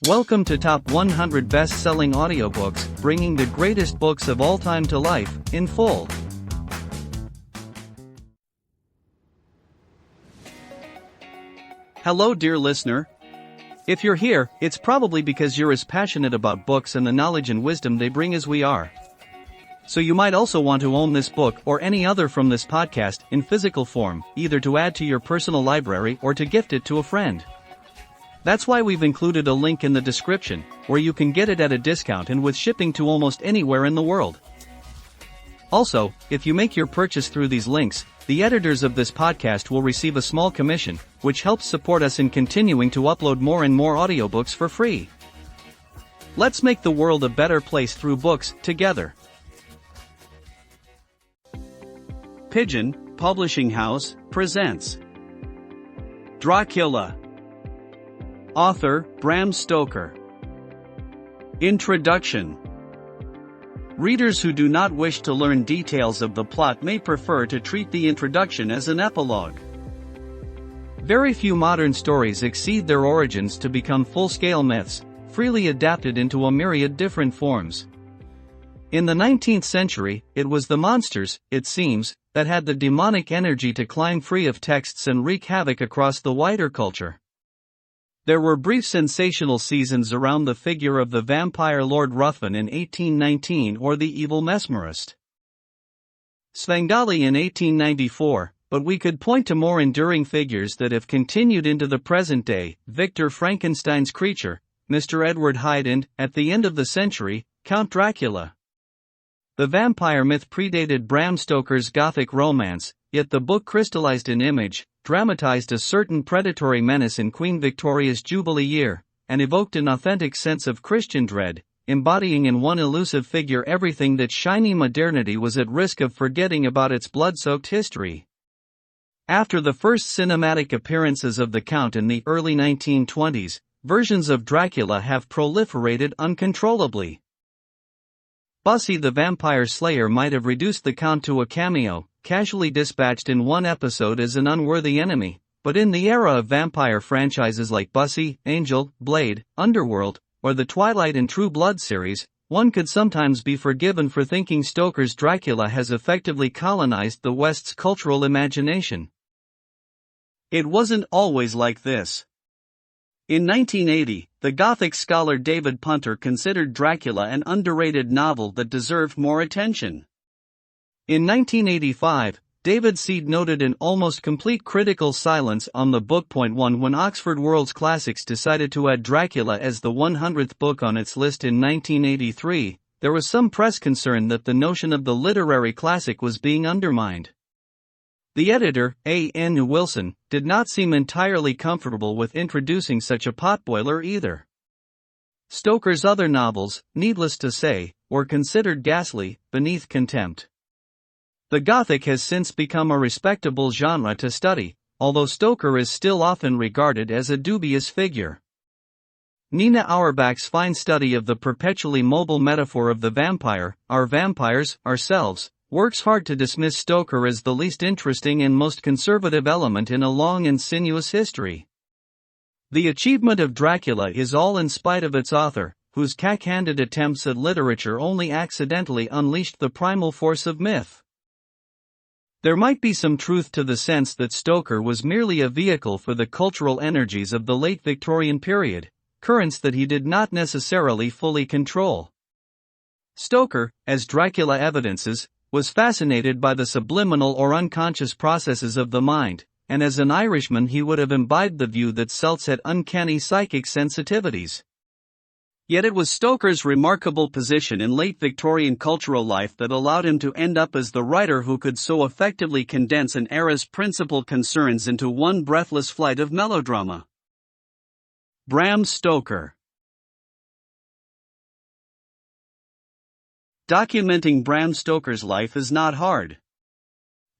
Welcome to Top 100 Best-Selling Audiobooks, bringing the greatest books of all time to life, in full. Hello dear listener. If you're here, it's probably because you're as passionate about books and the knowledge and wisdom they bring as we are. So you might also want to own this book or any other from this podcast in physical form, either to add to your personal library or to gift it to a friend. That's why we've included a link in the description, where you can get it at a discount and with shipping to almost anywhere in the world. Also, if you make your purchase through these links, the editors of this podcast will receive a small commission, which helps support us in continuing to upload more and more audiobooks for free. Let's make the world a better place through books, together. Pigeon Publishing House presents Dracula. Author, Bram Stoker. Introduction. Readers who do not wish to learn details of the plot may prefer to treat the introduction as an epilogue. Very few modern stories exceed their origins to become full-scale myths, freely adapted into a myriad different forms. In the 19th century, it was the monsters, it seems, that had the demonic energy to climb free of texts and wreak havoc across the wider culture. There were brief sensational seasons around the figure of the vampire Lord Ruthven in 1819 or the evil mesmerist Svengali in 1894, but we could point to more enduring figures that have continued into the present day: Victor Frankenstein's creature, Mr. Edward Hyde, and, at the end of the century, Count Dracula. The vampire myth predated Bram Stoker's Gothic romance, yet the book crystallized an image, dramatized a certain predatory menace in Queen Victoria's Jubilee year, and evoked an authentic sense of Christian dread, embodying in one elusive figure everything that shiny modernity was at risk of forgetting about its blood-soaked history. After the first cinematic appearances of the Count in the early 1920s, versions of Dracula have proliferated uncontrollably. Bussy the Vampire Slayer might have reduced the Count to a cameo, casually dispatched in one episode as an unworthy enemy, but in the era of vampire franchises like Bussy, Angel, Blade, Underworld, or the Twilight and True Blood series, one could sometimes be forgiven for thinking Stoker's Dracula has effectively colonized the West's cultural imagination. It wasn't always like this. In 1980, the Gothic scholar David Punter considered Dracula an underrated novel that deserved more attention. In 1985, David Seed noted an almost complete critical silence on the book. 1 When Oxford World's Classics decided to add Dracula as the 100th book on its list in 1983, there was some press concern that the notion of the literary classic was being undermined. The editor, A. N. Wilson, did not seem entirely comfortable with introducing such a potboiler either. Stoker's other novels, needless to say, were considered ghastly, beneath contempt. The Gothic has since become a respectable genre to study, although Stoker is still often regarded as a dubious figure. Nina Auerbach's fine study of the perpetually mobile metaphor of the vampire, our vampires, ourselves, works hard to dismiss Stoker as the least interesting and most conservative element in a long and sinuous history. The achievement of Dracula is all in spite of its author, whose cack-handed attempts at literature only accidentally unleashed the primal force of myth. There might be some truth to the sense that Stoker was merely a vehicle for the cultural energies of the late Victorian period, currents that he did not necessarily fully control. Stoker, as Dracula evidences, was fascinated by the subliminal or unconscious processes of the mind, and as an Irishman he would have imbibed the view that Celts had uncanny psychic sensitivities. Yet it was Stoker's remarkable position in late Victorian cultural life that allowed him to end up as the writer who could so effectively condense an era's principal concerns into one breathless flight of melodrama. Bram Stoker. Documenting Bram Stoker's life is not hard.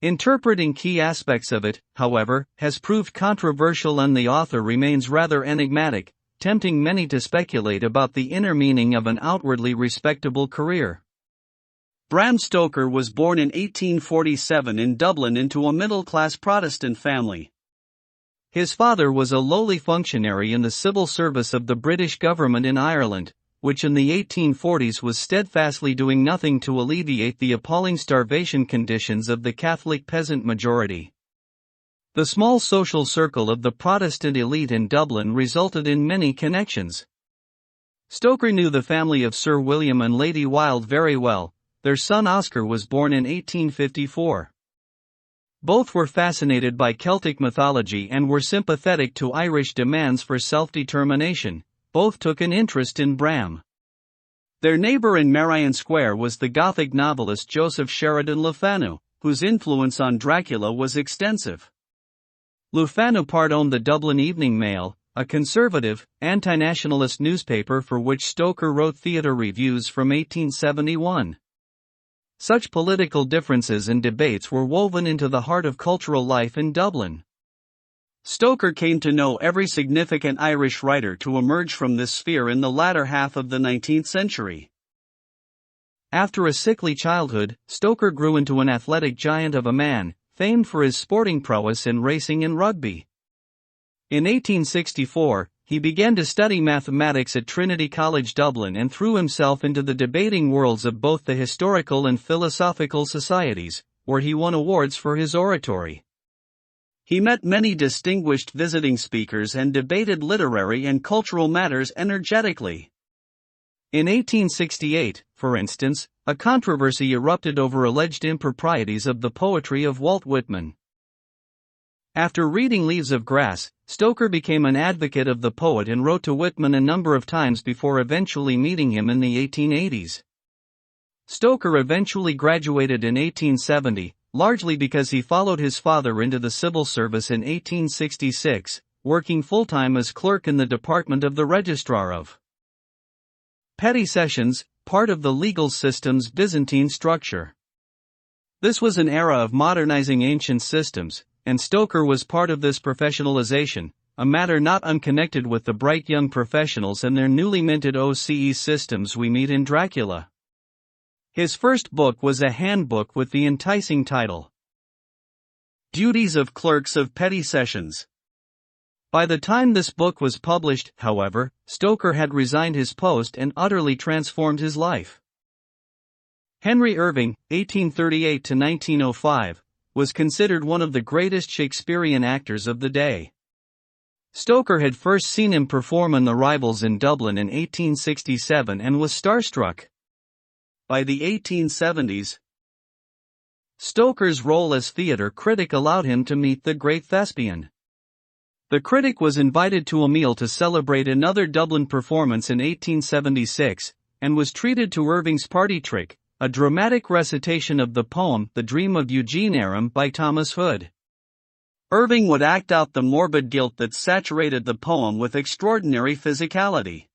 Interpreting key aspects of it, however, has proved controversial, and the author remains rather enigmatic, tempting many to speculate about the inner meaning of an outwardly respectable career. Bram Stoker was born in 1847 in Dublin into a middle-class Protestant family. His father was a lowly functionary in the civil service of the British government in Ireland, which in the 1840s was steadfastly doing nothing to alleviate the appalling starvation conditions of the Catholic peasant majority. The small social circle of the Protestant elite in Dublin resulted in many connections. Stoker knew the family of Sir William and Lady Wilde very well. Their son Oscar was born in 1854. Both were fascinated by Celtic mythology and were sympathetic to Irish demands for self-determination. Both took an interest in Bram. Their neighbor in Merrion Square was the Gothic novelist Joseph Sheridan Le Fanu, whose influence on Dracula was extensive. Le Fanu part owned the Dublin Evening Mail, a conservative, anti-nationalist newspaper for which Stoker wrote theatre reviews from 1871. Such political differences and debates were woven into the heart of cultural life in Dublin. Stoker came to know every significant Irish writer to emerge from this sphere in the latter half of the 19th century. After a sickly childhood, Stoker grew into an athletic giant of a man, famed for his sporting prowess in racing and rugby. In 1864, he began to study mathematics at Trinity College Dublin and threw himself into the debating worlds of both the historical and philosophical societies, where he won awards for his oratory. He met many distinguished visiting speakers and debated literary and cultural matters energetically. In 1868, for instance, a controversy erupted over alleged improprieties of the poetry of Walt Whitman. After reading Leaves of Grass, Stoker became an advocate of the poet and wrote to Whitman a number of times before eventually meeting him in the 1880s. Stoker eventually graduated in 1870, largely because he followed his father into the civil service in 1866, working full-time as clerk in the department of the Registrar of Petty Sessions, part of the legal system's Byzantine structure. This was an era of modernizing ancient systems, and Stoker was part of this professionalization, a matter not unconnected with the bright young professionals and their newly minted OCE systems we meet in Dracula. His first book was a handbook with the enticing title, Duties of Clerks of Petty Sessions. By the time this book was published, however, Stoker had resigned his post and utterly transformed his life. Henry Irving, 1838–1905, was considered one of the greatest Shakespearean actors of the day. Stoker had first seen him perform in The Rivals in Dublin in 1867 and was starstruck. By the 1870s, Stoker's role as theatre critic allowed him to meet the great thespian. The critic was invited to a meal to celebrate another Dublin performance in 1876, and was treated to Irving's party trick, a dramatic recitation of the poem The Dream of Eugene Aram by Thomas Hood. Irving would act out the morbid guilt that saturated the poem with extraordinary physicality.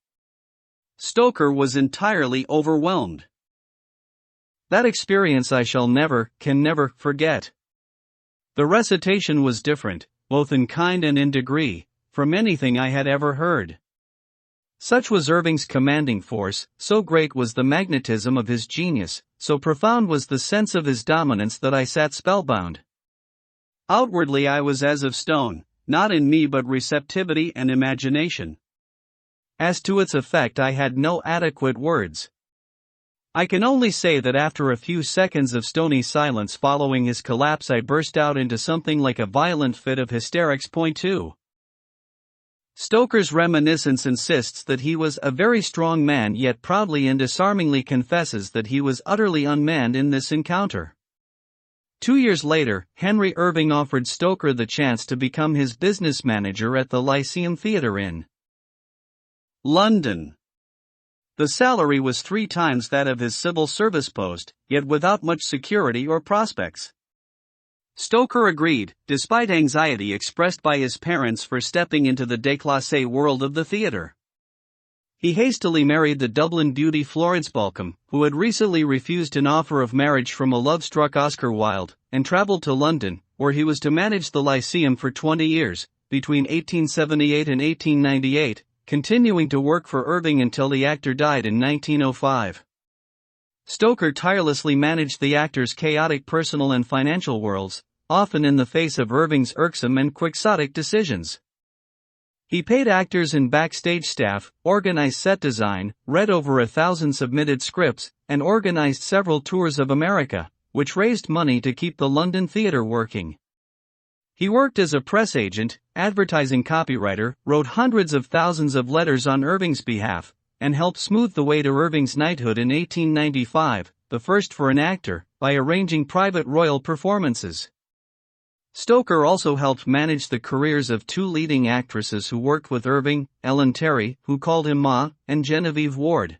Stoker was entirely overwhelmed. That experience I can never forget. The recitation was different, both in kind and in degree, from anything I had ever heard. Such was Irving's commanding force, so great was the magnetism of his genius, so profound was the sense of his dominance that I sat spellbound. Outwardly I was as of stone, not in me but receptivity and imagination. As to its effect I had no adequate words. I can only say that after a few seconds of stony silence following his collapse I burst out into something like a violent fit of hysterics. 2. Stoker's reminiscence insists that he was a very strong man, yet proudly and disarmingly confesses that he was utterly unmanned in this encounter. 2 years later, Henry Irving offered Stoker the chance to become his business manager at the Lyceum Theatre in London. The salary was 3 times that of his civil service post, yet without much security or prospects. Stoker agreed, despite anxiety expressed by his parents for stepping into the déclassé world of the theatre. He hastily married the Dublin beauty Florence Balcombe, who had recently refused an offer of marriage from a love-struck Oscar Wilde, and travelled to London, where he was to manage the Lyceum for 20 years, between 1878 and 1898, continuing to work for Irving until the actor died in 1905. Stoker tirelessly managed the actor's chaotic personal and financial worlds, often in the face of Irving's irksome and quixotic decisions. He paid actors and backstage staff, organized set design, read over 1,000 submitted scripts, and organized several tours of America, which raised money to keep the London theater working. He worked as a press agent, advertising copywriter, wrote hundreds of thousands of letters on Irving's behalf, and helped smooth the way to Irving's knighthood in 1895, the first for an actor, by arranging private royal performances. Stoker also helped manage the careers of two leading actresses who worked with Irving, Ellen Terry, who called him Ma, and Genevieve Ward.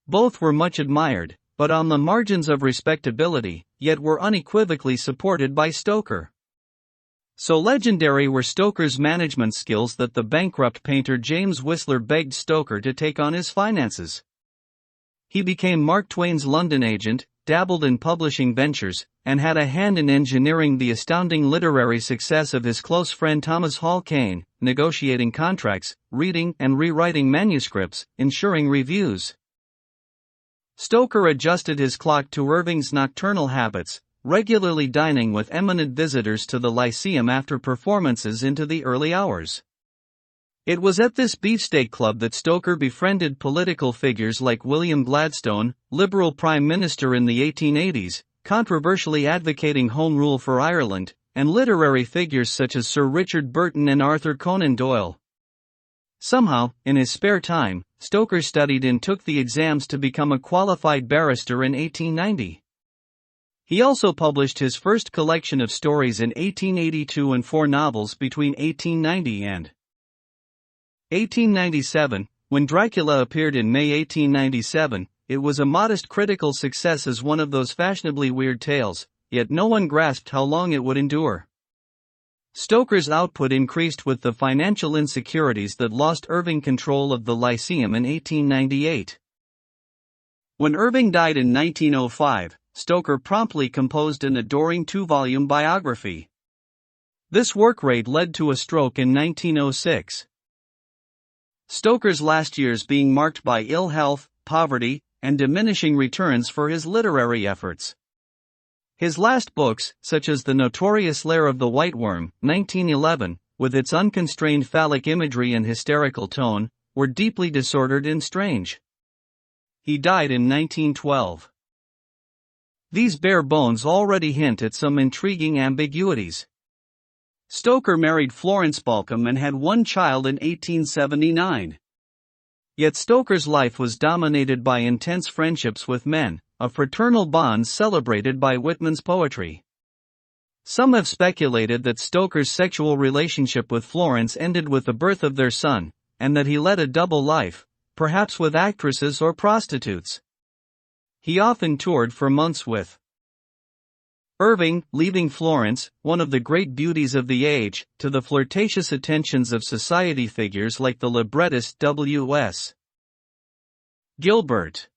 Both were much admired, but on the margins of respectability, yet were unequivocally supported by Stoker. So legendary were Stoker's management skills that the bankrupt painter James Whistler begged Stoker to take on his finances. He became Mark Twain's London agent, dabbled in publishing ventures, and had a hand in engineering the astounding literary success of his close friend Thomas Hall Caine, negotiating contracts, reading and rewriting manuscripts, ensuring reviews. Stoker adjusted his clock to Irving's nocturnal habits, regularly dining with eminent visitors to the Lyceum after performances into the early hours. It was at this beefsteak club that Stoker befriended political figures like William Gladstone, Liberal Prime Minister in the 1880s, controversially advocating Home Rule for Ireland, and literary figures such as Sir Richard Burton and Arthur Conan Doyle. Somehow, in his spare time, Stoker studied and took the exams to become a qualified barrister in 1890. He also published his first collection of stories in 1882 and 4 novels between 1890 and 1897. When Dracula appeared in May 1897, it was a modest critical success as one of those fashionably weird tales, yet no one grasped how long it would endure. Stoker's output increased with the financial insecurities that lost Irving control of the Lyceum in 1898. When Irving died in 1905, Stoker promptly composed an adoring 2-volume biography. This work rate led to a stroke in 1906. Stoker's last years being marked by ill health, poverty, and diminishing returns for his literary efforts. His last books, such as The Notorious Lair of the White Worm, 1911, with its unconstrained phallic imagery and hysterical tone, were deeply disordered and strange. He died in 1912. These bare bones already hint at some intriguing ambiguities. Stoker married Florence Balcombe and had one child in 1879. Yet Stoker's life was dominated by intense friendships with men, a fraternal bond celebrated by Whitman's poetry. Some have speculated that Stoker's sexual relationship with Florence ended with the birth of their son, and that he led a double life, perhaps with actresses or prostitutes. He often toured for months with Irving, leaving Florence, one of the great beauties of the age, to the flirtatious attentions of society figures like the librettist W.S. Gilbert.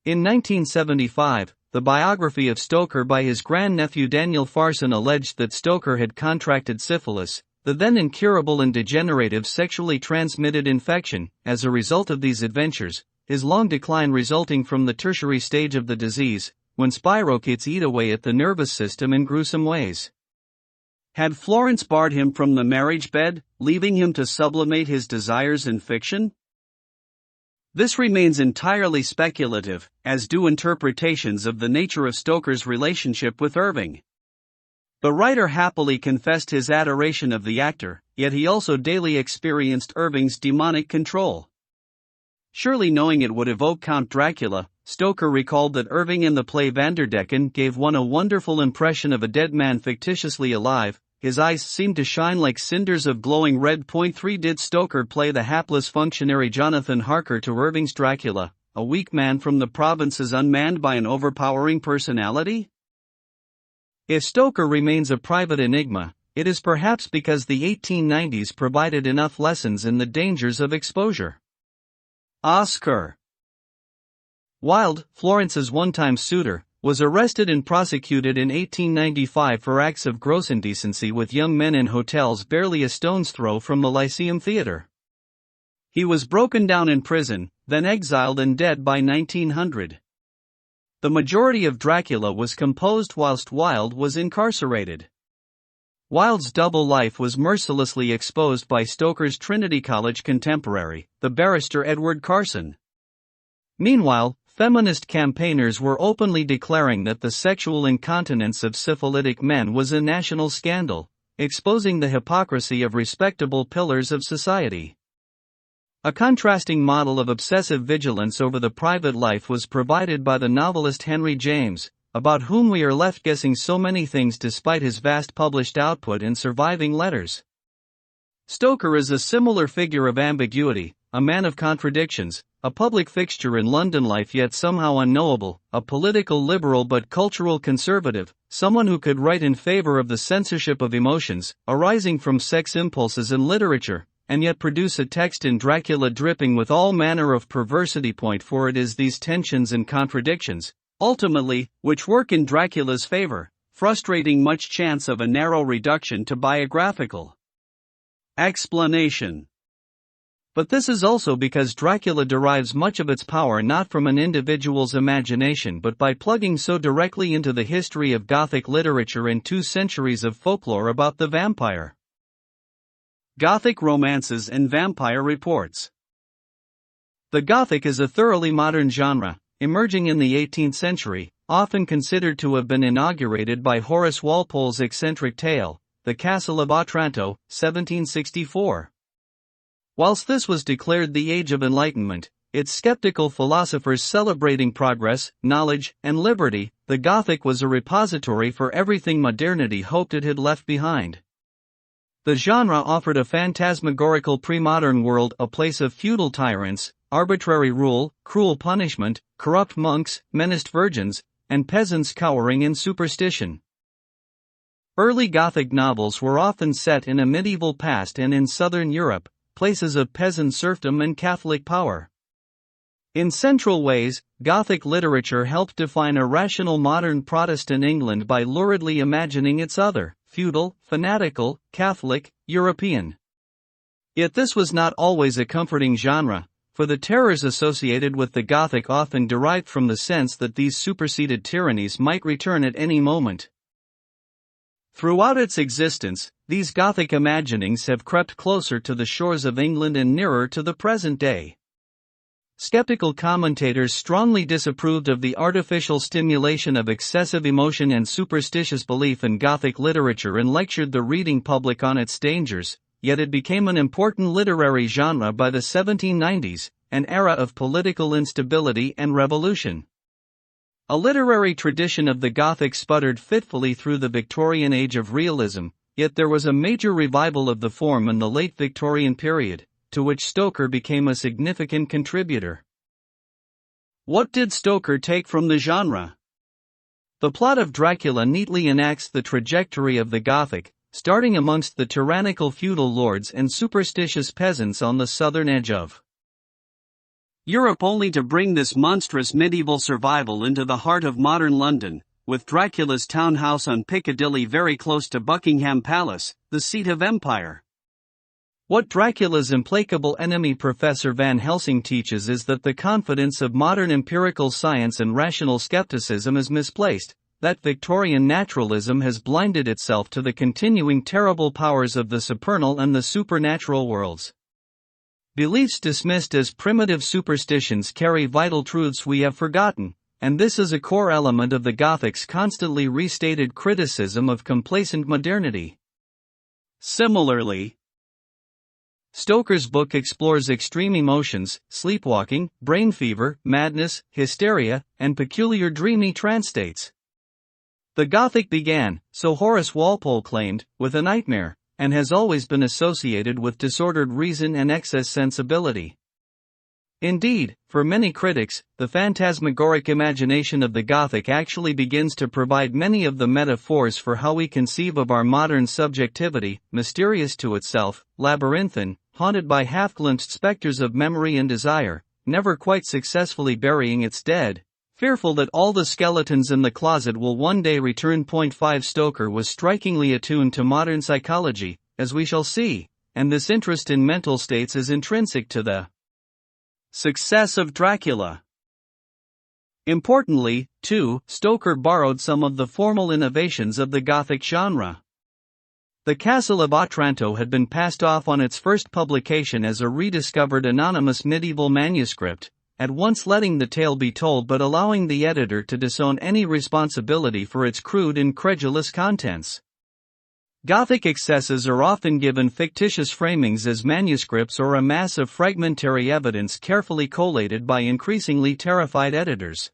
In 1975, the biography of Stoker by his grandnephew Daniel Farson alleged that Stoker had contracted syphilis, the then incurable and degenerative sexually transmitted infection. As a result of these adventures, his long decline resulting from the tertiary stage of the disease, when spirochetes eat away at the nervous system in gruesome ways. Had Florence barred him from the marriage bed, leaving him to sublimate his desires in fiction? This remains entirely speculative, as do interpretations of the nature of Stoker's relationship with Irving. The writer happily confessed his adoration of the actor, yet he also daily experienced Irving's demonic control. Surely knowing it would evoke Count Dracula, Stoker recalled that Irving in the play Vanderdecken gave one a wonderful impression of a dead man fictitiously alive. His eyes seemed to shine like cinders of glowing red. 3 Did Stoker play the hapless functionary Jonathan Harker to Irving's Dracula, a weak man from the provinces unmanned by an overpowering personality? If Stoker remains a private enigma, it is perhaps because the 1890s provided enough lessons in the dangers of exposure. Oscar Wilde, Florence's one-time suitor, was arrested and prosecuted in 1895 for acts of gross indecency with young men in hotels barely a stone's throw from the Lyceum Theatre. He was broken down in prison, then exiled and dead by 1900. The majority of Dracula was composed whilst Wilde was incarcerated. Wilde's double life was mercilessly exposed by Stoker's Trinity College contemporary, the barrister Edward Carson. Meanwhile, feminist campaigners were openly declaring that the sexual incontinence of syphilitic men was a national scandal, exposing the hypocrisy of respectable pillars of society. A contrasting model of obsessive vigilance over the private life was provided by the novelist Henry James, about whom we are left guessing so many things despite his vast published output and surviving letters. Stoker is a similar figure of ambiguity, a man of contradictions, a public fixture in London life yet somehow unknowable, a political liberal but cultural conservative, someone who could write in favor of the censorship of emotions, arising from sex impulses in literature, and yet produce a text in Dracula dripping with all manner of perversity. For it is these tensions and contradictions, ultimately, which work in Dracula's favor, frustrating much chance of a narrow reduction to biographical explanation. But this is also because Dracula derives much of its power not from an individual's imagination but by plugging so directly into the history of Gothic literature and 2 centuries of folklore about the vampire. Gothic romances and vampire reports. The Gothic is a thoroughly modern genre, emerging in the 18th century, often considered to have been inaugurated by Horace Walpole's eccentric tale, The Castle of Otranto, 1764. Whilst this was declared the Age of Enlightenment, its skeptical philosophers celebrating progress, knowledge, and liberty, the Gothic was a repository for everything modernity hoped it had left behind. The genre offered a phantasmagorical pre-modern world, a place of feudal tyrants, arbitrary rule, cruel punishment, corrupt monks, menaced virgins, and peasants cowering in superstition. Early Gothic novels were often set in a medieval past and in southern Europe, places of peasant serfdom and Catholic power. In central ways, Gothic literature helped define a rational modern Protestant England by luridly imagining its other, feudal, fanatical, Catholic, European. Yet this was not always a comforting genre, for the terrors associated with the Gothic often derived from the sense that these superseded tyrannies might return at any moment. Throughout its existence, these Gothic imaginings have crept closer to the shores of England and nearer to the present day. Skeptical commentators strongly disapproved of the artificial stimulation of excessive emotion and superstitious belief in Gothic literature and lectured the reading public on its dangers, yet it became an important literary genre by the 1790s, an era of political instability and revolution. A literary tradition of the Gothic sputtered fitfully through the Victorian age of realism, yet there was a major revival of the form in the late Victorian period, to which Stoker became a significant contributor. What did Stoker take from the genre? The plot of Dracula neatly enacts the trajectory of the Gothic, starting amongst the tyrannical feudal lords and superstitious peasants on the southern edge of Europe, only to bring this monstrous medieval survival into the heart of modern London, with Dracula's townhouse on Piccadilly very close to Buckingham Palace, the seat of empire. What Dracula's implacable enemy Professor Van Helsing teaches is that the confidence of modern empirical science and rational skepticism is misplaced, that Victorian naturalism has blinded itself to the continuing terrible powers of the supernal and the supernatural worlds. Beliefs dismissed as primitive superstitions carry vital truths we have forgotten, and this is a core element of the Gothic's constantly restated criticism of complacent modernity. Similarly, Stoker's book explores extreme emotions, sleepwalking, brain fever, madness, hysteria, and peculiar dreamy trance states. The Gothic began, so Horace Walpole claimed, with a nightmare, and has always been associated with disordered reason and excess sensibility. Indeed, for many critics, the phantasmagoric imagination of the Gothic actually begins to provide many of the metaphors for how we conceive of our modern subjectivity, mysterious to itself, labyrinthine, haunted by half-glimpsed specters of memory and desire, never quite successfully burying its dead, fearful that all the skeletons in the closet will one day return. 5 Stoker was strikingly attuned to modern psychology, as we shall see, and this interest in mental states is intrinsic to the success of Dracula. Importantly, too, Stoker borrowed some of the formal innovations of the Gothic genre. The Castle of Otranto had been passed off on its first publication as a rediscovered anonymous medieval manuscript, at once letting the tale be told but allowing the editor to disown any responsibility for its crude and credulous contents. Gothic excesses are often given fictitious framings as manuscripts or a mass of fragmentary evidence carefully collated by increasingly terrified editors.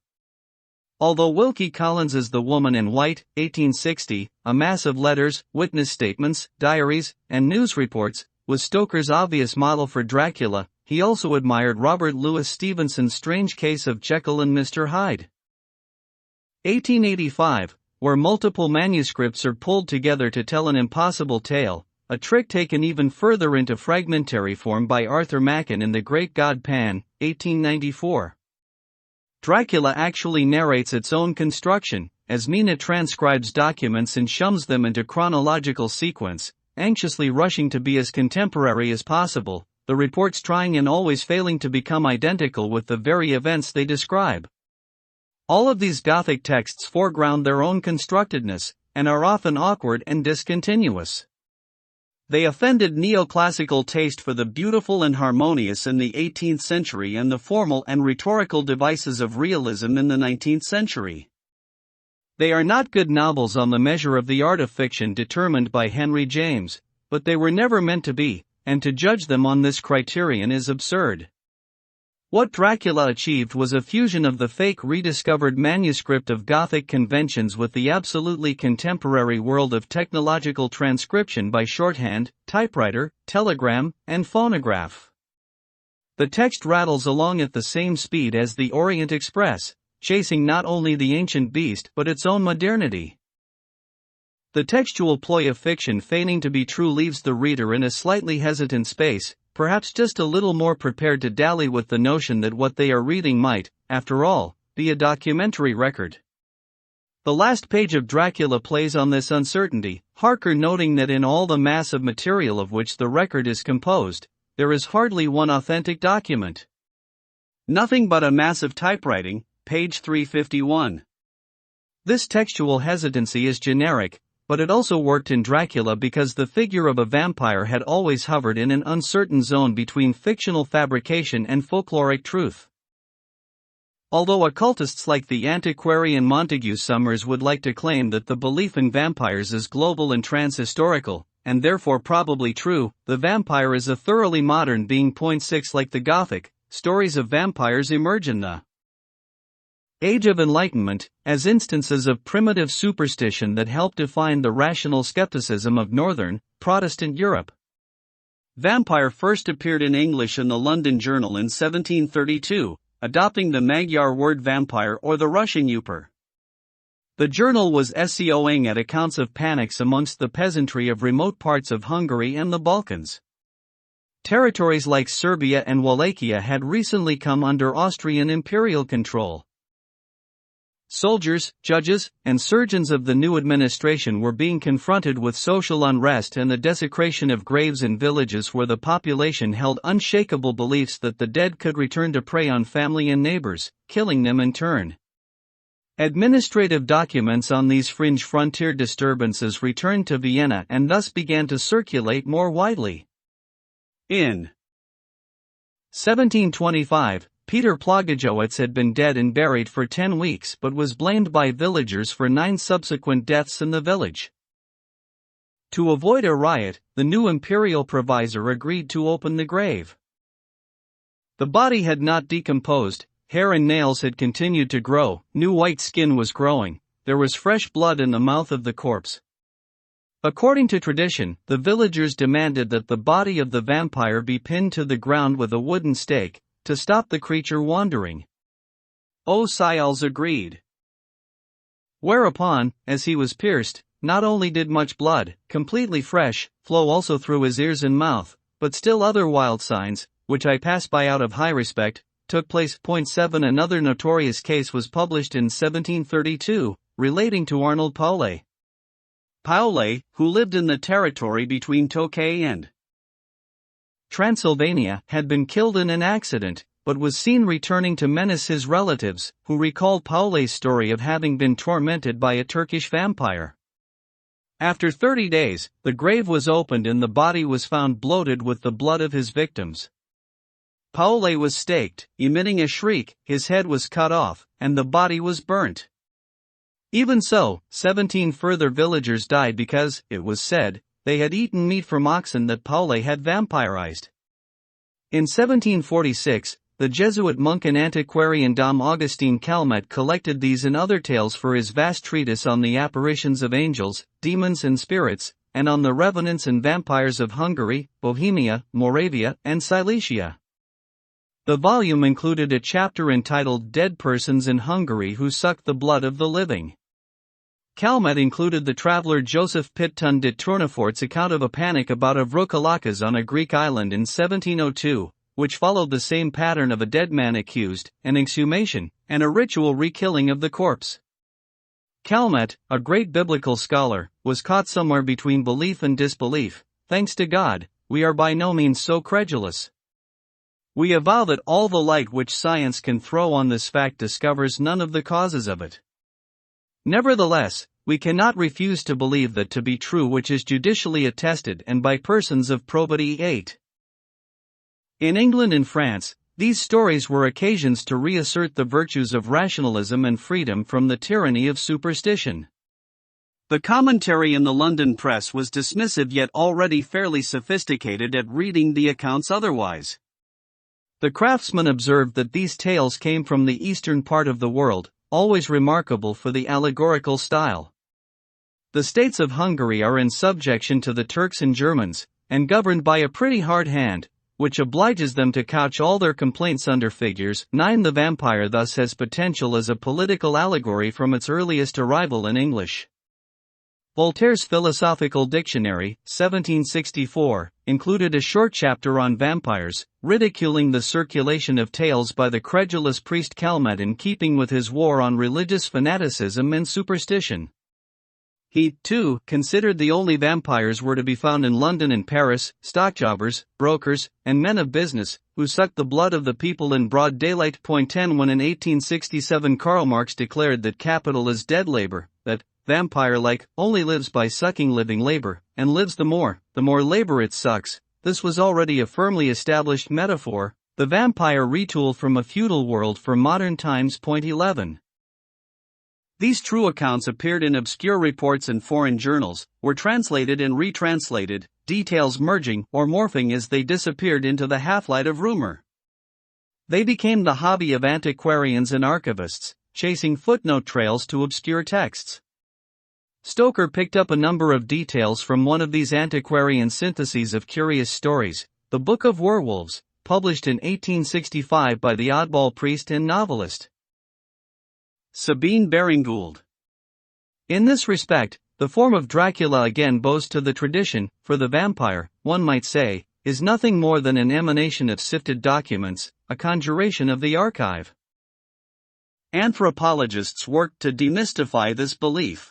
Although Wilkie Collins's The Woman in White, 1860, a mass of letters, witness statements, diaries, and news reports, was Stoker's obvious model for Dracula, he also admired Robert Louis Stevenson's Strange Case of Jekyll and Mr. Hyde. 1885, where multiple manuscripts are pulled together to tell an impossible tale, a trick taken even further into fragmentary form by Arthur Machen in The Great God Pan, 1894. Dracula actually narrates its own construction, as Mina transcribes documents and shums them into chronological sequence, anxiously rushing to be as contemporary as possible, the reports trying and always failing to become identical with the very events they describe. All of these Gothic texts foreground their own constructedness, and are often awkward and discontinuous. They offended neoclassical taste for the beautiful and harmonious in the 18th century and the formal and rhetorical devices of realism in the 19th century. They are not good novels on the measure of the art of fiction determined by Henry James, but they were never meant to be, and to judge them on this criterion is absurd. What Dracula achieved was a fusion of the fake rediscovered manuscript of Gothic conventions with the absolutely contemporary world of technological transcription by shorthand, typewriter, telegram, and phonograph. The text rattles along at the same speed as the Orient Express, chasing not only the ancient beast but its own modernity. The textual ploy of fiction feigning to be true leaves the reader in a slightly hesitant space, perhaps just a little more prepared to dally with the notion that what they are reading might, after all, be a documentary record. The last page of Dracula plays on this uncertainty, Harker noting that in all the mass of material of which the record is composed, there is hardly one authentic document. Nothing but a mass of typewriting, page 351. This textual hesitancy is generic, but it also worked in Dracula because the figure of a vampire had always hovered in an uncertain zone between fictional fabrication and folkloric truth. Although occultists like the antiquarian Montague Summers would like to claim that the belief in vampires is global and transhistorical, and therefore probably true, the vampire is a thoroughly modern being. 6 Like the Gothic, stories of vampires emerge in the Age of Enlightenment, as instances of primitive superstition that help define the rational skepticism of northern, Protestant Europe. Vampire first appeared in English in the London Journal in 1732, adopting the Magyar word vampire or the Russian Uper. The journal was SCOing at accounts of panics amongst the peasantry of remote parts of Hungary and the Balkans. Territories like Serbia and Wallachia had recently come under Austrian imperial control. Soldiers, judges, and surgeons of the new administration were being confronted with social unrest and the desecration of graves in villages where the population held unshakable beliefs that the dead could return to prey on family and neighbors, killing them in turn. Administrative documents on these fringe frontier disturbances returned to Vienna and thus began to circulate more widely. In 1725, Peter Plagojewicz had been dead and buried for 10 weeks but was blamed by villagers for 9 subsequent deaths in the village. To avoid a riot, the new imperial provisor agreed to open the grave. The body had not decomposed, hair and nails had continued to grow, new white skin was growing, there was fresh blood in the mouth of the corpse. According to tradition, the villagers demanded that the body of the vampire be pinned to the ground with a wooden stake, to stop the creature wandering. Sials agreed. Whereupon, as he was pierced, not only did much blood, completely fresh, flow also through his ears and mouth, but still other wild signs, which I pass by out of high respect, took place. 7 Another notorious case was published in 1732, relating to Arnold Paulé. Paulé, who lived in the territory between Tokay and Transylvania, had been killed in an accident, but was seen returning to menace his relatives, who recalled Paule's story of having been tormented by a Turkish vampire. After 30 days, the grave was opened and the body was found bloated with the blood of his victims. Paule was staked, emitting a shriek, his head was cut off, and the body was burnt. Even so, 17 further villagers died because, it was said, they had eaten meat from oxen that Paule had vampirized. In 1746, the Jesuit monk and antiquarian Dom Augustin Calmet collected these and other tales for his vast treatise on the apparitions of angels, demons and spirits, and on the revenants and vampires of Hungary, Bohemia, Moravia, and Silesia. The volume included a chapter entitled Dead Persons in Hungary Who Suck the Blood of the Living. Calmet included the traveler Joseph Pitton de Tournefort's account of a panic about a Vroukalakas on a Greek island in 1702, which followed the same pattern of a dead man accused, an exhumation, and a ritual re-killing of the corpse. Calmet, a great biblical scholar, was caught somewhere between belief and disbelief. Thanks to God, we are by no means so credulous. We avow that all the light which science can throw on this fact discovers none of the causes of it. Nevertheless, we cannot refuse to believe that to be true which is judicially attested and by persons of probity. 8. In England and France, these stories were occasions to reassert the virtues of rationalism and freedom from the tyranny of superstition. The commentary in the London press was dismissive yet already fairly sophisticated at reading the accounts otherwise. The Craftsman observed that these tales came from the eastern part of the world, always remarkable for the allegorical style. The states of Hungary are in subjection to the Turks and Germans, and governed by a pretty hard hand, which obliges them to couch all their complaints under figures. 9. The vampire thus has potential as a political allegory from its earliest arrival in English. Voltaire's Philosophical Dictionary, 1764, included a short chapter on vampires, ridiculing the circulation of tales by the credulous priest Calmet in keeping with his war on religious fanaticism and superstition. He, too, considered the only vampires were to be found in London and Paris, stockjobbers, brokers, and men of business, who sucked the blood of the people in broad daylight. 10. When in 1867 Karl Marx declared that capital is dead labor, that vampire-like, only lives by sucking living labor, and lives the more labor it sucks, this was already a firmly established metaphor, the vampire retooled from a feudal world for modern times. 11. These true accounts appeared in obscure reports in foreign journals, were translated and retranslated, details merging or morphing as they disappeared into the half-light of rumor. They became the hobby of antiquarians and archivists, chasing footnote trails to obscure texts. Stoker picked up a number of details from one of these antiquarian syntheses of curious stories, The Book of Werewolves, published in 1865 by the oddball priest and novelist Sabine Baring-Gould. In this respect, the form of Dracula again bows to the tradition, for the vampire, one might say, is nothing more than an emanation of sifted documents, a conjuration of the archive. Anthropologists worked to demystify this belief.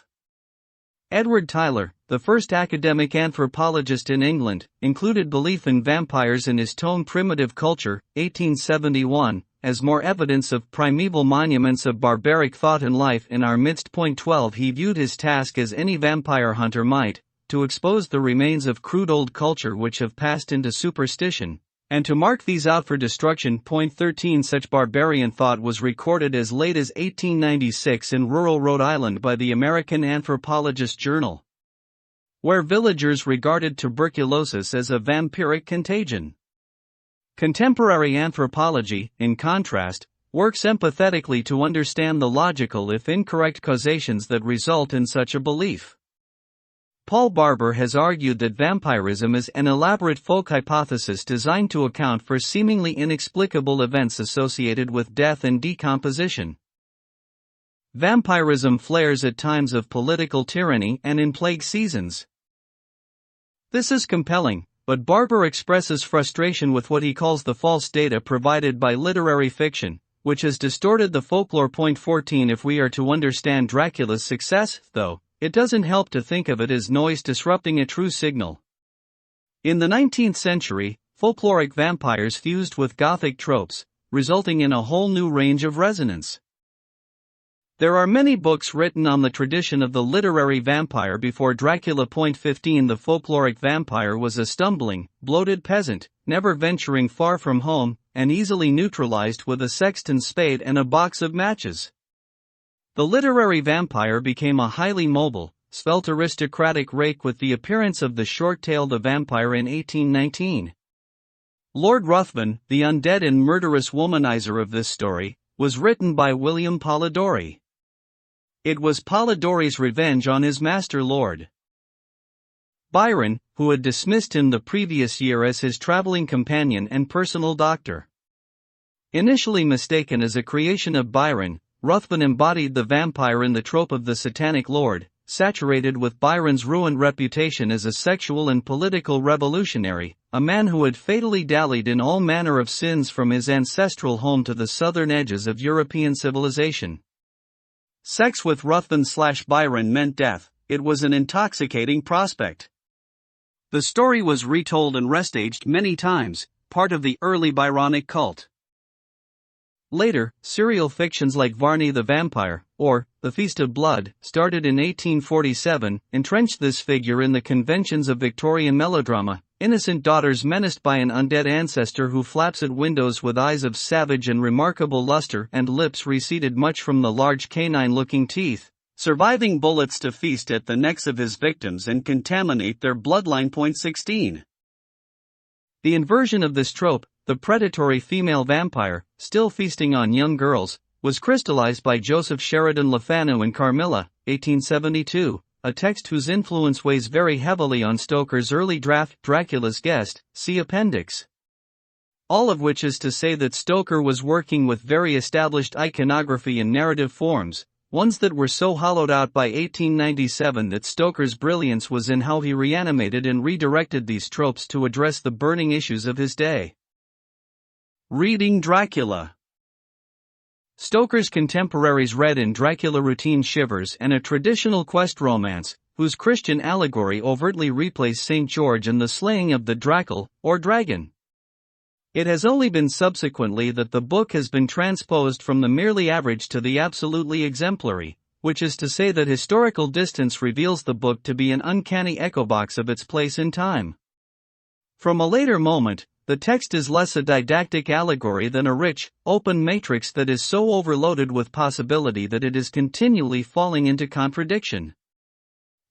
Edward Tyler, the first academic anthropologist in England, included belief in vampires in his tome Primitive Culture, 1871, as more evidence of primeval monuments of barbaric thought and life in our midst. 12. He viewed his task as any vampire hunter might, to expose the remains of crude old culture which have passed into superstition, and to mark these out for destruction. 13. Such barbarian thought was recorded as late as 1896 in rural Rhode Island by the American Anthropologist Journal, where villagers regarded tuberculosis as a vampiric contagion. Contemporary anthropology, in contrast, works empathetically to understand the logical if incorrect causations that result in such a belief. Paul Barber has argued that vampirism is an elaborate folk hypothesis designed to account for seemingly inexplicable events associated with death and decomposition. Vampirism flares at times of political tyranny and in plague seasons. This is compelling, but Barber expresses frustration with what he calls the false data provided by literary fiction, which has distorted the folklore. 14. If we are to understand Dracula's success, though, it doesn't help to think of it as noise disrupting a true signal. In the 19th century, folkloric vampires fused with Gothic tropes, resulting in a whole new range of resonance. There are many books written on the tradition of the literary vampire before Dracula. 15 The folkloric vampire was a stumbling, bloated peasant, never venturing far from home, and easily neutralized with a sexton's spade and a box of matches. The literary vampire became a highly mobile, svelte aristocratic rake with the appearance of the short-tailed vampire in 1819. Lord Ruthven, the undead and murderous womanizer of this story, was written by William Polidori. It was Polidori's revenge on his master Lord Byron, who had dismissed him the previous year as his traveling companion and personal doctor. Initially mistaken as a creation of Byron, Ruthven embodied the vampire in the trope of the satanic lord, saturated with Byron's ruined reputation as a sexual and political revolutionary, a man who had fatally dallied in all manner of sins from his ancestral home to the southern edges of European civilization. Sex with Ruthven/Byron meant death. It was an intoxicating prospect. The story was retold and restaged many times, part of the early Byronic cult. Later, serial fictions like Varney the Vampire, or The Feast of Blood, started in 1847, entrenched this figure in the conventions of Victorian melodrama, innocent daughters menaced by an undead ancestor who flaps at windows with eyes of savage and remarkable luster and lips receded much from the large canine-looking teeth, surviving bullets to feast at the necks of his victims and contaminate their bloodline. 16. The inversion of this trope, the predatory female vampire, still feasting on young girls, was crystallized by Joseph Sheridan Le Fanu in Carmilla, 1872, a text whose influence weighs very heavily on Stoker's early draft Dracula's Guest, see Appendix. All of which is to say that Stoker was working with very established iconography and narrative forms, ones that were so hollowed out by 1897 that Stoker's brilliance was in how he reanimated and redirected these tropes to address the burning issues of his day. Reading Dracula. Stoker's contemporaries read in Dracula routine shivers and a traditional quest romance, whose Christian allegory overtly replays St. George and the slaying of the Dracal, or dragon. It has only been subsequently that the book has been transposed from the merely average to the absolutely exemplary, which is to say that historical distance reveals the book to be an uncanny echobox of its place in time. From a later moment, the text is less a didactic allegory than a rich, open matrix that is so overloaded with possibility that it is continually falling into contradiction.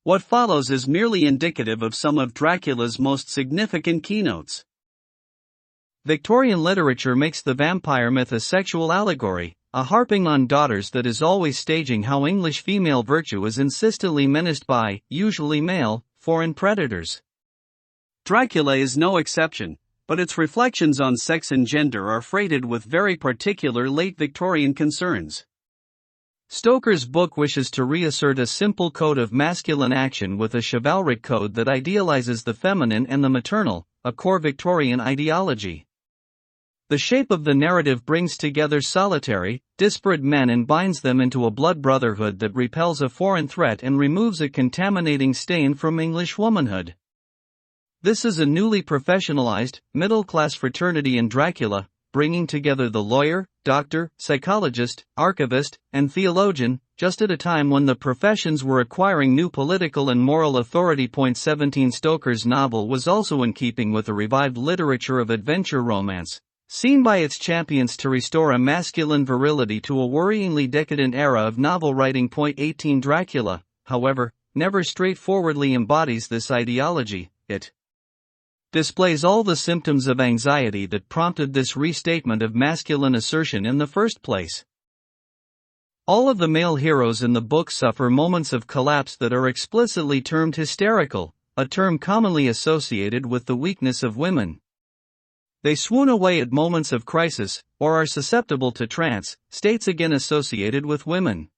What follows is merely indicative of some of Dracula's most significant keynotes. Victorian literature makes the vampire myth a sexual allegory, a harping on daughters that is always staging how English female virtue is insistently menaced by, usually male, foreign predators. Dracula is no exception, but its reflections on sex and gender are freighted with very particular late Victorian concerns. Stoker's book wishes to reassert a simple code of masculine action with a chivalric code that idealizes the feminine and the maternal, a core Victorian ideology. The shape of the narrative brings together solitary, disparate men and binds them into a blood brotherhood that repels a foreign threat and removes a contaminating stain from English womanhood. This is a newly professionalized, middle-class fraternity in Dracula, bringing together the lawyer, doctor, psychologist, archivist, and theologian, just at a time when the professions were acquiring new political and moral authority. 17 Stoker's novel was also in keeping with a revived literature of adventure romance, seen by its champions to restore a masculine virility to a worryingly decadent era of novel writing. 18 Dracula, however, never straightforwardly embodies this ideology. It displays all the symptoms of anxiety that prompted this restatement of masculine assertion in the first place. All of the male heroes in the book suffer moments of collapse that are explicitly termed hysterical, a term commonly associated with the weakness of women. They swoon away at moments of crisis, or are susceptible to trance, states again associated with women.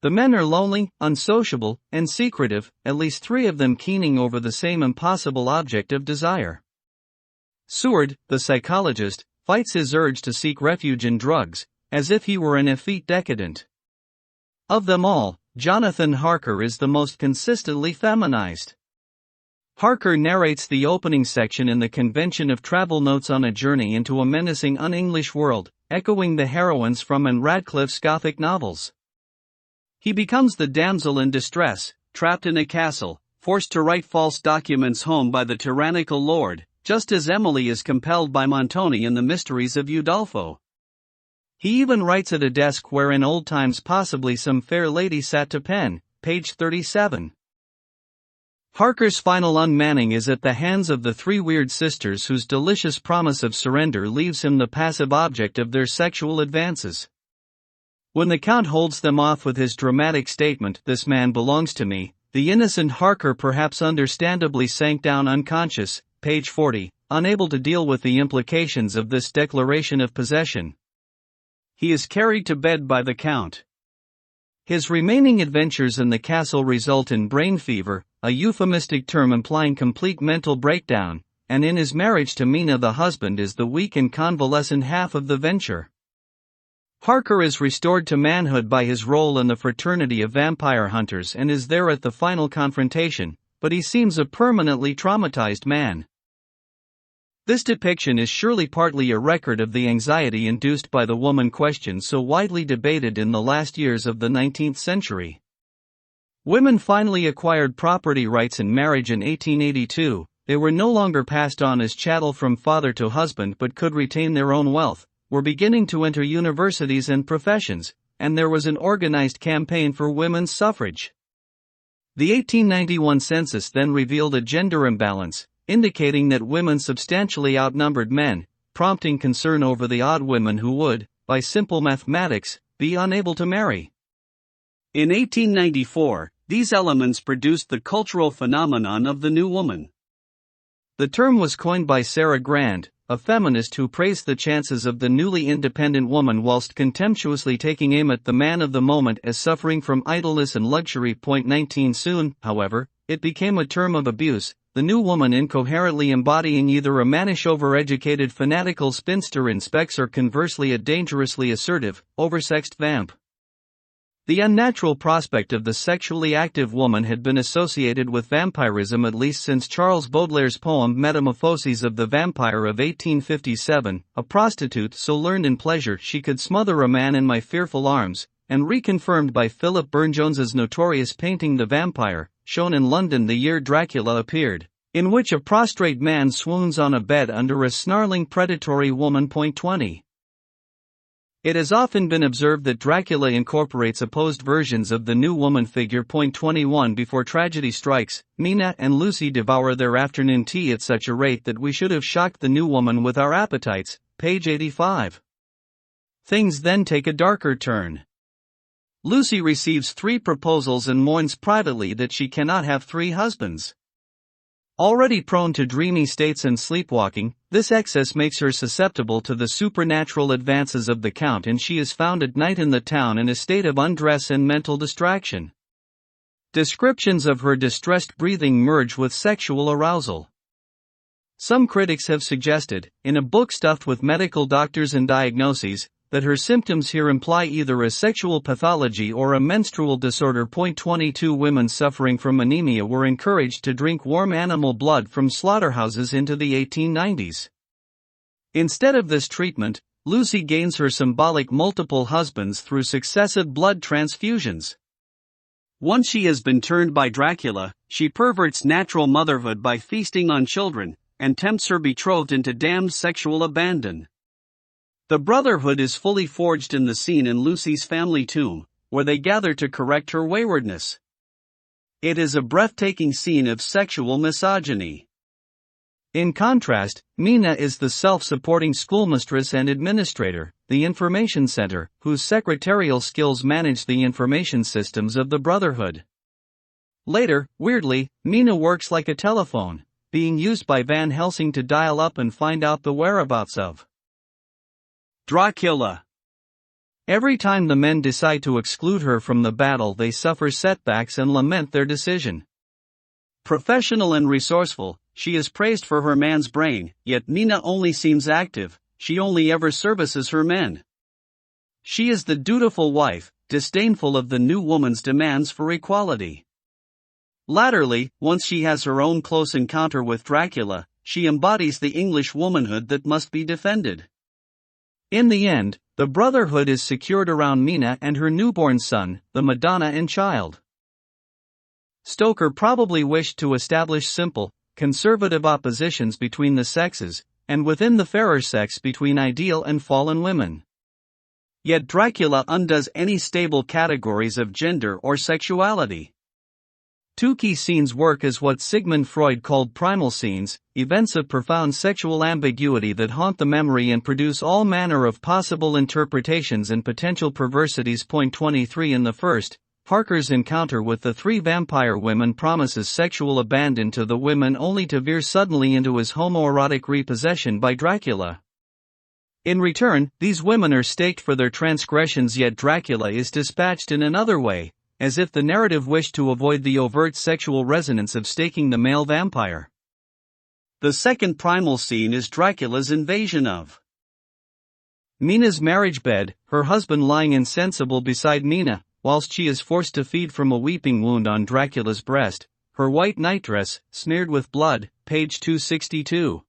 The men are lonely, unsociable, and secretive, at least three of them keening over the same impossible object of desire. Seward, the psychologist, fights his urge to seek refuge in drugs, as if he were an effete decadent. Of them all, Jonathan Harker is the most consistently feminized. Harker narrates the opening section in the convention of travel notes on a journey into a menacing un-English world, echoing the heroines from Anne Radcliffe's Gothic novels. He becomes the damsel in distress, trapped in a castle, forced to write false documents home by the tyrannical lord, just as Emily is compelled by Montoni in The Mysteries of Udolpho. He even writes at a desk where in old times possibly some fair lady sat to pen, page 37. Harker's final unmanning is at the hands of the three weird sisters whose delicious promise of surrender leaves him the passive object of their sexual advances. When the Count holds them off with his dramatic statement, "This man belongs to me," the innocent Harker perhaps understandably sank down unconscious, page 40, unable to deal with the implications of this declaration of possession. He is carried to bed by the Count. His remaining adventures in the castle result in brain fever, a euphemistic term implying complete mental breakdown, and in his marriage to Mina the husband is the weak and convalescent half of the venture. Harker is restored to manhood by his role in the fraternity of vampire hunters and is there at the final confrontation, but he seems a permanently traumatized man. This depiction is surely partly a record of the anxiety induced by the woman question so widely debated in the last years of the 19th century. Women finally acquired property rights in marriage in 1882, they were no longer passed on as chattel from father to husband but could retain their own wealth, were beginning to enter universities and professions, and there was an organized campaign for women's suffrage. The 1891 census then revealed a gender imbalance, indicating that women substantially outnumbered men, prompting concern over the odd women who would, by simple mathematics, be unable to marry. In 1894, these elements produced the cultural phenomenon of the New Woman. The term was coined by Sarah Grand, a feminist who praised the chances of the newly independent woman whilst contemptuously taking aim at the man of the moment as suffering from idleness and luxury. 19 Soon, however, it became a term of abuse, the new woman incoherently embodying either a mannish overeducated fanatical spinster in specs or conversely a dangerously assertive, oversexed vamp. The unnatural prospect of the sexually active woman had been associated with vampirism at least since Charles Baudelaire's poem Metamorphoses of the Vampire of 1857, a prostitute so learned in pleasure she could smother a man in my fearful arms, and reconfirmed by Philip Burne-Jones's notorious painting The Vampire, shown in London the year Dracula appeared, in which a prostrate man swoons on a bed under a snarling predatory woman. 20. It has often been observed that Dracula incorporates opposed versions of the new woman figure. 21 Before tragedy strikes, Mina and Lucy devour their afternoon tea at such a rate that we should have shocked the new woman with our appetites, page 85. Things then take a darker turn. Lucy receives 3 proposals and mourns privately that she cannot have 3 husbands. Already prone to dreamy states and sleepwalking, this excess makes her susceptible to the supernatural advances of the Count, and she is found at night in the town in a state of undress and mental distraction. Descriptions of her distressed breathing merge with sexual arousal. Some critics have suggested, in a book stuffed with medical doctors and diagnoses, that her symptoms here imply either a sexual pathology or a menstrual disorder. 22 Women suffering from anemia were encouraged to drink warm animal blood from slaughterhouses into the 1890s. Instead of this treatment, Lucy gains her symbolic multiple husbands through successive blood transfusions. Once she has been turned by Dracula, she perverts natural motherhood by feasting on children, and tempts her betrothed into damned sexual abandon. The brotherhood is fully forged in the scene in Lucy's family tomb, where they gather to correct her waywardness. It is a breathtaking scene of sexual misogyny. In contrast, Mina is the self-supporting schoolmistress and administrator, the information center, whose secretarial skills manage the information systems of the brotherhood. Later, weirdly, Mina works like a telephone, being used by Van Helsing to dial up and find out the whereabouts of Dracula. Every time the men decide to exclude her from the battle, they suffer setbacks and lament their decision. Professional and resourceful, she is praised for her man's brain, yet Mina only seems active, she only ever services her men. She is the dutiful wife, disdainful of the new woman's demands for equality. Latterly, once she has her own close encounter with Dracula, she embodies the English womanhood that must be defended. In the end, the brotherhood is secured around Mina and her newborn son, the Madonna and Child. Stoker probably wished to establish simple, conservative oppositions between the sexes, and within the fairer sex between ideal and fallen women. Yet Dracula undoes any stable categories of gender or sexuality. Two key scenes work as what Sigmund Freud called primal scenes, events of profound sexual ambiguity that haunt the memory and produce all manner of possible interpretations and potential perversities. Point 23. In the first, Harker's encounter with the three vampire women promises sexual abandon to the women only to veer suddenly into his homoerotic repossession by Dracula. In return, these women are staked for their transgressions, yet Dracula is dispatched in another way, as if the narrative wished to avoid the overt sexual resonance of staking the male vampire. The second primal scene is Dracula's invasion of Mina's marriage bed, her husband lying insensible beside Mina, whilst she is forced to feed from a weeping wound on Dracula's breast, her white nightdress, smeared with blood, page 262.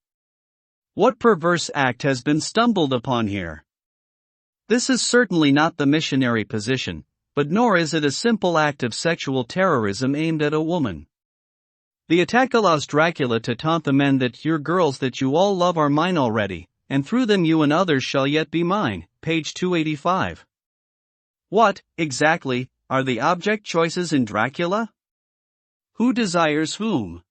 What perverse act has been stumbled upon here? This is certainly not the missionary position, but nor is it a simple act of sexual terrorism aimed at a woman. The attack allows Dracula to taunt the men that your girls that you all love are mine already, and through them you and others shall yet be mine, page 285. What, exactly, are the object choices in Dracula? Who desires whom?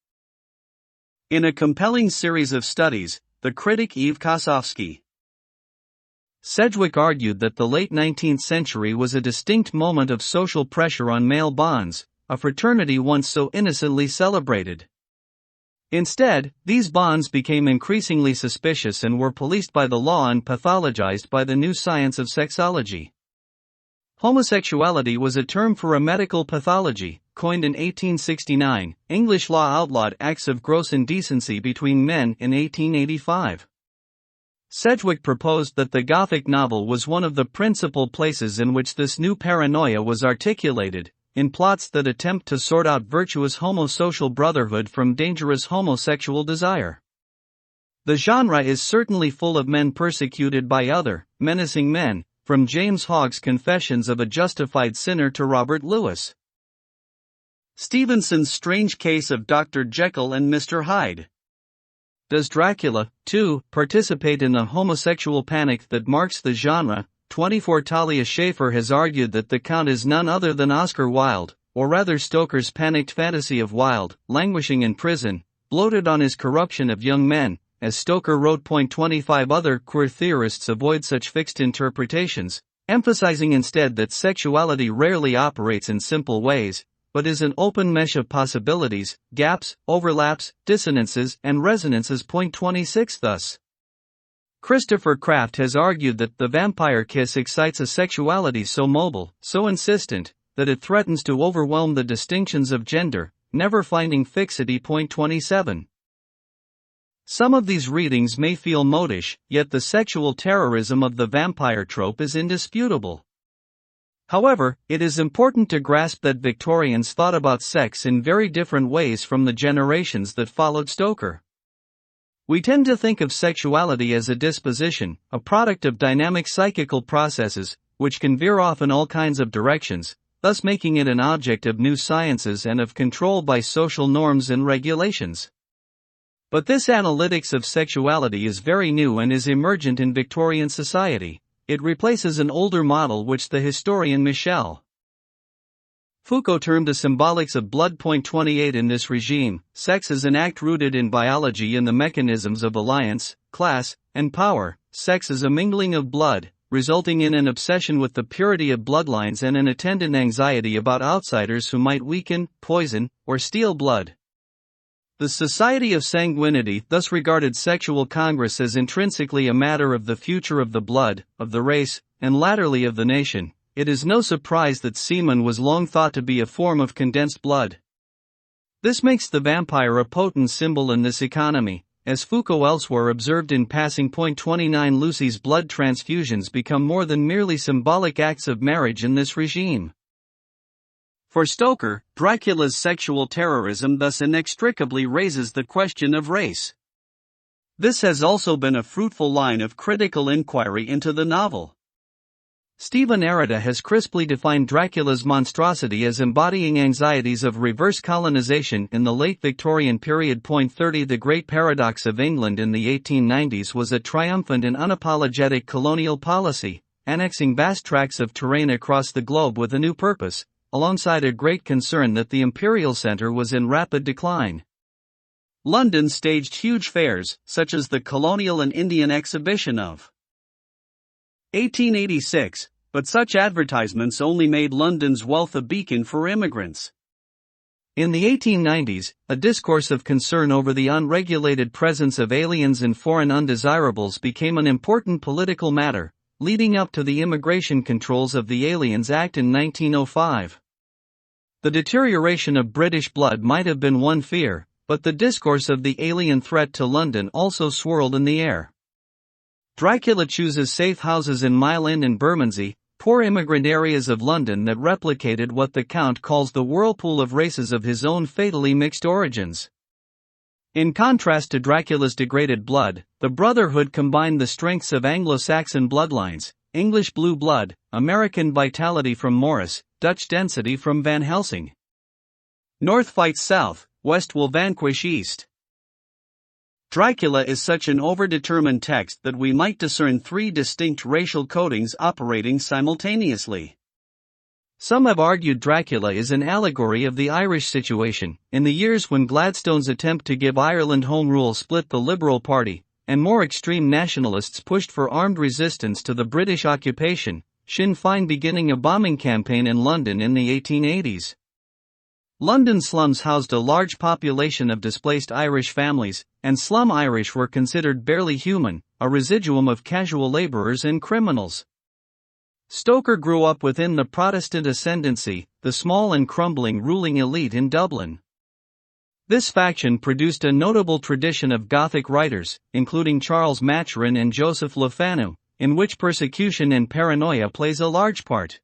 In a compelling series of studies, the critic Eve Kosofsky Sedgwick argued that the late 19th century was a distinct moment of social pressure on male bonds, a fraternity once so innocently celebrated. Instead, these bonds became increasingly suspicious and were policed by the law and pathologized by the new science of sexology. Homosexuality was a term for a medical pathology, coined in 1869. English law outlawed acts of gross indecency between men in 1885. Sedgwick proposed that the Gothic novel was one of the principal places in which this new paranoia was articulated, in plots that attempt to sort out virtuous homosocial brotherhood from dangerous homosexual desire. The genre is certainly full of men persecuted by other, menacing men, from James Hogg's Confessions of a Justified Sinner to Robert Louis Stevenson's strange case of Dr. Jekyll and Mr. Hyde. Does Dracula, too, participate in the homosexual panic that marks the genre? 24. Talia Schaefer has argued that the Count is none other than Oscar Wilde, or rather Stoker's panicked fantasy of Wilde, languishing in prison, bloated on his corruption of young men, as Stoker wrote. 25. Other queer theorists avoid such fixed interpretations, emphasizing instead that sexuality rarely operates in simple ways, but is an open mesh of possibilities, gaps, overlaps, dissonances, and resonances. 26. Thus, Christopher Kraft has argued that the vampire kiss excites a sexuality so mobile, so insistent, that it threatens to overwhelm the distinctions of gender, never finding fixity. 27. Some of these readings may feel modish, yet the sexual terrorism of the vampire trope is indisputable. However, it is important to grasp that Victorians thought about sex in very different ways from the generations that followed Stoker. We tend to think of sexuality as a disposition, a product of dynamic psychical processes, which can veer off in all kinds of directions, thus making it an object of new sciences and of control by social norms and regulations. But this analytics of sexuality is very new and is emergent in Victorian society. It replaces an older model which the historian Michel Foucault termed a symbolics of blood. 28. In this regime, sex is an act rooted in biology and the mechanisms of alliance, class, and power. Sex is a mingling of blood, resulting in an obsession with the purity of bloodlines and an attendant anxiety about outsiders who might weaken, poison, or steal blood. The Society of Sanguinity thus regarded sexual congress as intrinsically a matter of the future of the blood, of the race, and latterly of the nation. It is no surprise that semen was long thought to be a form of condensed blood. This makes the vampire a potent symbol in this economy, as Foucault elsewhere observed in passing. 29. Lucy's blood transfusions become more than merely symbolic acts of marriage in this regime. For Stoker, Dracula's sexual terrorism thus inextricably raises the question of race. This has also been a fruitful line of critical inquiry into the novel. Stephen Arata has crisply defined Dracula's monstrosity as embodying anxieties of reverse colonization in the late Victorian period. 30 The great paradox of England in the 1890s was a triumphant and unapologetic colonial policy, annexing vast tracts of terrain across the globe with a new purpose, alongside a great concern that the imperial centre was in rapid decline. London staged huge fairs, such as the Colonial and Indian Exhibition of 1886, but such advertisements only made London's wealth a beacon for immigrants. In the 1890s, a discourse of concern over the unregulated presence of aliens and foreign undesirables became an important political matter, leading up to the Immigration Controls of the Aliens Act in 1905. The deterioration of British blood might have been one fear, but the discourse of the alien threat to London also swirled in the air. Dracula chooses safe houses in Mile End and Bermondsey, poor immigrant areas of London that replicated what the Count calls the whirlpool of races of his own fatally mixed origins. In contrast to Dracula's degraded blood, the Brotherhood combined the strengths of Anglo-Saxon bloodlines, English blue blood, American vitality from Morris, Dutch density from Van Helsing. North fights South, West will vanquish East. Dracula is such an overdetermined text that we might discern three distinct racial codings operating simultaneously. Some have argued Dracula is an allegory of the Irish situation, in the years when Gladstone's attempt to give Ireland home rule split the Liberal Party, and more extreme nationalists pushed for armed resistance to the British occupation, Sinn Féin beginning a bombing campaign in London in the 1880s. London slums housed a large population of displaced Irish families, and slum Irish were considered barely human, a residuum of casual labourers and criminals. Stoker grew up within the Protestant ascendancy, the small and crumbling ruling elite in Dublin. This faction produced a notable tradition of Gothic writers, including Charles Maturin and Joseph Le Fanu, in which persecution and paranoia plays a large part.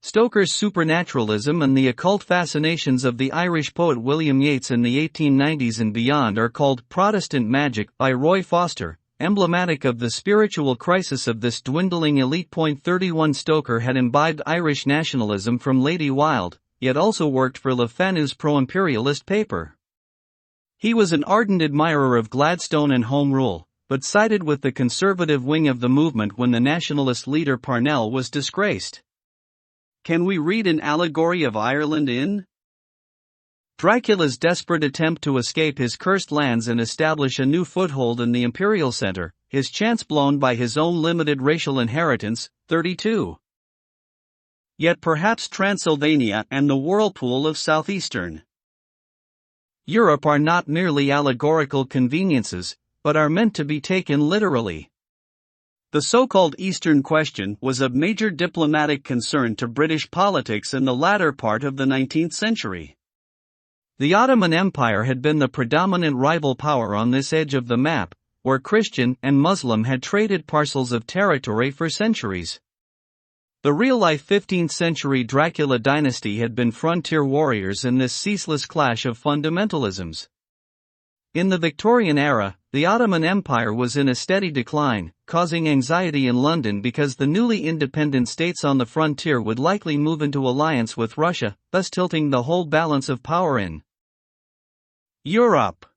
Stoker's supernaturalism and the occult fascinations of the Irish poet William Yeats in the 1890s and beyond are called Protestant Magic by Roy Foster, emblematic of the spiritual crisis of this dwindling elite. 31 Stoker had imbibed Irish nationalism from Lady Wilde, yet also worked for Le Fanu's pro-imperialist paper. He was an ardent admirer of Gladstone and Home Rule, but sided with the conservative wing of the movement when the nationalist leader Parnell was disgraced. Can we read an allegory of Ireland in Dracula's desperate attempt to escape his cursed lands and establish a new foothold in the imperial center, his chance blown by his own limited racial inheritance? 32. Yet perhaps Transylvania and the whirlpool of southeastern Europe are not merely allegorical conveniences, but are meant to be taken literally. The so-called Eastern Question was of major diplomatic concern to British politics in the latter part of the 19th century. The Ottoman Empire had been the predominant rival power on this edge of the map, where Christian and Muslim had traded parcels of territory for centuries. The real-life 15th-century Dracula dynasty had been frontier warriors in this ceaseless clash of fundamentalisms. In the Victorian era, the Ottoman Empire was in a steady decline, causing anxiety in London because the newly independent states on the frontier would likely move into alliance with Russia, thus tilting the whole balance of power in Europe.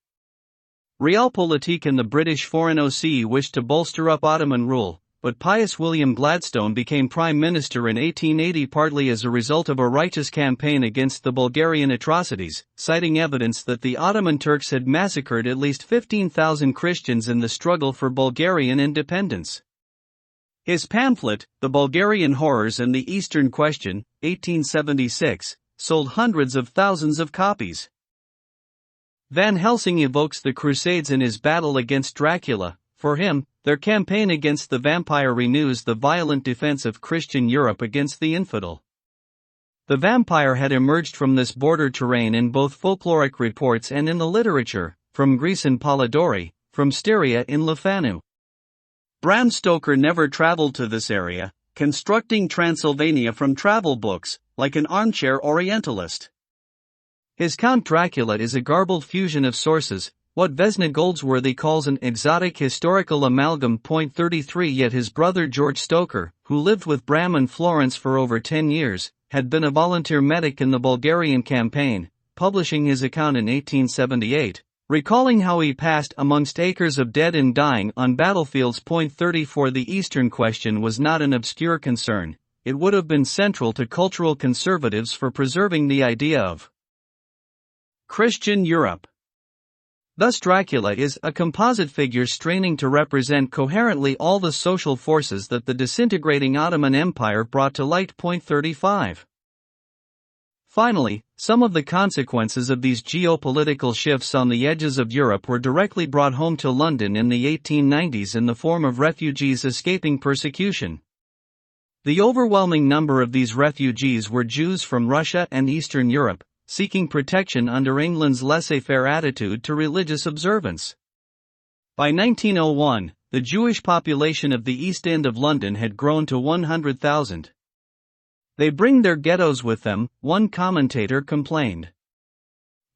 Realpolitik and the British Foreign Office wished to bolster up Ottoman rule, but pious William Gladstone became Prime Minister in 1880 partly as a result of a righteous campaign against the Bulgarian atrocities, citing evidence that the Ottoman Turks had massacred at least 15,000 Christians in the struggle for Bulgarian independence. His pamphlet, The Bulgarian Horrors and the Eastern Question, 1876, sold hundreds of thousands of copies. Van Helsing evokes the Crusades in his battle against Dracula. For him, their campaign against the vampire renews the violent defense of Christian Europe against the infidel. The vampire had emerged from this border terrain in both folkloric reports and in the literature, from Greece in Polidori, from Styria in Le Fanu. Bram Stoker never traveled to this area, constructing Transylvania from travel books, like an armchair Orientalist. His Count Dracula is a garbled fusion of sources, what Vesna Goldsworthy calls an exotic historical amalgam. 33 Yet his brother George Stoker, who lived with Bram in Florence for over 10 years, had been a volunteer medic in the Bulgarian campaign, publishing his account in 1878, recalling how he passed amongst acres of dead and dying on battlefields. 34 The Eastern question was not an obscure concern, it would have been central to cultural conservatives for preserving the idea of Christian Europe. Thus Dracula is a composite figure straining to represent coherently all the social forces that the disintegrating Ottoman Empire brought to light. 35. Finally, some of the consequences of these geopolitical shifts on the edges of Europe were directly brought home to London in the 1890s in the form of refugees escaping persecution. The overwhelming number of these refugees were Jews from Russia and Eastern Europe, seeking protection under England's laissez-faire attitude to religious observance. By 1901, the Jewish population of the East End of London had grown to 100,000. They bring their ghettos with them, one commentator complained.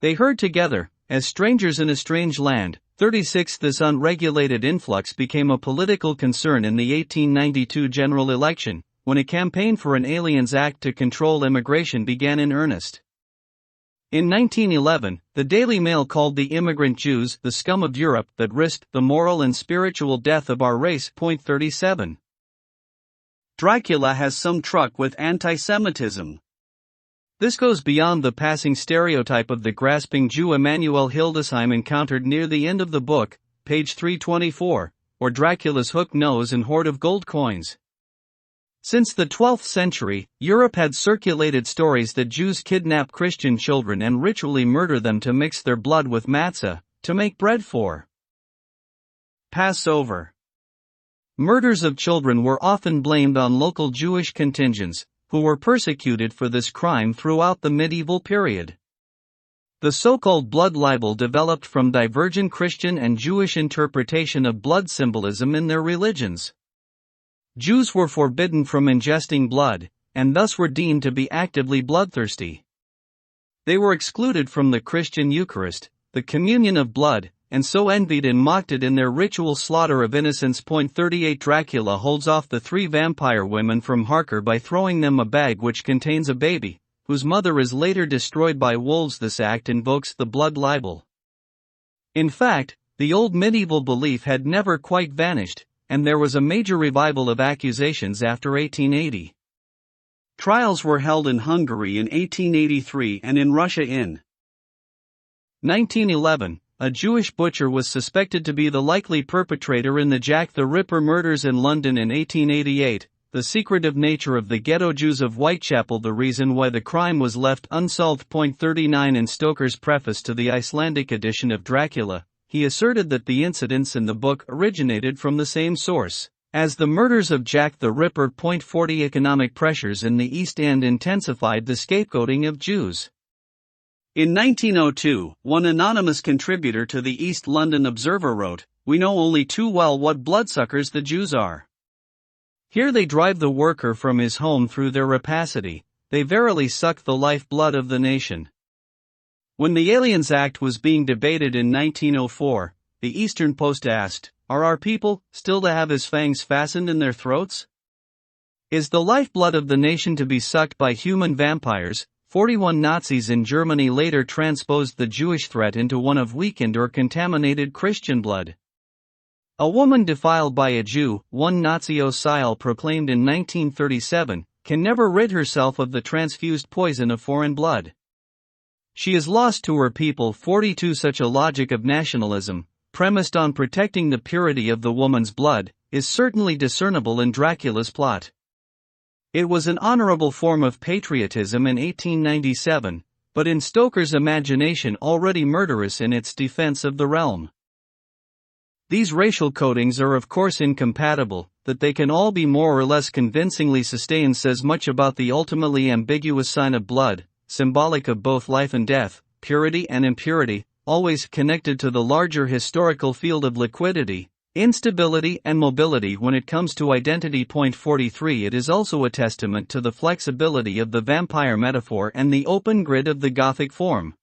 They herd together, as strangers in a strange land. 36 This unregulated influx became a political concern in the 1892 general election, when a campaign for an Aliens Act to control immigration began in earnest. In 1911, the Daily Mail called the immigrant Jews the scum of Europe that risked the moral and spiritual death of our race. 37. Dracula has some truck with anti-Semitism. This goes beyond the passing stereotype of the grasping Jew Emanuel Hildesheim encountered near the end of the book, page 324, or Dracula's hook nose and hoard of gold coins. Since the 12th century, Europe had circulated stories that Jews kidnap Christian children and ritually murder them to mix their blood with matzah, to make bread for Passover. Murders of children were often blamed on local Jewish contingents, who were persecuted for this crime throughout the medieval period. The so-called blood libel developed from divergent Christian and Jewish interpretation of blood symbolism in their religions. Jews were forbidden from ingesting blood, and thus were deemed to be actively bloodthirsty. They were excluded from the Christian Eucharist, the communion of blood, and so envied and mocked it in their ritual slaughter of innocents. 38 Dracula holds off the 3 vampire women from Harker by throwing them a bag which contains a baby, whose mother is later destroyed by wolves. This act invokes the blood libel. In fact, the old medieval belief had never quite vanished, and there was a major revival of accusations after 1880. Trials were held in Hungary in 1883 and in Russia in 1911. A Jewish butcher was suspected to be the likely perpetrator in the Jack the Ripper murders in London in 1888. The secretive nature of the ghetto Jews of Whitechapel, the reason why the crime was left unsolved. 39 In Stoker's preface to the Icelandic edition of Dracula, he asserted that the incidents in the book originated from the same source as the murders of Jack the Ripper. 40 Economic pressures in the East End intensified the scapegoating of Jews. In 1902, one anonymous contributor to the East London Observer wrote, "We know only too well what bloodsuckers the Jews are. Here they drive the worker from his home through their rapacity, they verily suck the life-blood of the nation." When the Aliens Act was being debated in 1904, the Eastern Post asked, "Are our people still to have his fangs fastened in their throats? Is the lifeblood of the nation to be sucked by human vampires?" 41 Nazis in Germany later transposed the Jewish threat into one of weakened or contaminated Christian blood. A woman defiled by a Jew, one Nazi Osile proclaimed in 1937, can never rid herself of the transfused poison of foreign blood. She is lost to her people. 42 Such a logic of nationalism, premised on protecting the purity of the woman's blood, is certainly discernible in Dracula's plot. It was an honorable form of patriotism in 1897, but in Stoker's imagination already murderous in its defense of the realm. These racial codings are of course incompatible. That they can all be more or less convincingly sustained says much about the ultimately ambiguous sign of blood, symbolic of both life and death, purity and impurity, always connected to the larger historical field of liquidity, Instability and mobility when it comes to identity. Point 43. It is also a testament to the flexibility of the vampire metaphor and the open grid of the Gothic form.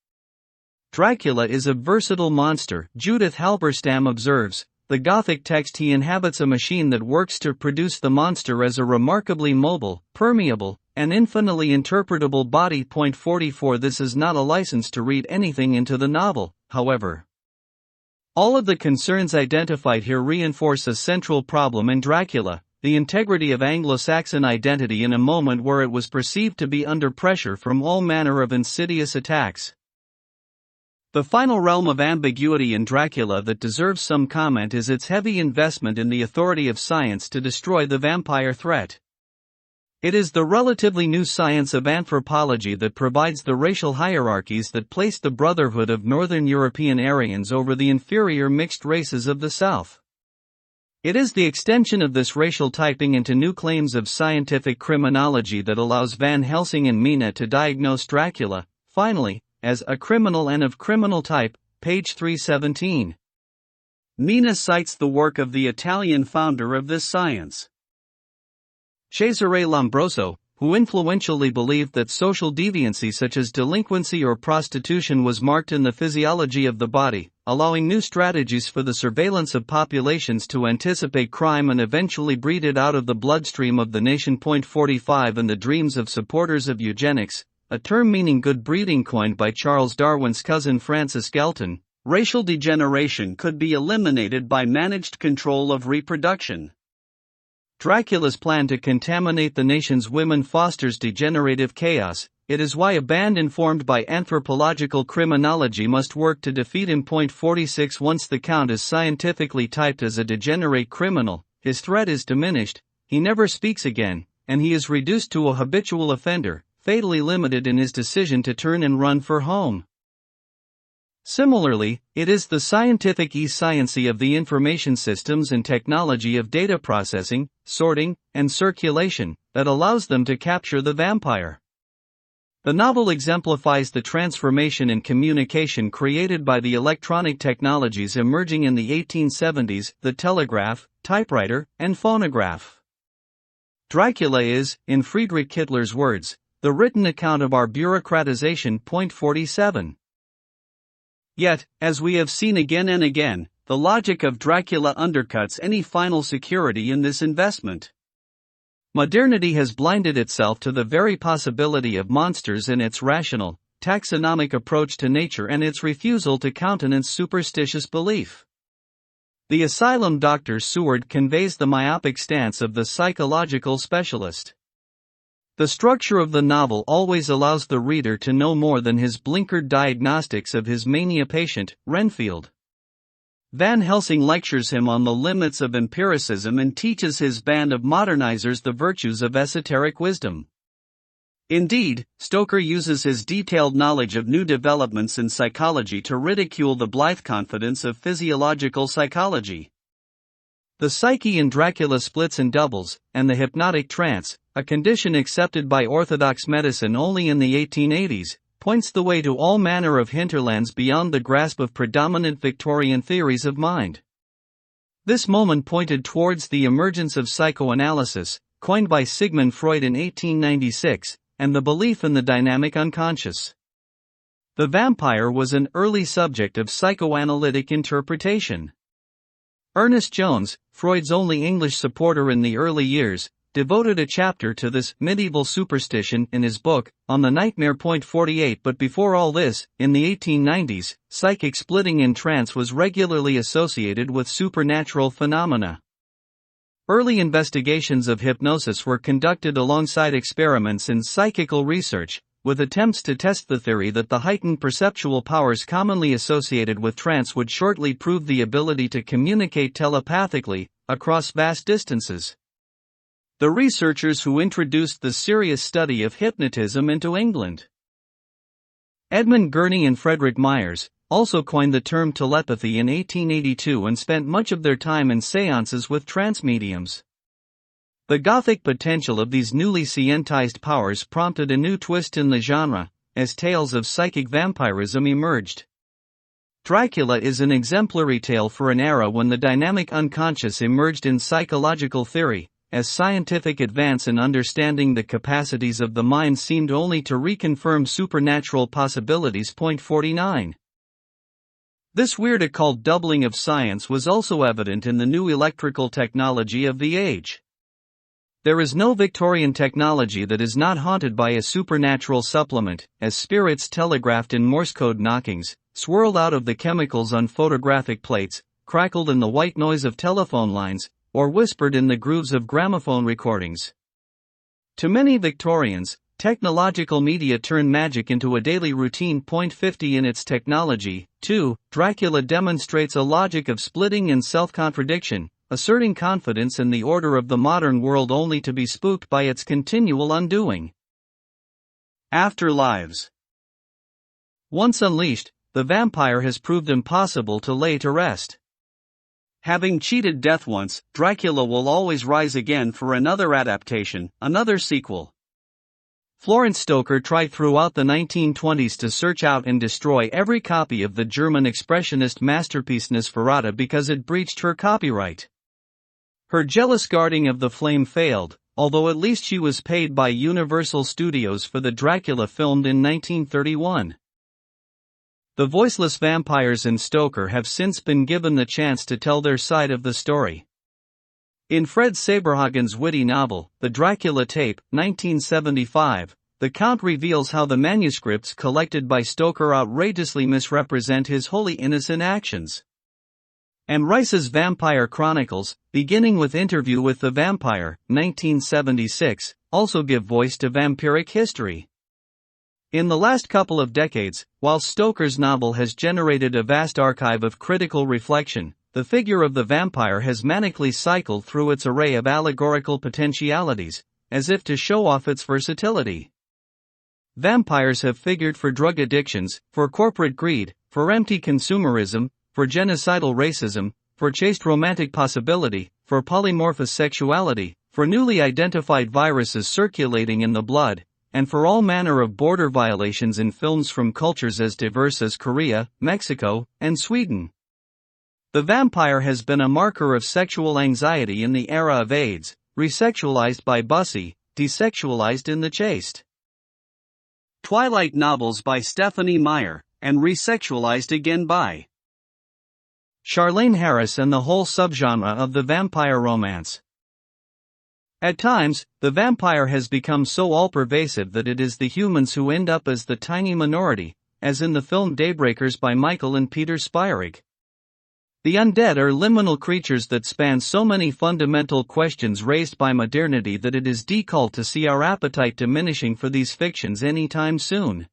Dracula is a versatile monster, Judith Halberstam observes. The Gothic text he inhabits a machine that works to produce the monster as a remarkably mobile, permeable, and infinitely interpretable body. Point 44. This is not a license to read anything into the novel, however. All of the concerns identified here reinforce a central problem in Dracula, the integrity of Anglo-Saxon identity in a moment where it was perceived to be under pressure from all manner of insidious attacks. The final realm of ambiguity in Dracula that deserves some comment is its heavy investment in the authority of science to destroy the vampire threat. It is the relatively new science of anthropology that provides the racial hierarchies that place the brotherhood of Northern European Aryans over the inferior mixed races of the South. It is the extension of this racial typing into new claims of scientific criminology that allows Van Helsing and Mina to diagnose Dracula, finally, as a criminal and of criminal type, page 317. Mina cites the work of the Italian founder of this science, Cesare Lombroso, who influentially believed that social deviancy such as delinquency or prostitution was marked in the physiology of the body, allowing new strategies for the surveillance of populations to anticipate crime and eventually breed it out of the bloodstream of the nation. Point 45. And the dreams of supporters of eugenics, a term meaning good breeding coined by Charles Darwin's cousin Francis Galton, racial degeneration could be eliminated by managed control of reproduction. Dracula's plan to contaminate the nation's women fosters degenerative chaos. It is why a band informed by anthropological criminology must work to defeat him. Point 46. Once the Count is scientifically typed as a degenerate criminal, his threat is diminished, he never speaks again, and he is reduced to a habitual offender, fatally limited in his decision to turn and run for home. Similarly, it is the scientific e-sciency of the information systems and technology of data processing, sorting, and circulation that allows them to capture the vampire. The novel exemplifies the transformation in communication created by the electronic technologies emerging in the 1870s, the telegraph, typewriter, and phonograph. Dracula is, in Friedrich Kittler's words, the written account of our bureaucratization. Point 47. Yet, as we have seen again and again, the logic of Dracula undercuts any final security in this investment. Modernity has blinded itself to the very possibility of monsters in its rational, taxonomic approach to nature and its refusal to countenance superstitious belief. The asylum doctor Seward conveys the myopic stance of the psychological specialist. The structure of the novel always allows the reader to know more than his blinkered diagnostics of his mania patient, Renfield. Van Helsing lectures him on the limits of empiricism and teaches his band of modernizers the virtues of esoteric wisdom. Indeed, Stoker uses his detailed knowledge of new developments in psychology to ridicule the blithe confidence of physiological psychology. The psyche in Dracula splits and doubles, and the hypnotic trance, a condition accepted by orthodox medicine only in the 1880s, points the way to all manner of hinterlands beyond the grasp of predominant Victorian theories of mind. This moment pointed towards the emergence of psychoanalysis, coined by Sigmund Freud in 1896, and the belief in the dynamic unconscious. The vampire was an early subject of psychoanalytic interpretation. Ernest Jones, Freud's only English supporter in the early years, devoted a chapter to this medieval superstition in his book, On the Nightmare. Point 48. But before all this, in the 1890s, psychic splitting in trance was regularly associated with supernatural phenomena. Early investigations of hypnosis were conducted alongside experiments in psychical research, with attempts to test the theory that the heightened perceptual powers commonly associated with trance would shortly prove the ability to communicate telepathically, across vast distances. The researchers who introduced the serious study of hypnotism into England, Edmund Gurney and Frederick Myers, also coined the term telepathy in 1882 and spent much of their time in seances with trance mediums. The Gothic potential of these newly scientized powers prompted a new twist in the genre, as tales of psychic vampirism emerged. Dracula is an exemplary tale for an era when the dynamic unconscious emerged in psychological theory, as scientific advance in understanding the capacities of the mind seemed only to reconfirm supernatural possibilities. 49. This weird occult doubling of science was also evident in the new electrical technology of the age. There is no Victorian technology that is not haunted by a supernatural supplement, as spirits telegraphed in Morse code knockings, swirled out of the chemicals on photographic plates, crackled in the white noise of telephone lines, or whispered in the grooves of gramophone recordings. To many Victorians, technological media turned magic into a daily routine. 50 In its technology, too, Dracula demonstrates a logic of splitting and self-contradiction, asserting confidence in the order of the modern world only to be spooked by its continual undoing. Afterlives. Once unleashed, the vampire has proved impossible to lay to rest. Having cheated death once, Dracula will always rise again for another adaptation, another sequel. Florence Stoker tried throughout the 1920s to search out and destroy every copy of the German expressionist masterpiece Nosferatu because it breached her copyright. Her jealous guarding of the flame failed, although at least she was paid by Universal Studios for the Dracula filmed in 1931. The voiceless vampires in Stoker have since been given the chance to tell their side of the story. In Fred Saberhagen's witty novel, The Dracula Tape, 1975, the Count reveals how the manuscripts collected by Stoker outrageously misrepresent his wholly innocent actions. And Rice's Vampire Chronicles, beginning with Interview with the Vampire, 1976, also give voice to vampiric history. In the last couple of decades, while Stoker's novel has generated a vast archive of critical reflection, the figure of the vampire has manically cycled through its array of allegorical potentialities, as if to show off its versatility. Vampires have figured for drug addictions, for corporate greed, for empty consumerism, for genocidal racism, for chaste romantic possibility, for polymorphous sexuality, for newly identified viruses circulating in the blood, and for all manner of border violations in films from cultures as diverse as Korea, Mexico, and Sweden. The vampire has been a marker of sexual anxiety in the era of AIDS, resexualized by Bussy, desexualized in the chaste. Twilight novels by Stephanie Meyer, and resexualized again by Charlaine Harris and the whole subgenre of the vampire romance. At times, the vampire has become so all-pervasive that it is the humans who end up as the tiny minority, as in the film Daybreakers by Michael and Peter Spierig. The undead are liminal creatures that span so many fundamental questions raised by modernity that it is difficult to see our appetite diminishing for these fictions anytime soon.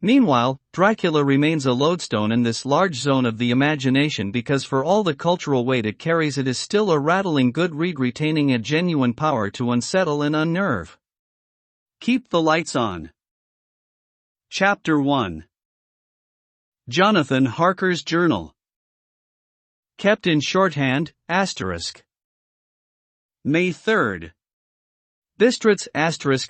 Meanwhile, Dracula remains a lodestone in this large zone of the imagination because for all the cultural weight it carries, it is still a rattling good read, retaining a genuine power to unsettle and unnerve. Keep the lights on. Chapter 1. Jonathan Harker's Journal. Kept in shorthand, *. May 3rd. Bistritz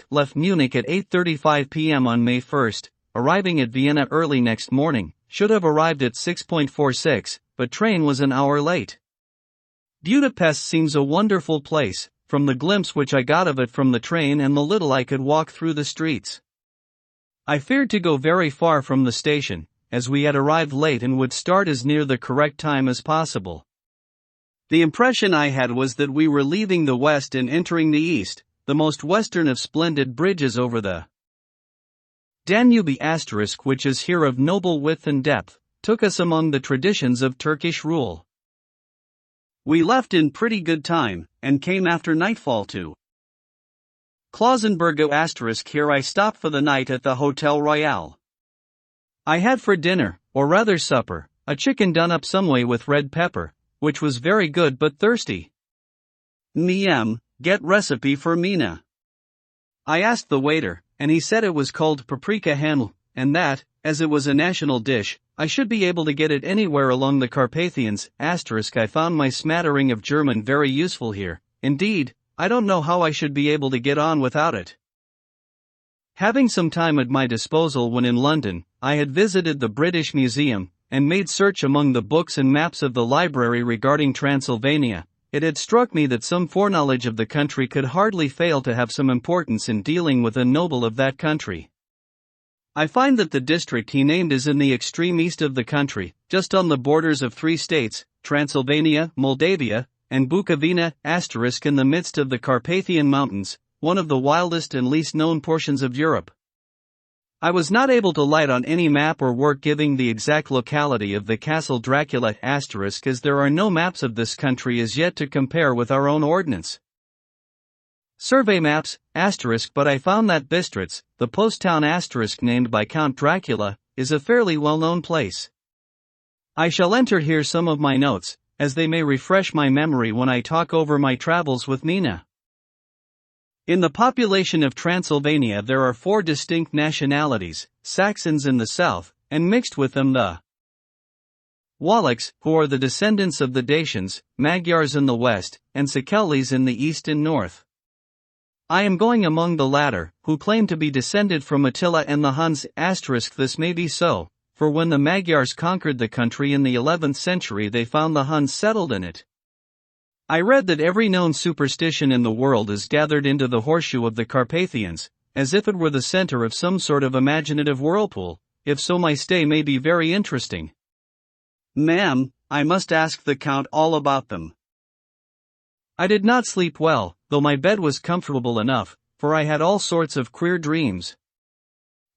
* left Munich at 8:35 p.m. on May 1st, arriving at Vienna early next morning, should have arrived at 6:46, but train was an hour late. Budapest seems a wonderful place, from the glimpse which I got of it from the train and the little I could walk through the streets. I feared to go very far from the station, as we had arrived late and would start as near the correct time as possible. The impression I had was that we were leaving the west and entering the east, the most western of splendid bridges over the Danube *, which is here of noble width and depth, took us among the traditions of Turkish rule. We left in pretty good time, and came after nightfall to Klausenberg *. Here I stopped for the night at the Hotel Royal. I had for dinner, or rather supper, a chicken done up some way with red pepper, which was very good but thirsty. Get recipe for Mina. I asked the waiter, and he said it was called paprika handel, and that, as it was a national dish, I should be able to get it anywhere along the Carpathians. *. I found my smattering of German very useful here. Indeed, I don't know how I should be able to get on without it. Having some time at my disposal when in London, I had visited the British Museum, and made search among the books and maps of the library regarding Transylvania, it had struck me that some foreknowledge of the country could hardly fail to have some importance in dealing with a noble of that country. I find that the district he named is in the extreme east of the country, just on the borders of 3 states, Transylvania, Moldavia, and Bukovina, * in the midst of the Carpathian Mountains, one of the wildest and least known portions of Europe. I was not able to light on any map or work giving the exact locality of the castle Dracula * as there are no maps of this country as yet to compare with our own ordnance. Survey maps, * but I found that Bistritz, the post town * named by Count Dracula, is a fairly well-known place. I shall enter here some of my notes, as they may refresh my memory when I talk over my travels with Nina. In the population of Transylvania there are 4 distinct nationalities, Saxons in the south, and mixed with them the Wallachs, who are the descendants of the Dacians, Magyars in the west, and Szekelys in the east and north. I am going among the latter, who claim to be descended from Attila and the Huns. This may be so, for when the Magyars conquered the country in the 11th century they found the Huns settled in it. I read that every known superstition in the world is gathered into the horseshoe of the Carpathians, as if it were the center of some sort of imaginative whirlpool. If so, my stay may be very interesting. Ma'am, I must ask the Count all about them. I did not sleep well, though my bed was comfortable enough, for I had all sorts of queer dreams.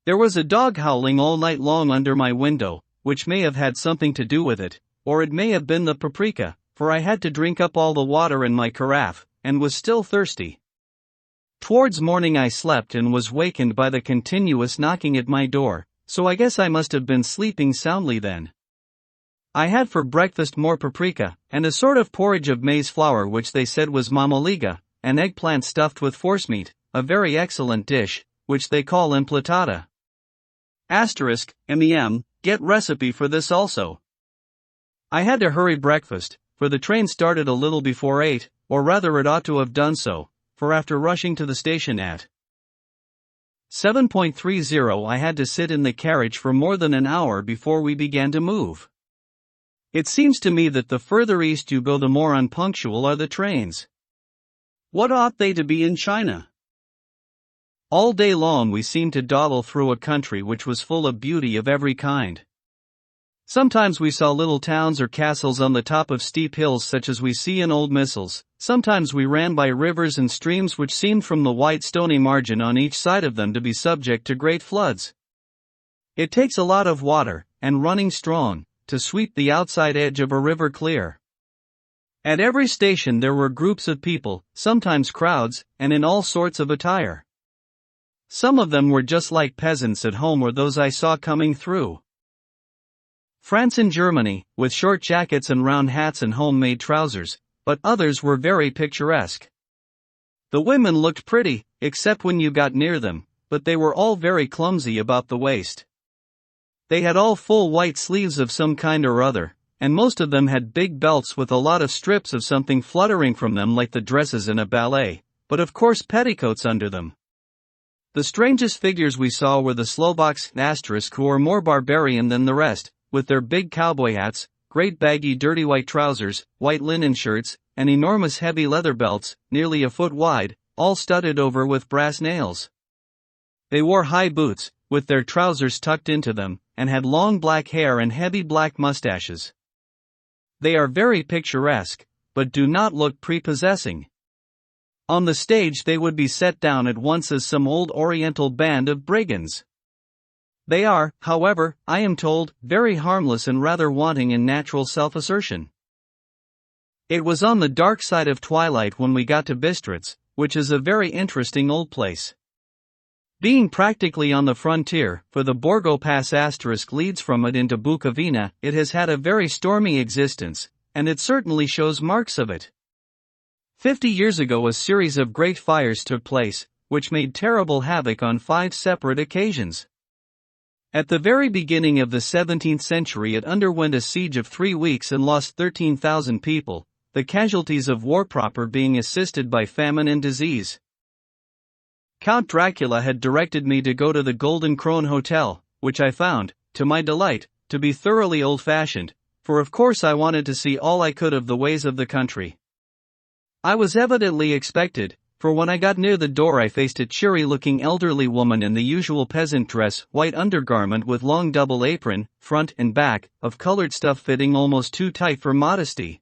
There was a dog howling all night long under my window, which may have had something to do with it, or it may have been the paprika, for I had to drink up all the water in my carafe, and was still thirsty. Towards morning I slept and was wakened by the continuous knocking at my door, so I guess I must have been sleeping soundly then. I had for breakfast more paprika, and a sort of porridge of maize flour which they said was mamaliga, an eggplant stuffed with forcemeat, a very excellent dish, which they call implatata. *MEM, get recipe for this also. I had to hurry breakfast, for the train started a little before 8, or rather it ought to have done so, for after rushing to the station at 7:30 I had to sit in the carriage for more than an hour before we began to move. It seems to me that the further east you go the more unpunctual are the trains. What ought they to be in China? All day long we seemed to dawdle through a country which was full of beauty of every kind. Sometimes we saw little towns or castles on the top of steep hills such as we see in old missals, sometimes we ran by rivers and streams which seemed from the white stony margin on each side of them to be subject to great floods. It takes a lot of water, and running strong, to sweep the outside edge of a river clear. At every station there were groups of people, sometimes crowds, and in all sorts of attire. Some of them were just like peasants at home or those I saw coming through France and Germany, with short jackets and round hats and home-made trousers, but others were very picturesque. The women looked pretty, except when you got near them, but they were all very clumsy about the waist. They had all full white sleeves of some kind or other, and most of them had big belts with a lot of strips of something fluttering from them like the dresses in a ballet, but of course petticoats under them. The strangest figures we saw were the Slovaks * who are more barbarian than the rest, with their big cowboy hats, great baggy dirty white trousers, white linen shirts, and enormous heavy leather belts, nearly a foot wide, all studded over with brass nails. They wore high boots, with their trousers tucked into them, and had long black hair and heavy black mustaches. They are very picturesque, but do not look prepossessing. On the stage they would be set down at once as some old oriental band of brigands. They are, however, I am told, very harmless and rather wanting in natural self-assertion. It was on the dark side of twilight when we got to Bistritz, which is a very interesting old place. Being practically on the frontier, for the Borgo Pass * leads from it into Bukovina, it has had a very stormy existence, and it certainly shows marks of it. 50 years ago a series of great fires took place, which made terrible havoc on 5 separate occasions. At the very beginning of the 17th century it underwent a siege of 3 weeks and lost 13,000 people, the casualties of war proper being assisted by famine and disease. Count Dracula had directed me to go to the Golden Krone Hotel, which I found, to my delight, to be thoroughly old-fashioned, for of course I wanted to see all I could of the ways of the country. I was evidently expected, for when I got near the door I faced a cheery-looking elderly woman in the usual peasant dress, white undergarment with long double apron, front and back, of colored stuff fitting almost too tight for modesty.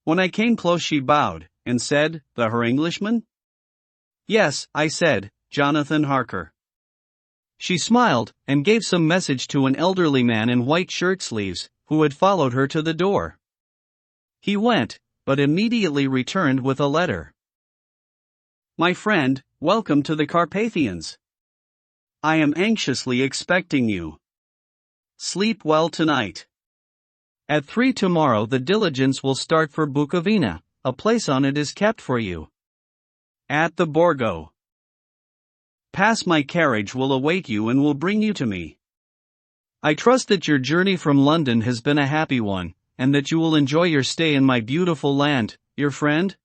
When I came close she bowed, and said, "The Herr Englishman?" "Yes," I said, "Jonathan Harker." She smiled, and gave some message to an elderly man in white shirt sleeves, who had followed her to the door. He went, but immediately returned with a letter. "My friend, welcome to the Carpathians. I am anxiously expecting you. Sleep well tonight. At 3 tomorrow the diligence will start for Bukovina, a place on it is kept for you. At the Borgo. Pass my carriage will await you and will bring you to me. I trust that your journey from London has been a happy one, and that you will enjoy your stay in my beautiful land, your friend,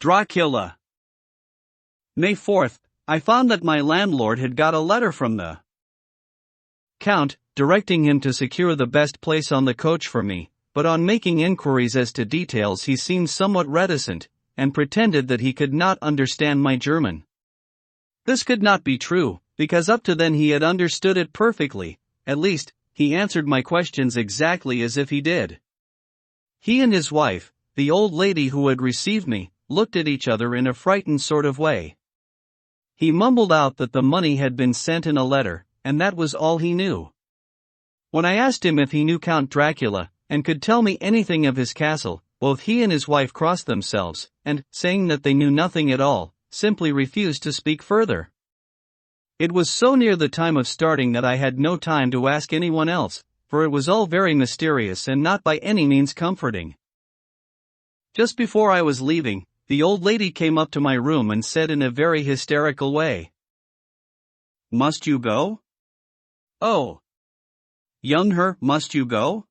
Dracula." May 4th, I found that my landlord had got a letter from the Count, directing him to secure the best place on the coach for me, but on making inquiries as to details he seemed somewhat reticent, and pretended that he could not understand my German. This could not be true, because up to then he had understood it perfectly. At least, he answered my questions exactly as if he did. He and his wife, the old lady who had received me, looked at each other in a frightened sort of way. He mumbled out that the money had been sent in a letter, and that was all he knew. When I asked him if he knew Count Dracula, and could tell me anything of his castle, both he and his wife crossed themselves, and, saying that they knew nothing at all, simply refused to speak further. It was so near the time of starting that I had no time to ask anyone else, for it was all very mysterious and not by any means comforting. Just before I was leaving, the old lady came up to my room and said in a very hysterical way, "Must you go? Oh, young Herr, must you go?"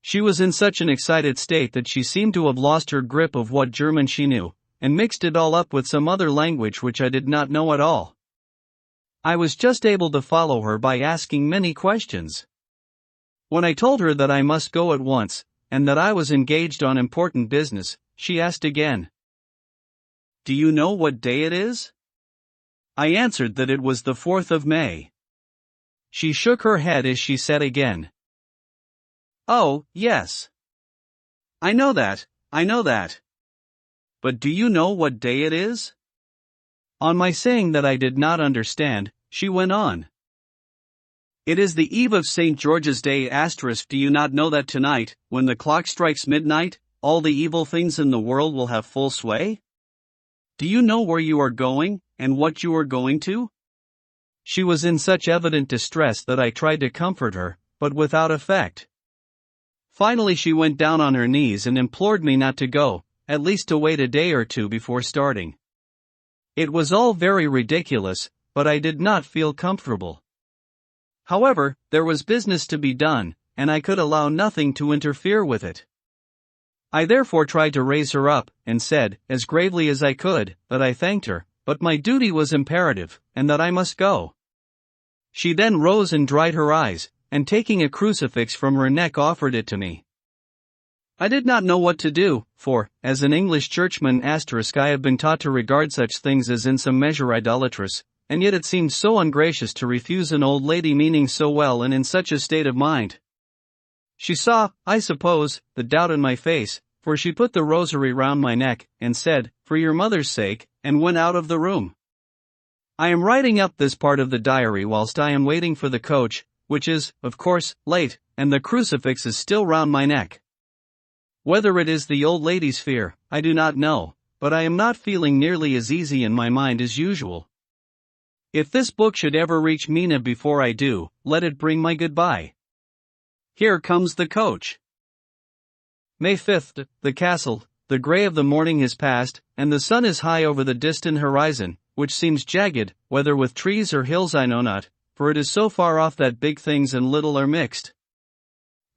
She was in such an excited state that she seemed to have lost her grip of what German she knew, and mixed it all up with some other language which I did not know at all. I was just able to follow her by asking many questions. When I told her that I must go at once, and that I was engaged on important business, she asked again, "Do you know what day it is?" I answered that it was the 4th of May. She shook her head as she said again, "Oh, yes. I know that. But do you know what day it is?" On my saying that I did not understand, she went on. "It is the eve of St. George's Day*. Do you not know that tonight, when the clock strikes midnight, all the evil things in the world will have full sway? Do you know where you are going, and what you are going to?" She was in such evident distress that I tried to comfort her, but without effect. Finally she went down on her knees and implored me not to go, at least to wait a day or two before starting. It was all very ridiculous, but I did not feel comfortable. However, there was business to be done, and I could allow nothing to interfere with it. I therefore tried to raise her up, and said, as gravely as I could, that I thanked her, but my duty was imperative, and that I must go. She then rose and dried her eyes, and taking a crucifix from her neck offered it to me. I did not know what to do, for, as an English churchman I have been taught to regard such things as in some measure idolatrous, and yet it seemed so ungracious to refuse an old lady meaning so well and in such a state of mind. She saw, I suppose, the doubt in my face, for she put the rosary round my neck, and said, "For your mother's sake," and went out of the room. I am writing up this part of the diary whilst I am waiting for the coach, which is, of course, late, and the crucifix is still round my neck. Whether it is the old lady's fear, I do not know, but I am not feeling nearly as easy in my mind as usual. If this book should ever reach Mina before I do, let it bring my goodbye. Here comes the coach. May 5th, the castle, the grey of the morning has passed, and the sun is high over the distant horizon, which seems jagged, whether with trees or hills I know not, for it is so far off that big things and little are mixed.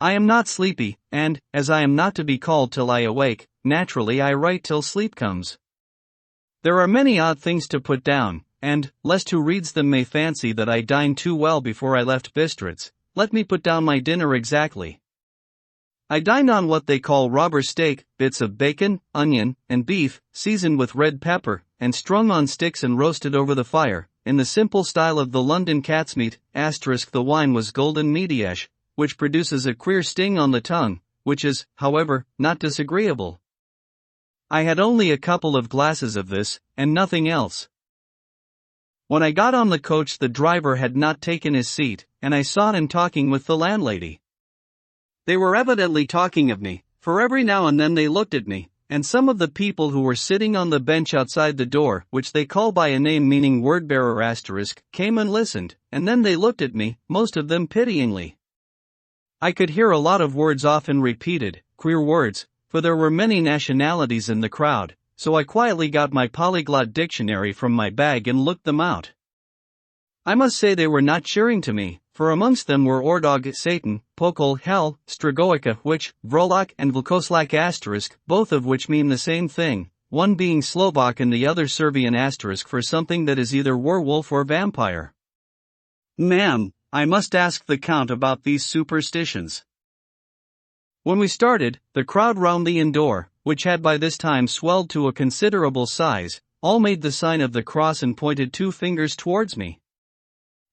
I am not sleepy, and, as I am not to be called till I awake, naturally I write till sleep comes. There are many odd things to put down, and, lest who reads them may fancy that I dined too well before I left Bistritz, let me put down my dinner exactly. I dined on what they call robber steak, bits of bacon, onion, and beef, seasoned with red pepper, and strung on sticks and roasted over the fire, in the simple style of the London cat's meat. The wine was golden meadyish, which produces a queer sting on the tongue, which is, however, not disagreeable. I had only a couple of glasses of this, and nothing else. When I got on the coach, the driver had not taken his seat, and I saw him talking with the landlady. They were evidently talking of me, for every now and then they looked at me, and some of the people who were sitting on the bench outside the door, which they call by a name meaning word-bearer *, came and listened, and then they looked at me, most of them pityingly. I could hear a lot of words often repeated, queer words, for there were many nationalities in the crowd, so I quietly got my polyglot dictionary from my bag and looked them out. I must say they were not cheering to me, for amongst them were Ordog, Satan, Pokol, Hell, Stragoica, Witch, Vrolak and Vlkoslak *, both of which mean the same thing, one being Slovak and the other Serbian * for something that is either werewolf or vampire. Ma'am, I must ask the Count about these superstitions. When we started, the crowd round the inn door, which had by this time swelled to a considerable size, all made the sign of the cross and pointed 2 fingers towards me.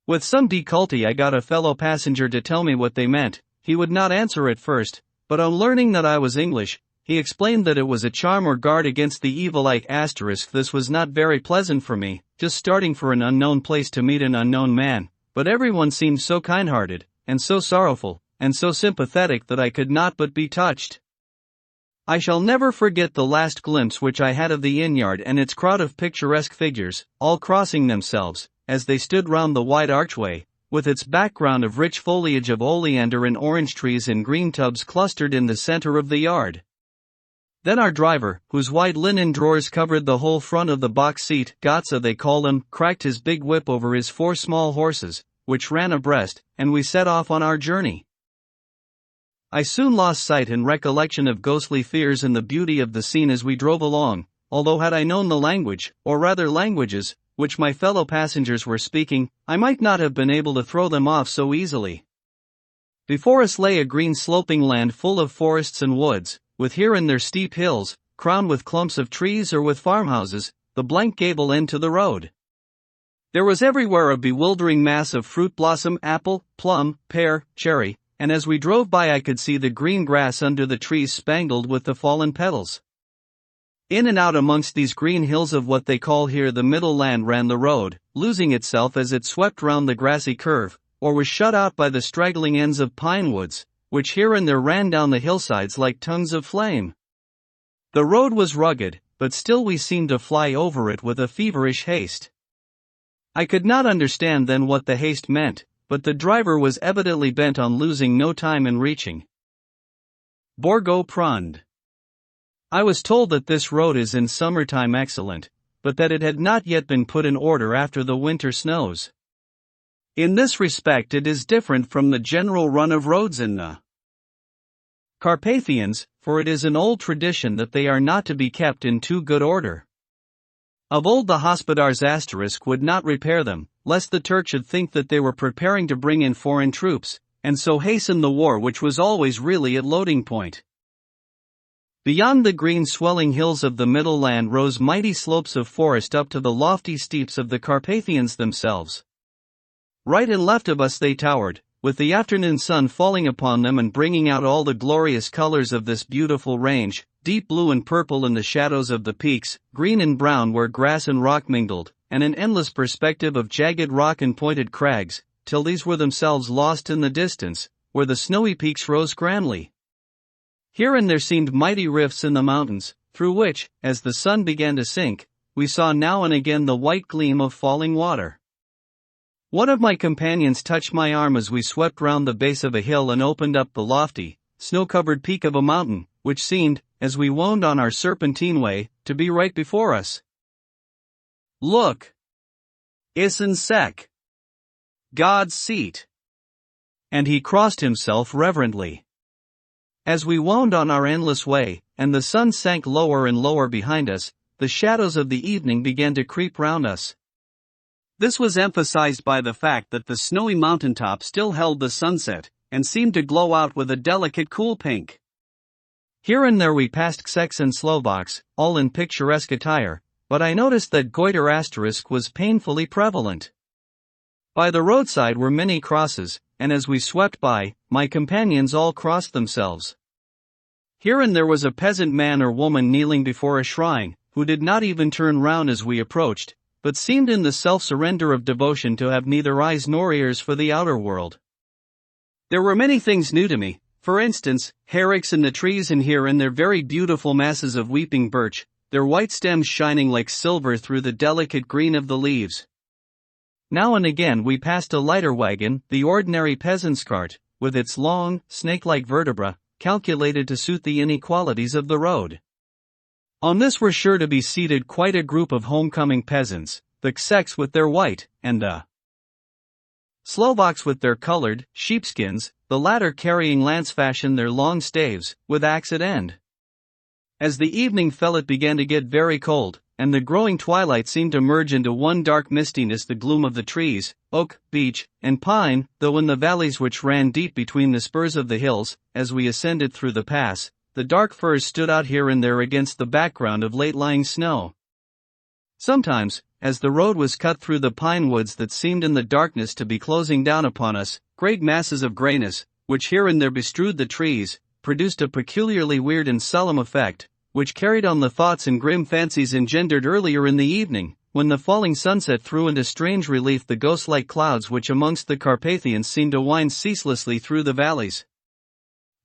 With some difficulty I got a fellow passenger to tell me what they meant. He would not answer at first, but on learning that I was English, he explained that it was a charm or guard against the evil *. This was not very pleasant for me, just starting for an unknown place to meet an unknown man, but everyone seemed so kind-hearted, and so sorrowful, and so sympathetic that I could not but be touched. I shall never forget the last glimpse which I had of the inn yard and its crowd of picturesque figures, all crossing themselves, as they stood round the wide archway, with its background of rich foliage of oleander and orange trees in green tubs clustered in the center of the yard. Then our driver, whose white linen drawers covered the whole front of the box seat, Gotza they called him, cracked his big whip over his 4 small horses, which ran abreast, and we set off on our journey. I soon lost sight and recollection of ghostly fears in the beauty of the scene as we drove along, although had I known the language, or rather languages, which my fellow passengers were speaking, I might not have been able to throw them off so easily. Before us lay a green sloping land full of forests and woods, with here and there steep hills, crowned with clumps of trees or with farmhouses, the blank gable end to the road. There was everywhere a bewildering mass of fruit blossom, apple, plum, pear, cherry, and as we drove by I could see the green grass under the trees spangled with the fallen petals. In and out amongst these green hills of what they call here the middle land ran the road, losing itself as it swept round the grassy curve, or was shut out by the straggling ends of pine woods, which here and there ran down the hillsides like tongues of flame. The road was rugged, but still we seemed to fly over it with a feverish haste. I could not understand then what the haste meant, but the driver was evidently bent on losing no time in reaching Borgo Prund. I was told that this road is in summertime excellent, but that it had not yet been put in order after the winter snows. In this respect it is different from the general run of roads in the Carpathians, for it is an old tradition that they are not to be kept in too good order. Of old the hospodars * would not repair them, lest the Turk should think that they were preparing to bring in foreign troops, and so hasten the war which was always really at loading point. Beyond the green swelling hills of the middle land rose mighty slopes of forest up to the lofty steeps of the Carpathians themselves. Right and left of us they towered, with the afternoon sun falling upon them and bringing out all the glorious colors of this beautiful range, deep blue and purple in the shadows of the peaks, green and brown where grass and rock mingled, and an endless perspective of jagged rock and pointed crags, till these were themselves lost in the distance, where the snowy peaks rose grandly. Here and there seemed mighty rifts in the mountains, through which, as the sun began to sink, we saw now and again the white gleam of falling water. One of my companions touched my arm as we swept round the base of a hill and opened up the lofty, snow-covered peak of a mountain, which seemed, as we wound on our serpentine way, to be right before us. Look! Isen Sek! God's seat! And he crossed himself reverently. As we wound on our endless way, and the sun sank lower and lower behind us, the shadows of the evening began to creep round us. This was emphasized by the fact that the snowy mountaintop still held the sunset, and seemed to glow out with a delicate cool pink. Here and there we passed Czechs and Slovaks, all in picturesque attire, but I noticed that goiter asterisk was painfully prevalent. By the roadside were many crosses, and as we swept by, my companions all crossed themselves. Here and there was a peasant man or woman kneeling before a shrine, who did not even turn round as we approached, but seemed in the self-surrender of devotion to have neither eyes nor ears for the outer world. There were many things new to me, for instance, herricks in the trees and here and there very beautiful masses of weeping birch, their white stems shining like silver through the delicate green of the leaves. Now and again we passed a lighter wagon, the ordinary peasant's cart, with its long, snake-like vertebra, calculated to suit the inequalities of the road. On this were sure to be seated quite a group of homecoming peasants, the Czechs with their white, and the Slovaks with their colored, sheepskins, the latter carrying lance-fashion their long staves, with axe at end. As the evening fell it began to get very cold, and the growing twilight seemed to merge into one dark mistiness. The gloom of the trees, oak, beech, and pine, though in the valleys which ran deep between the spurs of the hills, as we ascended through the pass, the dark firs stood out here and there against the background of late-lying snow. Sometimes, as the road was cut through the pine woods that seemed in the darkness to be closing down upon us, great masses of grayness, which here and there bestrewed the trees, produced a peculiarly weird and solemn effect, which carried on the thoughts and grim fancies engendered earlier in the evening, when the falling sunset threw into strange relief the ghost-like clouds which amongst the Carpathians seemed to wind ceaselessly through the valleys.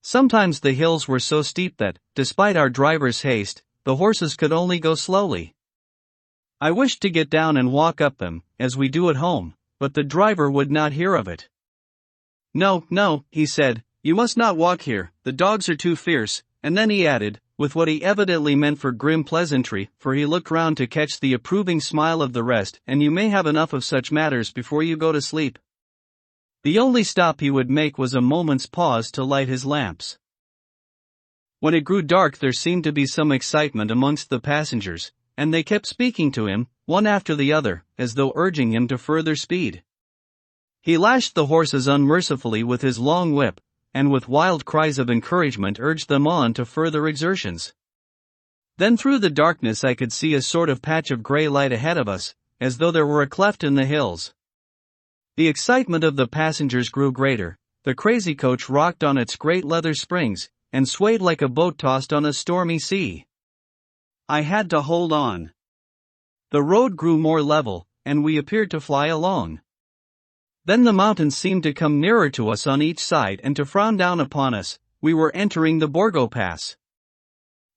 Sometimes the hills were so steep that, despite our driver's haste, the horses could only go slowly. I wished to get down and walk up them, as we do at home, but the driver would not hear of it. "No, no," he said, "you must not walk here, the dogs are too fierce," and then he added, with what he evidently meant for grim pleasantry, for he looked round to catch the approving smile of the rest, "and you may have enough of such matters before you go to sleep." The only stop he would make was a moment's pause to light his lamps. When it grew dark there seemed to be some excitement amongst the passengers, and they kept speaking to him, one after the other, as though urging him to further speed. He lashed the horses unmercifully with his long whip, and with wild cries of encouragement urged them on to further exertions. Then through the darkness I could see a sort of patch of grey light ahead of us, as though there were a cleft in the hills. The excitement of the passengers grew greater, the crazy coach rocked on its great leather springs, and swayed like a boat tossed on a stormy sea. I had to hold on. The road grew more level, and we appeared to fly along. Then the mountains seemed to come nearer to us on each side and to frown down upon us. We were entering the Borgo Pass.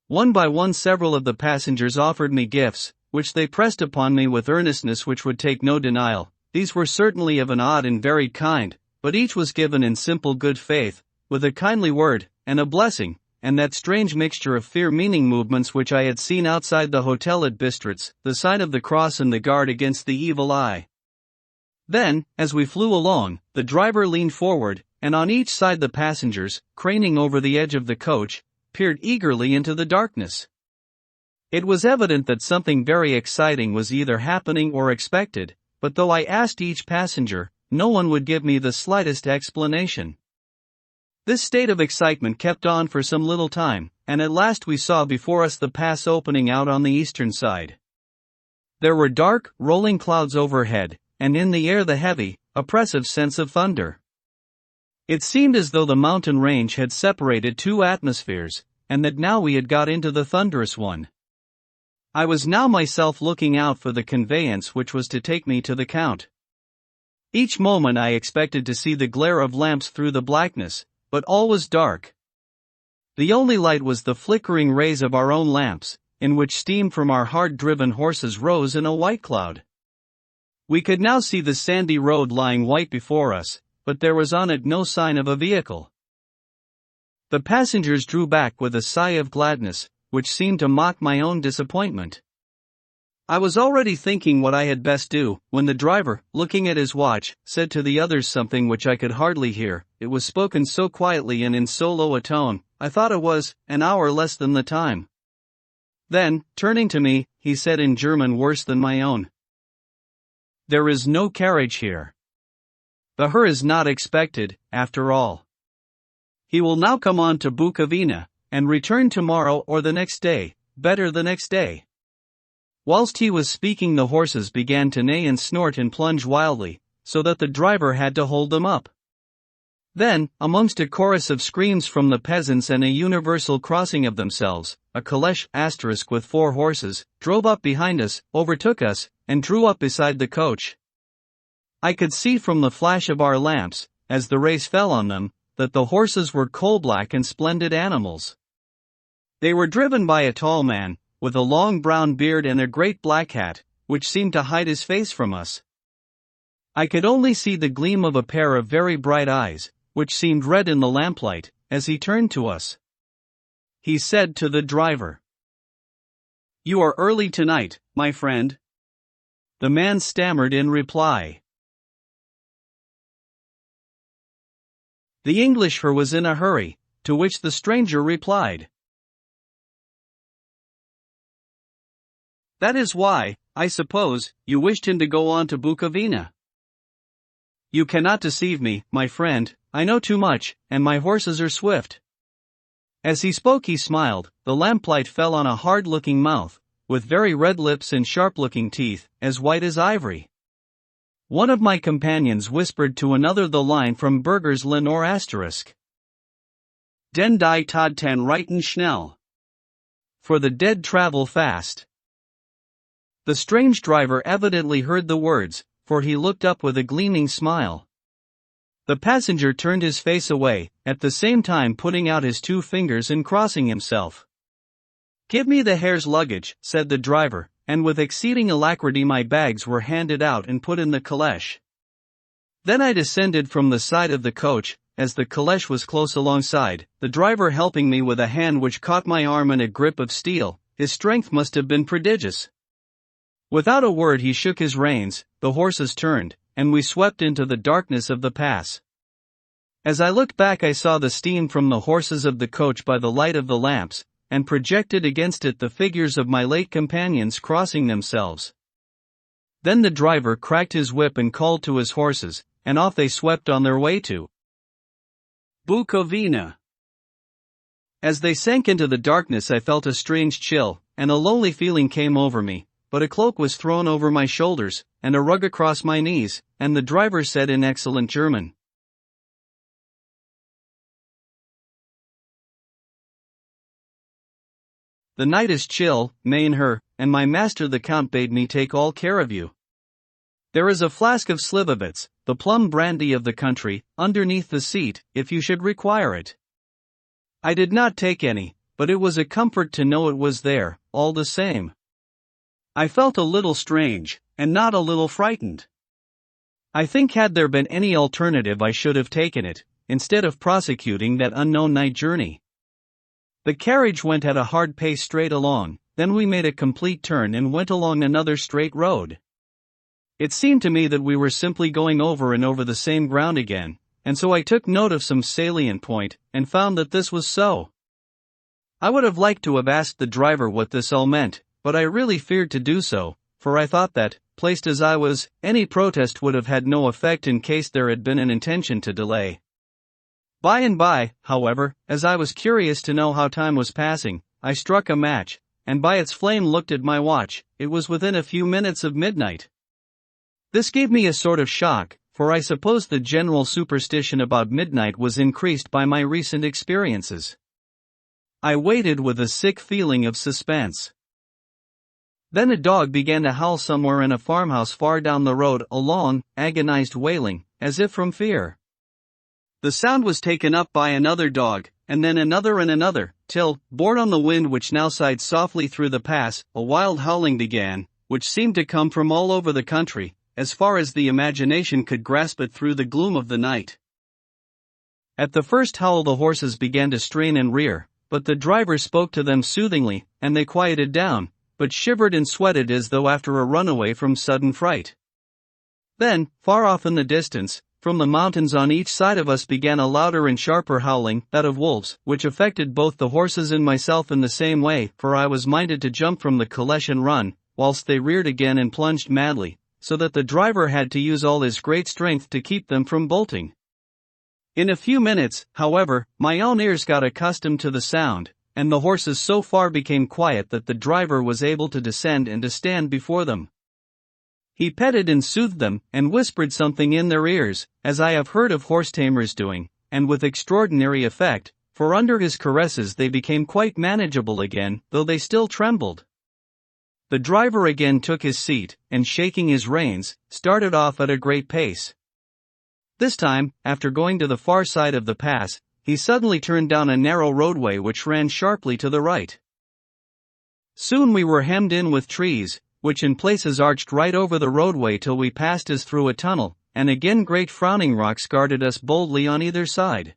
One by one several of the passengers offered me gifts, which they pressed upon me with earnestness which would take no denial. These were certainly of an odd and varied kind, but each was given in simple good faith, with a kindly word, and a blessing, and that strange mixture of fear-meaning movements which I had seen outside the hotel at Bistritz, the sign of the cross and the guard against the evil eye. Then, as we flew along, the driver leaned forward, and on each side the passengers, craning over the edge of the coach, peered eagerly into the darkness. It was evident that something very exciting was either happening or expected, but though I asked each passenger, no one would give me the slightest explanation. This state of excitement kept on for some little time, and at last we saw before us the pass opening out on the eastern side. There were dark, rolling clouds overhead, and in the air the heavy, oppressive sense of thunder. It seemed as though the mountain range had separated two atmospheres, and that now we had got into the thunderous one. I was now myself looking out for the conveyance which was to take me to the Count. Each moment I expected to see the glare of lamps through the blackness, but all was dark. The only light was the flickering rays of our own lamps, in which steam from our hard-driven horses rose in a white cloud. We could now see the sandy road lying white before us, but there was on it no sign of a vehicle. The passengers drew back with a sigh of gladness, which seemed to mock my own disappointment. I was already thinking what I had best do, when the driver, looking at his watch, said to the others something which I could hardly hear. It was spoken so quietly and in so low a tone, I thought it was an hour less than the time. Then, turning to me, he said in German worse than my own, There is no carriage here. The her is not expected, after all. He will now come on to Bukovina, and return tomorrow or the next day, better the next day. Whilst he was speaking, the horses began to neigh and snort and plunge wildly, so that the driver had to hold them up. Then, amongst a chorus of screams from the peasants and a universal crossing of themselves, a caleche with 4 horses drove up behind us, overtook us, and drew up beside the coach. I could see from the flash of our lamps, as the rays fell on them, that the horses were coal-black and splendid animals. They were driven by a tall man, with a long brown beard and a great black hat, which seemed to hide his face from us. I could only see the gleam of a pair of very bright eyes, which seemed red in the lamplight, as he turned to us. He said to the driver, "You are early tonight, my friend." The man stammered in reply. The Englisher was in a hurry, to which the stranger replied, "That is why, I suppose, you wished him to go on to Bukovina." "You cannot deceive me, my friend, I know too much, and my horses are swift." As he spoke he smiled. The lamplight fell on a hard-looking mouth, with very red lips and sharp-looking teeth, as white as ivory. One of my companions whispered to another the line from Burger's Lenore *. Den die Toten reiten schnell. For the dead travel fast. The strange driver evidently heard the words, for he looked up with a gleaming smile. The passenger turned his face away, at the same time putting out his 2 fingers and crossing himself. "Give me the Herr's luggage," said the driver, and with exceeding alacrity my bags were handed out and put in the caleche. Then I descended from the side of the coach, as the caleche was close alongside, the driver helping me with a hand which caught my arm in a grip of steel. His strength must have been prodigious. Without a word he shook his reins, the horses turned, and we swept into the darkness of the pass. As I looked back I saw the steam from the horses of the coach by the light of the lamps, and projected against it the figures of my late companions crossing themselves. Then the driver cracked his whip and called to his horses, and off they swept on their way to Bukovina. As they sank into the darkness I felt a strange chill, and a lonely feeling came over me, but a cloak was thrown over my shoulders, and a rug across my knees, and the driver said in excellent German, "The night is chill, mein Herr, and my master the Count bade me take all care of you. There is a flask of Slivovitz, the plum brandy of the country, underneath the seat, if you should require it." I did not take any, but it was a comfort to know it was there, all the same. I felt a little strange, and not a little frightened. I think had there been any alternative I should have taken it, instead of prosecuting that unknown night journey. The carriage went at a hard pace straight along, then we made a complete turn and went along another straight road. It seemed to me that we were simply going over and over the same ground again, and so I took note of some salient point, and found that this was so. I would have liked to have asked the driver what this all meant, but I really feared to do so, for I thought that, placed as I was, any protest would have had no effect in case there had been an intention to delay. By and by, however, as I was curious to know how time was passing, I struck a match, and by its flame looked at my watch. It was within a few minutes of midnight. This gave me a sort of shock, for I suppose the general superstition about midnight was increased by my recent experiences. I waited with a sick feeling of suspense. Then a dog began to howl somewhere in a farmhouse far down the road, a long, agonized wailing, as if from fear. The sound was taken up by another dog, and then another, till, borne on the wind which now sighed softly through the pass, a wild howling began, which seemed to come from all over the country, as far as the imagination could grasp it through the gloom of the night. At the first howl the horses began to strain and rear, but the driver spoke to them soothingly, and they quieted down, but shivered and sweated as though after a runaway from sudden fright. Then, far off in the distance, from the mountains on each side of us began a louder and sharper howling, that of wolves, which affected both the horses and myself in the same way, for I was minded to jump from the caleche and run, whilst they reared again and plunged madly, so that the driver had to use all his great strength to keep them from bolting. In a few minutes, however, my own ears got accustomed to the sound, and the horses so far became quiet that the driver was able to descend and to stand before them. He petted and soothed them, and whispered something in their ears, as I have heard of horse tamers doing, and with extraordinary effect, for under his caresses they became quite manageable again, though they still trembled. The driver again took his seat, and shaking his reins, started off at a great pace. This time, after going to the far side of the pass, he suddenly turned down a narrow roadway which ran sharply to the right. Soon we were hemmed in with trees, which in places arched right over the roadway till we passed as through a tunnel, and again great frowning rocks guarded us boldly on either side.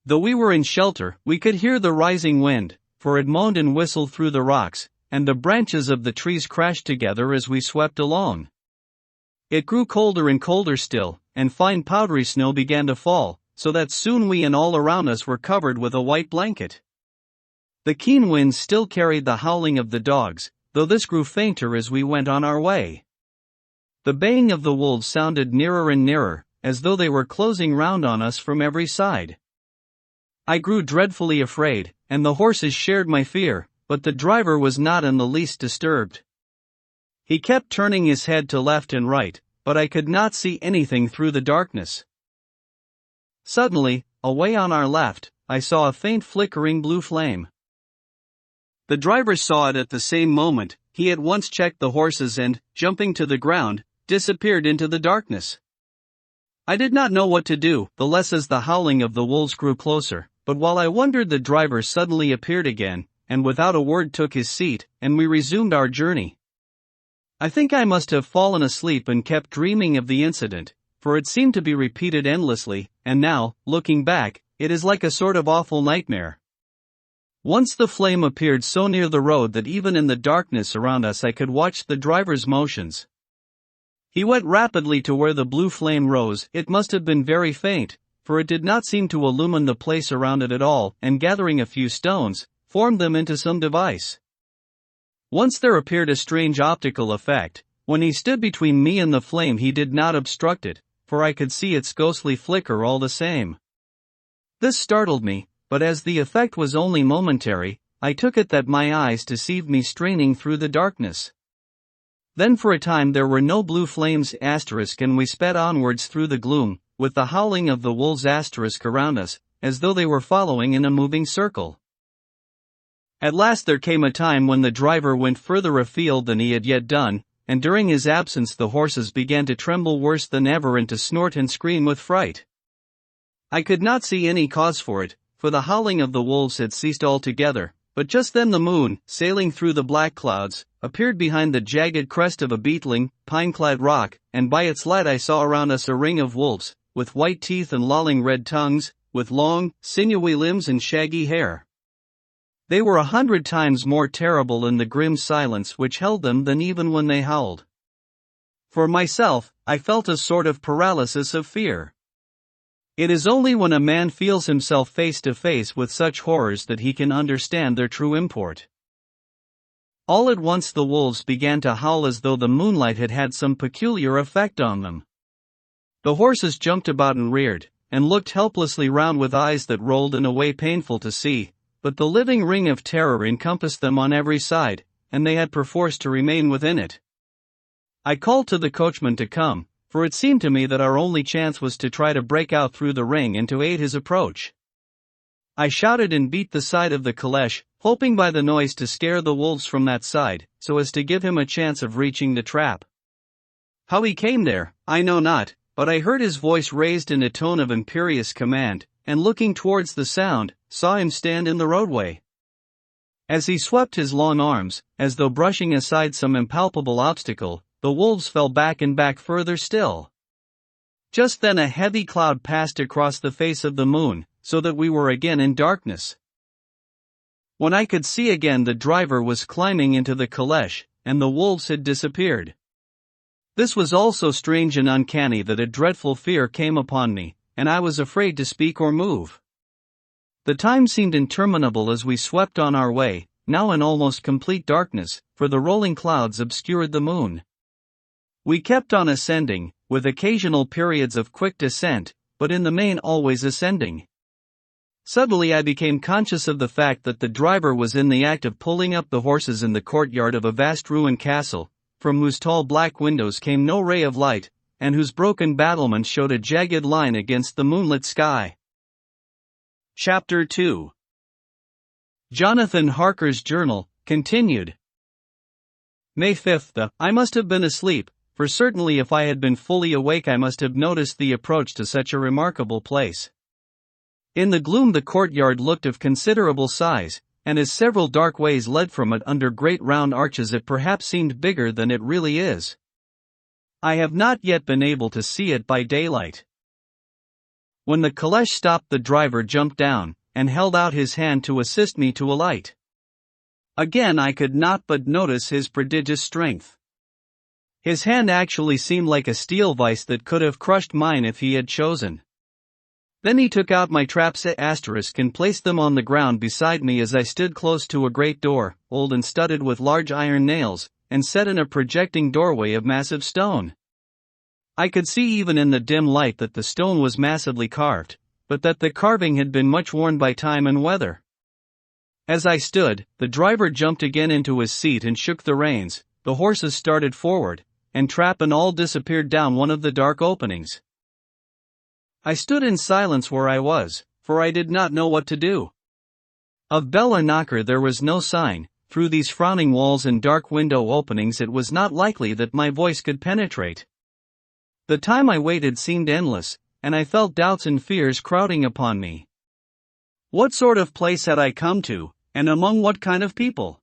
Though we were in shelter, we could hear the rising wind, for it moaned and whistled through the rocks, and the branches of the trees crashed together as we swept along. It grew colder and colder still, and fine powdery snow began to fall, so that soon we and all around us were covered with a white blanket. The keen winds still carried the howling of the dogs, though this grew fainter as we went on our way. The baying of the wolves sounded nearer and nearer, as though they were closing round on us from every side. I grew dreadfully afraid, and the horses shared my fear, but the driver was not in the least disturbed. He kept turning his head to left and right, but I could not see anything through the darkness. Suddenly, away on our left, I saw a faint flickering blue flame. The driver saw it at the same moment. He at once checked the horses and, jumping to the ground, disappeared into the darkness. I did not know what to do, the less as the howling of the wolves grew closer, but while I wondered the driver suddenly appeared again, and without a word took his seat, and we resumed our journey. I think I must have fallen asleep and kept dreaming of the incident, for it seemed to be repeated endlessly, and now, looking back, it is like a sort of awful nightmare. Once the flame appeared so near the road that even in the darkness around us I could watch the driver's motions. He went rapidly to where the blue flame rose. It must have been very faint, for it did not seem to illumine the place around it at all, and gathering a few stones, formed them into some device. Once there appeared a strange optical effect. When he stood between me and the flame he did not obstruct it, for I could see its ghostly flicker all the same. This startled me, but as the effect was only momentary, I took it that my eyes deceived me straining through the darkness. Then for a time there were no blue flames and we sped onwards through the gloom, with the howling of the wolves around us, as though they were following in a moving circle. At last there came a time when the driver went further afield than he had yet done, and during his absence the horses began to tremble worse than ever and to snort and scream with fright. I could not see any cause for it, for the howling of the wolves had ceased altogether, but just then the moon, sailing through the black clouds, appeared behind the jagged crest of a beetling, pine-clad rock, and by its light I saw around us a ring of wolves, with white teeth and lolling red tongues, with long, sinewy limbs and shaggy hair. They were 100 times more terrible in the grim silence which held them than even when they howled. For myself, I felt a sort of paralysis of fear. It is only when a man feels himself face to face with such horrors that he can understand their true import. All at once the wolves began to howl as though the moonlight had had some peculiar effect on them. The horses jumped about and reared, and looked helplessly round with eyes that rolled in a way painful to see, but the living ring of terror encompassed them on every side, and they had perforce to remain within it. I called to the coachman to come, for it seemed to me that our only chance was to try to break out through the ring and to aid his approach. I shouted and beat the side of the caleche, hoping by the noise to scare the wolves from that side, so as to give him a chance of reaching the trap. How he came there, I know not, but I heard his voice raised in a tone of imperious command, and looking towards the sound, saw him stand in the roadway. As he swept his long arms, as though brushing aside some impalpable obstacle, the wolves fell back and back further still. Just then a heavy cloud passed across the face of the moon, so that we were again in darkness. When I could see again, the driver was climbing into the caleche, and the wolves had disappeared. This was all so strange and uncanny that a dreadful fear came upon me, and I was afraid to speak or move. The time seemed interminable as we swept on our way, now in almost complete darkness, for the rolling clouds obscured the moon. We kept on ascending, with occasional periods of quick descent, but in the main always ascending. Suddenly I became conscious of the fact that the driver was in the act of pulling up the horses in the courtyard of a vast ruined castle, from whose tall black windows came no ray of light, and whose broken battlements showed a jagged line against the moonlit sky. Chapter 2. Jonathan Harker's Journal, continued. May 5th. I must have been asleep, for certainly if I had been fully awake I must have noticed the approach to such a remarkable place. In the gloom the courtyard looked of considerable size, and as several dark ways led from it under great round arches it perhaps seemed bigger than it really is. I have not yet been able to see it by daylight. When the caleche stopped the driver jumped down, and held out his hand to assist me to alight. Again I could not but notice his prodigious strength. His hand actually seemed like a steel vice that could have crushed mine if he had chosen. Then he took out my traps and placed them on the ground beside me as I stood close to a great door, old and studded with large iron nails, and set in a projecting doorway of massive stone. I could see even in the dim light that the stone was massively carved, but that the carving had been much worn by time and weather. As I stood, the driver jumped again into his seat and shook the reins, the horses started forward, and trap and all disappeared down one of the dark openings. I stood in silence where I was, for I did not know what to do. Of bell or knocker there was no sign. Through these frowning walls and dark window openings it was not likely that my voice could penetrate. The time I waited seemed endless, and I felt doubts and fears crowding upon me. What sort of place had I come to, and among what kind of people?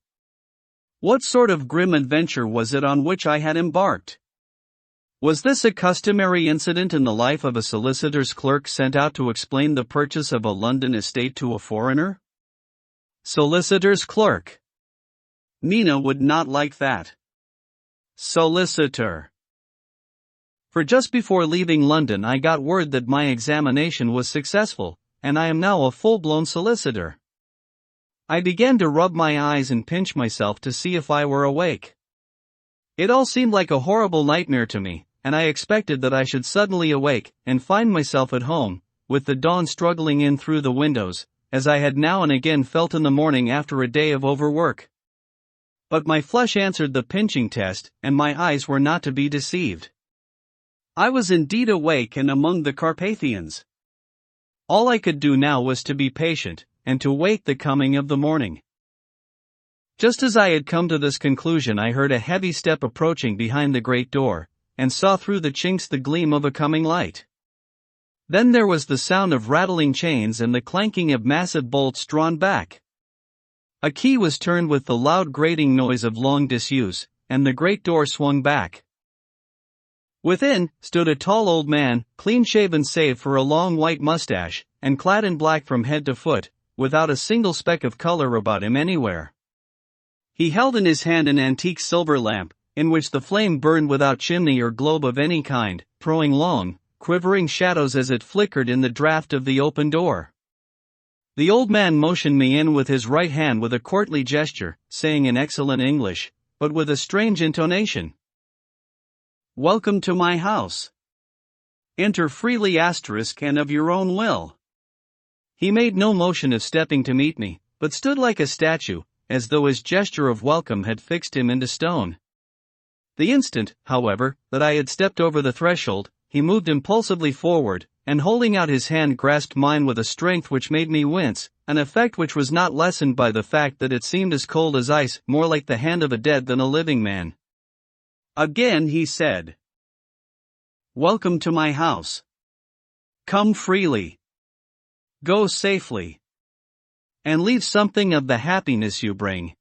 What sort of grim adventure was it on which I had embarked? Was this a customary incident in the life of a solicitor's clerk sent out to explain the purchase of a London estate to a foreigner? Solicitor's clerk. Nina would not like that. Solicitor. For just before leaving London I got word that my examination was successful, and I am now a full-blown solicitor. I began to rub my eyes and pinch myself to see if I were awake. It all seemed like a horrible nightmare to me, and I expected that I should suddenly awake and find myself at home, with the dawn struggling in through the windows, as I had now and again felt in the morning after a day of overwork. But my flesh answered the pinching test, and my eyes were not to be deceived. I was indeed awake and among the Carpathians. All I could do now was to be patient, and to wait the coming of the morning. Just as I had come to this conclusion I heard a heavy step approaching behind the great door, and saw through the chinks the gleam of a coming light. Then there was the sound of rattling chains and the clanking of massive bolts drawn back. A key was turned with the loud grating noise of long disuse, and the great door swung back. Within stood a tall old man, clean-shaven save for a long white mustache, and clad in black from head to foot, without a single speck of color about him anywhere. He held in his hand an antique silver lamp, in which the flame burned without chimney or globe of any kind, throwing long, quivering shadows as it flickered in the draught of the open door. The old man motioned me in with his right hand with a courtly gesture, saying in excellent English, but with a strange intonation, "Welcome to my house. Enter freely and of your own will." He made no motion of stepping to meet me, but stood like a statue, as though his gesture of welcome had fixed him into stone. The instant, however, that I had stepped over the threshold, he moved impulsively forward, and holding out his hand grasped mine with a strength which made me wince, an effect which was not lessened by the fact that it seemed as cold as ice, more like the hand of a dead than a living man. Again he said, "Welcome to my house. Come freely. Go safely. And leave something of the happiness you bring."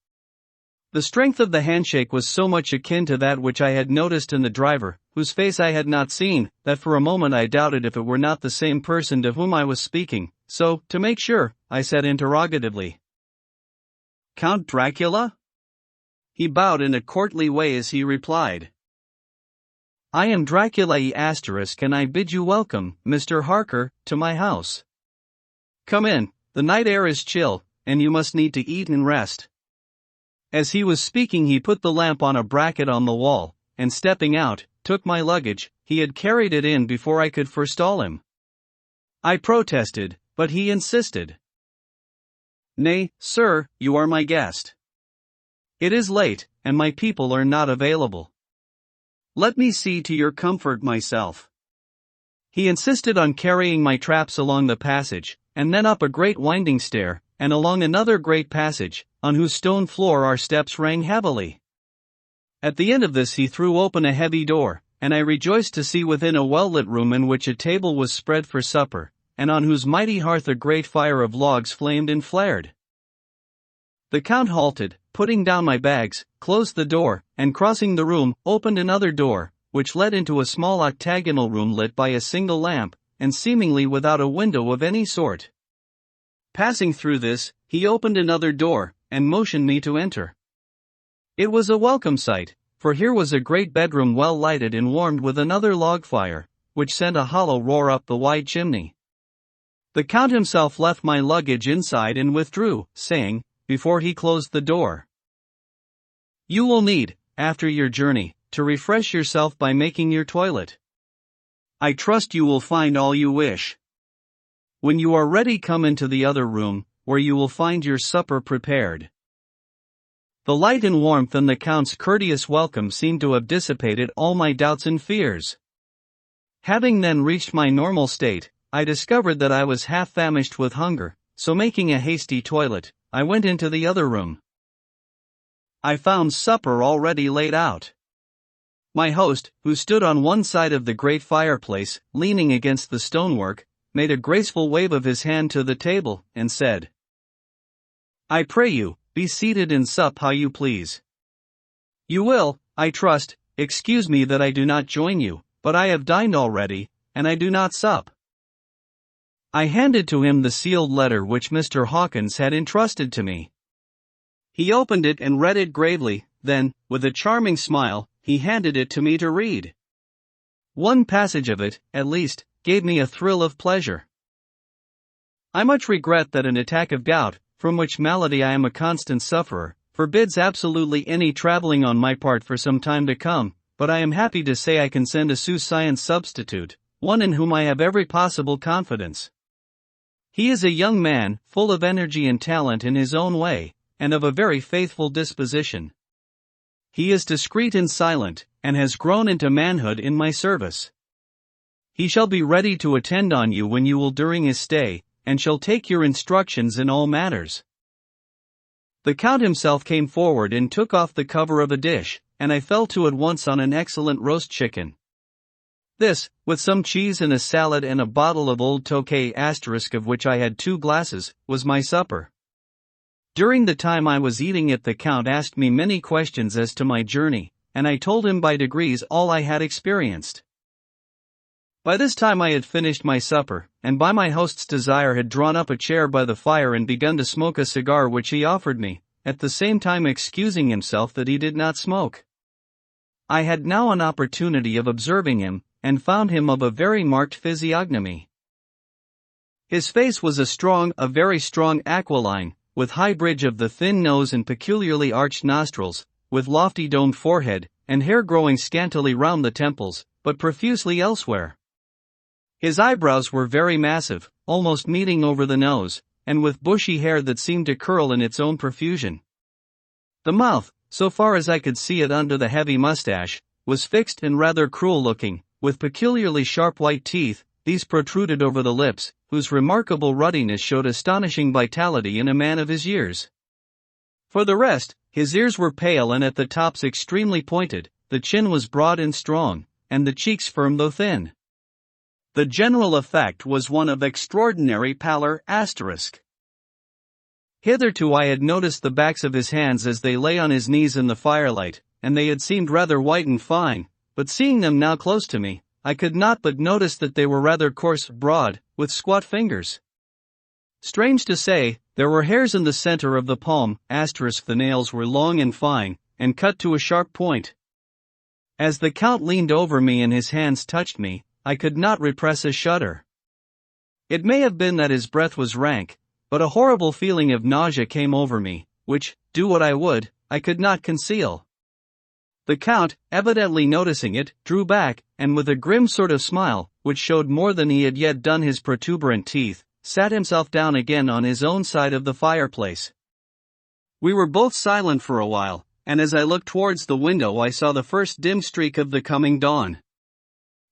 The strength of the handshake was so much akin to that which I had noticed in the driver, whose face I had not seen, that for a moment I doubted if it were not the same person to whom I was speaking, so, to make sure, I said interrogatively, "Count Dracula?" He bowed in a courtly way as he replied, "I am Dracula and I bid you welcome, Mr. Harker, to my house. Come in, the night air is chill, and you must need to eat and rest." As he was speaking he put the lamp on a bracket on the wall, and stepping out, took my luggage. He had carried it in before I could forestall him. I protested, but he insisted. "Nay, sir, you are my guest. It is late, and my people are not available. Let me see to your comfort myself." He insisted on carrying my traps along the passage, and then up a great winding stair, and along another great passage, on whose stone floor our steps rang heavily. At the end of this he threw open a heavy door, and I rejoiced to see within a well-lit room in which a table was spread for supper, and on whose mighty hearth a great fire of logs flamed and flared. The Count halted, putting down my bags, closed the door, and crossing the room, opened another door, which led into a small octagonal room lit by a single lamp, and seemingly without a window of any sort. Passing through this, he opened another door, and motioned me to enter. It was a welcome sight, for here was a great bedroom well lighted and warmed with another log fire, which sent a hollow roar up the wide chimney. The Count himself left my luggage inside and withdrew, saying, before he closed the door, "You will need, after your journey, to refresh yourself by making your toilet. I trust you will find all you wish. When you are ready, come into the other room, where you will find your supper prepared." The light and warmth and the Count's courteous welcome seemed to have dissipated all my doubts and fears. Having then reached my normal state, I discovered that I was half famished with hunger, so making a hasty toilet, I went into the other room. I found supper already laid out. My host, who stood on one side of the great fireplace, leaning against the stonework, made a graceful wave of his hand to the table, and said, "I pray you, be seated and sup how you please. You will, I trust, excuse me that I do not join you, but I have dined already, and I do not sup." I handed to him the sealed letter which Mr. Hawkins had entrusted to me. He opened it and read it gravely, then, with a charming smile, he handed it to me to read. One passage of it, at least, gave me a thrill of pleasure. "I much regret that an attack of gout, from which malady I am a constant sufferer, forbids absolutely any traveling on my part for some time to come, but I am happy to say I can send a sous-science substitute, one in whom I have every possible confidence. He is a young man, full of energy and talent in his own way, and of a very faithful disposition. He is discreet and silent, and has grown into manhood in my service. He shall be ready to attend on you when you will during his stay, and shall take your instructions in all matters." The Count himself came forward and took off the cover of a dish, and I fell to at once on an excellent roast chicken. This, with some cheese and a salad and a bottle of old Tokay*, of which I had 2 glasses, was my supper. During the time I was eating it, the Count asked me many questions as to my journey, and I told him by degrees all I had experienced. By this time I had finished my supper, and by my host's desire had drawn up a chair by the fire and begun to smoke a cigar which he offered me, at the same time excusing himself that he did not smoke. I had now an opportunity of observing him, and found him of a very marked physiognomy. His face was a very strong aquiline, with high bridge of the thin nose and peculiarly arched nostrils, with lofty domed forehead, and hair growing scantily round the temples, but profusely elsewhere. His eyebrows were very massive, almost meeting over the nose, and with bushy hair that seemed to curl in its own profusion. The mouth, so far as I could see it under the heavy mustache, was fixed and rather cruel-looking, with peculiarly sharp white teeth. These protruded over the lips, whose remarkable ruddiness showed astonishing vitality in a man of his years. For the rest, his ears were pale and at the tops extremely pointed, the chin was broad and strong, and the cheeks firm though thin. The general effect was one of extraordinary pallor. Hitherto I had noticed the backs of his hands as they lay on his knees in the firelight, and they had seemed rather white and fine, but seeing them now close to me, I could not but notice that they were rather coarse, broad, with squat fingers. Strange to say, there were hairs in the center of the palm, the nails were long and fine, and cut to a sharp point. As the Count leaned over me and his hands touched me, I could not repress a shudder. It may have been that his breath was rank, but a horrible feeling of nausea came over me, which, do what I would, I could not conceal. The Count, evidently noticing it, drew back, and with a grim sort of smile, which showed more than he had yet done his protuberant teeth, sat himself down again on his own side of the fireplace. We were both silent for a while, and as I looked towards the window I saw the first dim streak of the coming dawn.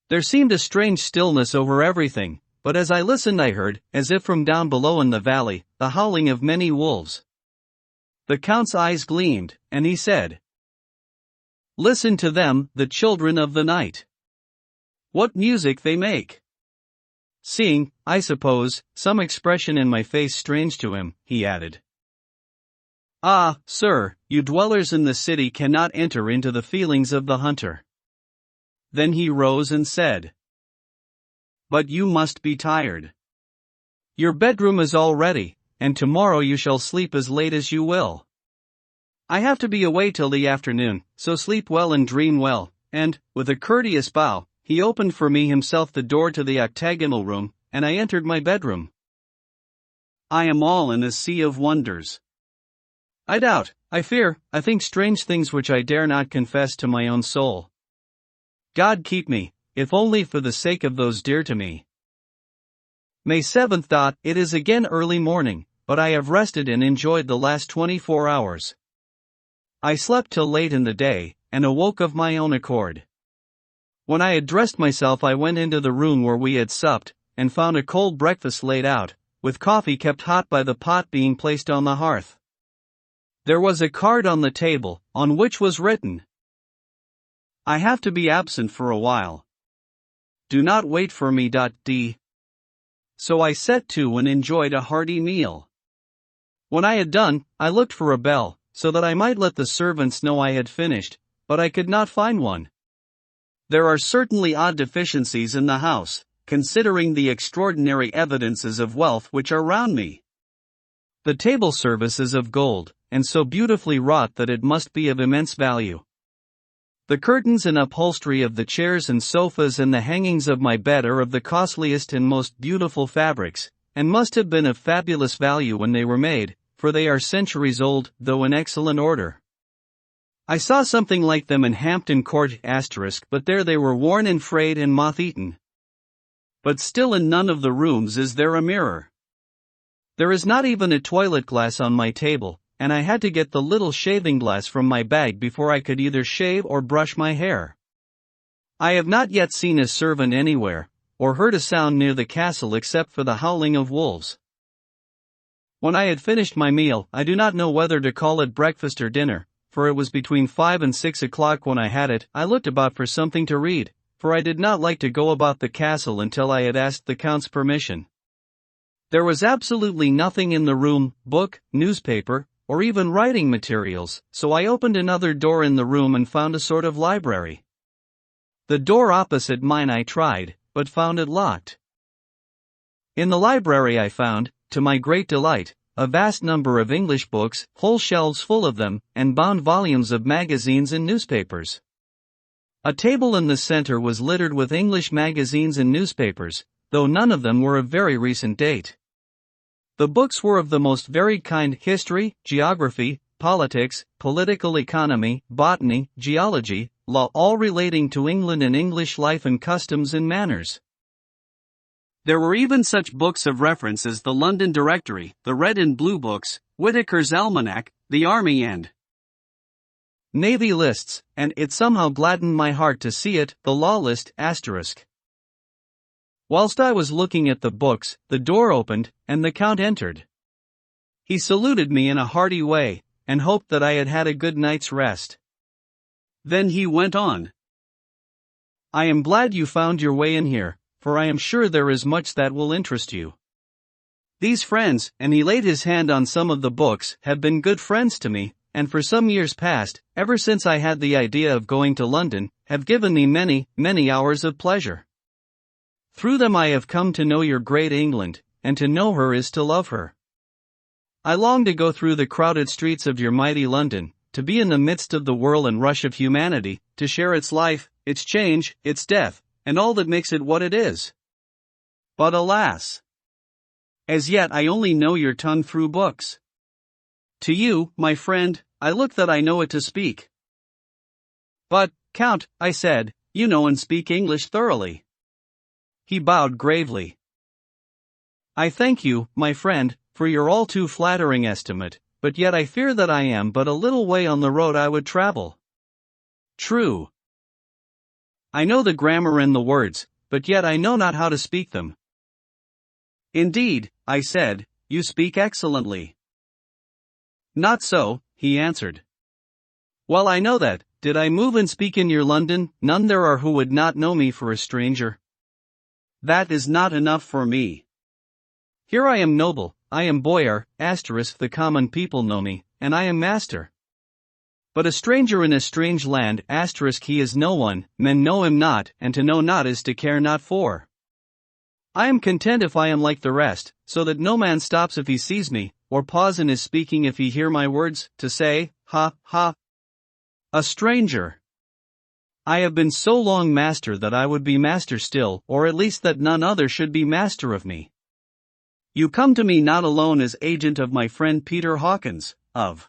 There seemed a strange stillness over everything, but as I listened I heard, as if from down below in the valley, the howling of many wolves. The Count's eyes gleamed, and he said, "Listen to them, the children of the night. What music they make!" Seeing, I suppose, some expression in my face strange to him, he added, "Ah, sir, you dwellers in the city cannot enter into the feelings of the hunter." Then he rose and said, "But you must be tired. Your bedroom is all ready, and tomorrow you shall sleep as late as you will. I have to be away till the afternoon, so sleep well and dream well," and, with a courteous bow, he opened for me himself the door to the octagonal room, and I entered my bedroom. I am all in a sea of wonders. I doubt, I fear, I think strange things which I dare not confess to my own soul. God keep me, if only for the sake of those dear to me. May 7th. It is again early morning, but I have rested and enjoyed the last 24 hours. I slept till late in the day, and awoke of my own accord. When I had dressed myself I went into the room where we had supped, and found a cold breakfast laid out, with coffee kept hot by the pot being placed on the hearth. There was a card on the table, on which was written, "I have to be absent for a while. Do not wait for me. D." So I set to and enjoyed a hearty meal. When I had done, I looked for a bell, so that I might let the servants know I had finished, but I could not find one. There are certainly odd deficiencies in the house, considering the extraordinary evidences of wealth which are round me. The table service is of gold, and so beautifully wrought that it must be of immense value. The curtains and upholstery of the chairs and sofas and the hangings of my bed are of the costliest and most beautiful fabrics, and must have been of fabulous value when they were made, for they are centuries old, though in excellent order. I saw something like them in Hampton Court *, but there they were worn and frayed and moth-eaten. But still in none of the rooms is there a mirror. There is not even a toilet glass on my table, and I had to get the little shaving glass from my bag before I could either shave or brush my hair. I have not yet seen a servant anywhere, or heard a sound near the castle except for the howling of wolves. When I had finished my meal, I do not know whether to call it breakfast or dinner, for it was between 5 and 6 o'clock when I had it. I looked about for something to read, for I did not like to go about the castle until I had asked the Count's permission. There was absolutely nothing in the room, book, newspaper, or even writing materials, so I opened another door in the room and found a sort of library. The door opposite mine I tried, but found it locked. In the library I found, to my great delight, a vast number of English books, whole shelves full of them, and bound volumes of magazines and newspapers. A table in the center was littered with English magazines and newspapers, though none of them were of very recent date. The books were of the most varied kind: history, geography, politics, political economy, botany, geology, law, all relating to England and English life and customs and manners. There were even such books of reference as the London Directory, the Red and Blue Books, Whitaker's Almanac, the Army and Navy lists, and it somehow gladdened my heart to see it, the Law List *. Whilst I was looking at the books, the door opened, and the Count entered. He saluted me in a hearty way, and hoped that I had had a good night's rest. Then he went on. "I am glad you found your way in here, for I am sure there is much that will interest you. These friends," and he laid his hand on some of the books, "have been good friends to me, and for some years past, ever since I had the idea of going to London, have given me many, many hours of pleasure. Through them I have come to know your great England, and to know her is to love her. I long to go through the crowded streets of your mighty London, to be in the midst of the whirl and rush of humanity, to share its life, its change, its death, and all that makes it what it is. But alas! As yet I only know your tongue through books. To you, my friend, I look that I know it to speak. But, Count, I said, you know and speak English thoroughly. He bowed gravely. I thank you, my friend, for your all too flattering estimate, but yet I fear that I am but a little way on the road I would travel. True. I know the grammar and the words, but yet I know not how to speak them. Indeed, I said, you speak excellently. Not so, he answered. Well, I know that, did I move and speak in your London, none there are who would not know me for a stranger. That is not enough for me. Here I am noble, I am boyar, the common people know me, and I am master. But a stranger in a strange land, he is no one, men know him not, and to know not is to care not for. I am content if I am like the rest, so that no man stops if he sees me, or pause in his speaking if he hear my words, to say, ha, ha. A stranger. I have been so long master that I would be master still, or at least that none other should be master of me. You come to me not alone as agent of my friend Peter Hawkins, of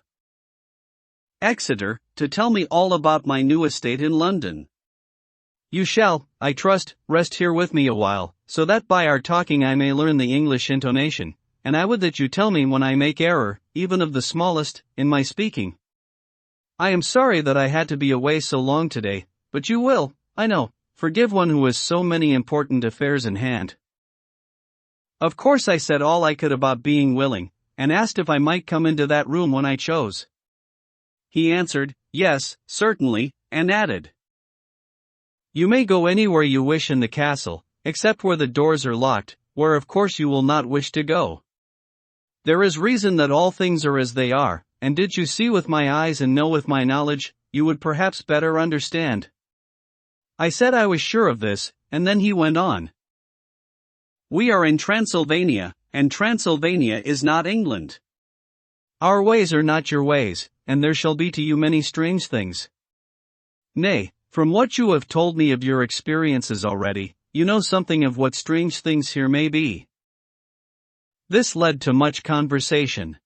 Exeter, to tell me all about my new estate in London. You shall, I trust, rest here with me a while, so that by our talking I may learn the English intonation, and I would that you tell me when I make error, even of the smallest, in my speaking. I am sorry that I had to be away so long today, but you will, I know, forgive one who has so many important affairs in hand. Of course I said all I could about being willing, and asked if I might come into that room when I chose. He answered, yes, certainly, and added, you may go anywhere you wish in the castle, except where the doors are locked, where of course you will not wish to go. There is reason that all things are as they are, and did you see with my eyes and know with my knowledge, you would perhaps better understand. I said I was sure of this, and then he went on. We are in Transylvania, and Transylvania is not England. Our ways are not your ways, and there shall be to you many strange things. Nay, from what you have told me of your experiences already, you know something of what strange things here may be. This led to much conversation.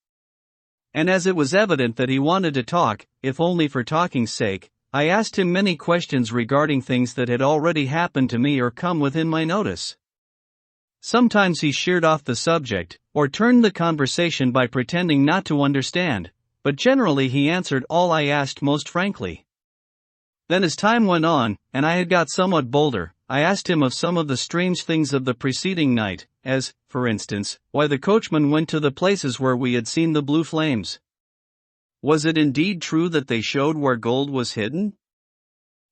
And as it was evident that he wanted to talk, if only for talking's sake, I asked him many questions regarding things that had already happened to me or come within my notice. Sometimes he sheered off the subject, or turned the conversation by pretending not to understand, but generally he answered all I asked most frankly. Then as time went on, and I had got somewhat bolder, I asked him of some of the strange things of the preceding night, as, for instance, why the coachman went to the places where we had seen the blue flames. Was it indeed true that they showed where gold was hidden?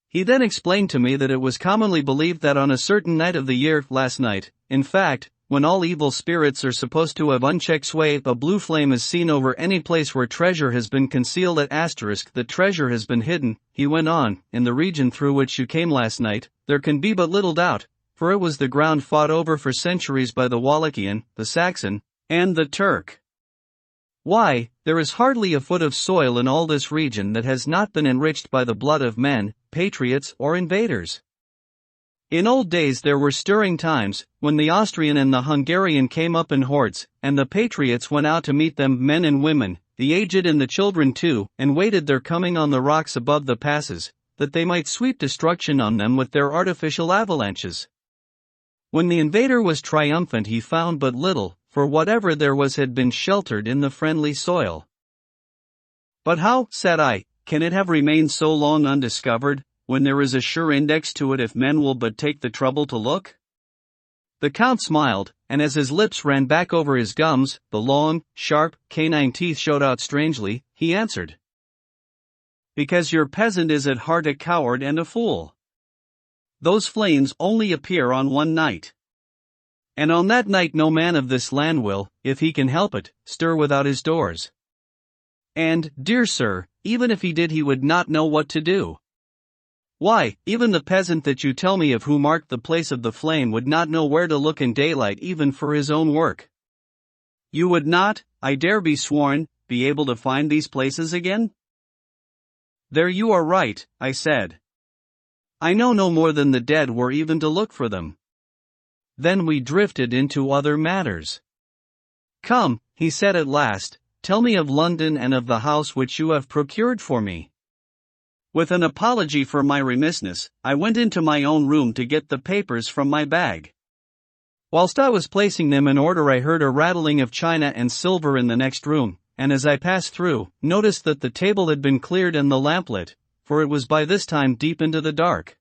He then explained to me that it was commonly believed that on a certain night of the year, last night, in fact, when all evil spirits are supposed to have unchecked sway, a blue flame is seen over any place where treasure has been concealed at that treasure has been hidden. He went on, in the region through which you came last night, there can be but little doubt, for it was the ground fought over for centuries by the Wallachian, the Saxon, and the Turk. Why, there is hardly a foot of soil in all this region that has not been enriched by the blood of men, patriots or invaders. In old days there were stirring times, when the Austrian and the Hungarian came up in hordes, and the patriots went out to meet them, men and women, the aged and the children too, and waited their coming on the rocks above the passes, that they might sweep destruction on them with their artificial avalanches. When the invader was triumphant he found but little, for whatever there was had been sheltered in the friendly soil. But how, said I, can it have remained so long undiscovered, when there is a sure index to it if men will but take the trouble to look? The Count smiled, and as his lips ran back over his gums, the long, sharp, canine teeth showed out strangely, he answered. Because your peasant is at heart a coward and a fool. Those flames only appear on one night. And on that night no man of this land will, if he can help it, stir without his doors. And, dear sir, even if he did he would not know what to do. Why, even the peasant that you tell me of who marked the place of the flame would not know where to look in daylight even for his own work. You would not, I dare be sworn, be able to find these places again? There you are right, I said. I know no more than the dead were even to look for them. Then we drifted into other matters. Come, he said at last, tell me of London and of the house which you have procured for me. With an apology for my remissness, I went into my own room to get the papers from my bag. Whilst I was placing them in order, I heard a rattling of china and silver in the next room, and as I passed through, noticed that the table had been cleared and the lamp lit, for it was by this time deep into the dark.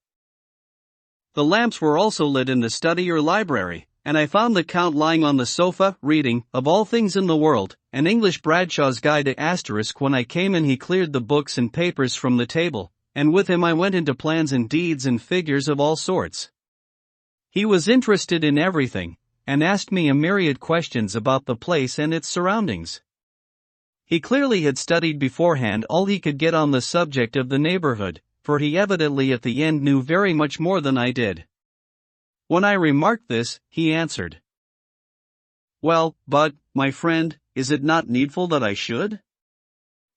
The lamps were also lit in the study or library, and I found the Count lying on the sofa, reading, of all things in the world, an English Bradshaw's Guide to Asterisk. When I came in, he cleared the books and papers from the table, and with him I went into plans and deeds and figures of all sorts. He was interested in everything, and asked me a myriad questions about the place and its surroundings. He clearly had studied beforehand all he could get on the subject of the neighborhood, for he evidently at the end knew very much more than I did. When I remarked this, he answered, "Well, but, my friend, is it not needful that I should?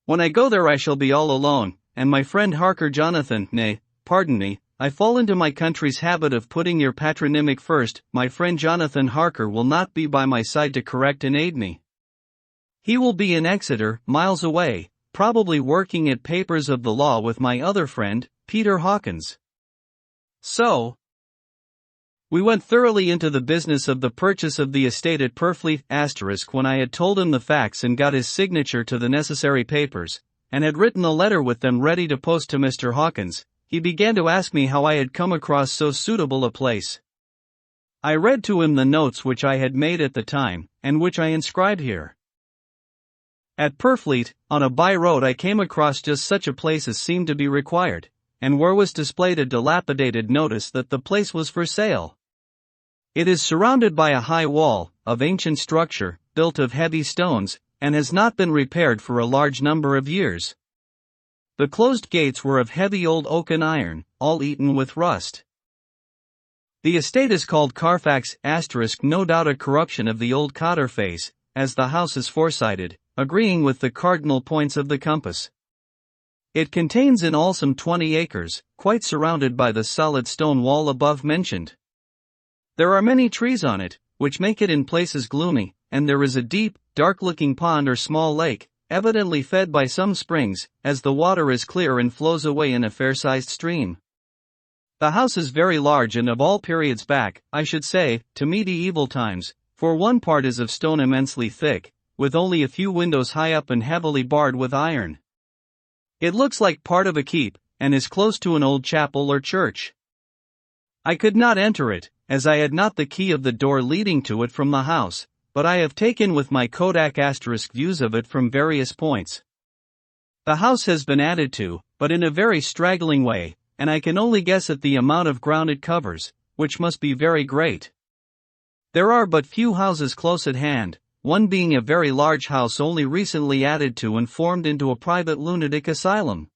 When I go there I shall be all alone, and my friend Harker Jonathan, nay, pardon me, I fall into my country's habit of putting your patronymic first, my friend Jonathan Harker will not be by my side to correct and aid me. He will be in Exeter, miles away, probably working at papers of the law with my other friend, Peter Hawkins." So, we went thoroughly into the business of the purchase of the estate at Purfleet *. When I had told him the facts and got his signature to the necessary papers, and had written a letter with them ready to post to Mr. Hawkins, he began to ask me how I had come across so suitable a place. I read to him the notes which I had made at the time, and which I inscribed here. At Purfleet, on a by-road, I came across just such a place as seemed to be required, and where was displayed a dilapidated notice that the place was for sale. It is surrounded by a high wall, of ancient structure, built of heavy stones, and has not been repaired for a large number of years. The closed gates were of heavy old oak and iron, all eaten with rust. The estate is called Carfax *, no doubt a corruption of the old Cotter face, as the house is foresighted, agreeing with the cardinal points of the compass. It contains in all some 20 acres, quite surrounded by the solid stone wall above mentioned. There are many trees on it, which make it in places gloomy, and there is a deep, dark-looking pond or small lake, evidently fed by some springs, as the water is clear and flows away in a fair-sized stream. The house is very large and of all periods back, I should say, to medieval times, for one part is of stone immensely thick, with only a few windows high up and heavily barred with iron. It looks like part of a keep, and is close to an old chapel or church. I could not enter it, as I had not the key of the door leading to it from the house, but I have taken with my Kodak * views of it from various points. The house has been added to, but in a very straggling way, and I can only guess at the amount of ground it covers, which must be very great. There are but few houses close at hand, one being a very large house only recently added to and formed into a private lunatic asylum.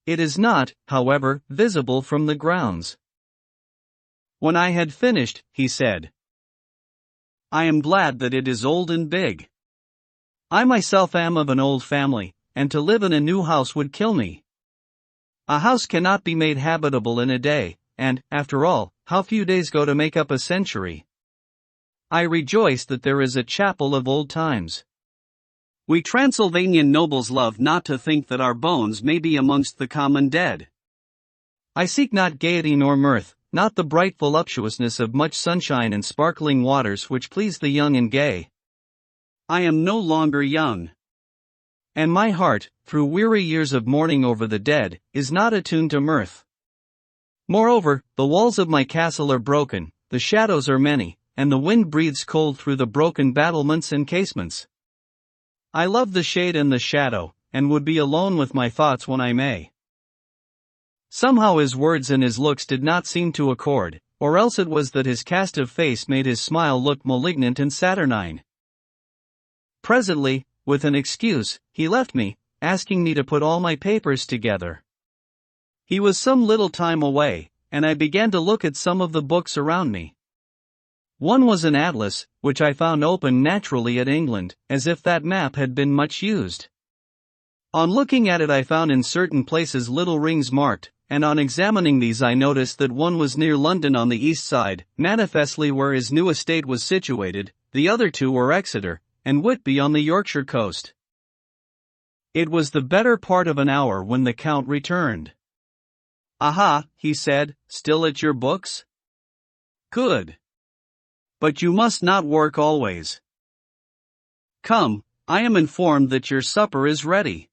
It is not, however, visible from the grounds. When I had finished, he said, "I am glad that it is old and big. I myself am of an old family, and to live in a new house would kill me. A house cannot be made habitable in a day, and, after all, how few days go to make up a century. I rejoice that there is a chapel of old times. We Transylvanian nobles love not to think that our bones may be amongst the common dead. I seek not gaiety nor mirth, not the bright voluptuousness of much sunshine and sparkling waters which please the young and gay. I am no longer young. And my heart, through weary years of mourning over the dead, is not attuned to mirth. Moreover, the walls of my castle are broken, the shadows are many, and the wind breathes cold through the broken battlements and casements. I love the shade and the shadow, and would be alone with my thoughts when I may." Somehow his words and his looks did not seem to accord, or else it was that his cast of face made his smile look malignant and saturnine. Presently, with an excuse, he left me, asking me to put all my papers together. He was some little time away, and I began to look at some of the books around me. One was an atlas, which I found open naturally at England, as if that map had been much used. On looking at it I found in certain places little rings marked, and on examining these I noticed that one was near London on the east side, manifestly where his new estate was situated, the other two were Exeter, and Whitby on the Yorkshire coast. It was the better part of an hour when the Count returned. "Aha," he said, "still at your books? Good. But you must not work always. Come, I am informed that your supper is ready."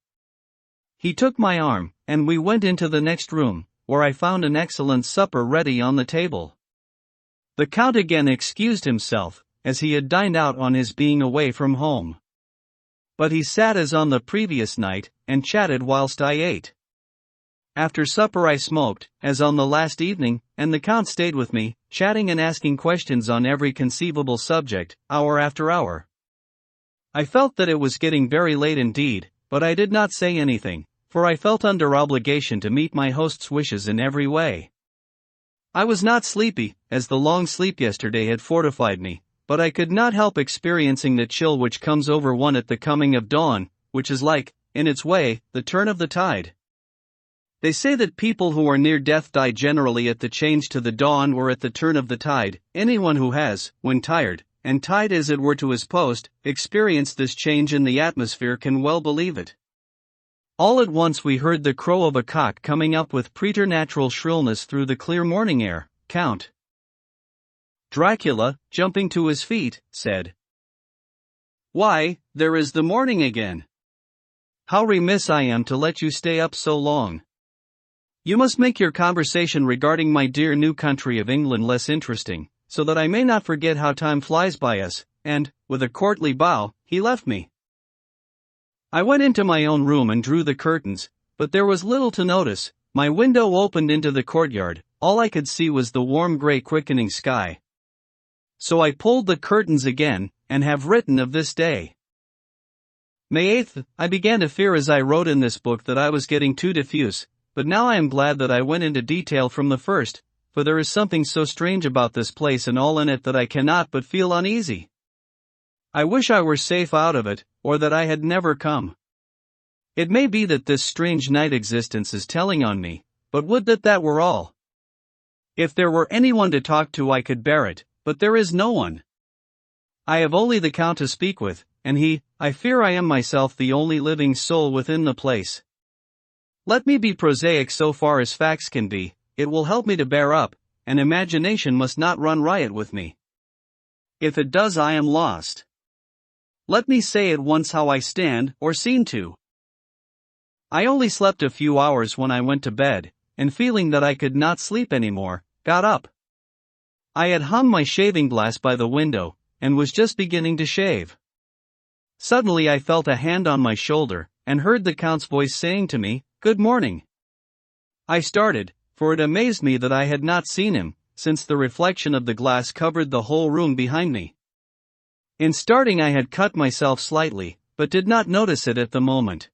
He took my arm, and we went into the next room, where I found an excellent supper ready on the table. The Count again excused himself, as he had dined out on his being away from home. But he sat as on the previous night, and chatted whilst I ate. After supper I smoked, as on the last evening, and the Count stayed with me, chatting and asking questions on every conceivable subject, hour after hour. I felt that it was getting very late indeed, but I did not say anything, for I felt under obligation to meet my host's wishes in every way. I was not sleepy, as the long sleep yesterday had fortified me, but I could not help experiencing the chill which comes over one at the coming of dawn, which is like, in its way, the turn of the tide. They say that people who are near death die generally at the change to the dawn or at the turn of the tide. Anyone who has, when tired, and tied as it were to his post, experienced this change in the atmosphere can well believe it. All at once we heard the crow of a cock coming up with preternatural shrillness through the clear morning air. Count Dracula, jumping to his feet, said, "Why, there is the morning again. How remiss I am to let you stay up so long. You must make your conversation regarding my dear new country of England less interesting, so that I may not forget how time flies by us," and, with a courtly bow, he left me. I went into my own room and drew the curtains, but there was little to notice. My window opened into the courtyard, all I could see was the warm grey quickening sky. So I pulled the curtains again, and have written of this day. May 8th, I began to fear as I wrote in this book that I was getting too diffuse, but now I am glad that I went into detail from the first, for there is something so strange about this place and all in it that I cannot but feel uneasy. I wish I were safe out of it, or that I had never come. It may be that this strange night existence is telling on me, but would that that were all. If there were anyone to talk to I could bear it, but there is no one. I have only the Count to speak with, and I fear I am myself the only living soul within the place. Let me be prosaic so far as facts can be, it will help me to bear up, and imagination must not run riot with me. If it does I am lost. Let me say at once how I stand, or seem to. I only slept a few hours when I went to bed, and feeling that I could not sleep any more, got up. I had hung my shaving glass by the window, and was just beginning to shave. Suddenly I felt a hand on my shoulder, and heard the Count's voice saying to me, "Good morning." I started, for it amazed me that I had not seen him, since the reflection of the glass covered the whole room behind me. In starting I had cut myself slightly, but did not notice it at the moment.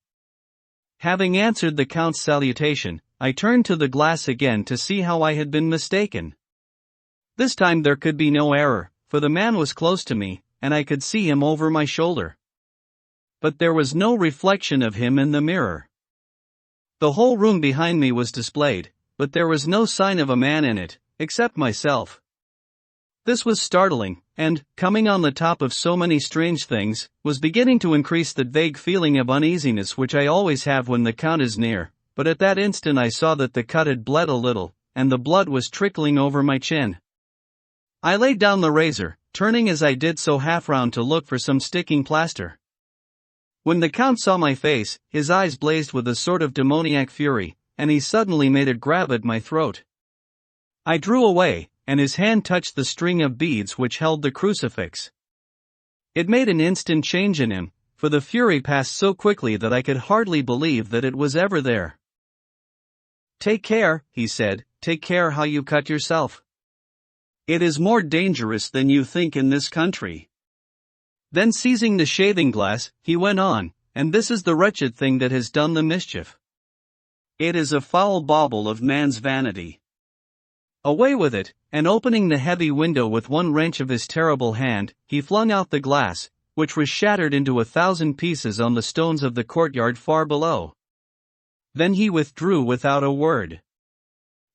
Having answered the Count's salutation, I turned to the glass again to see how I had been mistaken. This time there could be no error, for the man was close to me, and I could see him over my shoulder. But there was no reflection of him in the mirror. The whole room behind me was displayed, but there was no sign of a man in it, except myself. This was startling, and, coming on the top of so many strange things, was beginning to increase that vague feeling of uneasiness which I always have when the Count is near, but at that instant I saw that the cut had bled a little, and the blood was trickling over my chin. I laid down the razor, turning as I did so half round to look for some sticking plaster. When the Count saw my face, his eyes blazed with a sort of demoniac fury, and he suddenly made a grab at my throat. I drew away, and his hand touched the string of beads which held the crucifix. It made an instant change in him, for the fury passed so quickly that I could hardly believe that it was ever there. "Take care," he said, "take care how you cut yourself. It is more dangerous than you think in this country." Then seizing the shaving glass, he went on, "And this is the wretched thing that has done the mischief. It is a foul bauble of man's vanity. Away with it," and opening the heavy window with one wrench of his terrible hand, he flung out the glass, which was shattered into 1,000 pieces on the stones of the courtyard far below. Then he withdrew without a word.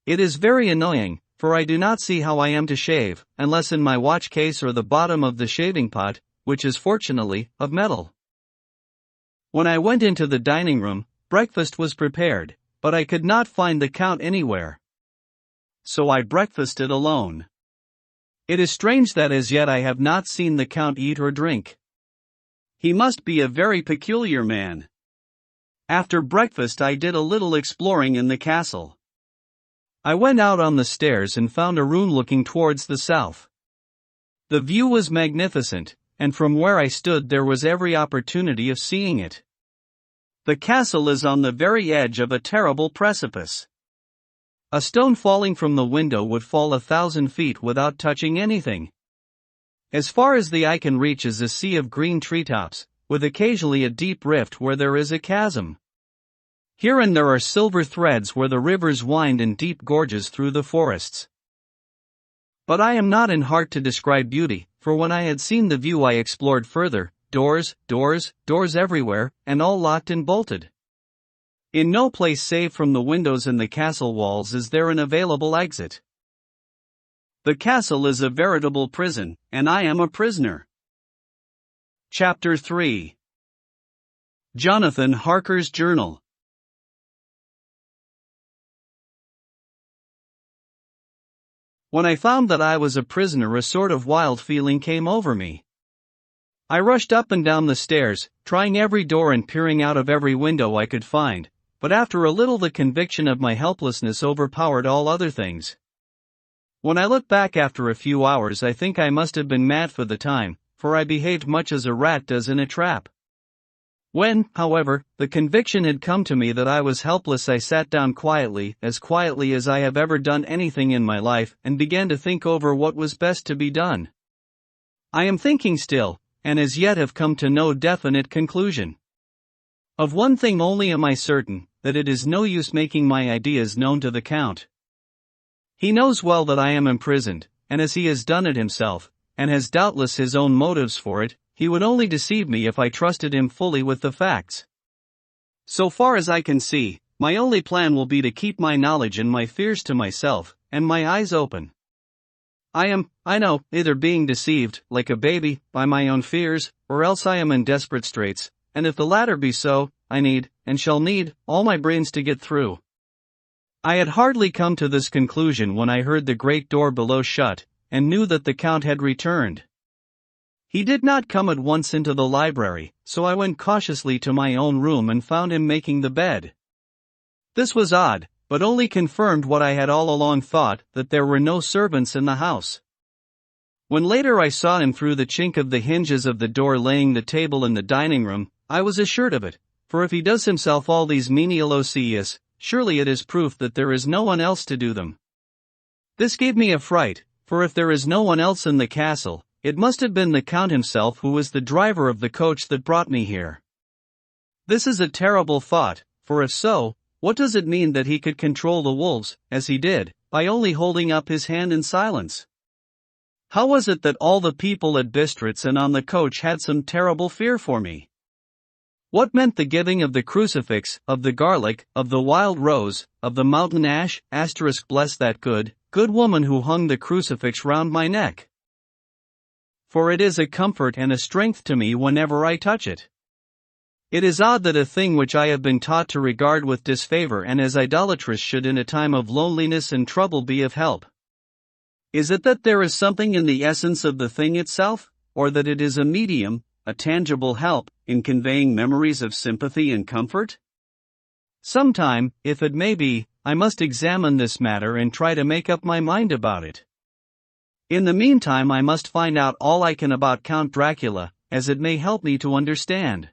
It is very annoying, for I do not see how I am to shave, unless in my watch case or the bottom of the shaving pot, which is fortunately of metal. When I went into the dining room, breakfast was prepared, but I could not find the Count anywhere. So I breakfasted alone. It is strange that as yet I have not seen the Count eat or drink. He must be a very peculiar man. After breakfast I did a little exploring in the castle. I went out on the stairs and found a room looking towards the south. The view was magnificent, and from where I stood there was every opportunity of seeing it. The castle is on the very edge of a terrible precipice. A stone falling from the window would fall 1,000 feet without touching anything. As far as the eye can reach is a sea of green treetops, with occasionally a deep rift where there is a chasm. Here and there are silver threads where the rivers wind in deep gorges through the forests. But I am not in heart to describe beauty, for when I had seen the view I explored further, doors everywhere, and all locked and bolted. In no place save from the windows in the castle walls is there an available exit. The castle is a veritable prison, and I am a prisoner. Chapter 3. Jonathan Harker's Journal. When I found that I was a prisoner, a sort of wild feeling came over me. I rushed up and down the stairs, trying every door and peering out of every window I could find, but after a little the conviction of my helplessness overpowered all other things. When I look back after a few hours I think I must have been mad for the time, for I behaved much as a rat does in a trap. When, however, the conviction had come to me that I was helpless, I sat down quietly as I have ever done anything in my life, and began to think over what was best to be done. I am thinking still, and as yet have come to no definite conclusion. Of one thing only am I certain, that it is no use making my ideas known to the Count. He knows well that I am imprisoned, and as he has done it himself, and has doubtless his own motives for it, he would only deceive me if I trusted him fully with the facts. So far as I can see, my only plan will be to keep my knowledge and my fears to myself, and my eyes open. I know, either being deceived, like a baby, by my own fears, or else I am in desperate straits, and if the latter be so, I need, and shall need, all my brains to get through. I had hardly come to this conclusion when I heard the great door below shut, and knew that the Count had returned. He did not come at once into the library, so I went cautiously to my own room and found him making the bed. This was odd, but only confirmed what I had all along thought, that there were no servants in the house. When later I saw him through the chink of the hinges of the door laying the table in the dining room, I was assured of it, for if he does himself all these menial OCs, surely it is proof that there is no one else to do them. This gave me a fright, for if there is no one else in the castle, it must have been the Count himself who was the driver of the coach that brought me here. This is a terrible thought, for if so, what does it mean that he could control the wolves, as he did, by only holding up his hand in silence? How was it that all the people at Bistritz and on the coach had some terrible fear for me? What meant the giving of the crucifix, of the garlic, of the wild rose, of the mountain ash, *, bless that good woman who hung the crucifix round my neck? For it is a comfort and a strength to me whenever I touch it. It is odd that a thing which I have been taught to regard with disfavor and as idolatrous should in a time of loneliness and trouble be of help. Is it that there is something in the essence of the thing itself, or that it is a medium, a tangible help, in conveying memories of sympathy and comfort? Sometime, if it may be, I must examine this matter and try to make up my mind about it. In the meantime I must find out all I can about Count Dracula, as it may help me to understand.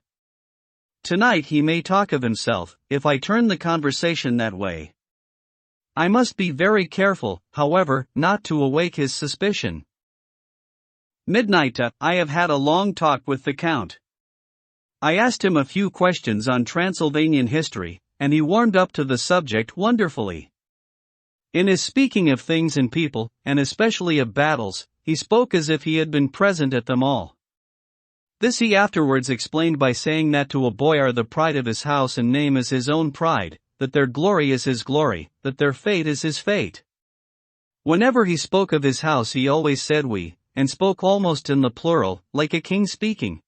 Tonight he may talk of himself, if I turn the conversation that way. I must be very careful, however, not to awake his suspicion. Midnight. I have had a long talk with the Count. I asked him a few questions on Transylvanian history, and he warmed up to the subject wonderfully. In his speaking of things and people, and especially of battles, he spoke as if he had been present at them all. This he afterwards explained by saying that to a boy are the pride of his house and name is his own pride, that their glory is his glory, that their fate is his fate. Whenever he spoke of his house he always said we, and spoke almost in the plural, like a king speaking.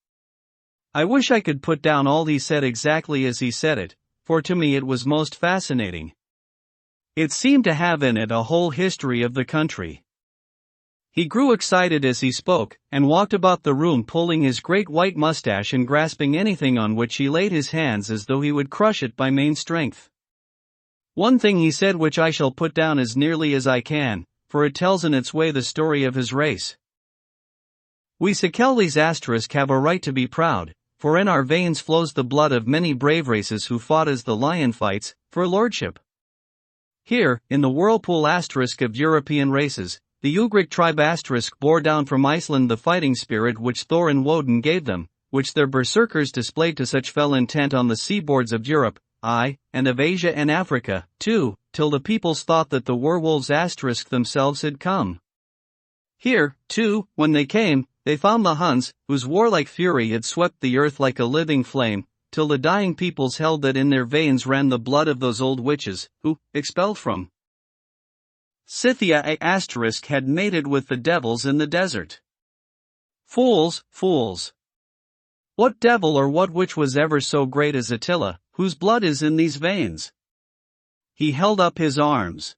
I wish I could put down all he said exactly as he said it, for to me it was most fascinating. It seemed to have in it a whole history of the country. He grew excited as he spoke, and walked about the room pulling his great white mustache and grasping anything on which he laid his hands as though he would crush it by main strength. One thing he said which I shall put down as nearly as I can, for it tells in its way the story of his race. We Skellies have a right to be proud, for in our veins flows the blood of many brave races who fought as the lion fights, for lordship. Here, in the whirlpool of European races, the Ugric tribe bore down from Iceland the fighting spirit which Thor and Woden gave them, which their berserkers displayed to such fell intent on the seaboards of Europe, aye, and of Asia and Africa, too, till the peoples thought that the werewolves themselves had come. Here, too, when they came, they found the Huns, whose warlike fury had swept the earth like a living flame, till the dying peoples held that in their veins ran the blood of those old witches, who, expelled from Scythia had mated with the devils in the desert. Fools, fools! What devil or what witch was ever so great as Attila, whose blood is in these veins? He held up his arms.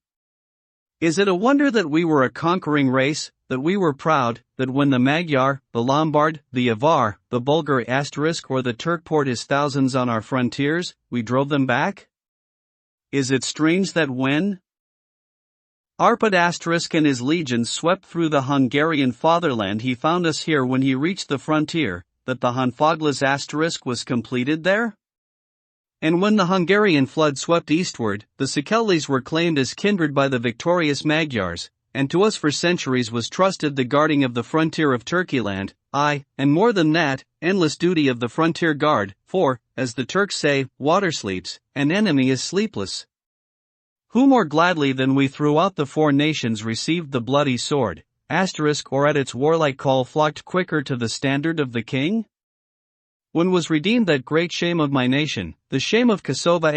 Is it a wonder that we were a conquering race, that we were proud, that when the Magyar, the Lombard, the Avar, the Bulgar or the Turk poured his thousands on our frontiers, we drove them back? Is it strange that when Arpad and his legions swept through the Hungarian fatherland he found us here when he reached the frontier, that the Hunfoglas was completed there? And when the Hungarian flood swept eastward, the Skellies were claimed as kindred by the victorious Magyars, and to us for centuries was trusted the guarding of the frontier of Turkeyland, aye, and more than that, endless duty of the frontier guard, for, as the Turks say, water sleeps, an enemy is sleepless. Who more gladly than we throughout the four nations received the bloody sword, or at its warlike call flocked quicker to the standard of the king? When was redeemed that great shame of my nation, the shame of Kosovo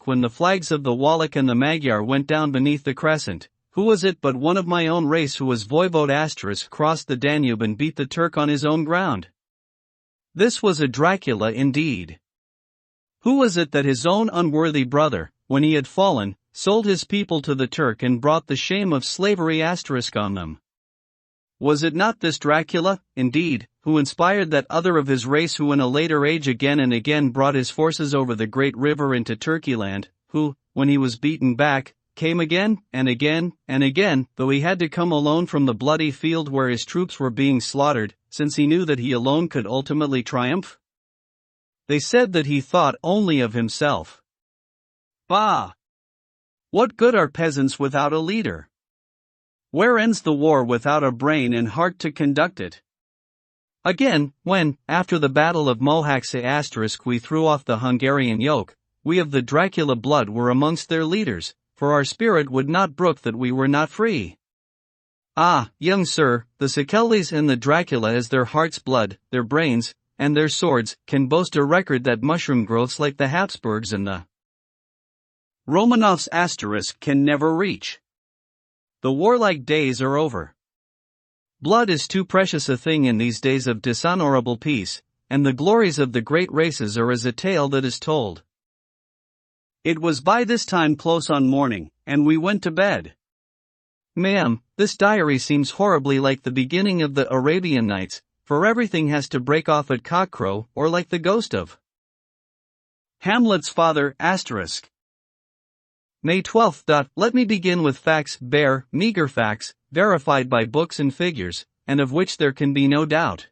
when the flags of the Wallach and the Magyar went down beneath the crescent? Who was it but one of my own race who was Voivode crossed the Danube and beat the Turk on his own ground? This was a Dracula indeed. Who was it that his own unworthy brother, when he had fallen, sold his people to the Turk and brought the shame of slavery on them? Was it not this Dracula, indeed, who inspired that other of his race who in a later age again and again brought his forces over the great river into Turkeyland, who, when he was beaten back, came again, and again, and again, though he had to come alone from the bloody field where his troops were being slaughtered, since he knew that he alone could ultimately triumph? They said that he thought only of himself. Bah! What good are peasants without a leader? Where ends the war without a brain and heart to conduct it? Again, when, after the Battle of Mohacs we threw off the Hungarian yoke, we of the Dracula blood were amongst their leaders, for our spirit would not brook that we were not free. Ah, young sir, the Skellies and the Dracula as their heart's blood, their brains, and their swords, can boast a record that mushroom growths like the Habsburgs and the Romanovs can never reach. The warlike days are over. Blood is too precious a thing in these days of dishonorable peace, and the glories of the great races are as a tale that is told. It was by this time close on morning, and we went to bed. Ma'am, this diary seems horribly like the beginning of the Arabian Nights, for everything has to break off at cockcrow, or like the ghost of Hamlet's father, May 12th. Let me begin with facts, bare, meager facts, verified by books and figures, and of which there can be no doubt.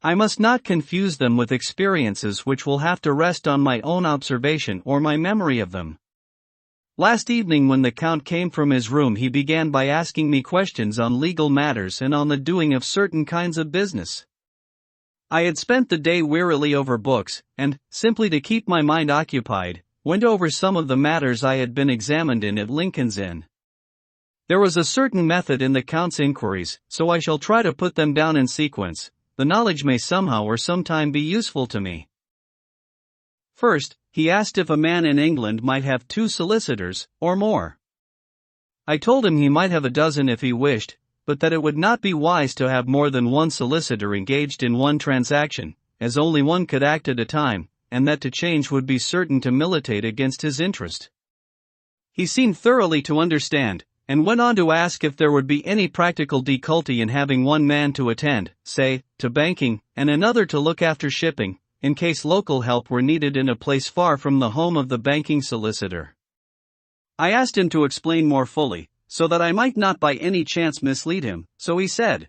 I must not confuse them with experiences which will have to rest on my own observation or my memory of them. Last evening when the Count came from his room he began by asking me questions on legal matters and on the doing of certain kinds of business. I had spent the day wearily over books, and, simply to keep my mind occupied, went over some of the matters I had been examined in at Lincoln's Inn. There was a certain method in the Count's inquiries, so I shall try to put them down in sequence. The knowledge may somehow or sometime be useful to me. First, he asked if a man in England might have 2 solicitors, or more. I told him he might have a dozen if he wished, but that it would not be wise to have more than one solicitor engaged in one transaction, as only one could act at a time, and that to change would be certain to militate against his interest. He seemed thoroughly to understand, and went on to ask if there would be any practical difficulty in having one man to attend, say, to banking, and another to look after shipping, in case local help were needed in a place far from the home of the banking solicitor. I asked him to explain more fully, so that I might not by any chance mislead him, so he said,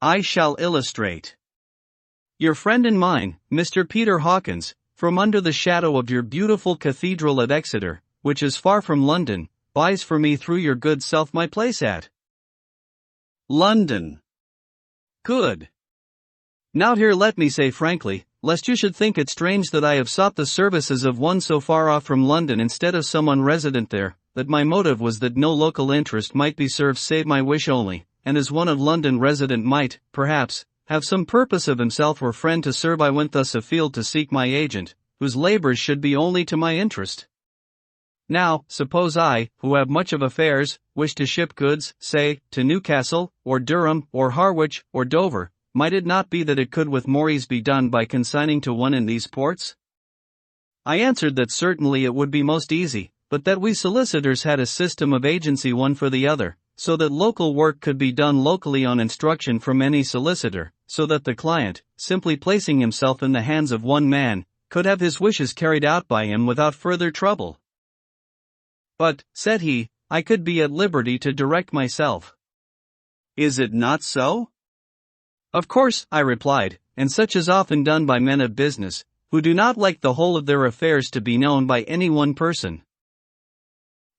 "I shall illustrate. Your friend and mine, Mr. Peter Hawkins, from under the shadow of your beautiful cathedral at Exeter, which is far from London, buys for me through your good self my place at London. Good. Now here let me say frankly, lest you should think it strange that I have sought the services of one so far off from London instead of someone resident there, that my motive was that no local interest might be served save my wish only, and as one of London resident might, perhaps, have some purpose of himself or friend to serve, I went thus afield to seek my agent, whose labors should be only to my interest. Now, suppose I, who have much of affairs, wish to ship goods, say, to Newcastle, or Durham, or Harwich, or Dover, might it not be that it could with more ease be done by consigning to one in these ports? I answered that certainly it would be most easy, but that we solicitors had a system of agency one for the other, so that local work could be done locally on instruction from any solicitor, so that the client, simply placing himself in the hands of one man, could have his wishes carried out by him without further trouble. But, said he, I could be at liberty to direct myself. Is it not so? Of course, I replied, and such is often done by men of business, who do not like the whole of their affairs to be known by any one person.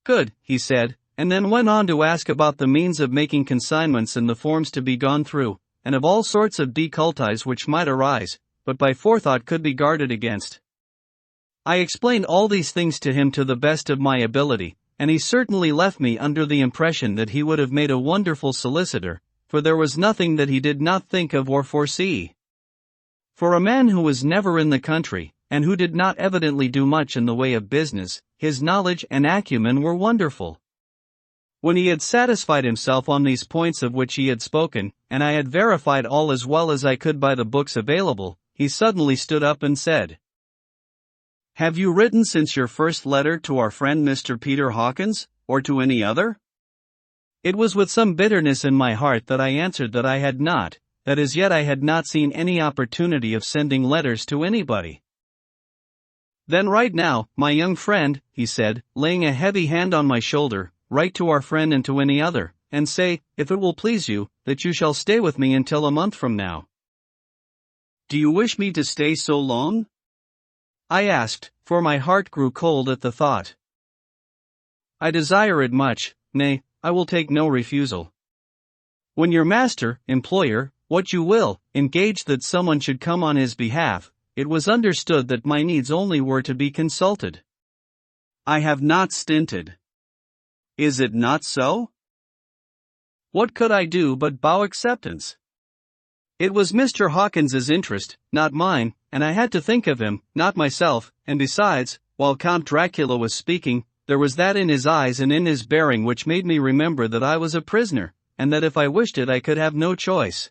Good, he said, and then went on to ask about the means of making consignments and the forms to be gone through, and of all sorts of difficulties which might arise, but by forethought could be guarded against. I explained all these things to him to the best of my ability, and he certainly left me under the impression that he would have made a wonderful solicitor, for there was nothing that he did not think of or foresee. For a man who was never in the country, and who did not evidently do much in the way of business, his knowledge and acumen were wonderful. When he had satisfied himself on these points of which he had spoken, and I had verified all as well as I could by the books available, he suddenly stood up and said, "Have you written since your first letter to our friend Mr. Peter Hawkins, or to any other?" It was with some bitterness in my heart that I answered that I had not, that as yet I had not seen any opportunity of sending letters to anybody. "Then write now, my young friend," he said, laying a heavy hand on my shoulder, "write to our friend and to any other, and say, if it will please you, that you shall stay with me until a month from now." "Do you wish me to stay so long?" I asked, for my heart grew cold at the thought. "I desire it much, nay, I will take no refusal. When your master, employer, what you will, engaged that someone should come on his behalf, it was understood that my needs only were to be consulted. I have not stinted. Is it not so? What could I do but bow acceptance? It was Mr. Hawkins's interest, not mine, and I had to think of him, not myself, and besides, while Count Dracula was speaking, there was that in his eyes and in his bearing which made me remember that I was a prisoner, and that if I wished it I could have no choice.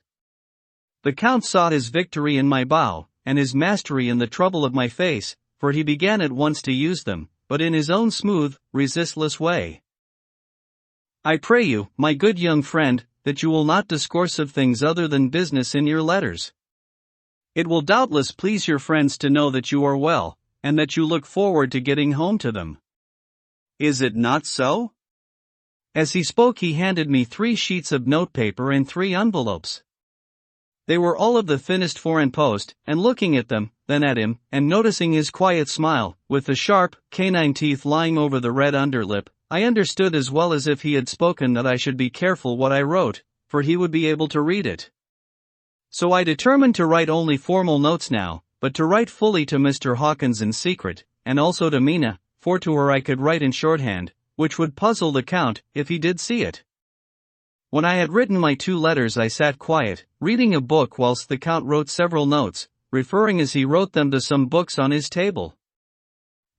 The Count saw his victory in my bow, and his mastery in the trouble of my face, for he began at once to use them, but in his own smooth, resistless way. "I pray you, my good young friend, that you will not discourse of things other than business in your letters. It will doubtless please your friends to know that you are well, and that you look forward to getting home to them. Is it not so?" As he spoke he handed me 3 sheets of notepaper and 3 envelopes. They were all of the thinnest foreign post, and looking at them, then at him, and noticing his quiet smile, with the sharp, canine teeth lying over the red underlip, I understood as well as if he had spoken that I should be careful what I wrote, for he would be able to read it. So I determined to write only formal notes now, but to write fully to Mr. Hawkins in secret, and also to Mina, for to her I could write in shorthand, which would puzzle the Count if he did see it. When I had written my 2 letters I sat quiet, reading a book whilst the Count wrote several notes, referring as he wrote them to some books on his table.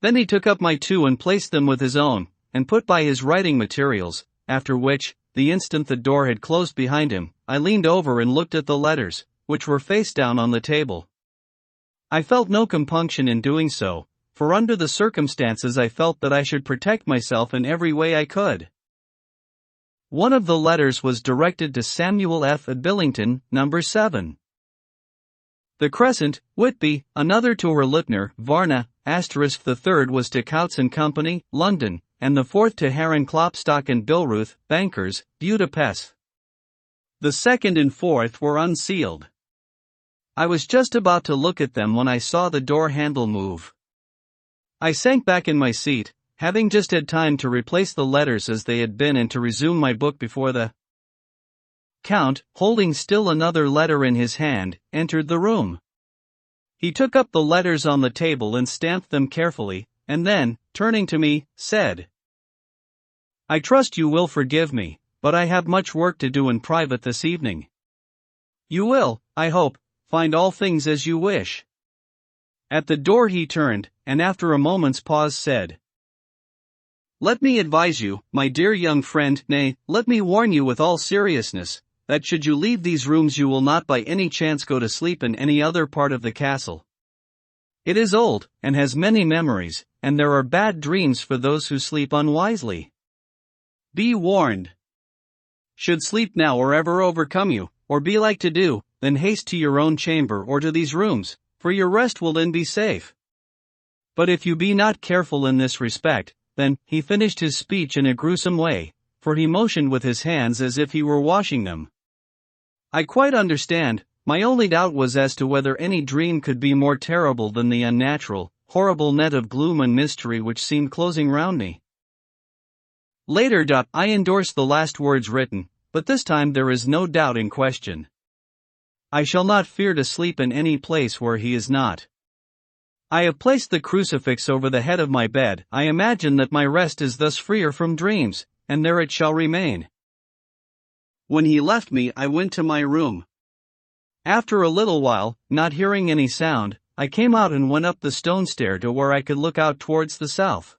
Then he took up my 2 and placed them with his own, and put by his writing materials, after which, the instant the door had closed behind him, I leaned over and looked at the letters, which were face down on the table. I felt no compunction in doing so, for under the circumstances I felt that I should protect myself in every way I could. One of the letters was directed to Samuel F. at Billington, number 7. The Crescent, Whitby, another to Herlutner, Varna, *, the third was to Coutts and Company, London, and the fourth to Heron Klopstock and Billruth, bankers, Budapest. The second and fourth were unsealed. I was just about to look at them when I saw the door handle move. I sank back in my seat, having just had time to replace the letters as they had been and to resume my book before the Count, holding still another letter in his hand, entered the room. He took up the letters on the table and stamped them carefully, and then, turning to me, said, "I trust you will forgive me, but I have much work to do in private this evening. You will, I hope, find all things as you wish." At the door he turned, and after a moment's pause said, "Let me advise you, my dear young friend, nay, let me warn you with all seriousness, that should you leave these rooms you will not by any chance go to sleep in any other part of the castle. It is old, and has many memories, and there are bad dreams for those who sleep unwisely. Be warned. Should sleep now or ever overcome you, or be like to do, then haste to your own chamber or to these rooms, for your rest will then be safe. But if you be not careful in this respect, then," he finished his speech in a gruesome way, for he motioned with his hands as if he were washing them. "I quite understand. My only doubt was as to whether any dream could be more terrible than the unnatural, horrible net of gloom and mystery which seemed closing round me." Later. I endorse the last words written, but this time there is no doubt in question. I shall not fear to sleep in any place where he is not. I have placed the crucifix over the head of my bed. I imagine that my rest is thus freer from dreams, and there it shall remain. When he left me, I went to my room. After a little while, not hearing any sound, I came out and went up the stone stair to where I could look out towards the south.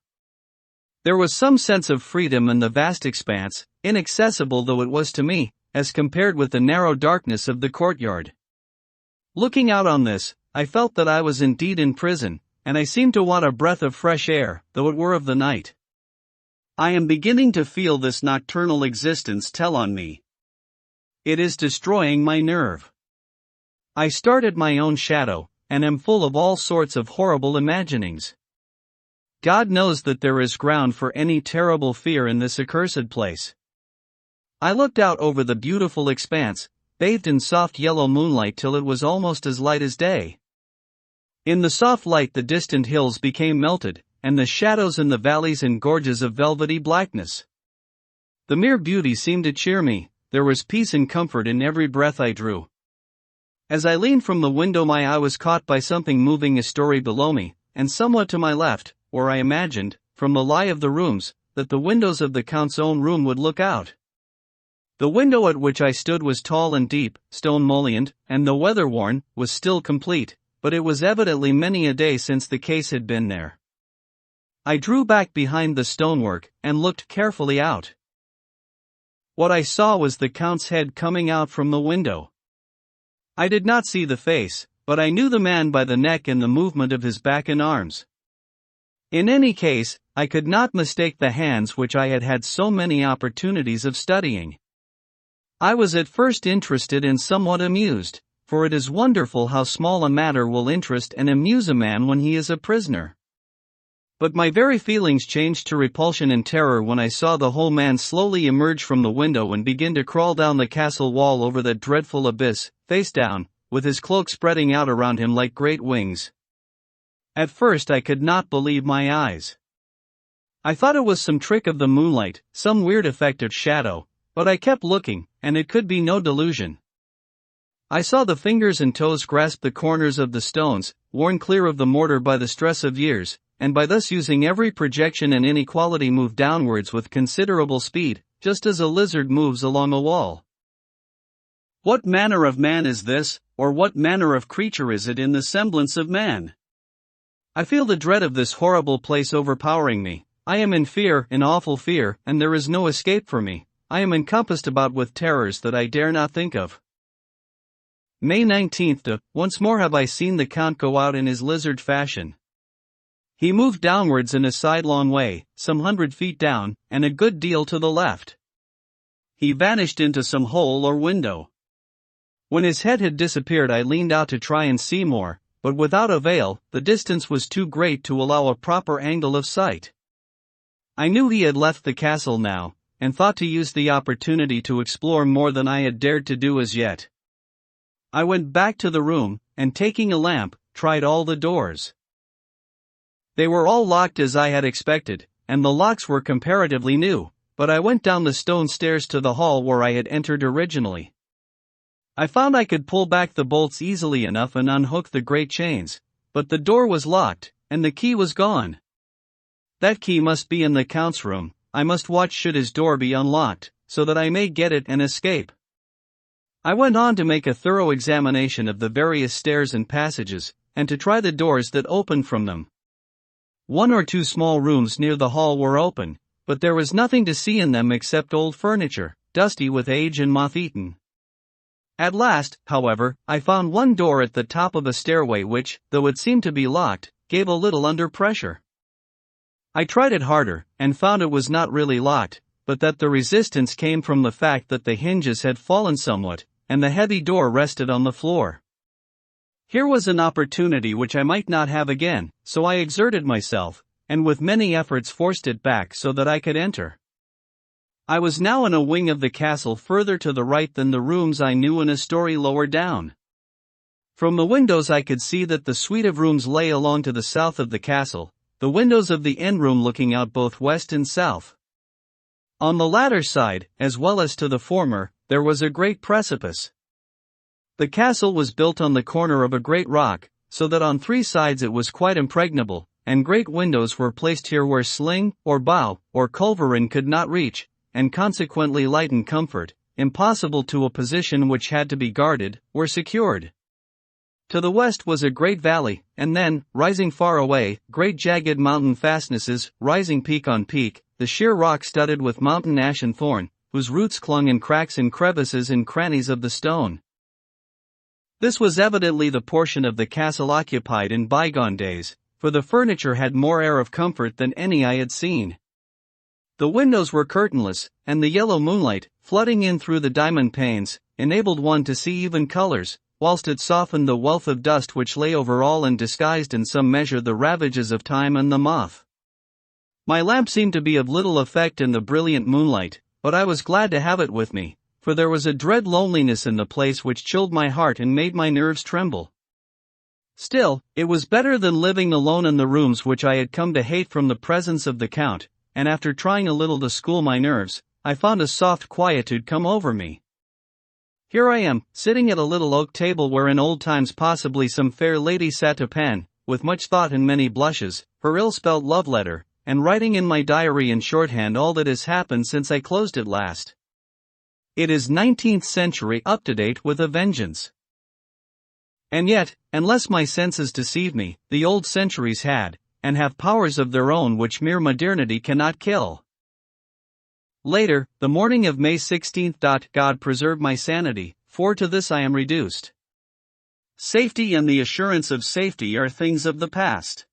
There was some sense of freedom in the vast expanse, inaccessible though it was to me, as compared with the narrow darkness of the courtyard. Looking out on this, I felt that I was indeed in prison, and I seemed to want a breath of fresh air, though it were of the night. I am beginning to feel this nocturnal existence tell on me. It is destroying my nerve. I start at my own shadow, and am full of all sorts of horrible imaginings. God knows that there is ground for any terrible fear in this accursed place. I looked out over the beautiful expanse, bathed in soft yellow moonlight till it was almost as light as day. In the soft light the distant hills became melted, and the shadows in the valleys and gorges of velvety blackness. The mere beauty seemed to cheer me. There was peace and comfort in every breath I drew. As I leaned from the window my eye was caught by something moving a story below me, and somewhat to my left, where I imagined, from the lie of the rooms, that the windows of the Count's own room would look out. The window at which I stood was tall and deep, stone mullioned, and though weather-worn, was still complete, but it was evidently many a day since the case had been there. I drew back behind the stonework, and looked carefully out. What I saw was the Count's head coming out from the window. I did not see the face, but I knew the man by the neck and the movement of his back and arms. In any case, I could not mistake the hands which I had had so many opportunities of studying. I was at first interested and somewhat amused, for it is wonderful how small a matter will interest and amuse a man when he is a prisoner. But my very feelings changed to repulsion and terror when I saw the whole man slowly emerge from the window and begin to crawl down the castle wall over that dreadful abyss, face down, with his cloak spreading out around him like great wings. At first I could not believe my eyes. I thought it was some trick of the moonlight, some weird effect of shadow, but I kept looking, and it could be no delusion. I saw the fingers and toes grasp the corners of the stones, worn clear of the mortar by the stress of years, and by thus using every projection and inequality move downwards with considerable speed, just as a lizard moves along a wall. What manner of man is this, or what manner of creature is it in the semblance of man? I feel the dread of this horrible place overpowering me. I am in fear, in awful fear, and there is no escape for me. I am encompassed about with terrors that I dare not think of. May 19th. Once more have I seen the Count go out in his lizard fashion. He moved downwards in a sidelong way, some 100 feet down, and a good deal to the left. He vanished into some hole or window. When his head had disappeared, I leaned out to try and see more, but without avail. The distance was too great to allow a proper angle of sight. I knew he had left the castle now, and thought to use the opportunity to explore more than I had dared to do as yet. I went back to the room, and taking a lamp, tried all the doors. They were all locked as I had expected, and the locks were comparatively new, but I went down the stone stairs to the hall where I had entered originally. I found I could pull back the bolts easily enough and unhook the great chains, but the door was locked, and the key was gone. That key must be in the Count's room. I must watch should his door be unlocked, so that I may get it and escape. I went on to make a thorough examination of the various stairs and passages, and to try the doors that opened from them. 1 or 2 small rooms near the hall were open, but there was nothing to see in them except old furniture, dusty with age and moth-eaten. At last, however, I found one door at the top of a stairway which, though it seemed to be locked, gave a little under pressure. I tried it harder, and found it was not really locked, but that the resistance came from the fact that the hinges had fallen somewhat, and the heavy door rested on the floor. Here was an opportunity which I might not have again, so I exerted myself, and with many efforts forced it back so that I could enter. I was now in a wing of the castle further to the right than the rooms I knew and a story lower down. From the windows I could see that the suite of rooms lay along to the south of the castle, the windows of the end room looking out both west and south. On the latter side, as well as to the former, there was a great precipice. The castle was built on the corner of a great rock, so that on 3 sides it was quite impregnable, and great windows were placed here where sling, or bow, or culverin could not reach, and consequently light and comfort, impossible to a position which had to be guarded, were secured. To the west was a great valley, and then, rising far away, great jagged mountain fastnesses, rising peak on peak, the sheer rock studded with mountain ash and thorn, whose roots clung in cracks and crevices and crannies of the stone. This was evidently the portion of the castle occupied in bygone days, for the furniture had more air of comfort than any I had seen. The windows were curtainless, and the yellow moonlight, flooding in through the diamond panes, enabled one to see even colors, whilst it softened the wealth of dust which lay over all and disguised in some measure the ravages of time and the moth. My lamp seemed to be of little effect in the brilliant moonlight, but I was glad to have it with me, for there was a dread loneliness in the place which chilled my heart and made my nerves tremble. Still, it was better than living alone in the rooms which I had come to hate from the presence of the Count, and after trying a little to school my nerves, I found a soft quietude come over me. Here I am, sitting at a little oak table where in old times possibly some fair lady sat to pen, with much thought and many blushes, her ill-spelt love letter, and writing in my diary in shorthand all that has happened since I closed it last. It is 19th century up-to-date with a vengeance. And yet, unless my senses deceive me, the old centuries had, and have powers of their own which mere modernity cannot kill. Later, the morning of May 16th. God preserve my sanity, for to this I am reduced. Safety and the assurance of safety are things of the past.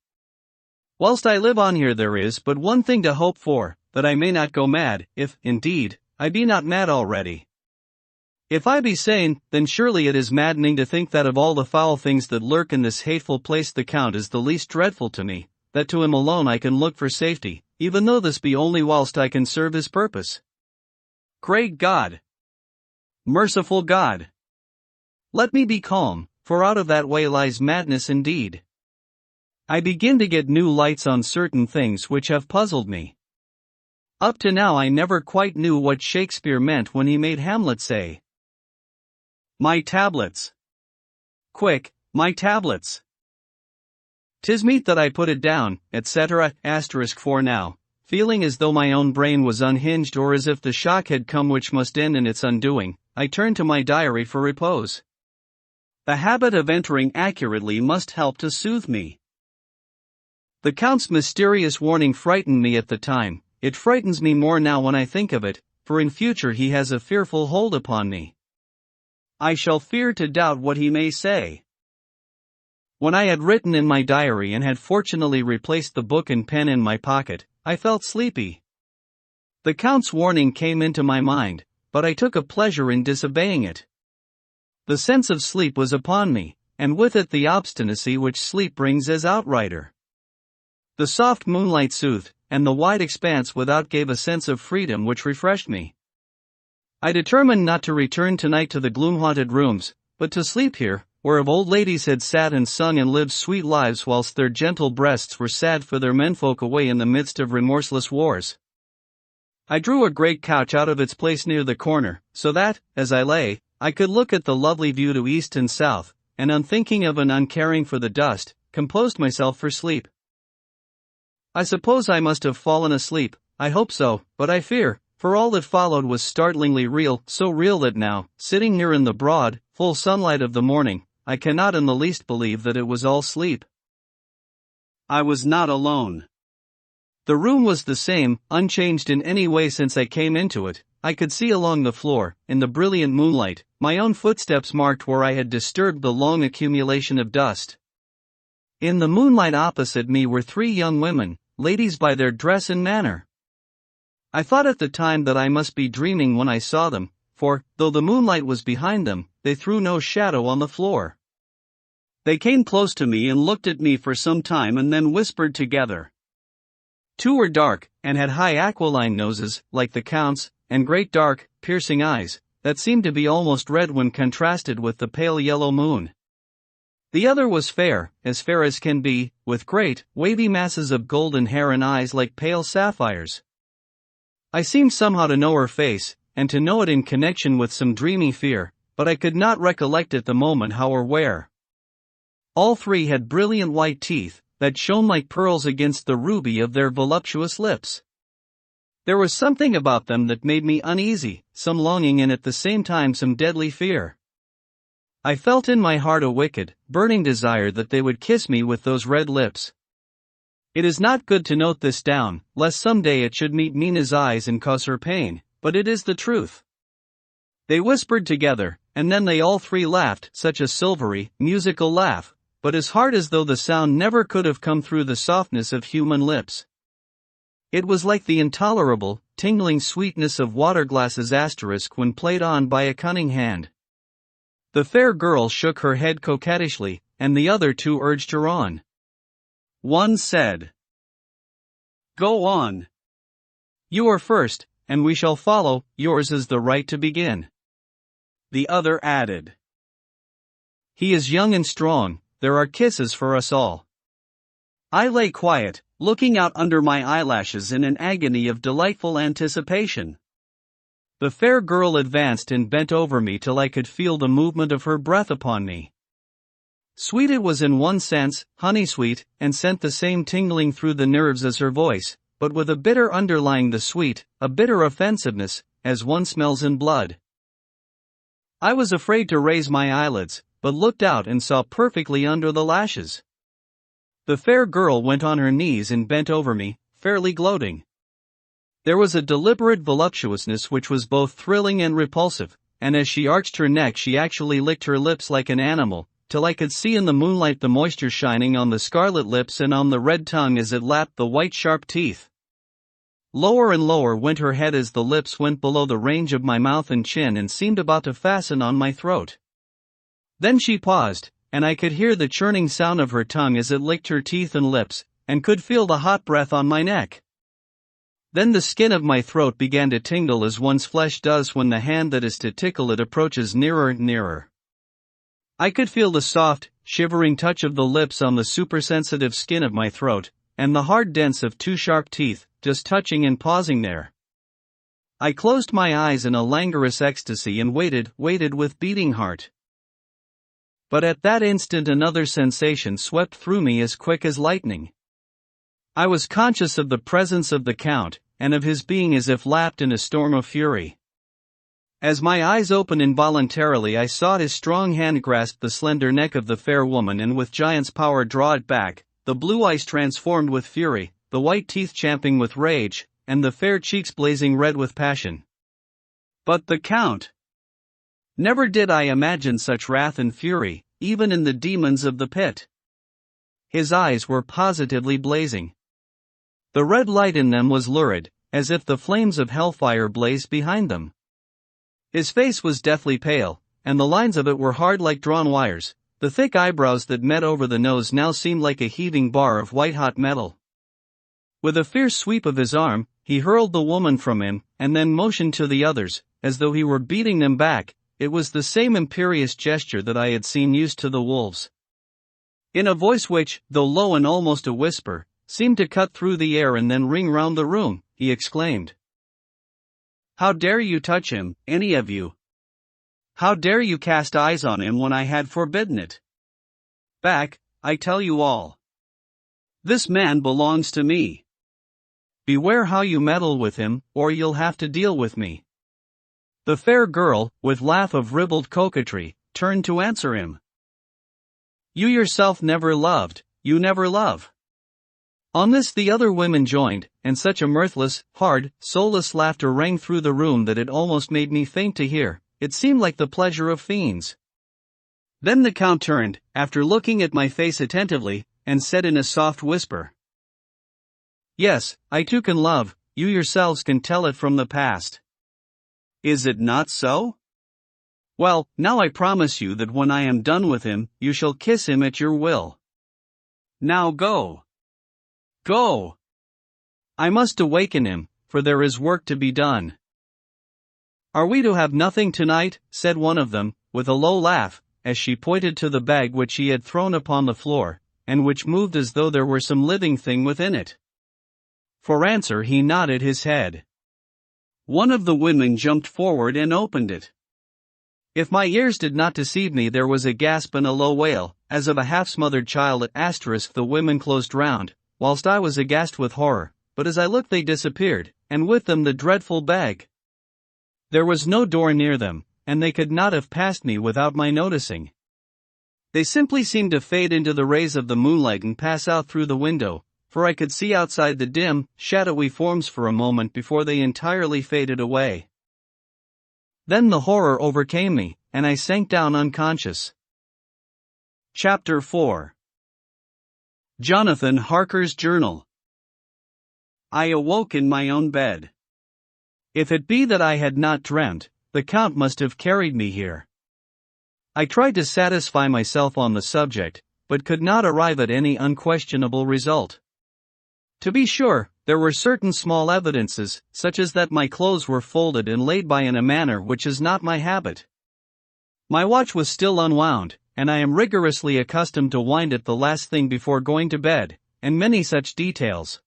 Whilst I live on here there is but one thing to hope for, that I may not go mad, if, indeed, I be not mad already. If I be sane, then surely it is maddening to think that of all the foul things that lurk in this hateful place the Count is the least dreadful to me, that to him alone I can look for safety, even though this be only whilst I can serve his purpose. Great God! Merciful God! Let me be calm, for out of that way lies madness indeed. I begin to get new lights on certain things which have puzzled me. Up to now I never quite knew what Shakespeare meant when he made Hamlet say, "My tablets. Quick, my tablets. 'Tis meet that I put it down," etc. For now, feeling as though my own brain was unhinged or as if the shock had come which must end in its undoing, I turned to my diary for repose. The habit of entering accurately must help to soothe me. The Count's mysterious warning frightened me at the time. It frightens me more now when I think of it, for in future he has a fearful hold upon me. I shall fear to doubt what he may say. When I had written in my diary and had fortunately replaced the book and pen in my pocket, I felt sleepy. The Count's warning came into my mind, but I took a pleasure in disobeying it. The sense of sleep was upon me, and with it the obstinacy which sleep brings as outrider. The soft moonlight soothed, and the wide expanse without gave a sense of freedom which refreshed me. I determined not to return tonight to the gloom-haunted rooms, but to sleep here, where of old ladies had sat and sung and lived sweet lives whilst their gentle breasts were sad for their menfolk away in the midst of remorseless wars. I drew a great couch out of its place near the corner, so that, as I lay, I could look at the lovely view to east and south, and unthinking of and uncaring for the dust, composed myself for sleep. I suppose I must have fallen asleep, I hope so, but I fear, for all that followed was startlingly real, so real that now, sitting here in the broad, full sunlight of the morning, I cannot in the least believe that it was all sleep. I was not alone. The room was the same, unchanged in any way since I came into it. I could see along the floor, in the brilliant moonlight, my own footsteps marked where I had disturbed the long accumulation of dust. In the moonlight opposite me were 3 young women, ladies by their dress and manner. I thought at the time that I must be dreaming when I saw them, for, though the moonlight was behind them, they threw no shadow on the floor. They came close to me and looked at me for some time and then whispered together. 2 were dark, and had high aquiline noses, like the Count's, and great dark, piercing eyes, that seemed to be almost red when contrasted with the pale yellow moon. The other was fair as can be, with great, wavy masses of golden hair and eyes like pale sapphires. I seemed somehow to know her face, and to know it in connection with some dreamy fear, but I could not recollect at the moment how or where. All 3 had brilliant white teeth, that shone like pearls against the ruby of their voluptuous lips. There was something about them that made me uneasy, some longing and at the same time some deadly fear. I felt in my heart a wicked, burning desire that they would kiss me with those red lips. It is not good to note this down, lest some day it should meet Mina's eyes and cause her pain, but it is the truth. They whispered together, and then they all 3 laughed, such a silvery, musical laugh, but as hard as though the sound never could have come through the softness of human lips. It was like the intolerable, tingling sweetness of water glasses asterisk when played on by a cunning hand. The fair girl shook her head coquettishly, and the other 2 urged her on. One said, "Go on. You are first, and we shall follow, yours is the right to begin." The other added, "He is young and strong, there are kisses for us all." I lay quiet, looking out under my eyelashes in an agony of delightful anticipation. The fair girl advanced and bent over me till I could feel the movement of her breath upon me. Sweet it was in one sense, honey-sweet, and sent the same tingling through the nerves as her voice, but with a bitter underlying the sweet, a bitter offensiveness, as one smells in blood. I was afraid to raise my eyelids, but looked out and saw perfectly under the lashes. The fair girl went on her knees and bent over me, fairly gloating. There was a deliberate voluptuousness which was both thrilling and repulsive, and as she arched her neck she actually licked her lips like an animal, till I could see in the moonlight the moisture shining on the scarlet lips and on the red tongue as it lapped the white sharp teeth. Lower and lower went her head as the lips went below the range of my mouth and chin and seemed about to fasten on my throat. Then she paused, and I could hear the churning sound of her tongue as it licked her teeth and lips, and could feel the hot breath on my neck. Then the skin of my throat began to tingle as one's flesh does when the hand that is to tickle it approaches nearer and nearer. I could feel the soft, shivering touch of the lips on the supersensitive skin of my throat, and the hard dents of 2 sharp teeth, just touching and pausing there. I closed my eyes in a languorous ecstasy and waited with beating heart. But at that instant another sensation swept through me as quick as lightning. I was conscious of the presence of the Count, and of his being as if lapped in a storm of fury. As my eyes opened involuntarily I saw his strong hand grasp the slender neck of the fair woman and with giant's power draw it back, the blue eyes transformed with fury, the white teeth champing with rage, and the fair cheeks blazing red with passion. But the Count! Never did I imagine such wrath and fury, even in the demons of the pit. His eyes were positively blazing. The red light in them was lurid, as if the flames of hellfire blazed behind them. His face was deathly pale, and the lines of it were hard like drawn wires. The thick eyebrows that met over the nose now seemed like a heaving bar of white-hot metal. With a fierce sweep of his arm, he hurled the woman from him, and then motioned to the others, as though he were beating them back. It was the same imperious gesture that I had seen used to the wolves. In a voice which, though low and almost a whisper, seemed to cut through the air and then ring round the room, he exclaimed, "How dare you touch him, any of you? How dare you cast eyes on him when I had forbidden it? Back, I tell you all. This man belongs to me. Beware how you meddle with him, or you'll have to deal with me." The fair girl, with laugh of ribald coquetry, turned to answer him. "You yourself never loved, you never love." On this the other women joined, and such a mirthless, hard, soulless laughter rang through the room that it almost made me faint to hear. It seemed like the pleasure of fiends. Then the Count turned, after looking at my face attentively, and said in a soft whisper, "Yes, I too can love, you yourselves can tell it from the past. Is it not so? Well, now I promise you that when I am done with him, you shall kiss him at your will. Now go. Go. I must awaken him, for there is work to be done." "Are we to have nothing tonight?" said one of them, with a low laugh, as she pointed to the bag which he had thrown upon the floor, and which moved as though there were some living thing within it. For answer he nodded his head. One of the women jumped forward and opened it. If my ears did not deceive me, there was a gasp and a low wail, as of a half-smothered child. The women closed round, whilst I was aghast with horror, but as I looked they disappeared, and with them the dreadful bag. There was no door near them, and they could not have passed me without my noticing. They simply seemed to fade into the rays of the moonlight and pass out through the window, for I could see outside the dim, shadowy forms for a moment before they entirely faded away. Then the horror overcame me, and I sank down unconscious. Chapter 4. Jonathan Harker's Journal. I awoke in my own bed. If it be that I had not dreamt, the Count must have carried me here. I tried to satisfy myself on the subject, but could not arrive at any unquestionable result. To be sure, there were certain small evidences, such as that my clothes were folded and laid by in a manner which is not my habit. My watch was still unwound, and I am rigorously accustomed to wind it the last thing before going to bed, and many such details.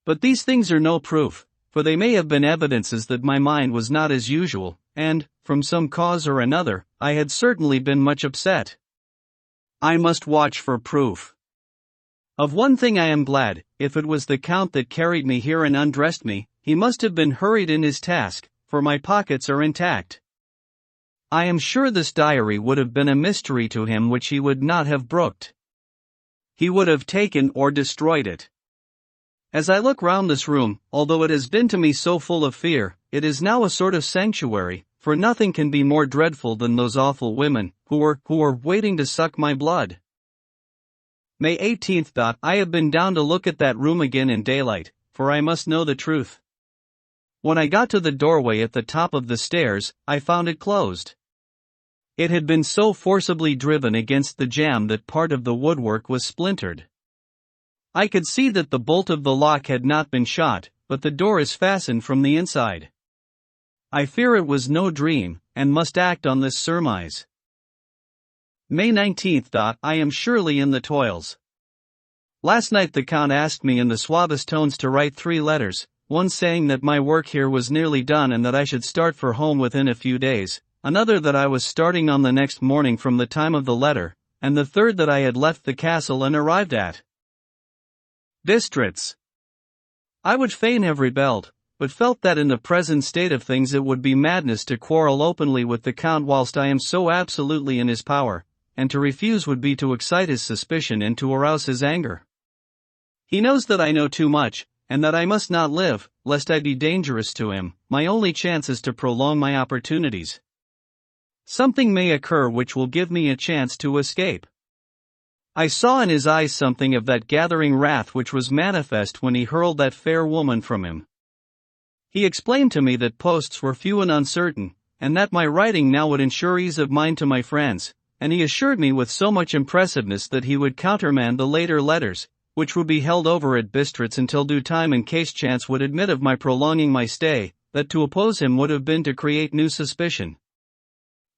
But these things are no proof, for they may have been evidences that my mind was not as usual, and, from some cause or another, I had certainly been much upset. I must watch for proof. Of one thing I am glad: if it was the Count that carried me here and undressed me, he must have been hurried in his task, for my pockets are intact. I am sure this diary would have been a mystery to him which he would not have brooked. He would have taken or destroyed it. As I look round this room, although it has been to me so full of fear, it is now a sort of sanctuary, for nothing can be more dreadful than those awful women, who were waiting to suck my blood. May 18th. I have been down to look at that room again in daylight, for I must know the truth. When I got to the doorway at the top of the stairs, I found it closed. It had been so forcibly driven against the jamb that part of the woodwork was splintered. I could see that the bolt of the lock had not been shot, but the door is fastened from the inside. I fear it was no dream, and must act on this surmise. May 19th. I am surely in the toils. Last night the Count asked me in the suavest tones to write 3 letters, one saying that my work here was nearly done and that I should start for home within a few days, another that I was starting on the next morning from the time of the letter, and the third that I had left the castle and arrived at Bistritz. I would fain have rebelled, but felt that in the present state of things it would be madness to quarrel openly with the Count whilst I am so absolutely in his power, and to refuse would be to excite his suspicion and to arouse his anger. He knows that I know too much, and that I must not live, lest I be dangerous to him. My only chance is to prolong my opportunities. Something may occur which will give me a chance to escape. I saw in his eyes something of that gathering wrath which was manifest when he hurled that fair woman from him. He explained to me that posts were few and uncertain, and that my writing now would ensure ease of mind to my friends, and he assured me with so much impressiveness that he would countermand the later letters, which would be held over at Bistritz until due time in case chance would admit of my prolonging my stay, that to oppose him would have been to create new suspicion.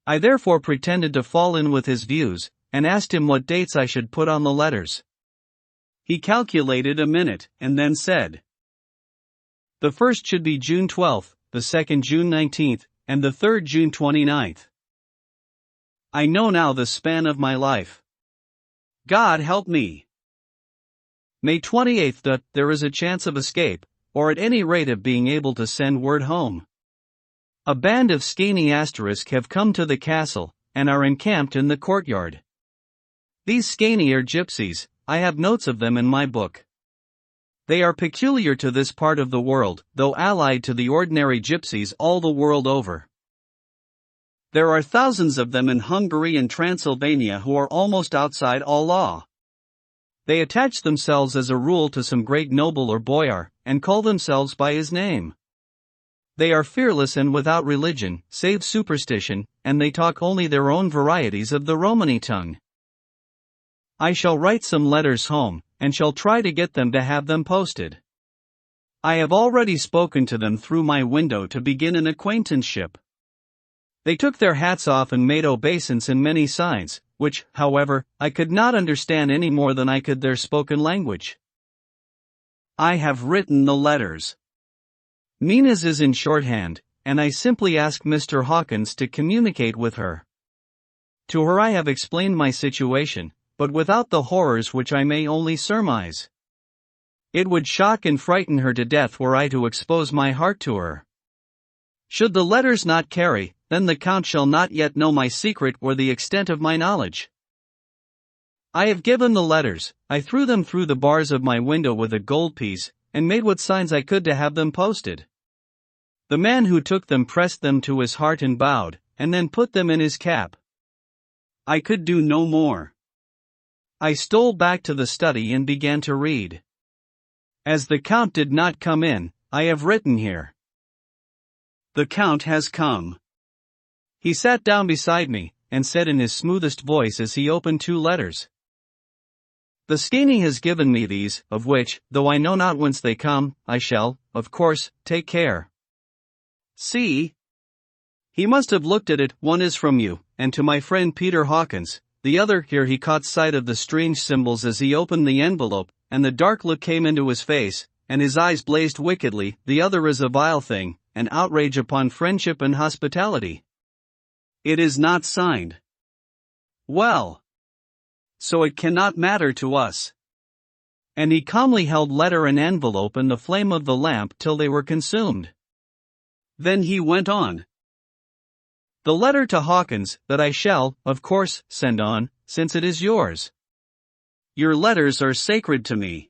I therefore pretended to fall in with his views, and asked him what dates I should put on the letters. He calculated a minute, and then said, "The first should be June 12th, the second June 19th, and the third June 29th. I know now the span of my life. God help me. May 28th, there is a chance of escape, or at any rate of being able to send word home. A band of scanny asterisk have come to the castle, and are encamped in the courtyard. These scanny are gypsies, I have notes of them in my book. They are peculiar to this part of the world, though allied to the ordinary gypsies all the world over. There are thousands of them in Hungary and Transylvania who are almost outside all law. They attach themselves as a rule to some great noble or boyar, and call themselves by his name. They are fearless and without religion, save superstition, and they talk only their own varieties of the Romany tongue. I shall write some letters home, and shall try to get them to have them posted. I have already spoken to them through my window to begin an acquaintanceship. They took their hats off and made obeisance in many signs, which, however, I could not understand any more than I could their spoken language. I have written the letters. Mina's is in shorthand, and I simply ask Mr. Hawkins to communicate with her. To her I have explained my situation, but without the horrors which I may only surmise. It would shock and frighten her to death were I to expose my heart to her. Should the letters not carry, then the Count shall not yet know my secret or the extent of my knowledge. I have given the letters, I threw them through the bars of my window with a gold piece, and made what signs I could to have them posted. The man who took them pressed them to his heart and bowed, and then put them in his cap. I could do no more. I stole back to the study and began to read. As the Count did not come in, I have written here. The Count has come. He sat down beside me, and said in his smoothest voice as he opened two letters. The Scanny has given me these, of which, though I know not whence they come, I shall, of course, take care. See? He must have looked at it. One is from you, and to my friend Peter Hawkins, the other. Here he caught sight of the strange symbols as he opened the envelope, and the dark look came into his face, and his eyes blazed wickedly. The other is a vile thing, an outrage upon friendship and hospitality. It is not signed. Well. So it cannot matter to us. And he calmly held letter and envelope in the flame of the lamp till they were consumed. Then he went on. The letter to Hawkins, that I shall, of course, send on, since it is yours. Your letters are sacred to me.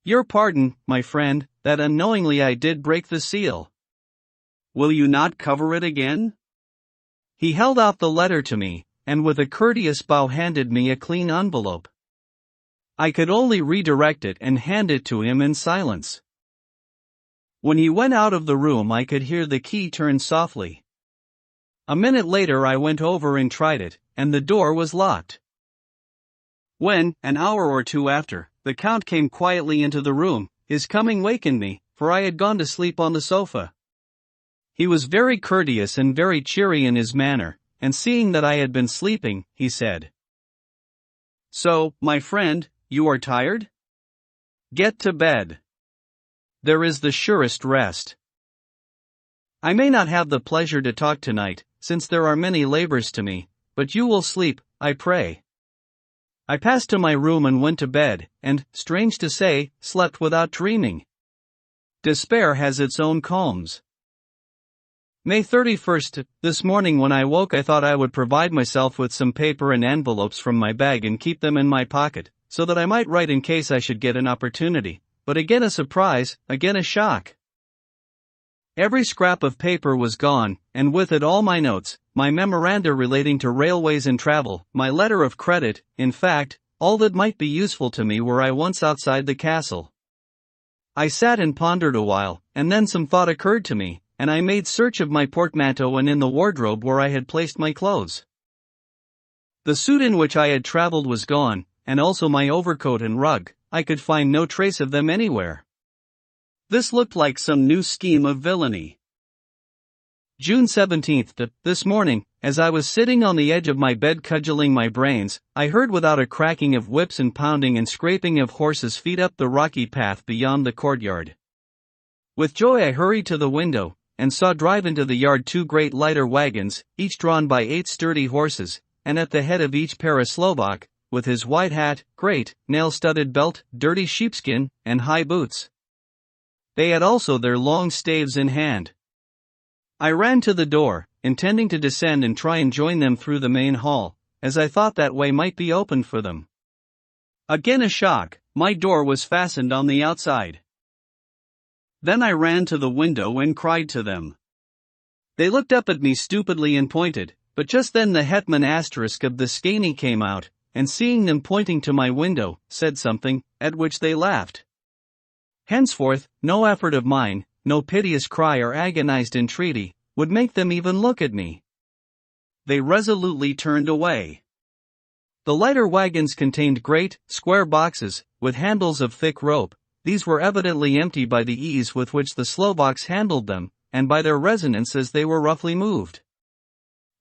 Your pardon, my friend, that unknowingly I did break the seal. Will you not cover it again? He held out the letter to me, and with a courteous bow handed me a clean envelope. I could only redirect it and hand it to him in silence. When he went out of the room I could hear the key turn softly. A minute later I went over and tried it, and the door was locked. When, an hour or two after, the Count came quietly into the room, his coming wakened me, for I had gone to sleep on the sofa. He was very courteous and very cheery in his manner, and seeing that I had been sleeping, he said, "So, my friend, you are tired? Get to bed. There is the surest rest. I may not have the pleasure to talk tonight, since there are many labors to me, but you will sleep, I pray." I passed to my room and went to bed, and, strange to say, slept without dreaming. Despair has its own calms. May 31st, this morning when I woke I thought I would provide myself with some paper and envelopes from my bag and keep them in my pocket, so that I might write in case I should get an opportunity, but again a surprise, again a shock. Every scrap of paper was gone, and with it all my notes, my memoranda relating to railways and travel, my letter of credit, in fact, all that might be useful to me were I once outside the castle. I sat and pondered a while, and then some thought occurred to me, and I made search of my portmanteau and in the wardrobe where I had placed my clothes. The suit in which I had traveled was gone, and also my overcoat and rug. I could find no trace of them anywhere. This looked like some new scheme of villainy. June 17th. This morning, as I was sitting on the edge of my bed cudgeling my brains, I heard without a cracking of whips and pounding and scraping of horses' feet up the rocky path beyond the courtyard. With joy I hurried to the window, and saw drive into the yard 2 great lighter wagons, each drawn by 8 sturdy horses, and at the head of each pair a Slovak, with his white hat, great, nail-studded belt, dirty sheepskin, and high boots. They had also their long staves in hand. I ran to the door, intending to descend and try and join them through the main hall, as I thought that way might be opened for them. Again a shock, my door was fastened on the outside. Then I ran to the window and cried to them. They looked up at me stupidly and pointed, but just then the hetman asterisk of the skeiny came out, and seeing them pointing to my window, said something, at which they laughed. Henceforth, no effort of mine, no piteous cry or agonized entreaty, would make them even look at me. They resolutely turned away. The lighter wagons contained great, square boxes, with handles of thick rope. These were evidently empty by the ease with which the Slovaks handled them, and by their resonance as they were roughly moved.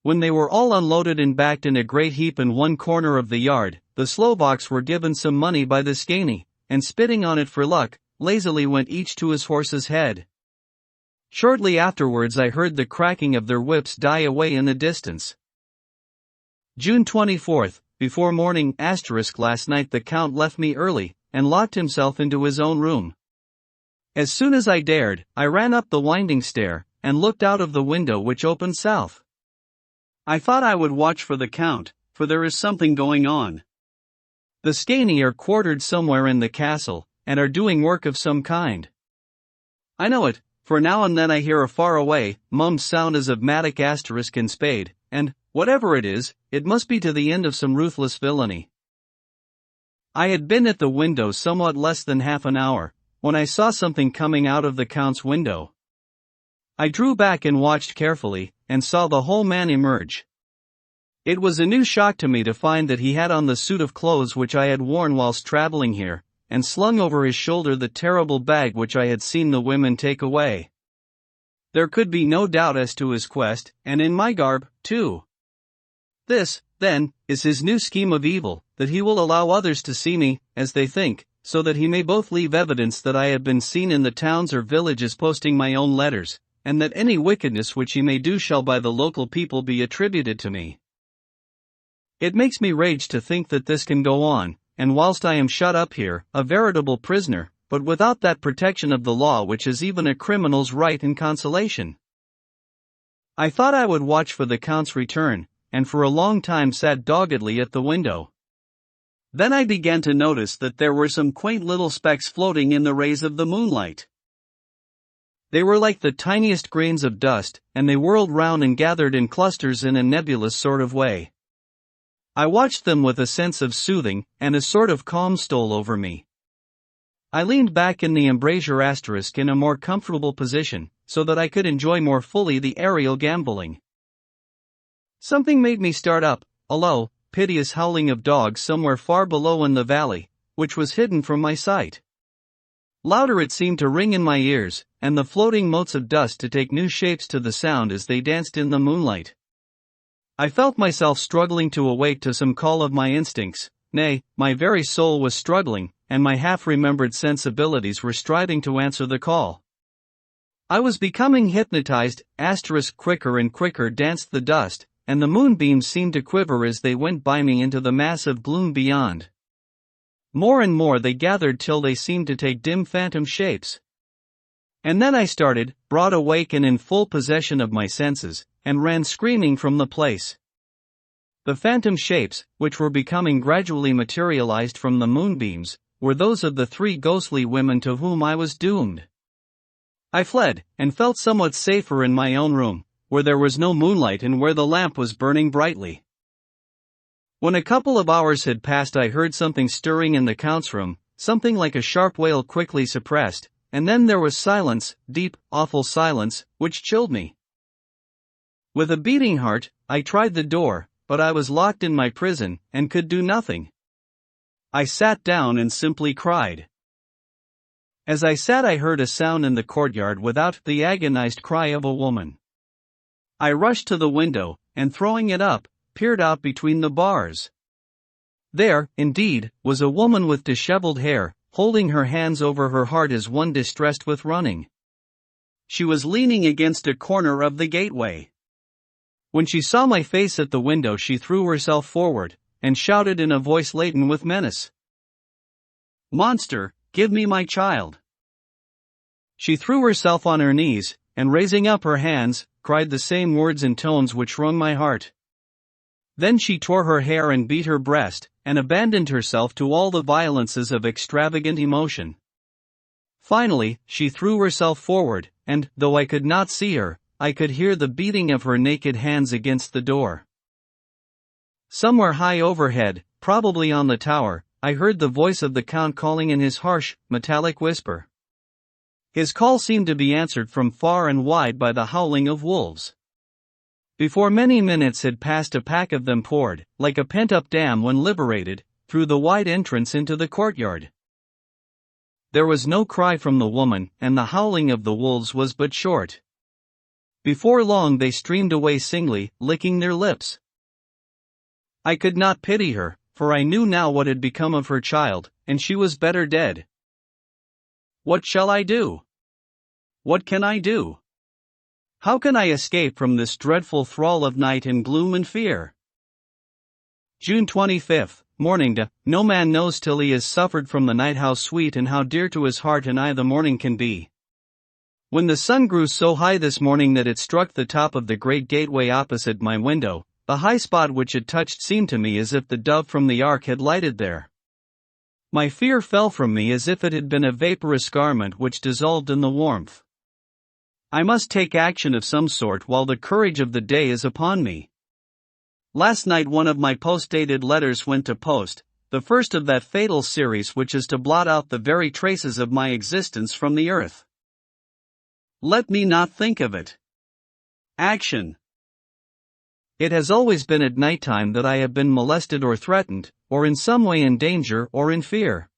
When they were all unloaded and backed in a great heap in one corner of the yard, the Slovaks were given some money by the skeiny, and spitting on it for luck, lazily went each to his horse's head. Shortly afterwards I heard the cracking of their whips die away in the distance. June 24th, before morning, last night the Count left me early, and locked himself into his own room. As soon as I dared, I ran up the winding stair, and looked out of the window which opened south. I thought I would watch for the Count, for there is something going on. The skeiny are quartered somewhere in the castle, and are doing work of some kind. I know it, for now and then I hear a far-away, mummed sound as of mattock asterisk and spade, and, whatever it is, it must be to the end of some ruthless villainy. I had been at the window somewhat less than half an hour, when I saw something coming out of the Count's window. I drew back and watched carefully, and saw the whole man emerge. It was a new shock to me to find that he had on the suit of clothes which I had worn whilst traveling here, and slung over his shoulder the terrible bag which I had seen the women take away. There could be no doubt as to his quest, and in my garb, too. This, then, is his new scheme of evil, that he will allow others to see me, as they think, so that he may both leave evidence that I have been seen in the towns or villages posting my own letters, and that any wickedness which he may do shall by the local people be attributed to me. It makes me rage to think that this can go on, and whilst I am shut up here, a veritable prisoner, but without that protection of the law which is even a criminal's right and consolation. I thought I would watch for the Count's return, and for a long time sat doggedly at the window. Then I began to notice that there were some quaint little specks floating in the rays of the moonlight. They were like the tiniest grains of dust, and they whirled round and gathered in clusters in a nebulous sort of way. I watched them with a sense of soothing, and a sort of calm stole over me. I leaned back in the embrasure asterisk in a more comfortable position, so that I could enjoy more fully the aerial gambolling. Something made me start up, a low, piteous howling of dogs somewhere far below in the valley, which was hidden from my sight. Louder it seemed to ring in my ears, and the floating motes of dust to take new shapes to the sound as they danced in the moonlight. I felt myself struggling to awake to some call of my instincts, nay, my very soul was struggling, and my half-remembered sensibilities were striving to answer the call. I was becoming hypnotized, quicker and quicker danced the dust, and the moonbeams seemed to quiver as they went by me into the mass of gloom beyond. More and more they gathered till they seemed to take dim phantom shapes. And then I started, broad awake and in full possession of my senses, and ran screaming from the place. The phantom shapes, which were becoming gradually materialized from the moonbeams, were those of the 3 ghostly women to whom I was doomed. I fled, and felt somewhat safer in my own room, where there was no moonlight and where the lamp was burning brightly. When a couple of hours had passed, I heard something stirring in the Count's room, something like a sharp wail quickly suppressed, and then there was silence, deep, awful silence, which chilled me. With a beating heart, I tried the door, but I was locked in my prison, and could do nothing. I sat down and simply cried. As I sat, I heard a sound in the courtyard without, the agonized cry of a woman. I rushed to the window, and throwing it up, peered out between the bars. There, indeed, was a woman with disheveled hair, holding her hands over her heart as one distressed with running. She was leaning against a corner of the gateway. When she saw my face at the window, she threw herself forward, and shouted in a voice laden with menace, "Monster, give me my child!" She threw herself on her knees, and raising up her hands, cried the same words in tones which wrung my heart. Then she tore her hair and beat her breast, and abandoned herself to all the violences of extravagant emotion. Finally, she threw herself forward, and, though I could not see her, I could hear the beating of her naked hands against the door. Somewhere high overhead, probably on the tower, I heard the voice of the Count calling in his harsh, metallic whisper. His call seemed to be answered from far and wide by the howling of wolves. Before many minutes had passed, a pack of them poured, like a pent-up dam when liberated, through the wide entrance into the courtyard. There was no cry from the woman, and the howling of the wolves was but short. Before long they streamed away singly, licking their lips. I could not pity her, for I knew now what had become of her child, and she was better dead. What shall I do? What can I do? How can I escape from this dreadful thrall of night and gloom and fear? June 25th, morning. No man knows till he has suffered from the night how sweet and how dear to his heart and eye the morning can be. When the sun grew so high this morning that it struck the top of the great gateway opposite my window, the high spot which it touched seemed to me as if the dove from the ark had lighted there. My fear fell from me as if it had been a vaporous garment which dissolved in the warmth. I must take action of some sort while the courage of the day is upon me. Last night one of my post-dated letters went to post, the first of that fatal series which is to blot out the very traces of my existence from the earth. Let me not think of it. Action. It has always been at night time that I have been molested or threatened, or in some way in danger or in fear.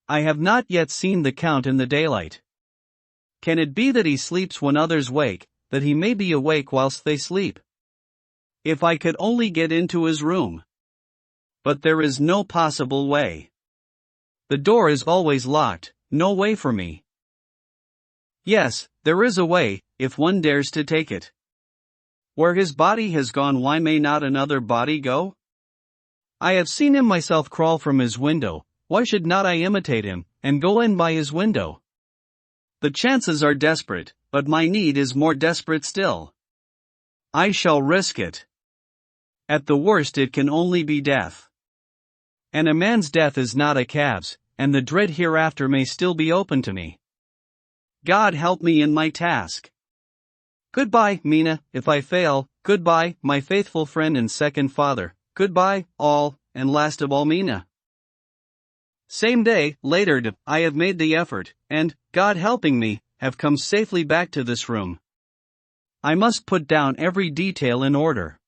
I have not yet seen the Count in the daylight. Can it be that he sleeps when others wake, that he may be awake whilst they sleep? If I could only get into his room. But there is no possible way. The door is always locked, no way for me. Yes, there is a way, if one dares to take it. Where his body has gone, why may not another body go? I have seen him myself crawl from his window, why should not I imitate him, and go in by his window? The chances are desperate, but my need is more desperate still. I shall risk it. At the worst it can only be death. And a man's death is not a calf's, and the dread hereafter may still be open to me. God help me in my task. Goodbye, Mina, if I fail. Goodbye, my faithful friend and second father. Goodbye, all, and last of all, Mina. Same day, later. I have made the effort, and, God helping me, have come safely back to this room. I must put down every detail in order.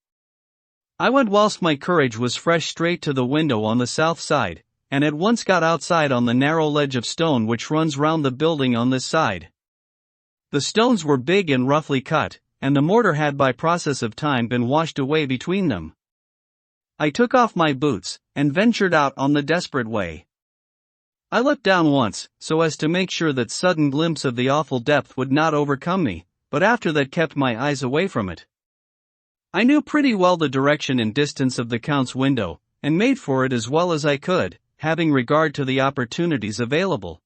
I went whilst my courage was fresh straight to the window on the south side, and at once got outside on the narrow ledge of stone which runs round the building on this side. The stones were big and roughly cut, and the mortar had by process of time been washed away between them. I took off my boots, and ventured out on the desperate way. I looked down once, so as to make sure that sudden glimpse of the awful depth would not overcome me, but after that kept my eyes away from it. I knew pretty well the direction and distance of the Count's window, and made for it as well as I could, having regard to the opportunities available.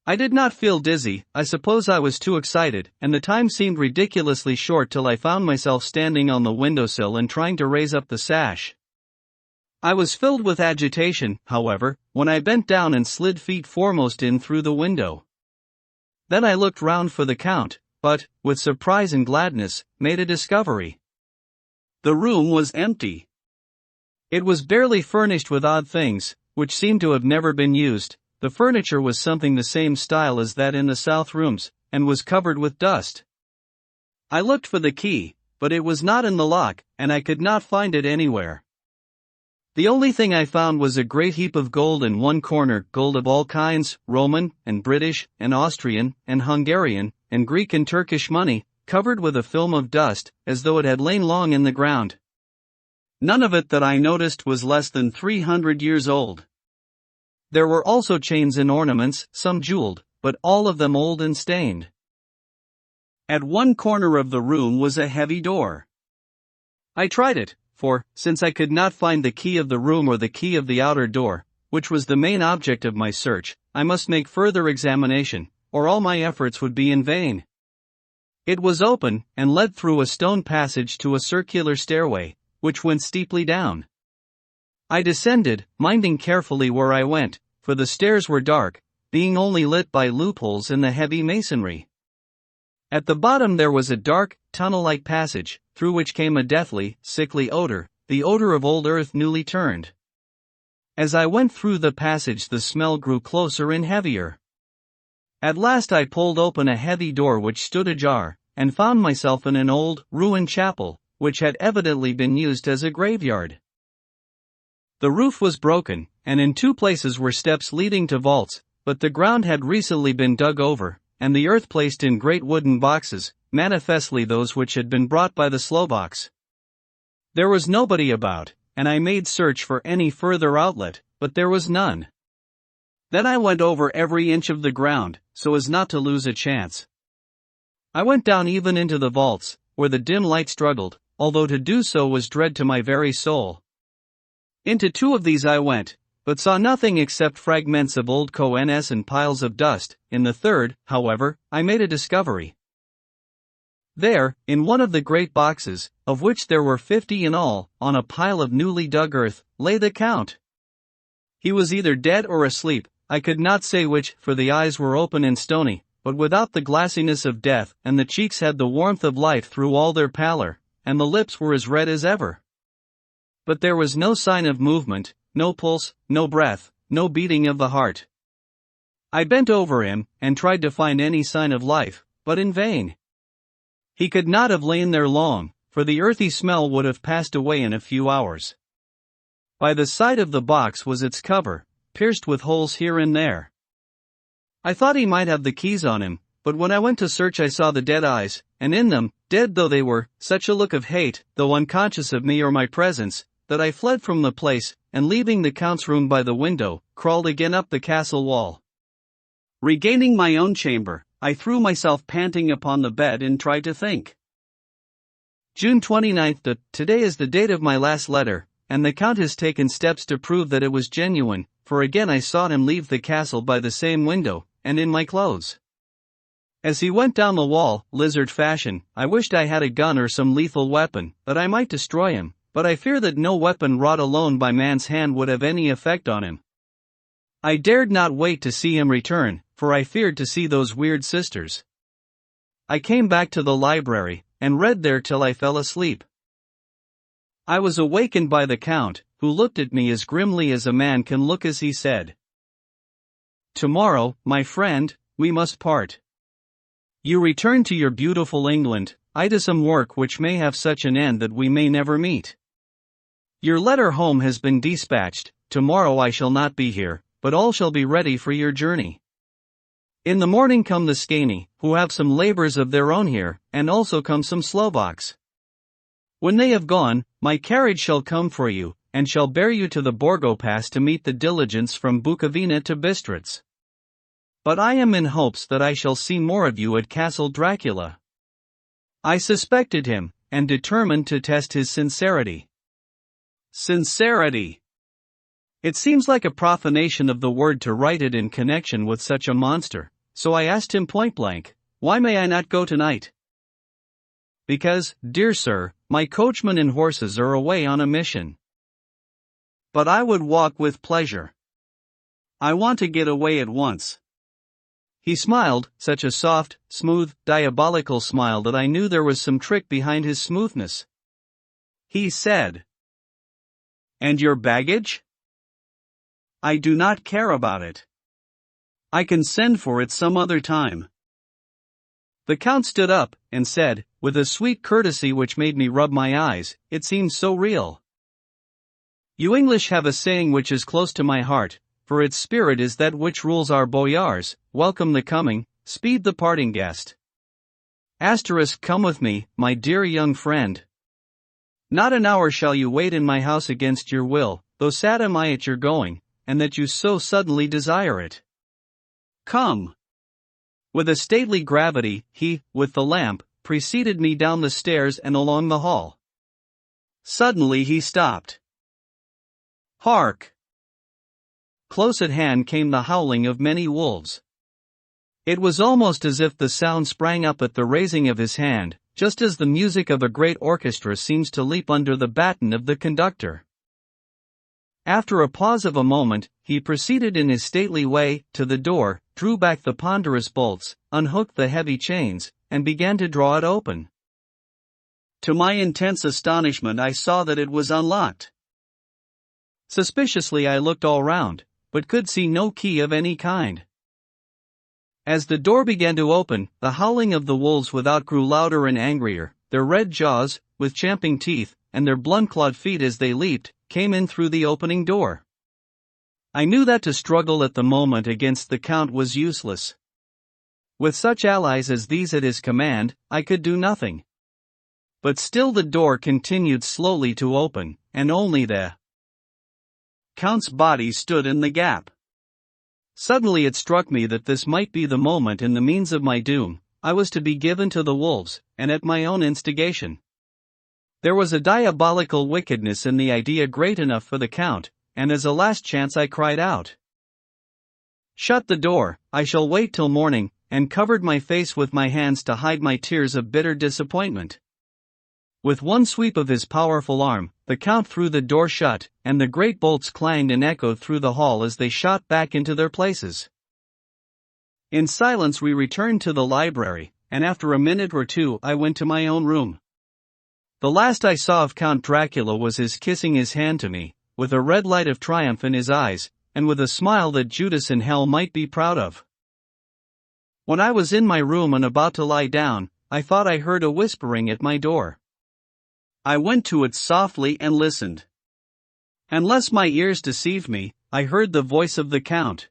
I did not feel dizzy, I suppose I was too excited, and the time seemed ridiculously short till I found myself standing on the windowsill and trying to raise up the sash. I was filled with agitation, however, when I bent down and slid feet foremost in through the window. Then I looked round for the Count, but, with surprise and gladness, made a discovery. The room was empty. It was barely furnished with odd things, which seemed to have never been used. The furniture was something the same style as that in the south rooms, and was covered with dust. I looked for the key, but it was not in the lock, and I could not find it anywhere. The only thing I found was a great heap of gold in one corner, gold of all kinds, Roman, and British, and Austrian, and Hungarian, and Greek and Turkish money, covered with a film of dust, as though it had lain long in the ground. None of it that I noticed was less than 300 years old. There were also chains and ornaments, some jeweled, but all of them old and stained. At one corner of the room was a heavy door. I tried it, for, since I could not find the key of the room or the key of the outer door, which was the main object of my search, I must make further examination, or all my efforts would be in vain. It was open, and led through a stone passage to a circular stairway, which went steeply down. I descended, minding carefully where I went, for the stairs were dark, being only lit by loopholes in the heavy masonry. At the bottom there was a dark, tunnel-like passage, through which came a deathly, sickly odor, the odor of old earth newly turned. As I went through the passage the smell grew closer and heavier. At last I pulled open a heavy door which stood ajar, and found myself in an old, ruined chapel, which had evidently been used as a graveyard. The roof was broken, and in two places were steps leading to vaults, but the ground had recently been dug over, and the earth placed in great wooden boxes, manifestly those which had been brought by the Slovaks. There was nobody about, and I made search for any further outlet, but there was none. Then I went over every inch of the ground, so as not to lose a chance. I went down even into the vaults, where the dim light struggled, although to do so was dread to my very soul. Into two of these I went, but saw nothing except fragments of old coins and piles of dust. In the third, however, I made a discovery. There, in one of the great boxes, of which there were 50 in all, on a pile of newly dug earth, lay the Count. He was either dead or asleep, I could not say which, for the eyes were open and stony, but without the glassiness of death, and the cheeks had the warmth of life through all their pallor, and the lips were as red as ever. But there was no sign of movement, no pulse, no breath, no beating of the heart. I bent over him, and tried to find any sign of life, but in vain. He could not have lain there long, for the earthy smell would have passed away in a few hours. By the side of the box was its cover, pierced with holes here and there. I thought he might have the keys on him, but when I went to search I saw the dead eyes, and in them, dead though they were, such a look of hate, though unconscious of me or my presence, that I fled from the place, and leaving the Count's room by the window, crawled again up the castle wall. Regaining my own chamber, I threw myself panting upon the bed and tried to think. June 29th. Today is the date of my last letter, and the Count has taken steps to prove that it was genuine, for again I saw him leave the castle by the same window, and in my clothes. As he went down the wall, lizard fashion, I wished I had a gun or some lethal weapon, that I might destroy him, but I fear that no weapon wrought alone by man's hand would have any effect on him. I dared not wait to see him return, for I feared to see those weird sisters. I came back to the library, and read there till I fell asleep. I was awakened by the Count, who looked at me as grimly as a man can look as he said, "Tomorrow, my friend, we must part. You return to your beautiful England, I to some work which may have such an end that we may never meet. Your letter home has been dispatched, tomorrow I shall not be here, but all shall be ready for your journey. In the morning come the Skani, who have some labors of their own here, and also come some Slovaks. When they have gone, my carriage shall come for you, and shall bear you to the Borgo Pass to meet the diligence from Bukovina to Bistritz. But I am in hopes that I shall see more of you at Castle Dracula." I suspected him, and determined to test his sincerity. Sincerity! It seems like a profanation of the word to write it in connection with such a monster, so I asked him point-blank, "Why may I not go tonight?" "Because, dear sir, my coachman and horses are away on a mission." "But I would walk with pleasure. I want to get away at once." He smiled, such a soft, smooth, diabolical smile that I knew there was some trick behind his smoothness. He said, "And your baggage?" "I do not care about it. I can send for it some other time." The Count stood up, and said, with a sweet courtesy which made me rub my eyes, it seemed so real. "You English have a saying which is close to my heart, for its spirit is that which rules our boyars: welcome the coming, speed the parting guest. Come with me, my dear young friend. Not an hour shall you wait in my house against your will, though sad am I at your going, and that you so suddenly desire it. Come." With a stately gravity, he, with the lamp, preceded me down the stairs and along the hall. Suddenly he stopped. Hark! Close at hand came the howling of many wolves. It was almost as if the sound sprang up at the raising of his hand, just as the music of a great orchestra seems to leap under the baton of the conductor. After a pause of a moment, he proceeded in his stately way to the door, drew back the ponderous bolts, unhooked the heavy chains, and began to draw it open. To my intense astonishment, I saw that it was unlocked. Suspiciously I looked all round, but could see no key of any kind. As the door began to open, the howling of the wolves without grew louder and angrier. Their red jaws, with champing teeth, and their blunt-clawed feet as they leaped, came in through the opening door. I knew that to struggle at the moment against the Count was useless. With such allies as these at his command, I could do nothing. But still the door continued slowly to open, and only the Count's body stood in the gap. Suddenly it struck me that this might be the moment and the means of my doom. I was to be given to the wolves, and at my own instigation. There was a diabolical wickedness in the idea great enough for the Count, and as a last chance I cried out, "Shut the door, I shall wait till morning," and covered my face with my hands to hide my tears of bitter disappointment. With one sweep of his powerful arm, the Count threw the door shut, and the great bolts clanged and echoed through the hall as they shot back into their places. In silence we returned to the library, and after a minute or two I went to my own room. The last I saw of Count Dracula was his kissing his hand to me, with a red light of triumph in his eyes, and with a smile that Judas in hell might be proud of. When I was in my room and about to lie down, I thought I heard a whispering at my door. I went to it softly and listened. Unless my ears deceived me, I heard the voice of the Count.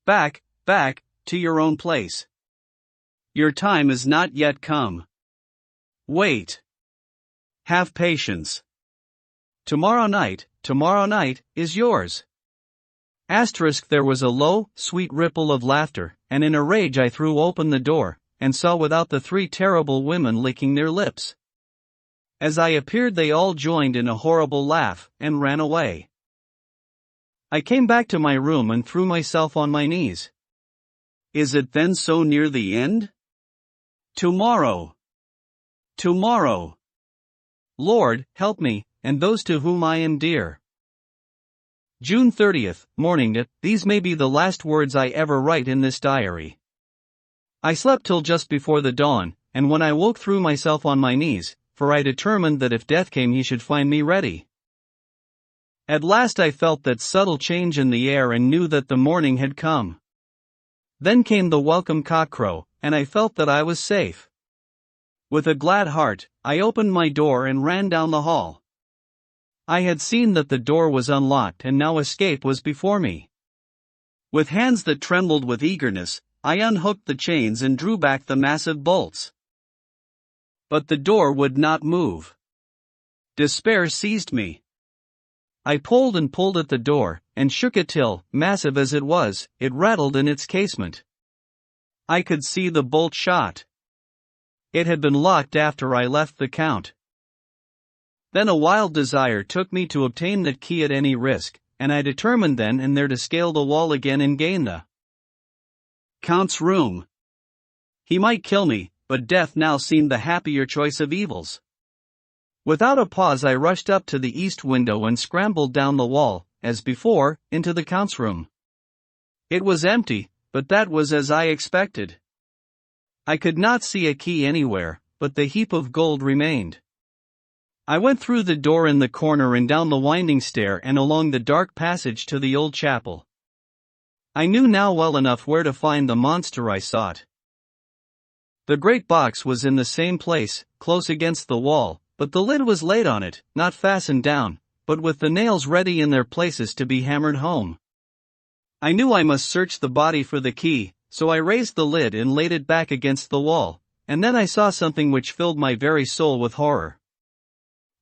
"Back, back, to your own place. Your time is not yet come. Wait. Have patience. Tomorrow night is yours." There was a low, sweet ripple of laughter, and in a rage I threw open the door, and saw without the three terrible women licking their lips. As I appeared they all joined in a horrible laugh, and ran away. I came back to my room and threw myself on my knees. Is it then so near the end? Tomorrow. Tomorrow. Lord, help me, and those to whom I am dear. June 30th, morning. These may be the last words I ever write in this diary. I slept till just before the dawn, and when I woke threw myself on my knees, for I determined that if death came he should find me ready. At last I felt that subtle change in the air and knew that the morning had come. Then came the welcome cockcrow, and I felt that I was safe. With a glad heart, I opened my door and ran down the hall. I had seen that the door was unlocked and now escape was before me. With hands that trembled with eagerness, I unhooked the chains and drew back the massive bolts. But the door would not move. Despair seized me. I pulled and pulled at the door, and shook it till, massive as it was, it rattled in its casement. I could see the bolt shot. It had been locked after I left the Count. Then a wild desire took me to obtain that key at any risk, and I determined then and there to scale the wall again and gain the Count's room. He might kill me, but death now seemed the happier choice of evils. Without a pause I rushed up to the east window and scrambled down the wall, as before, into the Count's room. It was empty, but that was as I expected. I could not see a key anywhere, but the heap of gold remained. I went through the door in the corner and down the winding stair and along the dark passage to the old chapel. I knew now well enough where to find the monster I sought. The great box was in the same place, close against the wall, but the lid was laid on it, not fastened down, but with the nails ready in their places to be hammered home. I knew I must search the body for the key, so I raised the lid and laid it back against the wall, and then I saw something which filled my very soul with horror.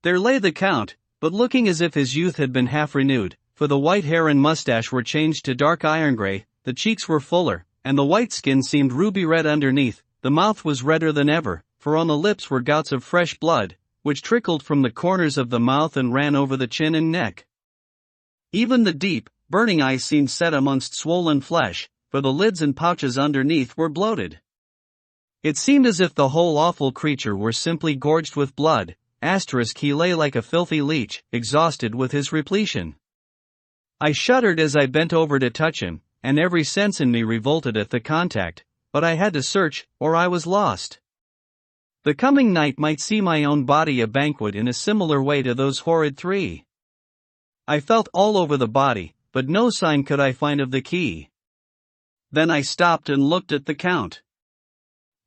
There lay the Count, but looking as if his youth had been half renewed, for the white hair and mustache were changed to dark iron gray, the cheeks were fuller, and the white skin seemed ruby red underneath. The mouth was redder than ever, for on the lips were gouts of fresh blood, which trickled from the corners of the mouth and ran over the chin and neck. Even the deep, burning eyes seemed set amongst swollen flesh, for the lids and pouches underneath were bloated. It seemed as if the whole awful creature were simply gorged with blood. He lay like a filthy leech, exhausted with his repletion. I shuddered as I bent over to touch him, and every sense in me revolted at the contact, but I had to search, or I was lost. The coming night might see my own body a banquet in a similar way to those horrid three. I felt all over the body, but no sign could I find of the key. Then I stopped and looked at the Count.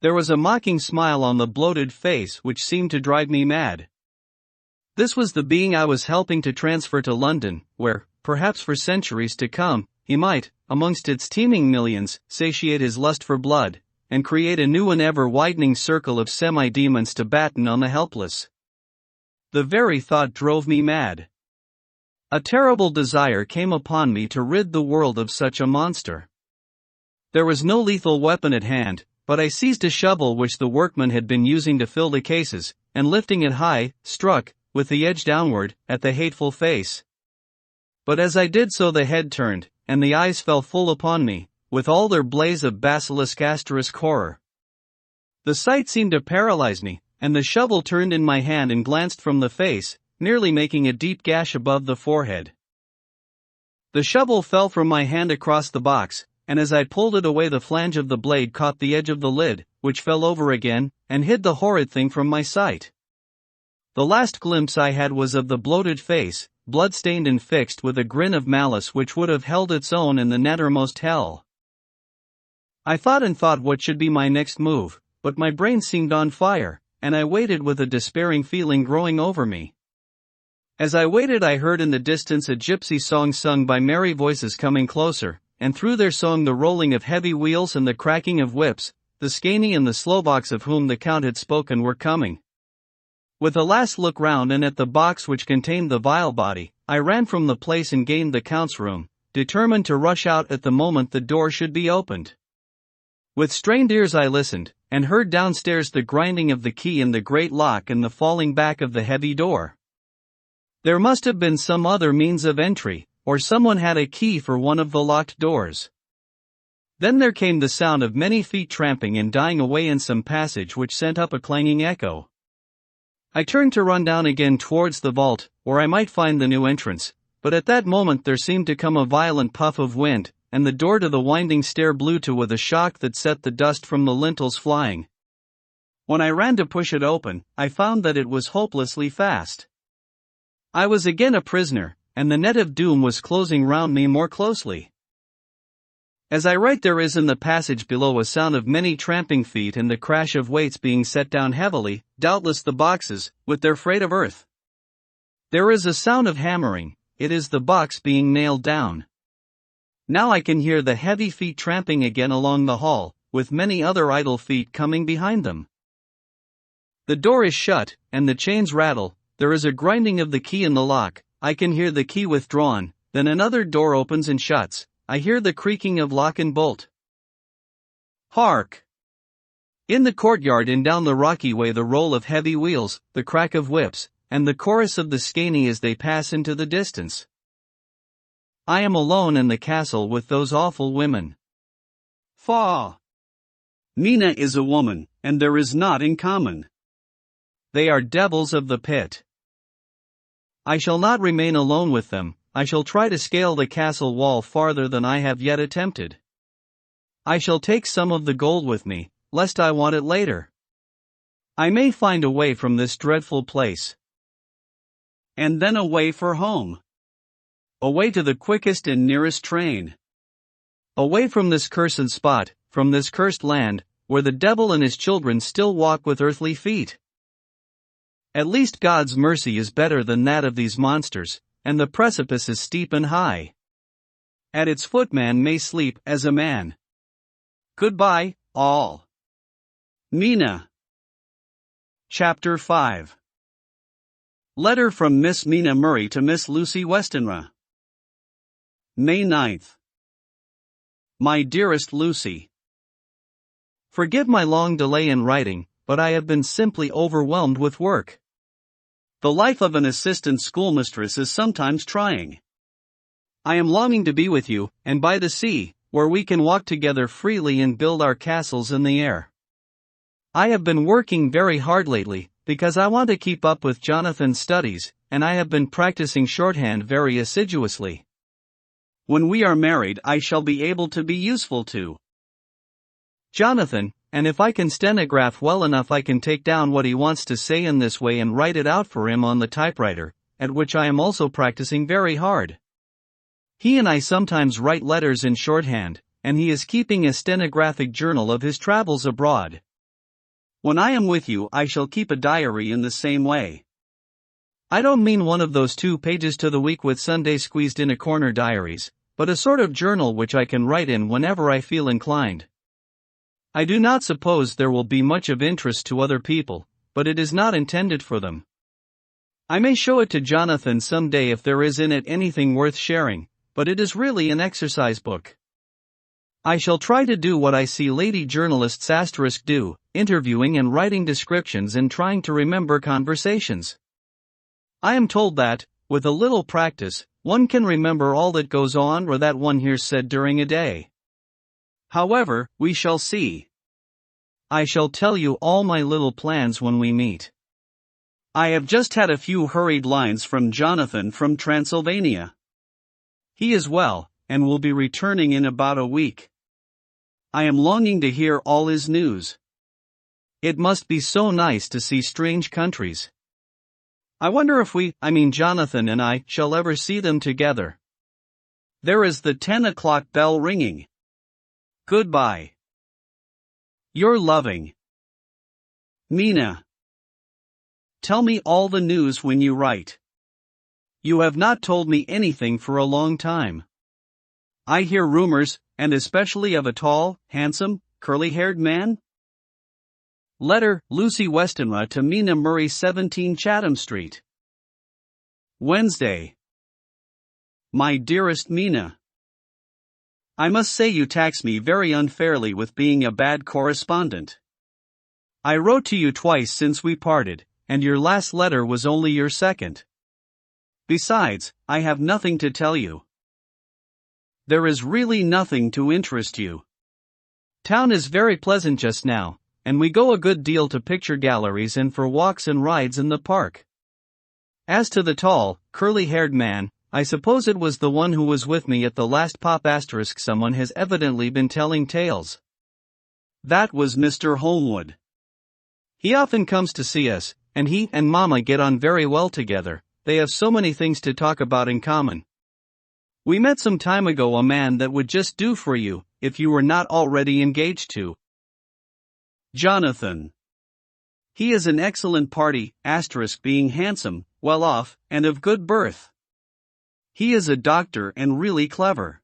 There was a mocking smile on the bloated face which seemed to drive me mad. This was the being I was helping to transfer to London, where, perhaps for centuries to come, he might, amongst its teeming millions, satiate his lust for blood, and create a new and ever-widening circle of semi-demons to batten on the helpless. The very thought drove me mad. A terrible desire came upon me to rid the world of such a monster. There was no lethal weapon at hand, but I seized a shovel which the workman had been using to fill the cases, and lifting it high, struck, with the edge downward, at the hateful face. But as I did so the head turned, and the eyes fell full upon me, with all their blaze of basilisk horror. The sight seemed to paralyze me, and the shovel turned in my hand and glanced from the face, nearly making a deep gash above the forehead. The shovel fell from my hand across the box, and as I pulled it away the flange of the blade caught the edge of the lid, which fell over again, and hid the horrid thing from my sight. The last glimpse I had was of the bloated face, blood-stained and fixed with a grin of malice which would have held its own in the nethermost hell. I thought and thought what should be my next move, but my brain seemed on fire, and I waited with a despairing feeling growing over me. As I waited I heard in the distance a gypsy song sung by merry voices coming closer, and through their song the rolling of heavy wheels and the cracking of whips. The Skaney and the Slovaks of whom the Count had spoken were coming. With a last look round and at the box which contained the vile body, I ran from the place and gained the Count's room, determined to rush out at the moment the door should be opened. With strained ears I listened, and heard downstairs the grinding of the key in the great lock and the falling back of the heavy door. There must have been some other means of entry, or someone had a key for one of the locked doors. Then there came the sound of many feet tramping and dying away in some passage which sent up a clanging echo. I turned to run down again towards the vault, where I might find the new entrance, but at that moment there seemed to come a violent puff of wind, and the door to the winding stair blew to with a shock that set the dust from the lintels flying. When I ran to push it open, I found that it was hopelessly fast. I was again a prisoner, and the net of doom was closing round me more closely. As I write there is in the passage below a sound of many tramping feet and the crash of weights being set down heavily, doubtless the boxes, with their freight of earth. There is a sound of hammering, it is the box being nailed down. Now I can hear the heavy feet tramping again along the hall, with many other idle feet coming behind them. The door is shut, and the chains rattle, there is a grinding of the key in the lock, I can hear the key withdrawn, then another door opens and shuts, I hear the creaking of lock and bolt. Hark! In the courtyard and down the rocky way the roll of heavy wheels, the crack of whips, and the chorus of the Skaney as they pass into the distance. I am alone in the castle with those awful women. Faugh! Mina is a woman, and there is naught in common. They are devils of the pit. I shall not remain alone with them, I shall try to scale the castle wall farther than I have yet attempted. I shall take some of the gold with me, lest I want it later. I may find a way from this dreadful place. And then away for home. Away to the quickest and nearest train. Away from this cursed spot, from this cursed land, where the devil and his children still walk with earthly feet. At least God's mercy is better than that of these monsters, and the precipice is steep and high. At its foot man may sleep as a man. Goodbye, all. Mina. Chapter 5. Letter from Miss Mina Murray to Miss Lucy Westenra. May 9th. My dearest Lucy. Forgive my long delay in writing, but I have been simply overwhelmed with work. The life of an assistant schoolmistress is sometimes trying. I am longing to be with you, and by the sea, where we can walk together freely and build our castles in the air. I have been working very hard lately, because I want to keep up with Jonathan's studies, and I have been practicing shorthand very assiduously. When we are married, I shall be able to be useful to Jonathan, and if I can stenograph well enough, I can take down what he wants to say in this way and write it out for him on the typewriter, at which I am also practicing very hard. He and I sometimes write letters in shorthand, and he is keeping a stenographic journal of his travels abroad. When I am with you, I shall keep a diary in the same way. I don't mean one of those 2 pages to the week with Sunday squeezed in a corner diaries, but a sort of journal which I can write in whenever I feel inclined. I do not suppose there will be much of interest to other people, but it is not intended for them. I may show it to Jonathan some day if there is in it anything worth sharing, but it is really an exercise book. I shall try to do what I see lady journalists * do, interviewing and writing descriptions and trying to remember conversations. I am told that, with a little practice, one can remember all that goes on or that one hears said during a day. However, we shall see. I shall tell you all my little plans when we meet. I have just had a few hurried lines from Jonathan from Transylvania. He is well, and will be returning in about a week. I am longing to hear all his news. It must be so nice to see strange countries. I wonder if Jonathan and I, shall ever see them together. There is the 10 o'clock bell ringing. Goodbye. Your loving Mina. Tell me all the news when you write. You have not told me anything for a long time. I hear rumors, and especially of a tall, handsome, curly-haired man. Letter, Lucy Westenra to Mina Murray, 17 Chatham Street. Wednesday. My dearest Mina. I must say you tax me very unfairly with being a bad correspondent. I wrote to you twice since we parted, and your last letter was only your second. Besides, I have nothing to tell you. There is really nothing to interest you. Town is very pleasant just now, and we go a good deal to picture galleries and for walks and rides in the park. As to the tall, curly-haired man, I suppose it was the one who was with me at the last pop *. Someone has evidently been telling tales. That was Mr. Holmwood. He often comes to see us, and he and Mama get on very well together. They have so many things to talk about in common. We met some time ago a man that would just do for you, if you were not already engaged to. Jonathan. He is an excellent party, * being handsome, well off, and of good birth. He is a doctor and really clever.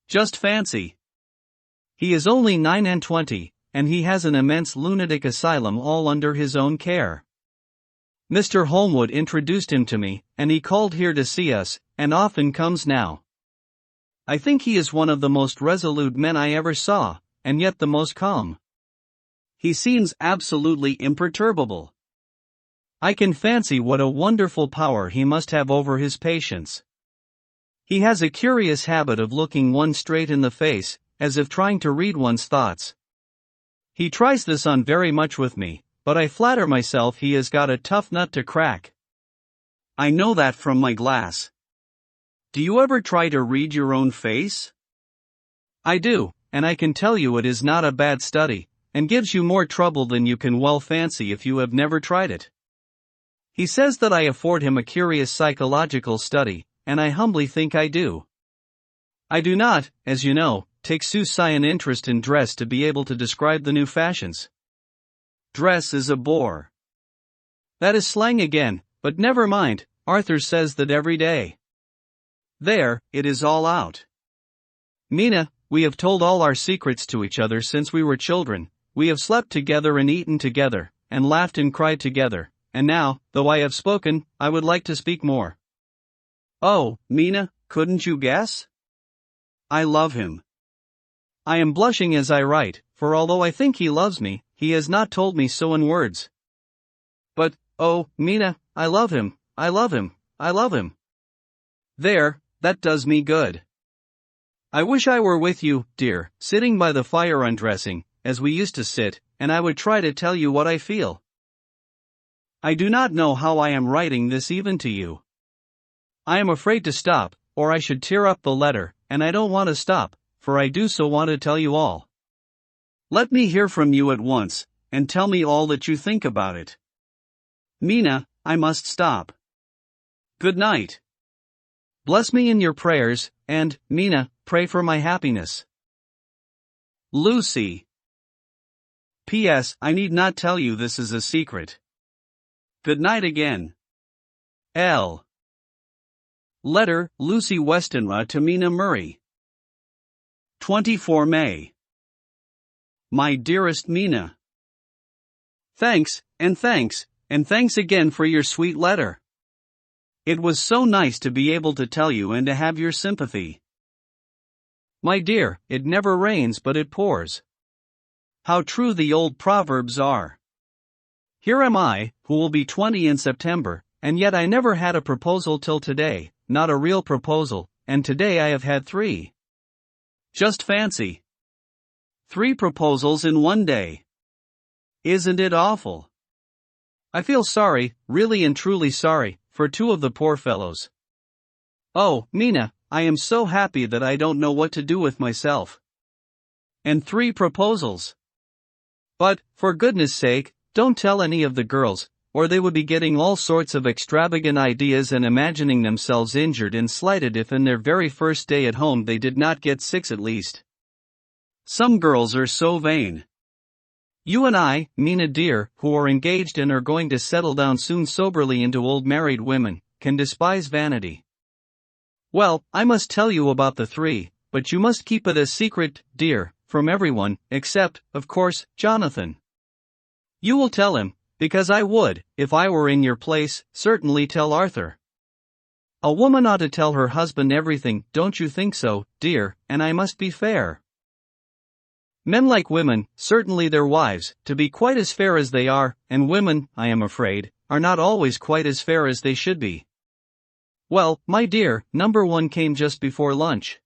Just fancy. He is only 29, and he has an immense lunatic asylum all under his own care. Mr. Holmwood introduced him to me, and he called here to see us, and often comes now. I think he is one of the most resolute men I ever saw, and yet the most calm. He seems absolutely imperturbable. I can fancy what a wonderful power he must have over his patients. He has a curious habit of looking one straight in the face, as if trying to read one's thoughts. He tries this on very much with me, but I flatter myself he has got a tough nut to crack. I know that from my glass. Do you ever try to read your own face? I do, and I can tell you it is not a bad study, and gives you more trouble than you can well fancy if you have never tried it. He says that I afford him a curious psychological study, and I humbly think I do. I do not, as you know, take an interest in dress to be able to describe the new fashions. Dress is a bore. That is slang again, but never mind, Arthur says that every day. There, it is all out. Mina, we have told all our secrets to each other since we were children, we have slept together and eaten together, and laughed and cried together, and now, though I have spoken, I would like to speak more. Oh, Mina, couldn't you guess? I love him. I am blushing as I write, for although I think he loves me, he has not told me so in words. But, oh, Mina, I love him, I love him, I love him. There, that does me good. I wish I were with you, dear, sitting by the fire undressing, as we used to sit, and I would try to tell you what I feel. I do not know how I am writing this even to you. I am afraid to stop, or I should tear up the letter, and I don't want to stop, for I do so want to tell you all. Let me hear from you at once, and tell me all that you think about it. Mina, I must stop. Good night. Bless me in your prayers, and, Mina, pray for my happiness. Lucy. P.S. I need not tell you this is a secret. Good night again. L. Letter, Lucy Westenra to Mina Murray. 24 May. My dearest Mina. Thanks, and thanks, and thanks again for your sweet letter. It was so nice to be able to tell you and to have your sympathy. My dear, it never rains but it pours. How true the old proverbs are. Here am I, who will be 20 in September, and yet I never had a proposal till today, not a real proposal, and today I have had 3. Just fancy. 3 proposals in one day. Isn't it awful? I feel sorry, really and truly sorry, for 2 of the poor fellows. Oh, Mina, I am so happy that I don't know what to do with myself. And 3 proposals. But, for goodness sake, don't tell any of the girls, or they would be getting all sorts of extravagant ideas and imagining themselves injured and slighted if in their very first day at home they did not get 6 at least. Some girls are so vain. You and I, Mina dear, who are engaged and are going to settle down soon soberly into old married women, can despise vanity. Well, I must tell you about the 3, but you must keep it a secret, dear, from everyone, except, of course, Jonathan. You will tell him, because I would, if I were in your place, certainly tell Arthur. A woman ought to tell her husband everything, don't you think so, dear, and I must be fair. Men like women, certainly their wives, to be quite as fair as they are, and women, I am afraid, are not always quite as fair as they should be. Well, my dear, number 1 came just before lunch.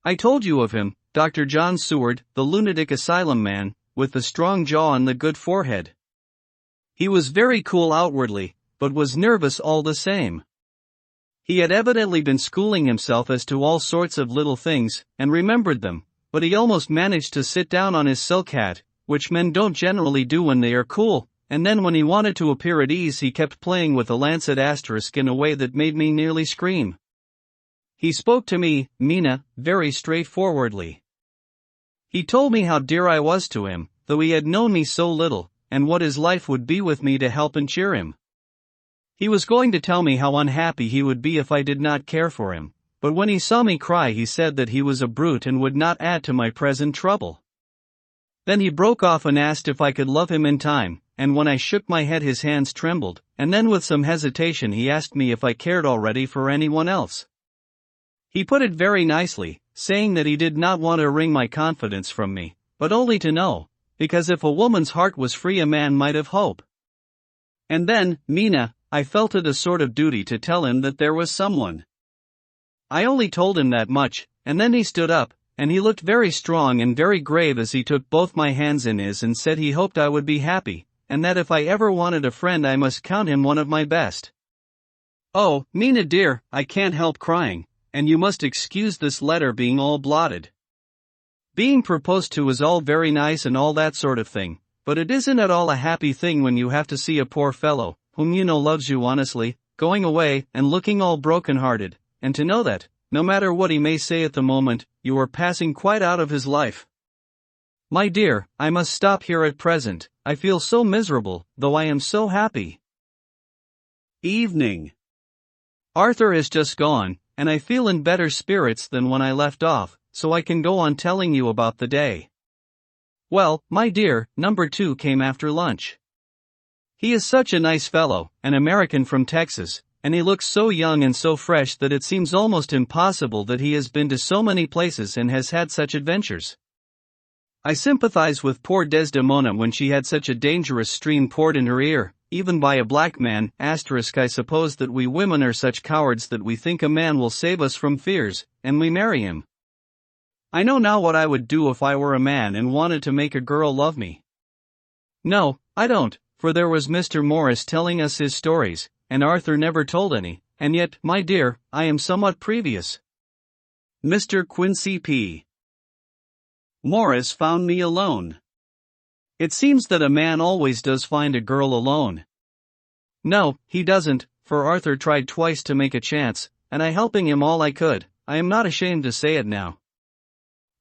I told you of him, Dr. John Seward, the lunatic asylum man, with the strong jaw and the good forehead. He was very cool outwardly, but was nervous all the same. He had evidently been schooling himself as to all sorts of little things, and remembered them, but he almost managed to sit down on his silk hat, which men don't generally do when they are cool, and then when he wanted to appear at ease he kept playing with a lancet asterisk in a way that made me nearly scream. He spoke to me, Mina, very straightforwardly. He told me how dear I was to him, though he had known me so little, and what his life would be with me to help and cheer him. He was going to tell me how unhappy he would be if I did not care for him, but when he saw me cry he said that he was a brute and would not add to my present trouble. Then he broke off and asked if I could love him in time, and when I shook my head his hands trembled, and then with some hesitation he asked me if I cared already for anyone else. He put it very nicely, saying that he did not want to wring my confidence from me, but only to know, because if a woman's heart was free a man might have hope. And then, Mina, I felt it a sort of duty to tell him that there was someone. I only told him that much, and then he stood up, and he looked very strong and very grave as he took both my hands in his and said he hoped I would be happy, and that if I ever wanted a friend I must count him one of my best. Oh, Mina dear, I can't help crying, and you must excuse this letter being all blotted. Being proposed to is all very nice and all that sort of thing, but it isn't at all a happy thing when you have to see a poor fellow, whom you know loves you honestly, going away and looking all broken-hearted, and to know that, no matter what he may say at the moment, you are passing quite out of his life. My dear, I must stop here at present. I feel so miserable, though I am so happy. Evening. Arthur has just gone, and I feel in better spirits than when I left off, so I can go on telling you about the day. Well, my dear, number 2 came after lunch. He is such a nice fellow, an American from Texas, and he looks so young and so fresh that it seems almost impossible that he has been to so many places and has had such adventures. I sympathize with poor Desdemona when she had such a dangerous stream poured in her ear, even by a black man. I suppose that we women are such cowards that we think a man will save us from fears, and we marry him. I know now what I would do if I were a man and wanted to make a girl love me. No, I don't, for there was Mr. Morris telling us his stories, and Arthur never told any, and yet, my dear, I am somewhat previous. Mr. Quincy P. Morris found me alone. It seems that a man always does find a girl alone. No, he doesn't, for Arthur tried twice to make a chance, and I helping him all I could. I am not ashamed to say it now.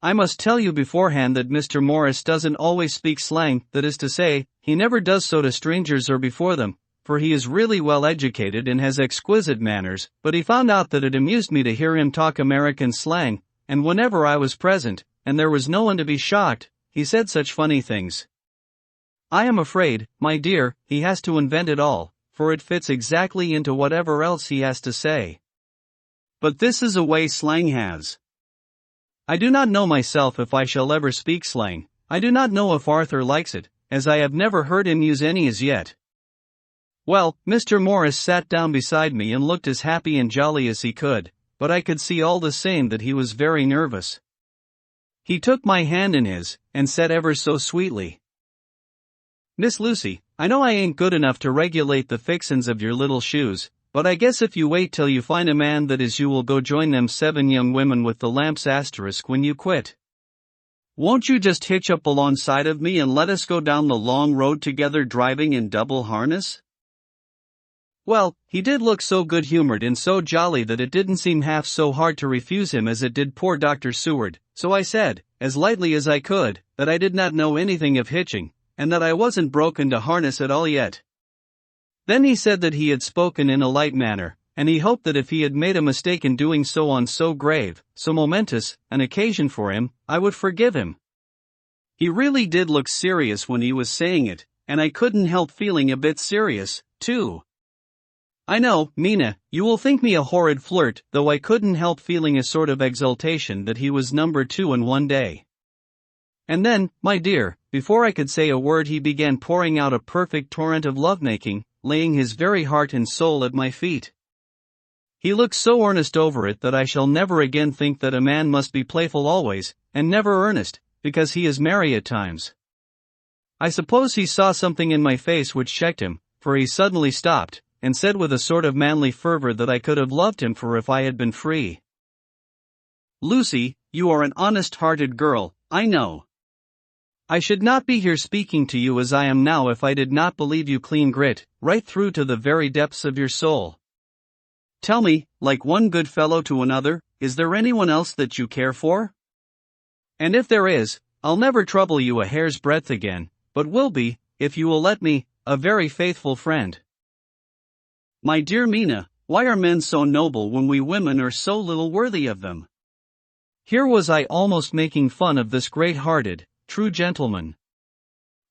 I must tell you beforehand that Mr. Morris doesn't always speak slang, that is to say, he never does so to strangers or before them, for he is really well educated and has exquisite manners, but he found out that it amused me to hear him talk American slang, and whenever I was present, and there was no one to be shocked, he said such funny things. I am afraid, my dear, he has to invent it all, for it fits exactly into whatever else he has to say. But this is a way slang has. I do not know myself if I shall ever speak slang. I do not know if Arthur likes it, as I have never heard him use any as yet. Well, Mr. Morris sat down beside me and looked as happy and jolly as he could, but I could see all the same that he was very nervous. He took my hand in his, and said ever so sweetly, "Miss Lucy, I know I ain't good enough to regulate the fixins of your little shoes, but I guess if you wait till you find a man that is you will go join them 7 young women with the lamps asterisk when you quit. Won't you just hitch up alongside of me and let us go down the long road together driving in double harness?" Well, he did look so good-humored and so jolly that it didn't seem half so hard to refuse him as it did poor Dr. Seward, so I said, as lightly as I could, that I did not know anything of hitching, and that I wasn't broken to harness at all yet. Then he said that he had spoken in a light manner, and he hoped that if he had made a mistake in doing so on so grave, so momentous, an occasion for him, I would forgive him. He really did look serious when he was saying it, and I couldn't help feeling a bit serious, too. I know, Mina, you will think me a horrid flirt, though I couldn't help feeling a sort of exultation that he was number 2 in one day. And then, my dear, before I could say a word he began pouring out a perfect torrent of lovemaking, laying his very heart and soul at my feet. He looked so earnest over it that I shall never again think that a man must be playful always, and never earnest, because he is merry at times. I suppose he saw something in my face which checked him, for he suddenly stopped, and said with a sort of manly fervor that I could have loved him for if I had been free. "Lucy, you are an honest-hearted girl, I know. I should not be here speaking to you as I am now if I did not believe you clean grit, right through to the very depths of your soul. Tell me, like one good fellow to another, is there anyone else that you care for? And if there is, I'll never trouble you a hair's breadth again, but will be, if you will let me, a very faithful friend." My dear Mina, why are men so noble when we women are so little worthy of them? Here was I almost making fun of this great-hearted, true gentleman.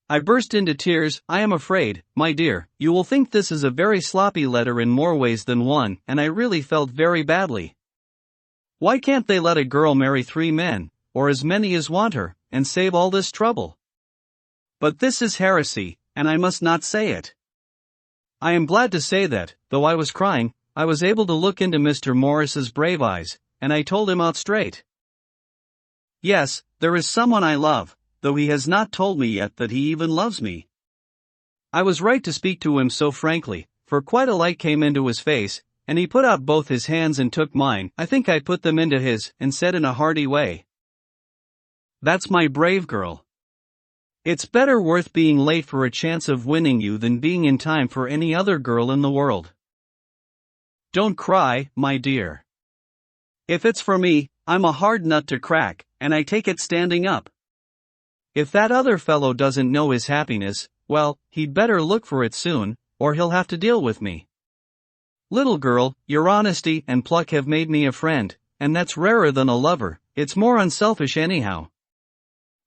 I burst into tears. I am afraid, my dear, you will think this is a very sloppy letter in more ways than one, and I really felt very badly. Why can't they let a girl marry 3 men, or as many as want her, and save all this trouble? But this is heresy, and I must not say it. I am glad to say that, though I was crying, I was able to look into Mr. Morris's brave eyes, and I told him out straight. Yes, there is someone I love, though he has not told me yet that he even loves me. I was right to speak to him so frankly, for quite a light came into his face, and he put out both his hands and took mine. I think I put them into his, and said in a hearty way, That's my brave girl. It's better worth being late for a chance of winning you than being in time for any other girl in the world. Don't cry, my dear. If it's for me, I'm a hard nut to crack, and I take it standing up. If that other fellow doesn't know his happiness, well, he'd better look for it soon, or he'll have to deal with me. Little girl, your honesty and pluck have made me a friend, and that's rarer than a lover. It's more unselfish anyhow.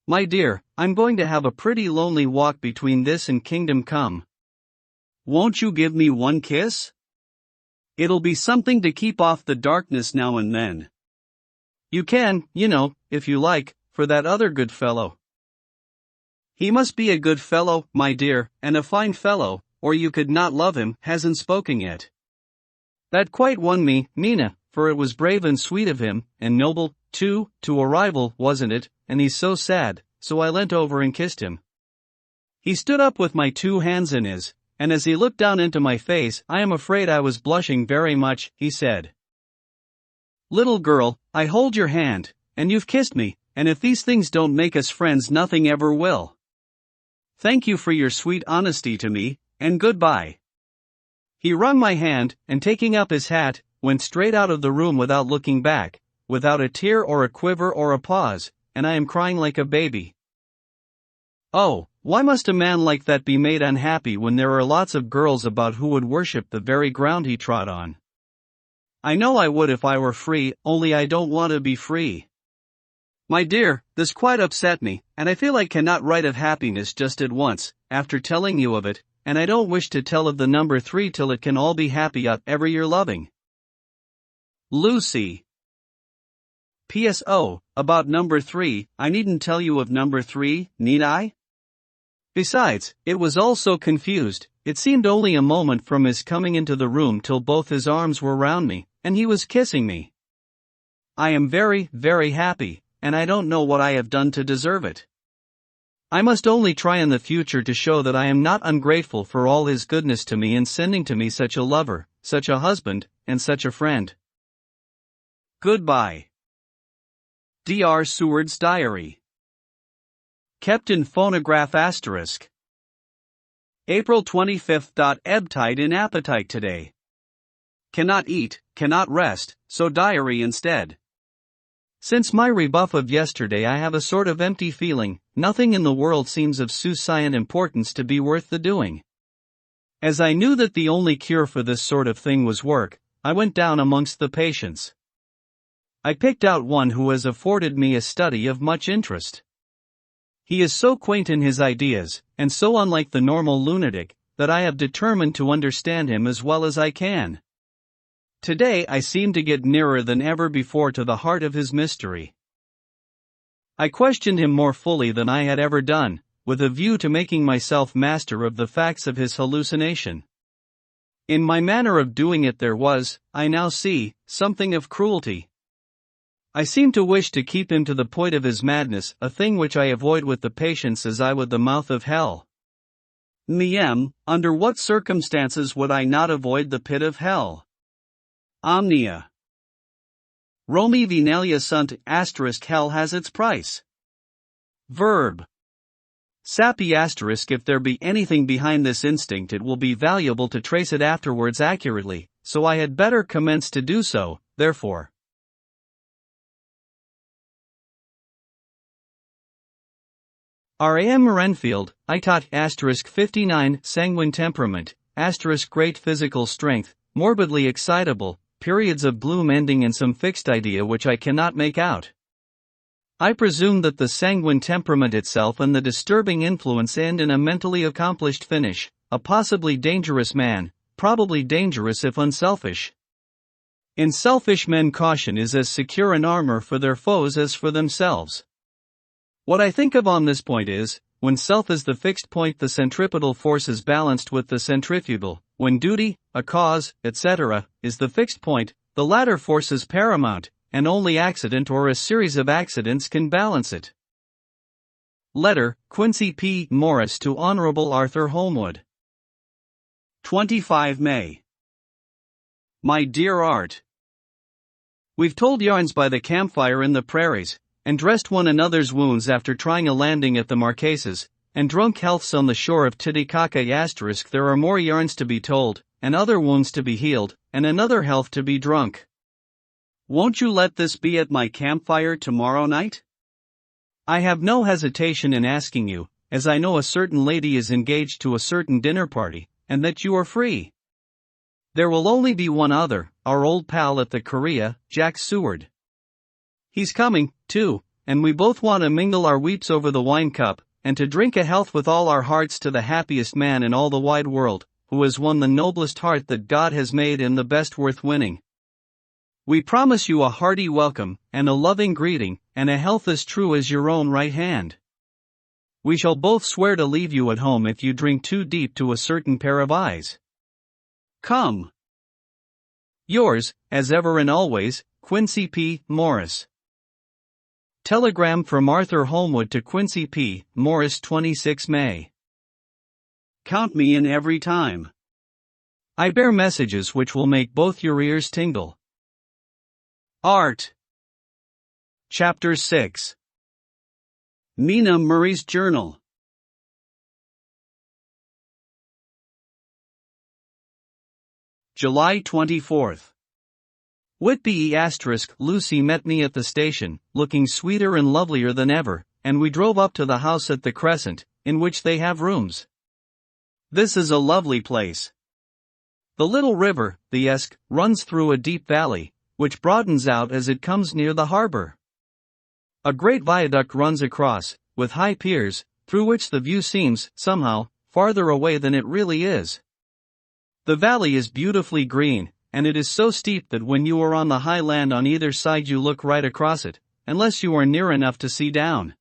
My dear, I'm going to have a pretty lonely walk between this and Kingdom Come. Won't you give me one kiss? It'll be something to keep off the darkness now and then. You can, if you like, for that other good fellow. He must be a good fellow, my dear, and a fine fellow, or you could not love him. Hasn't spoken yet. That quite won me, Nina, for it was brave and sweet of him, and noble, too, to a rival, wasn't it? And he's so sad, so I leant over and kissed him. He stood up with my 2 hands in his, and as he looked down into my face, I am afraid I was blushing very much. He said, "Little girl, I hold your hand, and you've kissed me, and if these things don't make us friends, nothing ever will. Thank you for your sweet honesty to me, and goodbye." He wrung my hand, and taking up his hat, went straight out of the room without looking back, without a tear or a quiver or a pause, and I am crying like a baby. Oh, why must a man like that be made unhappy when there are lots of girls about who would worship the very ground he trod on? I know I would if I were free, only I don't want to be free. My dear, this quite upset me, and I feel I cannot write of happiness just at once, after telling you of it, and I don't wish to tell of the number 3 till it can all be happy out ever your loving Lucy. P.S. Oh, about number 3, I needn't tell you of number 3, need I? Besides, it was all so confused. It seemed only a moment from his coming into the room till both his arms were round me, and he was kissing me. I am very, very happy, and I don't know what I have done to deserve it. I must only try in the future to show that I am not ungrateful for all his goodness to me in sending to me such a lover, such a husband, and such a friend. Goodbye. Dr. Seward's Diary. Kept in phonograph *. April 25. Ebb tide in appetite today. Cannot eat, cannot rest, so diary instead. Since my rebuff of yesterday I have a sort of empty feeling. Nothing in the world seems of souciant importance to be worth the doing. As I knew that the only cure for this sort of thing was work, I went down amongst the patients. I picked out one who has afforded me a study of much interest. He is so quaint in his ideas, and so unlike the normal lunatic, that I have determined to understand him as well as I can. Today I seem to get nearer than ever before to the heart of his mystery. I questioned him more fully than I had ever done, with a view to making myself master of the facts of his hallucination. In my manner of doing it there was, I now see, something of cruelty. I seemed to wish to keep him to the point of his madness, a thing which I avoid with the patients as I would the mouth of hell. Under what circumstances would I not avoid the pit of hell? Omnia. Romi venalia sunt *, hell has its price. Verb. Sappy *, if there be anything behind this instinct it will be valuable to trace it afterwards accurately, so I had better commence to do so, therefore. R.A.M. Renfield, I taught *59 sanguine temperament, great physical strength, morbidly excitable, periods of gloom ending in some fixed idea which I cannot make out. I presume that the sanguine temperament itself and the disturbing influence end in a mentally accomplished finish, a possibly dangerous man, probably dangerous if unselfish. In selfish men caution is as secure an armor for their foes as for themselves. What I think of on this point is, when self is the fixed point the centripetal force is balanced with the centrifugal, when duty, a cause, etc., is the fixed point, the latter force is paramount, and only accident or a series of accidents can balance it. Letter, Quincy P. Morris to Honorable Arthur Holmwood. 25 May. My dear Art, we've told yarns by the campfire in the prairies, and dressed one another's wounds after trying a landing at the Marquesas, and drunk healths on the shore of Titicaca. There are more yarns to be told, and other wounds to be healed, and another health to be drunk. Won't you let this be at my campfire tomorrow night? I have no hesitation in asking you, as I know a certain lady is engaged to a certain dinner party, and that you are free. There will only be one other, our old pal at the Korea, Jack Seward. He's coming, too, and we both want to mingle our weeps over the wine cup, and to drink a health with all our hearts to the happiest man in all the wide world, who has won the noblest heart that God has made and the best worth winning. We promise you a hearty welcome, and a loving greeting, and a health as true as your own right hand. We shall both swear to leave you at home if you drink too deep to a certain pair of eyes. Come. Yours, as ever and always, Quincy P. Morris. Telegram from Arthur Holmwood to Quincy P. Morris, 26 May. Count me in every time. I bear messages which will make both your ears tingle. Art. Chapter 6. Mina Murray's Journal. July 24th. Whitby *. Lucy met me at the station, looking sweeter and lovelier than ever, and we drove up to the house at the Crescent, in which they have rooms. This is a lovely place. The little river, the Esk, runs through a deep valley, which broadens out as it comes near the harbor. A great viaduct runs across, with high piers, through which the view seems, somehow, farther away than it really is. The valley is beautifully green, and it is so steep that when you are on the high land on either side you look right across it, unless you are near enough to see down.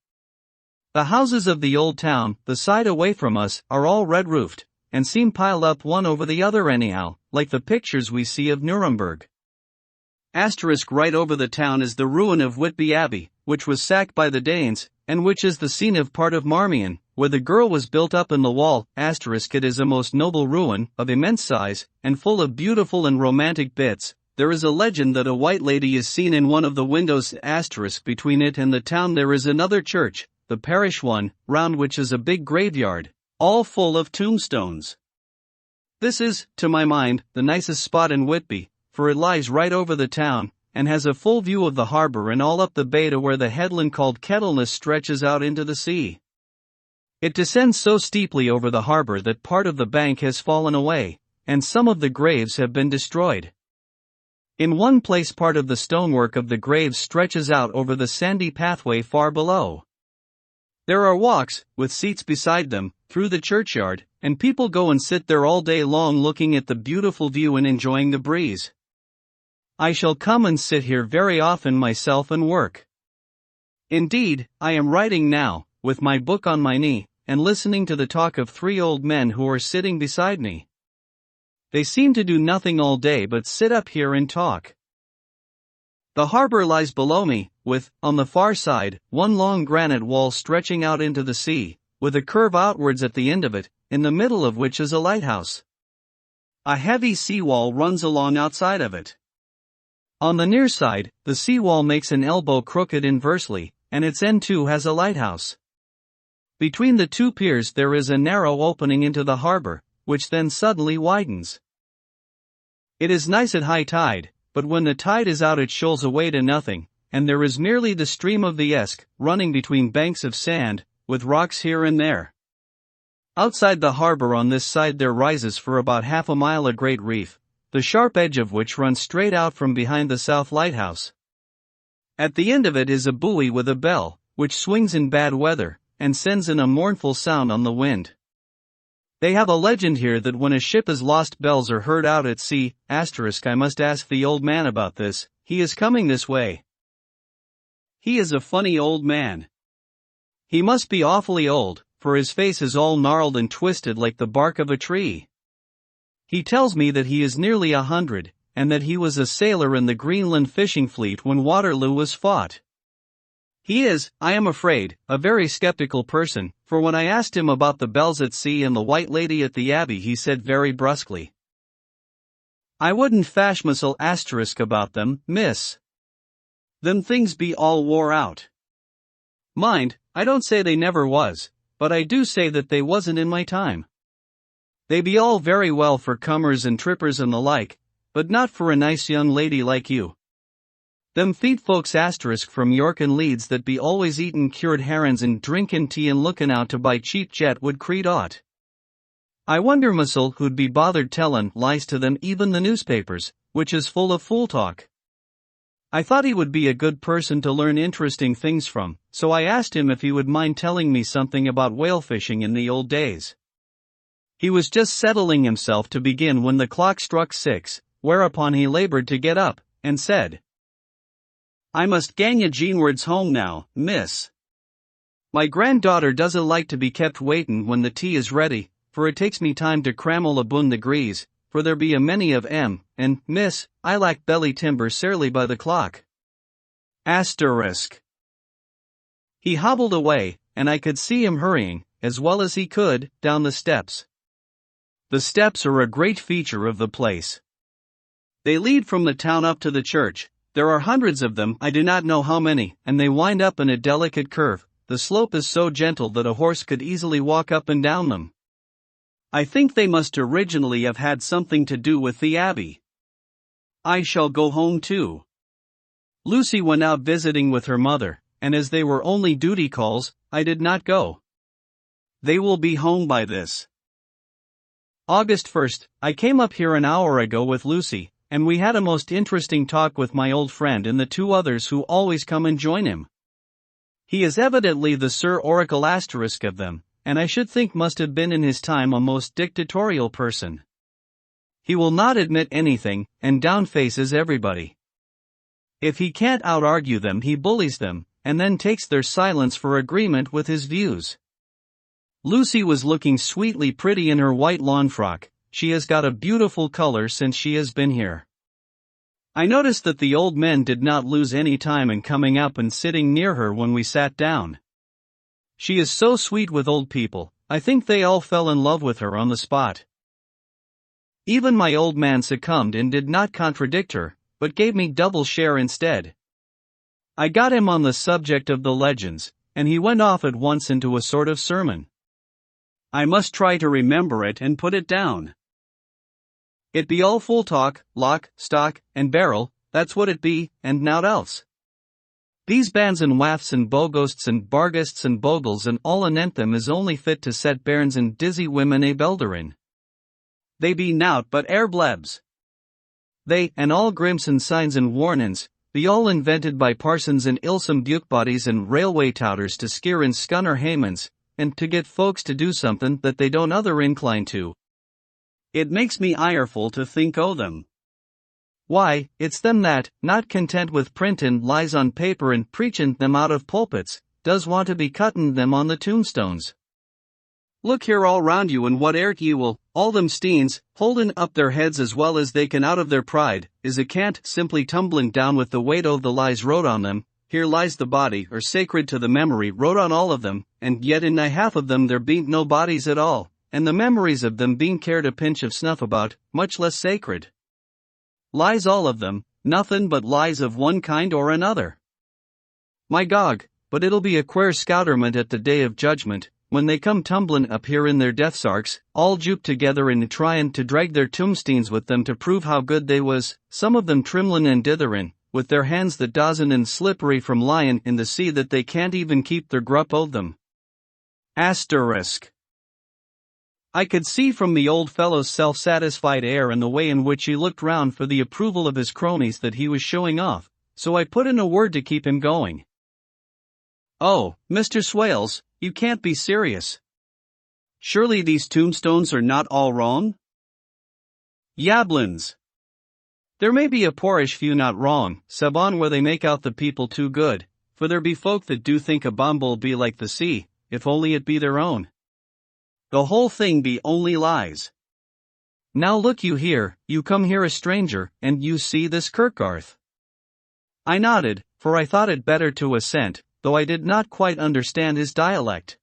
The houses of the old town, the side away from us, are all red-roofed, and seem piled up one over the other anyhow, like the pictures we see of Nuremberg. Right over the town is the ruin of Whitby Abbey, which was sacked by the Danes, and which is the scene of part of Marmion, where the girl was built up in the wall. It is a most noble ruin, of immense size, and full of beautiful and romantic bits. There is a legend that a white lady is seen in one of the windows. Between it and the town there is another church, the parish one, round which is a big graveyard, all full of tombstones. This is, to my mind, the nicest spot in Whitby, for it lies right over the town, and has a full view of the harbor and all up the bay to where the headland called Kettleness stretches out into the sea. It descends so steeply over the harbor that part of the bank has fallen away, and some of the graves have been destroyed. In one place part of the stonework of the graves stretches out over the sandy pathway far below. There are walks, with seats beside them, through the churchyard, and people go and sit there all day long looking at the beautiful view and enjoying the breeze. I shall come and sit here very often myself and work. Indeed, I am writing now, with my book on my knee, and listening to the talk of three old men who are sitting beside me. They seem to do nothing all day but sit up here and talk. The harbor lies below me, with, on the far side, one long granite wall stretching out into the sea, with a curve outwards at the end of it, in the middle of which is a lighthouse. A heavy seawall runs along outside of it. On the near side, the seawall makes an elbow crooked inversely, and its end too has a lighthouse. Between the two piers there is a narrow opening into the harbor, which then suddenly widens. It is nice at high tide, but when the tide is out it shoals away to nothing, and there is merely the stream of the Esk, running between banks of sand, with rocks here and there. Outside the harbor on this side there rises for about half a mile a great reef, the sharp edge of which runs straight out from behind the south lighthouse. At the end of it is a buoy with a bell, which swings in bad weather, and sends in a mournful sound on the wind. They have a legend here that when a ship is lost bells are heard out at sea. I must ask the old man about this, he is coming this way. He is a funny old man. He must be awfully old, for his face is all gnarled and twisted like the bark of a tree. He tells me that he is nearly 100, and that he was a sailor in the Greenland fishing fleet when Waterloo was fought. He is, I am afraid, a very skeptical person, for when I asked him about the bells at sea and the white lady at the abbey he said very brusquely, "I wouldn't fash mysel* about them, miss. Them things be all wore out." Mind, I don't say they never was, but I do say that they wasn't in my time. They be all very well for cummers and trippers and the like, but not for a nice young lady like you. Them feet folks asterisk from York and Leeds that be always eatin' cured herrins and drinkin' tea and lookin' out to buy cheap jet would creed aught. I wonder muscle who'd be bothered tellin' lies to them even the newspapers, which is full of fool talk. I thought he would be a good person to learn interesting things from, so I asked him if he would mind telling me something about whale fishing in the old days. He was just settling himself to begin when the clock struck 6, whereupon he labored to get up, and said, "I must gang ye Jeanwards home now, miss. My granddaughter doesn't like to be kept waitin' when the tea is ready, for it takes me time to crammel abun the grease, for there be a many of 'em, and, miss, I lack belly timber sarely by the clock." Asterisk. He hobbled away, and I could see him hurrying, as well as he could, down the steps. The steps are a great feature of the place. They lead from the town up to the church. There are hundreds of them, I do not know how many, and they wind up in a delicate curve. The slope is so gentle that a horse could easily walk up and down them. I think they must originally have had something to do with the abbey. I shall go home too. Lucy went out visiting with her mother, and as they were only duty calls, I did not go. They will be home by this. August 1st, I came up here an hour ago with Lucy, and we had a most interesting talk with my old friend and the two others who always come and join him. He is evidently the Sir Oracle asterisk of them, and I should think must have been in his time a most dictatorial person. He will not admit anything, and downfaces everybody. If he can't out-argue them he bullies them, and then takes their silence for agreement with his views. Lucy was looking sweetly pretty in her white lawn frock. She has got a beautiful color since she has been here. I noticed that the old men did not lose any time in coming up and sitting near her when we sat down. She is so sweet with old people, I think they all fell in love with her on the spot. Even my old man succumbed and did not contradict her, but gave me double share instead. I got him on the subject of the legends, and he went off at once into a sort of sermon. I must try to remember it and put it down. It be all full talk, lock, stock, and barrel, that's what it be, and nowt else. These bands and wafts and bogosts and bargusts and bogles and all anent them is only fit to set bairns and dizzy women a belderin. They be nowt but air blebs. They, and all grimps and signs and warnin's, be all invented by parsons and ilsome bukebodies and railway touters to skeer and scunner haymans, and to get folks to do something that they don't other incline to. It makes me ireful to think o' them. Why, it's them that, not content with printin' lies on paper and preachin' them out of pulpits, does want to be cuttin' them on the tombstones. Look here all round you and what ert ye will, all them steens, holdin' up their heads as well as they can out of their pride, is a cant simply tumblin' down with the weight o' the lies wrote on them. Here lies the body, or sacred to the memory, wrote on all of them, and yet in nigh half of them there bean't no bodies at all, and the memories of them bean't cared a pinch of snuff about, much less sacred. Lies all of them, nothin' but lies of one kind or another. My gog, but it'll be a queer scouterment at the day of judgment, when they come tumblin' up here in their death sarks, all juped together and tryin' to drag their tombsteins with them to prove how good they was, some of them trimlin' and ditherin', with their hands that dozen and slippery from lyin' in the sea that they can't even keep their grup o' them. Asterisk. I could see from the old fellow's self-satisfied air and the way in which he looked round for the approval of his cronies that he was showing off, so I put in a word to keep him going. "Oh, Mr. Swales, you can't be serious. Surely these tombstones are not all wrong?" "Yablins. There may be a poorish few not wrong, sabon where they make out the people too good, for there be folk that do think a bomb'll be like the sea, if only it be their own. The whole thing be only lies. Now look you here, you come here a stranger, and you see this Kirkgarth." I nodded, for I thought it better to assent, though I did not quite understand his dialect.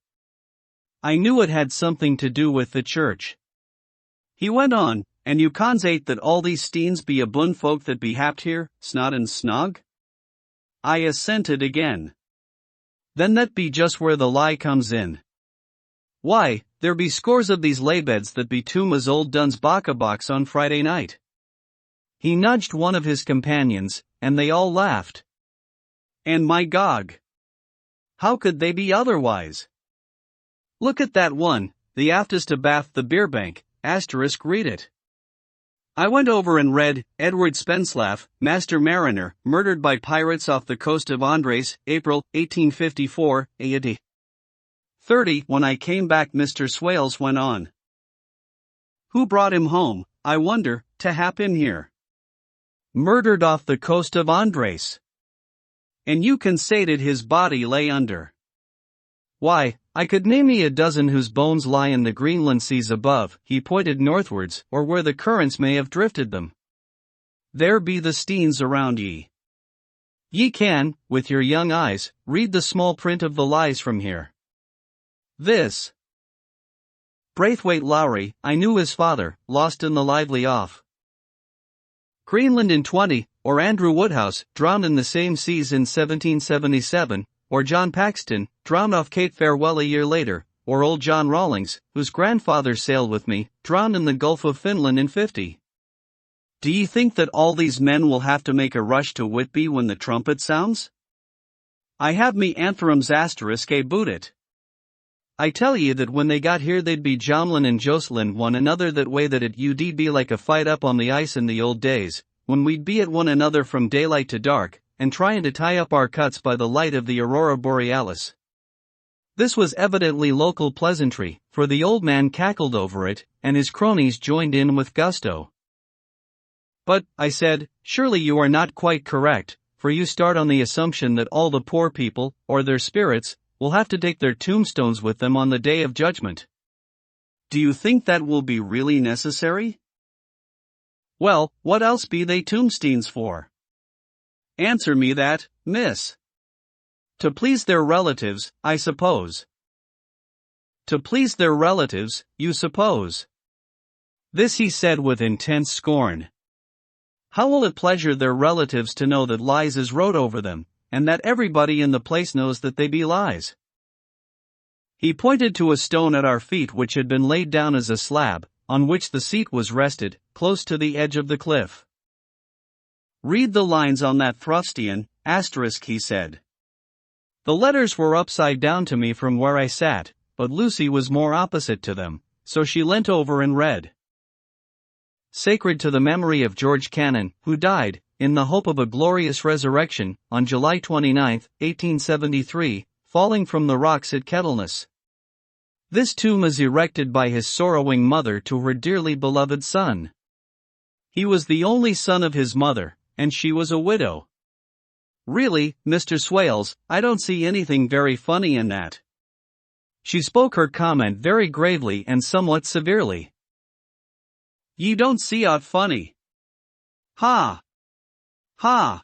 I knew it had something to do with the church. He went on, "And you consate that all these steens be a blun folk that be happed here, snot and snog?" I assented again. Then that be just where the lie comes in. Why, there be scores of these laybeds that be tomb as old Dunn's bacca box on Friday night. He nudged one of his companions, and they all laughed. And my gog! How could they be otherwise? Look at that one, the aftest to Bath the beer bank, read it. I went over and read, Edward Spenslav, Master Mariner, murdered by pirates off the coast of Andres, April, 1854, AD. 30. When I came back, Mr. Swales went on. Who brought him home, I wonder, to happen here? Murdered off the coast of Andres. And you conceded his body lay under. Why, I could name me a dozen whose bones lie in the Greenland seas above. He pointed northwards, or where the currents may have drifted them. There be the steens around ye. Ye can, with your young eyes, read the small print of the lies from here. This Braithwaite Lowry, I knew his father, lost in the lively off Greenland in 20, or Andrew Woodhouse, drowned in the same seas in 1777, or John Paxton, drowned off Cape Farewell a year later, or old John Rawlings, whose grandfather sailed with me, drowned in the Gulf of Finland in 50. Do ye think that all these men will have to make a rush to Whitby when the trumpet sounds? I have me antherums boot it. I tell ye that when they got here they'd be jomlin' and jostlin' one another that way that it would be like a fight up on the ice in the old days, when we'd be at one another from daylight to dark, and tryin' to tie up our cuts by the light of the aurora borealis. This was evidently local pleasantry, for the old man cackled over it, and his cronies joined in with gusto. But, I said, surely you are not quite correct, for you start on the assumption that all the poor people, or their spirits, will have to take their tombstones with them on the day of judgment. Do you think that will be really necessary? Well, what else be they tombstones for? Answer me that, miss. To please their relatives, I suppose. To please their relatives, you suppose. This he said with intense scorn. How will it pleasure their relatives to know that lies is wrote over them, and that everybody in the place knows that they be lies? He pointed to a stone at our feet which had been laid down as a slab, on which the seat was rested, close to the edge of the cliff. Read the lines on that Thrustian, he said. The letters were upside down to me from where I sat, but Lucy was more opposite to them, so she leant over and read. Sacred to the memory of George Cannon, who died, in the hope of a glorious resurrection, on July 29, 1873, falling from the rocks at Kettleness. This tomb is erected by his sorrowing mother to her dearly beloved son. He was the only son of his mother, and she was a widow. Really, Mr. Swales, I don't see anything very funny in that. She spoke her comment very gravely and somewhat severely. Ye don't see aught funny. Ha! Ha!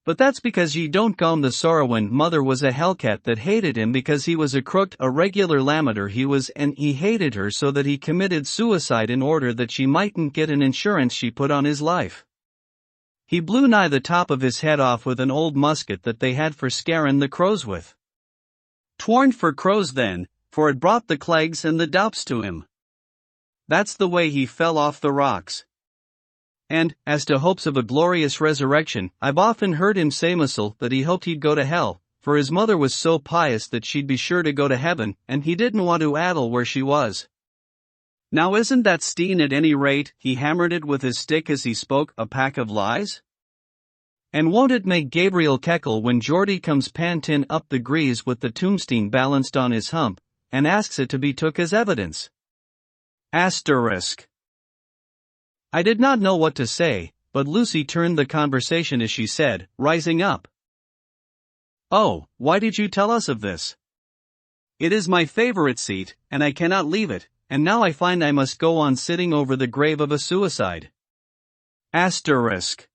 But that's because ye don't gum the sorrowin' mother was a hellcat that hated him because he was a crooked, a regular lamiter he was, and he hated her so that he committed suicide in order that she mightn't get an insurance she put on his life. He blew nigh the top of his head off with an old musket that they had for scarin' the crows with. 'Twarn't for crows then, for it brought the clegs and the doups to him. That's the way he fell off the rocks. And, as to hopes of a glorious resurrection, I've often heard him say that he hoped he'd go to hell, for his mother was so pious that she'd be sure to go to heaven, and he didn't want to addle where she was. Now isn't that Steen at any rate, he hammered it with his stick as he spoke, a pack of lies? And won't it make Gabriel keckle when Geordie comes pantin' up the grease with the tombstone balanced on his hump, and asks it to be took as evidence? Asterisk. I did not know what to say, but Lucy turned the conversation as she said, rising up. Oh, why did you tell us of this? It is my favorite seat, and I cannot leave it, and now I find I must go on sitting over the grave of a suicide. Asterisk.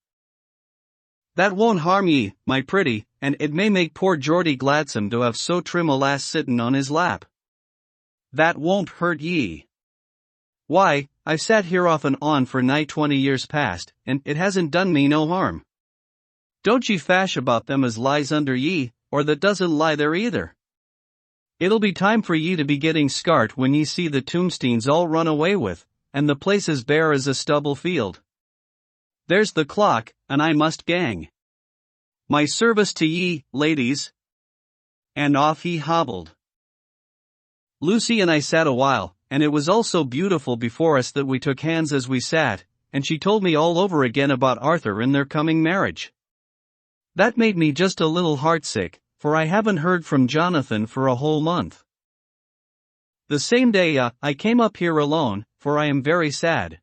That won't harm ye, my pretty, and it may make poor Geordie gladsome to have so trim a lass sittin' on his lap. That won't hurt ye. Why, I've sat here off and on for nigh 20 years past, and it hasn't done me no harm. Don't ye fash about them as lies under ye, or that doesn't lie there either. It'll be time for ye to be getting scart when ye see the tombsteans all run away with, and the place as bare as a stubble field. There's the clock, and I must gang. My service to ye, ladies. And off he hobbled. Lucy and I sat a while, and it was all so beautiful before us that we took hands as we sat, and she told me all over again about Arthur and their coming marriage. That made me just a little heartsick, for I haven't heard from Jonathan for a whole month. The same day I came up here alone, for I am very sad.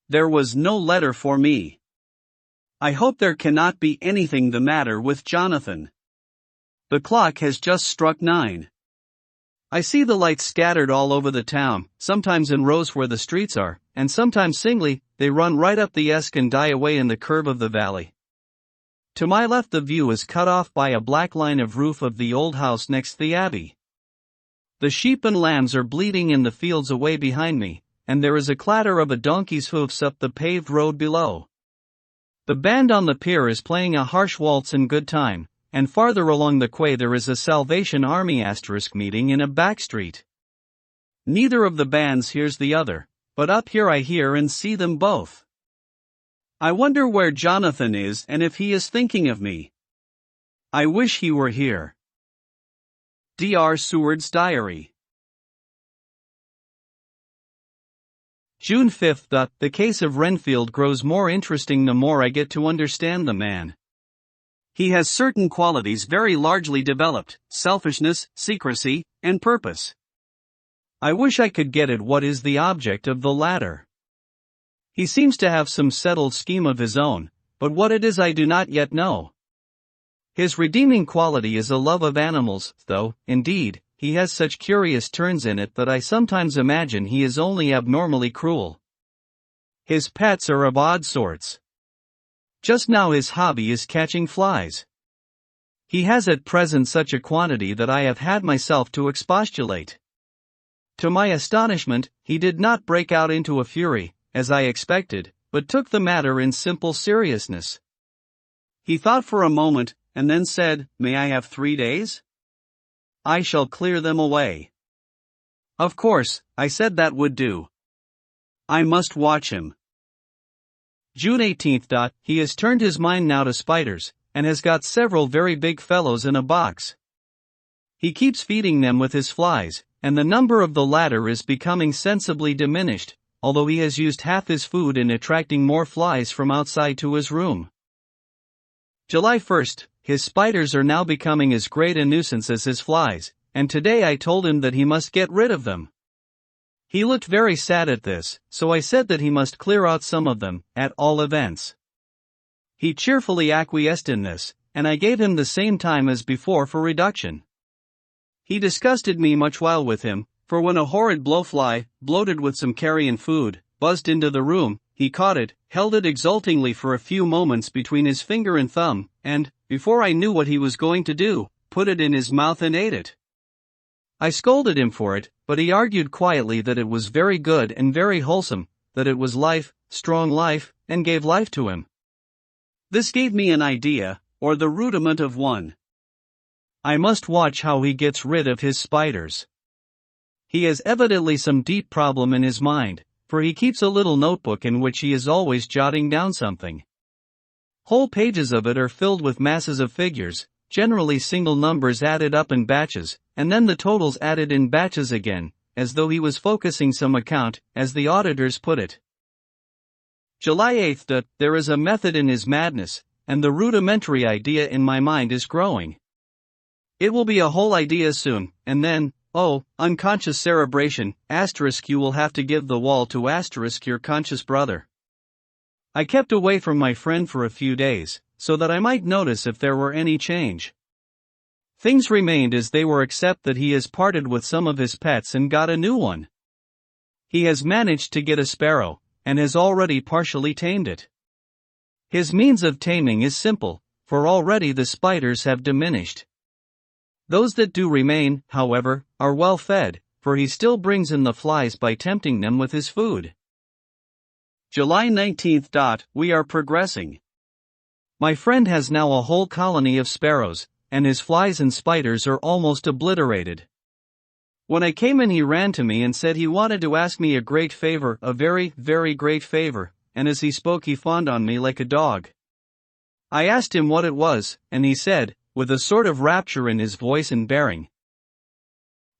There was no letter for me. I hope there cannot be anything the matter with Jonathan. The clock has just struck 9. I see the lights scattered all over the town, sometimes in rows where the streets are, and sometimes singly. They run right up the Esk and die away in the curve of the valley. To my left the view is cut off by a black line of roof of the old house next the abbey. The sheep and lambs are bleating in the fields away behind me, and there is a clatter of a donkey's hoofs up the paved road below. The band on the pier is playing a harsh waltz in good time, and farther along the quay there is a Salvation Army meeting in a back street. Neither of the bands hears the other, but up here I hear and see them both. I wonder where Jonathan is and if he is thinking of me. I wish he were here. D.R. Seward's Diary. June 5. The case of Renfield grows more interesting the more I get to understand the man. He has certain qualities very largely developed: selfishness, secrecy, and purpose. I wish I could get at what is the object of the latter. He seems to have some settled scheme of his own, but what it is I do not yet know. His redeeming quality is a love of animals, though, indeed, he has such curious turns in it that I sometimes imagine he is only abnormally cruel. His pets are of odd sorts. Just now his hobby is catching flies. He has at present such a quantity that I have had myself to expostulate. To my astonishment, he did not break out into a fury, as I expected, but took the matter in simple seriousness. He thought for a moment, and then said, "May I have 3 days? I shall clear them away." Of course, I said that would do. I must watch him. June 18. He has turned his mind now to spiders, and has got several very big fellows in a box. He keeps feeding them with his flies, and the number of the latter is becoming sensibly diminished, although he has used half his food in attracting more flies from outside to his room. July 1. His spiders are now becoming as great a nuisance as his flies, and today I told him that he must get rid of them. He looked very sad at this, so I said that he must clear out some of them, at all events. He cheerfully acquiesced in this, and I gave him the same time as before for reduction. He disgusted me much while with him, for when a horrid blowfly, bloated with some carrion food, buzzed into the room, he caught it, held it exultingly for a few moments between his finger and thumb, and, before I knew what he was going to do, put it in his mouth and ate it. I scolded him for it, but he argued quietly that it was very good and very wholesome, that it was life, strong life, and gave life to him. This gave me an idea, or the rudiment of one. I must watch how he gets rid of his spiders. He has evidently some deep problem in his mind, for he keeps a little notebook in which he is always jotting down something. Whole pages of it are filled with masses of figures, generally single numbers added up in batches, and then the totals added in batches again, as though he was focusing some account, as the auditors put it. July 8. There is a method in his madness, and the rudimentary idea in my mind is growing. It will be a whole idea soon, and then, unconscious cerebration, you will have to give the wall to your conscious brother. I kept away from my friend for a few days, so that I might notice if there were any change. Things remained as they were except that he has parted with some of his pets and got a new one. He has managed to get a sparrow, and has already partially tamed it. His means of taming is simple, for already the spiders have diminished. Those that do remain, however, are well fed, for he still brings in the flies by tempting them with his food. July 19. We are progressing. My friend has now a whole colony of sparrows, and his flies and spiders are almost obliterated. When I came in, he ran to me and said he wanted to ask me a great favor, a very, very great favor, and as he spoke he fawned on me like a dog. I asked him what it was, and he said, with a sort of rapture in his voice and bearing,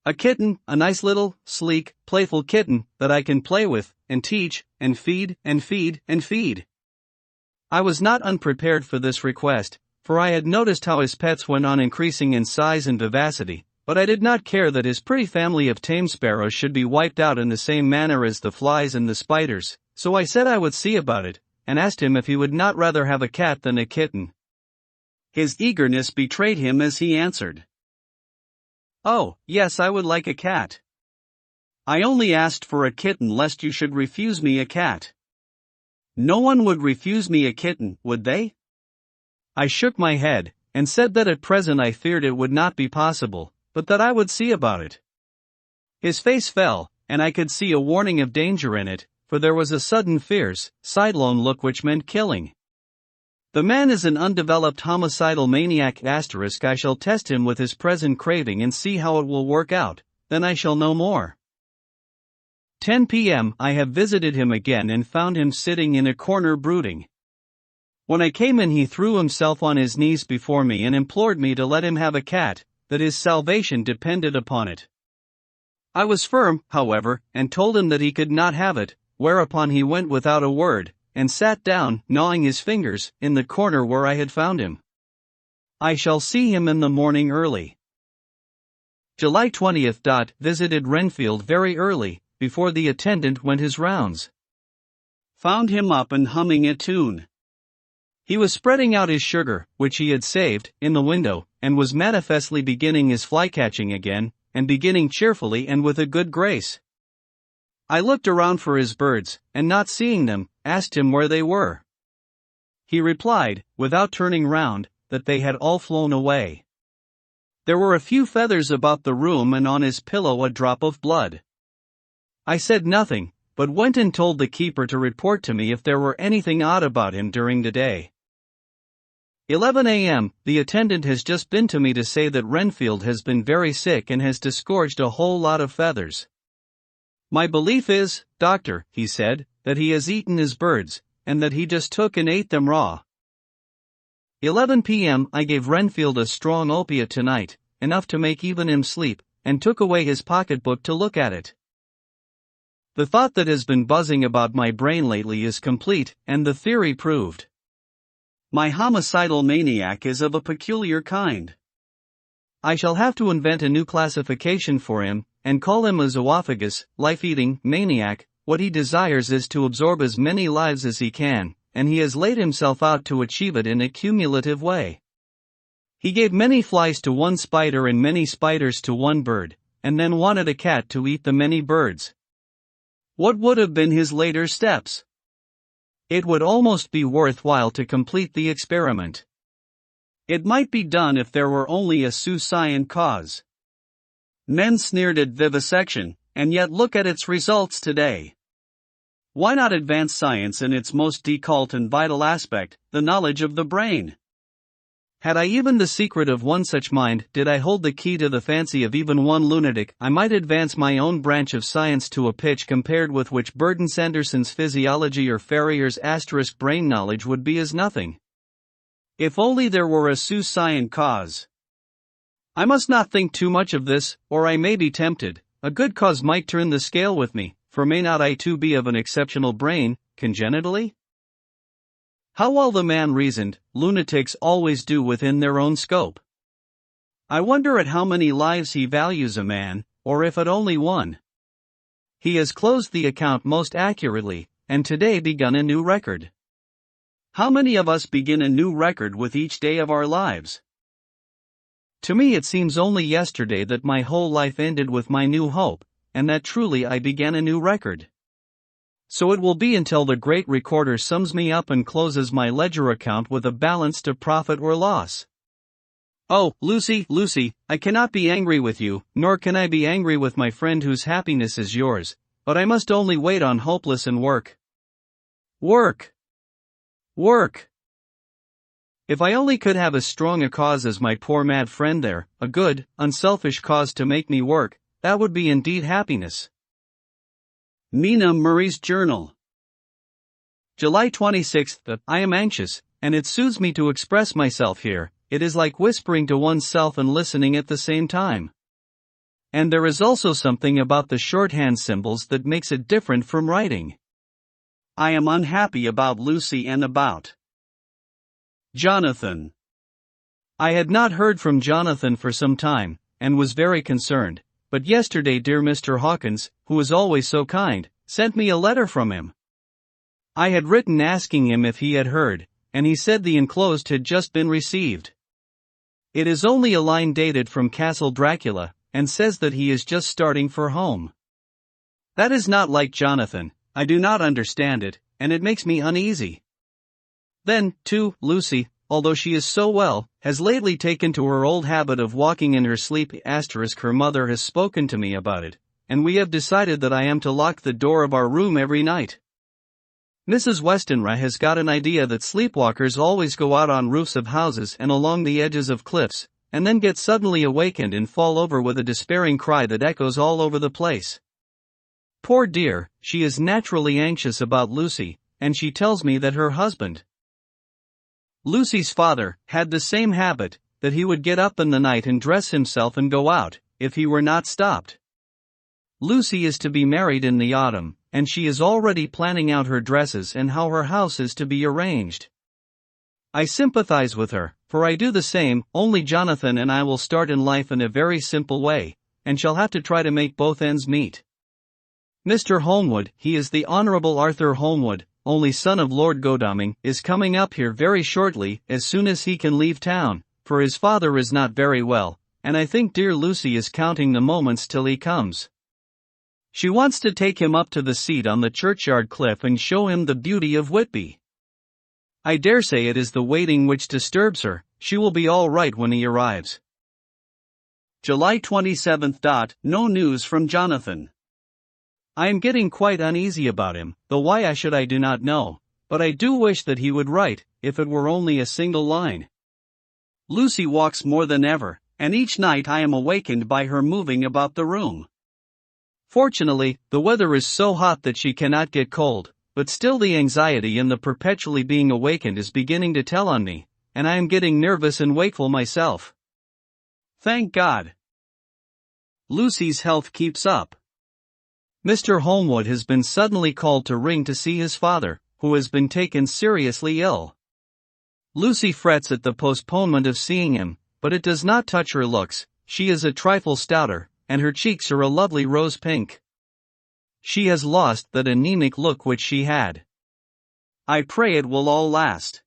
"A kitten, a nice little, sleek, playful kitten, that I can play with, and teach, and feed, and feed, and feed." I was not unprepared for this request, for I had noticed how his pets went on increasing in size and vivacity, but I did not care that his pretty family of tame sparrows should be wiped out in the same manner as the flies and the spiders, so I said I would see about it, and asked him if he would not rather have a cat than a kitten. His eagerness betrayed him as he answered, "Oh, yes, I would like a cat. I only asked for a kitten lest you should refuse me a cat." "No one would refuse me a kitten, would they?" I shook my head, and said that at present I feared it would not be possible, but that I would see about it. His face fell, and I could see a warning of danger in it, for there was a sudden fierce, sidelong look which meant killing. The man is an undeveloped homicidal maniac. I shall test him with his present craving and see how it will work out, then I shall know more. 10 p.m. I have visited him again and found him sitting in a corner brooding. When I came in, he threw himself on his knees before me and implored me to let him have a cat, that his salvation depended upon it. I was firm, however, and told him that he could not have it, whereupon he went without a word, and sat down, gnawing his fingers, in the corner where I had found him. I shall see him in the morning early. July 20th. Visited Renfield very early, before the attendant went his rounds. Found him up and humming a tune. He was spreading out his sugar, which he had saved, in the window, and was manifestly beginning his fly-catching again, and beginning cheerfully and with a good grace. I looked around for his birds, and not seeing them, asked him where they were. He replied, without turning round, that they had all flown away. There were a few feathers about the room and on his pillow a drop of blood. I said nothing, but went and told the keeper to report to me if there were anything odd about him during the day. 11 a.m. The attendant has just been to me to say that Renfield has been very sick and has disgorged a whole lot of feathers. "My belief is, doctor," he said, "that he has eaten his birds, and that he just took and ate them raw." 11 p.m. I gave Renfield a strong opiate tonight, enough to make even him sleep, and took away his pocketbook to look at it. The thought that has been buzzing about my brain lately is complete, and the theory proved. My homicidal maniac is of a peculiar kind. I shall have to invent a new classification for him, and call him a zoophagous, life-eating maniac. What he desires is to absorb as many lives as he can, and he has laid himself out to achieve it in a cumulative way. He gave many flies to one spider and many spiders to one bird, and then wanted a cat to eat the many birds. What would have been his later steps? It would almost be worthwhile to complete the experiment. It might be done if there were only a sous-scient cause. Men sneered at vivisection, and yet look at its results today. Why not advance science in its most decollete and vital aspect, the knowledge of the brain? Had I even the secret of one such mind, did I hold the key to the fancy of even one lunatic, I might advance my own branch of science to a pitch compared with which Burton Sanderson's physiology or Ferrier's * brain knowledge would be as nothing. If only there were a sous-scient cause. I must not think too much of this, or I may be tempted. A good cause might turn the scale with me, for may not I too be of an exceptional brain, congenitally? How well the man reasoned, lunatics always do within their own scope. I wonder at how many lives he values a man, or if at only one. He has closed the account most accurately, and today begun a new record. How many of us begin a new record with each day of our lives? To me it seems only yesterday that my whole life ended with my new hope, and that truly I began a new record. So it will be until the great recorder sums me up and closes my ledger account with a balance to profit or loss. Oh, Lucy, Lucy, I cannot be angry with you, nor can I be angry with my friend whose happiness is yours, but I must only wait on hopeless and work. Work! Work! If I only could have as strong a cause as my poor mad friend there, a good, unselfish cause to make me work, that would be indeed happiness. Mina Murray's Journal. July 26. I am anxious, and it soothes me to express myself here. It is like whispering to oneself and listening at the same time. And there is also something about the shorthand symbols that makes it different from writing. I am unhappy about Lucy and about Jonathan. I had not heard from Jonathan for some time, and was very concerned, but yesterday dear Mr. Hawkins, who is always so kind, sent me a letter from him. I had written asking him if he had heard, and he said the enclosed had just been received. It is only a line dated from Castle Dracula, and says that he is just starting for home. That is not like Jonathan. I do not understand it, and it makes me uneasy. Then, too, Lucy, although she is so well, has lately taken to her old habit of walking in her sleep. Her mother has spoken to me about it, and we have decided that I am to lock the door of our room every night. Mrs. Westenra has got an idea that sleepwalkers always go out on roofs of houses and along the edges of cliffs, and then get suddenly awakened and fall over with a despairing cry that echoes all over the place. Poor dear, she is naturally anxious about Lucy, and she tells me that her husband, Lucy's father, had the same habit, that he would get up in the night and dress himself and go out, if he were not stopped. Lucy is to be married in the autumn, and she is already planning out her dresses and how her house is to be arranged. I sympathize with her, for I do the same, only Jonathan and I will start in life in a very simple way, and shall have to try to make both ends meet. Mr. Holmwood, he is the Honourable Arthur Holmwood, only son of Lord Godalming, is coming up here very shortly, as soon as he can leave town, for his father is not very well, and I think dear Lucy is counting the moments till he comes. She wants to take him up to the seat on the churchyard cliff and show him the beauty of Whitby. I dare say it is the waiting which disturbs her. She will be all right when he arrives. July 27. No news from Jonathan. I am getting quite uneasy about him, though why I do not know, but I do wish that he would write, if it were only a single line. Lucy walks more than ever, and each night I am awakened by her moving about the room. Fortunately, the weather is so hot that she cannot get cold, but still the anxiety and the perpetually being awakened is beginning to tell on me, and I am getting nervous and wakeful myself. Thank God, Lucy's health keeps up. Mr. Holmwood has been suddenly called to ring to see his father, who has been taken seriously ill. Lucy frets at the postponement of seeing him, but it does not touch her looks. She is a trifle stouter, and her cheeks are a lovely rose pink. She has lost that anemic look which she had. I pray it will all last.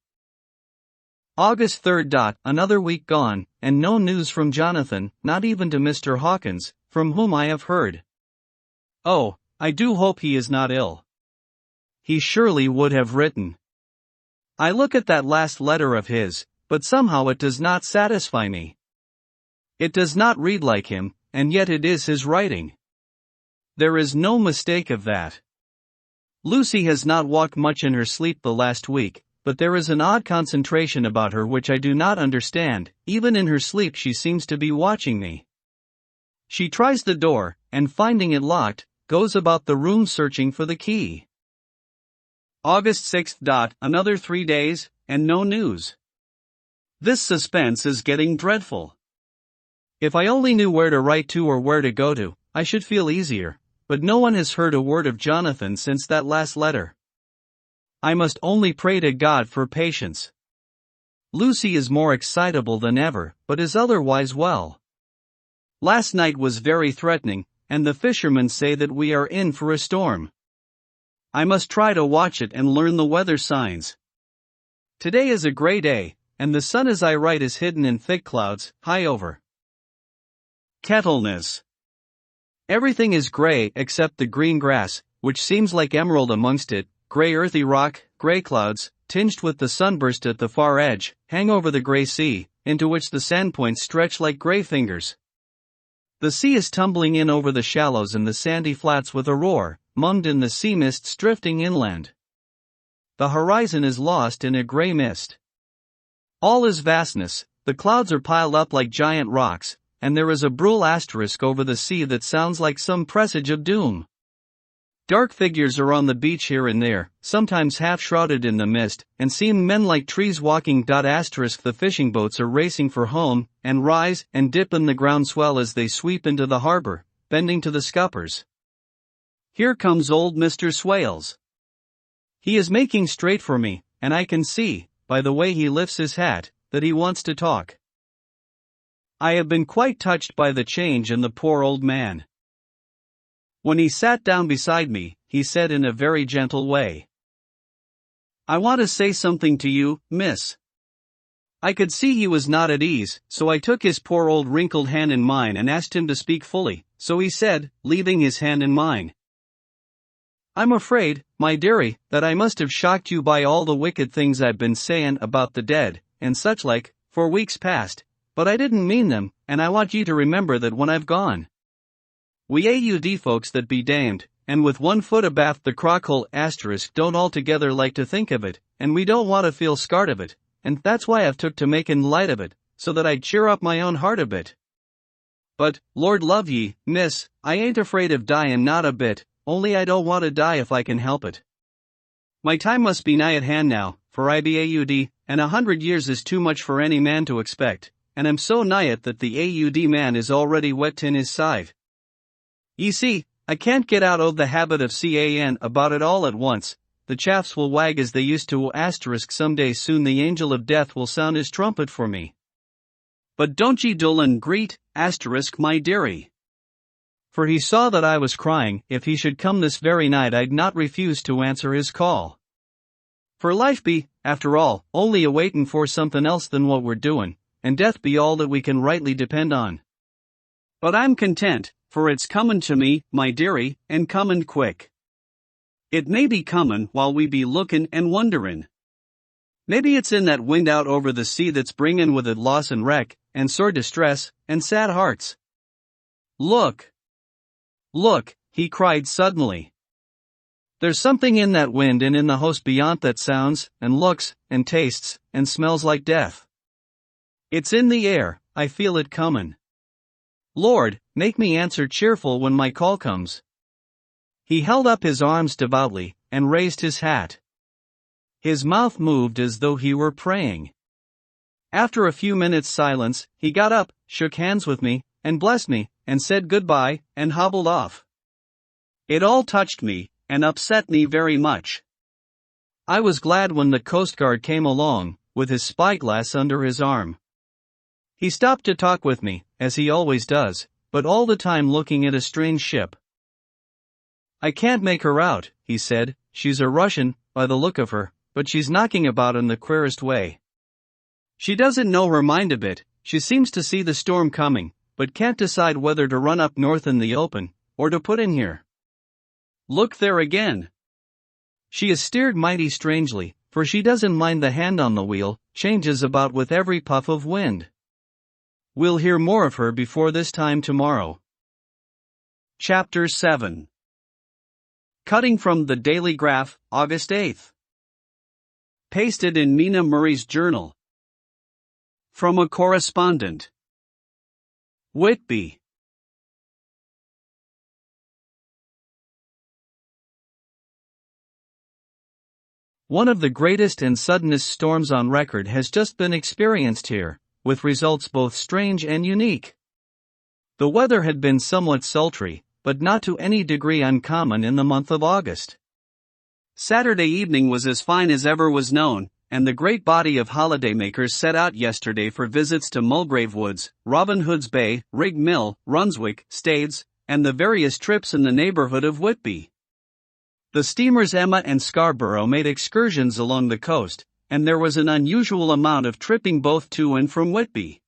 August 3. Another week gone, and no news from Jonathan, not even to Mr. Hawkins, from whom I have heard. Oh, I do hope he is not ill. He surely would have written. I look at that last letter of his, but somehow it does not satisfy me. It does not read like him, and yet it is his writing. There is no mistake of that. Lucy has not walked much in her sleep the last week, but there is an odd concentration about her which I do not understand. Even in her sleep she seems to be watching me. She tries the door, and finding it locked, goes about the room searching for the key. August 6. Another 3 days, and no news. This suspense is getting dreadful. If I only knew where to write to or where to go to, I should feel easier, but no one has heard a word of Jonathan since that last letter. I must only pray to God for patience. Lucy is more excitable than ever, but is otherwise well. Last night was very threatening, and the fishermen say that we are in for a storm. I must try to watch it and learn the weather signs. Today is a gray day, and the sun as I write is hidden in thick clouds, high over Kettleness. Everything is gray except the green grass, which seems like emerald amongst it, gray earthy rock, gray clouds, tinged with the sunburst at the far edge, hang over the gray sea, into which the sandpoints stretch like gray fingers. The sea is tumbling in over the shallows and the sandy flats with a roar, mummed in the sea mists drifting inland. The horizon is lost in a gray mist. All is vastness, the clouds are piled up like giant rocks, and there is a brutal asterisk over the sea that sounds like some presage of doom. Dark figures are on the beach here and there, sometimes half shrouded in the mist, and seem men like trees walking. The fishing boats are racing for home, and rise and dip in the groundswell as they sweep into the harbor, bending to the scuppers. Here comes old Mr. Swales. He is making straight for me, and I can see, by the way he lifts his hat, that he wants to talk. I have been quite touched by the change in the poor old man. When he sat down beside me, he said in a very gentle way, "I want to say something to you, miss." I could see he was not at ease, so I took his poor old wrinkled hand in mine and asked him to speak fully. So he said, leaving his hand in mine, "I'm afraid, my dearie, that I must have shocked you by all the wicked things I've been sayin' about the dead, and such like, for weeks past, but I didn't mean them, and I want you to remember that when I've gone. We AUD folks that be damned, and with 1 foot abaft the crockhole asterisk don't altogether like to think of it, and we don't want to feel scarred of it, and that's why I've took to makin' light of it, so that I'd cheer up my own heart a bit. But, Lord love ye, miss, I ain't afraid of dyin' not a bit, only I don't want to die if I can help it. My time must be nigh at hand now, for I be AUD, and 100 years is too much for any man to expect, and I'm so nigh it that the AUD man is already wet in his side. Ye see, I can't get out o' the habit of can about it all at once. The chaffs will wag as they used to asterisk some day soon the angel of death will sound his trumpet for me. But don't ye dull and greet, asterisk my dearie." For he saw that I was crying. If he should come this very night I'd not refuse to answer his call. For life be, after all, only a waitin' for somethin' else than what we're doin', and death be all that we can rightly depend on. But I'm content, for it's comin' to me, my dearie, and comin' quick. It may be comin' while we be lookin' and wonderin'. Maybe it's in that wind out over the sea that's bringin' with it loss and wreck, and sore distress, and sad hearts. Look! Look, he cried suddenly. There's something in that wind and in the host beyond that sounds, and looks, and tastes, and smells like death. It's in the air, I feel it comin'. Lord, make me answer cheerful when my call comes." He held up his arms devoutly, and raised his hat. His mouth moved as though he were praying. After a few minutes' silence, he got up, shook hands with me, and blessed me, and said goodbye, and hobbled off. It all touched me, and upset me very much. I was glad when the Coast Guard came along, with his spyglass under his arm. He stopped to talk with me, as he always does, but all the time looking at a strange ship. "I can't make her out," he said. "She's a Russian, by the look of her, but she's knocking about in the queerest way. She doesn't know her mind a bit. She seems to see the storm coming, but can't decide whether to run up north in the open, or to put in here. Look there again. She is steered mighty strangely, for she doesn't mind the hand on the wheel, changes about with every puff of wind. We'll hear more of her before this time tomorrow." Chapter 7. Cutting from the Daily Graph, August 8th. Pasted in Mina Murray's journal. From a correspondent. Whitby. One of the greatest and suddenest storms on record has just been experienced here, with results both strange and unique. The weather had been somewhat sultry, but not to any degree uncommon in the month of August. Saturday evening was as fine as ever was known, and the great body of holidaymakers set out yesterday for visits to Mulgrave Woods, Robin Hood's Bay, Rig Mill, Runswick, Stades, and the various trips in the neighborhood of Whitby. The steamers Emma and Scarborough made excursions along the coast, and there was an unusual amount of tripping both to and from Whitby.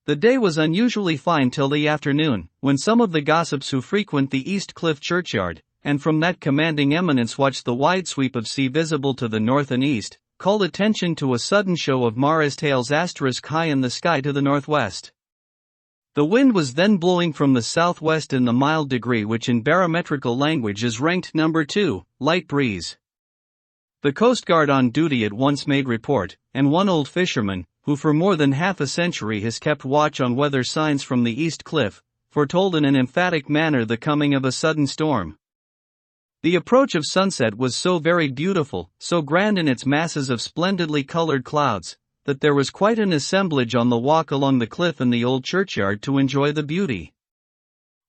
The day was unusually fine till the afternoon, when some of the gossips who frequent the East Cliff churchyard, and from that commanding eminence watch the wide sweep of sea visible to the north and east, called attention to a sudden show of Mara's tails high in the sky to the northwest. The wind was then blowing from the southwest in the mild degree which in barometrical language is ranked number 2, light breeze. The Coast Guard on duty at once made report, and one old fisherman, who for more than half a century has kept watch on weather signs from the East Cliff, foretold in an emphatic manner the coming of a sudden storm. The approach of sunset was so very beautiful, so grand in its masses of splendidly colored clouds, that there was quite an assemblage on the walk along the cliff in the old churchyard to enjoy the beauty.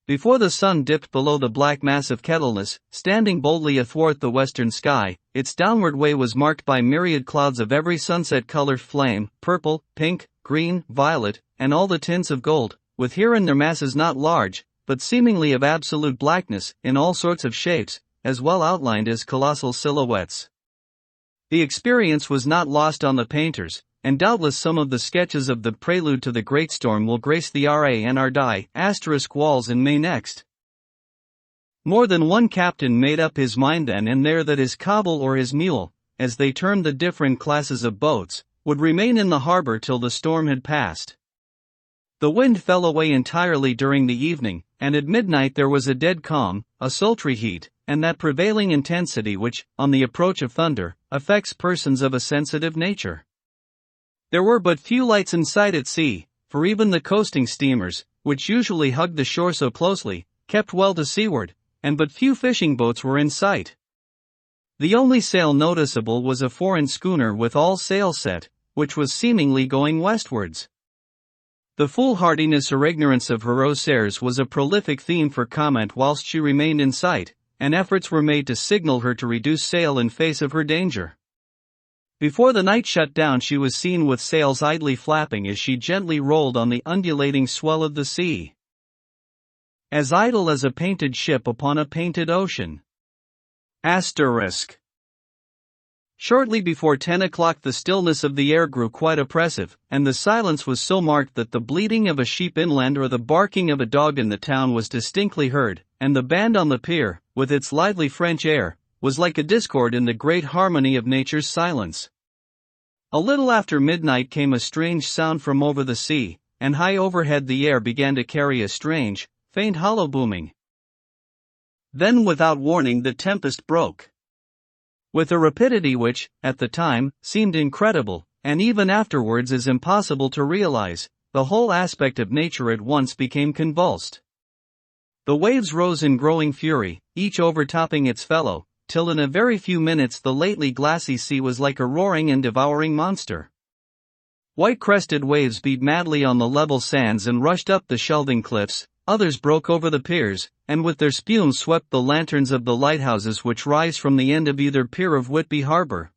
Before the sun dipped below the black mass of Kettleness, standing boldly athwart the western sky, its downward way was marked by myriad clouds of every sunset-colored flame, purple, pink, green, violet, and all the tints of gold, with here and there masses not large, but seemingly of absolute blackness, in all sorts of shapes, as well outlined as colossal silhouettes. The experience was not lost on the painters, and doubtless some of the sketches of the prelude to the great storm will grace the RANRDI * walls in May next. More than one captain made up his mind then and there that his coble or his mule, as they termed the different classes of boats, would remain in the harbor till the storm had passed. The wind fell away entirely during the evening, and at midnight there was a dead calm, a sultry heat, and that prevailing intensity which, on the approach of thunder, affects persons of a sensitive nature. There were but few lights in sight at sea, for even the coasting steamers, which usually hugged the shore so closely, kept well to seaward, and but few fishing boats were in sight. The only sail noticeable was a foreign schooner with all sails set, which was seemingly going westwards. The foolhardiness or ignorance of her sailors was a prolific theme for comment whilst she remained in sight, and efforts were made to signal her to reduce sail in face of her danger. Before the night shut down she was seen with sails idly flapping as she gently rolled on the undulating swell of the sea. As idle as a painted ship upon a painted ocean. Shortly before 10 o'clock the stillness of the air grew quite oppressive, and the silence was so marked that the bleating of a sheep inland or the barking of a dog in the town was distinctly heard, and the band on the pier, with its lively French air, was like a discord in the great harmony of nature's silence. A little after midnight came a strange sound from over the sea, and high overhead the air began to carry a strange, faint hollow booming. Then without warning the tempest broke. With a rapidity which, at the time, seemed incredible, and even afterwards is impossible to realize, the whole aspect of nature at once became convulsed. The waves rose in growing fury, each overtopping its fellow, till in a very few minutes the lately glassy sea was like a roaring and devouring monster. White-crested waves beat madly on the level sands and rushed up the shelving cliffs, others broke over the piers, and with their spumes swept the lanterns of the lighthouses which rise from the end of either pier of Whitby Harbor.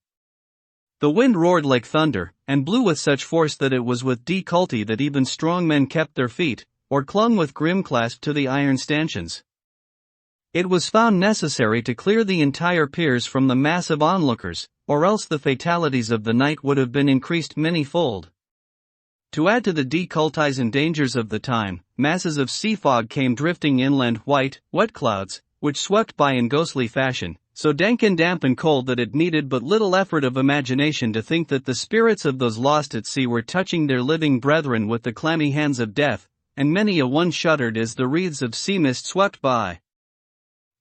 The wind roared like thunder, and blew with such force that it was with difficulty that even strong men kept their feet, or clung with grim clasp to the iron stanchions. It was found necessary to clear the entire piers from the mass of onlookers, or else the fatalities of the night would have been increased many-fold. To add to the difficulties and dangers of the time, masses of sea fog came drifting inland, wet clouds, which swept by in ghostly fashion, so dank and damp and cold that it needed but little effort of imagination to think that the spirits of those lost at sea were touching their living brethren with the clammy hands of death, and many a one shuddered as the wreaths of sea mist swept by.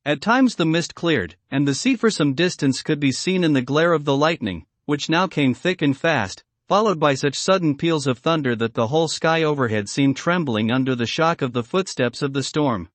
At times the mist cleared, and the sea for some distance could be seen in the glare of the lightning, which now came thick and fast, followed by such sudden peals of thunder that the whole sky overhead seemed trembling under the shock of the footsteps of the storm.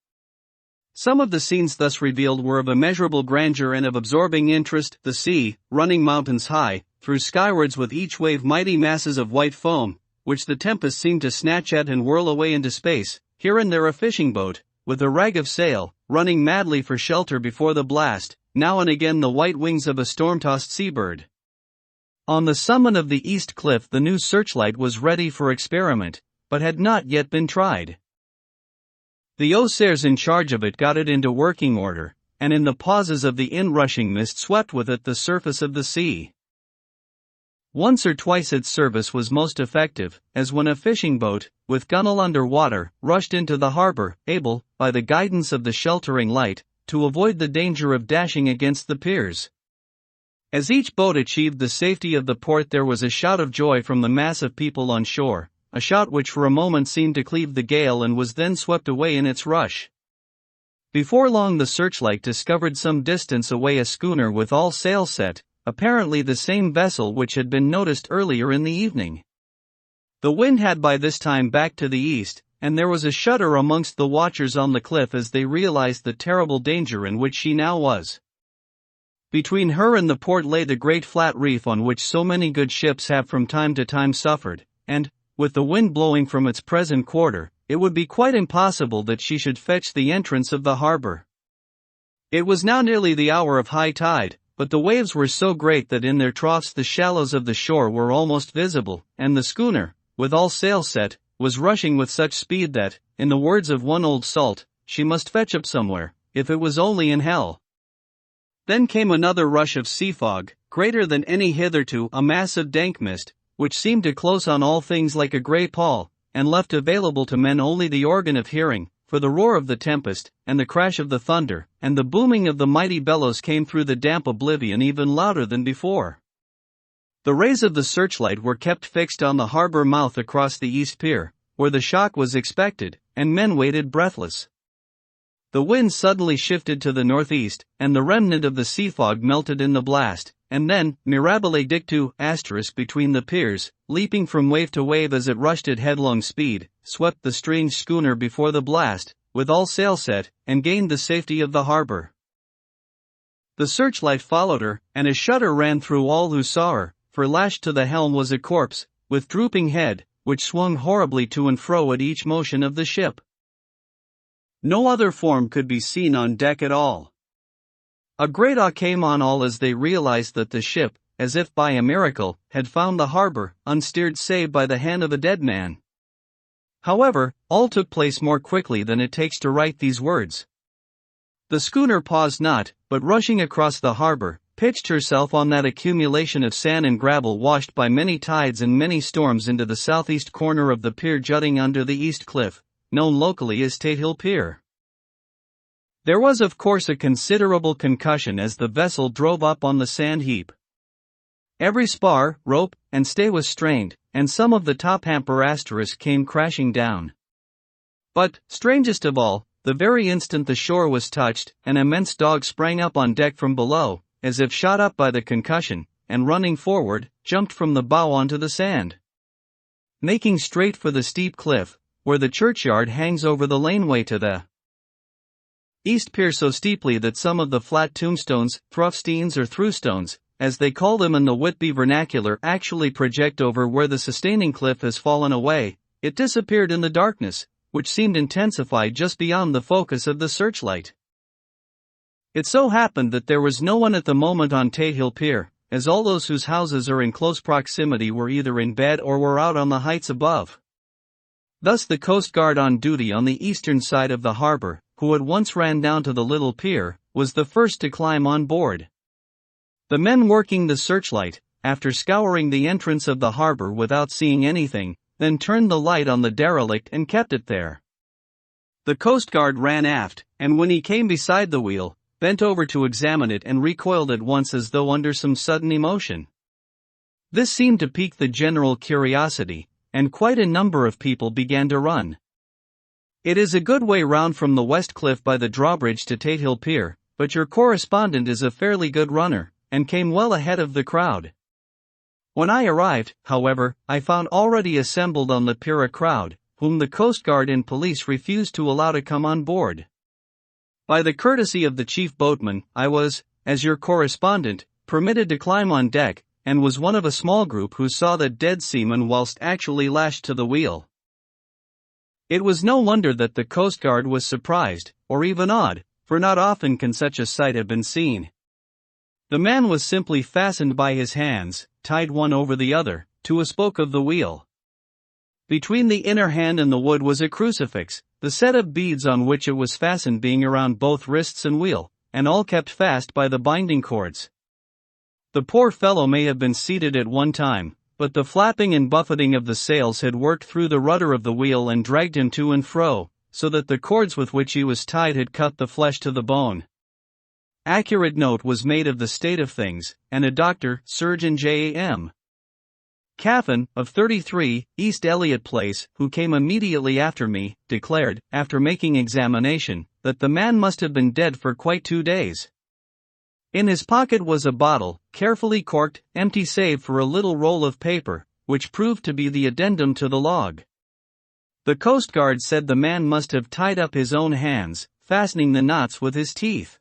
Some of the scenes thus revealed were of immeasurable grandeur and of absorbing interest. The sea, running mountains high, threw skywards with each wave mighty masses of white foam, which the tempest seemed to snatch at and whirl away into space, here and there a fishing boat, with a rag of sail, running madly for shelter before the blast, now and again the white wings of a storm-tossed seabird. On the summit of the east cliff the new searchlight was ready for experiment, but had not yet been tried. The officers in charge of it got it into working order, and in the pauses of the inrushing mist swept with it the surface of the sea. Once or twice its service was most effective, as when a fishing boat, with gunwale under water, rushed into the harbor, able, by the guidance of the sheltering light, to avoid the danger of dashing against the piers. As each boat achieved the safety of the port there was a shout of joy from the mass of people on shore, a shout which for a moment seemed to cleave the gale and was then swept away in its rush. Before long the searchlight discovered some distance away a schooner with all sail set, apparently the same vessel which had been noticed earlier in the evening. The wind had by this time backed to the east, and there was a shudder amongst the watchers on the cliff as they realized the terrible danger in which she now was. Between her and the port lay the great flat reef on which so many good ships have from time to time suffered, and, with the wind blowing from its present quarter, it would be quite impossible that she should fetch the entrance of the harbor. It was now nearly the hour of high tide, but the waves were so great that in their troughs the shallows of the shore were almost visible, and the schooner, with all sail set, was rushing with such speed that, in the words of one old salt, she must fetch up somewhere, if it was only in hell. Then came another rush of sea fog, greater than any hitherto, a mass of dank mist, which seemed to close on all things like a grey pall, and left available to men only the organ of hearing, for the roar of the tempest, and the crash of the thunder, and the booming of the mighty bellows came through the damp oblivion even louder than before. The rays of the searchlight were kept fixed on the harbor mouth across the east pier, where the shock was expected, and men waited breathless. The wind suddenly shifted to the northeast, and the remnant of the sea fog melted in the blast, and then, mirabile dictu, between the piers, leaping from wave to wave as it rushed at headlong speed, swept the strange schooner before the blast, with all sail set, and gained the safety of the harbor. The searchlight followed her, and a shudder ran through all who saw her, for lashed to the helm was a corpse, with drooping head, which swung horribly to and fro at each motion of the ship. No other form could be seen on deck at all. A great awe came on all as they realized that the ship, as if by a miracle, had found the harbor, unsteered save by the hand of a dead man. However, all took place more quickly than it takes to write these words. The schooner paused not, but rushing across the harbor, pitched herself on that accumulation of sand and gravel washed by many tides and many storms into the southeast corner of the pier jutting under the east cliff, known locally as Tate Hill Pier. There was of course a considerable concussion as the vessel drove up on the sand heap. Every spar, rope, and stay was strained, and some of the top hamper came crashing down. But, strangest of all, the very instant the shore was touched, an immense dog sprang up on deck from below, as if shot up by the concussion, and running forward, jumped from the bow onto the sand. Making straight for the steep cliff, where the churchyard hangs over the laneway to the east pier so steeply that some of the flat tombstones, thruffsteins or throughstones, as they call them in the Whitby vernacular, actually project over where the sustaining cliff has fallen away, it disappeared in the darkness, which seemed intensified just beyond the focus of the searchlight. It so happened that there was no one at the moment on Tate Hill Pier, as all those whose houses are in close proximity were either in bed or were out on the heights above. Thus the Coast Guard on duty on the eastern side of the harbor, who at once ran down to the little pier, was the first to climb on board. The men working the searchlight, after scouring the entrance of the harbor without seeing anything, then turned the light on the derelict and kept it there. The Coast Guard ran aft, and when he came beside the wheel, bent over to examine it and recoiled at once as though under some sudden emotion. This seemed to pique the general curiosity, and quite a number of people began to run. It is a good way round from the West Cliff by the drawbridge to Tate Hill Pier, but your correspondent is a fairly good runner, and came well ahead of the crowd. When I arrived, however, I found already assembled on the pier a crowd, whom the Coast Guard and police refused to allow to come on board. By the courtesy of the chief boatman, I was, as your correspondent, permitted to climb on deck, and was one of a small group who saw the dead seaman whilst actually lashed to the wheel. It was no wonder that the Coast Guard was surprised, or even awed, for not often can such a sight have been seen. The man was simply fastened by his hands, tied one over the other, to a spoke of the wheel. Between the inner hand and the wood was a crucifix, the set of beads on which it was fastened being around both wrists and wheel, and all kept fast by the binding cords. The poor fellow may have been seated at one time, but the flapping and buffeting of the sails had worked through the rudder of the wheel and dragged him to and fro, so that the cords with which he was tied had cut the flesh to the bone. Accurate note was made of the state of things, and a doctor, Surgeon J.A.M. Caffin, of 33, East Elliot Place, who came immediately after me, declared, after making examination, that the man must have been dead for quite 2 days. In his pocket was a bottle, carefully corked, empty save for a little roll of paper, which proved to be the addendum to the log. The Coast Guard said the man must have tied up his own hands, fastening the knots with his teeth.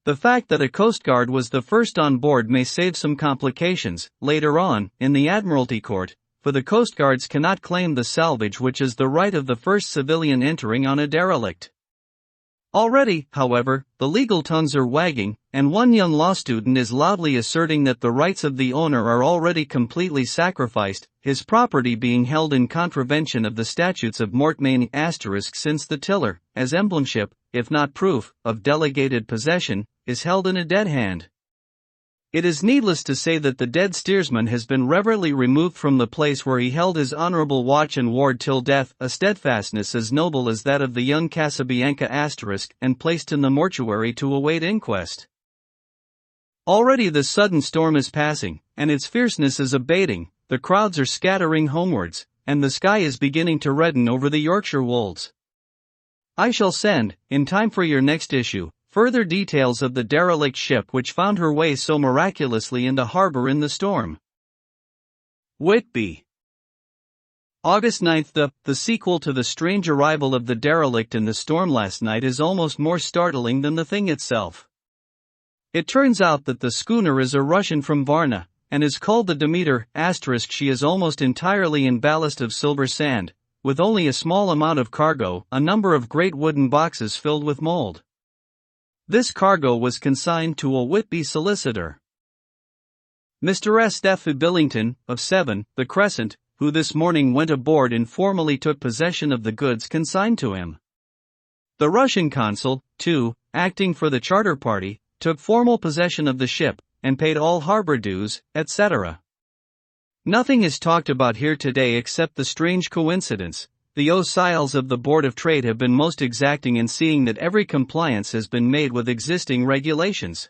The fact that a Coast Guard was the first on board may save some complications later on in the Admiralty Court, for the Coast Guards cannot claim the salvage, which is the right of the first civilian entering on a derelict. Already, however, the legal tongues are wagging, and one young law student is loudly asserting that the rights of the owner are already completely sacrificed, his property being held in contravention of the statutes of mortmain *, since the tiller, as emblemship, if not proof, of delegated possession, is held in a dead hand. It is needless to say that the dead steersman has been reverently removed from the place where he held his honorable watch and ward till death, a steadfastness as noble as that of the young Casabianca *, and placed in the mortuary to await inquest. Already the sudden storm is passing, and its fierceness is abating, the crowds are scattering homewards, and the sky is beginning to redden over the Yorkshire wolds. I shall send, in time for your next issue, further details of the derelict ship which found her way so miraculously into harbor in the storm. Whitby. August 9th. The sequel to the strange arrival of the derelict in the storm last night is almost more startling than the thing itself. It turns out that the schooner is a Russian from Varna, and is called the Demeter *. She is almost entirely in ballast of silver sand, with only a small amount of cargo, a number of great wooden boxes filled with mold. This cargo was consigned to a Whitby solicitor. Mr. S. F. Billington, of 7, the Crescent, who this morning went aboard and formally took possession of the goods consigned to him. The Russian consul, too, acting for the charter party, took formal possession of the ship, and paid all harbor dues, etc. Nothing is talked about here today except the strange coincidence. The officials of the Board of Trade have been most exacting in seeing that every compliance has been made with existing regulations.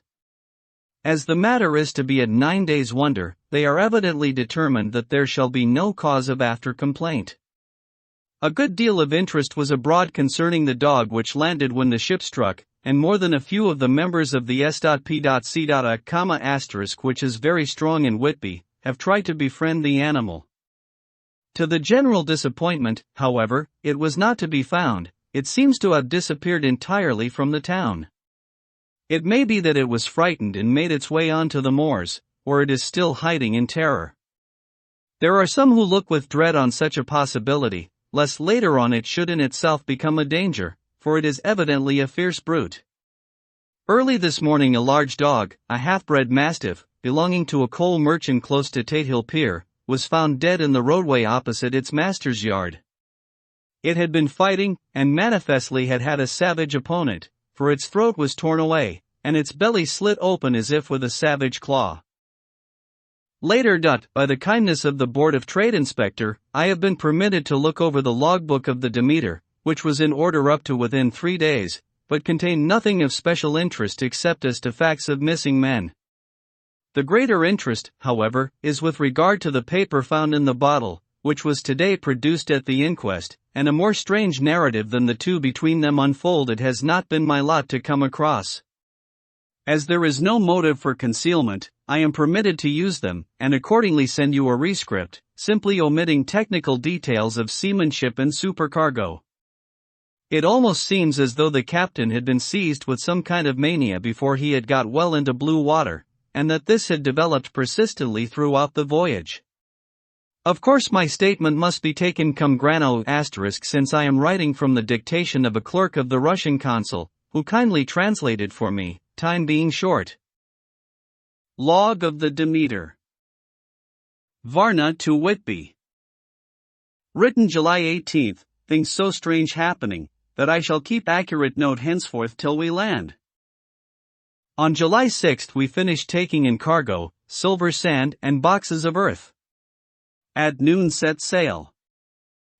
As the matter is to be a 9 days' wonder, they are evidently determined that there shall be no cause of after complaint. A good deal of interest was abroad concerning the dog which landed when the ship struck, and more than a few of the members of the S.P.C. which is very strong in Whitby, have tried to befriend the animal. To the general disappointment, however, it was not to be found. It seems to have disappeared entirely from the town. It may be that it was frightened and made its way onto the moors, or it is still hiding in terror. There are some who look with dread on such a possibility, lest later on it should in itself become a danger, for it is evidently a fierce brute. Early this morning a large dog, a half-bred mastiff, belonging to a coal merchant close to Tatehill Pier, was found dead in the roadway opposite its master's yard. It had been fighting, and manifestly had had a savage opponent, for its throat was torn away, and its belly slit open as if with a savage claw. Later, by the kindness of the Board of Trade Inspector, I have been permitted to look over the logbook of the Demeter, which was in order up to within 3 days, but contained nothing of special interest except as to facts of missing men. The greater interest, however, is with regard to the paper found in the bottle, which was today produced at the inquest, and a more strange narrative than the two between them unfold it has not been my lot to come across. As there is no motive for concealment, I am permitted to use them, and accordingly send you a rescript, simply omitting technical details of seamanship and supercargo. It almost seems as though the captain had been seized with some kind of mania before he had got well into blue water, and that this had developed persistently throughout the voyage. Of course my statement must be taken cum grano * since I am writing from the dictation of a clerk of the Russian consul, who kindly translated for me, time being short. Log of the Demeter. Varna to Whitby. Written July 18th, things so strange happening, that I shall keep accurate note henceforth till we land. On July 6th we finished taking in cargo, silver sand and boxes of earth. At noon set sail.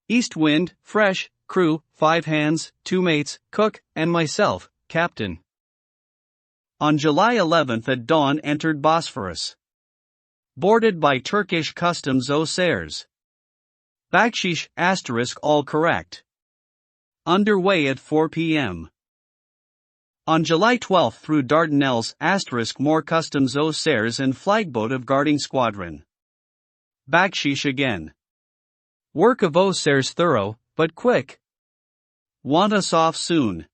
East wind, fresh, crew, 5 hands, 2 mates, cook, and myself, captain. On July 11th at dawn entered Bosphorus. Boarded by Turkish customs officers. Bakshish * all correct. Underway at 4 p.m. On July 12 through Dardanelles *more customs aux serres and flagboat of guarding squadron. Backsheesh again. Work of aux serres thorough, but quick. Want us off soon.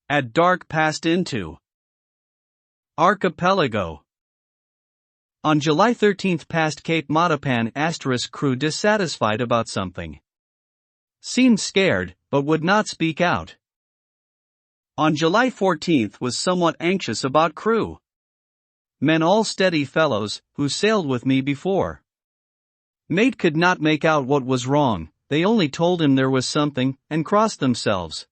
At dark passed into Archipelago. On July 13 past Cape Matapan * crew dissatisfied about something. Seemed scared, but would not speak out. On July 14 was somewhat anxious about crew. Men all steady fellows, who sailed with me before. Mate could not make out what was wrong, they only told him there was something, and crossed themselves.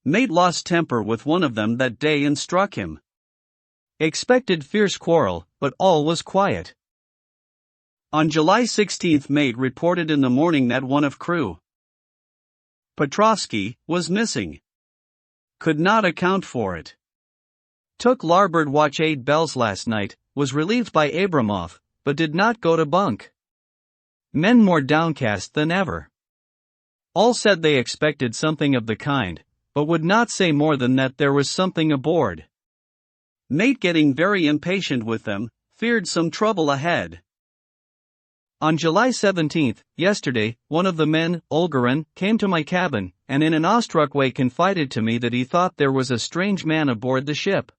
Mate lost temper with one of them that day and struck him. Expected fierce quarrel, but all was quiet. On July 16 mate reported in the morning that one of crew, Petrovsky, was missing. Could not account for it. Took larboard watch 8 bells last night, was relieved by Abramov, but did not go to bunk. Men more downcast than ever. All said they expected something of the kind, but would not say more than that there was something aboard. Mate getting very impatient with them, feared some trouble ahead. On July 17, yesterday, one of the men, Olgarin, came to my cabin, and in an awestruck way confided to me that he thought there was a strange man aboard the ship.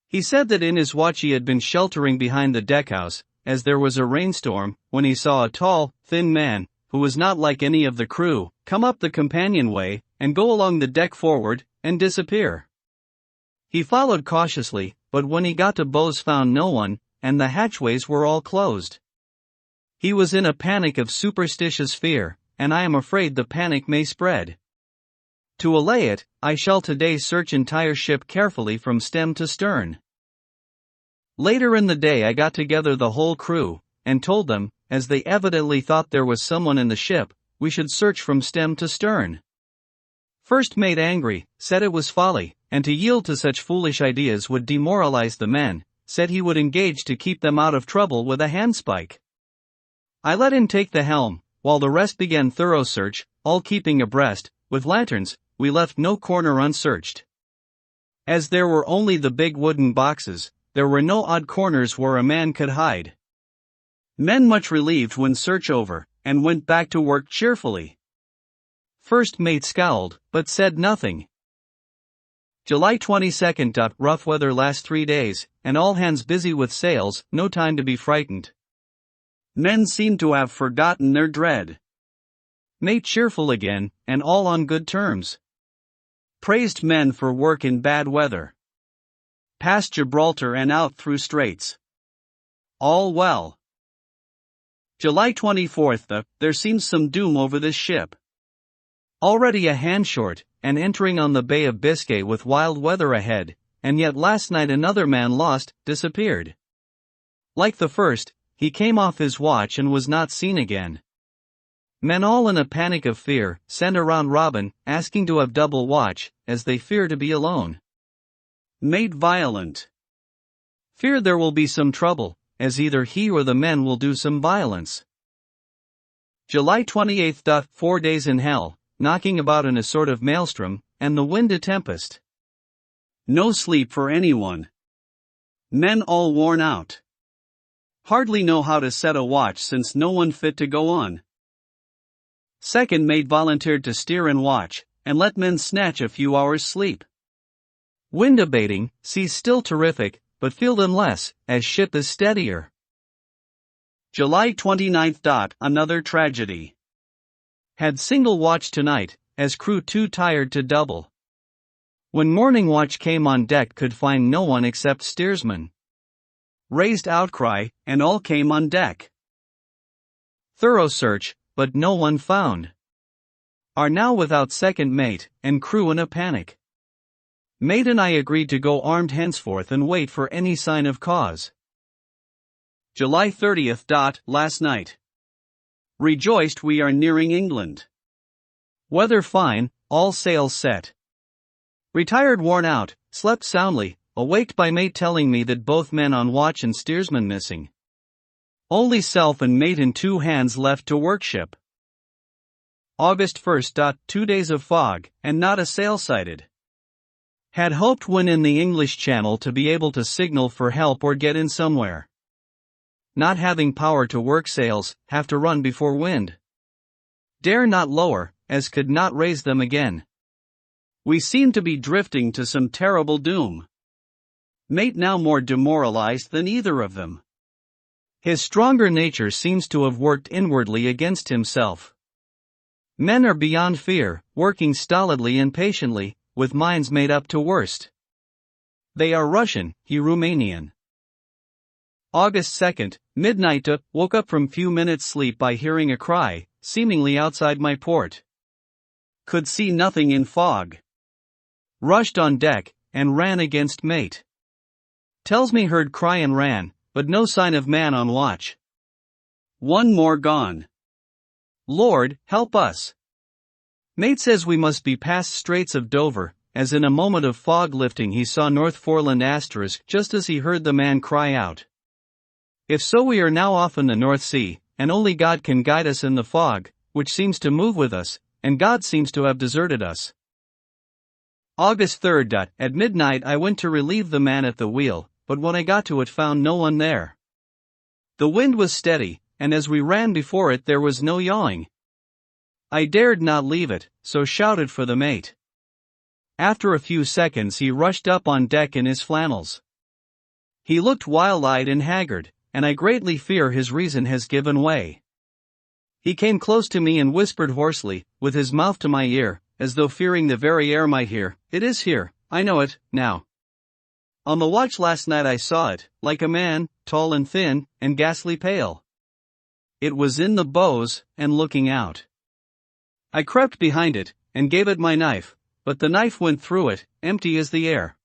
He said that in his watch he had been sheltering behind the deckhouse, as there was a rainstorm, when he saw a tall, thin man, who was not like any of the crew, come up the companionway, and go along the deck forward, and disappear. He followed cautiously, but when he got to bows found no one, and the hatchways were all closed. He was in a panic of superstitious fear, and I am afraid the panic may spread. To allay it, I shall today search entire ship carefully from stem to stern. Later in the day I got together the whole crew, and told them, as they evidently thought there was someone in the ship, we should search from stem to stern. First mate angry, said it was folly, and to yield to such foolish ideas would demoralize the men, said he would engage to keep them out of trouble with a handspike. I let him take the helm, while the rest began thorough search, all keeping abreast, with lanterns. We left no corner unsearched. As there were only the big wooden boxes, there were no odd corners where a man could hide. Men much relieved when search over, and went back to work cheerfully. First mate scowled, but said nothing. July 22. Rough weather last 3 days, and all hands busy with sails, no time to be frightened. Men seem to have forgotten their dread. Mate cheerful again, and all on good terms. Praised men for work in bad weather. Past Gibraltar and out through straits. All well. July 24. There seems some doom over this ship. Already a hand short, and entering on the Bay of Biscay with wild weather ahead, and yet last night another man disappeared. Like the first, he came off his watch and was not seen again. Men all in a panic of fear, send around Robin, asking to have double watch, as they fear to be alone. Mate violent. Fear there will be some trouble, as either he or the men will do some violence. July 28. 4 days in hell, knocking about in a sort of maelstrom, and the wind a tempest. No sleep for anyone. Men all worn out. Hardly know how to set a watch since no one fit to go on. Second mate volunteered to steer and watch, and let men snatch a few hours' sleep. Wind abating, seas still terrific, but feel them less, as ship is steadier. July 29. Another tragedy. Had single watch tonight, as crew too tired to double. When morning watch came on deck could find no one except steersman. Raised outcry, and all came on deck. Thorough search, but no one found. Are now without second mate, and crew in a panic. Mate and I agreed to go armed henceforth and wait for any sign of cause. July 30. Last night. Rejoiced we are nearing England. Weather fine, all sails set. Retired worn out, slept soundly, awaked by mate telling me that both men on watch and steersman missing. Only self and mate and 2 hands left to workship. August 1. 2 days of fog, and not a sail sighted. Had hoped when in the English Channel to be able to signal for help or get in somewhere. Not having power to work sails, have to run before wind. Dare not lower, as could not raise them again. We seem to be drifting to some terrible doom. Mate now more demoralized than either of them. His stronger nature seems to have worked inwardly against himself. Men are beyond fear, working stolidly and patiently, with minds made up to worst. They are Russian, he Romanian. August 2nd, midnight. Woke up from few minutes sleep by hearing a cry, seemingly outside my port. Could see nothing in fog. Rushed on deck, and ran against mate. Tells me heard cry and ran, but no sign of man on watch. One more gone. Lord, help us. Mate says we must be past Straits of Dover, as in a moment of fog lifting he saw North Foreland * just as he heard the man cry out. If so, we are now off in the North Sea, and only God can guide us in the fog, which seems to move with us, and God seems to have deserted us. August 3rd. At midnight I went to relieve the man at the wheel, but when I got to it found no one there. The wind was steady, and as we ran before it there was no yawing. I dared not leave it, so shouted for the mate. After a few seconds he rushed up on deck in his flannels. He looked wild-eyed and haggard, and I greatly fear his reason has given way. He came close to me and whispered hoarsely, with his mouth to my ear, as though fearing the very air might hear, "It is here, I know it, now. On the watch last night I saw it, like a man, tall and thin, and ghastly pale. It was in the bows, and looking out. I crept behind it, and gave it my knife, but the knife went through it, empty as the air."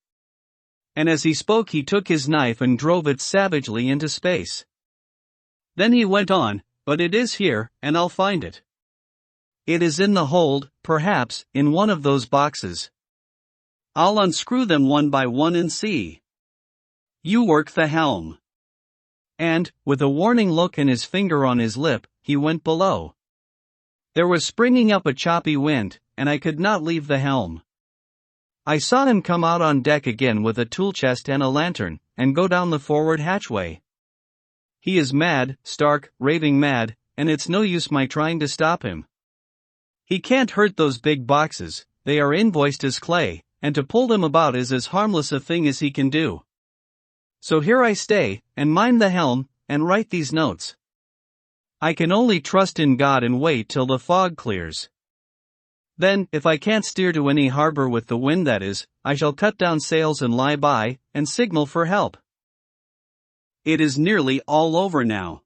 And as he spoke he took his knife and drove it savagely into space. Then he went on, "But it is here, and I'll find it. It is in the hold, perhaps, in one of those boxes. I'll unscrew them one by one and see. You work the helm." And, with a warning look and his finger on his lip, he went below. There was springing up a choppy wind, and I could not leave the helm. I saw him come out on deck again with a tool chest and a lantern, and go down the forward hatchway. He is mad, stark, raving mad, and it's no use my trying to stop him. He can't hurt those big boxes, they are invoiced as clay, and to pull them about is as harmless a thing as he can do. So here I stay, and mind the helm, and write these notes. I can only trust in God and wait till the fog clears. Then, if I can't steer to any harbor with the wind that is, I shall cut down sails and lie by, and signal for help. It is nearly all over now.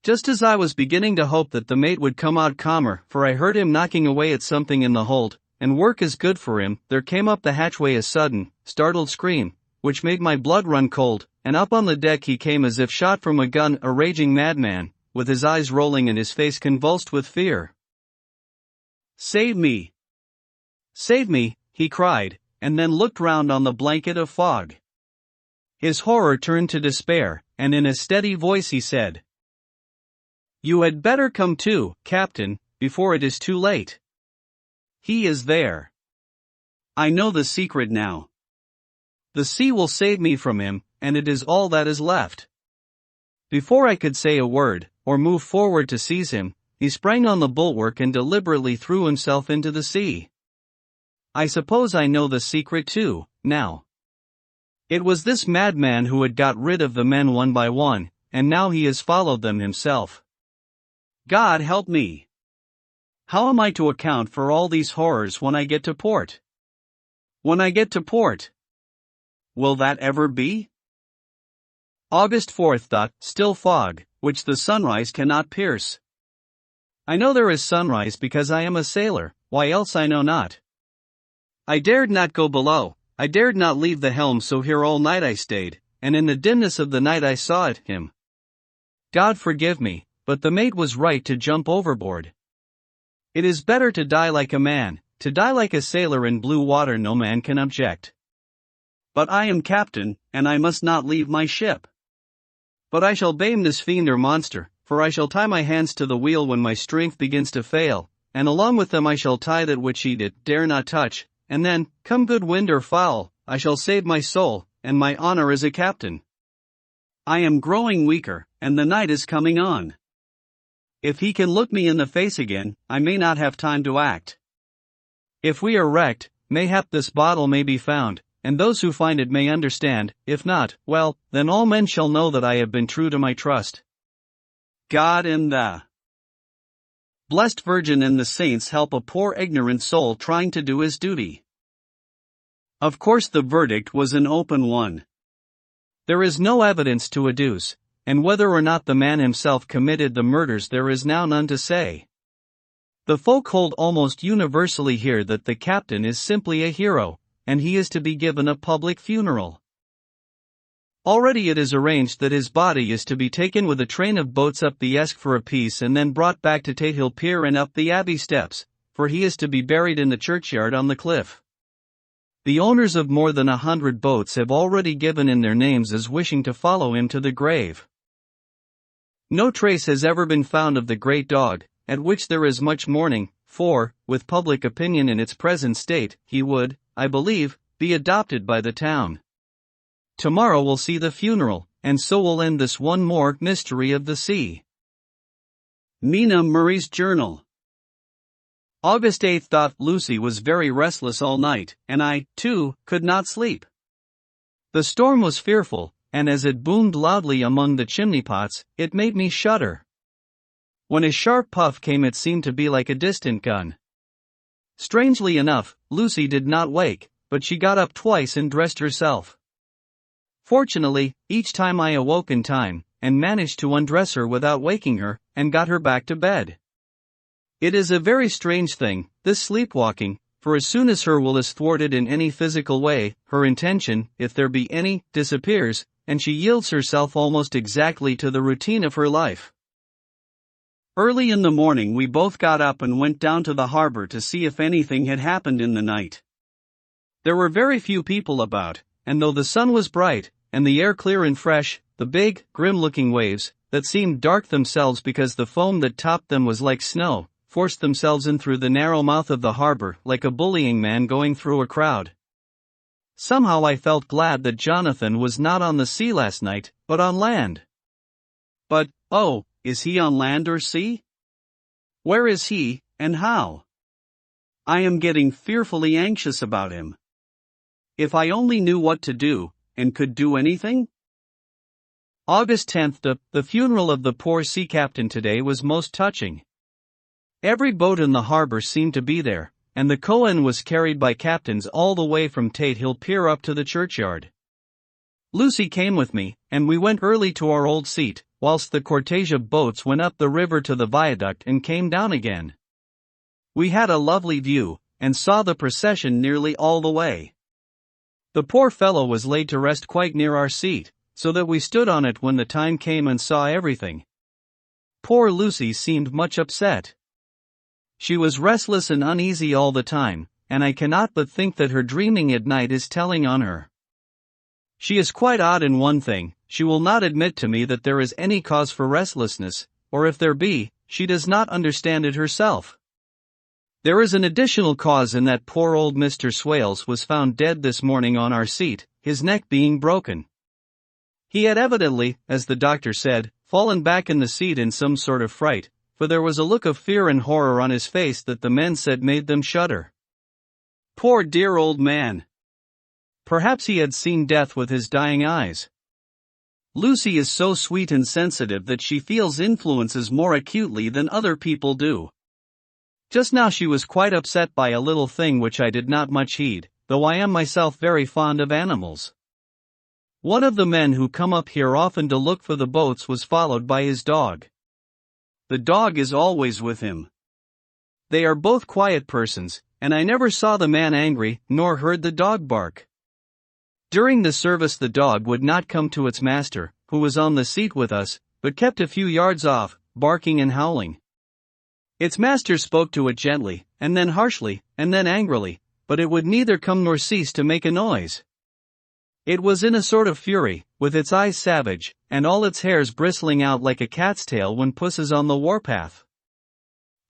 Just as I was beginning to hope that the mate would come out calmer, for I heard him knocking away at something in the hold, and work is good for him, there came up the hatchway a sudden, startled scream, which made my blood run cold, and up on the deck he came as if shot from a gun, a raging madman, with his eyes rolling and his face convulsed with fear. "Save me! Save me!" he cried, and then looked round on the blanket of fog. His horror turned to despair, and in a steady voice he said, "You had better come to, Captain, before it is too late. He is there. I know the secret now. The sea will save me from him, and it is all that is left." Before I could say a word, or move forward to seize him, he sprang on the bulwark and deliberately threw himself into the sea. I suppose I know the secret too, now. It was this madman who had got rid of the men one by one, and now he has followed them himself. God help me! How am I to account for all these horrors when I get to port? When I get to port? Will that ever be? August 4th. Still fog, which the sunrise cannot pierce. I know there is sunrise because I am a sailor, why else I know not. I dared not go below, I dared not leave the helm, so here all night I stayed, and in the dimness of the night I saw it, him. God forgive me, but the mate was right to jump overboard. It is better to die like a man, to die like a sailor in blue water no man can object. But I am captain, and I must not leave my ship. But I shall bame this fiend or monster, for I shall tie my hands to the wheel when my strength begins to fail, and along with them I shall tie that which he dare not touch, and then, come good wind or foul, I shall save my soul, and my honor as a captain. I am growing weaker, and the night is coming on. If he can look me in the face again, I may not have time to act. If we are wrecked, mayhap this bottle may be found, and those who find it may understand. If not, well, then all men shall know that I have been true to my trust. God and the Blessed Virgin and the saints help a poor ignorant soul trying to do his duty. Of course the verdict was an open one. There is no evidence to adduce, and whether or not the man himself committed the murders there is now none to say. The folk hold almost universally here that the captain is simply a hero, and he is to be given a public funeral. Already it is arranged that his body is to be taken with a train of boats up the Esk for a piece and then brought back to Tatehill Pier and up the Abbey steps, for he is to be buried in the churchyard on the cliff. The owners of more than 100 boats have already given in their names as wishing to follow him to the grave. No trace has ever been found of the great dog, at which there is much mourning, for, with public opinion in its present state, he would, I believe, be adopted by the town. Tomorrow will see the funeral, and so will end this one more mystery of the sea. Mina Murray's Journal. August 8. Thought Lucy was very restless all night, and I, too, could not sleep. The storm was fearful, and as it boomed loudly among the chimney pots, it made me shudder. When a sharp puff came it seemed to be like a distant gun. Strangely enough, Lucy did not wake, but she got up twice and dressed herself. Fortunately, each time I awoke in time, and managed to undress her without waking her, and got her back to bed. It is a very strange thing, this sleepwalking, for as soon as her will is thwarted in any physical way, her intention, if there be any, disappears, and she yields herself almost exactly to the routine of her life. Early in the morning we both got up and went down to the harbor to see if anything had happened in the night. There were very few people about, and though the sun was bright, and the air clear and fresh, the big, grim-looking waves, that seemed dark themselves because the foam that topped them was like snow, forced themselves in through the narrow mouth of the harbor like a bullying man going through a crowd. Somehow I felt glad that Jonathan was not on the sea last night, but on land. But, oh, is he on land or sea? Where is he, and how? I am getting fearfully anxious about him. If I only knew what to do, and could do anything? August 10th. The funeral of the poor sea captain today was most touching. Every boat in the harbor seemed to be there, and the Cohen was carried by captains all the way from Tatehill Pier up to the churchyard. Lucy came with me, and we went early to our old seat, whilst the cortege of boats went up the river to the viaduct and came down again. We had a lovely view, and saw the procession nearly all the way. The poor fellow was laid to rest quite near our seat, so that we stood on it when the time came and saw everything. Poor Lucy seemed much upset. She was restless and uneasy all the time, and I cannot but think that her dreaming at night is telling on her. She is quite odd in one thing, she will not admit to me that there is any cause for restlessness, or if there be, she does not understand it herself. There is an additional cause in that poor old Mr. Swales was found dead this morning on our seat, his neck being broken. He had evidently, as the doctor said, fallen back in the seat in some sort of fright, for there was a look of fear and horror on his face that the men said made them shudder. Poor dear old man! Perhaps he had seen death with his dying eyes. Lucy is so sweet and sensitive that she feels influences more acutely than other people do. Just now she was quite upset by a little thing which I did not much heed, though I am myself very fond of animals. One of the men who come up here often to look for the boats was followed by his dog. The dog is always with him. They are both quiet persons, and I never saw the man angry, nor heard the dog bark. During the service the dog would not come to its master, who was on the seat with us, but kept a few yards off, barking and howling. Its master spoke to it gently, and then harshly, and then angrily, but it would neither come nor cease to make a noise. It was in a sort of fury, with its eyes savage, and all its hairs bristling out like a cat's tail when puss is on the warpath.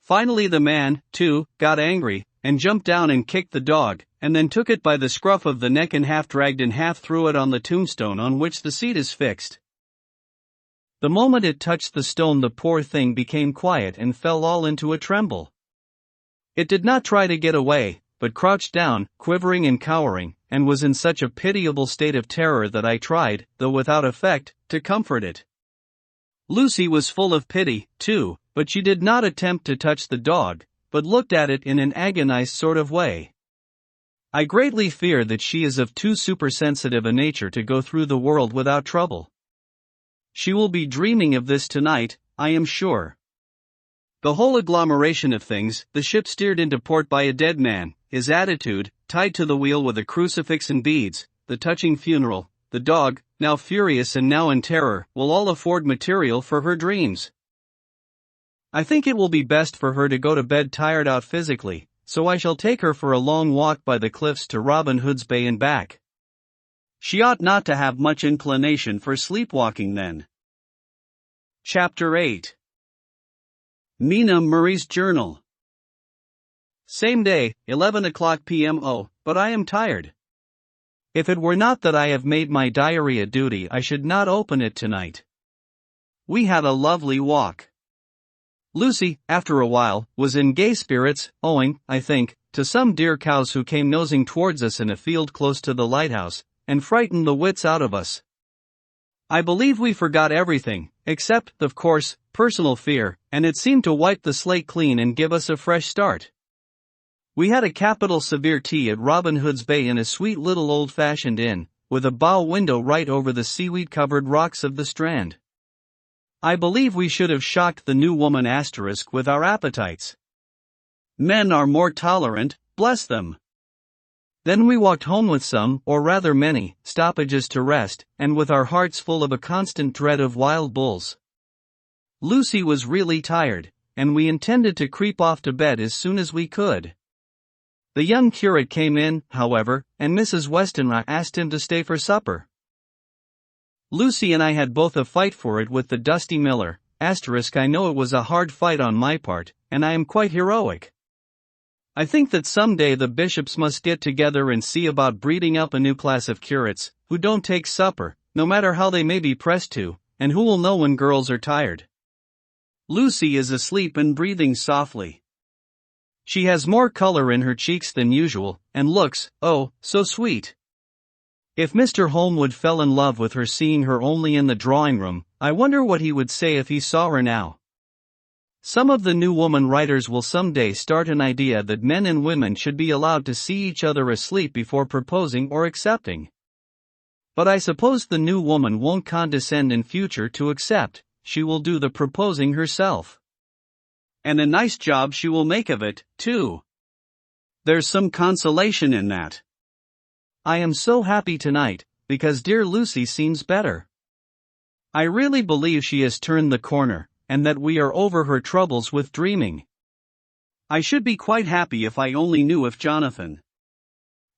Finally the man, too, got angry, and jumped down and kicked the dog, and then took it by the scruff of the neck and half dragged and half threw it on the tombstone on which the seat is fixed. The moment it touched the stone the poor thing became quiet and fell all into a tremble. It did not try to get away, but crouched down, quivering and cowering, and was in such a pitiable state of terror that I tried, though without effect, to comfort it. Lucy was full of pity, too, but she did not attempt to touch the dog, but looked at it in an agonized sort of way. I greatly fear that she is of too supersensitive a nature to go through the world without trouble. She will be dreaming of this tonight, I am sure. The whole agglomeration of things, the ship steered into port by a dead man, his attitude, tied to the wheel with a crucifix and beads, the touching funeral, the dog, now furious and now in terror, will all afford material for her dreams. I think it will be best for her to go to bed tired out physically, so I shall take her for a long walk by the cliffs to Robin Hood's Bay and back. She ought not to have much inclination for sleepwalking then. Chapter 8. Mina Murray's Journal. Same day, 11 o'clock p.m. Oh, but I am tired. If it were not that I have made my diary a duty, I should not open it tonight. We had a lovely walk. Lucy, after a while, was in gay spirits, owing, I think, to some deer cows who came nosing towards us in a field close to the lighthouse, and frightened the wits out of us. I believe we forgot everything, except, of course, personal fear, and it seemed to wipe the slate clean and give us a fresh start. We had a capital severe tea at Robin Hood's Bay in a sweet little old-fashioned inn, with a bow window right over the seaweed-covered rocks of the Strand. I believe we should have shocked the new woman * with our appetites. Men are more tolerant, bless them. Then we walked home with some, or rather many, stoppages to rest, and with our hearts full of a constant dread of wild bulls. Lucy was really tired, and we intended to creep off to bed as soon as we could. The young curate came in, however, and Mrs. Westenra asked him to stay for supper. Lucy and I had both a fight for it with the dusty miller, *. I know it was a hard fight on my part, and I am quite heroic. I think that some day the bishops must get together and see about breeding up a new class of curates, who don't take supper, no matter how they may be pressed to, and who will know when girls are tired. Lucy is asleep and breathing softly. She has more color in her cheeks than usual, and looks, oh, so sweet. If Mr. Holmwood fell in love with her seeing her only in the drawing-room, I wonder what he would say if he saw her now. Some of the new woman writers will someday start an idea that men and women should be allowed to see each other asleep before proposing or accepting. But I suppose the new woman won't condescend in future to accept, she will do the proposing herself. And a nice job she will make of it, too. There's some consolation in that. I am so happy tonight, because dear Lucy seems better. I really believe she has turned the corner, and that we are over her troubles with dreaming. I should be quite happy if I only knew if Jonathan.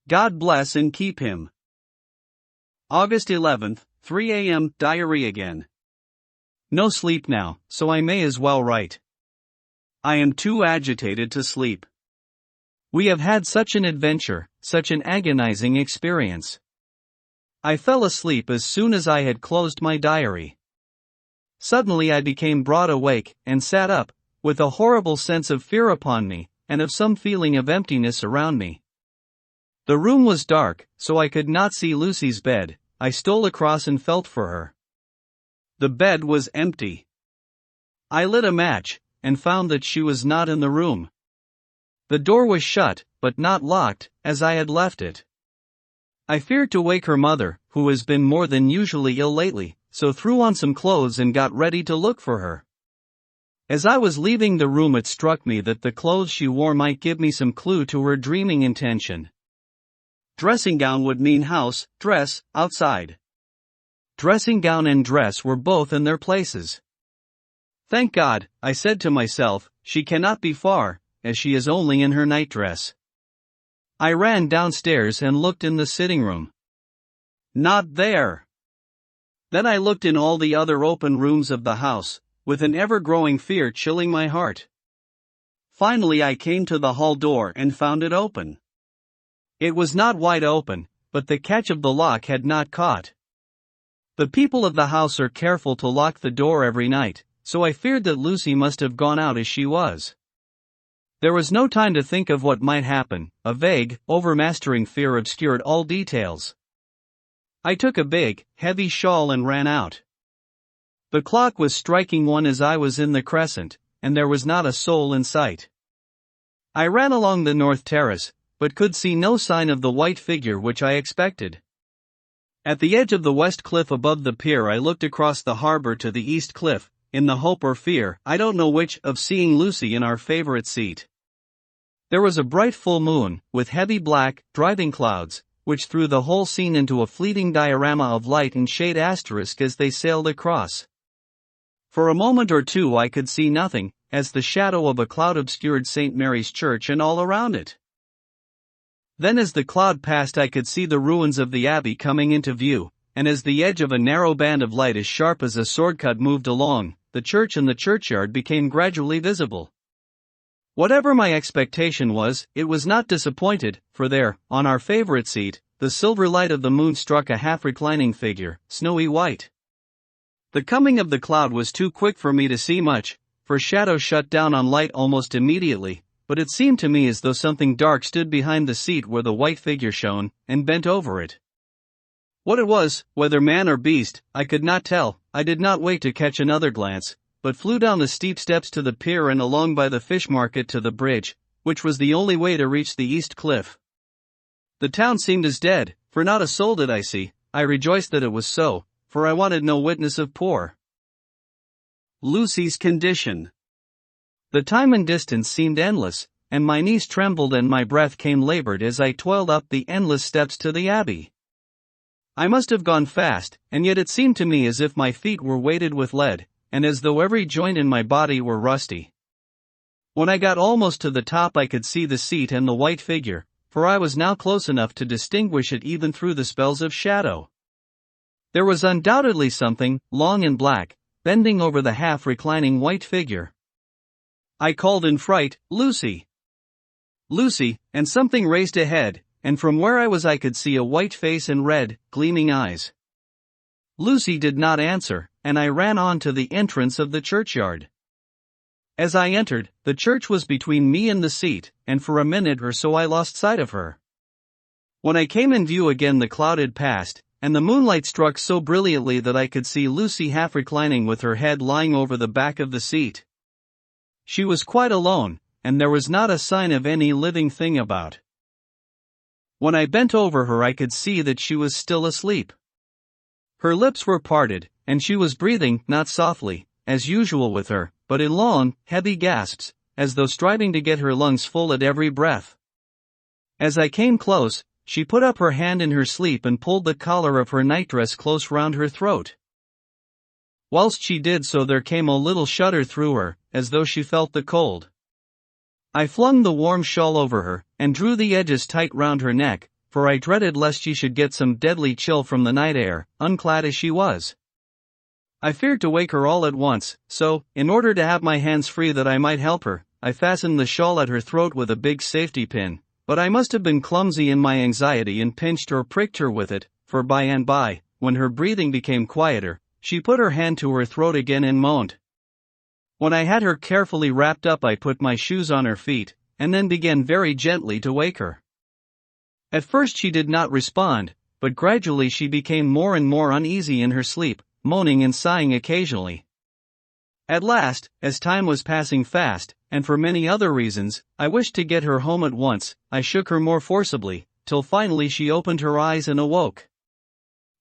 God bless and keep him. August 11th, 3 a.m. Diary again. No sleep now, so I may as well write. I am too agitated to sleep. We have had such an adventure, such an agonizing experience. I fell asleep as soon as I had closed my diary. Suddenly I became broad awake, and sat up, with a horrible sense of fear upon me, and of some feeling of emptiness around me. The room was dark, so I could not see Lucy's bed. I stole across and felt for her. The bed was empty. I lit a match, and found that she was not in the room. The door was shut, but not locked, as I had left it. I feared to wake her mother, who has been more than usually ill lately, so threw on some clothes and got ready to look for her. As I was leaving the room it struck me that the clothes she wore might give me some clue to her dreaming intention. Dressing gown would mean house, dress, outside. Dressing gown and dress were both in their places. Thank God, I said to myself, she cannot be far, as she is only in her nightdress. I ran downstairs and looked in the sitting room. Not there. Then I looked in all the other open rooms of the house, with an ever-growing fear chilling my heart. Finally I came to the hall door and found it open. It was not wide open, but the catch of the lock had not caught. The people of the house are careful to lock the door every night, so I feared that Lucy must have gone out as she was. There was no time to think of what might happen, a vague, overmastering fear obscured all details. I took a big, heavy shawl and ran out. The clock was striking 1 as I was in the crescent, and there was not a soul in sight. I ran along the north terrace, but could see no sign of the white figure which I expected. At the edge of the west cliff above the pier I looked across the harbor to the east cliff, in the hope or fear, I don't know which, of seeing Lucy in our favorite seat. There was a bright full moon, with heavy black, driving clouds, which threw the whole scene into a fleeting diorama of light and shade asterisk as they sailed across. For a moment or two I could see nothing, as the shadow of a cloud obscured St. Mary's Church and all around it. Then as the cloud passed I could see the ruins of the abbey coming into view, and as the edge of a narrow band of light as sharp as a sword-cut moved along, the church and the churchyard became gradually visible. Whatever my expectation was, it was not disappointed, for there, on our favorite seat, the silver light of the moon struck a half-reclining figure, snowy white. The coming of the cloud was too quick for me to see much, for shadow shut down on light almost immediately, but it seemed to me as though something dark stood behind the seat where the white figure shone, and bent over it. What it was, whether man or beast, I could not tell. I did not wait to catch another glance, but flew down the steep steps to the pier and along by the fish market to the bridge, which was the only way to reach the east cliff. The town seemed as dead, for not a soul did I see. I rejoiced that it was so, for I wanted no witness of poor Lucy's condition. The time and distance seemed endless, and my knees trembled and my breath came labored as I toiled up the endless steps to the abbey. I must have gone fast, and yet it seemed to me as if my feet were weighted with lead, and as though every joint in my body were rusty. When I got almost to the top I could see the seat and the white figure, for I was now close enough to distinguish it even through the spells of shadow. There was undoubtedly something, long and black, bending over the half-reclining white figure. I called in fright, "Lucy! Lucy!" and something raised a head, and from where I was I could see a white face and red, gleaming eyes. Lucy did not answer, and I ran on to the entrance of the churchyard. As I entered, the church was between me and the seat, and for a minute or so I lost sight of her. When I came in view again the cloud had passed, and the moonlight struck so brilliantly that I could see Lucy half reclining with her head lying over the back of the seat. She was quite alone, and there was not a sign of any living thing about. When I bent over her I could see that she was still asleep. Her lips were parted, and she was breathing, not softly, as usual with her, but in long, heavy gasps, as though striving to get her lungs full at every breath. As I came close, she put up her hand in her sleep and pulled the collar of her nightdress close round her throat. Whilst she did so there came a little shudder through her, as though she felt the cold. I flung the warm shawl over her, and drew the edges tight round her neck, for I dreaded lest she should get some deadly chill from the night air, unclad as she was. I feared to wake her all at once, so, in order to have my hands free that I might help her, I fastened the shawl at her throat with a big safety pin, but I must have been clumsy in my anxiety and pinched or pricked her with it, for by and by, when her breathing became quieter, she put her hand to her throat again and moaned. When I had her carefully wrapped up I put my shoes on her feet, and then began very gently to wake her. At first she did not respond, but gradually she became more and more uneasy in her sleep, moaning and sighing occasionally. At last, as time was passing fast, and for many other reasons, I wished to get her home at once, I shook her more forcibly, till finally she opened her eyes and awoke.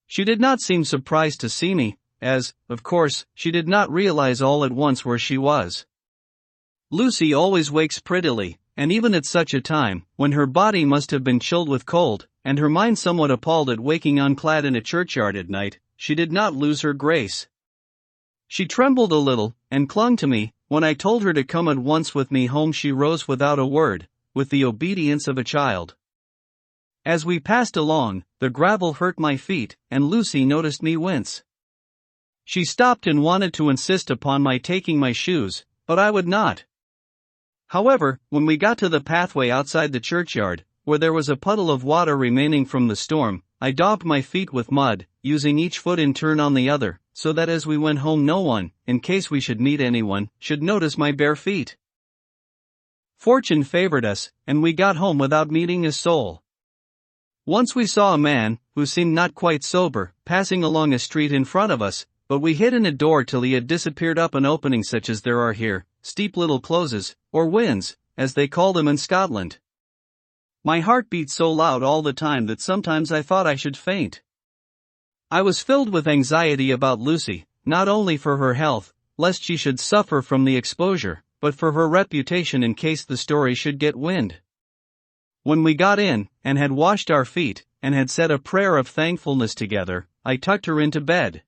She did not seem surprised to see me, as, of course, she did not realize all at once where she was. Lucy always wakes prettily, and even at such a time, when her body must have been chilled with cold, and her mind somewhat appalled at waking unclad in a churchyard at night, she did not lose her grace. She trembled a little, and clung to me. When I told her to come at once with me home she rose without a word, with the obedience of a child. As we passed along, the gravel hurt my feet, and Lucy noticed me wince. She stopped and wanted to insist upon my taking my shoes, but I would not. However, when we got to the pathway outside the churchyard, where there was a puddle of water remaining from the storm, I daubed my feet with mud, using each foot in turn on the other, so that as we went home no one, in case we should meet anyone, should notice my bare feet. Fortune favored us, and we got home without meeting a soul. Once we saw a man, who seemed not quite sober, passing along a street in front of us, but we hid in a door till he had disappeared up an opening such as there are here, steep little closes, or wynds, as they call them in Scotland. My heart beat so loud all the time that sometimes I thought I should faint. I was filled with anxiety about Lucy, not only for her health, lest she should suffer from the exposure, but for her reputation in case the story should get wind. When we got in, and had washed our feet, and had said a prayer of thankfulness together, I tucked her into bed.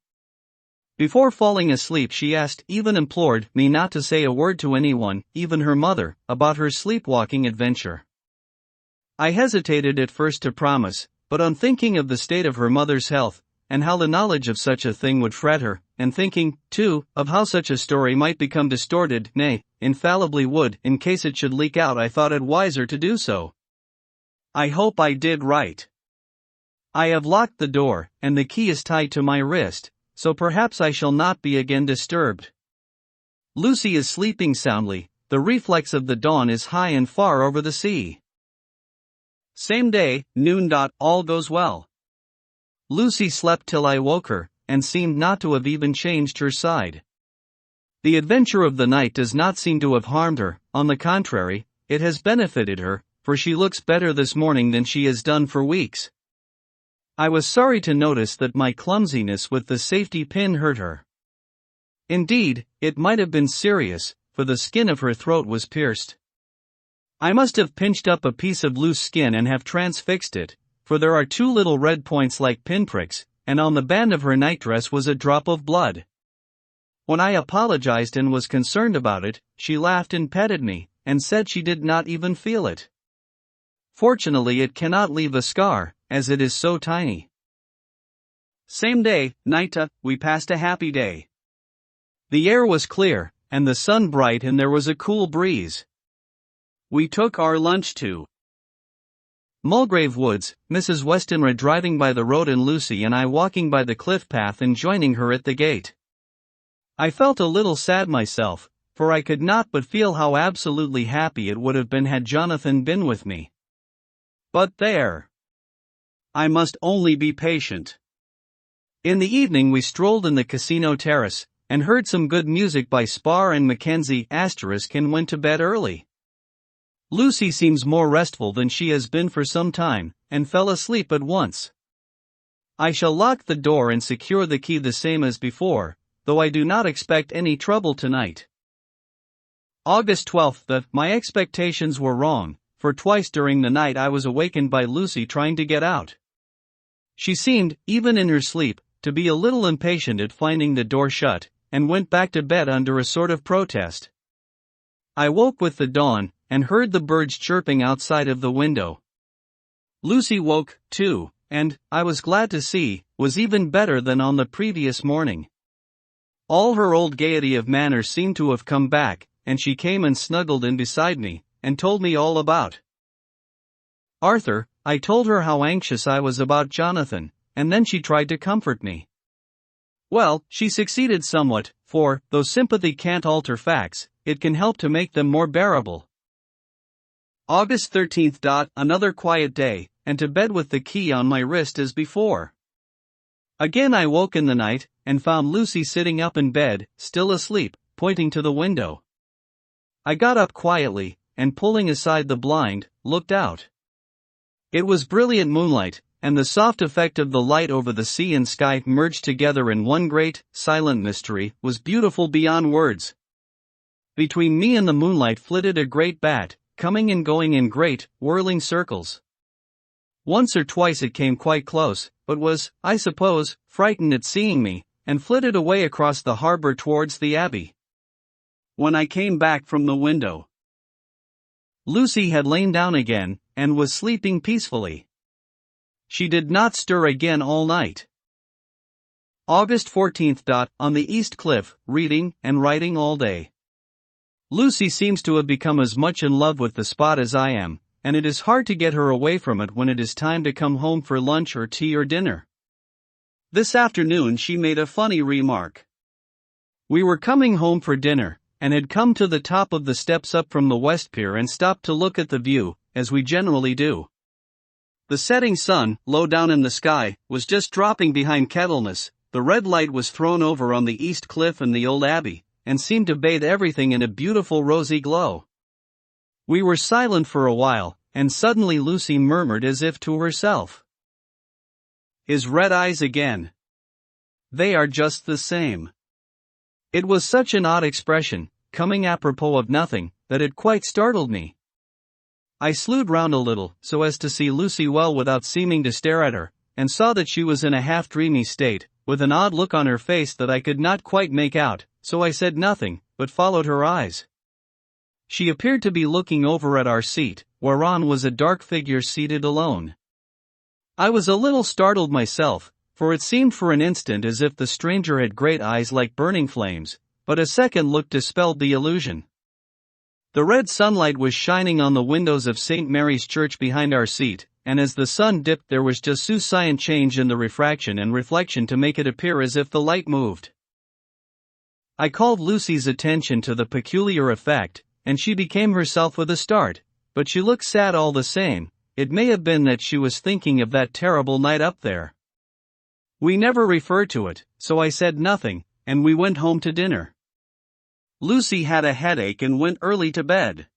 Before falling asleep she even implored me not to say a word to anyone, even her mother, about her sleepwalking adventure. I hesitated at first to promise, but on thinking of the state of her mother's health, and how the knowledge of such a thing would fret her, and thinking, too, of how such a story might become distorted, nay, infallibly would, in case it should leak out, I thought it wiser to do so. I hope I did right. I have locked the door, and the key is tied to my wrist, so perhaps I shall not be again disturbed. Lucy is sleeping soundly, the reflex of the dawn is high and far over the sea. Same day, noon. All goes well. Lucy slept till I woke her, and seemed not to have even changed her side. The adventure of the night does not seem to have harmed her, on the contrary, it has benefited her, for she looks better this morning than she has done for weeks. I was sorry to notice that my clumsiness with the safety pin hurt her. Indeed, it might have been serious, for the skin of her throat was pierced. I must have pinched up a piece of loose skin and have transfixed it, for there are two little red points like pinpricks, and on the band of her nightdress was a drop of blood. When I apologized and was concerned about it, she laughed and petted me, and said she did not even feel it. Fortunately it cannot leave a scar, as it is so tiny. Same day, night. We passed a happy day. The air was clear, and the sun bright, and there was a cool breeze. We took our lunch to Mulgrave Woods, Mrs. Westenra driving by the road and Lucy and I walking by the cliff path and joining her at the gate. I felt a little sad myself, for I could not but feel how absolutely happy it would have been had Jonathan been with me. But there. I must only be patient. In the evening we strolled in the casino terrace, and heard some good music by Spar and Mackenzie *, and went to bed early. Lucy seems more restful than she has been for some time, and fell asleep at once. I shall lock the door and secure the key the same as before, though I do not expect any trouble tonight. August 12th. My expectations were wrong, for twice during the night I was awakened by Lucy trying to get out. She seemed, even in her sleep, to be a little impatient at finding the door shut, and went back to bed under a sort of protest. I woke with the dawn, and heard the birds chirping outside of the window. Lucy woke, too, and, I was glad to see, was even better than on the previous morning. All her old gaiety of manner seemed to have come back, and she came and snuggled in beside me, and told me all about Arthur. I told her how anxious I was about Jonathan, and then she tried to comfort me. Well, she succeeded somewhat, for, though sympathy can't alter facts, it can help to make them more bearable. August 13th. Another quiet day, and to bed with the key on my wrist as before. Again I woke in the night, and found Lucy sitting up in bed, still asleep, pointing to the window. I got up quietly, and pulling aside the blind, looked out. It was brilliant moonlight, and the soft effect of the light over the sea and sky merged together in one great, silent mystery, was beautiful beyond words. Between me and the moonlight flitted a great bat, coming and going in great, whirling circles. Once or twice it came quite close, but was, I suppose, frightened at seeing me, and flitted away across the harbor towards the abbey. When I came back from the window, Lucy had lain down again, and was sleeping peacefully. She did not stir again all night. August 14th. On the East Cliff, reading and writing all day. Lucy seems to have become as much in love with the spot as I am, and it is hard to get her away from it when it is time to come home for lunch or tea or dinner. This afternoon she made a funny remark. We were coming home for dinner, and had come to the top of the steps up from the West Pier and stopped to look at the view, as we generally do. The setting sun, low down in the sky, was just dropping behind Kettleness. The red light was thrown over on the East Cliff and the old Abbey, and seemed to bathe everything in a beautiful rosy glow. We were silent for a while, and suddenly Lucy murmured as if to herself. His red eyes again. They are just the same. It was such an odd expression, coming apropos of nothing, that it quite startled me. I slewed round a little, so as to see Lucy well without seeming to stare at her, and saw that she was in a half-dreamy state, with an odd look on her face that I could not quite make out, so I said nothing, but followed her eyes. She appeared to be looking over at our seat, whereon was a dark figure seated alone. I was a little startled myself, for it seemed for an instant as if the stranger had great eyes like burning flames, but a second look dispelled the illusion. The red sunlight was shining on the windows of St. Mary's Church behind our seat, and as the sun dipped there was just sufficient change in the refraction and reflection to make it appear as if the light moved. I called Lucy's attention to the peculiar effect, and she became herself with a start, but she looked sad all the same. It may have been that she was thinking of that terrible night up there. We never referred to it, so I said nothing, and we went home to dinner. Lucy had a headache and went early to bed.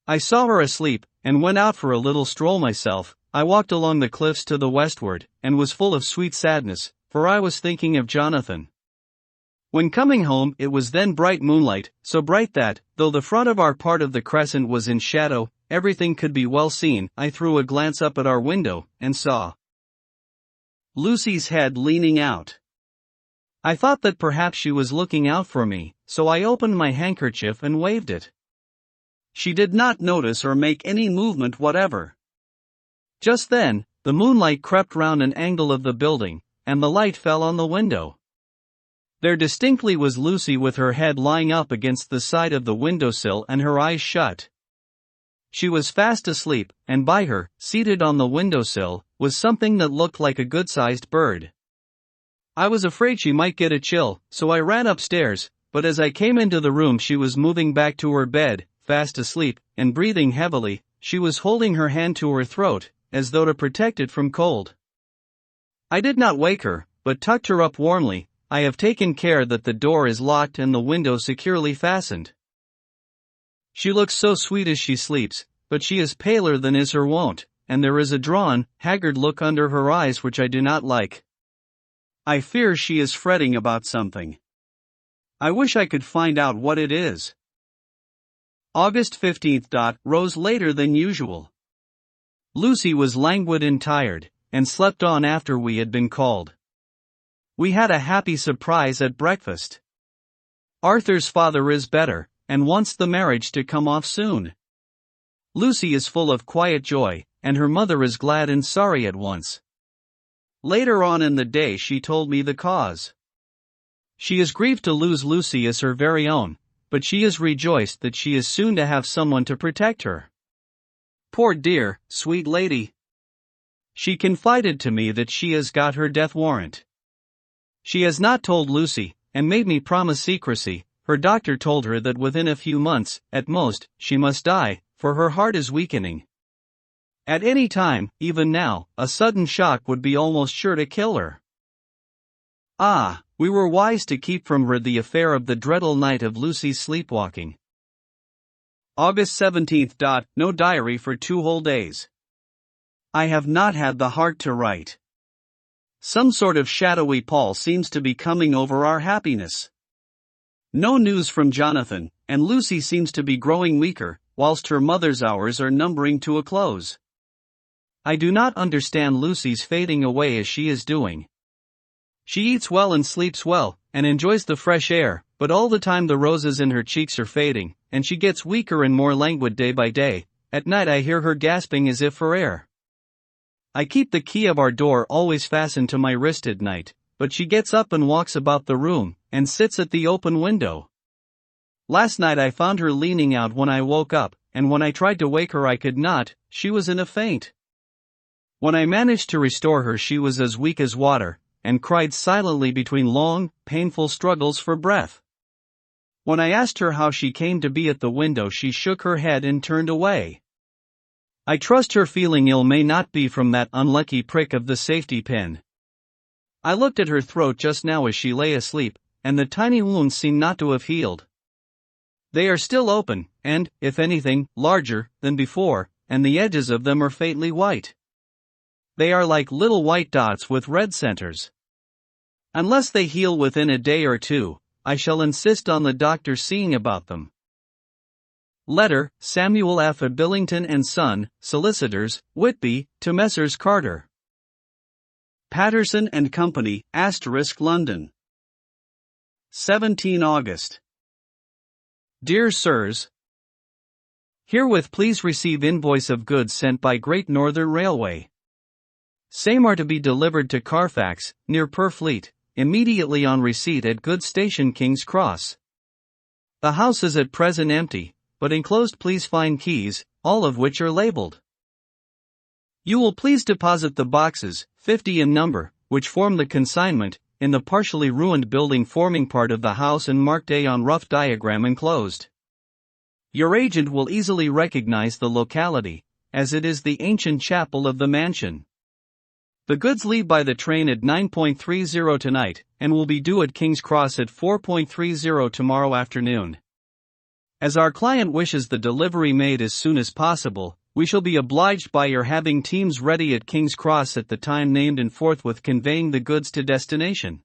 I saw her asleep, and went out for a little stroll myself. I walked along the cliffs to the westward, and was full of sweet sadness, for I was thinking of Jonathan. When coming home it was then bright moonlight, so bright that, though the front of our part of the crescent was in shadow, everything could be well seen. I threw a glance up at our window, and saw Lucy's head leaning out. I thought that perhaps she was looking out for me, so I opened my handkerchief and waved it. She did not notice or make any movement whatever. Just then, the moonlight crept round an angle of the building, and the light fell on the window. There distinctly was Lucy with her head lying up against the side of the windowsill and her eyes shut. She was fast asleep, and by her, seated on the windowsill, was something that looked like a good-sized bird. I was afraid she might get a chill, so I ran upstairs, but as I came into the room she was moving back to her bed, fast asleep, and breathing heavily. She was holding her hand to her throat, as though to protect it from cold. I did not wake her, but tucked her up warmly. I have taken care that the door is locked and the window securely fastened. She looks so sweet as she sleeps, but she is paler than is her wont, and there is a drawn, haggard look under her eyes which I do not like. I fear she is fretting about something. I wish I could find out what it is. August 15th. Rose later than usual. Lucy was languid and tired, and slept on after we had been called. We had a happy surprise at breakfast. Arthur's father is better, and wants the marriage to come off soon. Lucy is full of quiet joy, and her mother is glad and sorry at once. Later on in the day she told me the cause. She is grieved to lose Lucy as her very own, but she is rejoiced that she is soon to have someone to protect her. Poor dear, sweet lady. She confided to me that she has got her death warrant. She has not told Lucy, and made me promise secrecy. Her doctor told her that within a few months, at most, she must die, for her heart is weakening. At any time, even now, a sudden shock would be almost sure to kill her. Ah, we were wise to keep from her the affair of the dreadful night of Lucy's sleepwalking. August 17th. No diary for 2 whole days. I have not had the heart to write. Some sort of shadowy pall seems to be coming over our happiness. No news from Jonathan, and Lucy seems to be growing weaker, whilst her mother's hours are numbering to a close. I do not understand Lucy's fading away as she is doing. She eats well and sleeps well, and enjoys the fresh air, but all the time the roses in her cheeks are fading, and she gets weaker and more languid day by day. At night I hear her gasping as if for air. I keep the key of our door always fastened to my wrist at night, but she gets up and walks about the room, and sits at the open window. Last night I found her leaning out when I woke up, and when I tried to wake her I could not, she was in a faint. When I managed to restore her she was as weak as water, and cried silently between long, painful struggles for breath. When I asked her how she came to be at the window she shook her head and turned away. I trust her feeling ill may not be from that unlucky prick of the safety pin. I looked at her throat just now as she lay asleep, and the tiny wounds seem not to have healed. They are still open, and, if anything, larger than before, and the edges of them are faintly white. They are like little white dots with red centers. Unless they heal within a day or two, I shall insist on the doctor seeing about them. Letter, Samuel F. Billington and Son, Solicitors, Whitby, to Messrs. Carter, Patterson and Company, London. 17 August. Dear Sirs, herewith please receive invoice of goods sent by Great Northern Railway. Same are to be delivered to Carfax, near Purfleet, immediately on receipt at goods station King's Cross. The house is at present empty, but enclosed please find keys, all of which are labeled. You will please deposit the boxes, 50 in number, which form the consignment, in the partially ruined building forming part of the house and marked A on rough diagram enclosed. Your agent will easily recognize the locality, as it is the ancient chapel of the mansion. The goods leave by the train at 9:30 tonight, and will be due at King's Cross at 4:30 tomorrow afternoon. As our client wishes the delivery made as soon as possible, we shall be obliged by your having teams ready at King's Cross at the time named and forthwith conveying the goods to destination.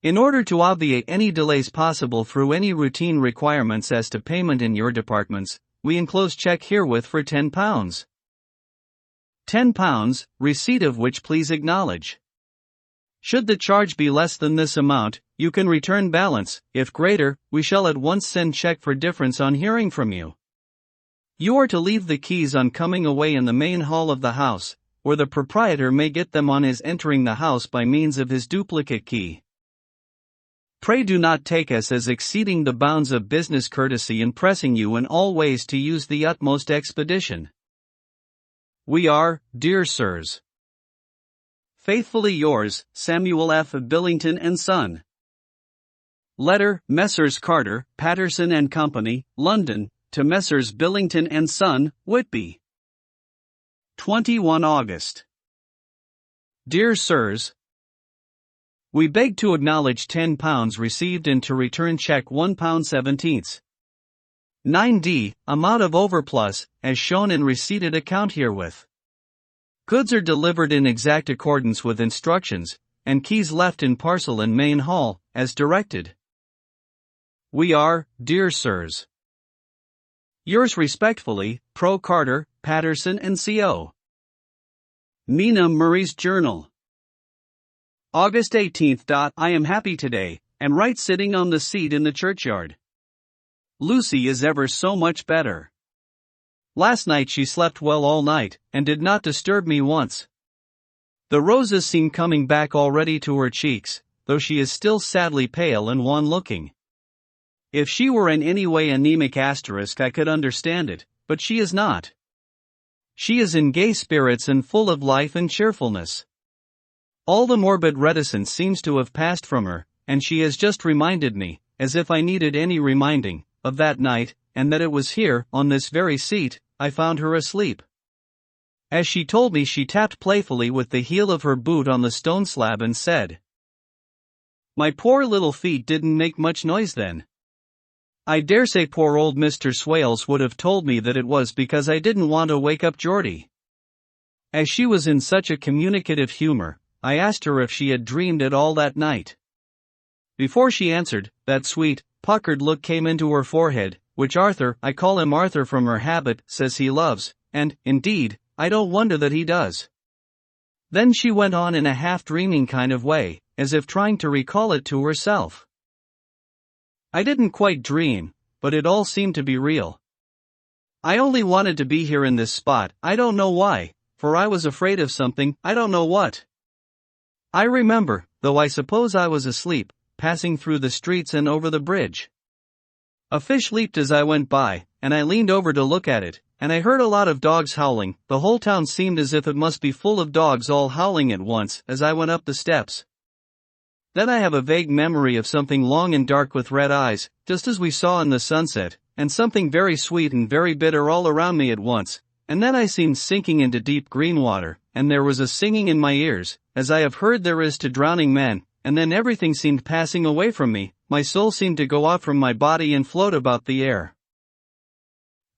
In order to obviate any delays possible through any routine requirements as to payment in your departments, we enclose check herewith for £10. £10, receipt of which please acknowledge. Should the charge be less than this amount, you can return balance. If greater, we shall at once send check for difference on hearing from you. You are to leave the keys on coming away in the main hall of the house, where the proprietor may get them on his entering the house by means of his duplicate key. Pray do not take us as exceeding the bounds of business courtesy in pressing you in all ways to use the utmost expedition. We are, dear sirs, faithfully yours, Samuel F. Billington and Son. Letter, Messrs. Carter, Patterson and Company, London, to Messrs. Billington and Son, Whitby. 21 August. Dear Sirs, we beg to acknowledge £10 received and to return check £1.17. 9d, amount of overplus, as shown in receipted account herewith. Goods are delivered in exact accordance with instructions, and keys left in parcel in main hall, as directed. We are, dear sirs, yours respectfully, Pro Carter, Patterson and Co. Mina Murray's Journal. August 18th. I am happy today, and right sitting on the seat in the churchyard. Lucy is ever so much better. Last night she slept well all night, and did not disturb me once. The roses seem coming back already to her cheeks, though she is still sadly pale and wan-looking. If she were in any way anemic I could understand it, but she is not. She is in gay spirits and full of life and cheerfulness. All the morbid reticence seems to have passed from her, and she has just reminded me, as if I needed any reminding, of that night, and that it was here, on this very seat, I found her asleep. As she told me, she tapped playfully with the heel of her boot on the stone slab and said, "My poor little feet didn't make much noise then." I daresay poor old Mr. Swales would have told me that it was because I didn't want to wake up Geordie. As she was in such a communicative humor, I asked her if she had dreamed at all that night. Before she answered, that sweet, puckered look came into her forehead, which Arthur, I call him Arthur from her habit, says he loves, and, indeed, I don't wonder that he does. Then she went on in a half-dreaming kind of way, as if trying to recall it to herself. I didn't quite dream, but it all seemed to be real. I only wanted to be here in this spot, I don't know why, for I was afraid of something, I don't know what. I remember, though I suppose I was asleep, passing through the streets and over the bridge. A fish leaped as I went by, and I leaned over to look at it, and I heard a lot of dogs howling. The whole town seemed as if it must be full of dogs all howling at once as I went up the steps. Then I have a vague memory of something long and dark with red eyes, just as we saw in the sunset, and something very sweet and very bitter all around me at once, and then I seemed sinking into deep green water, and there was a singing in my ears, as I have heard there is to drowning men, and then everything seemed passing away from me, my soul seemed to go out from my body and float about the air.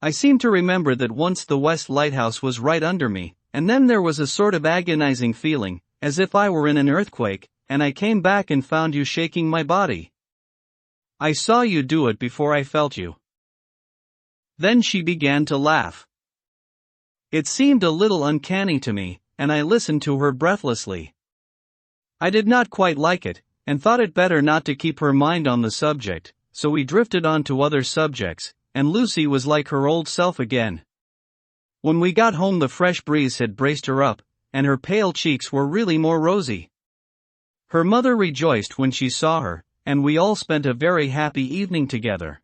I seem to remember that once the West Lighthouse was right under me, and then there was a sort of agonizing feeling, as if I were in an earthquake, and I came back and found you shaking my body. I saw you do it before I felt you. Then she began to laugh. It seemed a little uncanny to me, and I listened to her breathlessly. I did not quite like it, and thought it better not to keep her mind on the subject, so we drifted on to other subjects, and Lucy was like her old self again. When we got home the fresh breeze had braced her up, and her pale cheeks were really more rosy. Her mother rejoiced when she saw her, and we all spent a very happy evening together.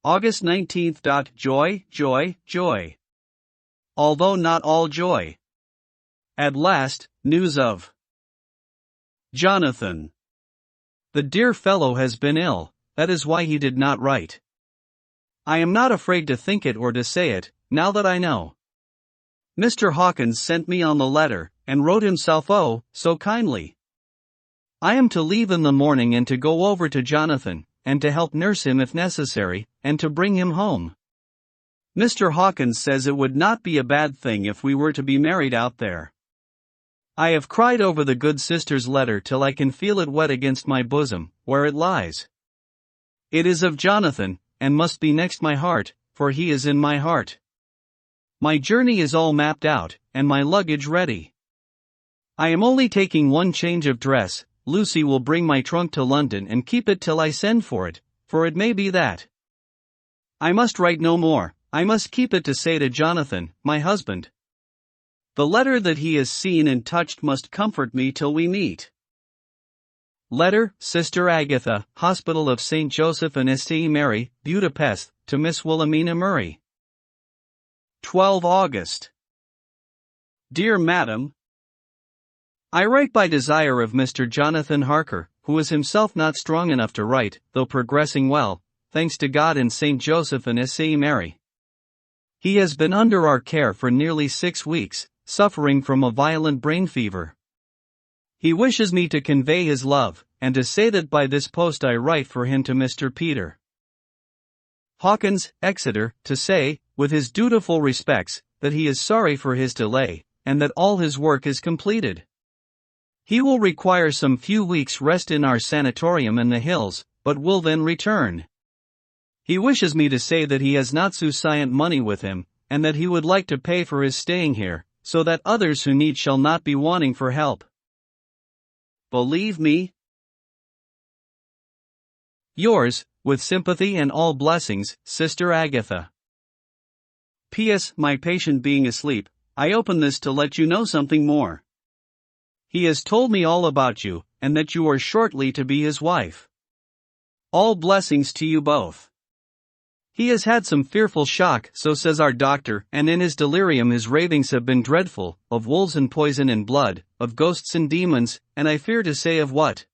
August 19th. Joy, joy, joy. Although not all joy. At last, news of Jonathan. The dear fellow has been ill, that is why he did not write. I am not afraid to think it or to say it, now that I know. Mr. Hawkins sent me on the letter, and wrote himself so kindly. I am to leave in the morning and to go over to Jonathan, and to help nurse him if necessary, and to bring him home. Mr. Hawkins says it would not be a bad thing if we were to be married out there. I have cried over the good sister's letter till I can feel it wet against my bosom, where it lies. It is of Jonathan, and must be next my heart, for he is in my heart. My journey is all mapped out, and my luggage ready. I am only taking one change of dress. Lucy will bring my trunk to London and keep it till I send for it may be that I must write no more. I must keep it to say to Jonathan, my husband. The letter that he has seen and touched must comfort me till we meet. Letter, Sister Agatha, Hospital of St. Joseph and St. Mary, Budapest, to Miss Wilhelmina Murray. 12 August. Dear Madam, I write by desire of Mr. Jonathan Harker, who is himself not strong enough to write, though progressing well, thanks to God and St. Joseph and St. Mary. He has been under our care for nearly 6 weeks, suffering from a violent brain fever. He wishes me to convey his love, and to say that by this post I write for him to Mr. Peter Hawkins, Exeter, to say, with his dutiful respects, that he is sorry for his delay, and that all his work is completed. He will require some few weeks' rest in our sanatorium in the hills, but will then return. He wishes me to say that he has not sufficient money with him, and that he would like to pay for his staying here, so that others who need shall not be wanting for help. Believe me, yours, with sympathy and all blessings, Sister Agatha. P.S. My patient being asleep, I open this to let you know something more. He has told me all about you, and that you are shortly to be his wife. All blessings to you both. He has had some fearful shock, so says our doctor, and in his delirium his ravings have been dreadful, of wolves and poison and blood, of ghosts and demons, and I fear to say of what.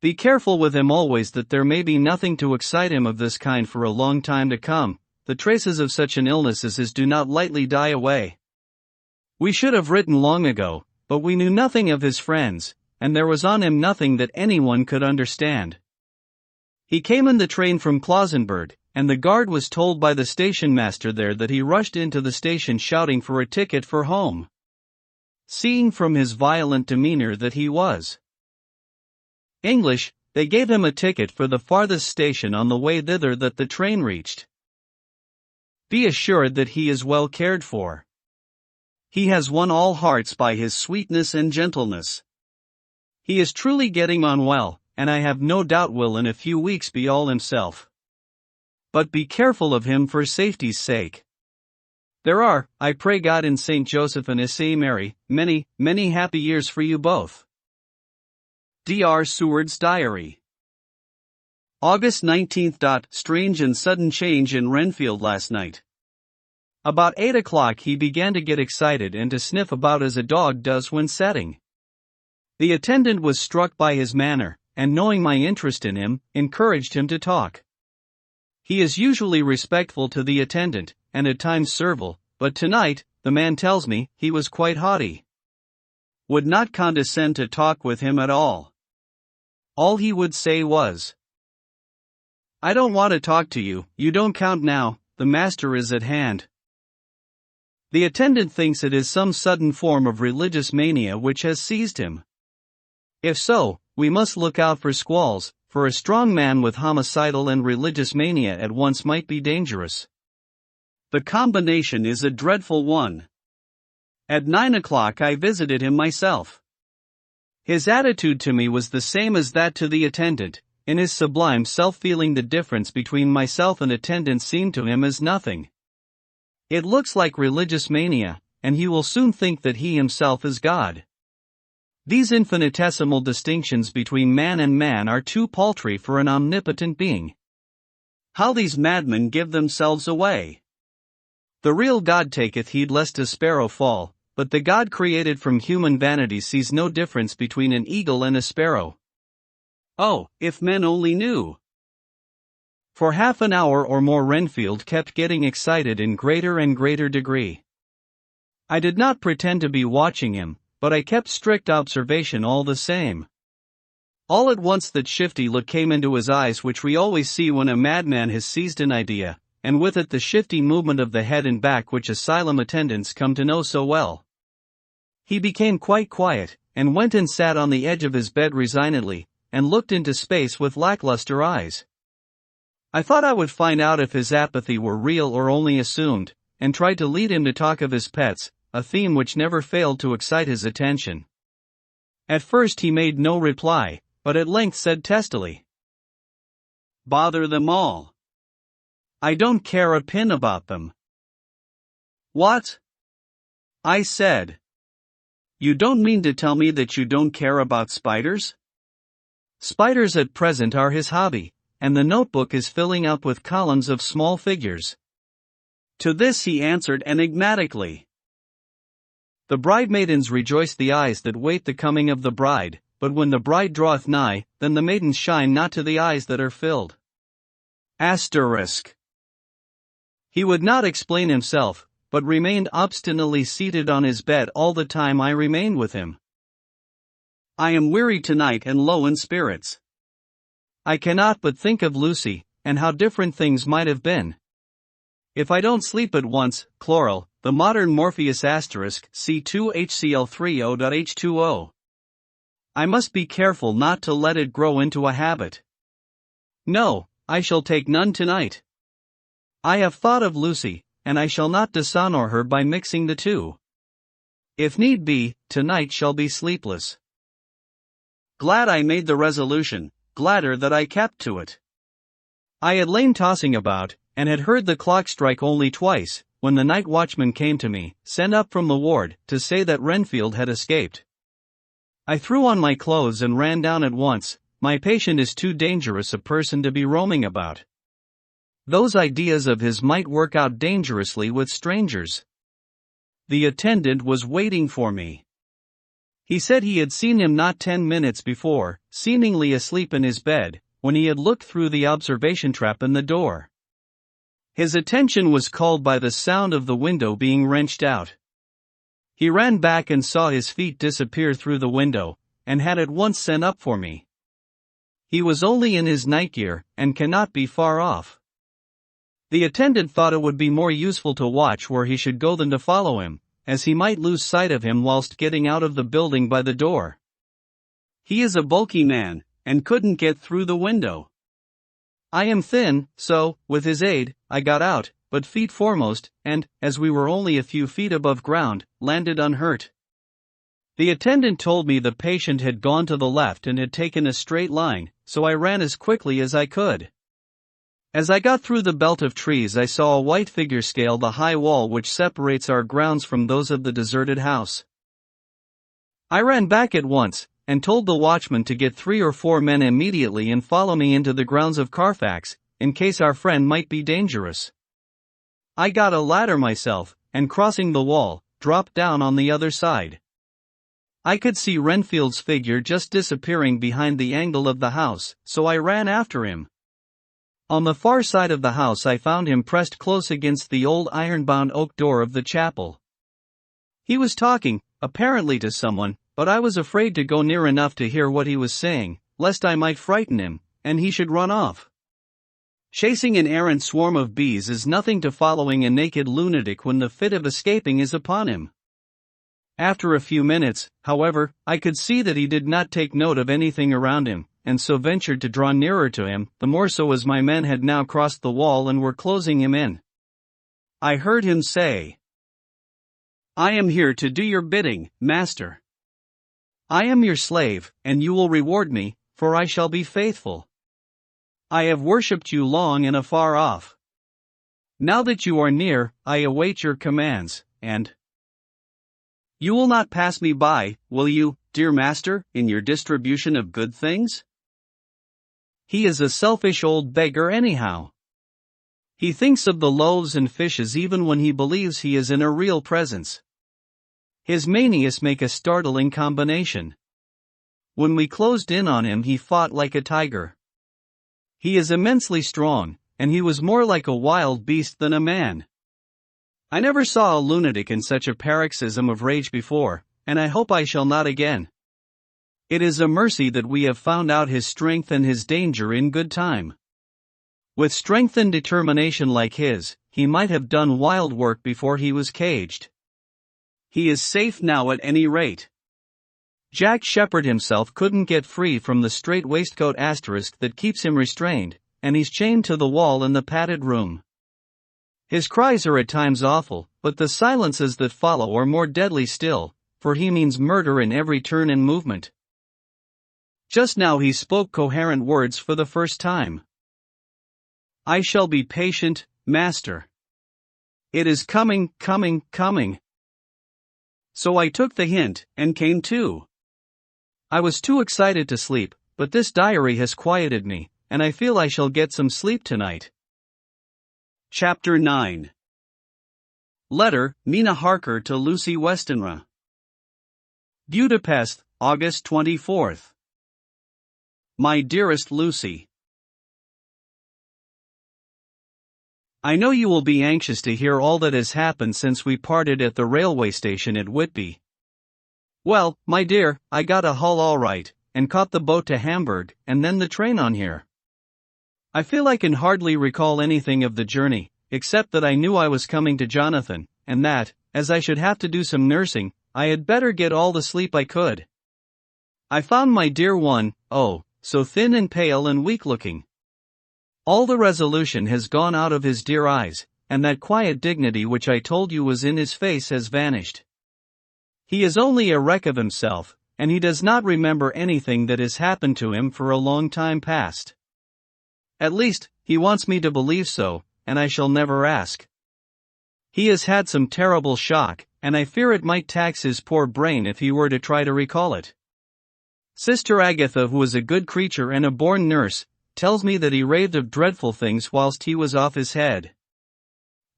Be careful with him always that there may be nothing to excite him of this kind for a long time to come. The traces of such an illness as his do not lightly die away. We should have written long ago, but we knew nothing of his friends, and there was on him nothing that anyone could understand. He came in the train from Klausenburg, and the guard was told by the station master there that he rushed into the station shouting for a ticket for home. Seeing from his violent demeanor that he was English, they gave him a ticket for the farthest station on the way thither that the train reached. Be assured that he is well cared for. He has won all hearts by his sweetness and gentleness. He is truly getting on well, and I have no doubt will in a few weeks be all himself. But be careful of him for safety's sake. There are, I pray God in St. Joseph and St. Mary, many, many happy years for you both. D.R. Seward's Diary. August 19. Strange and sudden change in Renfield last night. About 8 o'clock he began to get excited and to sniff about as a dog does when setting. The attendant was struck by his manner, and knowing my interest in him, encouraged him to talk. He is usually respectful to the attendant, and at times servile, but tonight, the man tells me, he was quite haughty. Would not condescend to talk with him at all. All he would say was, "I don't want to talk to you, you don't count now, the master is at hand." The attendant thinks it is some sudden form of religious mania which has seized him. If so, we must look out for squalls, for a strong man with homicidal and religious mania at once might be dangerous. The combination is a dreadful one. At 9 o'clock I visited him myself. His attitude to me was the same as that to the attendant. In his sublime self-feeling, the difference between myself and attendant seemed to him as nothing. It looks like religious mania, and he will soon think that he himself is God. These infinitesimal distinctions between man and man are too paltry for an omnipotent being. How these madmen give themselves away! The real God taketh heed lest a sparrow fall, but the God created from human vanity sees no difference between an eagle and a sparrow. Oh, if men only knew! For half an hour or more Renfield kept getting excited in greater and greater degree. I did not pretend to be watching him, but I kept strict observation all the same. All at once that shifty look came into his eyes which we always see when a madman has seized an idea, and with it the shifty movement of the head and back which asylum attendants come to know so well. He became quite quiet, and went and sat on the edge of his bed resignedly, and looked into space with lackluster eyes. I thought I would find out if his apathy were real or only assumed, and tried to lead him to talk of his pets, a theme which never failed to excite his attention. At first he made no reply, but at length said testily, "Bother them all. I don't care a pin about them." "What?" I said. "You don't mean to tell me that you don't care about spiders?" Spiders at present are his hobby, and the notebook is filling up with columns of small figures. To this he answered enigmatically, "The bridemaidens rejoice the eyes that wait the coming of the bride, but when the bride draweth nigh, then the maidens shine not to the eyes that are filled." Asterisk. He would not explain himself, but remained obstinately seated on his bed all the time I remained with him. I am weary tonight and low in spirits. I cannot but think of Lucy, and how different things might have been. If I don't sleep at once, chloral, the modern Morpheus asterisk, C2HCl30.H2O. I must be careful not to let it grow into a habit. No, I shall take none tonight. I have thought of Lucy, and I shall not dishonor her by mixing the two. If need be, tonight shall be sleepless. Glad I made the resolution, gladder that I kept to it. I had lain tossing about, and had heard the clock strike only twice, when the night watchman came to me, sent up from the ward, to say that Renfield had escaped. I threw on my clothes and ran down at once. My patient is too dangerous a person to be roaming about. Those ideas of his might work out dangerously with strangers. The attendant was waiting for me. He said he had seen him not 10 minutes before, seemingly asleep in his bed, when he had looked through the observation trap in the door. His attention was called by the sound of the window being wrenched out. He ran back and saw his feet disappear through the window, and had at once sent up for me. He was only in his nightgear, and cannot be far off. The attendant thought it would be more useful to watch where he should go than to follow him, as he might lose sight of him whilst getting out of the building by the door. He is a bulky man, and couldn't get through the window. I am thin, so, with his aid, I got out, but feet foremost, and, as we were only a few feet above ground, landed unhurt. The attendant told me the patient had gone to the left and had taken a straight line, so I ran as quickly as I could. As I got through the belt of trees I saw a white figure scale the high wall which separates our grounds from those of the deserted house. I ran back at once, and told the watchman to get 3 or 4 men immediately and follow me into the grounds of Carfax, in case our friend might be dangerous. I got a ladder myself, and crossing the wall, dropped down on the other side. I could see Renfield's figure just disappearing behind the angle of the house, so I ran after him. On the far side of the house I found him pressed close against the old iron-bound oak door of the chapel. He was talking, apparently to someone, but I was afraid to go near enough to hear what he was saying, lest I might frighten him, and he should run off. Chasing an errant swarm of bees is nothing to following a naked lunatic when the fit of escaping is upon him. After a few minutes, however, I could see that he did not take note of anything around him, and so ventured to draw nearer to him, the more so as my men had now crossed the wall and were closing him in. I heard him say, "I am here to do your bidding, master. I am your slave, and you will reward me, for I shall be faithful. I have worshipped you long and afar off. Now that you are near, I await your commands, and you will not pass me by, will you, dear master, in your distribution of good things?" He is a selfish old beggar anyhow. He thinks of the loaves and fishes even when he believes he is in a real presence. His manias make a startling combination. When we closed in on him he fought like a tiger. He is immensely strong, and he was more like a wild beast than a man. I never saw a lunatic in such a paroxysm of rage before, and I hope I shall not again. It is a mercy that we have found out his strength and his danger in good time. With strength and determination like his, he might have done wild work before he was caged. He is safe now at any rate. Jack Shepherd himself couldn't get free from the strait waistcoat asterisk that keeps him restrained, and he's chained to the wall in the padded room. His cries are at times awful, but the silences that follow are more deadly still, for he means murder in every turn and movement. Just now he spoke coherent words for the first time. "I shall be patient, master. It is coming, coming, coming." So I took the hint, and came to. I was too excited to sleep, but this diary has quieted me, and I feel I shall get some sleep tonight. Chapter 9. Letter, Mina Harker to Lucy Westenra. Budapest, August 24th. My dearest Lucy, I know you will be anxious to hear all that has happened since we parted at the railway station at Whitby. Well, my dear, I got a Hull all right, and caught the boat to Hamburg, and then the train on here. I feel I can hardly recall anything of the journey, except that I knew I was coming to Jonathan, and that, as I should have to do some nursing, I had better get all the sleep I could. I found my dear one, oh, so thin and pale and weak-looking. All the resolution has gone out of his dear eyes, and that quiet dignity which I told you was in his face has vanished. He is only a wreck of himself, and he does not remember anything that has happened to him for a long time past. At least, he wants me to believe so, and I shall never ask. He has had some terrible shock, and I fear it might tax his poor brain if he were to try to recall it. Sister Agatha, who is a good creature and a born nurse, tells me that he raved of dreadful things whilst he was off his head.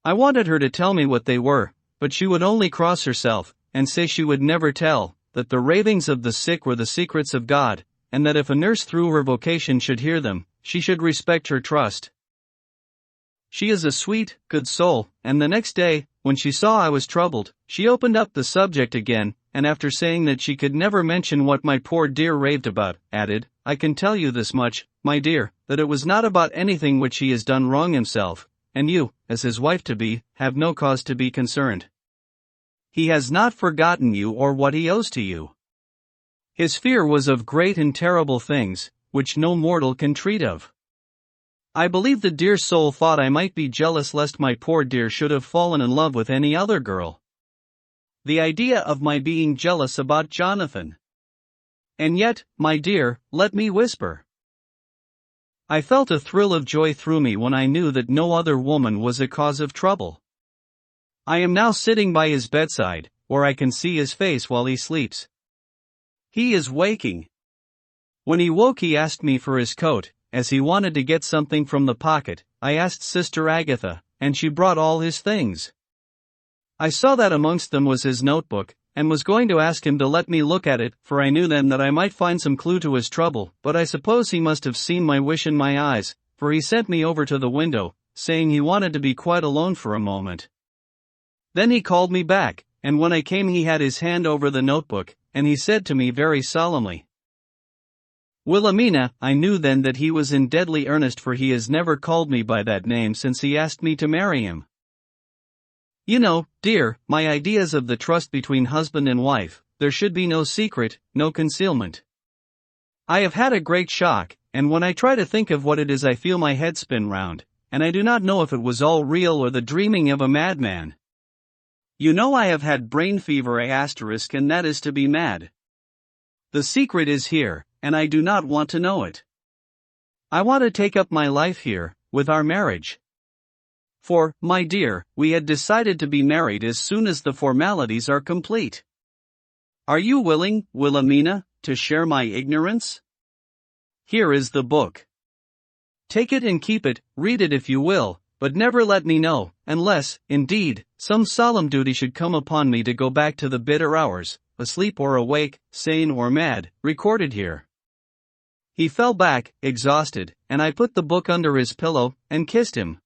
I wanted her to tell me what they were, but she would only cross herself, and say she would never tell, that the ravings of the sick were the secrets of God, and that if a nurse through her vocation should hear them, she should respect her trust. She is a sweet, good soul, and the next day, when she saw I was troubled, she opened up the subject again, and after saying that she could never mention what my poor dear raved about, added, "I can tell you this much, my dear, that it was not about anything which he has done wrong himself, and you, as his wife-to-be, have no cause to be concerned. He has not forgotten you or what he owes to you. His fear was of great and terrible things, which no mortal can treat of. I believe the dear soul thought I might be jealous lest my poor dear should have fallen in love with any other girl. The idea of my being jealous about Jonathan! And yet, my dear, let me whisper. I felt a thrill of joy through me when I knew that no other woman was a cause of trouble. I am now sitting by his bedside, where I can see his face while he sleeps. He is waking. When he woke, he asked me for his coat, as he wanted to get something from the pocket. I asked Sister Agatha, and she brought all his things. I saw that amongst them was his notebook, and was going to ask him to let me look at it, for I knew then that I might find some clue to his trouble, but I suppose he must have seen my wish in my eyes, for he sent me over to the window, saying he wanted to be quite alone for a moment. Then he called me back, and when I came he had his hand over the notebook, and he said to me very solemnly, "Wilhelmina." I knew then that he was in deadly earnest, for he has never called me by that name since he asked me to marry him. You know, dear, my ideas of the trust between husband and wife, there should be no secret, no concealment. I have had a great shock, and when I try to think of what it is I feel my head spin round, and I do not know if it was all real or the dreaming of a madman. You know I have had brain fever and that is to be mad. The secret is here, and I do not want to know it. I want to take up my life here, with our marriage. For, my dear, we had decided to be married as soon as the formalities are complete. Are you willing, Wilhelmina, to share my ignorance? Here is the book. Take it and keep it, read it if you will, but never let me know, unless, indeed, some solemn duty should come upon me to go back to the bitter hours, asleep or awake, sane or mad, recorded here. He fell back, exhausted, and I put the book under his pillow, and kissed him.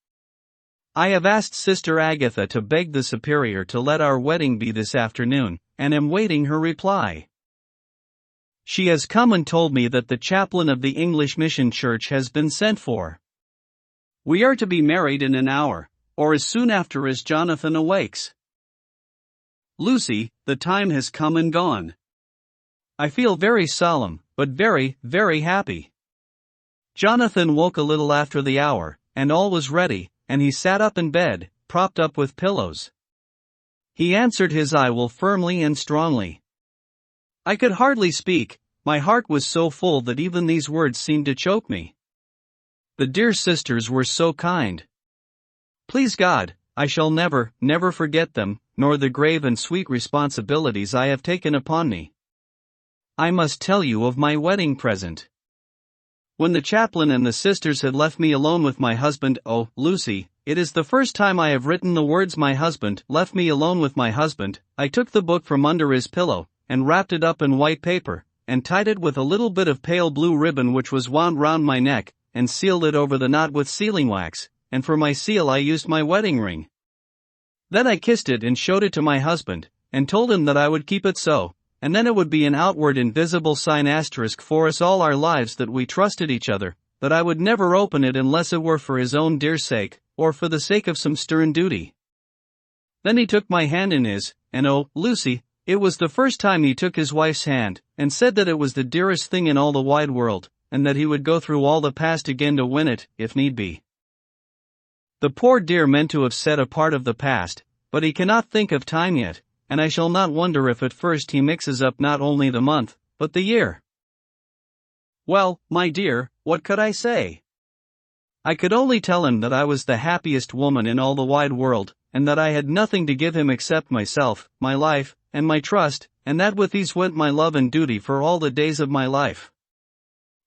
I have asked Sister Agatha to beg the Superior to let our wedding be this afternoon, and am waiting her reply. She has come and told me that the chaplain of the English Mission Church has been sent for. We are to be married in an hour, or as soon after as Jonathan awakes. Lucy, the time has come and gone. I feel very solemn, but very, very happy. Jonathan woke a little after the hour, and all was ready, and he sat up in bed, propped up with pillows. He answered his "I will" firmly and strongly. I could hardly speak, my heart was so full that even these words seemed to choke me. The dear sisters were so kind. Please God, I shall never, never forget them, nor the grave and sweet responsibilities I have taken upon me. I must tell you of my wedding present. When the chaplain and the sisters had left me alone with my husband, oh, Lucy, it is the first time I have written the words "my husband" left me alone with my husband. I took the book from under his pillow, and wrapped it up in white paper, and tied it with a little bit of pale blue ribbon which was wound round my neck, and sealed it over the knot with sealing wax, and for my seal I used my wedding ring. Then I kissed it and showed it to my husband, and told him that I would keep it so, and then it would be an outward invisible sign for us all our lives that we trusted each other, that I would never open it unless it were for his own dear sake, or for the sake of some stern duty. Then he took my hand in his, and oh, Lucy, it was the first time he took his wife's hand, and said that it was the dearest thing in all the wide world, and that he would go through all the past again to win it, if need be. The poor dear meant to have said a part of the past, but he cannot think of time yet, and I shall not wonder if at first he mixes up not only the month, but the year. Well, my dear, what could I say? I could only tell him that I was the happiest woman in all the wide world, and that I had nothing to give him except myself, my life, and my trust, and that with these went my love and duty for all the days of my life.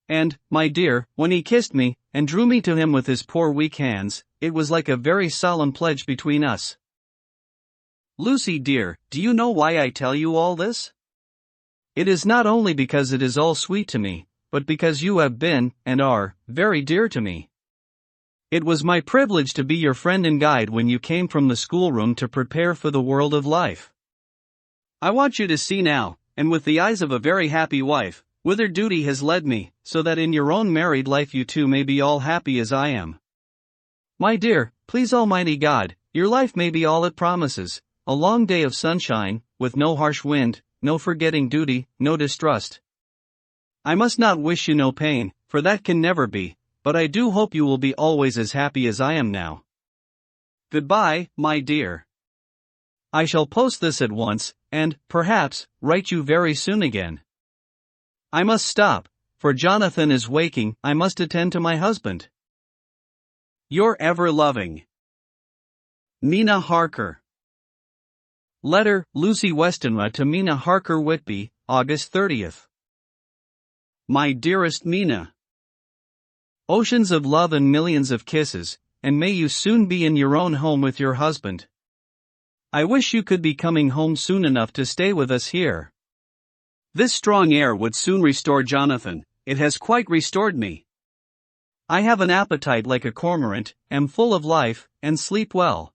And, my dear, when he kissed me, and drew me to him with his poor weak hands, it was like a very solemn pledge between us. Lucy dear, do you know why I tell you all this? It is not only because it is all sweet to me, but because you have been, and are, very dear to me. It was my privilege to be your friend and guide when you came from the schoolroom to prepare for the world of life. I want you to see now, and with the eyes of a very happy wife, whither duty has led me, so that in your own married life you too may be all happy as I am. My dear, please Almighty God, your life may be all it promises, a long day of sunshine, with no harsh wind, no forgetting duty, no distrust. I must not wish you no pain, for that can never be, but I do hope you will be always as happy as I am now. Goodbye, my dear. I shall post this at once, and, perhaps, write you very soon again. I must stop, for Jonathan is waking. I must attend to my husband. Your ever-loving Mina Harker. Letter, Lucy Westenra to Mina Harker Whitby, August 30th. My dearest Mina. Oceans of love and millions of kisses, and may you soon be in your own home with your husband. I wish you could be coming home soon enough to stay with us here. This strong air would soon restore Jonathan. It has quite restored me. I have an appetite like a cormorant, am full of life, and sleep well.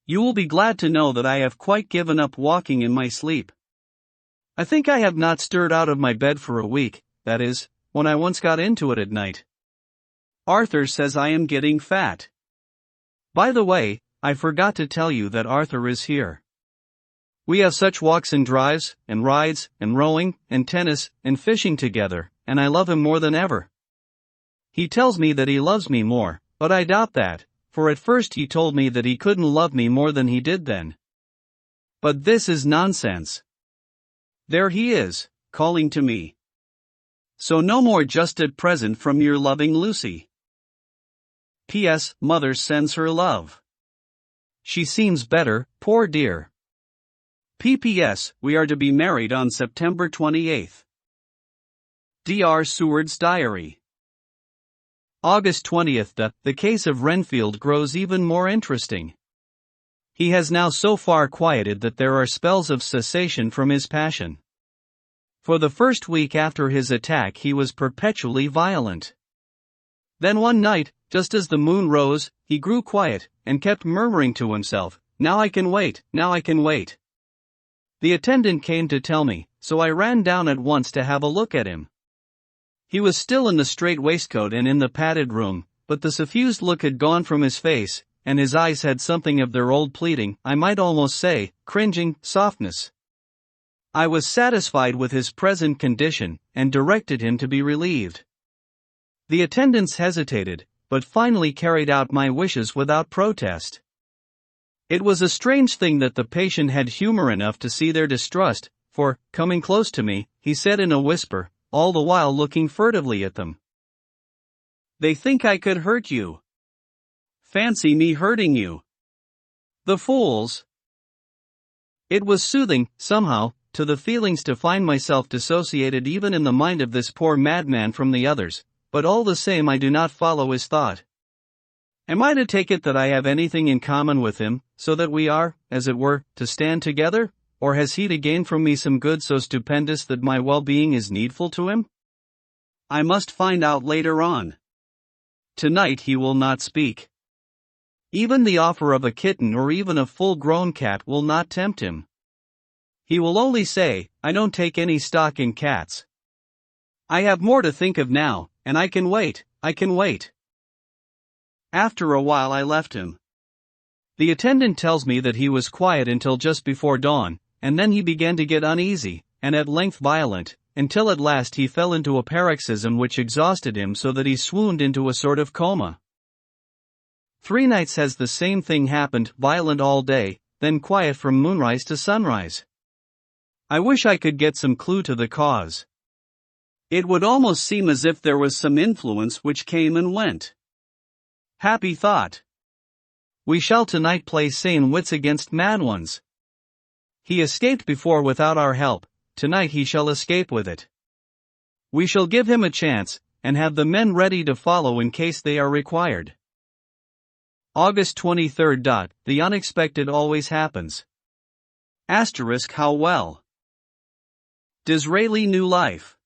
You will be glad to know that I have quite given up walking in my sleep. I think I have not stirred out of my bed for a week, that is, when I once got into it at night. Arthur says I am getting fat. By the way, I forgot to tell you that Arthur is here. We have such walks and drives, and rides, and rowing, and tennis, and fishing together, and I love him more than ever. He tells me that he loves me more, but I doubt that, for at first he told me that he couldn't love me more than he did then. But this is nonsense. There he is, calling to me. So no more just at present from your loving Lucy. P.S. Mother sends her love. She seems better, poor dear. P.P.S. We are to be married on September 28th. D.R. Seward's Diary. August 20th. The case of Renfield grows even more interesting. He has now so far quieted that there are spells of cessation from his passion. For the first week after his attack he was perpetually violent. Then one night, just as the moon rose, he grew quiet, and kept murmuring to himself, "Now I can wait, now I can wait." The attendant came to tell me, so I ran down at once to have a look at him. He was still in the strait waistcoat and in the padded room, but the suffused look had gone from his face, and his eyes had something of their old pleading, I might almost say, cringing, softness. I was satisfied with his present condition, and directed him to be relieved. The attendants hesitated, but finally carried out my wishes without protest. It was a strange thing that the patient had humor enough to see their distrust, for, coming close to me, he said in a whisper, all the while looking furtively at them, "They think I could hurt you. Fancy me hurting you. The fools!" It was soothing, somehow, to the feelings to find myself dissociated even in the mind of this poor madman from the others, but all the same I do not follow his thought. Am I to take it that I have anything in common with him, so that we are, as it were, to stand together? Or has he to gain from me some good so stupendous that my well-being is needful to him? I must find out later on. Tonight he will not speak. Even the offer of a kitten or even a full-grown cat will not tempt him. He will only say, "I don't take any stock in cats. I have more to think of now, and I can wait, I can wait." After a while I left him. The attendant tells me that he was quiet until just before dawn, and then he began to get uneasy, and at length violent, until at last he fell into a paroxysm which exhausted him so that he swooned into a sort of coma. 3 nights has the same thing happened, violent all day, then quiet from moonrise to sunrise. I wish I could get some clue to the cause. It would almost seem as if there was some influence which came and went. Happy thought. We shall tonight play sane wits against mad ones. He escaped before without our help, tonight he shall escape with it. We shall give him a chance, and have the men ready to follow in case they are required. August 23rd. The unexpected always happens. How well. Disraeli New Life.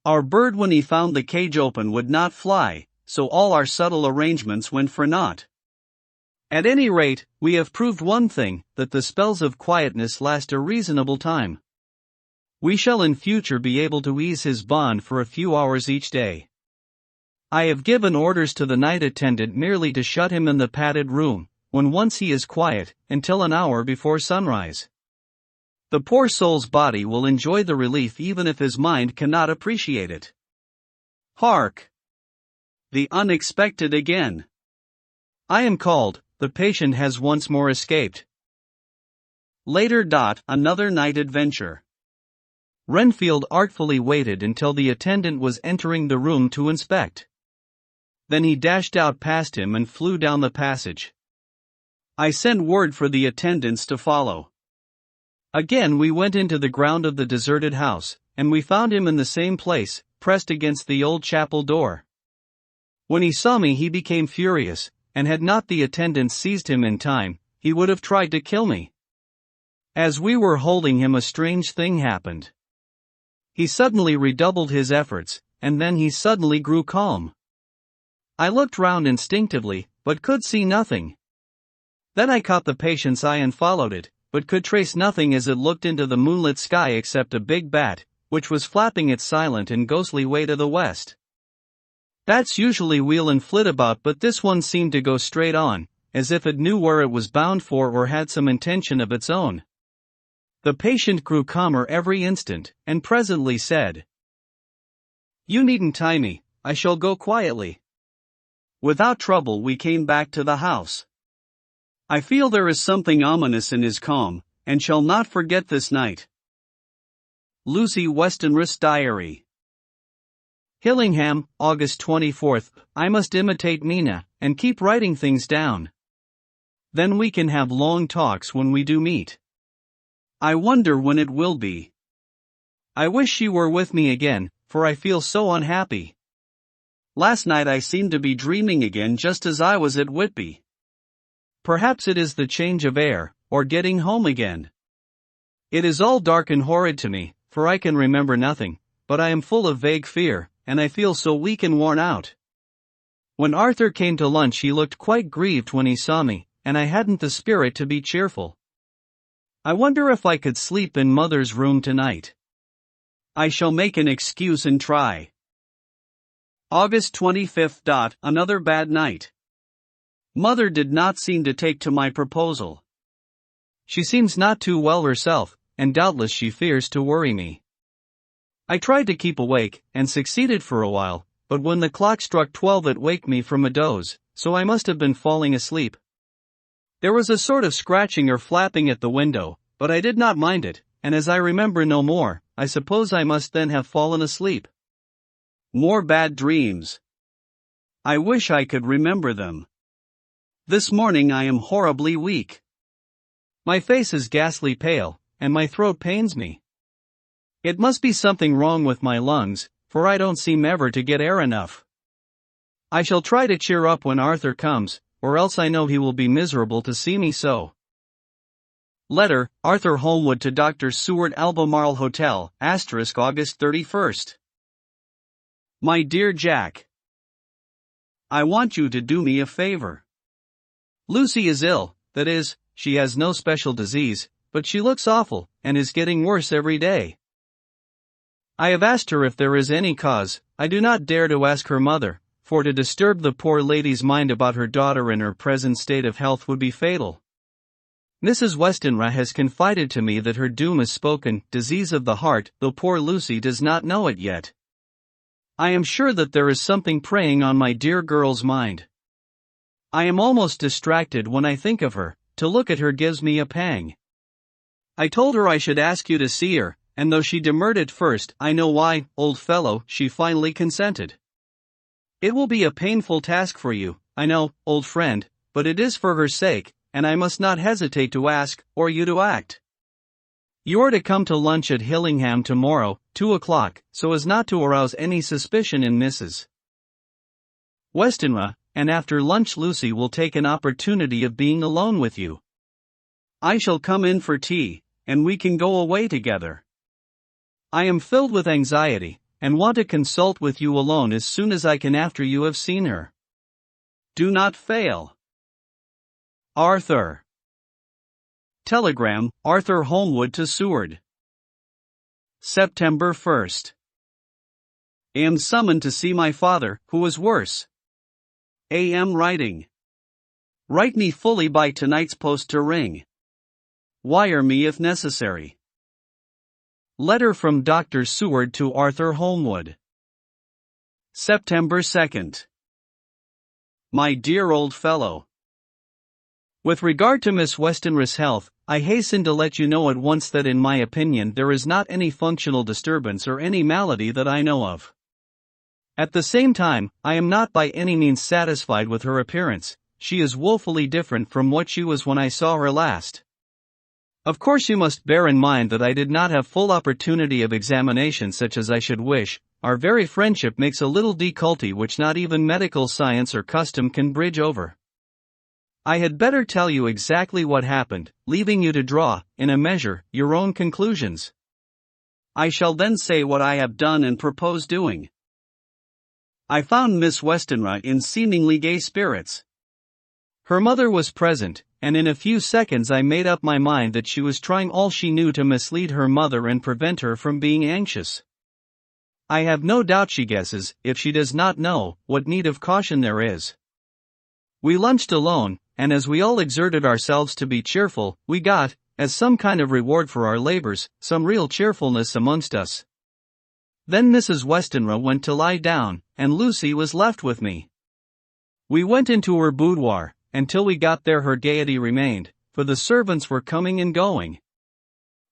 Our bird when he found the cage open would not fly, so all our subtle arrangements went for naught. At any rate, we have proved one thing, that the spells of quietness last a reasonable time. We shall in future be able to ease his bond for a few hours each day. I have given orders to the night attendant merely to shut him in the padded room, when once he is quiet, until an hour before sunrise. The poor soul's body will enjoy the relief even if his mind cannot appreciate it. Hark! The unexpected again. I am called. The patient has once more escaped. Later. Another night adventure. Renfield artfully waited until the attendant was entering the room to inspect. Then he dashed out past him and flew down the passage. I sent word for the attendants to follow. Again we went into the ground of the deserted house, and we found him in the same place, pressed against the old chapel door. When he saw me he became furious, and had not the attendants seized him in time, he would have tried to kill me. As we were holding him a strange thing happened. He suddenly redoubled his efforts, and then he suddenly grew calm. I looked round instinctively, but could see nothing. Then I caught the patient's eye and followed it, but could trace nothing as it looked into the moonlit sky except a big bat, which was flapping its silent and ghostly way to the west. Bats usually wheel and flit about, but this one seemed to go straight on, as if it knew where it was bound for or had some intention of its own. The patient grew calmer every instant, and presently said, "You needn't tie me, I shall go quietly." Without trouble we came back to the house. I feel there is something ominous in his calm, and shall not forget this night. Lucy Westenra's Diary. Hillingham, August 24th. I must imitate Mina, and keep writing things down. Then we can have long talks when we do meet. I wonder when it will be. I wish she were with me again, for I feel so unhappy. Last night I seemed to be dreaming again just as I was at Whitby. Perhaps it is the change of air, or getting home again. It is all dark and horrid to me, for I can remember nothing, but I am full of vague fear, and I feel so weak and worn out. When Arthur came to lunch he looked quite grieved when he saw me, and I hadn't the spirit to be cheerful. I wonder if I could sleep in Mother's room tonight. I shall make an excuse and try. August 25th. Another bad night. Mother did not seem to take to my proposal. She seems not too well herself, and doubtless she fears to worry me. I tried to keep awake, and succeeded for a while, but when the clock struck 12 it waked me from a doze, so I must have been falling asleep. There was a sort of scratching or flapping at the window, but I did not mind it, and as I remember no more, I suppose I must then have fallen asleep. More bad dreams. I wish I could remember them. This morning I am horribly weak. My face is ghastly pale, and my throat pains me. It must be something wrong with my lungs, for I don't seem ever to get air enough. I shall try to cheer up when Arthur comes, or else I know he will be miserable to see me so. Letter, Arthur Holmwood to Dr. Seward, Albemarle Hotel, *, August 31st. My dear Jack, I want you to do me a favor. Lucy is ill, that is, she has no special disease, but she looks awful, and is getting worse every day. I have asked her if there is any cause. I do not dare to ask her mother, for to disturb the poor lady's mind about her daughter in her present state of health would be fatal. Mrs. Westenra has confided to me that her doom is spoken, disease of the heart, though poor Lucy does not know it yet. I am sure that there is something preying on my dear girl's mind. I am almost distracted when I think of her. To look at her gives me a pang. I told her I should ask you to see her, and though she demurred at first, I know why, old fellow, she finally consented. It will be a painful task for you, I know, old friend, but it is for her sake, and I must not hesitate to ask, or you to act. You are to come to lunch at Hillingham tomorrow, 2 o'clock, so as not to arouse any suspicion in Mrs. Westenra, and after lunch Lucy will take an opportunity of being alone with you. I shall come in for tea, and we can go away together. I am filled with anxiety, and want to consult with you alone as soon as I can after you have seen her. Do not fail. Arthur. Telegram, Arthur Holmwood to Seward. September 1st. Am summoned to see my father, who is worse. Am writing. Write me fully by tonight's post to ring. Wire me if necessary. Letter from Dr. Seward to Arthur Holmwood. September 2nd. My dear old fellow. With regard to Miss Westenra's health, I hasten to let you know at once that in my opinion there is not any functional disturbance or any malady that I know of. At the same time, I am not by any means satisfied with her appearance. She is woefully different from what she was when I saw her last. Of course, you must bear in mind that I did not have full opportunity of examination such as I should wish. Our very friendship makes a little difficulty which not even medical science or custom can bridge over. I had better tell you exactly what happened, leaving you to draw, in a measure, your own conclusions. I shall then say what I have done and propose doing. I found Miss Westenra in seemingly gay spirits. Her mother was present, and in a few seconds I made up my mind that she was trying all she knew to mislead her mother and prevent her from being anxious. I have no doubt she guesses, if she does not know, what need of caution there is. We lunched alone, and as we all exerted ourselves to be cheerful, we got, as some kind of reward for our labors, some real cheerfulness amongst us. Then Mrs. Westenra went to lie down, and Lucy was left with me. We went into her boudoir, and till we got there her gaiety remained, for the servants were coming and going.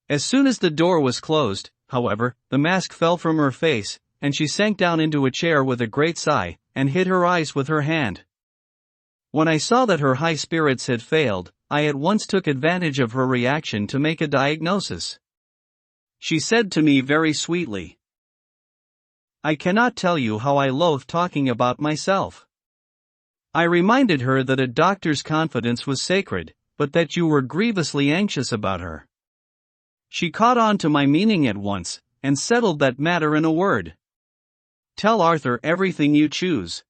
As soon as the door was closed, however, the mask fell from her face, and she sank down into a chair with a great sigh, and hid her eyes with her hand. When I saw that her high spirits had failed, I at once took advantage of her reaction to make a diagnosis. She said to me very sweetly, "I cannot tell you how I loathe talking about myself." I reminded her that a doctor's confidence was sacred, but that you were grievously anxious about her. She caught on to my meaning at once, and settled that matter in a word. "Tell Arthur everything you choose.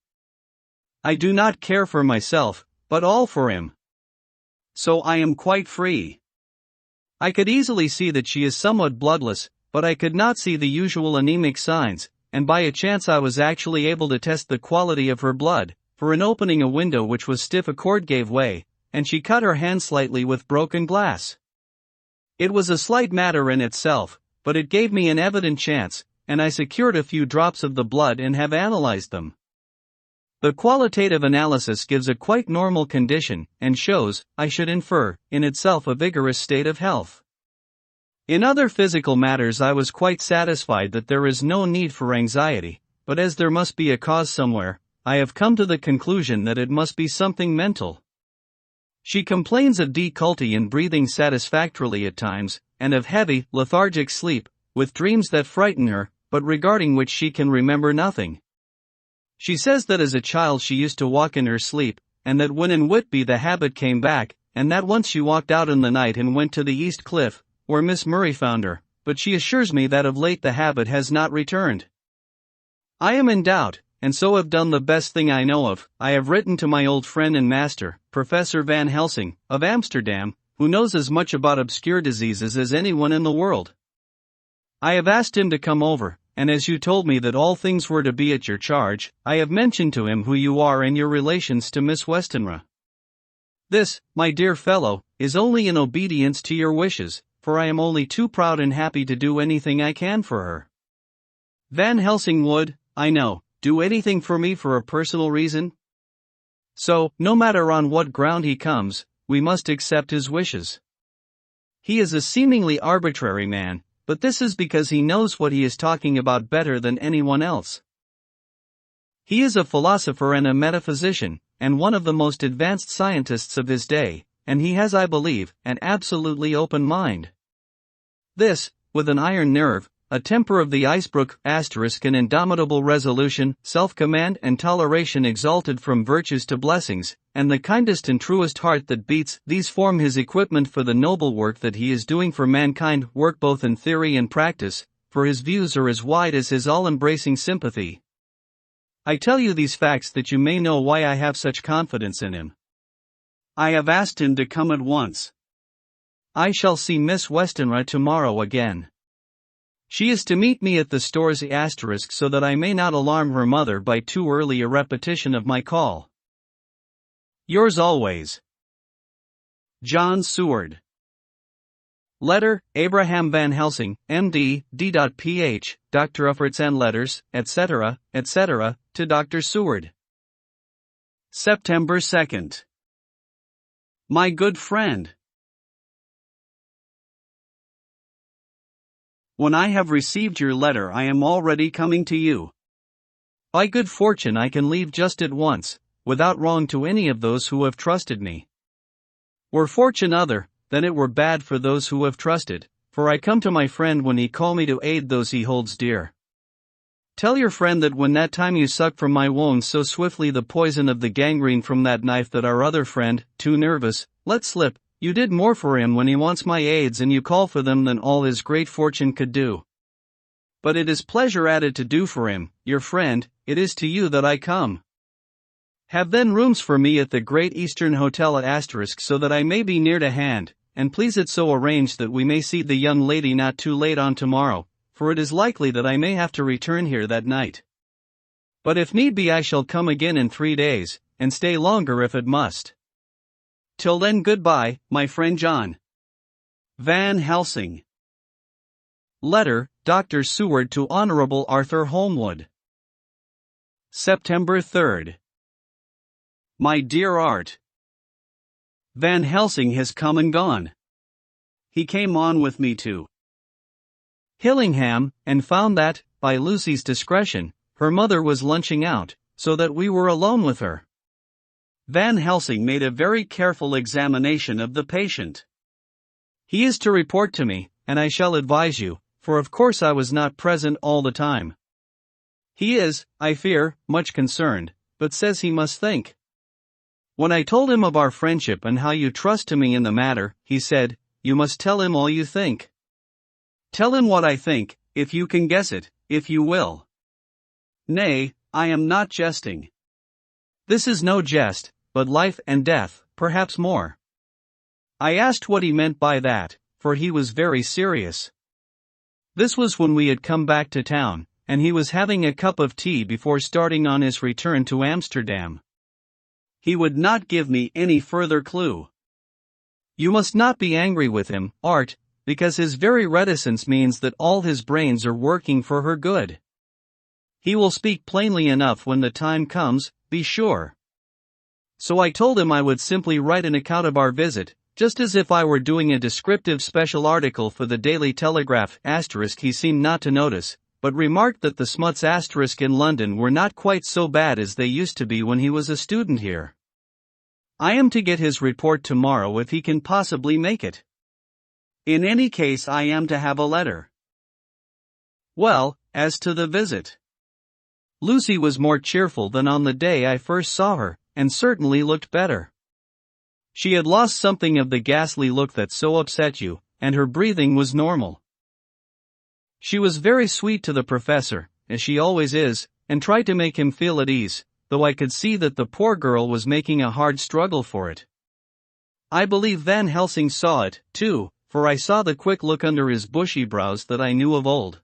I do not care for myself, but all for him. So I am quite free." I could easily see that she is somewhat bloodless, but I could not see the usual anemic signs, and by a chance I was actually able to test the quality of her blood, for in opening a window which was stiff a cord gave way, and she cut her hand slightly with broken glass. It was a slight matter in itself, but it gave me an evident chance, and I secured a few drops of the blood and have analyzed them. The qualitative analysis gives a quite normal condition, and shows, I should infer, in itself a vigorous state of health. In other physical matters I was quite satisfied that there is no need for anxiety, but as there must be a cause somewhere, I have come to the conclusion that it must be something mental. She complains of difficulty in breathing satisfactorily at times, and of heavy, lethargic sleep, with dreams that frighten her, but regarding which she can remember nothing. She says that as a child she used to walk in her sleep, and that when in Whitby the habit came back, and that once she walked out in the night and went to the East Cliff, where Miss Murray found her, but she assures me that of late the habit has not returned. I am in doubt, and so have done the best thing I know of. I have written to my old friend and master, Professor Van Helsing, of Amsterdam, who knows as much about obscure diseases as anyone in the world. I have asked him to come over, and as you told me that all things were to be at your charge, I have mentioned to him who you are and your relations to Miss Westenra. This, my dear fellow, is only in obedience to your wishes, for I am only too proud and happy to do anything I can for her. Van Helsing would, I know, do anything for me for a personal reason. So, no matter on what ground he comes, we must accept his wishes. He is a seemingly arbitrary man, but this is because he knows what he is talking about better than anyone else. He is a philosopher and a metaphysician, and one of the most advanced scientists of his day, and he has, I believe, an absolutely open mind. This, with an iron nerve, a temper of the icebrook, an indomitable resolution, self-command and toleration exalted from virtues to blessings, and the kindest and truest heart that beats, these form his equipment for the noble work that he is doing for mankind, work both in theory and practice, for his views are as wide as his all-embracing sympathy. I tell you these facts that you may know why I have such confidence in him. I have asked him to come at once. I shall see Miss Westenra tomorrow again. She is to meet me at the stores so that I may not alarm her mother by too early a repetition of my call. Yours always, John Seward. Letter, Abraham Van Helsing, M.D., D.Ph., Dr. Efforts and Letters, etc., etc., to Dr. Seward. September 2nd. My good friend, when I have received your letter I am already coming to you. By good fortune I can leave just at once, without wrong to any of those who have trusted me. Were fortune other, then it were bad for those who have trusted, for I come to my friend when he call me to aid those he holds dear. Tell your friend that when that time you suck from my wounds so swiftly the poison of the gangrene from that knife that our other friend, too nervous, let slip, you did more for him when he wants my aids and you call for them than all his great fortune could do. But it is pleasure added to do for him, your friend, it is to you that I come. Have then rooms for me at the Great Eastern Hotel at *, so that I may be near to hand, and please it so arrange that we may see the young lady not too late on tomorrow, for it is likely that I may have to return here that night. But if need be I shall come again in 3 days, and stay longer if it must. Till then goodbye, my friend John. Van Helsing. Letter, Dr. Seward to Honorable Arthur Holmwood. September 3rd. My dear Art. Van Helsing has come and gone. He came on with me to Hillingham, and found that, by Lucy's discretion, her mother was lunching out, so that we were alone with her. Van Helsing made a very careful examination of the patient. He is to report to me, and I shall advise you, for of course I was not present all the time. He is, I fear, much concerned, but says he must think. When I told him of our friendship and how you trust to me in the matter, he said, you must tell him all you think. Tell him what I think, if you can guess it, if you will. Nay, I am not jesting. This is no jest, but life and death, perhaps more. I asked what he meant by that, for he was very serious. This was when we had come back to town, and he was having a cup of tea before starting on his return to Amsterdam. He would not give me any further clue. You must not be angry with him, Art, because his very reticence means that all his brains are working for her good. He will speak plainly enough when the time comes, be sure. So I told him I would simply write an account of our visit, just as if I were doing a descriptive special article for the Daily Telegraph. * He seemed not to notice, but remarked that the smuts * in London were not quite so bad as they used to be when he was a student here. I am to get his report tomorrow if he can possibly make it. In any case I am to have a letter. Well, as to the visit. Lucy was more cheerful than on the day I first saw her, and certainly looked better. She had lost something of the ghastly look that so upset you, and her breathing was normal. She was very sweet to the professor, as she always is, and tried to make him feel at ease, though I could see that the poor girl was making a hard struggle for it. I believe Van Helsing saw it, too, for I saw the quick look under his bushy brows that I knew of old.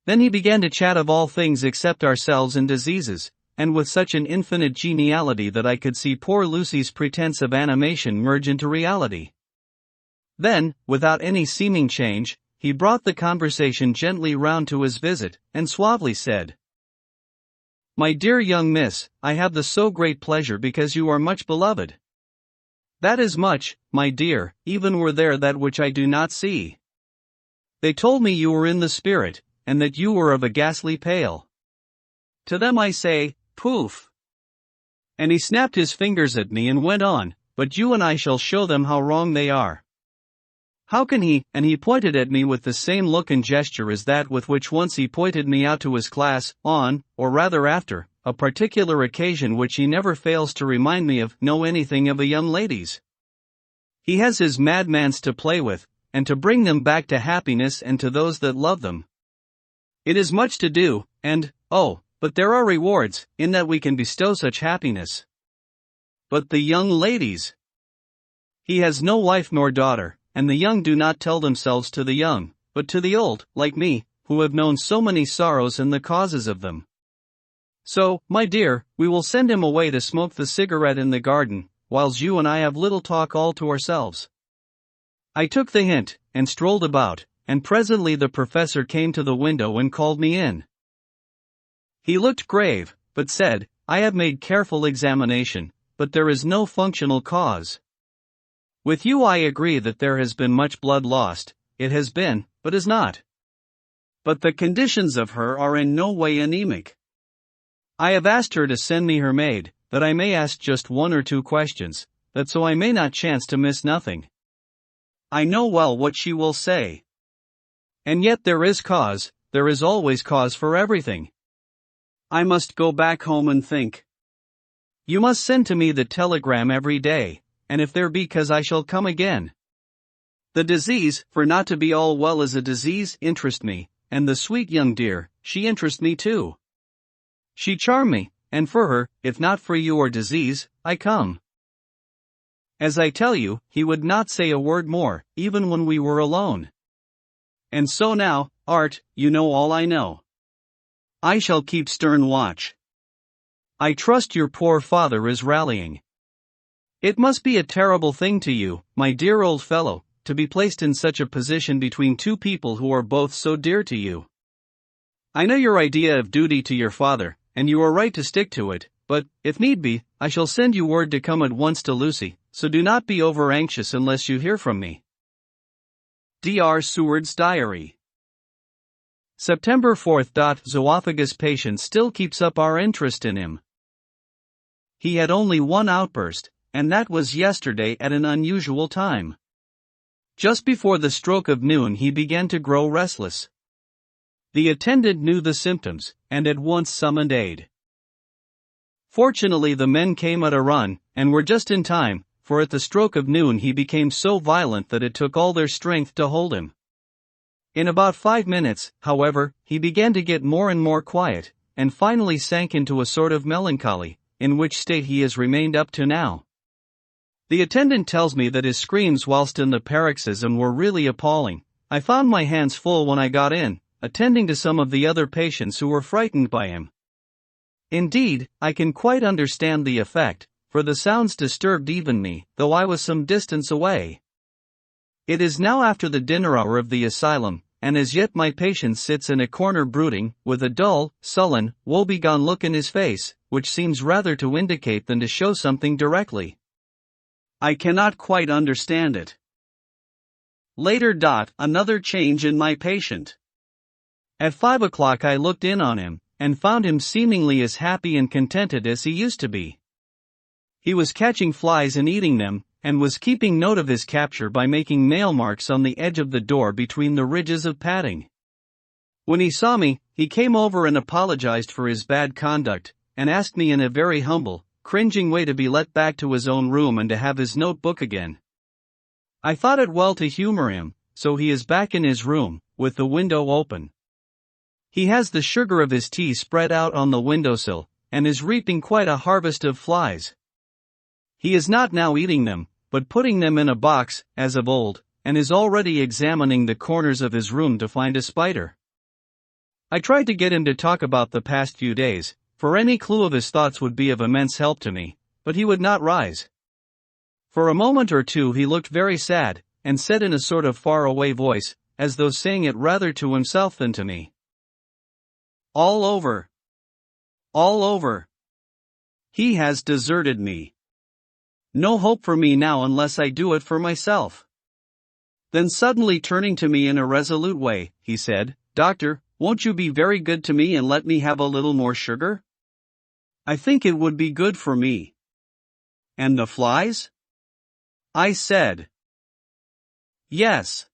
Then he began to chat of all things except ourselves and diseases, and with such an infinite geniality that I could see poor Lucy's pretense of animation merge into reality. Then, without any seeming change, he brought the conversation gently round to his visit, and suavely said, My dear young miss, I have the so great pleasure because you are much beloved. That is much, my dear, even were there that which I do not see. They told me you were in the spirit, and that you were of a ghastly pale. To them I say, poof! And he snapped his fingers at me and went on, but you and I shall show them how wrong they are. How can he, and he pointed at me with the same look and gesture as that with which once he pointed me out to his class, on, or rather after, a particular occasion which he never fails to remind me of, know anything of a young lady's. He has his madmans to play with, and to bring them back to happiness and to those that love them. It is much to do, and, oh, but there are rewards, in that we can bestow such happiness. But the young ladies! He has no wife nor daughter, and the young do not tell themselves to the young, but to the old, like me, who have known so many sorrows and the causes of them. So, my dear, we will send him away to smoke the cigarette in the garden, whiles you and I have little talk all to ourselves. I took the hint, and strolled about, and presently the professor came to the window and called me in. He looked grave, but said, I have made careful examination, but there is no functional cause. With you I agree that there has been much blood lost, it has been, but is not. But the conditions of her are in no way anemic. I have asked her to send me her maid, that I may ask just 1 or 2 questions, that so I may not chance to miss nothing. I know well what she will say. And yet there is always cause for everything. I must go back home and think. You must send to me the telegram every day, and if there be cause I shall come again. The disease, for not to be all well is a disease, interest me, and the sweet young dear, she interest me too. She charm me, and for her, if not for you or disease, I come. As I tell you, he would not say a word more, even when we were alone. And so now, Art, you know all I know. I shall keep stern watch. I trust your poor father is rallying. It must be a terrible thing to you, my dear old fellow, to be placed in such a position between two people who are both so dear to you. I know your idea of duty to your father, and you are right to stick to it, but, if need be, I shall send you word to come at once to Lucy, so do not be over anxious unless you hear from me. Dr. Seward's Diary. September 4th. Zoophagus patient still keeps up our interest in him. He had only one outburst, and that was yesterday at an unusual time. Just before the stroke of noon he began to grow restless. The attendant knew the symptoms, and at once summoned aid. Fortunately the men came at a run, and were just in time, for at the stroke of noon he became so violent that it took all their strength to hold him. In about 5 minutes, however, he began to get more and more quiet, and finally sank into a sort of melancholy, in which state he has remained up to now. The attendant tells me that his screams whilst in the paroxysm were really appalling. I found my hands full when I got in, attending to some of the other patients who were frightened by him. Indeed, I can quite understand the effect, for the sounds disturbed even me, though I was some distance away. It is now after the dinner hour of the asylum, and as yet my patient sits in a corner brooding, with a dull, sullen, woebegone look in his face, which seems rather to indicate than to show something directly. I cannot quite understand it. Later. Another change in my patient. At 5 o'clock I looked in on him, and found him seemingly as happy and contented as he used to be. He was catching flies and eating them, and was keeping note of his capture by making nail marks on the edge of the door between the ridges of padding. When he saw me, he came over and apologized for his bad conduct, and asked me in a very humble, cringing way to be let back to his own room and to have his notebook again. I thought it well to humor him, so he is back in his room, with the window open. He has the sugar of his tea spread out on the windowsill, and is reaping quite a harvest of flies. He is not now eating them, but putting them in a box, as of old, and is already examining the corners of his room to find a spider. I tried to get him to talk about the past few days, for any clue of his thoughts would be of immense help to me, but he would not rise. For a moment or two he looked very sad, and said in a sort of far-away voice, as though saying it rather to himself than to me, "All over. All over. He has deserted me. No hope for me now unless I do it for myself." Then suddenly turning to me in a resolute way, he said, "Doctor, won't you be very good to me and let me have a little more sugar? I think it would be good for me." "And the flies?" I said. "Yes.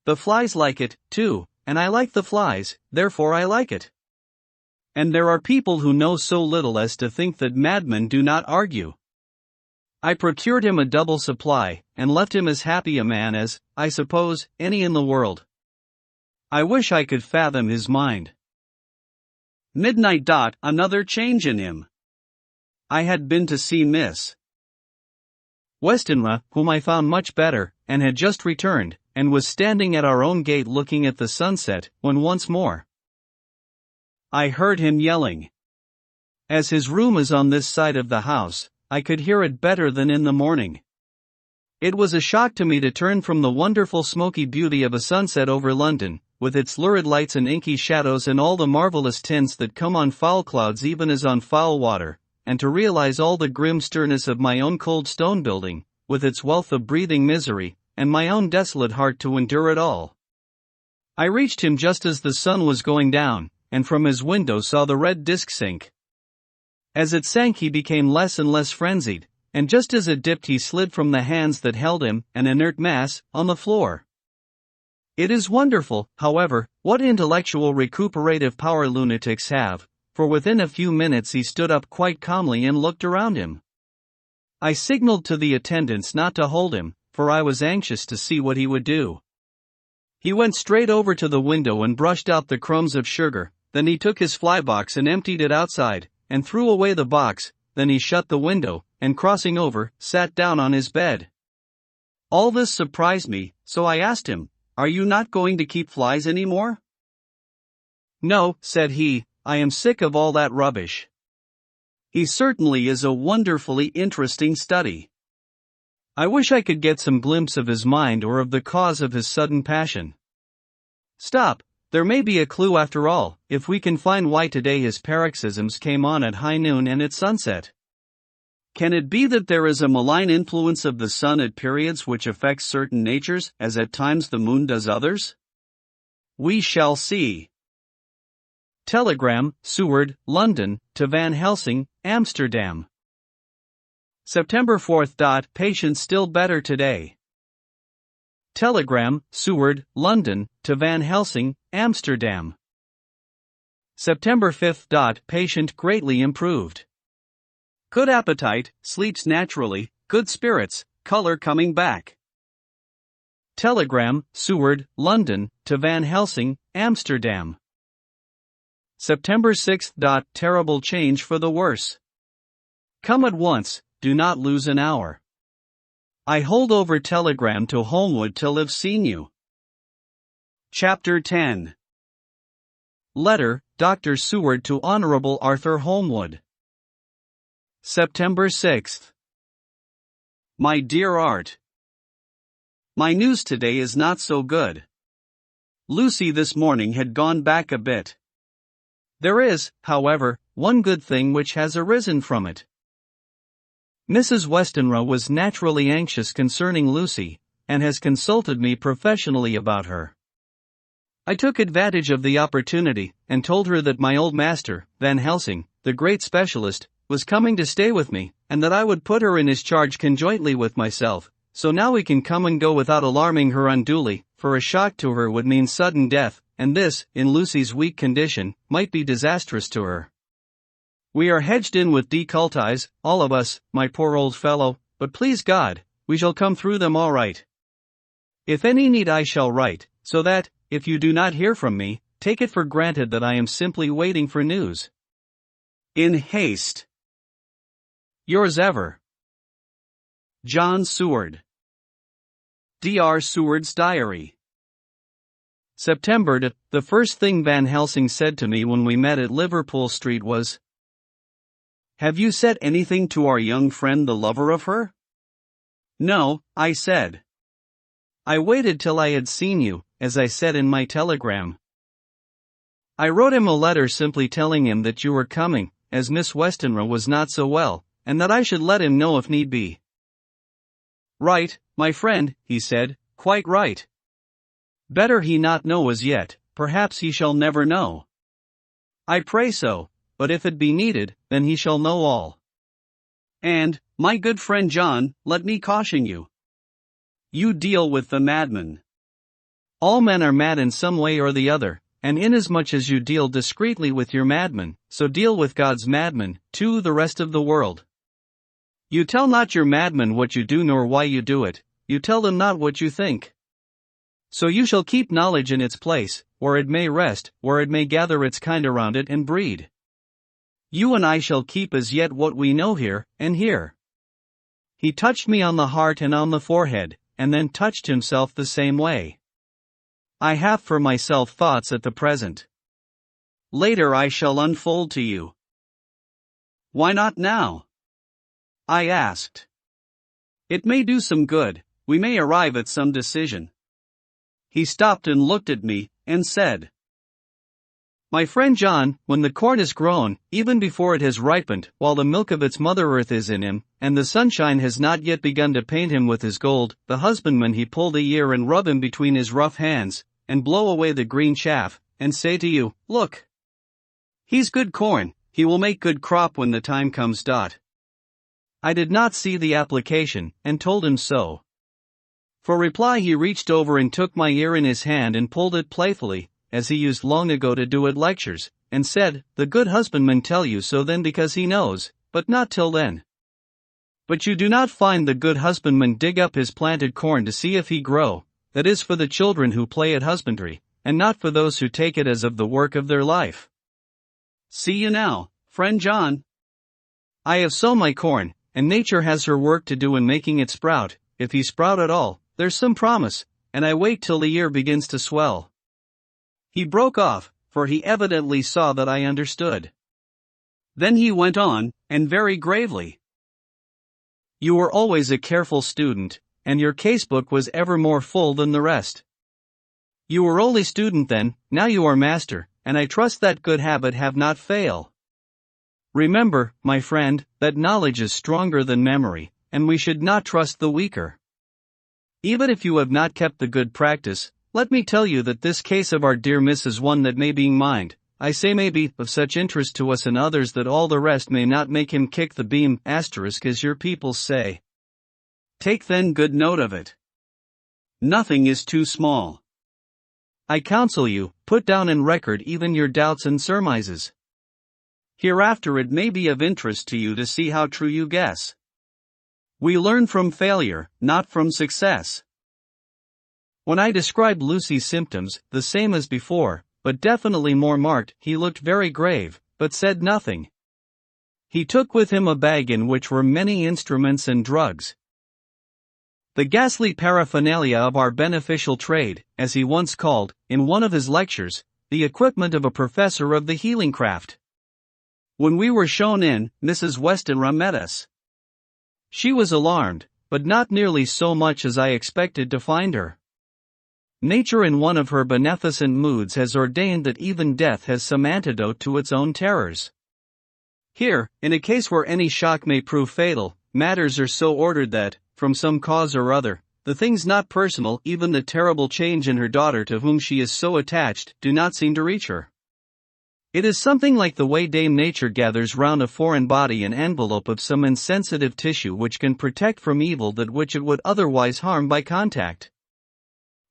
The flies like it, too, and I like the flies, therefore I like it. And there are people who know so little as to think that madmen do not argue." I procured him a double supply, and left him as happy a man as, I suppose, any in the world. I wish I could fathom his mind. Midnight. Another change in him. I had been to see Miss Westenra, whom I found much better, and had just returned, and was standing at our own gate looking at the sunset, when once more I heard him yelling. As his room is on this side of the house, I could hear it better than in the morning. It was a shock to me to turn from the wonderful smoky beauty of a sunset over London, with its lurid lights and inky shadows and all the marvelous tints that come on foul clouds even as on foul water, and to realize all the grim sternness of my own cold stone building, with its wealth of breathing misery, and my own desolate heart to endure it all. I reached him just as the sun was going down, and from his window saw the red disk sink. As it sank he became less and less frenzied, and just as it dipped he slid from the hands that held him, an inert mass, on the floor. It is wonderful, however, what intellectual recuperative power lunatics have, for within a few minutes he stood up quite calmly and looked around him. I signaled to the attendants not to hold him, for I was anxious to see what he would do. He went straight over to the window and brushed out the crumbs of sugar, then he took his flybox and emptied it outside, and threw away the box, then he shut the window, and crossing over, sat down on his bed. All this surprised me, so I asked him, "Are you not going to keep flies anymore?" "No," said he, "I am sick of all that rubbish." He certainly is a wonderfully interesting study. I wish I could get some glimpse of his mind or of the cause of his sudden passion. Stop, there may be a clue after all, if we can find why today his paroxysms came on at high noon and at sunset. Can it be that there is a malign influence of the sun at periods which affects certain natures, as at times the moon does others? We shall see. Telegram, Seward, London, to Van Helsing, Amsterdam. September 4th. Patient still better today. Telegram, Seward, London, to Van Helsing, Amsterdam. September 5th. Patient greatly improved. Good appetite, sleeps naturally, good spirits, color coming back. Telegram, Seward, London, to Van Helsing, Amsterdam. September 6th. Terrible change for the worse. Come at once, do not lose an hour. I hold over telegram to Holmwood till I've seen you. Chapter 10. Letter, Dr. Seward to Honorable Arthur Holmwood. September 6th. My dear Art, my news today is not so good. Lucy this morning had gone back a bit. There is, however, one good thing which has arisen from it. Mrs. Westenra was naturally anxious concerning Lucy, and has consulted me professionally about her. I took advantage of the opportunity, and told her that my old master, Van Helsing, the great specialist, was coming to stay with me, and that I would put her in his charge conjointly with myself, so now we can come and go without alarming her unduly, for a shock to her would mean sudden death, and this, in Lucy's weak condition, might be disastrous to her. We are hedged in with deculties, all of us, my poor old fellow, but please God, we shall come through them all right. If any need I shall write, so that, if you do not hear from me, take it for granted that I am simply waiting for news. In haste. Yours ever, John Seward. Dr. Seward's Diary. September. The first thing Van Helsing said to me when we met at Liverpool Street was, "Have you said anything to our young friend the lover of her?" "No," I said. "I waited till I had seen you, as I said in my telegram. I wrote him a letter simply telling him that you were coming, as Miss Westenra was not so well, and that I should let him know if need be." "Right, my friend," he said, "quite right. Better he not know as yet, perhaps he shall never know. I pray so, but if it be needed, then he shall know all. And, my good friend John, let me caution you. You deal with the madman. All men are mad in some way or the other, and inasmuch as you deal discreetly with your madman, so deal with God's madman, too, the rest of the world. You tell not your madman what you do nor why you do it, you tell them not what you think. So you shall keep knowledge in its place, where it may rest, where it may gather its kind around it and breed. You and I shall keep as yet what we know here, and here." He touched me on the heart and on the forehead, and then touched himself the same way. I have for myself thoughts at the present. Later I shall unfold to you. "Why not now?" I asked. "It may do some good, we may arrive at some decision." He stopped and looked at me, and said, "My friend John, when the corn is grown, even before it has ripened, while the milk of its mother earth is in him, and the sunshine has not yet begun to paint him with his gold, the husbandman he pull the ear and rub him between his rough hands, and blow away the green chaff, and say to you, Look! He's good corn, he will make good crop when the time comes. I did not see the application, and told him so. For reply he reached over and took my ear in his hand and pulled it playfully, as he used long ago to do at lectures, and said, "The good husbandman tell you so then because he knows, but not till then. But you do not find the good husbandman dig up his planted corn to see if he grow, that is for the children who play at husbandry, and not for those who take it as of the work of their life. See you now, friend John. I have sown my corn, and nature has her work to do in making it sprout. If he sprout at all, there's some promise, and I wait till the ear begins to swell." He broke off, for he evidently saw that I understood. Then he went on, and very gravely. "You were always a careful student, and your casebook was ever more full than the rest. You were only student then, now you are master, and I trust that good habit have not fail. Remember, my friend, that knowledge is stronger than memory, and we should not trust the weaker. Even if you have not kept the good practice, let me tell you that this case of our dear Miss is one that may be mind, I say may be, of such interest to us and others that all the rest may not make him kick the beam, asterisk as your people say. Take then good note of it. Nothing is too small. I counsel you, put down in record even your doubts and surmises. Hereafter it may be of interest to you to see how true you guess. We learn from failure, not from success. When I described Lucy's symptoms, the same as before, but definitely more marked, he looked very grave, but said nothing. He took with him a bag in which were many instruments and drugs. The ghastly paraphernalia of our beneficial trade, as he once called, in one of his lectures, the equipment of a professor of the healing craft. When we were shown in, Mrs. Westenra met us. She was alarmed, but not nearly so much as I expected to find her. Nature in one of her beneficent moods has ordained that even death has some antidote to its own terrors. Here, in a case where any shock may prove fatal, matters are so ordered that, from some cause or other, the things not personal, even the terrible change in her daughter to whom she is so attached, do not seem to reach her. It is something like the way Dame Nature gathers round a foreign body an envelope of some insensitive tissue which can protect from evil that which it would otherwise harm by contact.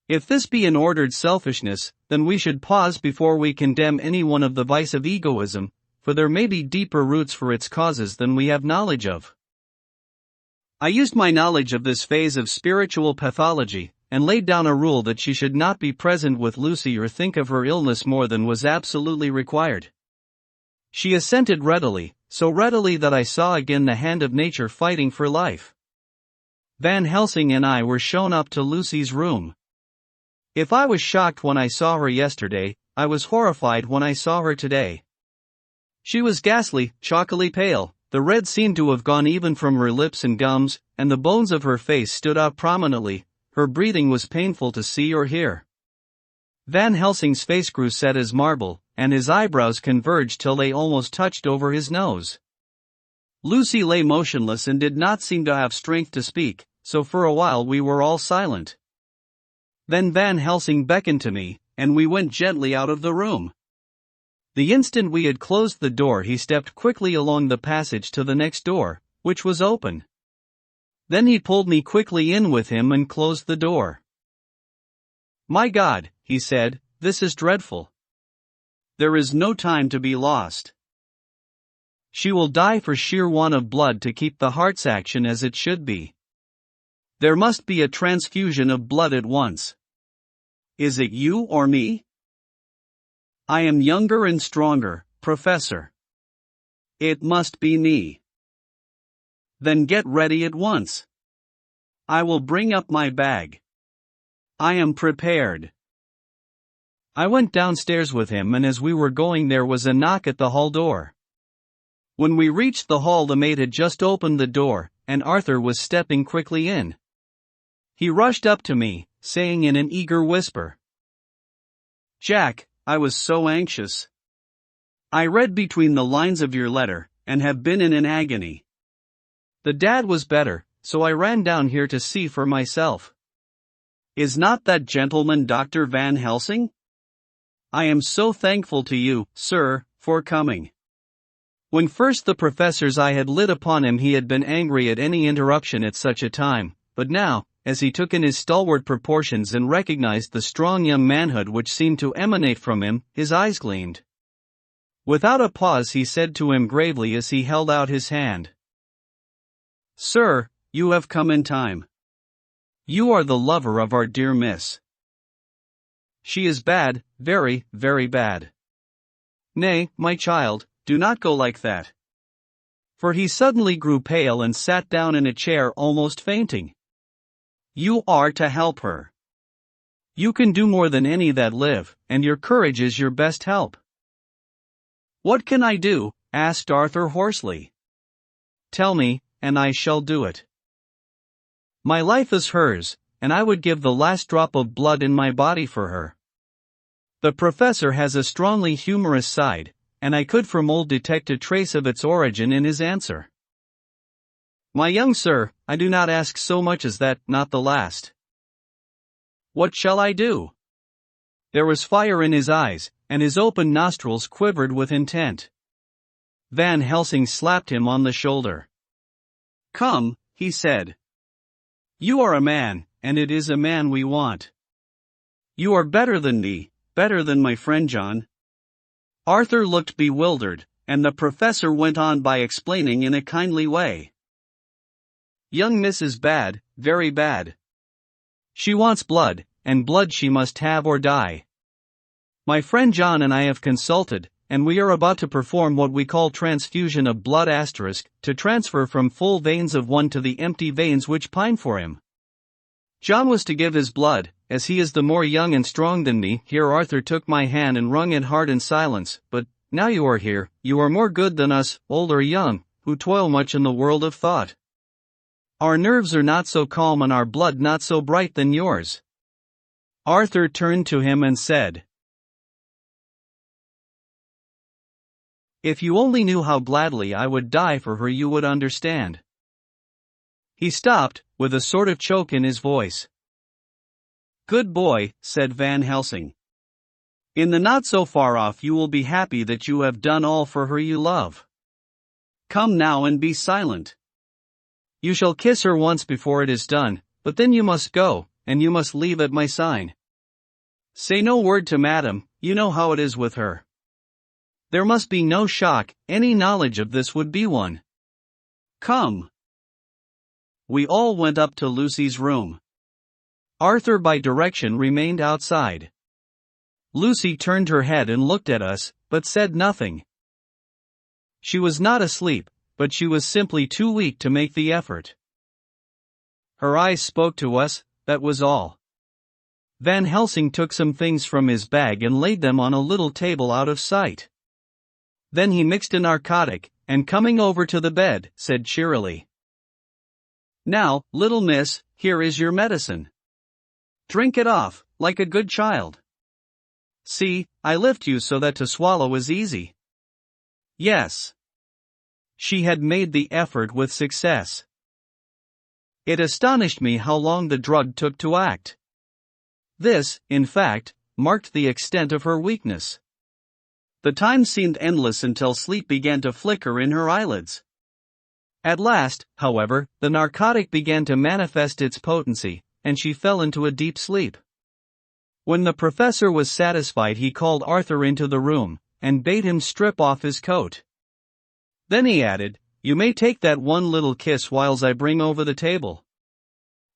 If this be an ordered selfishness, then we should pause before we condemn any one of the vice of egoism, for there may be deeper roots for its causes than we have knowledge of. I used my knowledge of this phase of spiritual pathology, and laid down a rule that she should not be present with Lucy or think of her illness more than was absolutely required. She assented readily, so readily that I saw again the hand of nature fighting for life. Van Helsing and I were shown up to Lucy's room. If I was shocked when I saw her yesterday, I was horrified when I saw her today. She was ghastly, chalkily pale, the red seemed to have gone even from her lips and gums, and the bones of her face stood out prominently. Her breathing was painful to see or hear. Van Helsing's face grew set as marble, and his eyebrows converged till they almost touched over his nose. Lucy lay motionless and did not seem to have strength to speak, so for a while we were all silent. Then Van Helsing beckoned to me, and we went gently out of the room. The instant we had closed the door he stepped quickly along the passage to the next door, which was open. Then he pulled me quickly in with him and closed the door. "My God," he said, "this is dreadful. There is no time to be lost. She will die for sheer want of blood to keep the heart's action as it should be. There must be a transfusion of blood at once. Is it you or me? I am younger and stronger, Professor. It must be me. Then get ready at once. I will bring up my bag. I am prepared." I went downstairs with him, and as we were going there was a knock at the hall door. When we reached the hall the maid had just opened the door, and Arthur was stepping quickly in. He rushed up to me, saying in an eager whisper, "Jack, I was so anxious. I read between the lines of your letter, and have been in an agony. The dad was better, so I ran down here to see for myself. Is not that gentleman Dr. Van Helsing? I am so thankful to you, sir, for coming. When first the professor's eye had lit upon him, he had been angry at any interruption at such a time, but now, as he took in his stalwart proportions and recognized the strong young manhood which seemed to emanate from him, his eyes gleamed. Without a pause he said to him gravely as he held out his hand, "Sir, you have come in time. You are the lover of our dear miss. She is bad, very, very bad. Nay, my child, do not go like that." For he suddenly grew pale and sat down in a chair almost fainting. "You are to help her. You can do more than any that live, and your courage is your best help." "What can I do?" asked Arthur hoarsely. "Tell me, and I shall do it. My life is hers, and I would give the last drop of blood in my body for her." The professor has a strongly humorous side, and I could from old detect a trace of its origin in his answer. "My young sir, I do not ask so much as that, not the last." "What shall I do?" There was fire in his eyes, and his open nostrils quivered with intent. Van Helsing slapped him on the shoulder. "Come," he said. "You are a man, and it is a man we want. You are better than me, better than my friend John." Arthur looked bewildered, and the professor went on by explaining in a kindly way. "Young Miss is bad, very bad. She wants blood, and blood she must have or die. My friend John and I have consulted, and we are about to perform what we call transfusion of blood *, to transfer from full veins of one to the empty veins which pine for him. John was to give his blood, as he is the more young and strong than me." Here Arthur took my hand and wrung it hard in silence. "But, now you are here, you are more good than us, old or young, who toil much in the world of thought. Our nerves are not so calm and our blood not so bright than yours." Arthur turned to him and said, "If you only knew how gladly I would die for her, you would understand." He stopped, with a sort of choke in his voice. "Good boy," said Van Helsing. "In the not so far off you will be happy that you have done all for her you love. Come now and be silent. You shall kiss her once before it is done, but then you must go, and you must leave at my sign. Say no word to madam, you know how it is with her. There must be no shock, any knowledge of this would be one. Come." We all went up to Lucy's room. Arthur by direction remained outside. Lucy turned her head and looked at us, but said nothing. She was not asleep, but she was simply too weak to make the effort. Her eyes spoke to us, that was all. Van Helsing took some things from his bag and laid them on a little table out of sight. Then he mixed a narcotic, and coming over to the bed, said cheerily, "Now, little miss, here is your medicine. Drink it off, like a good child. See, I lift you so that to swallow is easy." Yes. She had made the effort with success. It astonished me how long the drug took to act. This, in fact, marked the extent of her weakness. The time seemed endless until sleep began to flicker in her eyelids. At last, however, the narcotic began to manifest its potency, and she fell into a deep sleep. When the professor was satisfied, he called Arthur into the room, and bade him strip off his coat. Then he added, "You may take that one little kiss whiles I bring over the table.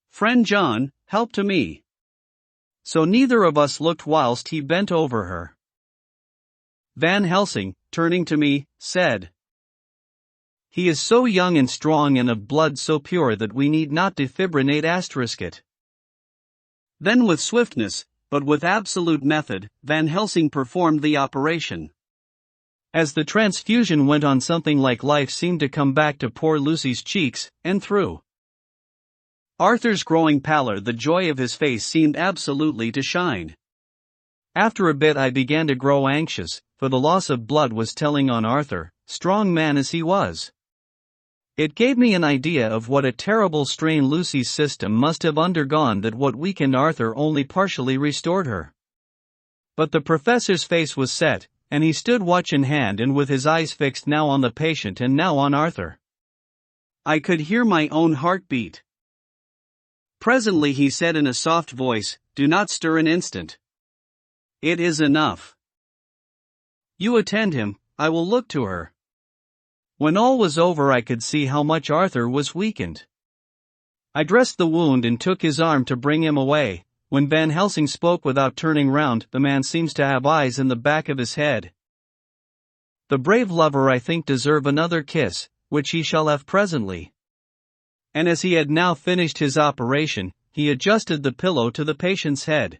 Friend John, help to me." So neither of us looked whilst he bent over her. Van Helsing, turning to me, said, "He is so young and strong and of blood so pure that we need not defibrinate *it. Then with swiftness, but with absolute method, Van Helsing performed the operation. As the transfusion went on, something like life seemed to come back to poor Lucy's cheeks, and through Arthur's growing pallor the joy of his face seemed absolutely to shine. After a bit I began to grow anxious, for the loss of blood was telling on Arthur, strong man as he was. It gave me an idea of what a terrible strain Lucy's system must have undergone, that what weakened Arthur only partially restored her. But the professor's face was set, and he stood watch in hand and with his eyes fixed now on the patient and now on Arthur. I could hear my own heartbeat. Presently he said in a soft voice, "Do not stir an instant. It is enough. You attend him, I will look to her." When all was over I could see how much Arthur was weakened. I dressed the wound and took his arm to bring him away. When Van Helsing spoke without turning round, "The man seems to have eyes in the back of his head. The brave lover I think deserve another kiss, which he shall have presently." And as he had now finished his operation, he adjusted the pillow to the patient's head.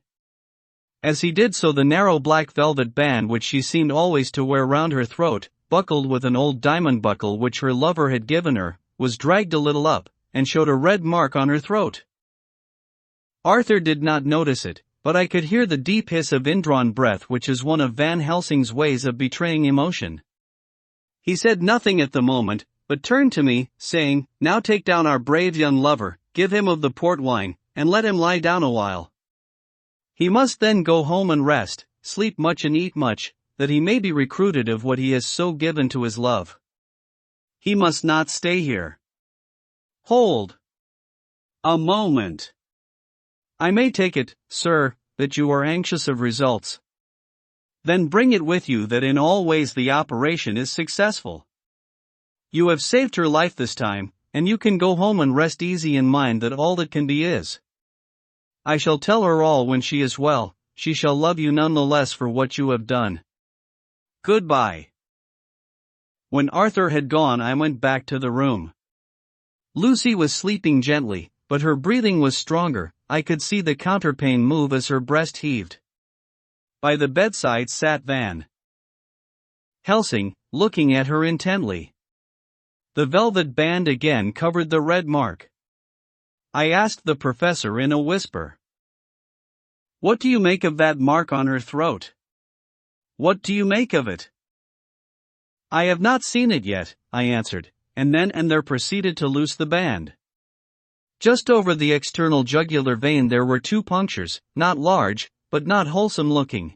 As he did so the narrow black velvet band which she seemed always to wear round her throat, buckled with an old diamond buckle which her lover had given her, was dragged a little up, and showed a red mark on her throat. Arthur did not notice it, but I could hear the deep hiss of indrawn breath which is one of Van Helsing's ways of betraying emotion. He said nothing at the moment, but turned to me, saying, "Now take down our brave young lover, give him of the port wine, and let him lie down a while. He must then go home and rest, sleep much and eat much, that he may be recruited of what he has so given to his love. He must not stay here. Hold a moment. I may take it, sir, that you are anxious of results. Then bring it with you that in all ways the operation is successful. You have saved her life this time, and you can go home and rest easy in mind that all that can be is. I shall tell her all when she is well, she shall love you none the less for what you have done. Goodbye." When Arthur had gone I went back to the room. Lucy was sleeping gently, but her breathing was stronger. I could see the counterpane move as her breast heaved. By the bedside sat Van Helsing, looking at her intently. The velvet band again covered the red mark. I asked the professor in a whisper, "What do you make of that mark on her throat? What do you make of it?" "I have not seen it yet," I answered, and then and there proceeded to loose the band. Just over the external jugular vein there were 2 punctures, not large, but not wholesome looking.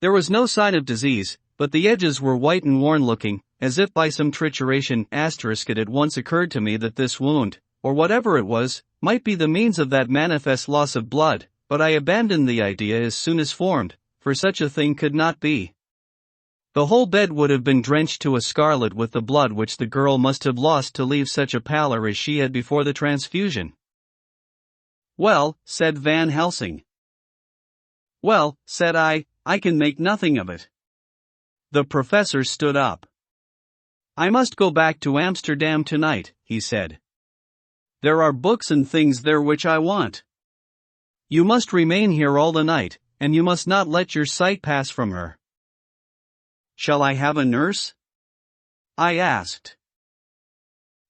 There was no sign of disease, but the edges were white and worn-looking, as if by some trituration. It at once occurred to me that this wound, or whatever it was, might be the means of that manifest loss of blood, but I abandoned the idea as soon as formed, for such a thing could not be. The whole bed would have been drenched to a scarlet with the blood which the girl must have lost to leave such a pallor as she had before the transfusion. "Well," said Van Helsing. "Well," said I can make nothing of it." The professor stood up. "I must go back to Amsterdam tonight," he said. "There are books and things there which I want. You must remain here all the night, and you must not let your sight pass from her." "Shall I have a nurse?" I asked.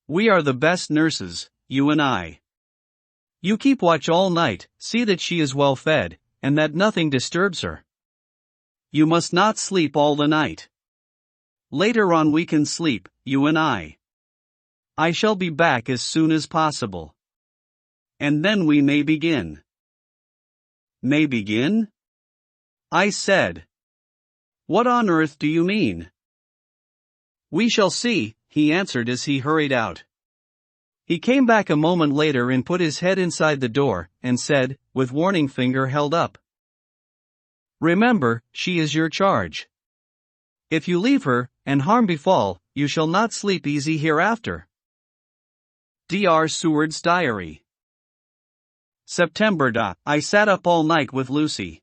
"We are the best nurses, you and I. You keep watch all night, see that she is well fed, and that nothing disturbs her. You must not sleep all the night. Later on we can sleep, you and I. I shall be back as soon as possible. And then we may begin." "May begin?" I said. "What on earth do you mean?" "We shall see," he answered as he hurried out. He came back a moment later and put his head inside the door, and said, with warning finger held up, "Remember, she is your charge. If you leave her, and harm befall, you shall not sleep easy hereafter." Dr. Seward's Diary. September. I sat up all night with Lucy.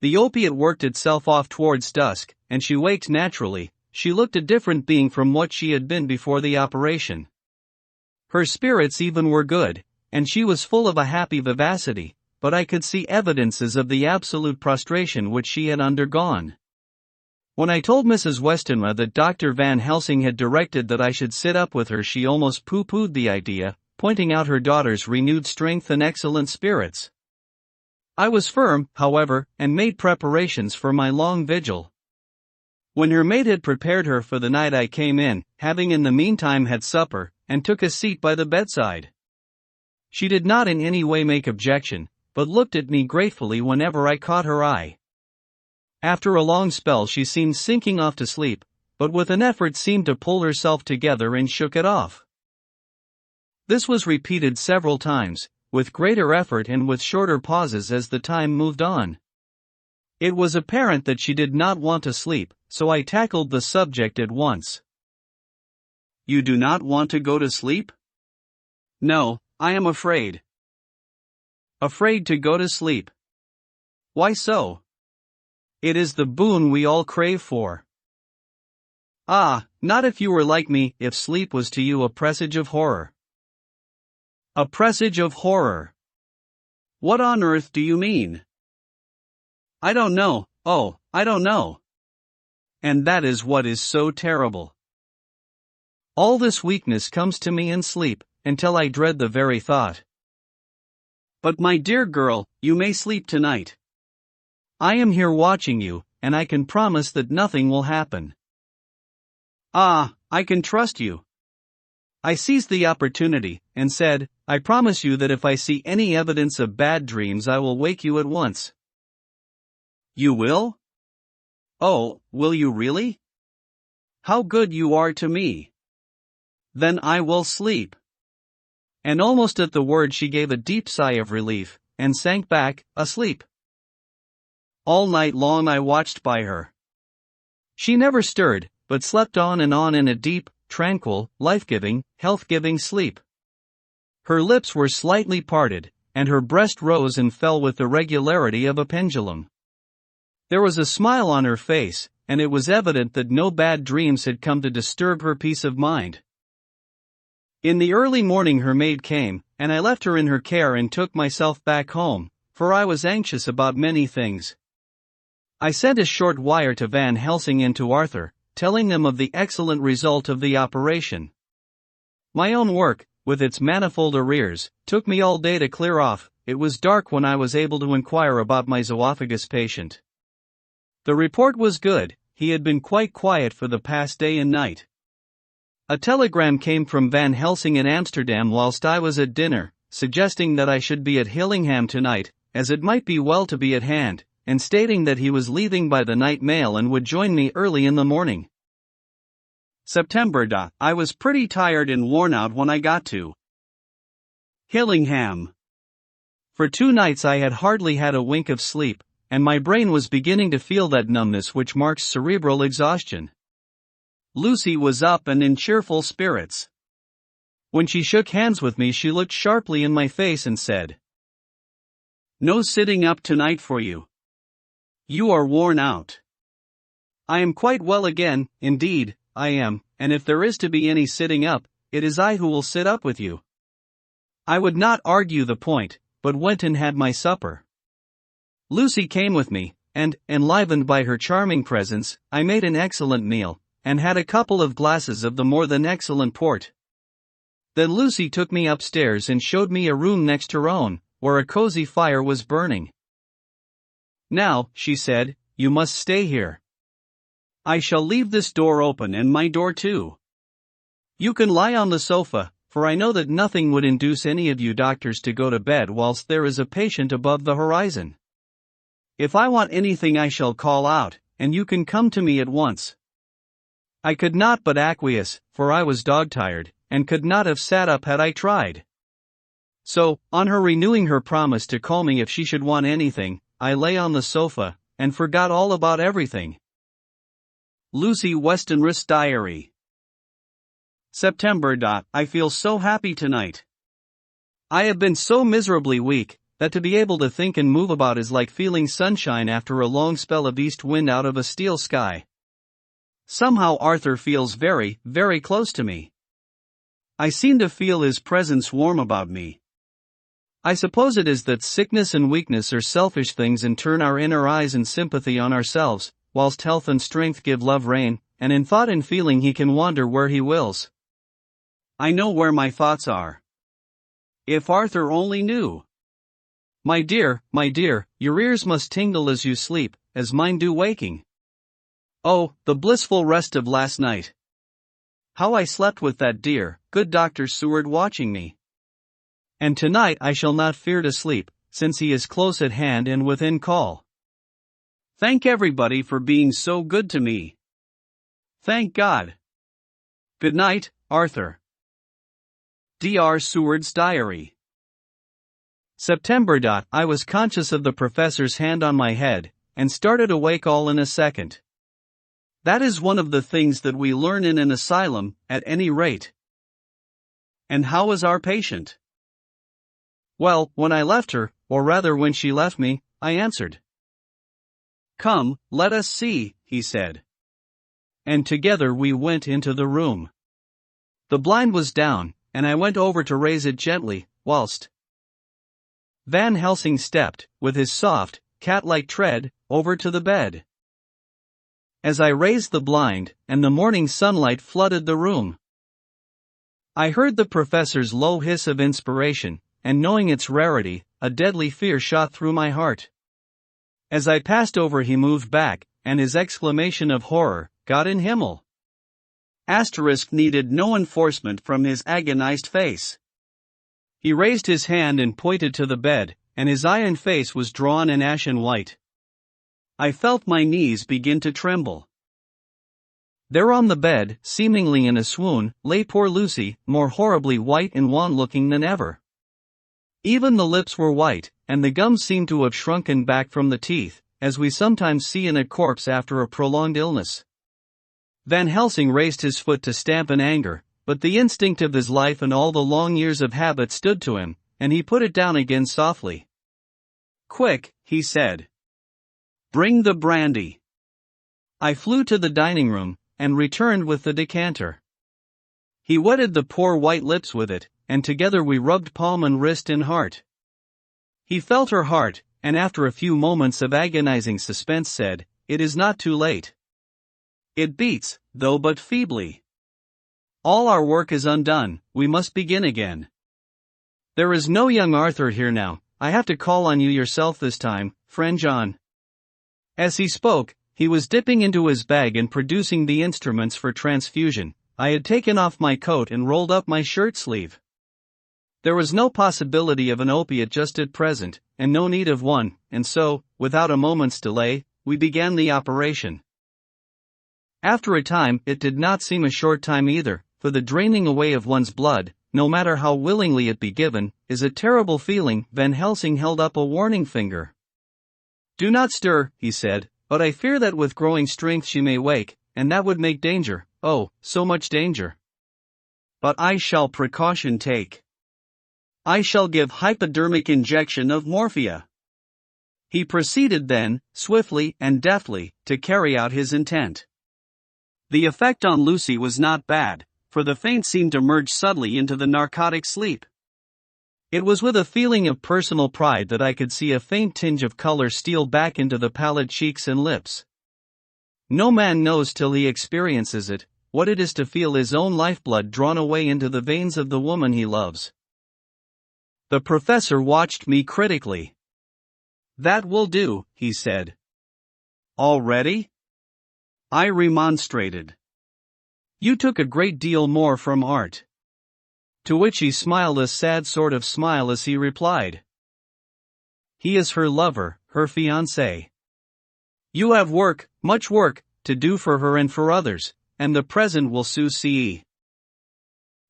The opiate worked itself off towards dusk, and she waked naturally. She looked a different being from what she had been before the operation. Her spirits even were good, and she was full of a happy vivacity, but I could see evidences of the absolute prostration which she had undergone. When I told Mrs. Westenra that Dr. Van Helsing had directed that I should sit up with her, she almost pooh-poohed the idea, pointing out her daughter's renewed strength and excellent spirits. I was firm, however, and made preparations for my long vigil. When her maid had prepared her for the night I came in, having in the meantime had supper, and took a seat by the bedside. She did not in any way make objection, but looked at me gratefully whenever I caught her eye. After a long spell she seemed sinking off to sleep, but with an effort seemed to pull herself together and shook it off. This was repeated several times, with greater effort and with shorter pauses as the time moved on. It was apparent that she did not want to sleep, so I tackled the subject at once. "You do not want to go to sleep?" "No, I am afraid." "Afraid to go to sleep? Why so?" "It is the boon we all crave for." "Ah, not if you were like me, if sleep was to you a presage of horror." "A presage of horror? What on earth do you mean?" "I don't know, I don't know. And that is what is so terrible. All this weakness comes to me in sleep, until I dread the very thought." "But my dear girl, you may sleep tonight. I am here watching you, and I can promise that nothing will happen." "Ah, I can trust you." I seized the opportunity, and said, "I promise you that if I see any evidence of bad dreams I will wake you at once." "You will? Oh, will you really? How good you are to me. Then I will sleep." And almost at the word she gave a deep sigh of relief, and sank back, asleep. All night long I watched by her. She never stirred, but slept on in a deep, tranquil, life-giving, health-giving sleep. Her lips were slightly parted, and her breast rose and fell with the regularity of a pendulum. There was a smile on her face, and it was evident that no bad dreams had come to disturb her peace of mind. In the early morning her maid came, and I left her in her care and took myself back home, for I was anxious about many things. I sent a short wire to Van Helsing and to Arthur, telling them of the excellent result of the operation. My own work, with its manifold arrears, took me all day to clear off. It was dark when I was able to inquire about my zoophagus patient. The report was good. He had been quite quiet for the past day and night. A telegram came from Van Helsing in Amsterdam whilst I was at dinner, suggesting that I should be at Hillingham tonight, as it might be well to be at hand, and stating that he was leaving by the night mail and would join me early in the morning. September. I was pretty tired and worn out when I got to Hillingham. For 2 nights I had hardly had a wink of sleep, and my brain was beginning to feel that numbness which marks cerebral exhaustion. Lucy was up and in cheerful spirits. When she shook hands with me she looked sharply in my face and said, "No sitting up tonight for you. You are worn out." "I am quite well again, indeed, I am, and if there is to be any sitting up, it is I who will sit up with you." I would not argue the point, but went and had my supper. Lucy came with me, and, enlivened by her charming presence, I made an excellent meal, and had a couple of glasses of the more than excellent port. Then Lucy took me upstairs and showed me a room next her own, where a cozy fire was burning. "Now," she said, "you must stay here. I shall leave this door open and my door too. You can lie on the sofa, for I know that nothing would induce any of you doctors to go to bed whilst there is a patient above the horizon. If I want anything I shall call out, and you can come to me at once." I could not but acquiesce, for I was dog-tired, and could not have sat up had I tried. So, on her renewing her promise to call me if she should want anything, I lay on the sofa, and forgot all about everything. Lucy Westenra's Diary. September. I feel so happy tonight. I have been so miserably weak, that to be able to think and move about is like feeling sunshine after a long spell of east wind out of a steel sky. Somehow Arthur feels very, very close to me. I seem to feel his presence warm about me. I suppose it is that sickness and weakness are selfish things and turn our inner eyes and sympathy on ourselves, whilst health and strength give love rein, and in thought and feeling he can wander where he wills. I know where my thoughts are. If Arthur only knew. My dear, your ears must tingle as you sleep, as mine do waking. Oh, the blissful rest of last night. How I slept with that dear, good Dr. Seward watching me. And tonight I shall not fear to sleep, since he is close at hand and within call. Thank everybody for being so good to me. Thank God. Good night, Arthur. Dr. Seward's Diary. September. I was conscious of the professor's hand on my head, and started awake all in a second. That is one of the things that we learn in an asylum, at any rate. And how is our patient? Well, when I left her, or rather when she left me, I answered. Come, let us see, he said. And together we went into the room. The blind was down, and I went over to raise it gently, whilst Van Helsing stepped, with his soft, cat-like tread, over to the bed. As I raised the blind, and the morning sunlight flooded the room, I heard the professor's low hiss of inspiration, and knowing its rarity, a deadly fear shot through my heart. As I passed over he moved back, and his exclamation of horror, "God in Himmel!" Needed no enforcement from his agonized face. He raised his hand and pointed to the bed, and his iron face was drawn in ashen white. I felt my knees begin to tremble. There on the bed, seemingly in a swoon, lay poor Lucy, more horribly white and wan-looking than ever. Even the lips were white, and the gums seemed to have shrunken back from the teeth, as we sometimes see in a corpse after a prolonged illness. Van Helsing raised his foot to stamp in anger, but the instinct of his life and all the long years of habit stood to him, and he put it down again softly. "Quick," he said. "Bring the brandy." I flew to the dining room, and returned with the decanter. He wetted the poor white lips with it, and together we rubbed palm and wrist and heart. He felt her heart, and after a few moments of agonizing suspense said, "It is not too late. It beats, though but feebly. All our work is undone, we must begin again. There is no young Arthur here now, I have to call on you yourself this time, friend John." As he spoke, he was dipping into his bag and producing the instruments for transfusion. I had taken off my coat and rolled up my shirt sleeve. There was no possibility of an opiate just at present, and no need of one, and so, without a moment's delay, we began the operation. After a time, it did not seem a short time either, for the draining away of one's blood, no matter how willingly it be given, is a terrible feeling. Van Helsing held up a warning finger. "Do not stir," he said, "but I fear that with growing strength she may wake, and that would make danger, oh, so much danger. But I shall precaution take. I shall give hypodermic injection of morphia." He proceeded then, swiftly and deftly, to carry out his intent. The effect on Lucy was not bad, for the faint seemed to merge subtly into the narcotic sleep. It was with a feeling of personal pride that I could see a faint tinge of color steal back into the pallid cheeks and lips. No man knows till he experiences it, what it is to feel his own lifeblood drawn away into the veins of the woman he loves. The professor watched me critically. "That will do," he said. "Already?" I remonstrated. "You took a great deal more from Art." To which he smiled a sad sort of smile as he replied, "He is her lover, her fiancé. You have work, much work, to do for her and for others, and the present will see."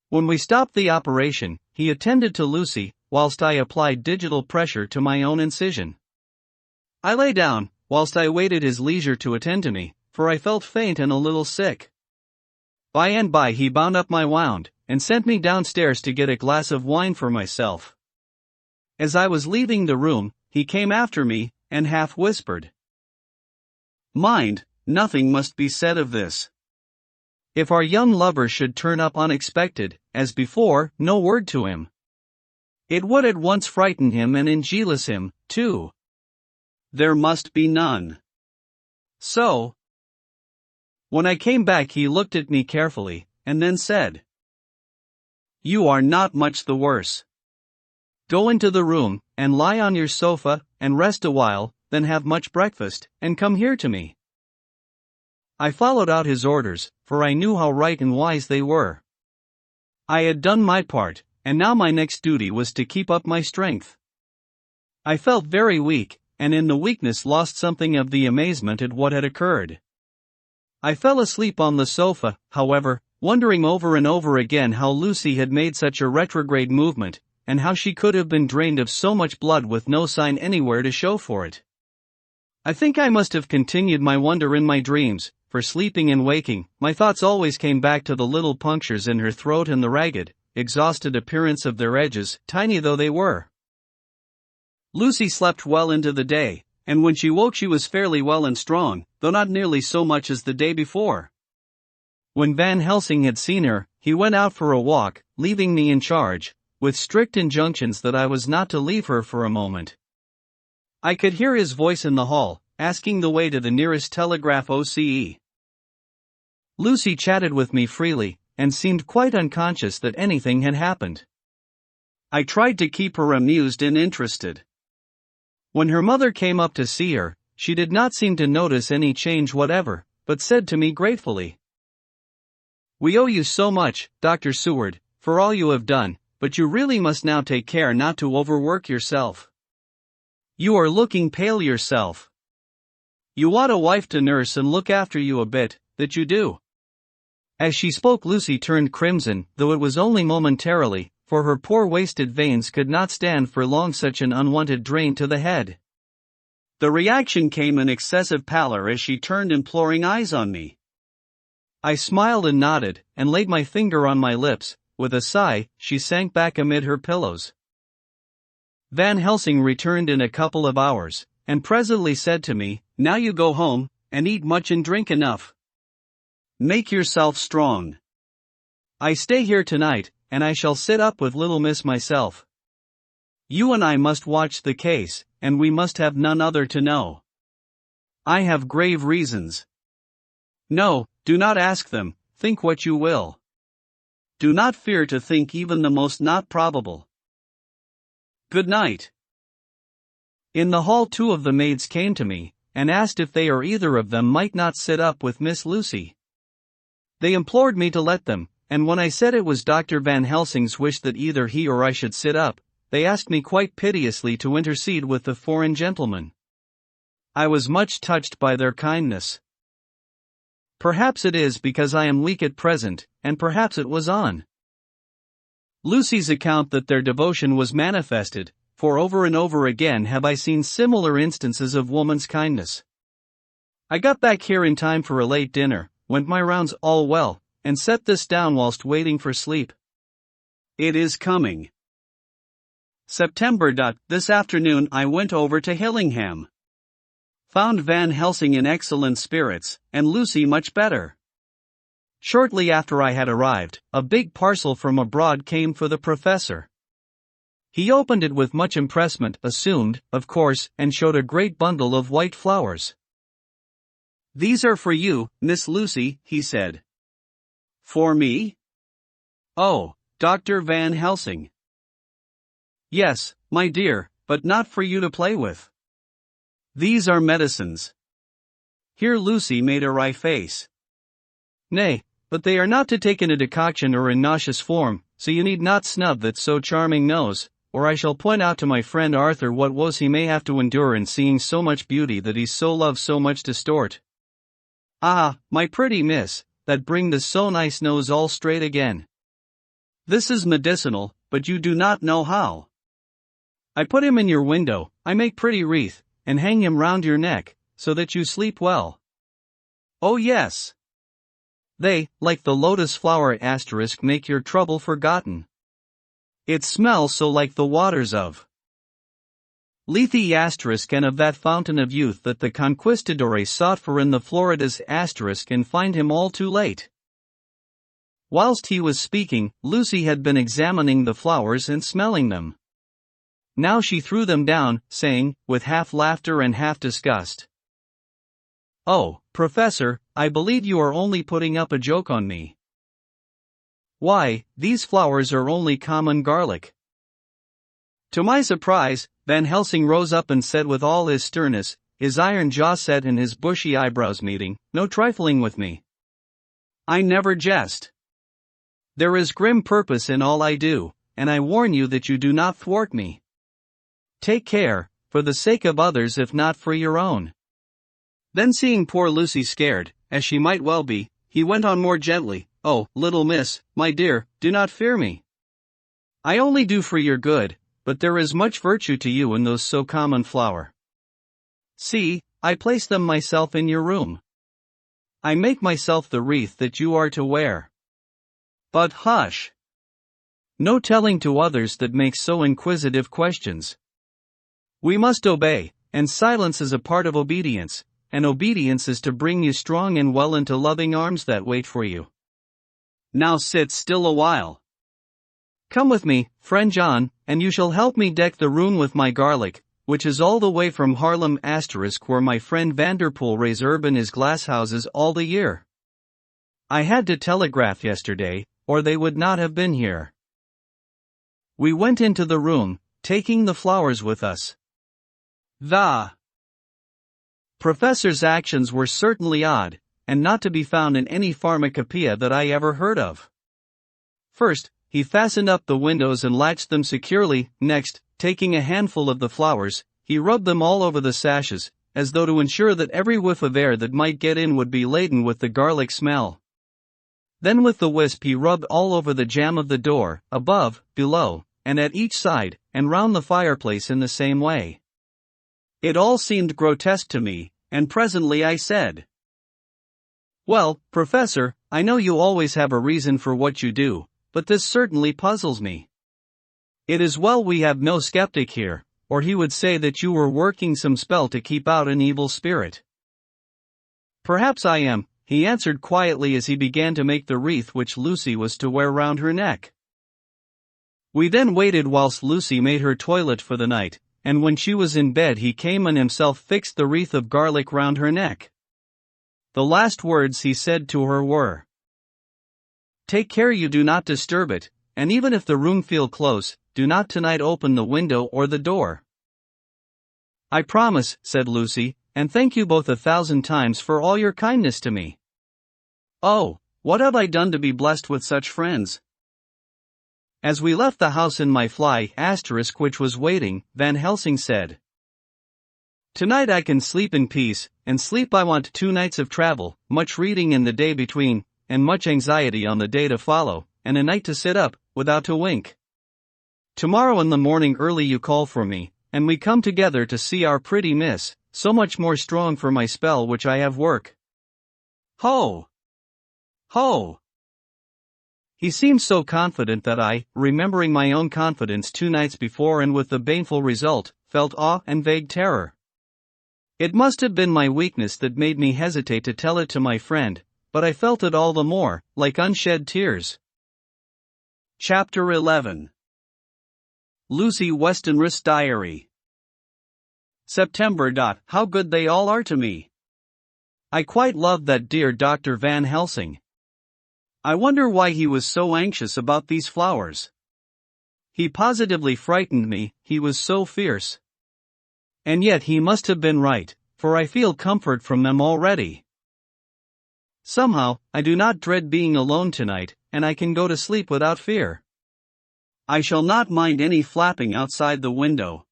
When we stopped the operation, he attended to Lucy, whilst I applied digital pressure to my own incision. I lay down, whilst I waited his leisure to attend to me, for I felt faint and a little sick. By and by he bound up my wound, and sent me downstairs to get a glass of wine for myself. As I was leaving the room, he came after me, and half whispered, "Mind, nothing must be said of this. If our young lover should turn up unexpected, as before, no word to him. It would at once frighten him and enjealous him, too." "There must be none." So, when I came back he looked at me carefully, and then said, "You are not much the worse. Go into the room, and lie on your sofa, and rest a while, then have much breakfast, and come here to me." I followed out his orders, for I knew how right and wise they were. I had done my part, and now my next duty was to keep up my strength. I felt very weak, and in the weakness lost something of the amazement at what had occurred. I fell asleep on the sofa, however, wondering over and over again how Lucy had made such a retrograde movement, and how she could have been drained of so much blood with no sign anywhere to show for it. I think I must have continued my wonder in my dreams, for sleeping and waking, my thoughts always came back to the little punctures in her throat and the ragged, exhausted appearance of their edges, tiny though they were. Lucy slept well into the day, and when she woke she was fairly well and strong, though not nearly so much as the day before. When Van Helsing had seen her, he went out for a walk, leaving me in charge, with strict injunctions that I was not to leave her for a moment. I could hear his voice in the hall, asking the way to the nearest telegraph OCE. Lucy chatted with me freely, and seemed quite unconscious that anything had happened. I tried to keep her amused and interested. When her mother came up to see her, she did not seem to notice any change whatever, but said to me gratefully, "We owe you so much, Dr. Seward, for all you have done, but you really must now take care not to overwork yourself. You are looking pale yourself. You want a wife to nurse and look after you a bit, that you do." As she spoke, Lucy turned crimson, though it was only momentarily, for her poor wasted veins could not stand for long such an unwanted drain to the head. The reaction came in excessive pallor as she turned imploring eyes on me. I smiled and nodded, and laid my finger on my lips. With a sigh, she sank back amid her pillows. Van Helsing returned in a couple of hours, and presently said to me, "Now you go home, and eat much and drink enough. Make yourself strong. I stay here tonight, and I shall sit up with little miss myself. You and I must watch the case, and we must have none other to know. I have grave reasons." "No, do not ask them, think what you will. Do not fear to think even the most not probable. Good night." In the hall 2 of the maids came to me, and asked if they or either of them might not sit up with Miss Lucy. They implored me to let them, and when I said it was Dr. Van Helsing's wish that either he or I should sit up, they asked me quite piteously to intercede with the foreign gentleman. I was much touched by their kindness. Perhaps it is because I am weak at present, and perhaps it was on Lucy's account that their devotion was manifested, for over and over again have I seen similar instances of woman's kindness. I got back here in time for a late dinner, went my rounds all well, and set this down whilst waiting for sleep. It is coming. September. This afternoon I went over to Hillingham. Found Van Helsing in excellent spirits, and Lucy much better. Shortly after I had arrived, a big parcel from abroad came for the professor. He opened it with much impressment, assumed, of course, and showed a great bundle of white flowers. "These are for you, Miss Lucy," he said. "For me?" "Oh, Dr. Van Helsing." "Yes, my dear, but not for you to play with. These are medicines." Here Lucy made a wry face. "Nay, but they are not to take in a decoction or in nauseous form, so you need not snub that so charming nose, or I shall point out to my friend Arthur what woes he may have to endure in seeing so much beauty that he so loves so much distort. Ah, my pretty miss, that bring the so nice nose all straight again. This is medicinal, but you do not know how. I put him in your window, I make pretty wreath, and hang him round your neck, so that you sleep well. Oh yes. They, like the lotus flower *, make your trouble forgotten. It smells so like the waters of Lethe *, and of that fountain of youth that the conquistadores sought for in the Floridas *, and find him all too late." Whilst he was speaking, Lucy had been examining the flowers and smelling them. Now she threw them down, saying, with half laughter and half disgust, "Oh, Professor, I believe you are only putting up a joke on me. Why, these flowers are only common garlic." To my surprise, Van Helsing rose up and said with all his sternness, his iron jaw set and his bushy eyebrows meeting, "No trifling with me. I never jest. There is grim purpose in all I do, and I warn you that you do not thwart me. Take care, for the sake of others if not for your own. Then seeing poor Lucy scared, as she might well be, he went on more gently, "Oh, little miss, my dear, do not fear me. I only do for your good, but there is much virtue to you in those so common flower. See, I place them myself in your room. I make myself the wreath that you are to wear. But hush! No telling to others that makes so inquisitive questions. We must obey, and silence is a part of obedience, and obedience is to bring you strong and well into loving arms that wait for you. Now sit still a while. Come with me, friend John, and you shall help me deck the room with my garlic, which is all the way from Haarlem * where my friend Vanderpool raise urban his glasshouses all the year. I had to telegraph yesterday, or they would not have been here." We went into the room, taking the flowers with us. The professor's actions were certainly odd, and not to be found in any pharmacopoeia that I ever heard of. First, he fastened up the windows and latched them securely. Next, taking a handful of the flowers, he rubbed them all over the sashes, as though to ensure that every whiff of air that might get in would be laden with the garlic smell. Then with the wisp he rubbed all over the jamb of the door, above, below, and at each side, and round the fireplace in the same way. It all seemed grotesque to me, and presently I said, "Well, Professor, I know you always have a reason for what you do, but this certainly puzzles me. It is well we have no skeptic here, or he would say that you were working some spell to keep out an evil spirit." "Perhaps I am," he answered quietly as he began to make the wreath which Lucy was to wear round her neck. We then waited whilst Lucy made her toilet for the night, and when she was in bed he came and himself fixed the wreath of garlic round her neck. The last words he said to her were, "Take care you do not disturb it, and even if the room feel close, do not tonight open the window or the door." "I promise," said Lucy, "and thank you both 1,000 times for all your kindness to me. Oh, what have I done to be blessed with such friends?" As we left the house in my fly * which was waiting, Van Helsing said, "Tonight I can sleep in peace, and sleep I want 2 nights of travel, much reading in the day between, and much anxiety on the day to follow, and a night to sit up, without to wink. Tomorrow in the morning early you call for me, and we come together to see our pretty miss, so much more strong for my spell which I have work. Ho! Ho!" He seemed so confident that I, remembering my own confidence 2 nights before and with the baneful result, felt awe and vague terror. It must have been my weakness that made me hesitate to tell it to my friend, but I felt it all the more, like unshed tears. Chapter 11. Lucy Westenra's Diary. September. How good they all are to me. I quite love that dear Dr. Van Helsing. I wonder why he was so anxious about these flowers. He positively frightened me, he was so fierce. And yet he must have been right, for I feel comfort from them already. Somehow, I do not dread being alone tonight, and I can go to sleep without fear. I shall not mind any flapping outside the window.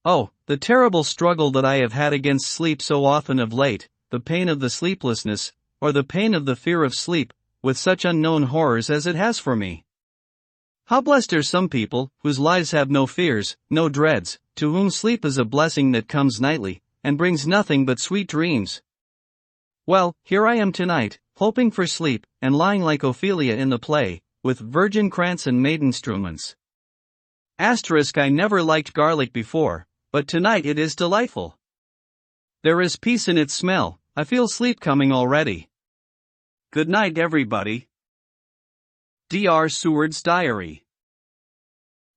Oh, the terrible struggle that I have had against sleep so often of late, the pain of the sleeplessness, or the pain of the fear of sleep, with such unknown horrors as it has for me. How blessed are some people, whose lives have no fears, no dreads, to whom sleep is a blessing that comes nightly, and brings nothing but sweet dreams. Well, here I am tonight, hoping for sleep, and lying like Ophelia in the play, with virgin krantz and maidenstruments. I never liked garlic before, but tonight it is delightful. There is peace in its smell, I feel sleep coming already. Good night, everybody. Dr. Seward's Diary.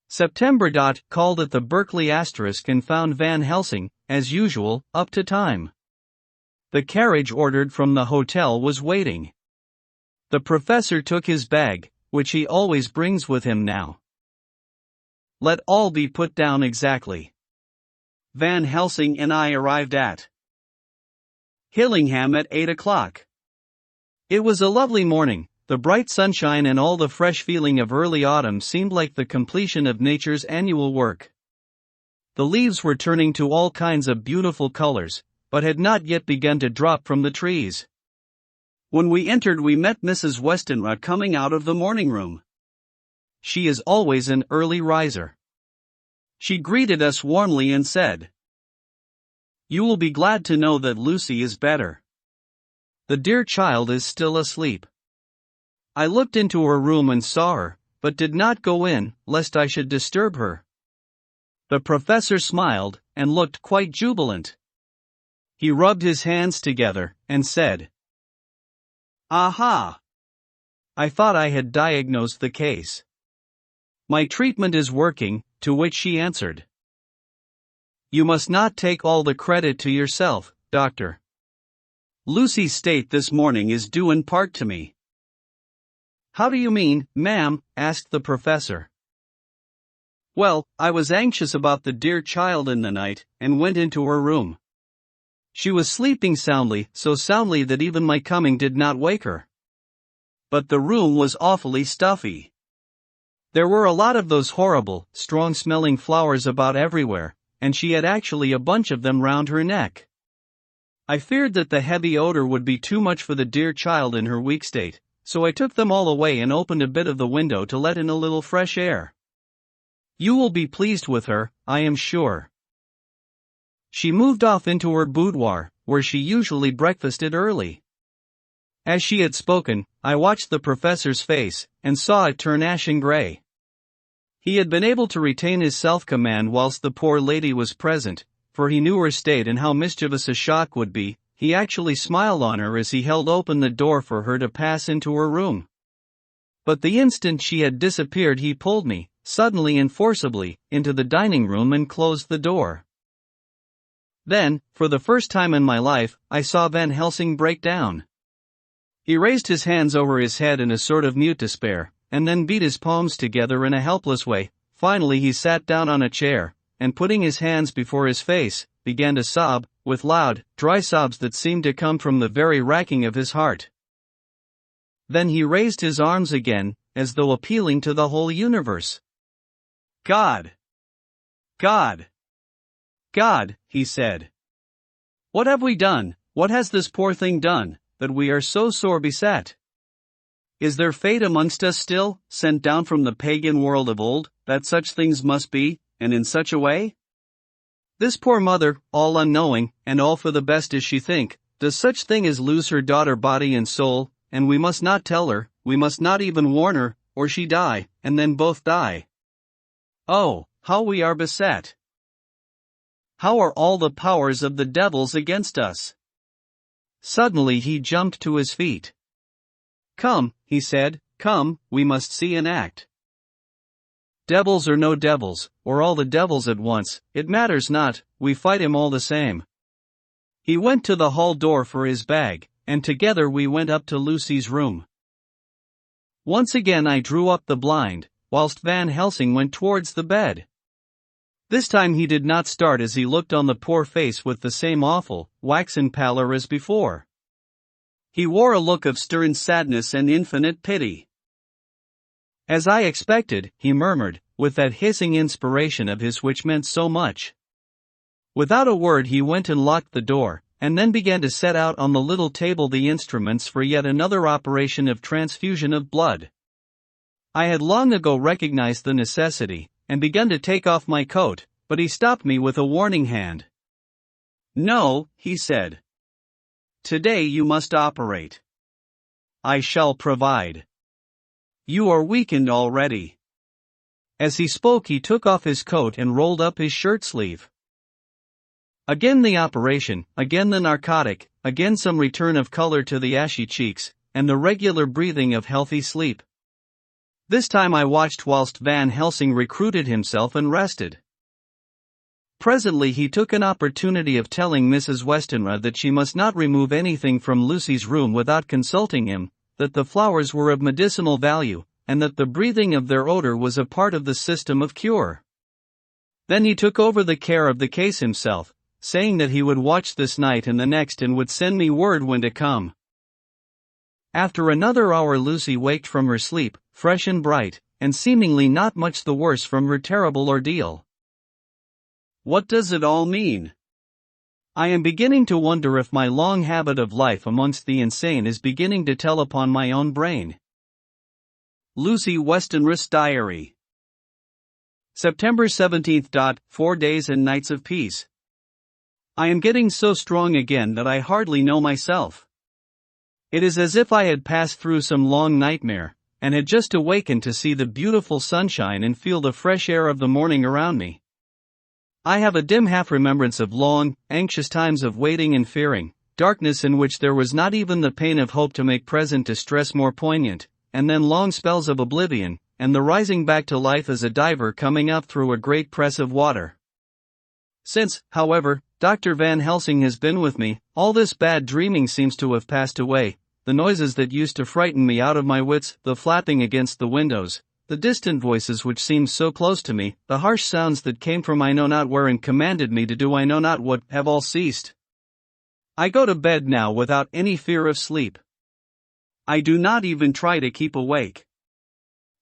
September. Called at the Berkeley * and found Van Helsing, as usual, up to time. The carriage ordered from the hotel was waiting. The professor took his bag, which he always brings with him now. Let all be put down exactly. Van Helsing and I arrived at Hillingham at 8 o'clock. It was a lovely morning, the bright sunshine and all the fresh feeling of early autumn seemed like the completion of nature's annual work. The leaves were turning to all kinds of beautiful colors, but had not yet begun to drop from the trees. When we entered, we met Mrs. Westenra coming out of the morning room. She is always an early riser. She greeted us warmly and said, "You will be glad to know that Lucy is better. The dear child is still asleep." I looked into her room and saw her, but did not go in, lest I should disturb her. The professor smiled, and looked quite jubilant. He rubbed his hands together, and said, "Aha! I thought I had diagnosed the case. My treatment is working," to which she answered, "You must not take all the credit to yourself, doctor. Lucy's state this morning is due in part to me." "How do you mean, ma'am?" asked the professor. "Well, I was anxious about the dear child in the night, and went into her room. She was sleeping soundly, so soundly that even my coming did not wake her. But the room was awfully stuffy. There were a lot of those horrible, strong-smelling flowers about everywhere, and she had actually a bunch of them round her neck. I feared that the heavy odor would be too much for the dear child in her weak state, so I took them all away and opened a bit of the window to let in a little fresh air. You will be pleased with her, I am sure." She moved off into her boudoir, where she usually breakfasted early. As she had spoken, I watched the professor's face, and saw it turn ashen gray. He had been able to retain his self-command whilst the poor lady was present, for he knew her state and how mischievous a shock would be. He actually smiled on her as he held open the door for her to pass into her room. But the instant she had disappeared, he pulled me, suddenly and forcibly, into the dining room and closed the door. Then, for the first time in my life, I saw Van Helsing break down. He raised his hands over his head in a sort of mute despair, and then beat his palms together in a helpless way. Finally he sat down on a chair, and putting his hands before his face, began to sob, with loud, dry sobs that seemed to come from the very racking of his heart. Then he raised his arms again, as though appealing to the whole universe. "God! God! God!" he said. "What have we done, what has this poor thing done, that we are so sore beset? Is there fate amongst us still, sent down from the pagan world of old, that such things must be, and in such a way? This poor mother, all unknowing, and all for the best as she think, does such thing as lose her daughter body and soul, and we must not tell her, we must not even warn her, or she die, and then both die. Oh, how we are beset! How are all the powers of the devils against us?" Suddenly he jumped to his feet. "Come," he said, "come, we must see and act. Devils or no devils, or all the devils at once, it matters not, we fight him all the same." He went to the hall door for his bag, and together we went up to Lucy's room. Once again I drew up the blind, whilst Van Helsing went towards the bed. This time he did not start as he looked on the poor face with the same awful, waxen pallor as before. He wore a look of stern sadness and infinite pity. "As I expected," he murmured, with that hissing inspiration of his which meant so much. Without a word he went and locked the door, and then began to set out on the little table the instruments for yet another operation of transfusion of blood. I had long ago recognized the necessity, and begun to take off my coat, but he stopped me with a warning hand. "No," he said. "Today you must operate. I shall provide. You are weakened already." As he spoke he took off his coat and rolled up his shirt sleeve. Again the operation, again the narcotic, again some return of color to the ashy cheeks, and the regular breathing of healthy sleep. This time I watched whilst Van Helsing recruited himself and rested. Presently he took an opportunity of telling Mrs. Westenra that she must not remove anything from Lucy's room without consulting him, that the flowers were of medicinal value, and that the breathing of their odor was a part of the system of cure. Then he took over the care of the case himself, saying that he would watch this night and the next and would send me word when to come. After another hour Lucy waked from her sleep, fresh and bright, and seemingly not much the worse from her terrible ordeal. What does it all mean? I am beginning to wonder if my long habit of life amongst the insane is beginning to tell upon my own brain. Lucy Westenra's Diary. September 17th. 4 days and nights of peace. I am getting so strong again that I hardly know myself. It is as if I had passed through some long nightmare, and had just awakened to see the beautiful sunshine and feel the fresh air of the morning around me. I have a dim half-remembrance of long, anxious times of waiting and fearing, darkness in which there was not even the pain of hope to make present distress more poignant, and then long spells of oblivion, and the rising back to life as a diver coming up through a great press of water. Since, however, Dr. Van Helsing has been with me, all this bad dreaming seems to have passed away. The noises that used to frighten me out of my wits, the flapping against the windows, the distant voices which seemed so close to me, the harsh sounds that came from I know not where and commanded me to do I know not what, have all ceased. I go to bed now without any fear of sleep. I do not even try to keep awake.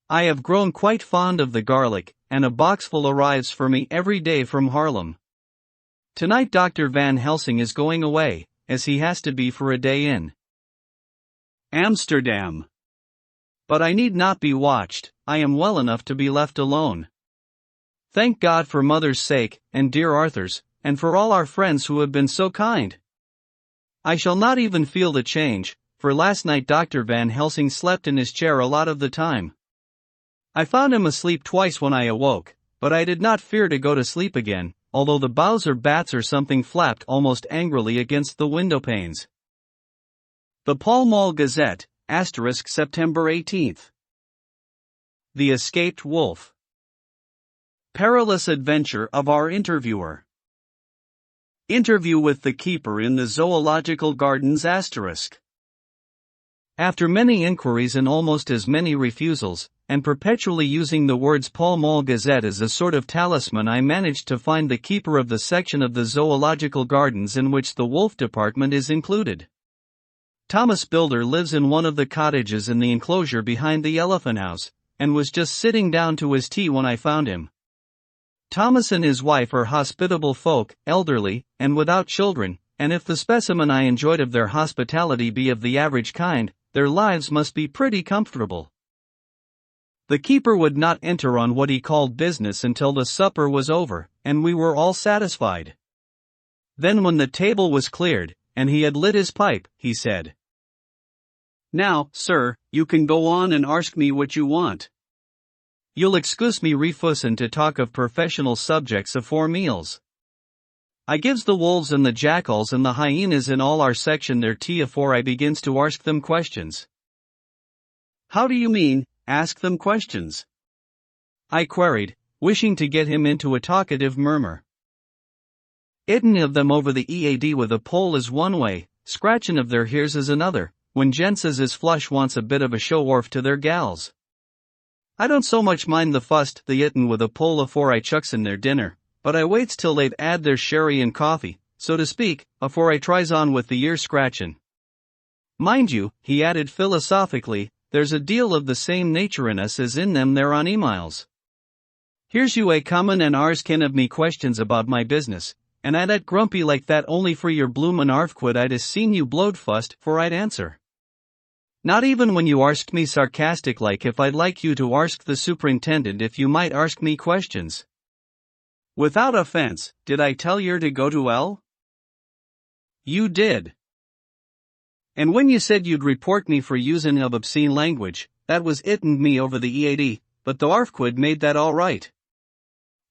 I have grown quite fond of the garlic, and a boxful arrives for me every day from Haarlem. Tonight Dr. Van Helsing is going away, as he has to be for a day in Amsterdam. But I need not be watched, I am well enough to be left alone. Thank God for Mother's sake, and dear Arthur's, and for all our friends who have been so kind. I shall not even feel the change, for last night Dr. Van Helsing slept in his chair a lot of the time. I found him asleep twice when I awoke, but I did not fear to go to sleep again, although the boughs or bats or something flapped almost angrily against the window panes. The Pall Mall Gazette, September 18th. The Escaped Wolf. Perilous adventure of our interviewer. Interview with the keeper in the Zoological Gardens. After many inquiries and almost as many refusals, and perpetually using the words Pall Mall Gazette as a sort of talisman, I managed to find the keeper of the section of the Zoological Gardens in which the wolf department is included. Thomas Builder lives in one of the cottages in the enclosure behind the elephant house, and was just sitting down to his tea when I found him. Thomas and his wife are hospitable folk, elderly, and without children, and if the specimen I enjoyed of their hospitality be of the average kind, their lives must be pretty comfortable. The keeper would not enter on what he called business until the supper was over, and we were all satisfied. Then when the table was cleared, and he had lit his pipe, he said, "Now, sir, you can go on and ask me what you want. You'll excuse me refusin' to talk of professional subjects afore meals. I gives the wolves and the jackals and the hyenas in all our section their tea afore I begins to ask them questions." "How do you mean, ask them questions?" I queried, wishing to get him into a talkative murmur. "Ittin' of them over the EAD with a pole is one way, scratchin' of their hairs is another, when gents as is flush wants a bit of a show-orf to their gals. I don't so much mind the fust the ittin' with a pole afore I chucks in their dinner, but I waits till they've 'ad their sherry and coffee, so to speak, afore I tries on with the ear scratchin'. Mind you," he added philosophically, "there's a deal of the same nature in us as in them there on emiles. Here's you a comin' and arskin' of me questions about my business, and I'd at grumpy like that only for your bloomin' arfquid I'd 'a seen you blowed fust for I'd answer. Not even when you arsked me sarcastic like if I'd like you to arsk the superintendent if you might arsk me questions. Without offense, did I tell yer to go to hell?" "You did. And when you said you'd report me for usin' of obscene language, that was it'ned me over the EAD, but the arfquid made that all right.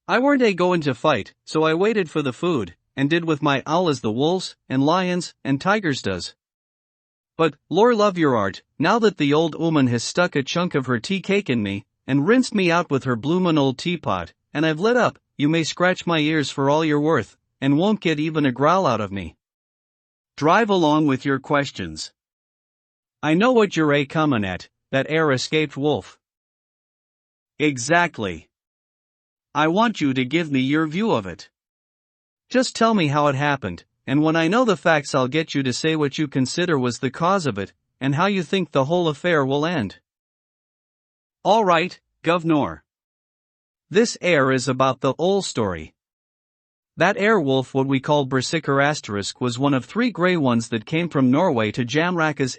I weren't a goin' to fight, so I waited for the food, and did with my owl as the wolves, and lions, and tigers does. But, lor love your art, now that the old 'ooman has stuck a chunk of her tea cake in me, and rinsed me out with her bloomin' old teapot, and I've lit up, you may scratch my ears for all you're worth, and won't get even a growl out of me." "Drive along with your questions. I know what you're a comin' at, that air escaped wolf." "Exactly. I want you to give me your view of it. Just tell me how it happened, and when I know the facts I'll get you to say what you consider was the cause of it, and how you think the whole affair will end." "All right, governor. This air is about the 'ole story. That wolf what we call Berserker * was one of 3 grey ones that came from Norway to Jamraka's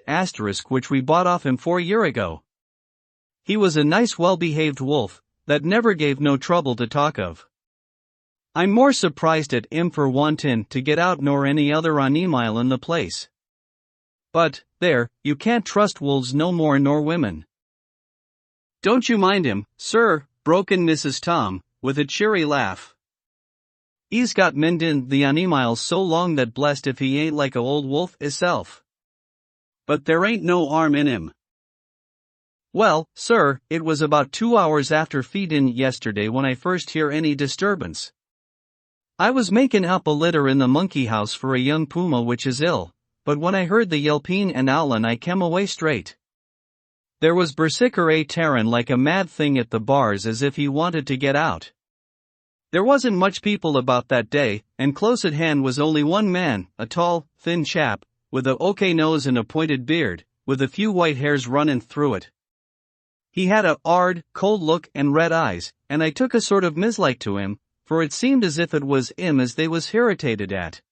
* which we bought off him 4 year ago. He was a nice well-behaved wolf, that never gave no trouble to talk of. I'm more surprised at 'im for wantin' to get out nor any other animal in the place. But, there, you can't trust wolves no more nor women. Don't you mind him, sir, broke in Mrs. Tom, with a cheery laugh. He's got mendin' the animals so long that blessed if he ain't like a old wolf hisself. But there ain't no harm in him. Well, sir, it was about 2 hours after feedin' yesterday when I first hear any disturbance. I was making up a litter in the monkey house for a young puma which is ill, but when I heard the yelping and owlin' I came away straight. There was Berserker tearin' like a mad thing at the bars as if he wanted to get out. There wasn't much people about that day, and close at hand was only one man, a tall, thin chap, with a okay nose and a pointed beard, with a few white hairs running through it. He had a hard, cold look and red eyes, and I took a sort of mislike to him, for it seemed as if it was him as they was irritated at.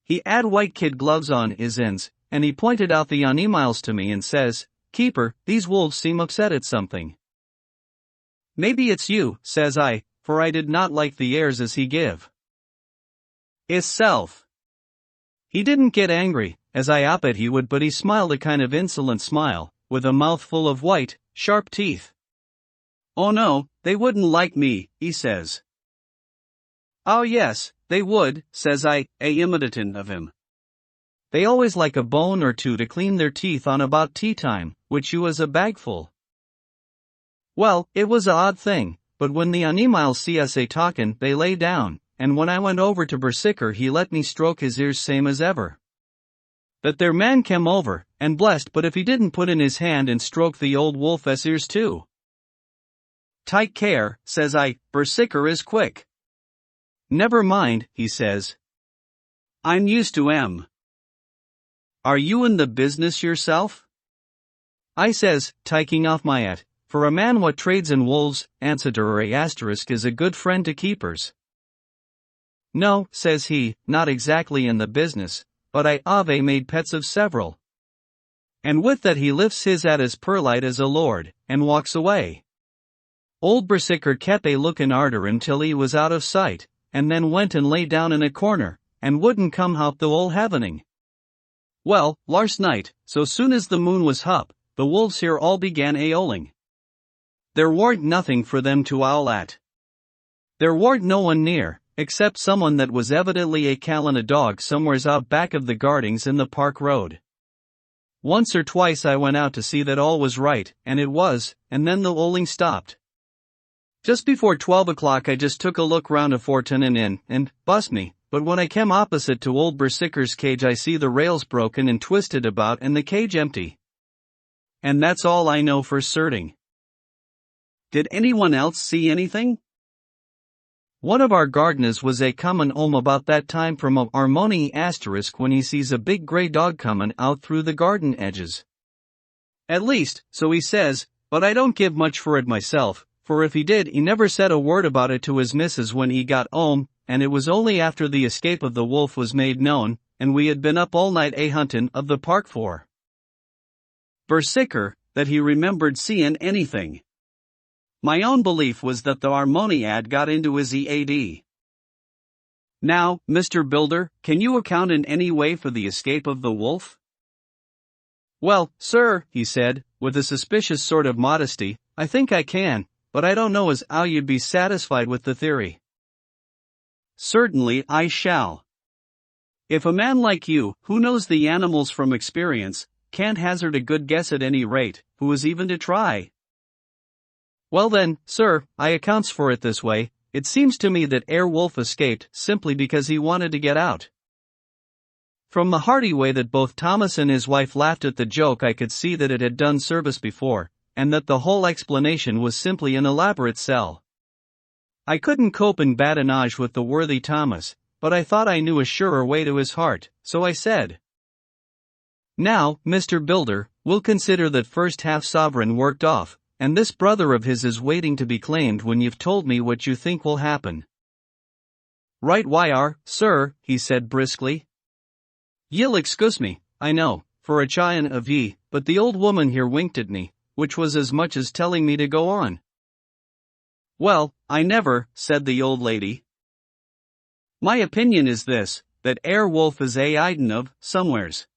He had white kid gloves on his ends, and he pointed out the animals to me and says, "Keeper, these wolves seem upset at something." "Maybe it's you," says I, for I did not like the airs as he give. Hisself. He didn't get angry, as I upped he would, but he smiled a kind of insolent smile, with a mouth full of white, sharp teeth. "Oh no, they wouldn't like me," he says. "Oh yes, they would," says I, imitatin' of him. "They always like a bone or two to clean their teeth on about tea time, which you was a bagful." Well, it was a odd thing, but when the animals see us talkin' they lay down, and when I went over to Berserker he let me stroke his ears same as ever. That there man came over, and blessed but if he didn't put in his hand and stroke the old wolf's ears too. "Take care," says I, "Berserker is quick." "Never mind," he says. "I'm used to 'em." "Are you in the business yourself?" I says, taking off my hat, for a man what trades in wolves, * is a good friend to keepers. "No," says he, "not exactly in the business, but I have made pets of several." And with that he lifts his hat as perlite as a lord, and walks away. Old Berserker kept looking arter until he was out of sight, and then went and lay down in a corner, and wouldn't come out the whole evening. Well, last night, so soon as the moon was up, the wolves here all began howling. There warn't nothing for them to howl at. There warn't no one near, except someone that was evidently callin' a dog somewheres out back of the gardings in the park road. Once or twice I went out to see that all was right, and it was, and then the howling stopped. Just before 12 o'clock I just took a look round afore turnin' in, and, bust me, but when I came opposite to old Berserker's cage I see the rails broken and twisted about and the cage empty. And that's all I know for certain. Did anyone else see anything? One of our gardeners was comin' home about that time from a Harmony * when he sees a big grey dog comin' out through the garden edges. At least, so he says, but I don't give much for it myself, for if he did he never said a word about it to his missus when he got home, and it was only after the escape of the wolf was made known, and we had been up all night huntin' of the park for Berserker, that he remembered seein' anything. My own belief was that the Harmony had got into his head. Now, Mr. Builder, can you account in any way for the escape of the wolf? Well, sir, he said, with a suspicious sort of modesty, I think I can, but I don't know as how you'd be satisfied with the theory. Certainly I shall. If a man like you, who knows the animals from experience, can't hazard a good guess at any rate, who is even to try? Well then, sir, I accounts for it this way. It seems to me that wolf escaped simply because he wanted to get out. From the hearty way that both Thomas and his wife laughed at the joke I could see that it had done service before, and that the whole explanation was simply an elaborate sell. I couldn't cope in badinage with the worthy Thomas, but I thought I knew a surer way to his heart, so I said, "Now, Mr. Builder, we'll consider that first half sovereign worked off, and this brother of his is waiting to be claimed when you've told me what you think will happen." Right why are, sir, he said briskly. Ye'll excuse me, I know, for a chyin of ye, but the old woman here winked at me, which was as much as telling me to go on. Well, I never, said the old lady. My opinion is this, that wolf is a idin of, somewheres.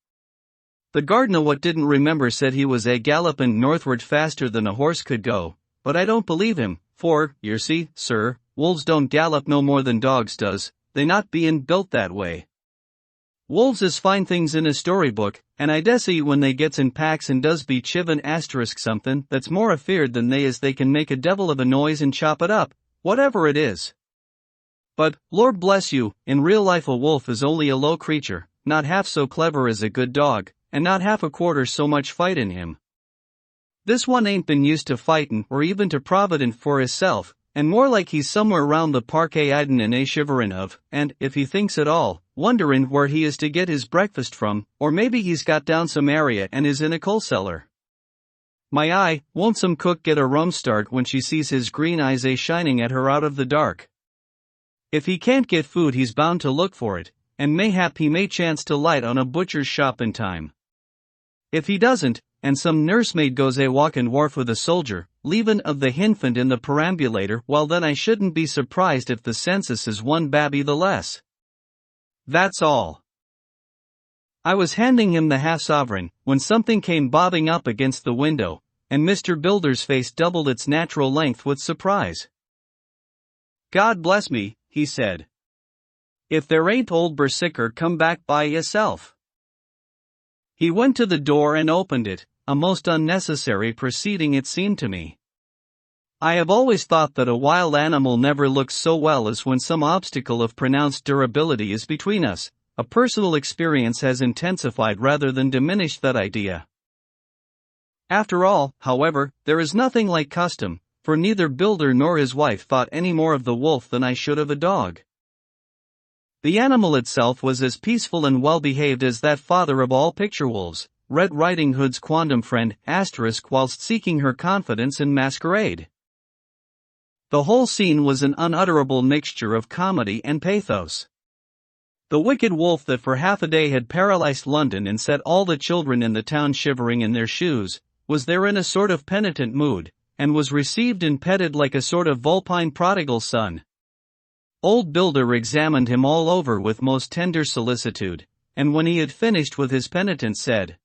The gardener what didn't remember said he was a gallopin northward faster than a horse could go, but I don't believe him, for, yer see, sir, wolves don't gallop no more than dogs does, they not bein' built that way. Wolves is fine things in a storybook, and I dessay when they gets in packs and does be chivin something that's more afeard than they is they can make a devil of a noise and chop it up, whatever it is. But, Lord bless you, in real life a wolf is only a low creature, not half so clever as a good dog, and not half a quarter so much fight in him. This one ain't been used to fightin' or even to provident for hisself, and more like he's somewhere round the park idin' and shiverin' of, and, if he thinks at all, wonderin' where he is to get his breakfast from, or maybe he's got down some area and is in a coal cellar. My eye, won't some cook get a rum start when she sees his green eyes shining at her out of the dark? If he can't get food he's bound to look for it, and mayhap he may chance to light on a butcher's shop in time. If he doesn't, and some nursemaid goes a walkin' wharf with a soldier, leavin' of the hinfant in the perambulator, well then I shouldn't be surprised if the census is one babby the less. That's all. I was handing him the half-sovereign, when something came bobbing up against the window, and Mr. Builder's face doubled its natural length with surprise. God bless me, he said. If there ain't old Bersicker come back by hisself. He went to the door and opened it, a most unnecessary proceeding it seemed to me. I have always thought that a wild animal never looks so well as when some obstacle of pronounced durability is between us. A personal experience has intensified rather than diminished that idea. After all, however, there is nothing like custom, for neither Builder nor his wife thought any more of the wolf than I should of a dog. The animal itself was as peaceful and well-behaved as that father of all picture wolves, Red Riding Hood's quondam friend, whilst seeking her confidence in masquerade. The whole scene was an unutterable mixture of comedy and pathos. The wicked wolf that for half a day had paralyzed London and set all the children in the town shivering in their shoes, was there in a sort of penitent mood, and was received and petted like a sort of vulpine prodigal son. Old Builder examined him all over with most tender solicitude, and when he had finished with his penitence said,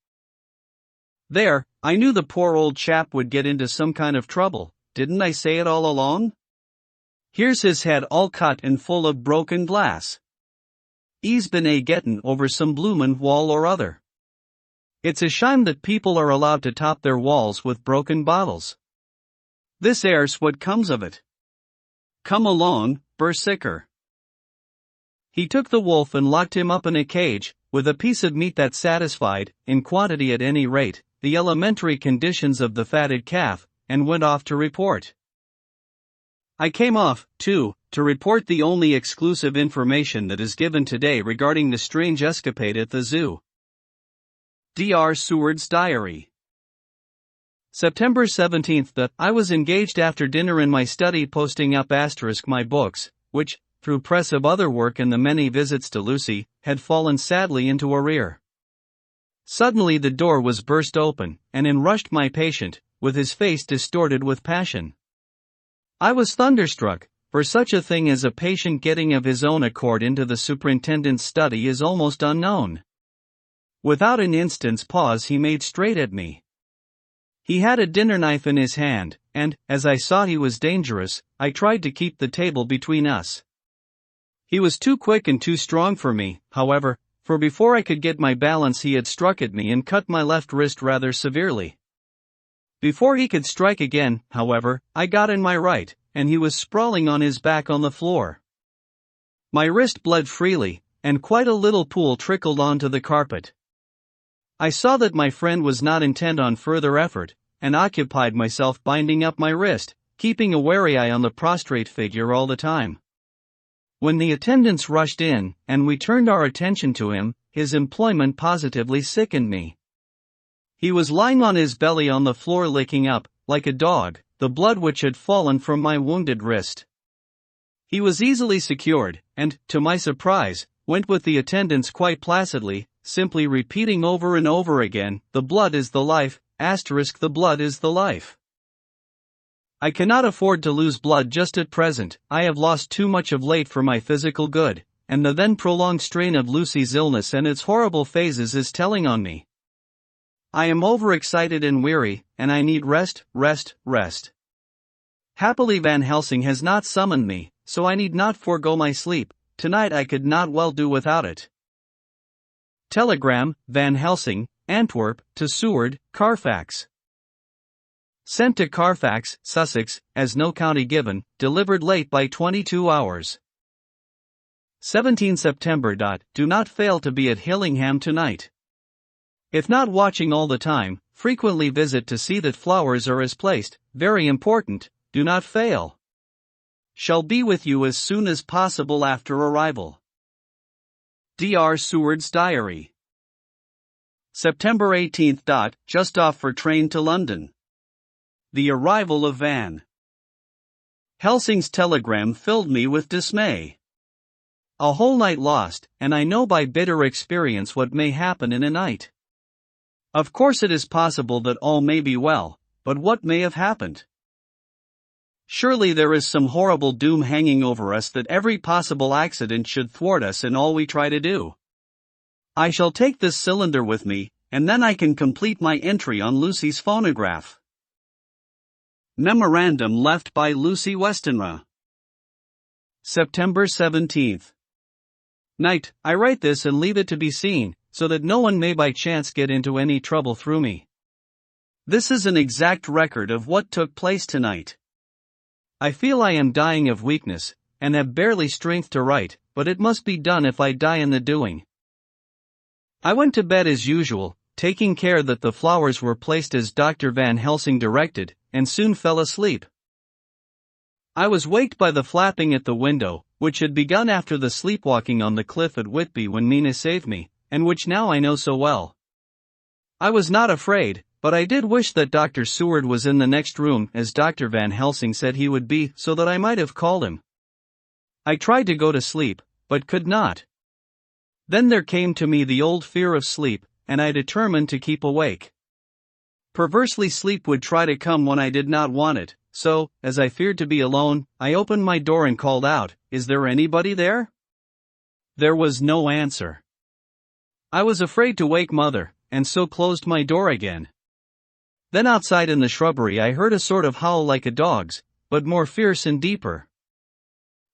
"There, I knew the poor old chap would get into some kind of trouble, didn't I say it all along? Here's his head all cut and full of broken glass. 'E's been gettin' over some bloomin' wall or other. It's a shame that people are allowed to top their walls with broken bottles. This air's what comes of it. Come along, Bersicker." He took the wolf and locked him up in a cage, with a piece of meat that satisfied, in quantity at any rate, the elementary conditions of the fatted calf, and went off to report. I came off, too, to report the only exclusive information that is given today regarding the strange escapade at the zoo. Dr. Seward's Diary. September 17th. I was engaged after dinner in my study posting up my books, which, through press of other work and the many visits to Lucy, had fallen sadly into arrear. Suddenly the door was burst open, and in rushed my patient, with his face distorted with passion. I was thunderstruck, for such a thing as a patient getting of his own accord into the superintendent's study is almost unknown. Without an instant's pause he made straight at me. He had a dinner knife in his hand, and, as I saw he was dangerous, I tried to keep the table between us. He was too quick and too strong for me, however, for before I could get my balance he had struck at me and cut my left wrist rather severely. Before he could strike again, however, I got in my right, and he was sprawling on his back on the floor. My wrist bled freely, and quite a little pool trickled onto the carpet. I saw that my friend was not intent on further effort, and occupied myself binding up my wrist, keeping a wary eye on the prostrate figure all the time. When the attendants rushed in, and we turned our attention to him, his employment positively sickened me. He was lying on his belly on the floor licking up, like a dog, the blood which had fallen from my wounded wrist. He was easily secured, and, to my surprise, went with the attendants quite placidly, simply repeating over and over again, "The blood is the life, the blood is the life." I cannot afford to lose blood just at present. I have lost too much of late for my physical good, and the then prolonged strain of Lucy's illness and its horrible phases is telling on me. I am overexcited and weary, and I need rest. Happily Van Helsing has not summoned me, so I need not forego my sleep. Tonight I could not well do without it. Telegram, Van Helsing, Antwerp, to Seward, Carfax. Sent to Carfax, Sussex, as no county given, delivered late by 22 hours. 17 September. Do not fail to be at Hillingham tonight. If not watching all the time, frequently visit to see that flowers are as placed. Very important, do not fail. Shall be with you as soon as possible after arrival. Dr. Seward's Diary. September 18. Just off for train to London. The arrival of Van Helsing's telegram filled me with dismay. A whole night lost, and I know by bitter experience what may happen in a night. Of course it is possible that all may be well, but what may have happened? Surely there is some horrible doom hanging over us that every possible accident should thwart us in all we try to do. I shall take this cylinder with me, and then I can complete my entry on Lucy's phonograph. Memorandum left by Lucy Westenra. September 17. Night, I write this and leave it to be seen, so that no one may by chance get into any trouble through me. This is an exact record of what took place tonight. I feel I am dying of weakness, and have barely strength to write, but it must be done if I die in the doing. I went to bed as usual, taking care that the flowers were placed as Dr. Van Helsing directed, and soon fell asleep. I was waked by the flapping at the window, which had begun after the sleepwalking on the cliff at Whitby when Mina saved me, and which now I know so well. I was not afraid, but I did wish that Dr. Seward was in the next room, as Dr. Van Helsing said he would be, so that I might have called him. I tried to go to sleep, but could not. Then there came to me the old fear of sleep, and I determined to keep awake. Perversely sleep would try to come when I did not want it, so, as I feared to be alone, I opened my door and called out, "Is there anybody there?" There was no answer. I was afraid to wake Mother, and so closed my door again. Then outside in the shrubbery I heard a sort of howl like a dog's, but more fierce and deeper.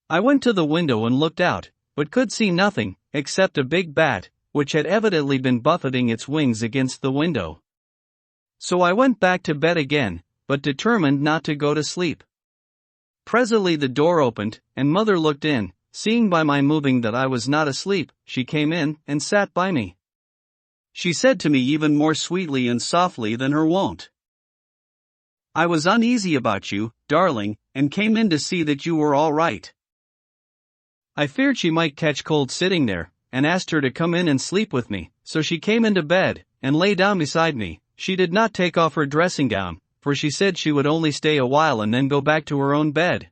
I went to the window and looked out, but could see nothing, except a big bat, which had evidently been buffeting its wings against the window. So I went back to bed again, but determined not to go to sleep. Presently the door opened, and Mother looked in. Seeing by my moving that I was not asleep, she came in and sat by me. She said to me even more sweetly and softly than her wont, "I was uneasy about you, darling, and came in to see that you were all right." I feared she might catch cold sitting there, and asked her to come in and sleep with me, so she came into bed, and lay down beside me. She did not take off her dressing gown, for she said she would only stay a while and then go back to her own bed.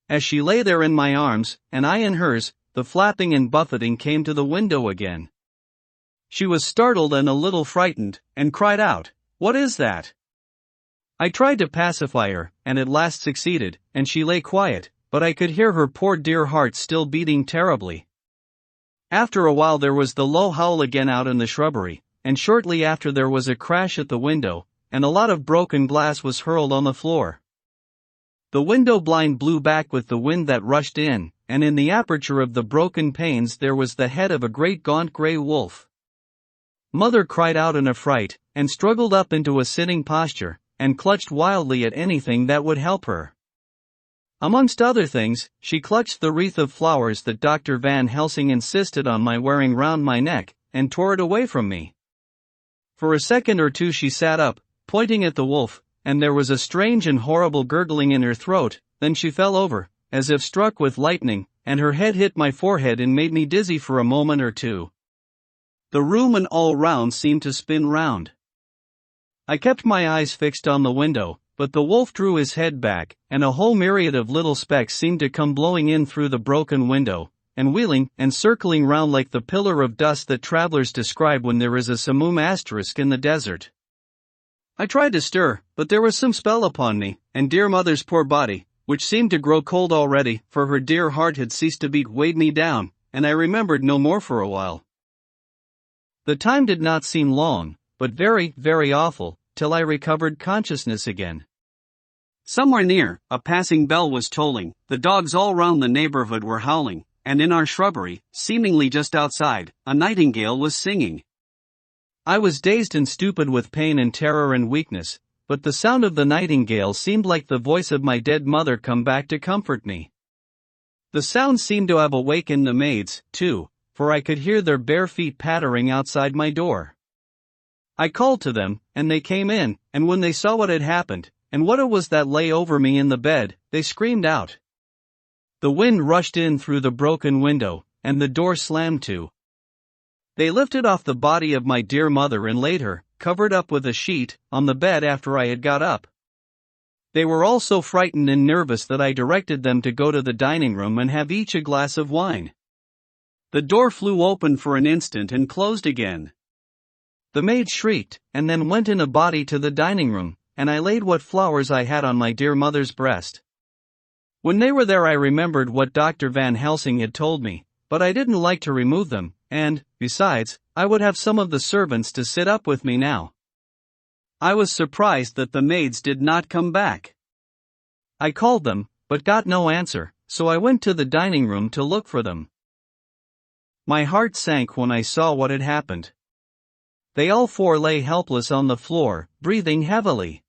As she lay there in my arms, and I in hers, the flapping and buffeting came to the window again. She was startled and a little frightened, and cried out, "What is that?" I tried to pacify her, and at last succeeded, and she lay quiet, but I could hear her poor dear heart still beating terribly. After a while there was the low howl again out in the shrubbery, and shortly after there was a crash at the window, and a lot of broken glass was hurled on the floor. The window blind blew back with the wind that rushed in, and in the aperture of the broken panes there was the head of a great gaunt grey wolf. Mother cried out in affright, and struggled up into a sitting posture, and clutched wildly at anything that would help her. Amongst other things, she clutched the wreath of flowers that Dr. Van Helsing insisted on my wearing round my neck, and tore it away from me. For a second or two she sat up, pointing at the wolf, and there was a strange and horrible gurgling in her throat. Then she fell over, as if struck with lightning, and her head hit my forehead and made me dizzy for a moment or two. The room and all round seemed to spin round. I kept my eyes fixed on the window, but the wolf drew his head back, and a whole myriad of little specks seemed to come blowing in through the broken window, and wheeling and circling round like the pillar of dust that travelers describe when there is a samum asterisk in the desert. I tried to stir, but there was some spell upon me, and dear mother's poor body, which seemed to grow cold already, for her dear heart had ceased to beat, weighed me down, and I remembered no more for a while. The time did not seem long, but very, very awful, till I recovered consciousness again. Somewhere near, a passing bell was tolling, the dogs all round the neighborhood were howling, and in our shrubbery, seemingly just outside, a nightingale was singing. I was dazed and stupid with pain and terror and weakness, but the sound of the nightingale seemed like the voice of my dead mother come back to comfort me. The sound seemed to have awakened the maids, too, for I could hear their bare feet pattering outside my door. I called to them, and they came in, and when they saw what had happened, and what it was that lay over me in the bed, they screamed out. The wind rushed in through the broken window, and the door slammed to. They lifted off the body of my dear mother and laid her, covered up with a sheet, on the bed after I had got up. They were all so frightened and nervous that I directed them to go to the dining room and have each a glass of wine. The door flew open for an instant and closed again. The maid shrieked, and then went in a body to the dining room, and I laid what flowers I had on my dear mother's breast. When they were there I remembered what Dr. Van Helsing had told me, but I didn't like to remove them, and, besides, I would have some of the servants to sit up with me now. I was surprised that the maids did not come back. I called them, but got no answer, so I went to the dining room to look for them. My heart sank when I saw what had happened. They all four lay helpless on the floor, breathing heavily.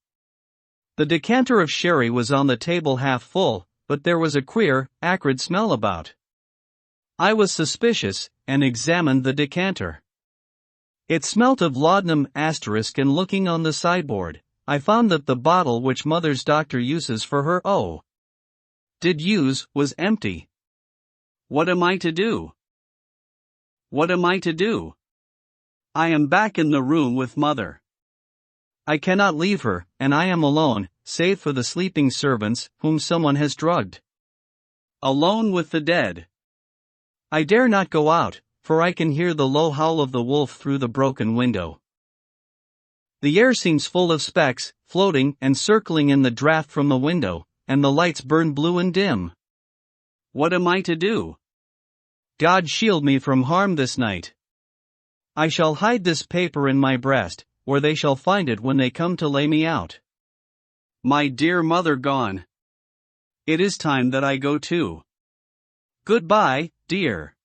The decanter of sherry was on the table half full, but there was a queer, acrid smell about. I was suspicious, and examined the decanter. It smelt of laudanum asterisk, and looking on the sideboard, I found that the bottle which mother's doctor uses for her was empty. What am I to do? What am I to do? I am back in the room with mother. I cannot leave her, and I am alone, save for the sleeping servants, whom someone has drugged. Alone with the dead. I dare not go out, for I can hear the low howl of the wolf through the broken window. The air seems full of specks, floating and circling in the draught from the window, and the lights burn blue and dim. What am I to do? God shield me from harm this night. I shall hide this paper in my breast, where they shall find it when they come to lay me out. My dear mother gone. It is time that I go too. Goodbye, dear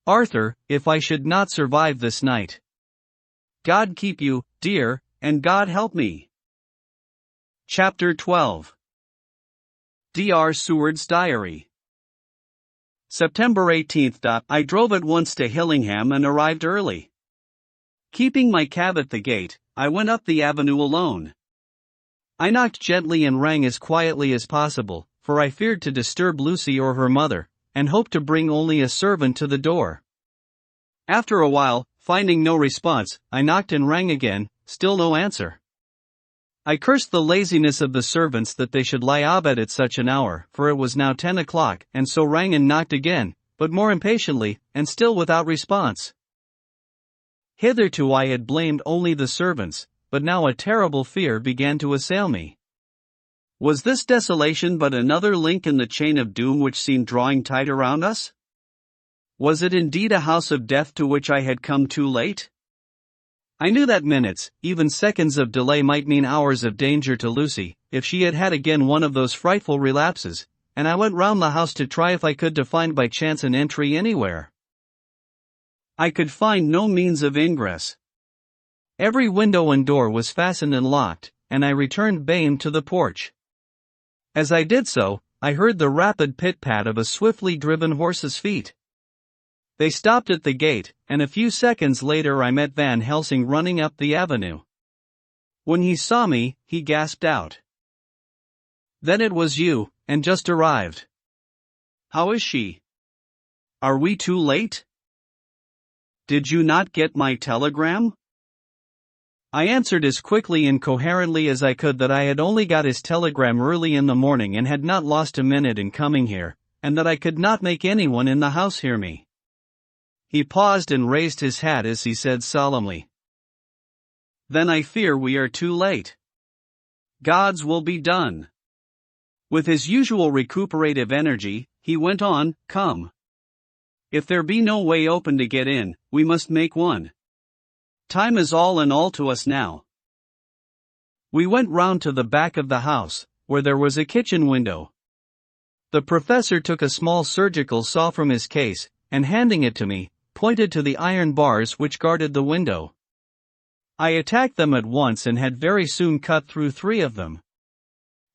Arthur, if I should not survive this night. God keep you, dear, and God help me. Chapter 12. Dr. Seward's Diary. September 18th. I drove at once to Hillingham and arrived early. Keeping my cab at the gate, I went up the avenue alone. I knocked gently and rang as quietly as possible, for I feared to disturb Lucy or her mother, and hoped to bring only a servant to the door. After a while, finding no response, I knocked and rang again, still no answer. I cursed the laziness of the servants that they should lie abed at such an hour, for it was now 10 o'clock, and so rang and knocked again, but more impatiently, and still without response. Hitherto I had blamed only the servants, but now a terrible fear began to assail me. Was this desolation but another link in the chain of doom which seemed drawing tight around us? Was it indeed a house of death to which I had come too late? I knew that minutes, even seconds of delay might mean hours of danger to Lucy, if she had had again one of those frightful relapses, and I went round the house to try if I could to find by chance an entry anywhere. I could find no means of ingress. Every window and door was fastened and locked, and I returned baying to the porch. As I did so, I heard the rapid pit-pat of a swiftly driven horse's feet. They stopped at the gate, and a few seconds later I met Van Helsing running up the avenue. When he saw me, he gasped out. "Then it was you, and just arrived. How is she? Are we too late? Did you not get my telegram?" I answered as quickly and coherently as I could that I had only got his telegram early in the morning and had not lost a minute in coming here, and that I could not make anyone in the house hear me. He paused and raised his hat as he said solemnly, "Then I fear we are too late. God's will be done." With his usual recuperative energy, he went on, "Come. If there be no way open to get in, we must make one. Time is all in all to us now." We went round to the back of the house, where there was a kitchen window. The professor took a small surgical saw from his case, and handing it to me, pointed to the iron bars which guarded the window. I attacked them at once and had very soon cut through 3 of them.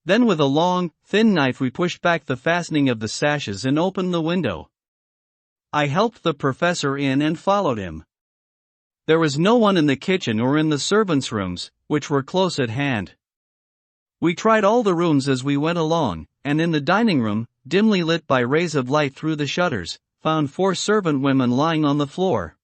Then with a long, thin knife we pushed back the fastening of the sashes and opened the window. I helped the professor in and followed him. There was no one in the kitchen or in the servants' rooms, which were close at hand. We tried all the rooms as we went along, and in the dining room, dimly lit by rays of light through the shutters, found 4 servant women lying on the floor.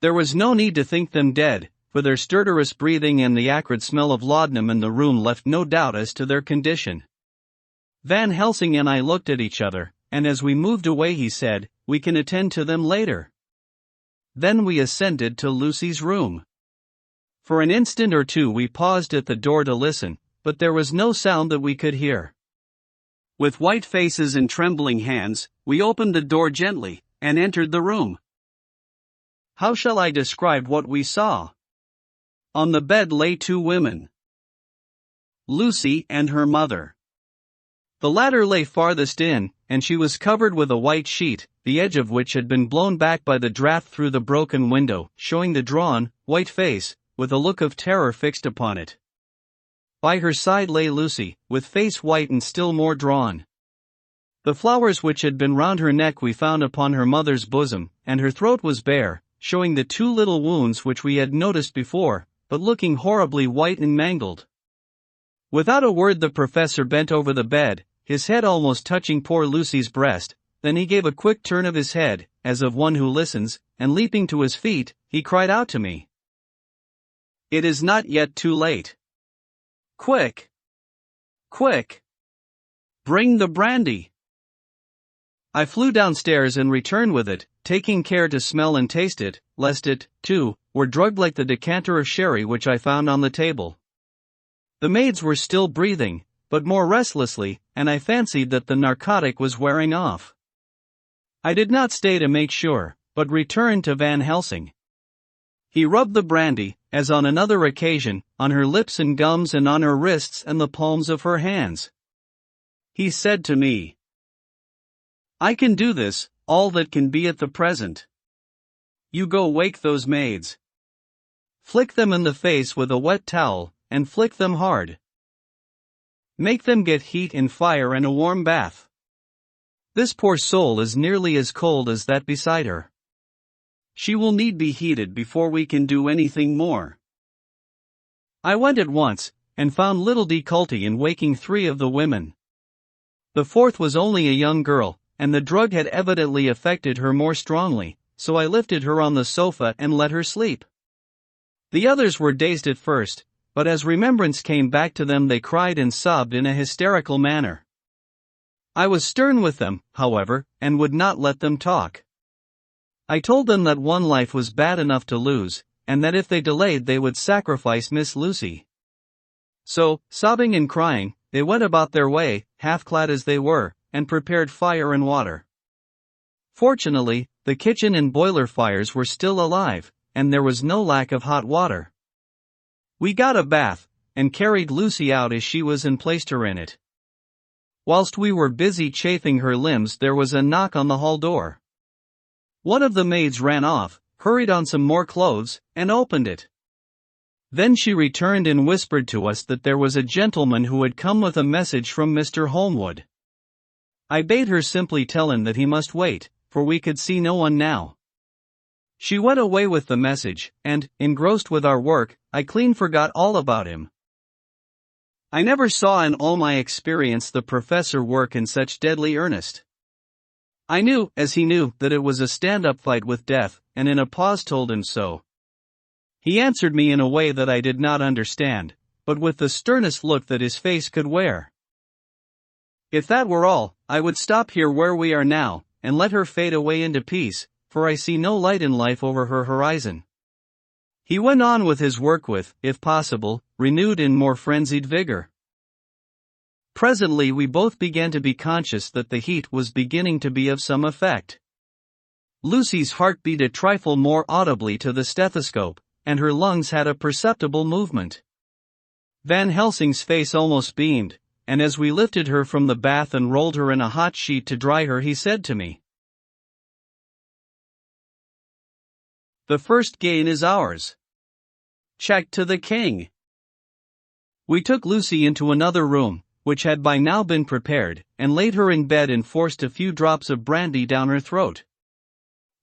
There was no need to think them dead, for their stertorous breathing and the acrid smell of laudanum in the room left no doubt as to their condition. Van Helsing and I looked at each other, and as we moved away he said, "We can attend to them later." Then we ascended to Lucy's room. For an instant or two we paused at the door to listen, but there was no sound that we could hear. With white faces and trembling hands, we opened the door gently, and entered the room. How shall I describe what we saw? On the bed lay 2 women. Lucy and her mother. The latter lay farthest in, and she was covered with a white sheet, the edge of which had been blown back by the draught through the broken window, showing the drawn, white face, with a look of terror fixed upon it. By her side lay Lucy, with face white and still more drawn. The flowers which had been round her neck we found upon her mother's bosom, and her throat was bare, showing the 2 little wounds which we had noticed before, but looking horribly white and mangled. Without a word the professor bent over the bed, his head almost touching poor Lucy's breast. Then he gave a quick turn of his head, as of one who listens, and leaping to his feet, he cried out to me, "It is not yet too late. Quick! Quick! Bring the brandy!" I flew downstairs and returned with it, taking care to smell and taste it, lest it, too, were drugged like the decanter of sherry which I found on the table. The maids were still breathing, but more restlessly, and I fancied that the narcotic was wearing off. I did not stay to make sure, but returned to Van Helsing. He rubbed the brandy, as on another occasion, on her lips and gums and on her wrists and the palms of her hands. He said to me, "I can do this, all that can be at the present. You go wake those maids. Flick them in the face with a wet towel, and flick them hard. Make them get heat and fire and a warm bath. This poor soul is nearly as cold as that beside her. She will need be heated before we can do anything more." I went at once, and found little difficulty in waking 3 of the women. The 4th was only a young girl, and the drug had evidently affected her more strongly, so I lifted her on the sofa and let her sleep. The others were dazed at first, but as remembrance came back to them they cried and sobbed in a hysterical manner. I was stern with them, however, and would not let them talk. I told them that one life was bad enough to lose, and that if they delayed they would sacrifice Miss Lucy. So, sobbing and crying, they went about their way, half clad as they were, and prepared fire and water. Fortunately, the kitchen and boiler fires were still alive, and there was no lack of hot water. We got a bath, and carried Lucy out as she was and placed her in it. Whilst we were busy chafing her limbs there was a knock on the hall door. One of the maids ran off, hurried on some more clothes, and opened it. Then she returned and whispered to us that there was a gentleman who had come with a message from Mr. Holmwood. I bade her simply tell him that he must wait, for we could see no one now. She went away with the message, and, engrossed with our work, I clean forgot all about him. I never saw in all my experience the professor work in such deadly earnest. I knew, as he knew, that it was a stand-up fight with death, and in a pause told him so. He answered me in a way that I did not understand, but with the sternest look that his face could wear. If that were all, I would stop here where we are now, and let her fade away into peace, for I see no light in life over her horizon. He went on with his work with, if possible, renewed and more frenzied vigor. Presently we both began to be conscious that the heat was beginning to be of some effect. Lucy's heart beat a trifle more audibly to the stethoscope, and her lungs had a perceptible movement. Van Helsing's face almost beamed, and as we lifted her from the bath and rolled her in a hot sheet to dry her, he said to me, "The first gain is ours. Check to the king." We took Lucy into another room, which had by now been prepared, and laid her in bed and forced a few drops of brandy down her throat.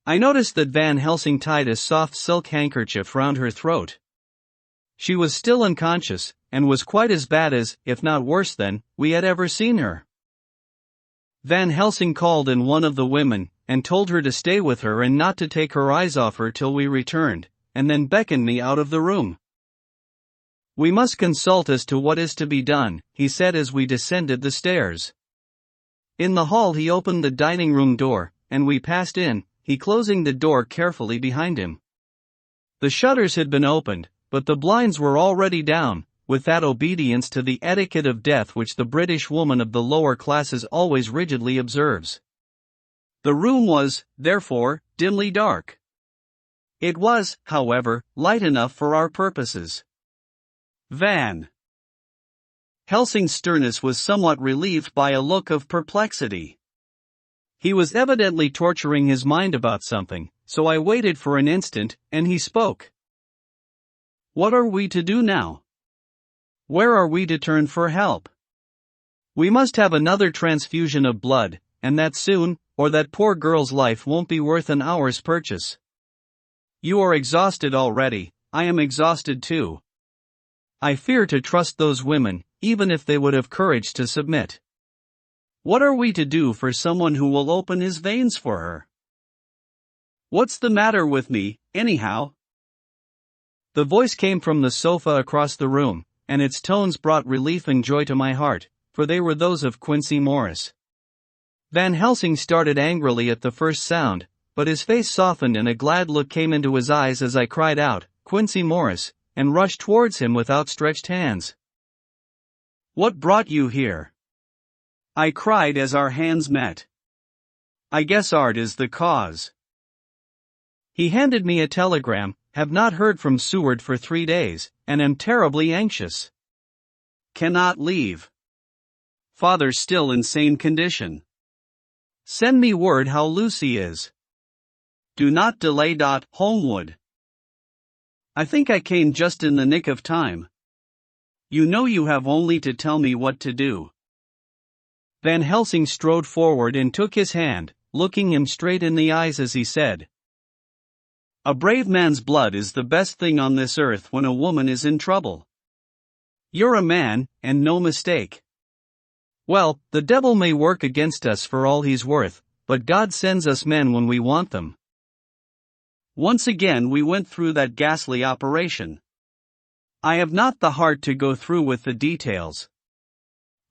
I noticed that Van Helsing tied a soft silk handkerchief round her throat. She was still unconscious, and was quite as bad as, if not worse than, we had ever seen her. Van Helsing called in one of the women, and told her to stay with her and not to take her eyes off her till we returned, and then beckoned me out of the room. "We must consult as to what is to be done," he said as we descended the stairs. In the hall he opened the dining room door, and we passed in, he closing the door carefully behind him. The shutters had been opened, but the blinds were already down, with that obedience to the etiquette of death which the British woman of the lower classes always rigidly observes. The room was, therefore, dimly dark. It was, however, light enough for our purposes. Van Helsing's sternness was somewhat relieved by a look of perplexity. He was evidently torturing his mind about something, so I waited for an instant, and he spoke. "What are we to do now? Where are we to turn for help? We must have another transfusion of blood, and that soon, or that poor girl's life won't be worth an hour's purchase. You are exhausted already, I am exhausted too. I fear to trust those women, even if they would have courage to submit. What are we to do for someone who will open his veins for her? What's the matter with me, anyhow?" The voice came from the sofa across the room, and its tones brought relief and joy to my heart, for they were those of Quincy Morris. Van Helsing started angrily at the first sound, but his face softened and a glad look came into his eyes as I cried out, "Quincy Morris," and rushed towards him with outstretched hands. "What brought you here?" I cried as our hands met. "I guess art is the cause." He handed me a telegram, "Have not heard from Seward for 3 days, and am terribly anxious. Cannot leave. Father still in sane condition. Send me word how Lucy is. Do not delay. Homewood." I think I came just in the nick of time. You know you have only to tell me what to do. Van Helsing strode forward and took his hand, looking him straight in the eyes as he said, "A brave man's blood is the best thing on this earth when a woman is in trouble. You're a man, and no mistake. Well, the devil may work against us for all he's worth, but God sends us men when we want them." Once again we went through that ghastly operation. I have not the heart to go through with the details.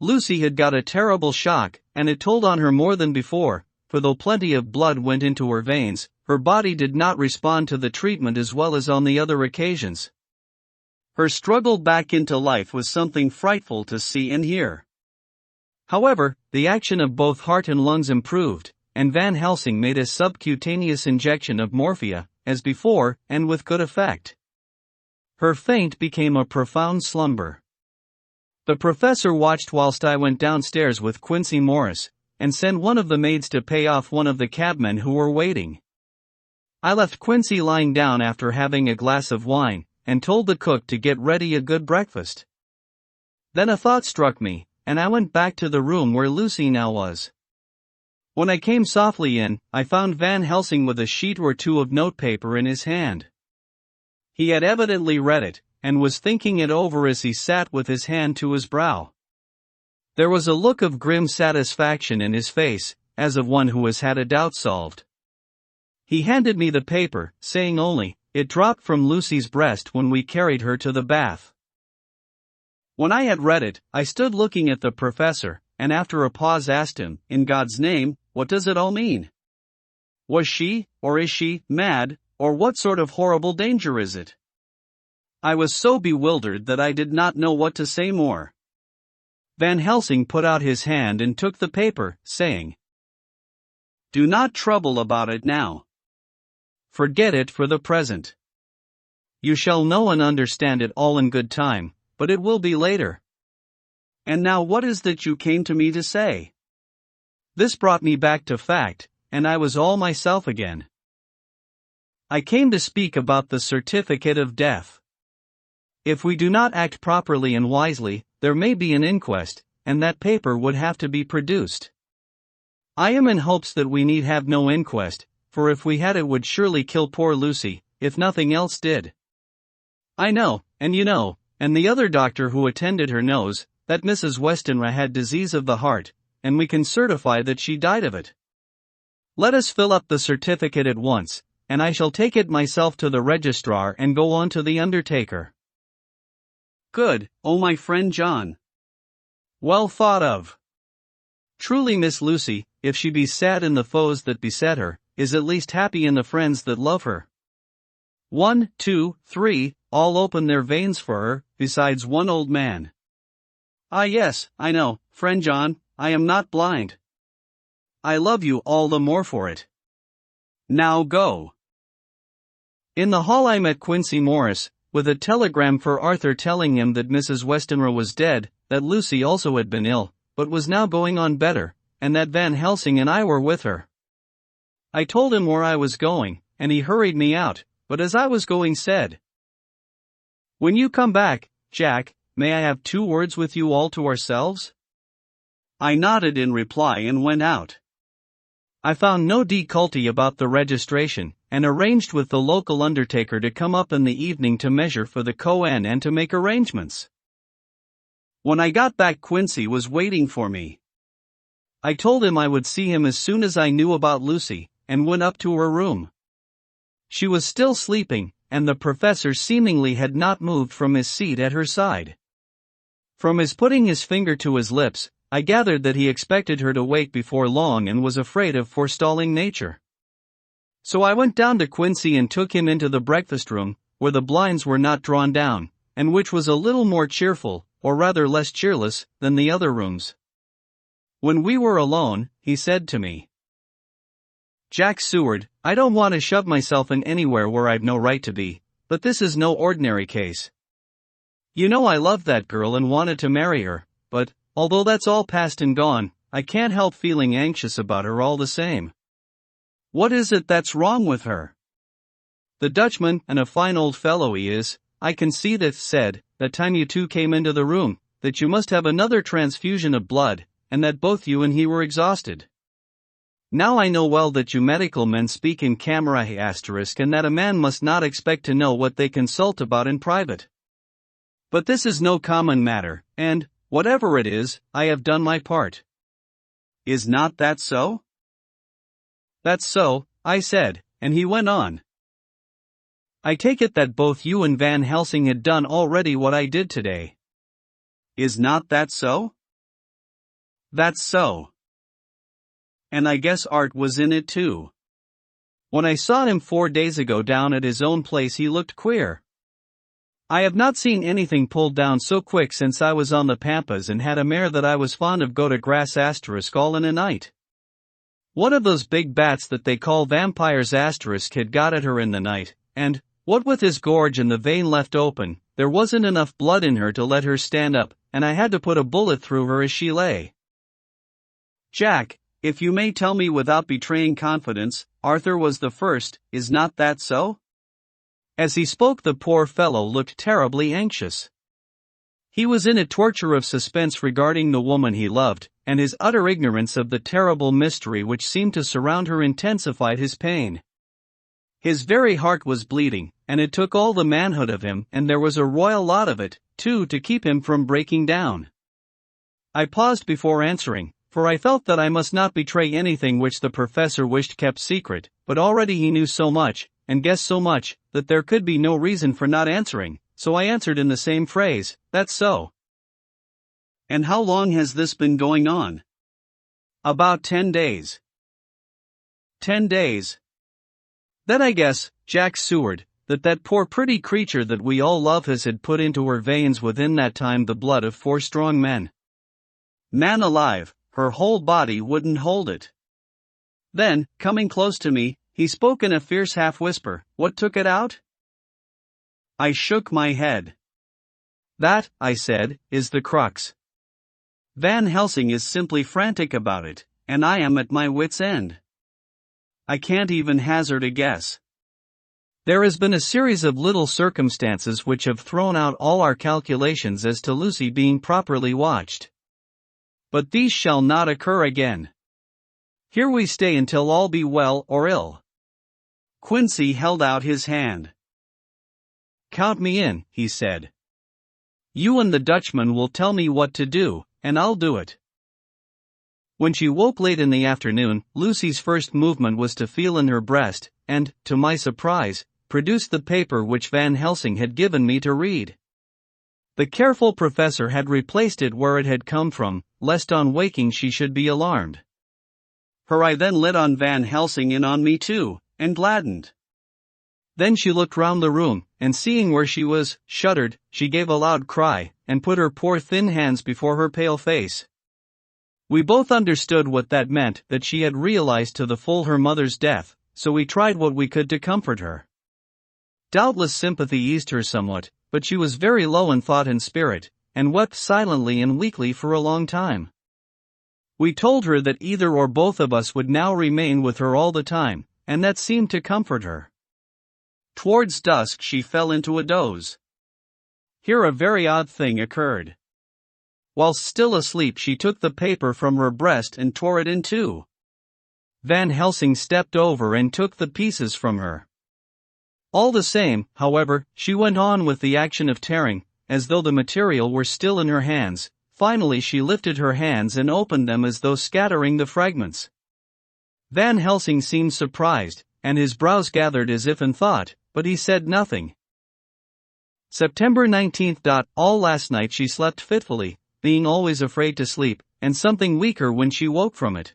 Lucy had got a terrible shock, and it told on her more than before, for though plenty of blood went into her veins, her body did not respond to the treatment as well as on the other occasions. Her struggle back into life was something frightful to see and hear. However, the action of both heart and lungs improved, and Van Helsing made a subcutaneous injection of morphia, as before, and with good effect. Her faint became a profound slumber. The professor watched whilst I went downstairs with Quincy Morris, and sent one of the maids to pay off one of the cabmen who were waiting. I left Quincy lying down after having a glass of wine, and told the cook to get ready a good breakfast. Then a thought struck me, and I went back to the room where Lucy now was. When I came softly in, I found Van Helsing with a sheet or two of notepaper in his hand. He had evidently read it, and was thinking it over as he sat with his hand to his brow. There was a look of grim satisfaction in his face, as of one who has had a doubt solved. He handed me the paper, saying only, It dropped from Lucy's breast when we carried her to the bath. When I had read it, I stood looking at the professor, and after a pause asked him, in God's name, what does it all mean? Was she, or is she, mad, or what sort of horrible danger is it? I was so bewildered that I did not know what to say more. Van Helsing put out his hand and took the paper, saying, "Do not trouble about it now. Forget it for the present. You shall know and understand it all in good time, but it will be later. And now what is that you came to me to say?" This brought me back to fact, and I was all myself again. I came to speak about the certificate of death. If we do not act properly and wisely, there may be an inquest, and that paper would have to be produced. I am in hopes that we need have no inquest, for if we had it would surely kill poor Lucy, if nothing else did. I know, and you know, and the other doctor who attended her knows, that Mrs. Westenra had disease of the heart, and we can certify that she died of it. Let us fill up the certificate at once, and I shall take it myself to the registrar and go on to the undertaker. Good, oh my friend John. Well thought of. Truly Miss Lucy, if she be sad in the foes that beset her, is at least happy in the friends that love her. 1, 2, 3, all open their veins for her, besides one old man. Ah yes, I know, friend John, I am not blind. I love you all the more for it. Now go. In the hall I met Quincy Morris, with a telegram for Arthur telling him that Mrs. Westenra was dead, that Lucy also had been ill, but was now going on better, and that Van Helsing and I were with her. I told him where I was going, and he hurried me out, but as I was going said, "When you come back, Jack, may I have 2 words with you all to ourselves?" I nodded in reply and went out. I found no difficulty about the registration, and arranged with the local undertaker to come up in the evening to measure for the Cohen and to make arrangements. When I got back Quincy was waiting for me. I told him I would see him as soon as I knew about Lucy, and went up to her room. She was still sleeping, and the professor seemingly had not moved from his seat at her side. From his putting his finger to his lips, I gathered that he expected her to wake before long and was afraid of forestalling nature. So I went down to Quincy and took him into the breakfast room, where the blinds were not drawn down, and which was a little more cheerful, or rather less cheerless, than the other rooms. When we were alone, he said to me, "Jack Seward, I don't want to shove myself in anywhere where I've no right to be, but this is no ordinary case. You know I loved that girl and wanted to marry her, but, although that's all past and gone, I can't help feeling anxious about her all the same. What is it that's wrong with her? The Dutchman, and a fine old fellow he is, I can see that said, that time you two came into the room, that you must have another transfusion of blood, and that both you and he were exhausted. Now I know well that you medical men speak in camera *, and that a man must not expect to know what they consult about in private. But this is no common matter, and, whatever it is, I have done my part. Is not that so?" "That's so," I said, and he went on. "I take it that both you and Van Helsing had done already what I did today. Is not that so?" "That's so. And I guess Art was in it too. When I saw him 4 days ago down at his own place he looked queer. I have not seen anything pulled down so quick since I was on the Pampas and had a mare that I was fond of go to grass * all in a night. One of those big bats that they call vampires * had got at her in the night, and, what with his gorge and the vein left open, there wasn't enough blood in her to let her stand up, and I had to put a bullet through her as she lay. Jack, if you may tell me without betraying confidence, Arthur was the first, is not that so?" As he spoke the poor fellow looked terribly anxious. He was in a torture of suspense regarding the woman he loved, and his utter ignorance of the terrible mystery which seemed to surround her intensified his pain. His very heart was bleeding, and it took all the manhood of him, and there was a royal lot of it, too, to keep him from breaking down. I paused before answering, for I felt that I must not betray anything which the professor wished kept secret, but already he knew so much, and guessed so much, that there could be no reason for not answering, so I answered in the same phrase, "That's so." And how long has this been going on? About 10 days. 10 days. Then I guess, Jack Seward, that poor pretty creature that we all love has had put into her veins within that time the blood of 4 strong men. Man alive, her whole body wouldn't hold it. Then, coming close to me, he spoke in a fierce half-whisper, "What took it out?" I shook my head. "That," I said, "is the crux. Van Helsing is simply frantic about it, and I am at my wit's end. I can't even hazard a guess. There has been a series of little circumstances which have thrown out all our calculations as to Lucy being properly watched. But these shall not occur again. Here we stay until all be well or ill." Quincy held out his hand. "Count me in," he said. "You and the Dutchman will tell me what to do, and I'll do it." When she woke late in the afternoon, Lucy's first movement was to feel in her breast, and, to my surprise, produced the paper which Van Helsing had given me to read. The careful professor had replaced it where it had come from, lest on waking she should be alarmed. Her eye then lit on Van Helsing and on me too, and gladdened. Then she looked round the room, and seeing where she was, shuddered, she gave a loud cry, and put her poor thin hands before her pale face. We both understood what that meant, that she had realized to the full her mother's death, so we tried what we could to comfort her. Doubtless sympathy eased her somewhat, but she was very low in thought and spirit, and wept silently and weakly for a long time. We told her that either or both of us would now remain with her all the time, and that seemed to comfort her. Towards dusk she fell into a doze. Here a very odd thing occurred. Whilst still asleep she took the paper from her breast and tore it in two. Van Helsing stepped over and took the pieces from her. All the same, however, she went on with the action of tearing, as though the material were still in her hands. Finally she lifted her hands and opened them as though scattering the fragments. Van Helsing seemed surprised, and his brows gathered as if in thought, but he said nothing. September 19th. All last night she slept fitfully, being always afraid to sleep, and something weaker when she woke from it.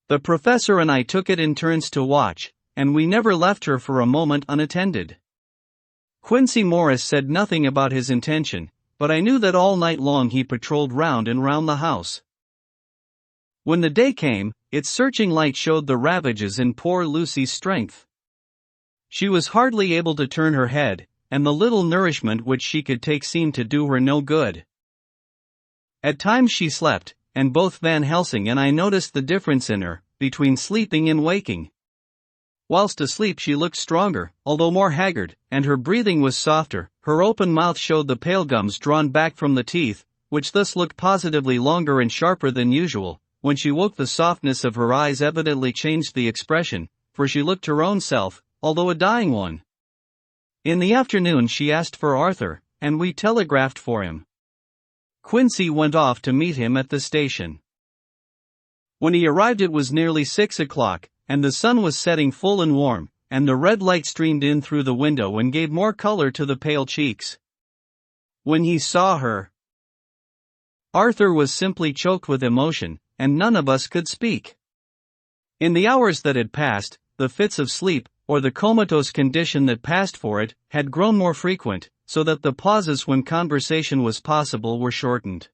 The professor and I took it in turns to watch, and we never left her for a moment unattended. Quincy Morris said nothing about his intention, but I knew that all night long he patrolled round and round the house. When the day came, its searching light showed the ravages in poor Lucy's strength. She was hardly able to turn her head, and the little nourishment which she could take seemed to do her no good. At times she slept, and both Van Helsing and I noticed the difference in her, between sleeping and waking. Whilst asleep she looked stronger, although more haggard, and her breathing was softer. Her open mouth showed the pale gums drawn back from the teeth, which thus looked positively longer and sharper than usual. When she woke the softness of her eyes evidently changed the expression, for she looked her own self, although a dying one. In the afternoon she asked for Arthur, and we telegraphed for him. Quincy went off to meet him at the station. When he arrived it was nearly 6 o'clock, and the sun was setting full and warm, and the red light streamed in through the window and gave more color to the pale cheeks. When he saw her, Arthur was simply choked with emotion, and none of us could speak. In the hours that had passed, the fits of sleep, or the comatose condition that passed for it, had grown more frequent, so that the pauses when conversation was possible were shortened.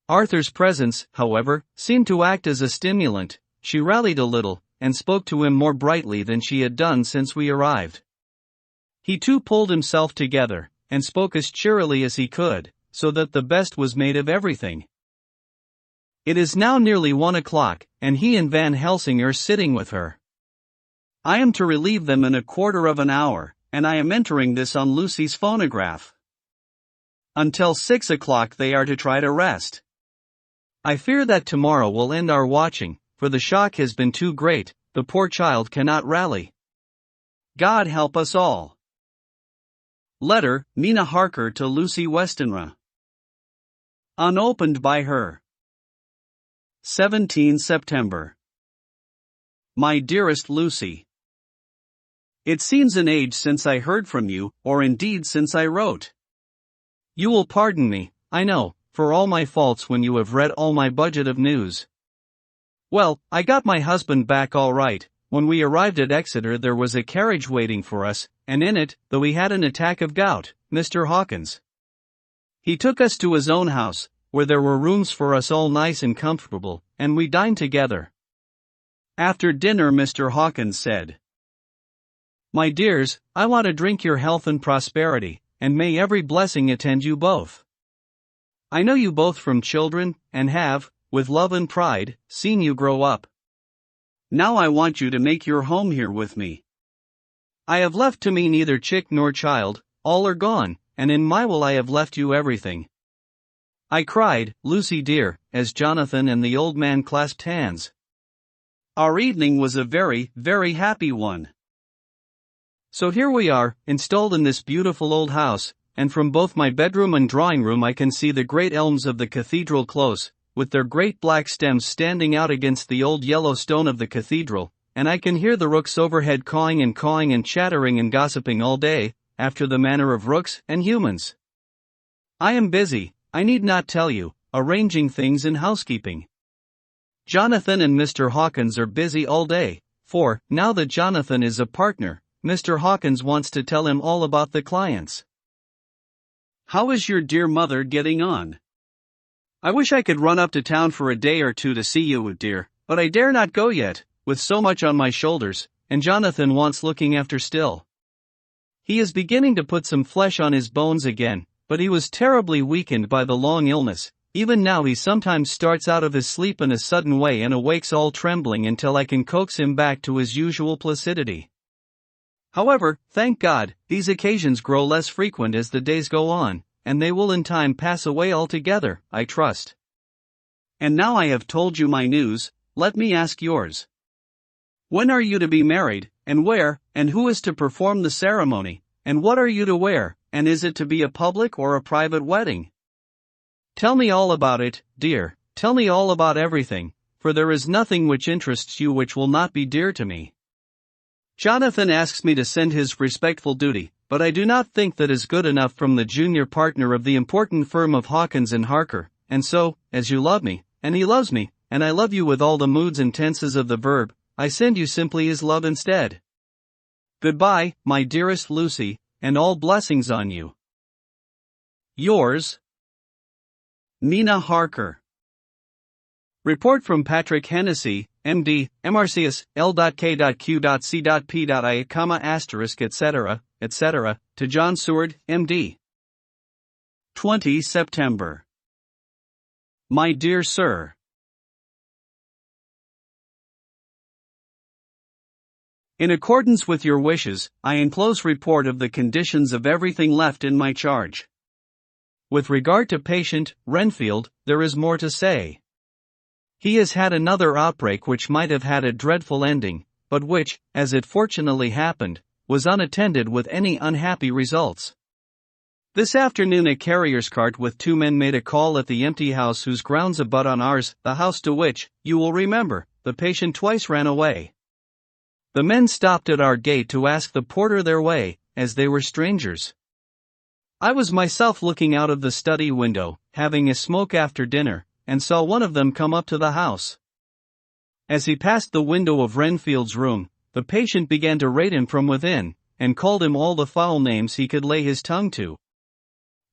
Arthur's presence, however, seemed to act as a stimulant. She rallied a little, and spoke to him more brightly than she had done since we arrived. He too pulled himself together, and spoke as cheerily as he could, so that the best was made of everything. It is now nearly 1 o'clock, and he and Van Helsing are sitting with her. I am to relieve them in a quarter of an hour, and I am entering this on Lucy's phonograph. Until 6 o'clock they are to try to rest. I fear that tomorrow will end our watching, for the shock has been too great. The poor child cannot rally. God help us all. Letter, Mina Harker to Lucy Westenra. Unopened by her. 17 September. My dearest Lucy. It seems an age since I heard from you, or indeed since I wrote. You will pardon me, I know, for all my faults when you have read all my budget of news. Well, I got my husband back all right. When we arrived at Exeter there was a carriage waiting for us, and in it, though he had an attack of gout, Mr. Hawkins. He took us to his own house, where there were rooms for us all nice and comfortable, and we dined together. After dinner Mr. Hawkins said, "My dears, I want to drink your health and prosperity, and may every blessing attend you both. I know you both from children, and have, with love and pride, seen you grow up. Now I want you to make your home here with me. I have left to me neither chick nor child, all are gone, and in my will I have left you everything." I cried, "Lucy dear," as Jonathan and the old man clasped hands. Our evening was a very, very happy one. So here we are, installed in this beautiful old house, and from both my bedroom and drawing room I can see the great elms of the cathedral close, with their great black stems standing out against the old yellow stone of the cathedral, and I can hear the rooks overhead cawing and chattering and gossiping all day, after the manner of rooks and humans. I am busy, I need not tell you, arranging things in housekeeping. Jonathan and Mr. Hawkins are busy all day, for, now that Jonathan is a partner, Mr. Hawkins wants to tell him all about the clients. "How is your dear mother getting on? I wish I could run up to town for a day or two to see you, dear, but I dare not go yet, with so much on my shoulders, and Jonathan wants looking after still. He is beginning to put some flesh on his bones again, but he was terribly weakened by the long illness. Even now he sometimes starts out of his sleep in a sudden way and awakes all trembling until I can coax him back to his usual placidity. However, thank God, these occasions grow less frequent as the days go on, and they will in time pass away altogether, I trust. And now I have told you my news, let me ask yours. When are you to be married, and where, and who is to perform the ceremony, and what are you to wear, and is it to be a public or a private wedding? Tell me all about it, dear, tell me all about everything, for there is nothing which interests you which will not be dear to me. Jonathan asks me to send his respectful duty, but I do not think that is good enough from the junior partner of the important firm of Hawkins and Harker, and so, as you love me, and he loves me, and I love you with all the moods and tenses of the verb, I send you simply his love instead. Goodbye, my dearest Lucy, and all blessings on you. Yours, Nina Harker. Report from Patrick Hennessy, M.D., MRCS, L.K.Q.C.P.I, etc., etc., to John Seward, M.D. 20 September. My dear Sir, in accordance with your wishes, I enclose report of the conditions of everything left in my charge. With regard to patient Renfield, there is more to say. He has had another outbreak which might have had a dreadful ending, but which, as it fortunately happened, was unattended with any unhappy results. This afternoon a carrier's cart with 2 men made a call at the empty house whose grounds abut on ours, the house to which, you will remember, the patient twice ran away. The men stopped at our gate to ask the porter their way, as they were strangers. I was myself looking out of the study window, having a smoke after dinner, and saw one of them come up to the house. As he passed the window of Renfield's room, the patient began to rate him from within, and called him all the foul names he could lay his tongue to.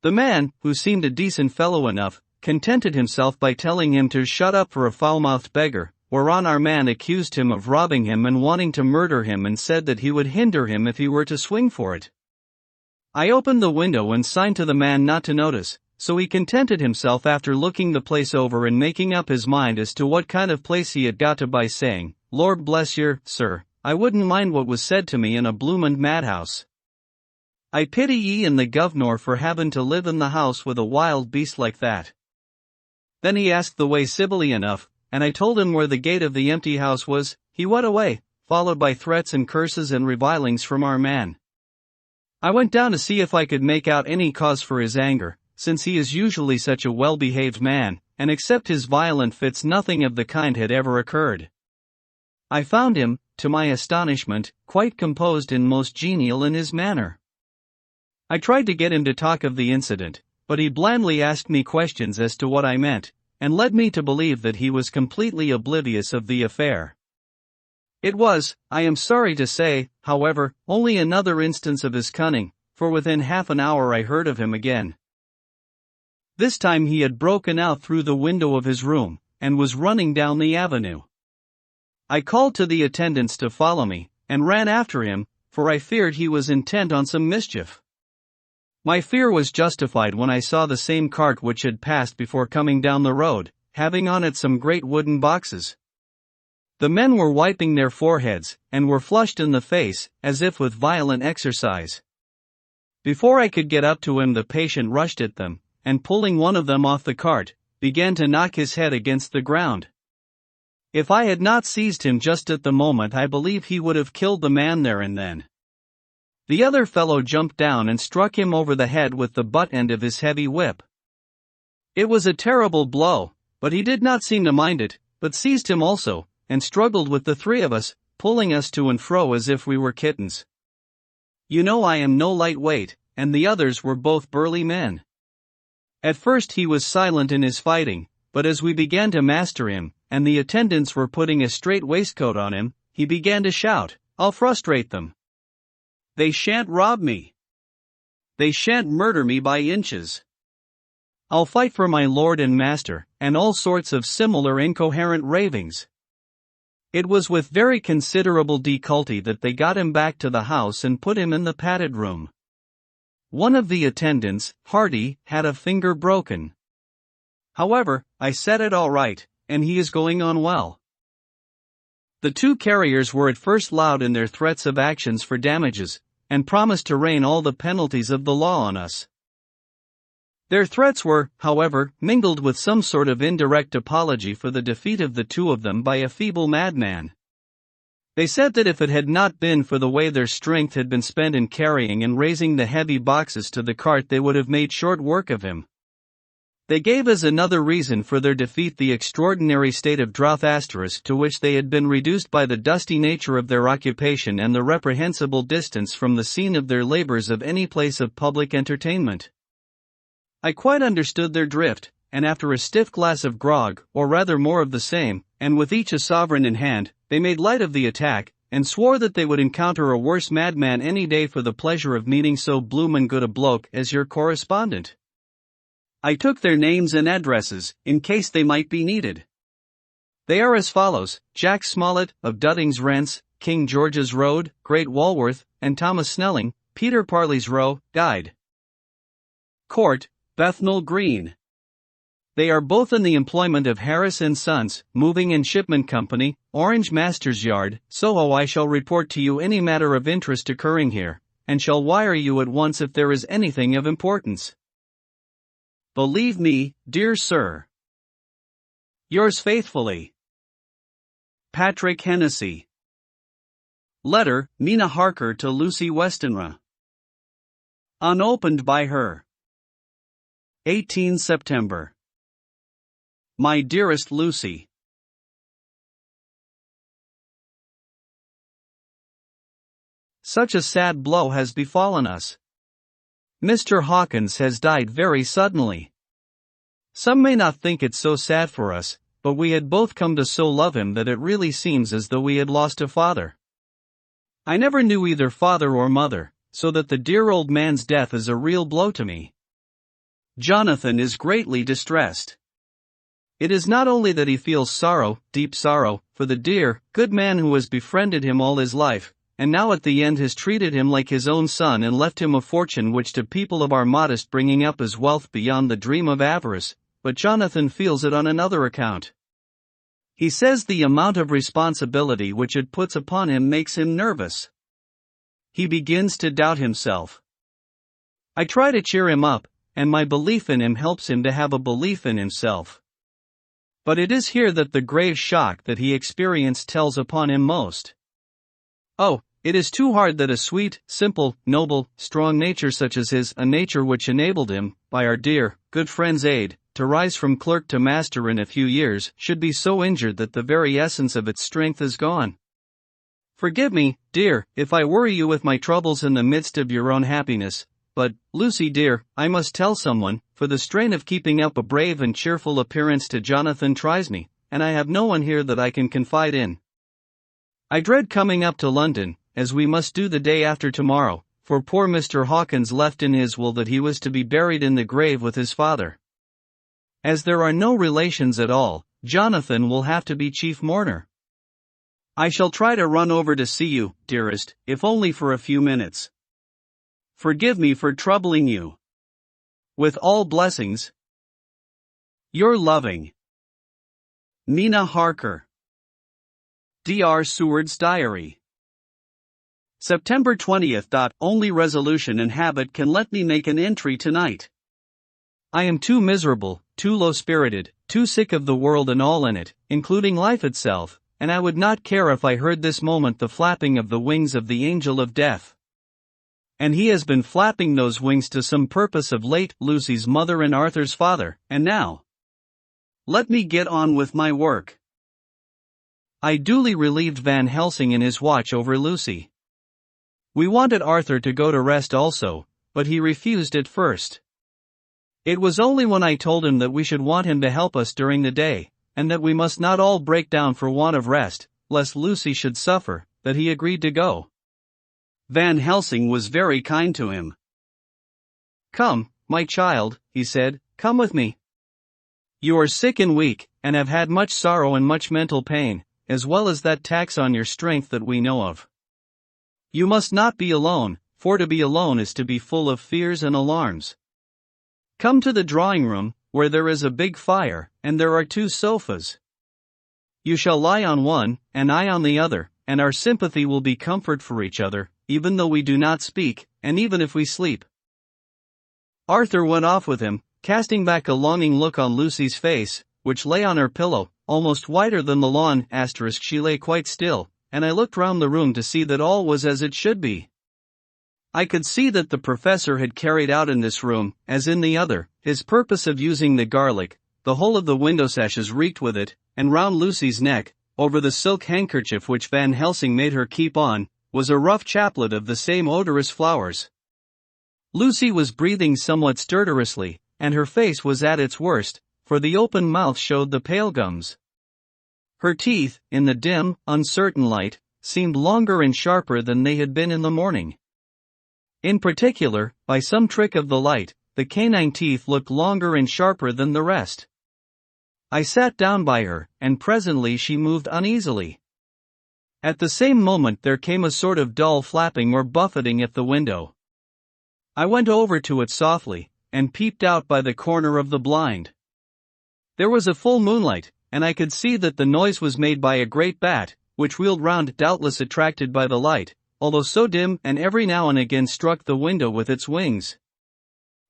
The man, who seemed a decent fellow enough, contented himself by telling him to shut up for a foul-mouthed beggar, whereon our man accused him of robbing him and wanting to murder him and said that he would hinder him if he were to swing for it. I opened the window and signed to the man not to notice, so he contented himself after looking the place over and making up his mind as to what kind of place he had got to by saying, Lord bless yer, sir, I wouldn't mind what was said to me in a bloomin' madhouse. I pity ye and the governor for havin' to live in the house with a wild beast like that. Then he asked the way civilly enough, and I told him where the gate of the empty house was. He went away, followed by threats and curses and revilings from our man. I went down to see if I could make out any cause for his anger, since he is usually such a well-behaved man, and except his violent fits nothing of the kind had ever occurred. I found him, to my astonishment, quite composed and most genial in his manner. I tried to get him to talk of the incident, but he blandly asked me questions as to what I meant, and led me to believe that he was completely oblivious of the affair. It was, I am sorry to say, however, only another instance of his cunning, for within half an hour I heard of him again. This time he had broken out through the window of his room, and was running down the avenue. I called to the attendants to follow me, and ran after him, for I feared he was intent on some mischief. My fear was justified when I saw the same cart which had passed before coming down the road, having on it some great wooden boxes. The men were wiping their foreheads, and were flushed in the face, as if with violent exercise. Before I could get up to him, the patient rushed at them, and pulling one of them off the cart, began to knock his head against the ground. If I had not seized him just at the moment, I believe he would have killed the man there and then. The other fellow jumped down and struck him over the head with the butt end of his heavy whip. It was a terrible blow, but he did not seem to mind it, but seized him also, and struggled with the three of us, pulling us to and fro as if we were kittens. You know I am no light weight, and the others were both burly men. At first he was silent in his fighting, but as we began to master him, and the attendants were putting a straight waistcoat on him, he began to shout, "I'll frustrate them. They shan't rob me. They shan't murder me by inches. I'll fight for my lord and master," and all sorts of similar incoherent ravings. It was with very considerable difficulty that they got him back to the house and put him in the padded room. One of the attendants, Hardy, had a finger broken. However, I set it all right, and he is going on well. The two carriers were at first loud in their threats of actions for damages, and promised to rain all the penalties of the law on us. Their threats were, however, mingled with some sort of indirect apology for the defeat of the two of them by a feeble madman. They said that if it had not been for the way their strength had been spent in carrying and raising the heavy boxes to the cart, they would have made short work of him. They gave as another reason for their defeat the extraordinary state of drought to which they had been reduced by the dusty nature of their occupation and the reprehensible distance from the scene of their labors of any place of public entertainment. I quite understood their drift, and after a stiff glass of grog, or rather more of the same, and with each a sovereign in hand, they made light of the attack, and swore that they would encounter a worse madman any day for the pleasure of meeting so bloomin' good a bloke as your correspondent. I took their names and addresses, in case they might be needed. They are as follows: Jack Smollett, of Dudding's Rents, King George's Road, Great Walworth, and Thomas Snelling, Peter Parley's Row, Guide Court, Bethnal Green. They are both in the employment of Harris & Sons, Moving and Shipment Company, Orange Masters Yard, Soho. I shall report to you any matter of interest occurring here, and shall wire you at once if there is anything of importance. Believe me, dear sir, yours faithfully, Patrick Hennessy. Letter, Mina Harker to Lucy Westenra. Unopened by her. 18 September. My dearest Lucy, such a sad blow has befallen us. Mr. Hawkins has died very suddenly. Some may not think it so sad for us, but we had both come to so love him that it really seems as though we had lost a father. I never knew either father or mother, so that the dear old man's death is a real blow to me. Jonathan is greatly distressed. It is not only that he feels sorrow, deep sorrow, for the dear, good man who has befriended him all his life, and now at the end has treated him like his own son and left him a fortune which to people of our modest bringing up is wealth beyond the dream of avarice, but Jonathan feels it on another account. He says the amount of responsibility which it puts upon him makes him nervous. He begins to doubt himself. I try to cheer him up, and my belief in him helps him to have a belief in himself. But it is here that the grave shock that he experienced tells upon him most. Oh, it is too hard that a sweet, simple, noble, strong nature such as his, a nature which enabled him, by our dear, good friend's aid, to rise from clerk to master in a few years, should be so injured that the very essence of its strength is gone. Forgive me, dear, if I worry you with my troubles in the midst of your own happiness, but, Lucy dear, I must tell someone, for the strain of keeping up a brave and cheerful appearance to Jonathan tries me, and I have no one here that I can confide in. I dread coming up to London, as we must do the day after tomorrow, for poor Mr. Hawkins left in his will that he was to be buried in the grave with his father. As there are no relations at all, Jonathan will have to be chief mourner. I shall try to run over to see you, dearest, if only for a few minutes. Forgive me for troubling you. With all blessings, your loving Nina Harker. D.R. Seward's Diary. September 20th. Only resolution and habit can let me make an entry tonight. I am too miserable, too low-spirited, too sick of the world and all in it, including life itself, and I would not care if I heard this moment the flapping of the wings of the angel of death. And he has been flapping those wings to some purpose of late, Lucy's mother and Arthur's father, and now. Let me get on with my work. I duly relieved Van Helsing in his watch over Lucy. We wanted Arthur to go to rest also, but he refused at first. It was only when I told him that we should want him to help us during the day, and that we must not all break down for want of rest, lest Lucy should suffer, that he agreed to go. Van Helsing was very kind to him. Come, my child, he said, come with me. You are sick and weak, and have had much sorrow and much mental pain, as well as that tax on your strength that we know of. You must not be alone, for to be alone is to be full of fears and alarms. Come to the drawing room, where there is a big fire, and there are 2 sofas. You shall lie on one, and I on the other, and our sympathy will be comfort for each other, even though we do not speak, and even if we sleep. Arthur went off with him, casting back a longing look on Lucy's face, which lay on her pillow, almost whiter than the lawn. She lay quite still, and I looked round the room to see that all was as it should be. I could see that the professor had carried out in this room, as in the other, his purpose of using the garlic. The whole of the window sashes reeked with it, and round Lucy's neck, over the silk handkerchief which Van Helsing made her keep on, was a rough chaplet of the same odorous flowers. Lucy was breathing somewhat stertorously, and her face was at its worst, for the open mouth showed the pale gums. Her teeth, in the dim, uncertain light, seemed longer and sharper than they had been in the morning. In particular, by some trick of the light, the canine teeth looked longer and sharper than the rest. I sat down by her, and presently she moved uneasily. At the same moment there came a sort of dull flapping or buffeting at the window. I went over to it softly, and peeped out by the corner of the blind. There was a full moonlight, and I could see that the noise was made by a great bat, which wheeled round, doubtless attracted by the light, although so dim, and every now and again struck the window with its wings.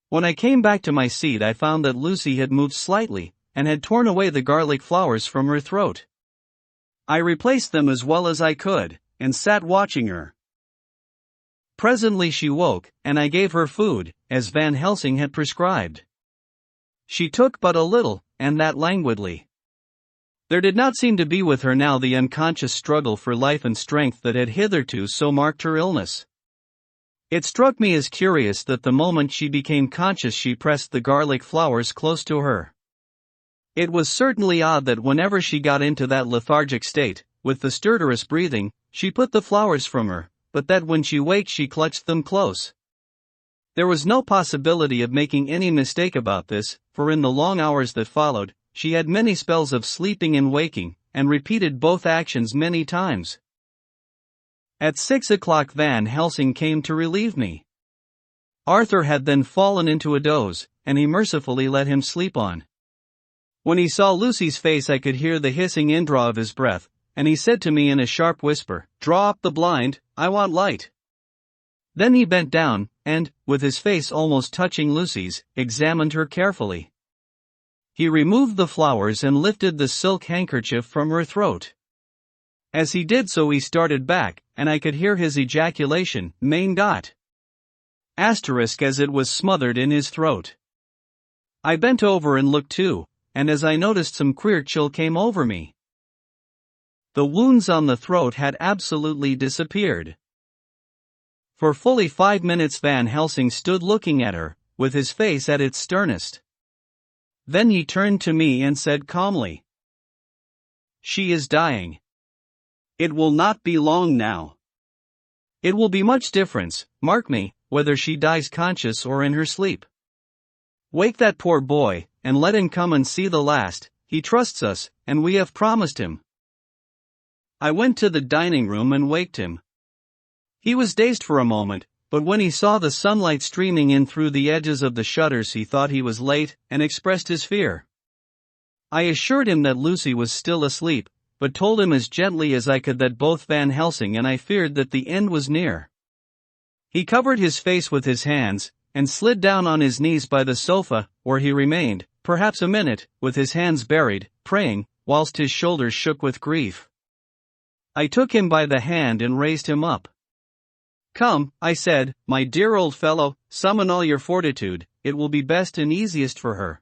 When I came back to my seat I found that Lucy had moved slightly, and had torn away the garlic flowers from her throat. I replaced them as well as I could, and sat watching her. Presently she woke, and I gave her food, as Van Helsing had prescribed. She took but a little, and that languidly. There did not seem to be with her now the unconscious struggle for life and strength that had hitherto so marked her illness. It struck me as curious that the moment she became conscious she pressed the garlic flowers close to her. It was certainly odd that whenever she got into that lethargic state, with the stertorous breathing, she put the flowers from her, but that when she waked she clutched them close. There was no possibility of making any mistake about this, for in the long hours that followed, she had many spells of sleeping and waking, and repeated both actions many times. At 6 o'clock Van Helsing came to relieve me. Arthur had then fallen into a doze, and he mercifully let him sleep on. When he saw Lucy's face I could hear the hissing indraw of his breath, and he said to me in a sharp whisper, "Draw up the blind, I want light." Then he bent down, and, with his face almost touching Lucy's, examined her carefully. He removed the flowers and lifted the silk handkerchief from her throat. As he did so he started back, and I could hear his ejaculation, "Main dot." Asterisk, as it was smothered in his throat. I bent over and looked too, and as I noticed some queer chill came over me. The wounds on the throat had absolutely disappeared. For fully 5 minutes Van Helsing stood looking at her, with his face at its sternest. Then he turned to me and said calmly, "She is dying. It will not be long now. It will be much difference, mark me, whether she dies conscious or in her sleep. Wake that poor boy, and let him come and see the last. He trusts us, and we have promised him." I went to the dining room and waked him. He was dazed for a moment, but when he saw the sunlight streaming in through the edges of the shutters he thought he was late, and expressed his fear. I assured him that Lucy was still asleep, but told him as gently as I could that both Van Helsing and I feared that the end was near. He covered his face with his hands, and slid down on his knees by the sofa, where he remained, perhaps a minute, with his hands buried, praying, whilst his shoulders shook with grief. I took him by the hand and raised him up. "Come," I said, "my dear old fellow, summon all your fortitude, it will be best and easiest for her."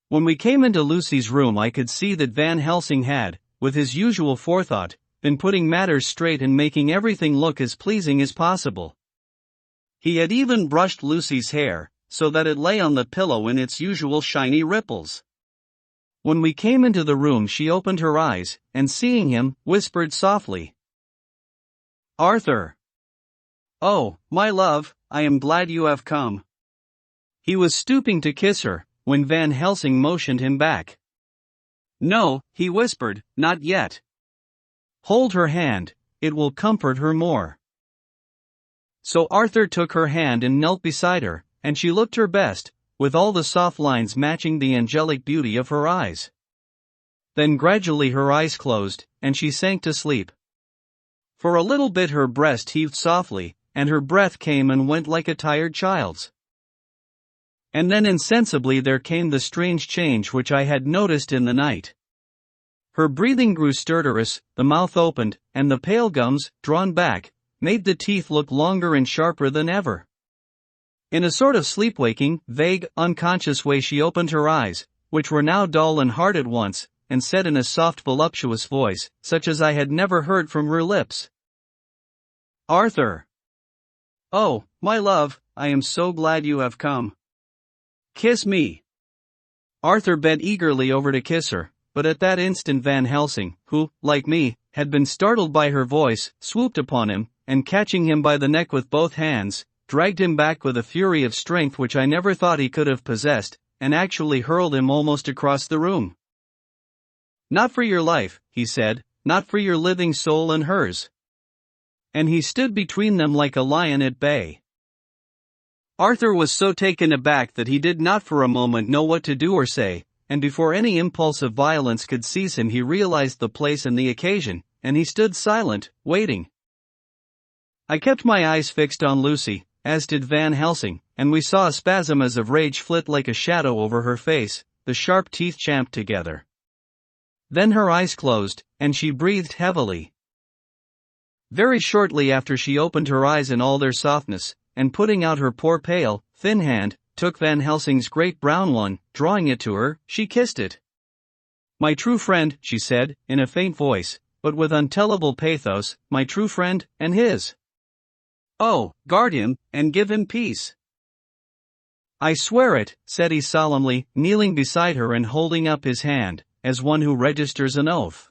When we came into Lucy's room I could see that Van Helsing had, with his usual forethought, been putting matters straight and making everything look as pleasing as possible. He had even brushed Lucy's hair, so that it lay on the pillow in its usual shiny ripples. When we came into the room she opened her eyes, and seeing him, whispered softly, "Arthur! Oh, my love, I am glad you have come." He was stooping to kiss her, when Van Helsing motioned him back. "No," he whispered, "not yet. Hold her hand, it will comfort her more." So Arthur took her hand and knelt beside her, and she looked her best, with all the soft lines matching the angelic beauty of her eyes. Then gradually her eyes closed, and she sank to sleep. For a little bit her breast heaved softly, and her breath came and went like a tired child's. And then insensibly there came the strange change which I had noticed in the night. Her breathing grew stertorous, the mouth opened, and the pale gums, drawn back, made the teeth look longer and sharper than ever. In a sort of sleepwaking, vague, unconscious way she opened her eyes, which were now dull and hard at once, and said in a soft voluptuous voice, such as I had never heard from her lips, "Arthur! Oh, my love, I am so glad you have come. Kiss me." Arthur bent eagerly over to kiss her, but at that instant Van Helsing, who, like me, had been startled by her voice, swooped upon him, and catching him by the neck with both hands, dragged him back with a fury of strength which I never thought he could have possessed, and actually hurled him almost across the room. "Not for your life," he said, "not for your living soul and hers." And he stood between them like a lion at bay. Arthur was so taken aback that he did not for a moment know what to do or say, and before any impulse of violence could seize him he realized the place and the occasion, and he stood silent, waiting. I kept my eyes fixed on Lucy, as did Van Helsing, and we saw a spasm as of rage flit like a shadow over her face, the sharp teeth champed together. Then her eyes closed, and she breathed heavily. Very shortly after she opened her eyes in all their softness, and putting out her poor pale, thin hand, took Van Helsing's great brown one, drawing it to her, she kissed it. "My true friend," she said, in a faint voice, but with untellable pathos, "my true friend, and his. Oh, guard him, and give him peace." "I swear it," said he solemnly, kneeling beside her and holding up his hand, as one who registers an oath.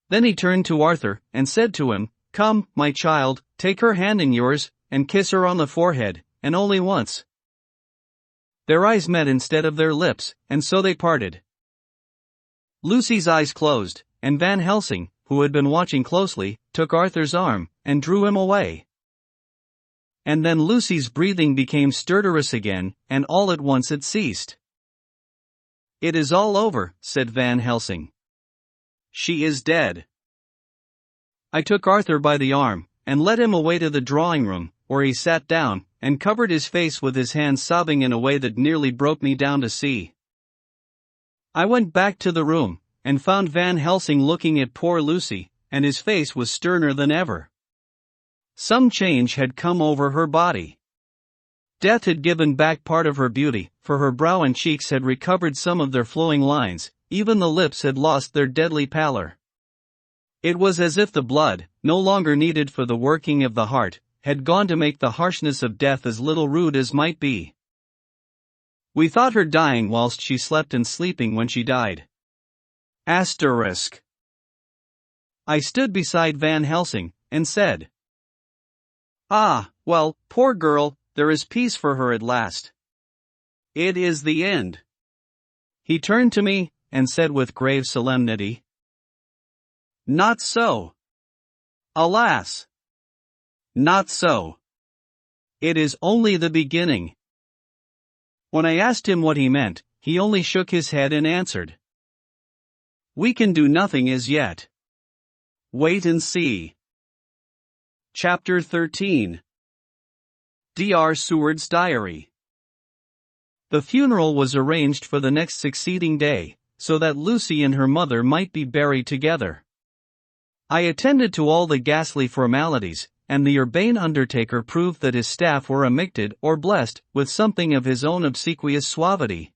Then he turned to Arthur, and said to him, "Come, my child, take her hand in yours, and kiss her on the forehead, and only once." Their eyes met instead of their lips, and so they parted. Lucy's eyes closed, and Van Helsing, who had been watching closely, took Arthur's arm, and drew him away. And then Lucy's breathing became stertorous again, and all at once it ceased. "It is all over," said Van Helsing. "She is dead." I took Arthur by the arm, and led him away to the drawing room, where he sat down, and covered his face with his hands, sobbing in a way that nearly broke me down to see. I went back to the room, and found Van Helsing looking at poor Lucy, and his face was sterner than ever. Some change had come over her body. Death had given back part of her beauty, for her brow and cheeks had recovered some of their flowing lines, even the lips had lost their deadly pallor. It was as if the blood, no longer needed for the working of the heart, had gone to make the harshness of death as little rude as might be. We thought her dying whilst she slept and sleeping when she died. Asterisk. I stood beside Van Helsing, and said, "Ah, well, poor girl, there is peace for her at last. It is the end." He turned to me, and said with grave solemnity, "Not so. Alas! Not so. It is only the beginning." When I asked him what he meant, he only shook his head and answered, "We can do nothing as yet. Wait and see." Chapter 13. Dr. Seward's Diary. The funeral was arranged for the next succeeding day, so that Lucy and her mother might be buried together. I attended to all the ghastly formalities, and the urbane undertaker proved that his staff were amicted or blessed with something of his own obsequious suavity.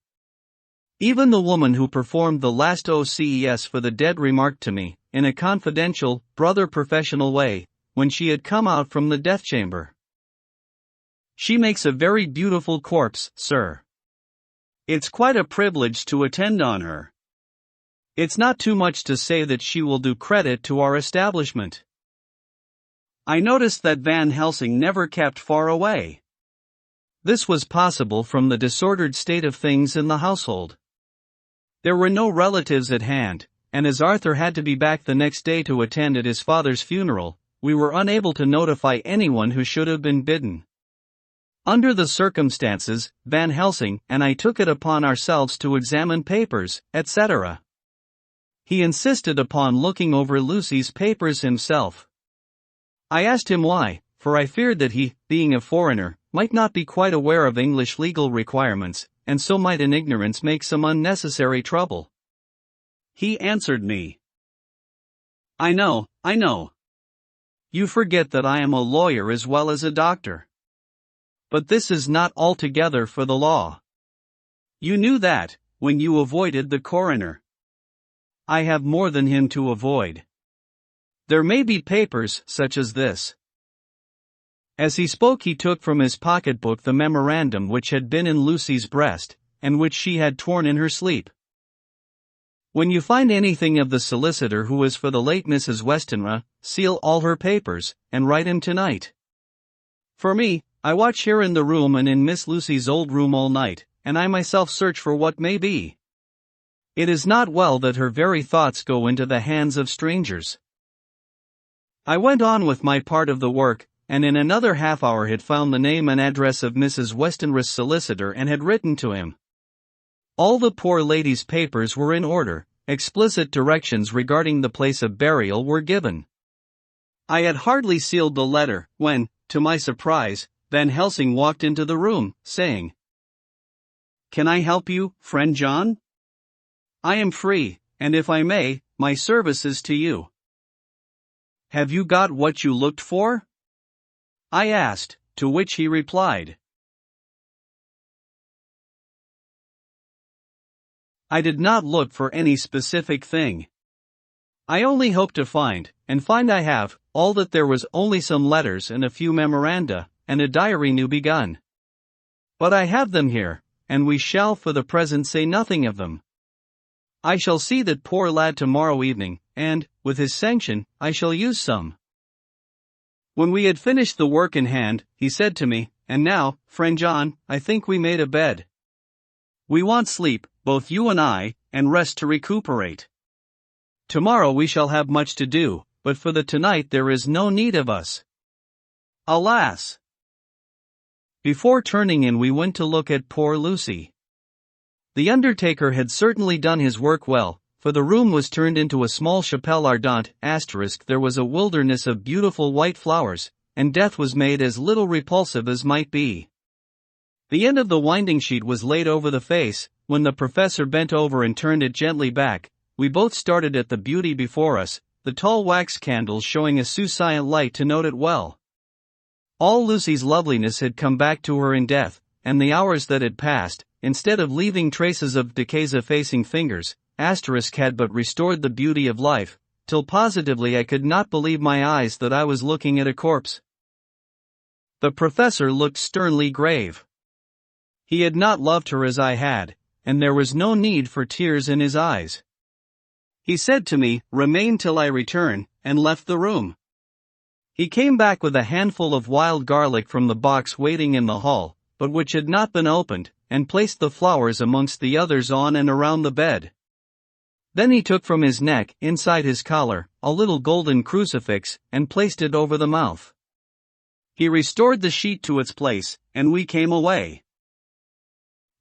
Even the woman who performed the last OCES for the dead remarked to me, in a confidential, brother-professional way, when she had come out from the death chamber, "She makes a very beautiful corpse, sir. It's quite a privilege to attend on her. It's not too much to say that she will do credit to our establishment." I noticed that Van Helsing never kept far away. This was possible from the disordered state of things in the household. There were no relatives at hand, and as Arthur had to be back the next day to attend at his father's funeral, we were unable to notify anyone who should have been bidden. Under the circumstances, Van Helsing and I took it upon ourselves to examine papers, etc. He insisted upon looking over Lucy's papers himself. I asked him why, for I feared that he, being a foreigner, might not be quite aware of English legal requirements, and so might in ignorance make some unnecessary trouble. He answered me, I know. You forget that I am a lawyer as well as a doctor. But this is not altogether for the law. You knew that, when you avoided the coroner. I have more than him to avoid. There may be papers such as this." As he spoke, he took from his pocketbook the memorandum which had been in Lucy's breast, and which she had torn in her sleep. "When you find anything of the solicitor who is for the late Mrs. Westenra, seal all her papers, and write him tonight. For me, I watch here in the room and in Miss Lucy's old room all night, and I myself search for what may be. It is not well that her very thoughts go into the hands of strangers." I went on with my part of the work, and in another half hour had found the name and address of Mrs. Westenra's solicitor and had written to him. All the poor lady's papers were in order, explicit directions regarding the place of burial were given. I had hardly sealed the letter, when, to my surprise, Van Helsing walked into the room, saying, "Can I help you, friend John? I am free, and if I may, my service is to you." "Have you got what you looked for?" I asked, to which he replied, "I did not look for any specific thing. I only hope to find, and find I have, all that there was only some letters and a few memoranda, and a diary new begun. But I have them here, and we shall for the present say nothing of them. I shall see that poor lad tomorrow evening, and, with his sanction, I shall use some." When we had finished the work in hand, he said to me, "And now, friend John, I think we made a bed. We want sleep, both you and I, and rest to recuperate. Tomorrow we shall have much to do, but for the tonight there is no need of us. Alas!" Before turning in, we went to look at poor Lucy. The undertaker had certainly done his work well, for the room was turned into a small chapelle ardente, there was a wilderness of beautiful white flowers, and death was made as little repulsive as might be. The end of the winding sheet was laid over the face. When the professor bent over and turned it gently back, we both started at the beauty before us, the tall wax candles showing a soussient light to note it well. All Lucy's loveliness had come back to her in death, and the hours that had passed, instead of leaving traces of decay's effacing fingers, had but restored the beauty of life, till positively I could not believe my eyes that I was looking at a corpse. The professor looked sternly grave. He had not loved her as I had, and there was no need for tears in his eyes. He said to me, "Remain till I return," and left the room. He came back with a handful of wild garlic from the box waiting in the hall, but which had not been opened, and placed the flowers amongst the others on and around the bed. Then he took from his neck, inside his collar, a little golden crucifix, and placed it over the mouth. He restored the sheet to its place, and we came away.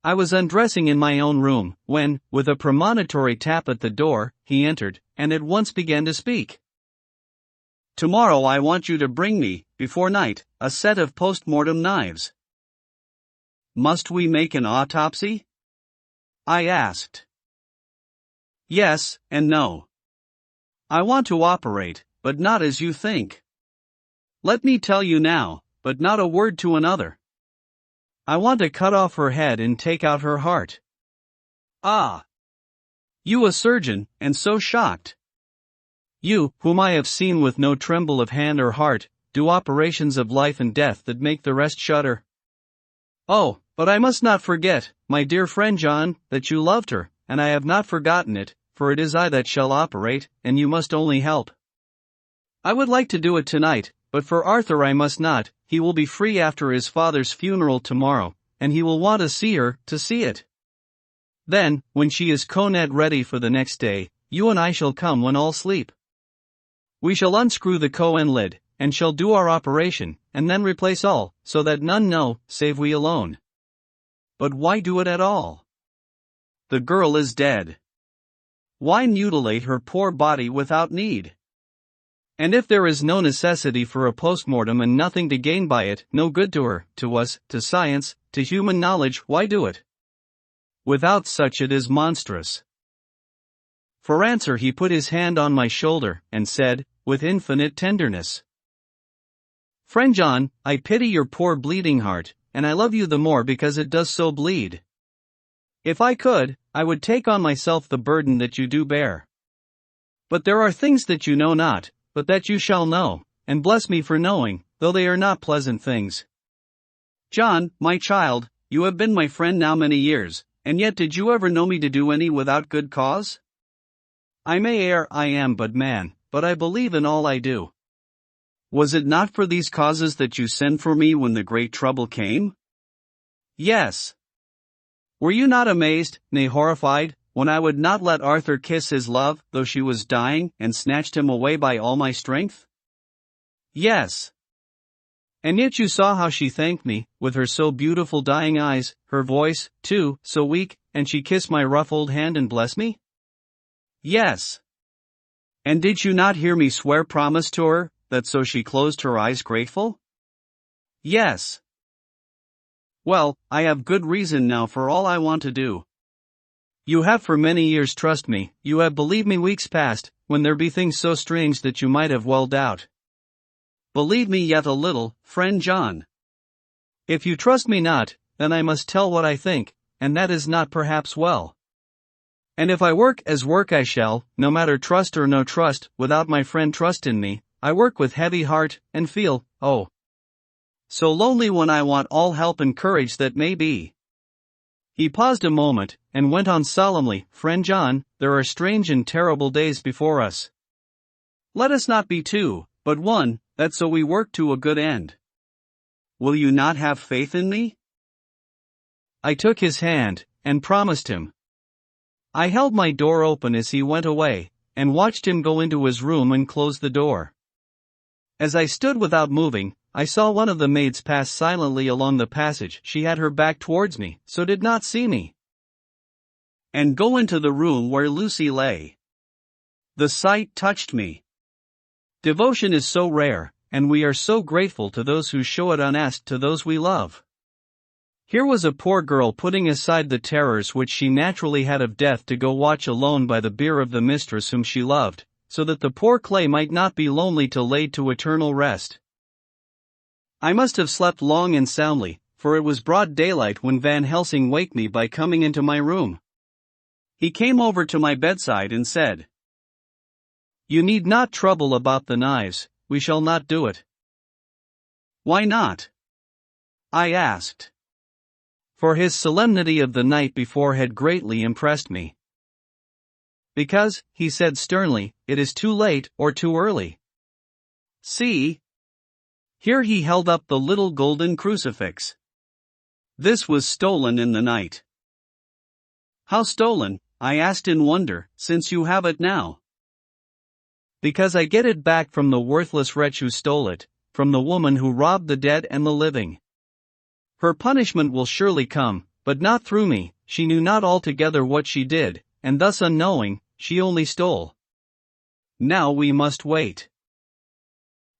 I was undressing in my own room, when, with a premonitory tap at the door, he entered, and at once began to speak. "Tomorrow I want you to bring me, before night, a set of post-mortem knives." "Must we make an autopsy?" I asked. "Yes, and no. I want to operate, but not as you think. Let me tell you now, but not a word to another. I want to cut off her head and take out her heart." "Ah! You a surgeon, and so shocked? You, whom I have seen with no tremble of hand or heart, do operations of life and death that make the rest shudder. Oh, but I must not forget, my dear friend John, that you loved her, and I have not forgotten it, for it is I that shall operate, and you must only help. I would like to do it tonight, but for Arthur I must not. He will be free after his father's funeral tomorrow, and he will want to see her, to see it. Then, when she is conet ready for the next day, you and I shall come when all sleep. We shall unscrew the cohen lid, and shall do our operation, and then replace all, so that none know, save we alone. But why do it at all? The girl is dead. Why mutilate her poor body without need? And if there is no necessity for a postmortem and nothing to gain by it, no good to her, to us, to science, to human knowledge, why do it? Without such it is monstrous. For answer he put his hand on my shoulder, and said, with infinite tenderness, "Friend John, I pity your poor bleeding heart, and I love you the more because it does so bleed. If I could, I would take on myself the burden that you do bear. But there are things that you know not, but that you shall know, and bless me for knowing, though they are not pleasant things. John, my child, you have been my friend now many years, and yet did you ever know me to do any without good cause? I may err, I am but man, but I believe in all I do. Was it not for these causes that you sent for me when the great trouble came? Yes. Were you not amazed, nay horrified, when I would not let Arthur kiss his love, though she was dying, and snatched him away by all my strength? Yes. And yet you saw how she thanked me, with her so beautiful dying eyes, her voice, too, so weak, and she kissed my rough old hand and blessed me? Yes. And did you not hear me swear promise to her, that so she closed her eyes grateful? Yes. Well, I have good reason now for all I want to do. You have for many years trust me, you have believed me weeks past, when there be things so strange that you might have well doubt. Believe me yet a little, friend John. If you trust me not, then I must tell what I think, and that is not perhaps well. And if I work as work I shall, no matter trust or no trust, without my friend trust in me, I work with heavy heart, and feel, oh, so lonely when I want all help and courage that may be. He paused a moment, and went on solemnly, Friend John, there are strange and terrible days before us. Let us not be two, but one, that so we work to a good end. Will you not have faith in me? I took his hand, and promised him. I held my door open as he went away, and watched him go into his room and close the door. As I stood without moving, I saw one of the maids pass silently along the passage. She had her back towards me, so did not see me, and go into the room where Lucy lay. The sight touched me. Devotion is so rare, and we are so grateful to those who show it unasked to those we love. Here was a poor girl putting aside the terrors which she naturally had of death to go watch alone by the bier of the mistress whom she loved, so that the poor clay might not be lonely till laid to eternal rest. I must have slept long and soundly, for it was broad daylight when Van Helsing waked me by coming into my room. He came over to my bedside and said, You need not trouble about the knives, we shall not do it. Why not? I asked. For his solemnity of the night before had greatly impressed me. Because, he said sternly, it is too late or too early. See? Here he held up the little golden crucifix. This was stolen in the night. How stolen? I asked in wonder, since you have it now. Because I get it back from the worthless wretch who stole it, from the woman who robbed the dead and the living. Her punishment will surely come, but not through me. She knew not altogether what she did, and thus unknowing, she only stole. Now we must wait.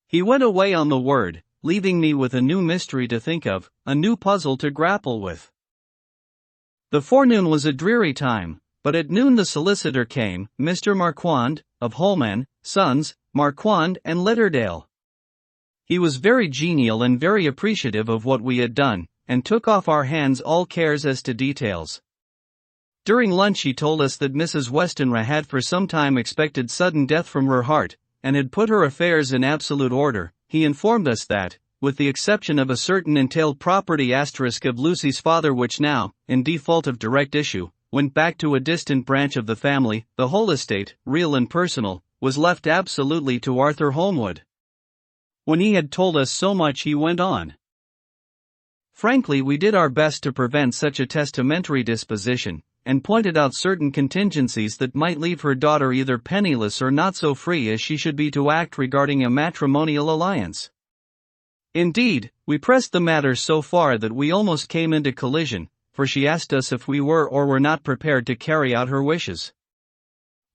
He went away on the word, leaving me with a new mystery to think of, a new puzzle to grapple with. The forenoon was a dreary time, but at noon the solicitor came, Mr. Marquand, of Holman, Sons, Marquand and Litterdale. He was very genial and very appreciative of what we had done, and took off our hands all cares as to details. During lunch he told us that Mrs. Westenra had for some time expected sudden death from her heart, and had put her affairs in absolute order. He informed us that, with the exception of a certain entailed property * of Lucy's father which now, in default of direct issue, went back to a distant branch of the family, the whole estate, real and personal, was left absolutely to Arthur Holmwood. When he had told us so much he went on. Frankly, we did our best to prevent such a testamentary disposition, and pointed out certain contingencies that might leave her daughter either penniless or not so free as she should be to act regarding a matrimonial alliance. Indeed, we pressed the matter so far that we almost came into collision, for she asked us if we were or were not prepared to carry out her wishes.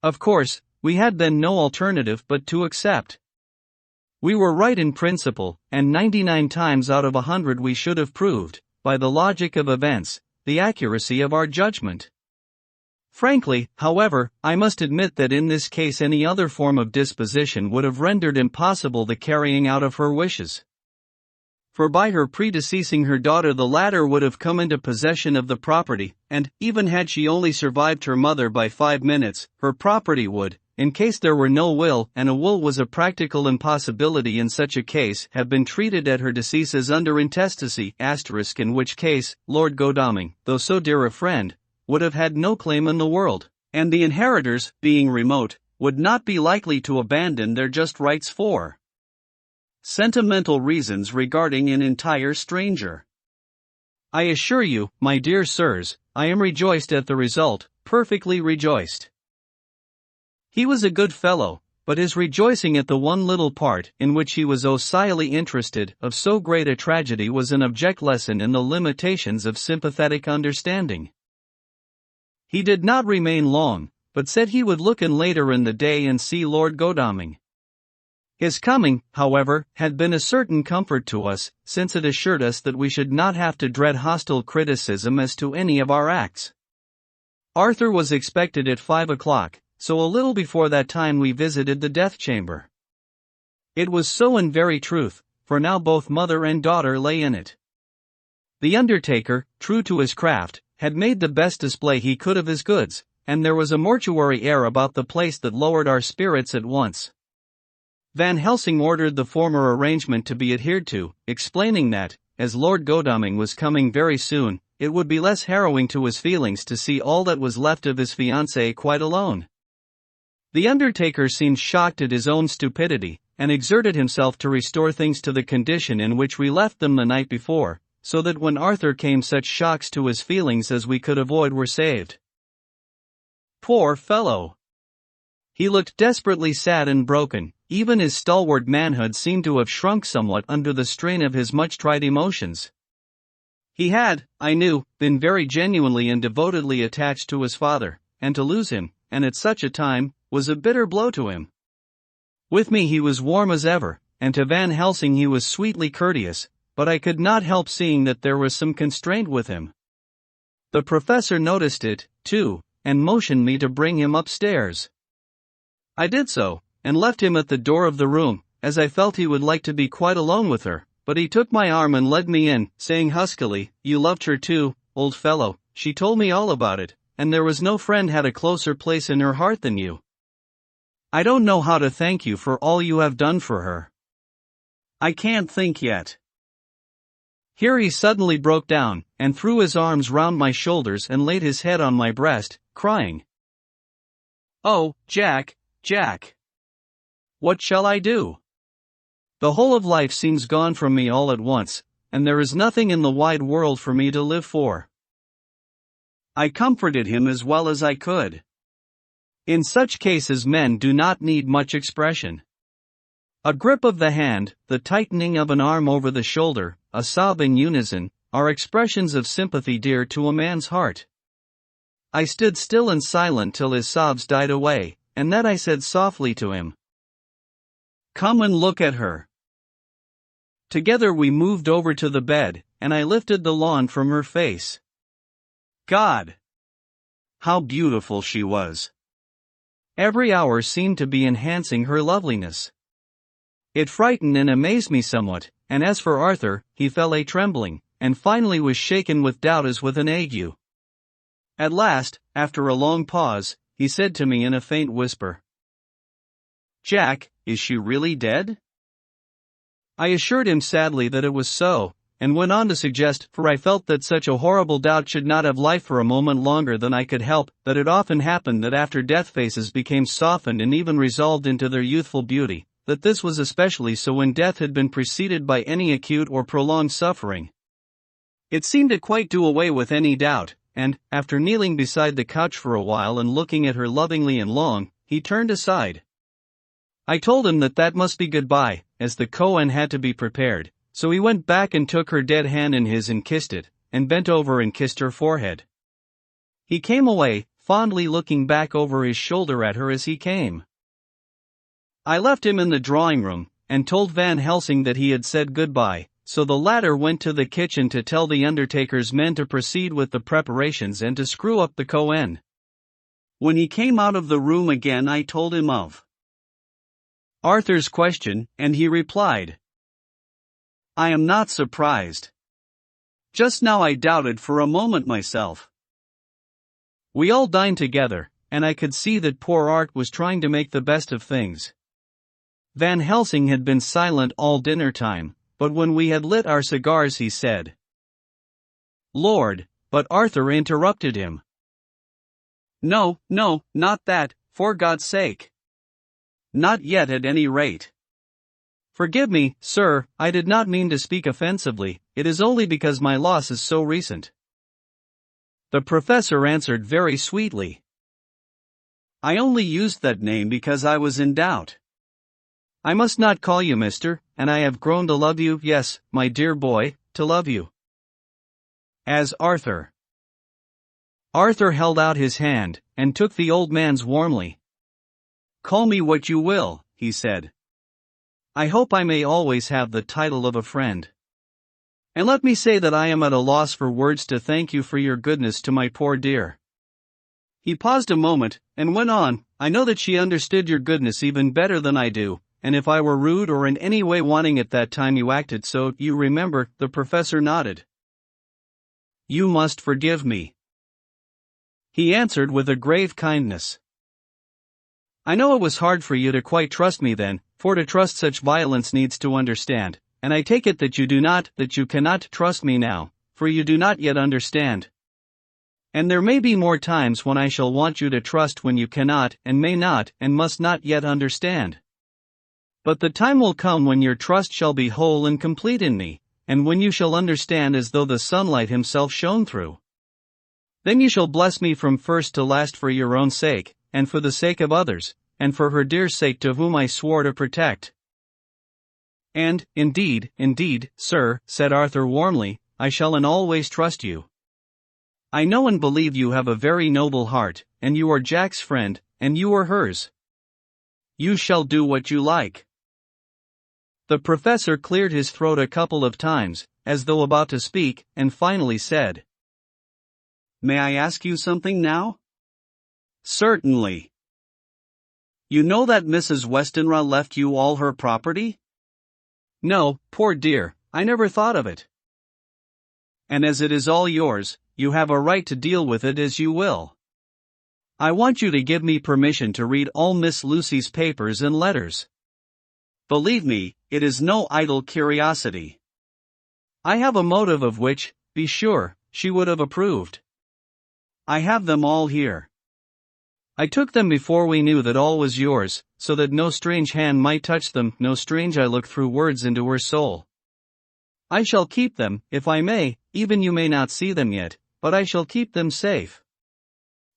Of course, we had then no alternative but to accept. We were right in principle, and 99 times out of 100 we should have proved, by the logic of events, the accuracy of our judgment. Frankly, however, I must admit that in this case any other form of disposition would have rendered impossible the carrying out of her wishes. For by her predeceasing her daughter the latter would have come into possession of the property, and, even had she only survived her mother by 5 minutes, her property would, in case there were no will, and a will was a practical impossibility in such a case, have been treated at her decease as under intestacy, *, in which case, Lord Godalming, though so dear a friend, would have had no claim in the world, and the inheritors, being remote, would not be likely to abandon their just rights for sentimental reasons regarding an entire stranger. I assure you, my dear sirs, I am rejoiced at the result, perfectly rejoiced. He was a good fellow, but his rejoicing at the one little part in which he was so silently interested of so great a tragedy was an abject lesson in the limitations of sympathetic understanding. He did not remain long, but said he would look in later in the day and see Lord Godalming. His coming, however, had been a certain comfort to us, since it assured us that we should not have to dread hostile criticism as to any of our acts. Arthur was expected at 5 o'clock, so a little before that time we visited the death chamber. It was so in very truth, for now both mother and daughter lay in it. The undertaker, true to his craft, had made the best display he could of his goods, and there was a mortuary air about the place that lowered our spirits at once. Van Helsing ordered the former arrangement to be adhered to, explaining that, as Lord Godalming was coming very soon, it would be less harrowing to his feelings to see all that was left of his fiancée quite alone. The undertaker seemed shocked at his own stupidity, and exerted himself to restore things to the condition in which we left them the night before, so that when Arthur came such shocks to his feelings as we could avoid were saved. Poor fellow! He looked desperately sad and broken, even his stalwart manhood seemed to have shrunk somewhat under the strain of his much-tried emotions. He had, I knew, been very genuinely and devotedly attached to his father, and to lose him, and at such a time, was a bitter blow to him. With me he was warm as ever, and to Van Helsing he was sweetly courteous, but I could not help seeing that there was some constraint with him. The professor noticed it, too, and motioned me to bring him upstairs. I did so, and left him at the door of the room, as I felt he would like to be quite alone with her, but he took my arm and led me in, saying huskily, "You loved her too, old fellow, she told me all about it, and there was no friend had a closer place in her heart than you." I don't know how to thank you for all you have done for her. I can't think yet. Here he suddenly broke down, and threw his arms round my shoulders and laid his head on my breast, crying, "Oh, Jack, Jack! What shall I do? The whole of life seems gone from me all at once, and there is nothing in the wide world for me to live for." I comforted him as well as I could. In such cases men do not need much expression. A grip of the hand, the tightening of an arm over the shoulder, a sob in unison, are expressions of sympathy dear to a man's heart. I stood still and silent till his sobs died away, and then I said softly to him, "Come and look at her." Together we moved over to the bed, and I lifted the lawn from her face. God! How beautiful she was! Every hour seemed to be enhancing her loveliness. It frightened and amazed me somewhat, and as for Arthur, he fell a trembling, and finally was shaken with doubt as with an ague. At last, after a long pause, he said to me in a faint whisper, "Jack, is she really dead?" I assured him sadly that it was so, and went on to suggest, for I felt that such a horrible doubt should not have life for a moment longer than I could help, that it often happened that after death faces became softened and even resolved into their youthful beauty, that this was especially so when death had been preceded by any acute or prolonged suffering. It seemed to quite do away with any doubt, and, after kneeling beside the couch for a while and looking at her lovingly and long, he turned aside. I told him that must be goodbye, as the koan had to be prepared, so he went back and took her dead hand in his and kissed it, and bent over and kissed her forehead. He came away, fondly looking back over his shoulder at her as he came. I left him in the drawing room, and told Van Helsing that he had said goodbye, so the latter went to the kitchen to tell the undertaker's men to proceed with the preparations and to screw up the koan. When he came out of the room again I told him of Arthur's question, and he replied, "I am not surprised. Just now I doubted for a moment myself." We all dined together, and I could see that poor Art was trying to make the best of things. Van Helsing had been silent all dinner time, but when we had lit our cigars he said, "Lord," but Arthur interrupted him. No, not that, for God's sake. Not yet at any rate." "Forgive me, sir, I did not mean to speak offensively, it is only because my loss is so recent." The professor answered very sweetly, "I only used that name because I was in doubt. I must not call you mister, and I have grown to love you, yes, my dear boy, to love you. As Arthur." Arthur held out his hand, and took the old man's warmly. "Call me what you will," he said. "I hope I may always have the title of a friend. And let me say that I am at a loss for words to thank you for your goodness to my poor dear." He paused a moment, and went on, "I know that she understood your goodness even better than I do, and if I were rude or in any way wanting at that time you acted so, you remember." The professor nodded. "You must forgive me," he answered with a grave kindness. "I know it was hard for you to quite trust me then, for to trust such violence needs to understand, and I take it that you cannot trust me now, for you do not yet understand. And there may be more times when I shall want you to trust when you cannot and may not and must not yet understand. But the time will come when your trust shall be whole and complete in me, and when you shall understand as though the sunlight himself shone through. Then you shall bless me from first to last for your own sake, and for the sake of others, and for her dear sake to whom I swore to protect." "And, indeed, sir," said Arthur warmly, "I shall in all ways trust you. I know and believe you have a very noble heart, and you are Jack's friend, and you are hers. You shall do what you like." The professor cleared his throat a couple of times, as though about to speak, and finally said, "May I ask you something now?" "Certainly." "You know that Mrs. Westenra left you all her property?" "No, poor dear, I never thought of it." "And as it is all yours, you have a right to deal with it as you will." I want you to give me permission to read all Miss Lucy's papers and letters. Believe me, it is no idle curiosity. I have a motive of which, be sure, she would have approved. I have them all here. I took them before we knew that all was yours, so that no strange hand might touch them, no strange eye look through words into her soul. I shall keep them, if I may, even you may not see them yet, but I shall keep them safe.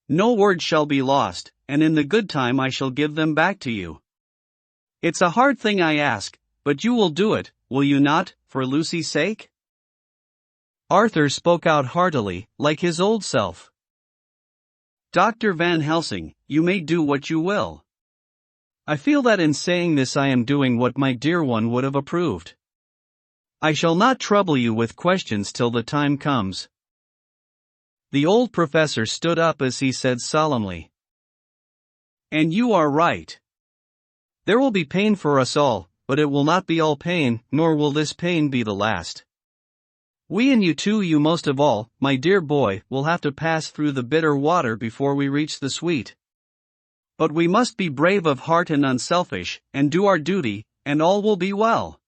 No word shall be lost, and in the good time I shall give them back to you. It's a hard thing I ask, but you will do it, will you not, for Lucy's sake? Arthur spoke out heartily, like his old self. Dr. Van Helsing, you may do what you will. I feel that in saying this I am doing what my dear one would have approved. I shall not trouble you with questions till the time comes. The old professor stood up as he said solemnly. And you are right. There will be pain for us all, but it will not be all pain, nor will this pain be the last. We and you too, you most of all, my dear boy, will have to pass through the bitter water before we reach the sweet. But we must be brave of heart and unselfish, and do our duty, and all will be well.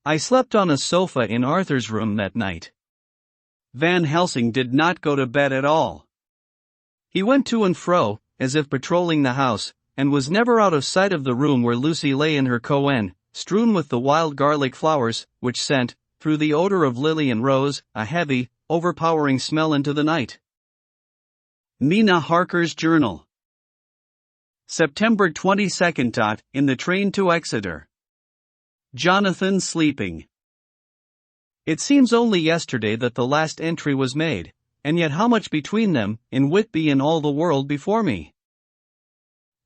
I slept on a sofa in Arthur's room that night. Van Helsing did not go to bed at all. He went to and fro, as if patrolling the house, and was never out of sight of the room where Lucy lay in her cohen, strewn with the wild garlic flowers, which sent, through the odor of lily and rose, a heavy, overpowering smell into the night. Mina Harker's Journal. September 22nd. In the train to Exeter. Jonathan sleeping. It seems only yesterday that the last entry was made, and yet how much between them, in Whitby and all the world before me.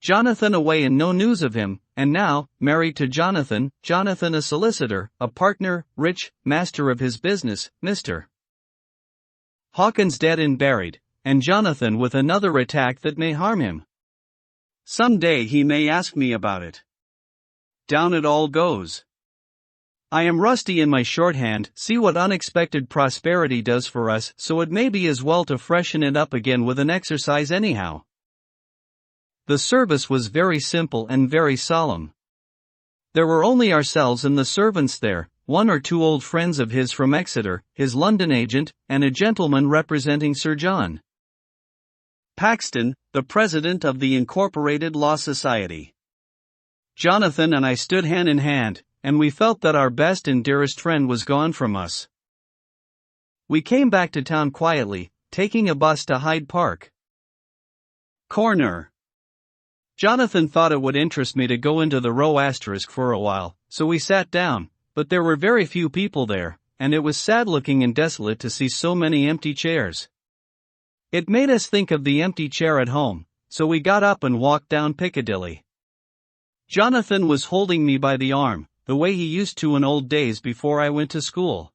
Jonathan away and no news of him, and now, married to Jonathan, Jonathan a solicitor, a partner, rich, master of his business, Mr. Hawkins dead and buried, and Jonathan with another attack that may harm him. Some day he may ask me about it. Down it all goes. I am rusty in my shorthand, see what unexpected prosperity does for us, so it may be as well to freshen it up again with an exercise anyhow. The service was very simple and very solemn. There were only ourselves and the servants there, one or two old friends of his from Exeter, his London agent, and a gentleman representing Sir John Paxton, the president of the Incorporated Law Society. Jonathan and I stood hand in hand, and we felt that our best and dearest friend was gone from us. We came back to town quietly, taking a bus to Hyde Park Corner. Jonathan thought it would interest me to go into the row asterisk for a while, so we sat down, but there were very few people there, and it was sad looking and desolate to see so many empty chairs. It made us think of the empty chair at home, so we got up and walked down Piccadilly. Jonathan was holding me by the arm, the way he used to in old days before I went to school.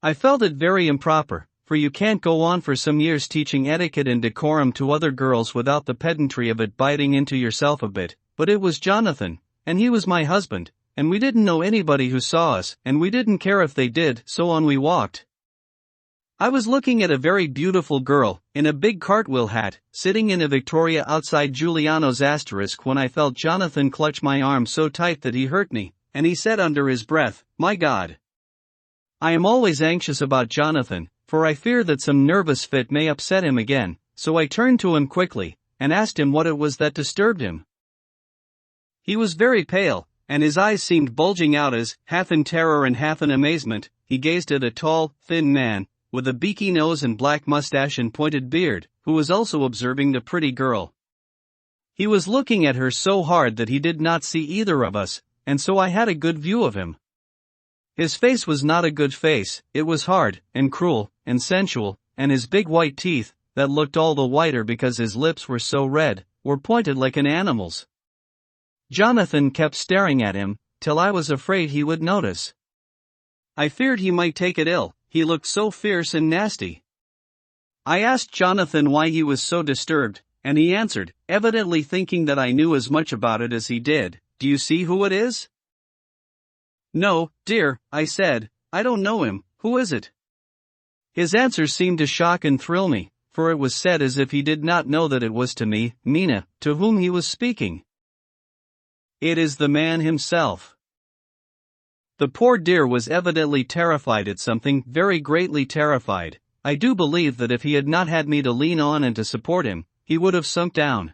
I felt it very improper, for you can't go on for some years teaching etiquette and decorum to other girls without the pedantry of it biting into yourself a bit, but it was Jonathan, and he was my husband, and we didn't know anybody who saw us, and we didn't care if they did, so on we walked. I was looking at a very beautiful girl, in a big cartwheel hat, sitting in a Victoria outside Giuliano's asterisk when I felt Jonathan clutch my arm so tight that he hurt me, and he said under his breath, "My God." I am always anxious about Jonathan, for I fear that some nervous fit may upset him again, so I turned to him quickly, and asked him what it was that disturbed him. He was very pale, and his eyes seemed bulging out as, half in terror and half in amazement, he gazed at a tall, thin man, with a beaky nose and black mustache and pointed beard, who was also observing the pretty girl. He was looking at her so hard that he did not see either of us, and so I had a good view of him. His face was not a good face, it was hard, and cruel, and sensual, and his big white teeth, that looked all the whiter because his lips were so red, were pointed like an animal's. Jonathan kept staring at him, till I was afraid he would notice. I feared he might take it ill, he looked so fierce and nasty. I asked Jonathan why he was so disturbed, and he answered, evidently thinking that I knew as much about it as he did, "Do you see who it is?" "No, dear," I said, "I don't know him, who is it?" His answer seemed to shock and thrill me, for it was said as if he did not know that it was to me, Mina, to whom he was speaking. It is the man himself. The poor dear was evidently terrified at something, very greatly terrified. I do believe that if he had not had me to lean on and to support him, he would have sunk down.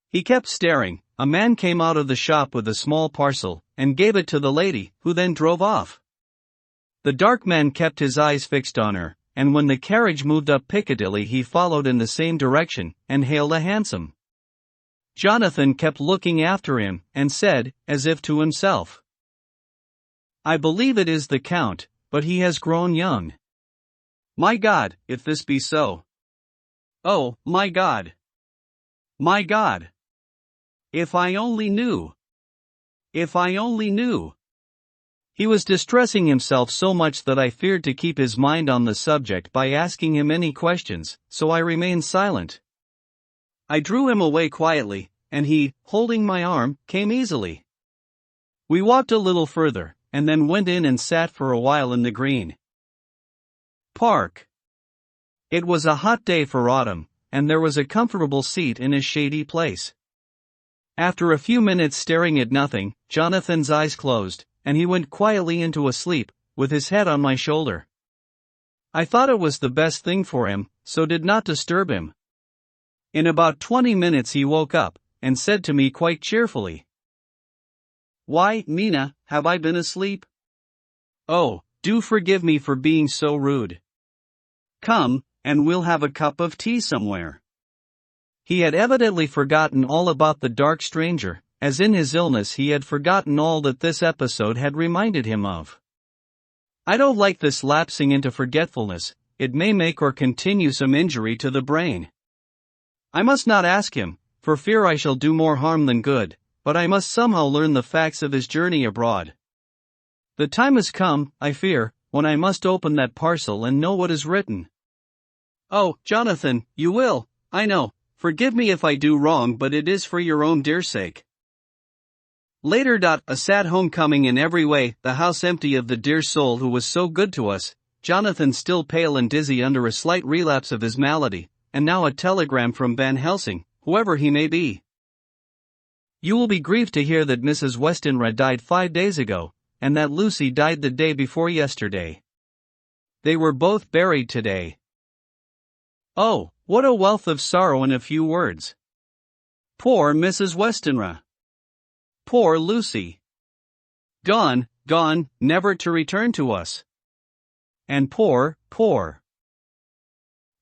He kept staring. A man came out of the shop with a small parcel, and gave it to the lady, who then drove off. The dark man kept his eyes fixed on her, and when the carriage moved up Piccadilly he followed in the same direction, and hailed a hansom. Jonathan kept looking after him, and said, as if to himself, "I believe it is the Count, but he has grown young. My God, if this be so. Oh, my God! My God! If I only knew! If I only knew!" He was distressing himself so much that I feared to keep his mind on the subject by asking him any questions, so I remained silent. I drew him away quietly, and he, holding my arm, came easily. We walked a little further, and then went in and sat for a while in the Green Park. It was a hot day for autumn, and there was a comfortable seat in a shady place. After a few minutes staring at nothing, Jonathan's eyes closed, and he went quietly into a sleep, with his head on my shoulder. I thought it was the best thing for him, so did not disturb him. In about 20 minutes he woke up, and said to me quite cheerfully, "Why, Mina, have I been asleep? Oh, do forgive me for being so rude. Come, and we'll have a cup of tea somewhere." He had evidently forgotten all about the dark stranger, as in his illness he had forgotten all that this episode had reminded him of. I don't like this lapsing into forgetfulness, it may make or continue some injury to the brain. I must not ask him, for fear I shall do more harm than good, but I must somehow learn the facts of his journey abroad. The time has come, I fear, when I must open that parcel and know what is written. Oh, Jonathan, you will, I know, forgive me if I do wrong, but it is for your own dear sake. Later. A sad homecoming in every way, the house empty of the dear soul who was so good to us, Jonathan still pale and dizzy under a slight relapse of his malady, and now a telegram from Van Helsing, whoever he may be. You will be grieved to hear that Mrs. Westenra died 5 days ago, and that Lucy died the day before yesterday. They were both buried today. Oh, what a wealth of sorrow in a few words. Poor Mrs. Westenra. Poor Lucy. Gone, gone, never to return to us. And poor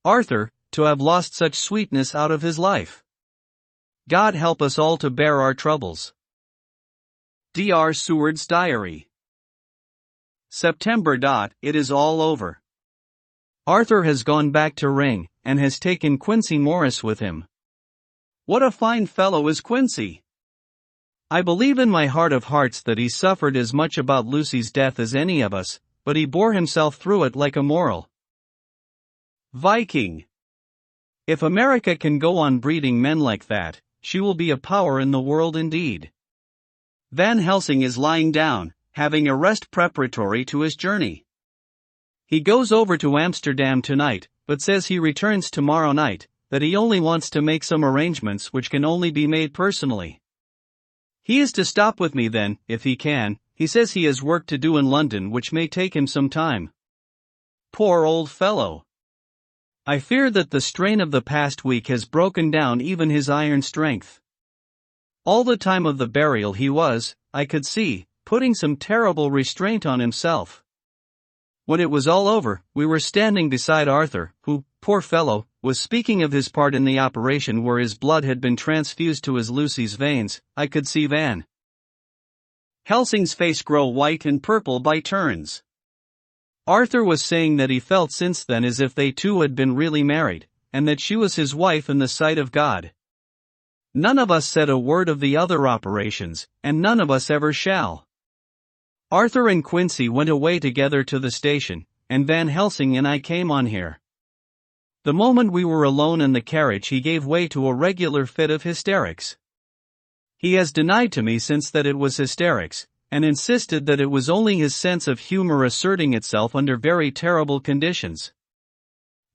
Arthur, to have lost such sweetness out of his life. God help us all to bear our troubles. D.R. Seward's Diary. September. It is all over. Arthur has gone back to Ring, and has taken Quincy Morris with him. What a fine fellow is Quincy! I believe in my heart of hearts that he suffered as much about Lucy's death as any of us, but he bore himself through it like a moral Viking. If America can go on breeding men like that, she will be a power in the world indeed. Van Helsing is lying down, having a rest preparatory to his journey. He goes over to Amsterdam tonight, but says he returns tomorrow night, that he only wants to make some arrangements which can only be made personally. He is to stop with me then, if he can. He says he has work to do in London which may take him some time. Poor old fellow. I fear that the strain of the past week has broken down even his iron strength. All the time of the burial he was, I could see, putting some terrible restraint on himself. When it was all over, we were standing beside Arthur, who, poor fellow, was speaking of his part in the operation where his blood had been transfused to his Lucy's veins. I could see Van Helsing's face grow white and purple by turns. Arthur was saying that he felt since then as if they two had been really married, and that she was his wife in the sight of God. None of us said a word of the other operations, and none of us ever shall. Arthur and Quincy went away together to the station, and Van Helsing and I came on here. The moment we were alone in the carriage he gave way to a regular fit of hysterics. He has denied to me since that it was hysterics, and insisted that it was only his sense of humor asserting itself under very terrible conditions.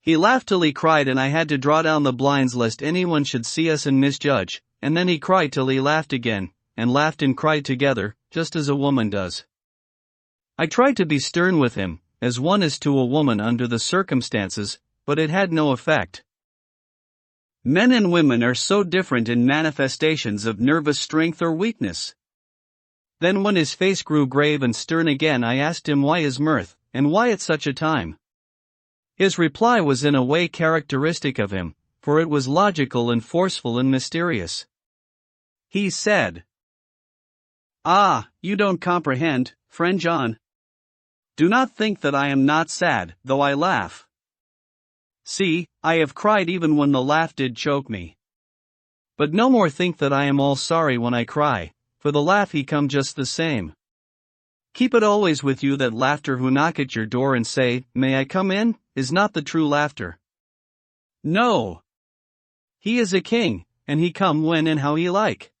He laughed till he cried, and I had to draw down the blinds lest anyone should see us and misjudge, and then he cried till he laughed again, and laughed and cried together, just as a woman does. I tried to be stern with him, as one is to a woman under the circumstances, but it had no effect. Men and women are so different in manifestations of nervous strength or weakness. Then when his face grew grave and stern again, I asked him why his mirth, and why at such a time. His reply was in a way characteristic of him, for it was logical and forceful and mysterious. He said, "Ah, you don't comprehend, friend John. Do not think that I am not sad, though I laugh. See, I have cried even when the laugh did choke me. But no more think that I am all sorry when I cry, for the laugh he come just the same. Keep it always with you that laughter who knock at your door and say, 'May I come in?' is not the true laughter. No. He is a king, and he come when and how he like.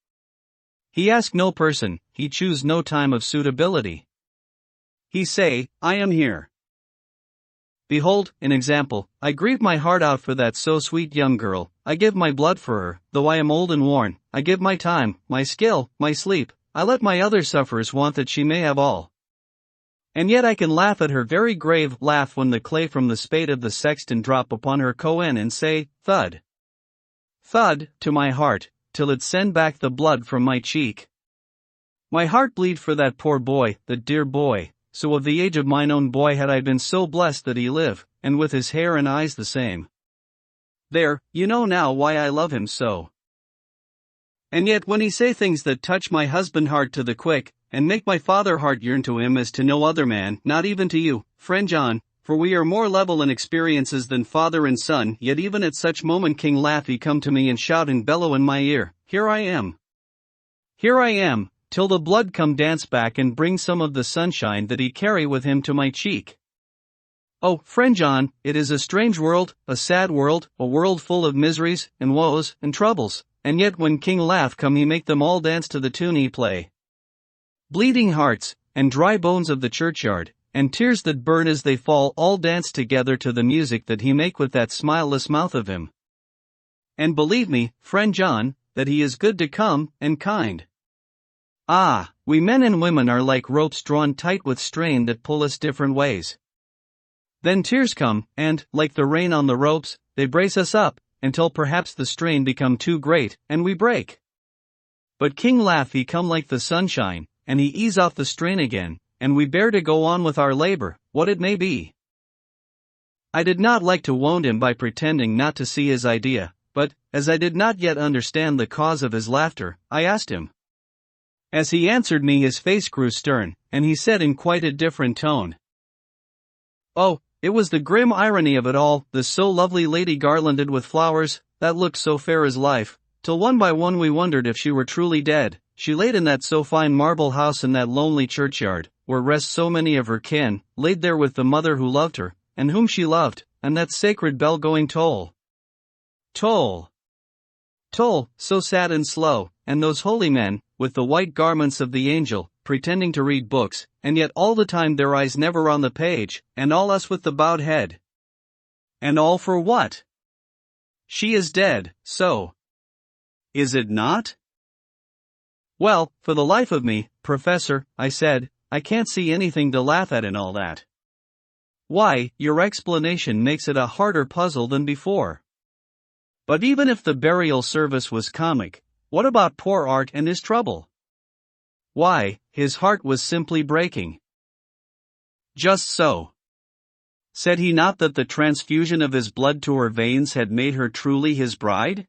He ask no person, he choose no time of suitability. He say, 'I am here.' Behold, an example, I grieve my heart out for that so sweet young girl, I give my blood for her, though I am old and worn, I give my time, my skill, my sleep, I let my other sufferers want that she may have all. And yet I can laugh at her very grave laugh when the clay from the spade of the sexton drop upon her cohen and say, thud, thud, to my heart, till it send back the blood from my cheek. My heart bleed for that poor boy, that dear boy, so of the age of mine own boy had I been so blessed that he live, and with his hair and eyes the same. There, you know now why I love him so. And yet when he say things that touch my husband heart to the quick, and make my father heart yearn to him as to no other man, not even to you, friend John, for we are more level in experiences than father and son, yet even at such moment King laugh he come to me and shout and bellow in my ear, Here I am, till the blood come dance back and bring some of the sunshine that he carry with him to my cheek. Oh, friend John, it is a strange world, a sad world, a world full of miseries, and woes, and troubles, and yet when King laugh come he make them all dance to the tune he play. Bleeding hearts, and dry bones of the churchyard, and tears that burn as they fall all dance together to the music that he make with that smileless mouth of him. And believe me, friend John, that he is good to come, and kind. Ah, we men and women are like ropes drawn tight with strain that pull us different ways. Then tears come, and, like the rain on the ropes, they brace us up, until perhaps the strain become too great, and we break. But King laugh he come like the sunshine, and he ease off the strain again, and we bear to go on with our labor, what it may be. I did not like to wound him by pretending not to see his idea, but, as I did not yet understand the cause of his laughter, I asked him. As he answered me his face grew stern, and he said in quite a different tone. Oh, it was the grim irony of it all, the so lovely lady garlanded with flowers, that looked so fair as life, till one by one we wondered if she were truly dead. She laid in that so fine marble house in that lonely churchyard, where rest so many of her kin, laid there with the mother who loved her, and whom she loved, and that sacred bell going toll. Toll. Toll, so sad and slow, and those holy men, with the white garments of the angel, pretending to read books, and yet all the time their eyes never on the page, and all us with the bowed head. And all for what? She is dead, so. Is it not? Well, for the life of me, Professor, I said, I can't see anything to laugh at in all that. Why, your explanation makes it a harder puzzle than before. But even if the burial service was comic, what about poor Art and his trouble? Why, his heart was simply breaking. Just so. Said he not that the transfusion of his blood to her veins had made her truly his bride?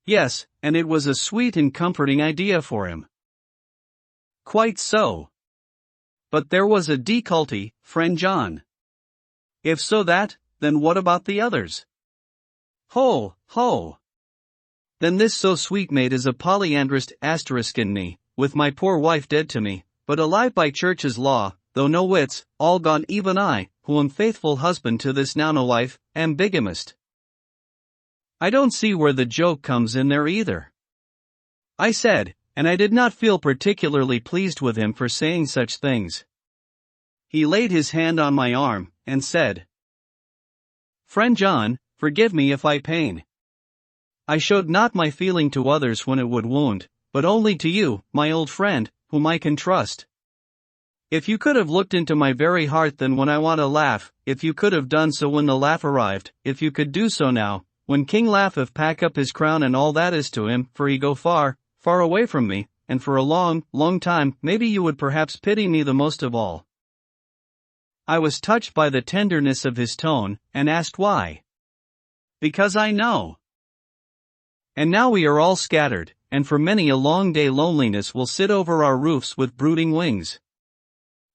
Yes, and it was a sweet and comforting idea for him. Quite so. But there was a difficulty, friend John. If so then what about the others? Ho, ho. Then this so sweet maid is a polyandrist asterisk in me, with my poor wife dead to me, but alive by church's law, though no wits, all gone even I, who am faithful husband to this now no wife, am bigamist. I don't see where the joke comes in there either. I said, and I did not feel particularly pleased with him for saying such things. He laid his hand on my arm, and said, Friend John, forgive me if I pain. I showed not my feeling to others when it would wound, but only to you, my old friend, whom I can trust. If you could have looked into my very heart then when I want to laugh, if you could have done so when the laugh arrived, if you could do so now, when King Laugheth pack up his crown and all that is to him, for he go far, far away from me, and for a long, long time, maybe you would perhaps pity me the most of all. I was touched by the tenderness of his tone, and asked why. Because I know. And now we are all scattered, and for many a long day loneliness will sit over our roofs with brooding wings.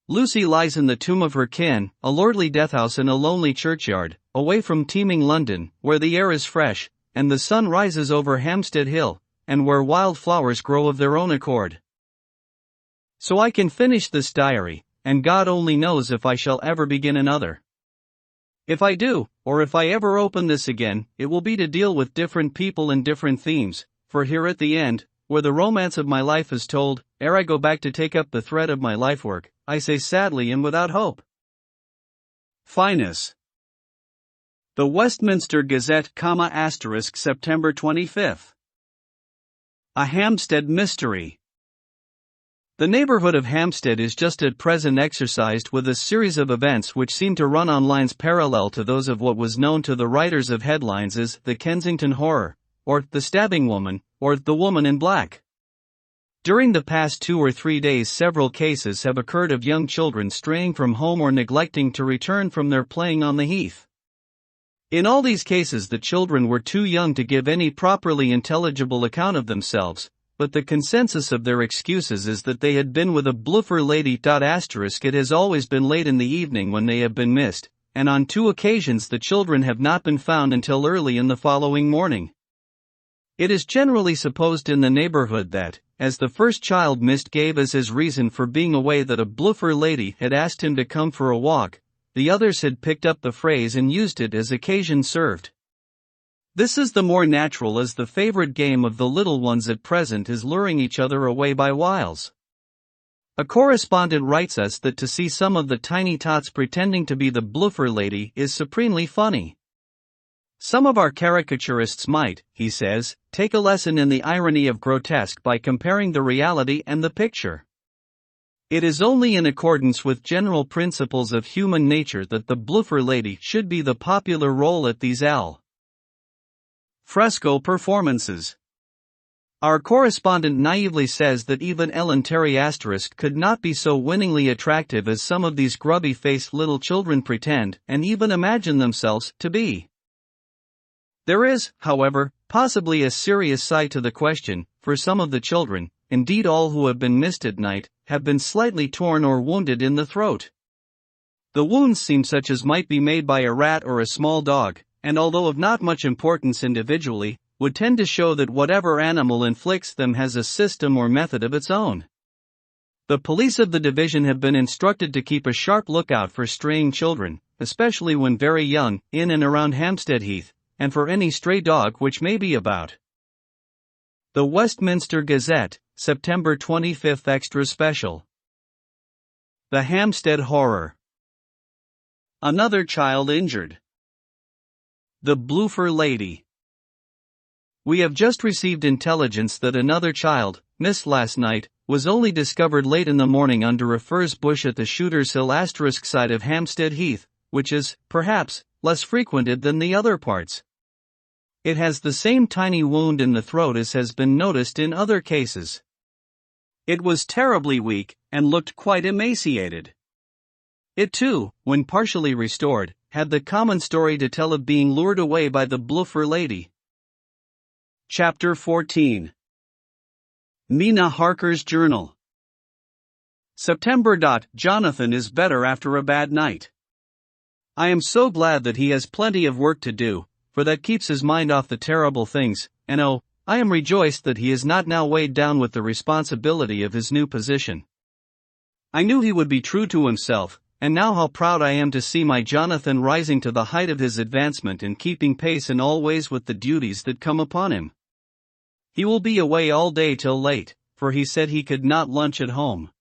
Lucy lies in the tomb of her kin, a lordly deathhouse in a lonely churchyard, away from teeming London, where the air is fresh, and the sun rises over Hampstead Hill, and where wild flowers grow of their own accord. So I can finish this diary, and God only knows if I shall ever begin another. If I do, or if I ever open this again, it will be to deal with different people and different themes, for here at the end, where the romance of my life is told, ere I go back to take up the thread of my life work, I say sadly and without hope. Finus. The Westminster Gazette, September 25. A Hampstead Mystery. The neighborhood of Hampstead is just at present exercised with a series of events which seem to run on lines parallel to those of what was known to the writers of headlines as the Kensington Horror, or the Stabbing Woman, or the Woman in Black. During the past 2 or 3 days several cases have occurred of young children straying from home or neglecting to return from their playing on the heath. In all these cases the children were too young to give any properly intelligible account of themselves, but the consensus of their excuses is that they had been with a bluffer lady. It has always been late in the evening when they have been missed, and on 2 occasions the children have not been found until early in the following morning. It is generally supposed in the neighborhood that, as the first child missed gave as his reason for being away that a bluffer lady had asked him to come for a walk, the others had picked up the phrase and used it as occasion served. This is the more natural as the favorite game of the little ones at present is luring each other away by wiles. A correspondent writes us that to see some of the tiny tots pretending to be the bluffer lady is supremely funny. Some of our caricaturists might, he says, take a lesson in the irony of grotesque by comparing the reality and the picture. It is only in accordance with general principles of human nature that the bluffer lady should be the popular role at these fresco performances. Our correspondent naively says that even Ellen Terry * could not be so winningly attractive as some of these grubby-faced little children pretend and even imagine themselves to be. There is, however, possibly a serious side to the question, for some of the children, indeed all who have been missed at night, have been slightly torn or wounded in the throat. The wounds seem such as might be made by a rat or a small dog, and although of not much importance individually, would tend to show that whatever animal inflicts them has a system or method of its own. The police of the division have been instructed to keep a sharp lookout for straying children, especially when very young, in and around Hampstead Heath, and for any stray dog which may be about. The Westminster Gazette, September 25 Extra Special. The Hampstead Horror. Another child injured. The bluffer lady. We have just received intelligence that another child, missed last night, was only discovered late in the morning under a furze bush at the Shooter's Hill * side of Hampstead Heath, which is, perhaps, less frequented than the other parts. It has the same tiny wound in the throat as has been noticed in other cases. It was terribly weak, and looked quite emaciated. It too, when partially restored, had the common story to tell of being lured away by the bluffer lady. Chapter 14. Mina Harker's Journal. September. Jonathan is better after a bad night. I am so glad that he has plenty of work to do, for that keeps his mind off the terrible things, and oh, I am rejoiced that he is not now weighed down with the responsibility of his new position. I knew he would be true to himself, and now how proud I am to see my Jonathan rising to the height of his advancement and keeping pace in all ways with the duties that come upon him. He will be away all day till late, for he said he could not lunch at home.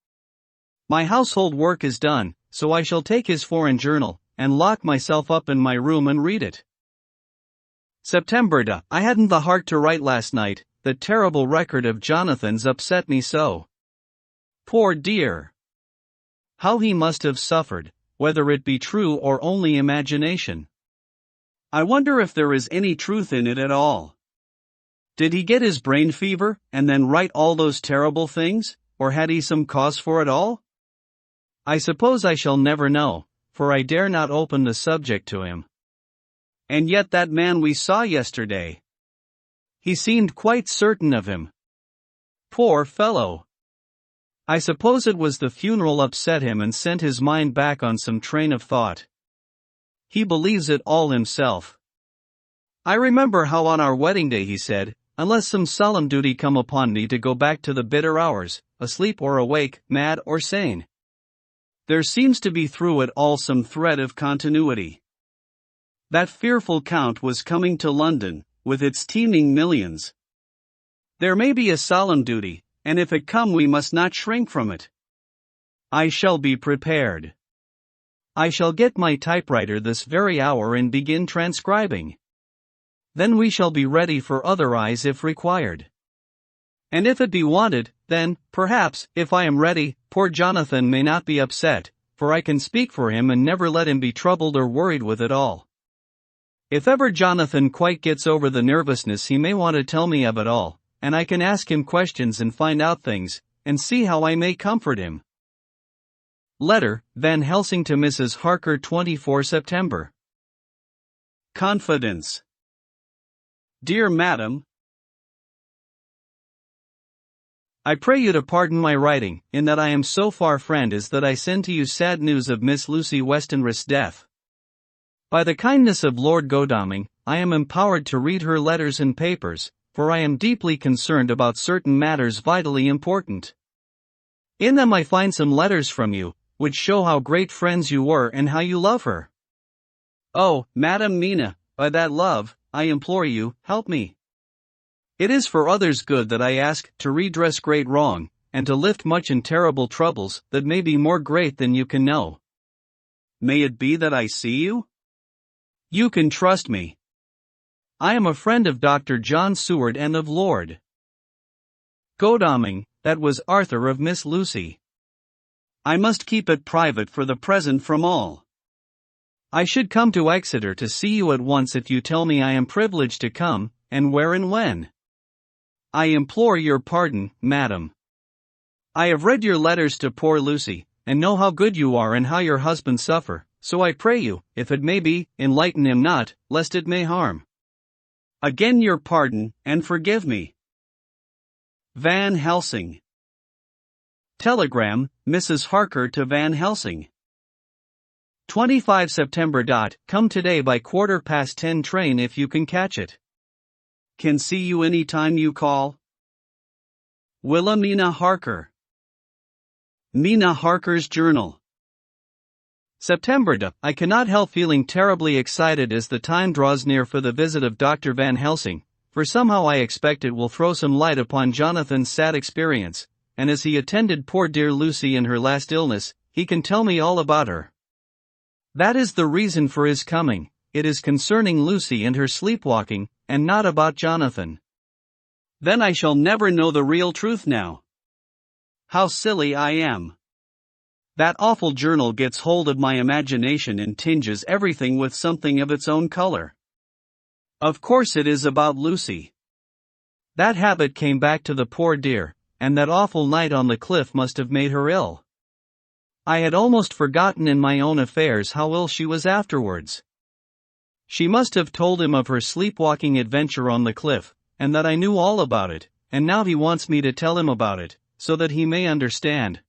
My household work is done, so I shall take his foreign journal, and lock myself up in my room and read it. September. I hadn't the heart to write last night, the terrible record of Jonathan's upset me so. Poor dear. How he must have suffered, whether it be true or only imagination. I wonder if there is any truth in it at all. Did he get his brain fever, and then write all those terrible things, or had he some cause for it all? I suppose I shall never know, for I dare not open the subject to him. And yet that man we saw yesterday. He seemed quite certain of him. Poor fellow. I suppose it was the funeral upset him and sent his mind back on some train of thought. He believes it all himself. I remember how on our wedding day he said, unless some solemn duty come upon me to go back to the bitter hours, asleep or awake, mad or sane. There seems to be through it all some thread of continuity. That fearful count was coming to London, with its teeming millions. There may be a solemn duty, and if it come we must not shrink from it. I shall be prepared. I shall get my typewriter this very hour and begin transcribing. Then we shall be ready for other eyes if required. And if it be wanted, then, perhaps, if I am ready, poor Jonathan may not be upset, for I can speak for him and never let him be troubled or worried with it all. If ever Jonathan quite gets over the nervousness he may want to tell me of it all, and I can ask him questions and find out things, and see how I may comfort him. Letter, Van Helsing to Mrs. Harker 24 September. Confidence. Dear Madam, I pray you to pardon my writing, in that I am so far friend as that I send to you sad news of Miss Lucy Westenra's death. By the kindness of Lord Godalming, I am empowered to read her letters and papers, for I am deeply concerned about certain matters vitally important. In them I find some letters from you, which show how great friends you were and how you love her. Oh, Madam Mina, by that love, I implore you, help me. It is for others' good that I ask, to redress great wrong, and to lift much and terrible troubles, that may be more great than you can know. May it be that I see you? You can trust me. I am a friend of Dr. John Seward and of Lord Godalming, that was Arthur of Miss Lucy. I must keep it private for the present from all. I should come to Exeter to see you at once if you tell me I am privileged to come, and where and when. I implore your pardon, madam. I have read your letters to poor Lucy, and know how good you are and how your husband suffer, so I pray you, if it may be, enlighten him not, lest it may harm. Again your pardon, and forgive me. Van Helsing. Telegram, Mrs. Harker to Van Helsing. 25 September. Come today by 10:15 train if you can catch it. Can see you any time you call. Wilhelmina Harker. Mina Harker's Journal. September. I cannot help feeling terribly excited as the time draws near for the visit of Dr. Van Helsing, for somehow I expect it will throw some light upon Jonathan's sad experience, and as he attended poor dear Lucy in her last illness, he can tell me all about her. That is the reason for his coming. It is concerning Lucy and her sleepwalking, and not about Jonathan. Then I shall never know the real truth now. How silly I am. That awful journal gets hold of my imagination and tinges everything with something of its own color. Of course it is about Lucy. That habit came back to the poor dear, and that awful night on the cliff must have made her ill. I had almost forgotten in my own affairs how ill she was afterwards. She must have told him of her sleepwalking adventure on the cliff, and that I knew all about it, and now he wants me to tell him about it, so that he may understand.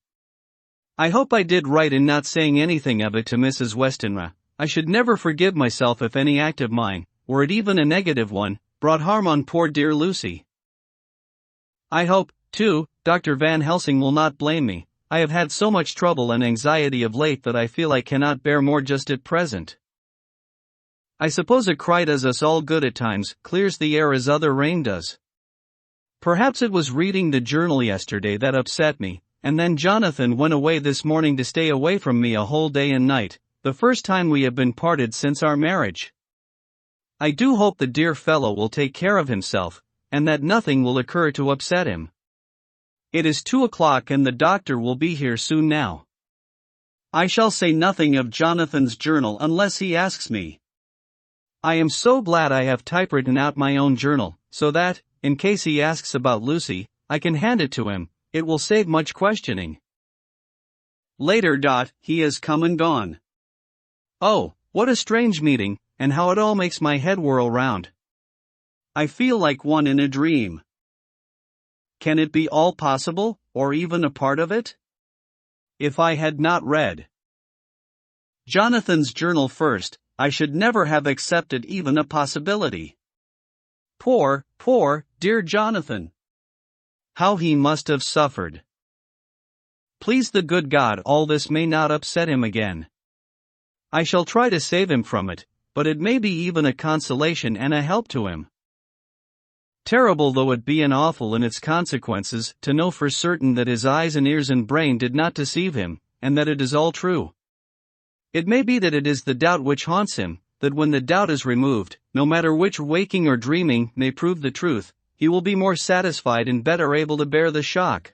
I hope I did right in not saying anything of it to Mrs. Westenra. I should never forgive myself if any act of mine, were it even a negative one, brought harm on poor dear Lucy. I hope, too, Dr. Van Helsing will not blame me. I have had so much trouble and anxiety of late that I feel I cannot bear more just at present. I suppose a cry does us all good at times, clears the air as other rain does. Perhaps it was reading the journal yesterday that upset me, and then Jonathan went away this morning to stay away from me a whole day and night, the first time we have been parted since our marriage. I do hope the dear fellow will take care of himself, and that nothing will occur to upset him. It is 2 o'clock and the doctor will be here soon now. I shall say nothing of Jonathan's journal unless he asks me. I am so glad I have typewritten out my own journal, so that, in case he asks about Lucy, I can hand it to him. It will save much questioning. Later. He has come and gone. Oh, what a strange meeting, and how it all makes my head whirl round. I feel like one in a dream. Can it be all possible, or even a part of it? If I had not read Jonathan's journal first, I should never have accepted even a possibility. Poor, dear Jonathan. How he must have suffered. Please the good God, all this may not upset him again. I shall try to save him from it, but it may be even a consolation and a help to him. Terrible though it be and awful in its consequences, to know for certain that his eyes and ears and brain did not deceive him, and that it is all true. It may be that it is the doubt which haunts him, that when the doubt is removed, no matter which waking or dreaming may prove the truth, he will be more satisfied and better able to bear the shock.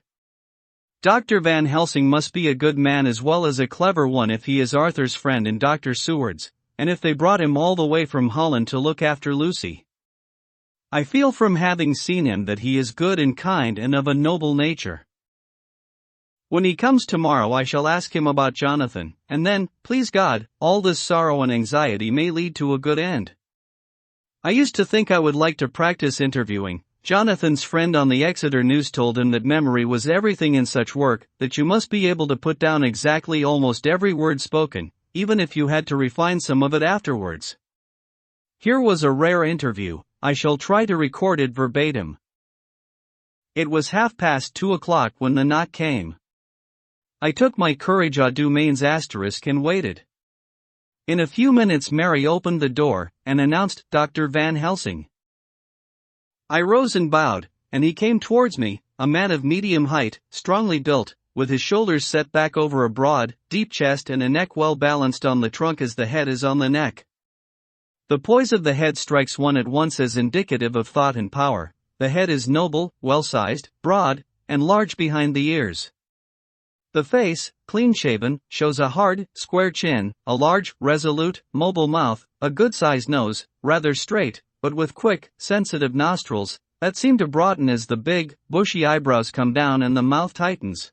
Dr. Van Helsing must be a good man as well as a clever one if he is Arthur's friend and Dr. Seward's, and if they brought him all the way from Holland to look after Lucy. I feel from having seen him that he is good and kind and of a noble nature. When he comes tomorrow I shall ask him about Jonathan, and then, please God, all this sorrow and anxiety may lead to a good end. I used to think I would like to practice interviewing. Jonathan's friend on the Exeter News told him that memory was everything in such work, that you must be able to put down exactly almost every word spoken, even if you had to refine some of it afterwards. Here was a rare interview. I shall try to record it verbatim. It was 2:30 when the knock came. I took my courage à deux mains * and waited. In a few minutes Mary opened the door, and announced Dr. Van Helsing. I rose and bowed, and he came towards me, a man of medium height, strongly built, with his shoulders set back over a broad, deep chest and a neck well balanced on the trunk as the head is on the neck. The poise of the head strikes one at once as indicative of thought and power. The head is noble, well-sized, broad, and large behind the ears. The face, clean-shaven, shows a hard, square chin, a large, resolute, mobile mouth, a good-sized nose, rather straight, but with quick, sensitive nostrils, that seem to broaden as the big, bushy eyebrows come down and the mouth tightens.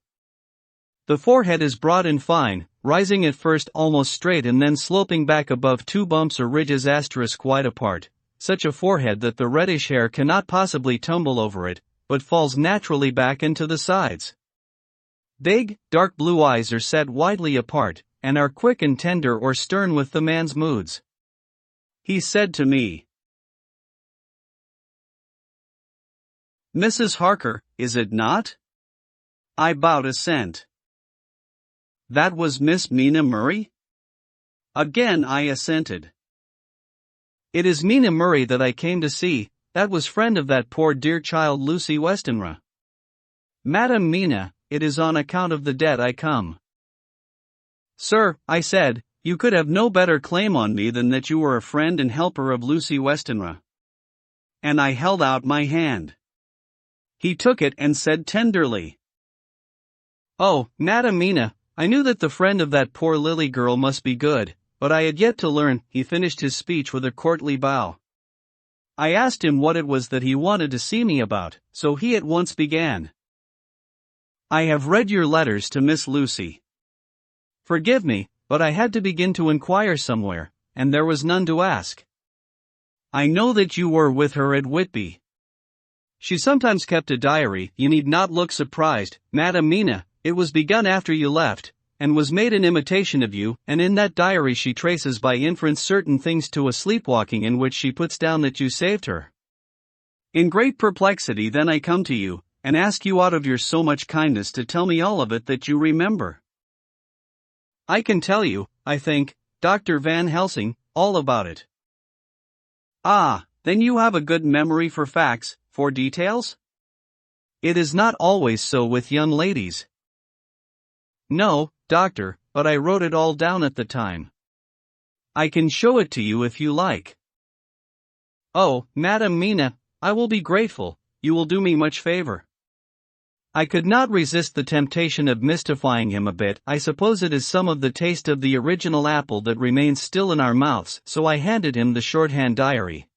The forehead is broad and fine, rising at first almost straight and then sloping back above 2 bumps or ridges * wide apart, such a forehead that the reddish hair cannot possibly tumble over it, but falls naturally back into the sides. Big, dark blue eyes are set widely apart, and are quick and tender or stern with the man's moods. He said to me, "Mrs. Harker, is it not?" I bowed assent. "That was Miss Mina Murray?" Again I assented. "It is Mina Murray that I came to see, that was friend of that poor dear child Lucy Westenra." "Madam Mina, it is on account of the debt I come." "Sir," I said, "you could have no better claim on me than that you were a friend and helper of Lucy Westenra." And I held out my hand. He took it and said tenderly, "Oh, Madam Mina, I knew that the friend of that poor Lily girl must be good, but I had yet to learn." He finished his speech with a courtly bow. I asked him what it was that he wanted to see me about, so he at once began. "I have read your letters to Miss Lucy. Forgive me, but I had to begin to inquire somewhere, and there was none to ask. I know that you were with her at Whitby. She sometimes kept a diary. You need not look surprised, Madam Mina. It was begun after you left, and was made in imitation of you, and in that diary she traces by inference certain things to a sleepwalking in which she puts down that you saved her. In great perplexity then I come to you, and ask you out of your so much kindness to tell me all of it that you remember. I can tell you, I think, Dr. Van Helsing, all about it." "Ah, then you have a good memory for facts, for details?" "It is not always so with young ladies." "No, doctor, but I wrote it all down at the time." I can show it to you if you like. Oh, Madam Mina, I will be grateful, you will do me much favor. I could not resist the temptation of mystifying him a bit. I suppose it is some of the taste of the original apple that remains still in our mouths, so I handed him the shorthand diary.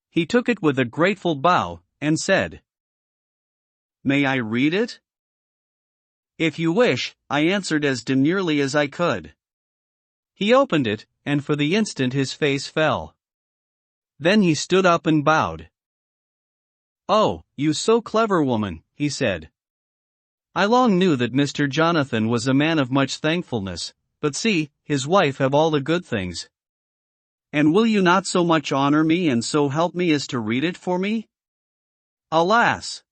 He took it with a grateful bow, and said, "May I read it?" "If you wish," I answered as demurely as I could. He opened it, and for the instant his face fell. Then he stood up and bowed. "Oh, you so clever woman," he said. I long knew that Mr. Jonathan was a man of much thankfulness, but see, his wife have all the good things. "And will you not so much honor me and so help me as to read it for me?" "Alas!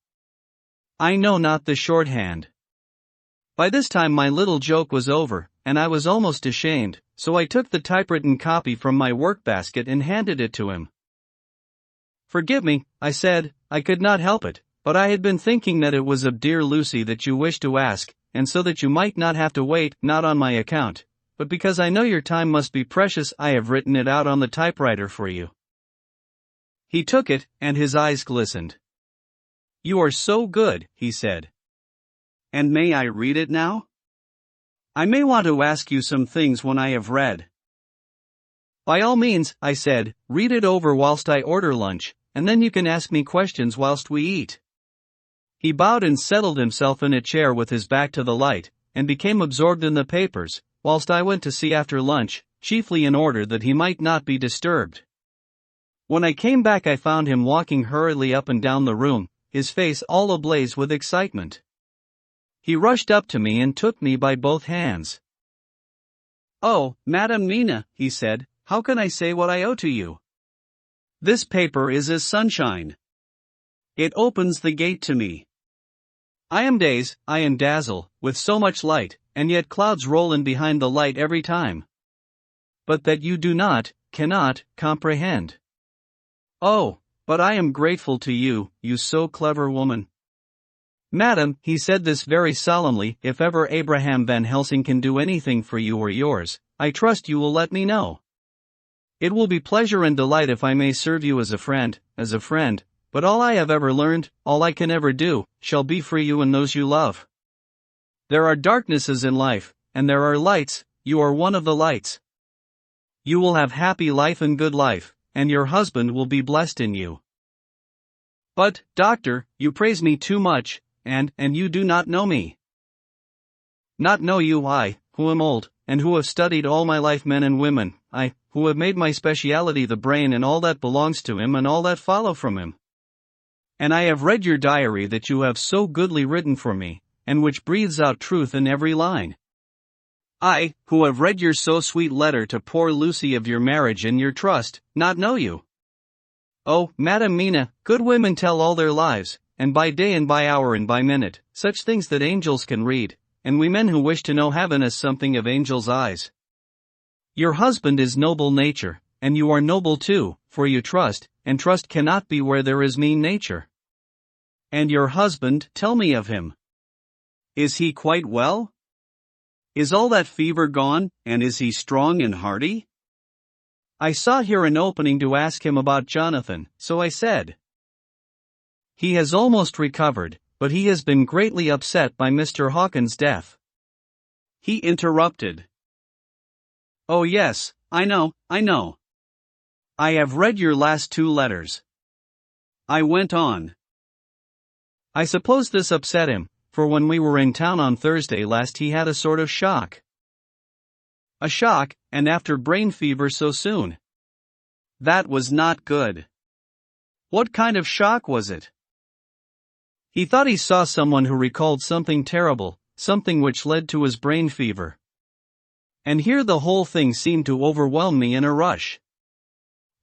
I know not the shorthand." By this time my little joke was over, and I was almost ashamed, so I took the typewritten copy from my work-basket and handed it to him. "Forgive me," I said, "I could not help it, but I had been thinking that it was of dear Lucy that you wished to ask, and so that you might not have to wait, not on my account, but because I know your time must be precious, I have written it out on the typewriter for you." He took it, and his eyes glistened. "You are so good," he said. "And may I read it now? I may want to ask you some things when I have read." "By all means," I said, "read it over whilst I order lunch, and then you can ask me questions whilst we eat." He bowed and settled himself in a chair with his back to the light, and became absorbed in the papers, whilst I went to see after lunch, chiefly in order that he might not be disturbed. When I came back I found him walking hurriedly up and down the room, his face all ablaze with excitement. He rushed up to me and took me by both hands. "Oh, Madam Mina," he said, "how can I say what I owe to you? This paper is as sunshine. It opens the gate to me. I am dazzled, with so much light, and yet clouds roll in behind the light every time. But that you do not, cannot, comprehend. Oh, but I am grateful to you, you so clever woman. Madam," he said this very solemnly, "if ever Abraham Van Helsing can do anything for you or yours, I trust you will let me know. It will be pleasure and delight if I may serve you as a friend, but all I have ever learned, all I can ever do, shall be for you and those you love. There are darknesses in life, and there are lights, you are one of the lights. You will have happy life and good life, and your husband will be blessed in you. But, doctor, you praise me too much, and you do not know me." "Not know you, I, who am old, and who have studied all my life men and women, I, who have made my speciality the brain and all that belongs to him and all that follow from him. And I have read your diary that you have so goodly written for me, and which breathes out truth in every line. I, who have read your so sweet letter to poor Lucy of your marriage and your trust, not know you. Oh, Madam Mina, good women tell all their lives, and by day and by hour and by minute, such things that angels can read, and we men who wish to know heaven as something of angels' eyes. Your husband is noble nature, and you are noble too, for you trust, and trust cannot be where there is mean nature. And your husband, tell me of him. Is he quite well? Is all that fever gone, and is he strong and hearty?" I saw here an opening to ask him about Jonathan, so I said, "He has almost recovered, but he has been greatly upset by Mr. Hawkins' death." He interrupted. "Oh yes, I know. I have read your last 2 letters." I went on. "I suppose this upset him, for when we were in town on Thursday last he had a sort of shock." "A shock, and after brain fever so soon. That was not good." "What kind of shock was it?" "He thought he saw someone who recalled something terrible, something which led to his brain fever. And here the whole thing seemed to overwhelm me in a rush.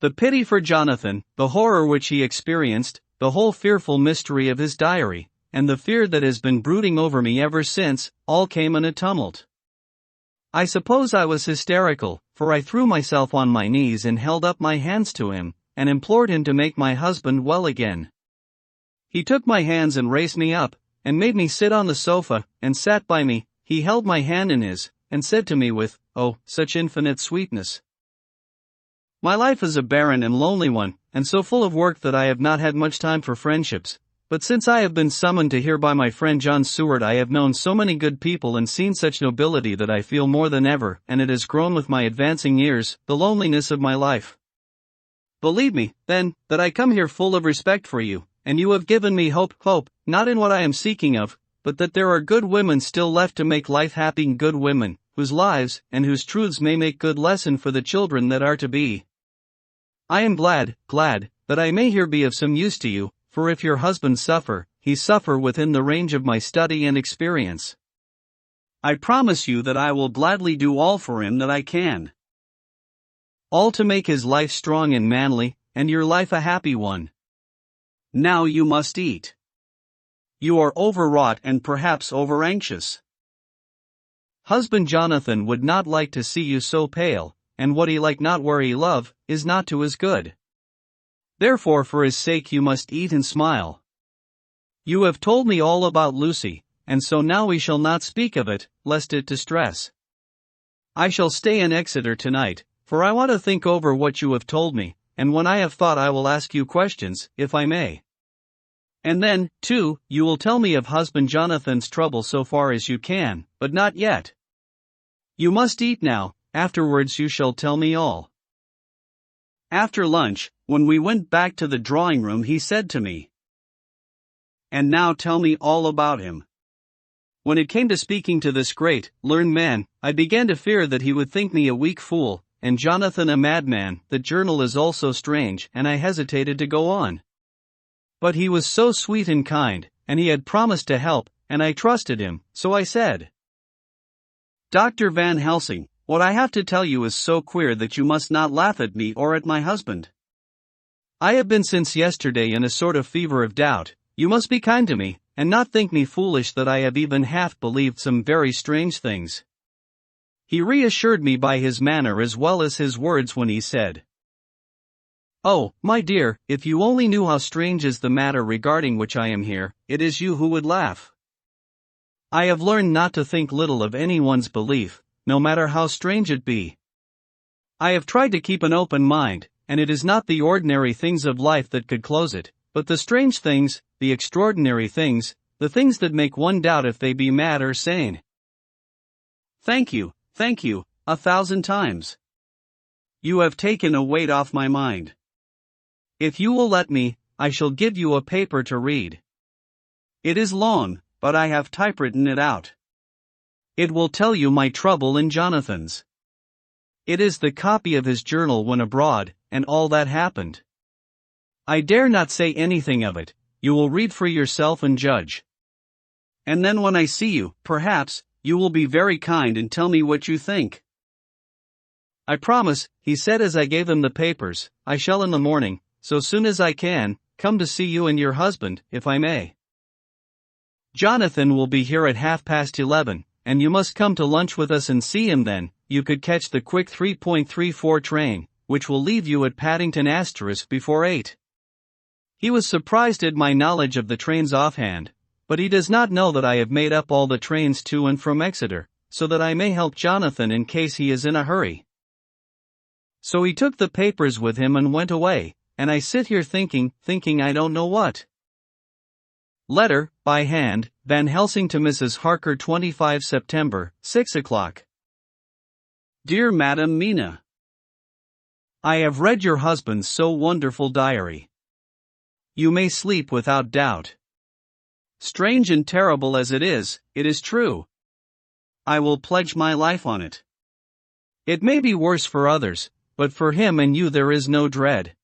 The pity for Jonathan, the horror which he experienced, the whole fearful mystery of his diary, and the fear that has been brooding over me ever since, all came in a tumult. I suppose I was hysterical, for I threw myself on my knees and held up my hands to him, and implored him to make my husband well again. He took my hands and raised me up, and made me sit on the sofa, and sat by me. He held my hand in his, and said to me with, oh, such infinite sweetness, My life is a barren and lonely one, and so full of work that I have not had much time for friendships. But since I have been summoned to here by my friend John Seward, I have known so many good people and seen such nobility that I feel more than ever, and it has grown with my advancing years, the loneliness of my life. Believe me, then, that I come here full of respect for you, and you have given me hope, not in what I am seeking of, but that there are good women still left to make life happy, good women, whose lives and whose truths may make good lesson for the children that are to be. I am glad, that I may here be of some use to you, for if your husband suffer, he suffer within the range of my study and experience. I promise you that I will gladly do all for him that I can. All to make his life strong and manly, and your life a happy one. Now you must eat. You are overwrought and perhaps over-anxious. Husband Jonathan would not like to see you so pale, and what he like not where he love, is not to his good. Therefore for his sake you must eat and smile. You have told me all about Lucy, and so now we shall not speak of it, lest it distress. I shall stay in Exeter tonight, for I want to think over what you have told me, and when I have thought I will ask you questions, if I may. And then, too, you will tell me of husband Jonathan's trouble so far as you can, but not yet. You must eat now, afterwards you shall tell me all. After lunch, when we went back to the drawing room, he said to me, "And now tell me all about him." When it came to speaking to this great, learned man, I began to fear that he would think me a weak fool, and Jonathan a madman. The journal is all so strange, and I hesitated to go on. But he was so sweet and kind, and he had promised to help, and I trusted him, so I said, "Dr. Van Helsing, what I have to tell you is so queer that you must not laugh at me or at my husband. I have been since yesterday in a sort of fever of doubt. You must be kind to me, and not think me foolish that I have even half believed some very strange things." He reassured me by his manner as well as his words when he said, "Oh, my dear, if you only knew how strange is the matter regarding which I am here, it is you who would laugh. I have learned not to think little of anyone's belief, no matter how strange it be. I have tried to keep an open mind, and it is not the ordinary things of life that could close it, but the strange things, the extraordinary things, the things that make one doubt if they be mad or sane." Thank you, 1,000 times. You have taken a weight off my mind. If you will let me, I shall give you a paper to read. It is long, but I have typewritten it out. It will tell you my trouble and Jonathan's. It is the copy of his journal when abroad, and all that happened. I dare not say anything of it, you will read for yourself and judge. And then when I see you, perhaps, you will be very kind and tell me what you think. I promise, he said as I gave him the papers, I shall in the morning, so soon as I can, come to see you and your husband, if I may. Jonathan will be here at 11:30, and you must come to lunch with us and see him then. You could catch the quick 3.34 train, which will leave you at Paddington * before 8. He was surprised at my knowledge of the trains offhand, but he does not know that I have made up all the trains to and from Exeter, so that I may help Jonathan in case he is in a hurry. So he took the papers with him and went away, and I sit here thinking I don't know what. Letter, by hand, Van Helsing to Mrs. Harker 25 September, 6 o'clock. Dear Madam Mina, I have read your husband's so wonderful diary. You may sleep without doubt. Strange and terrible as it is true. I will pledge my life on it. It may be worse for others, but for him and you there is no dread.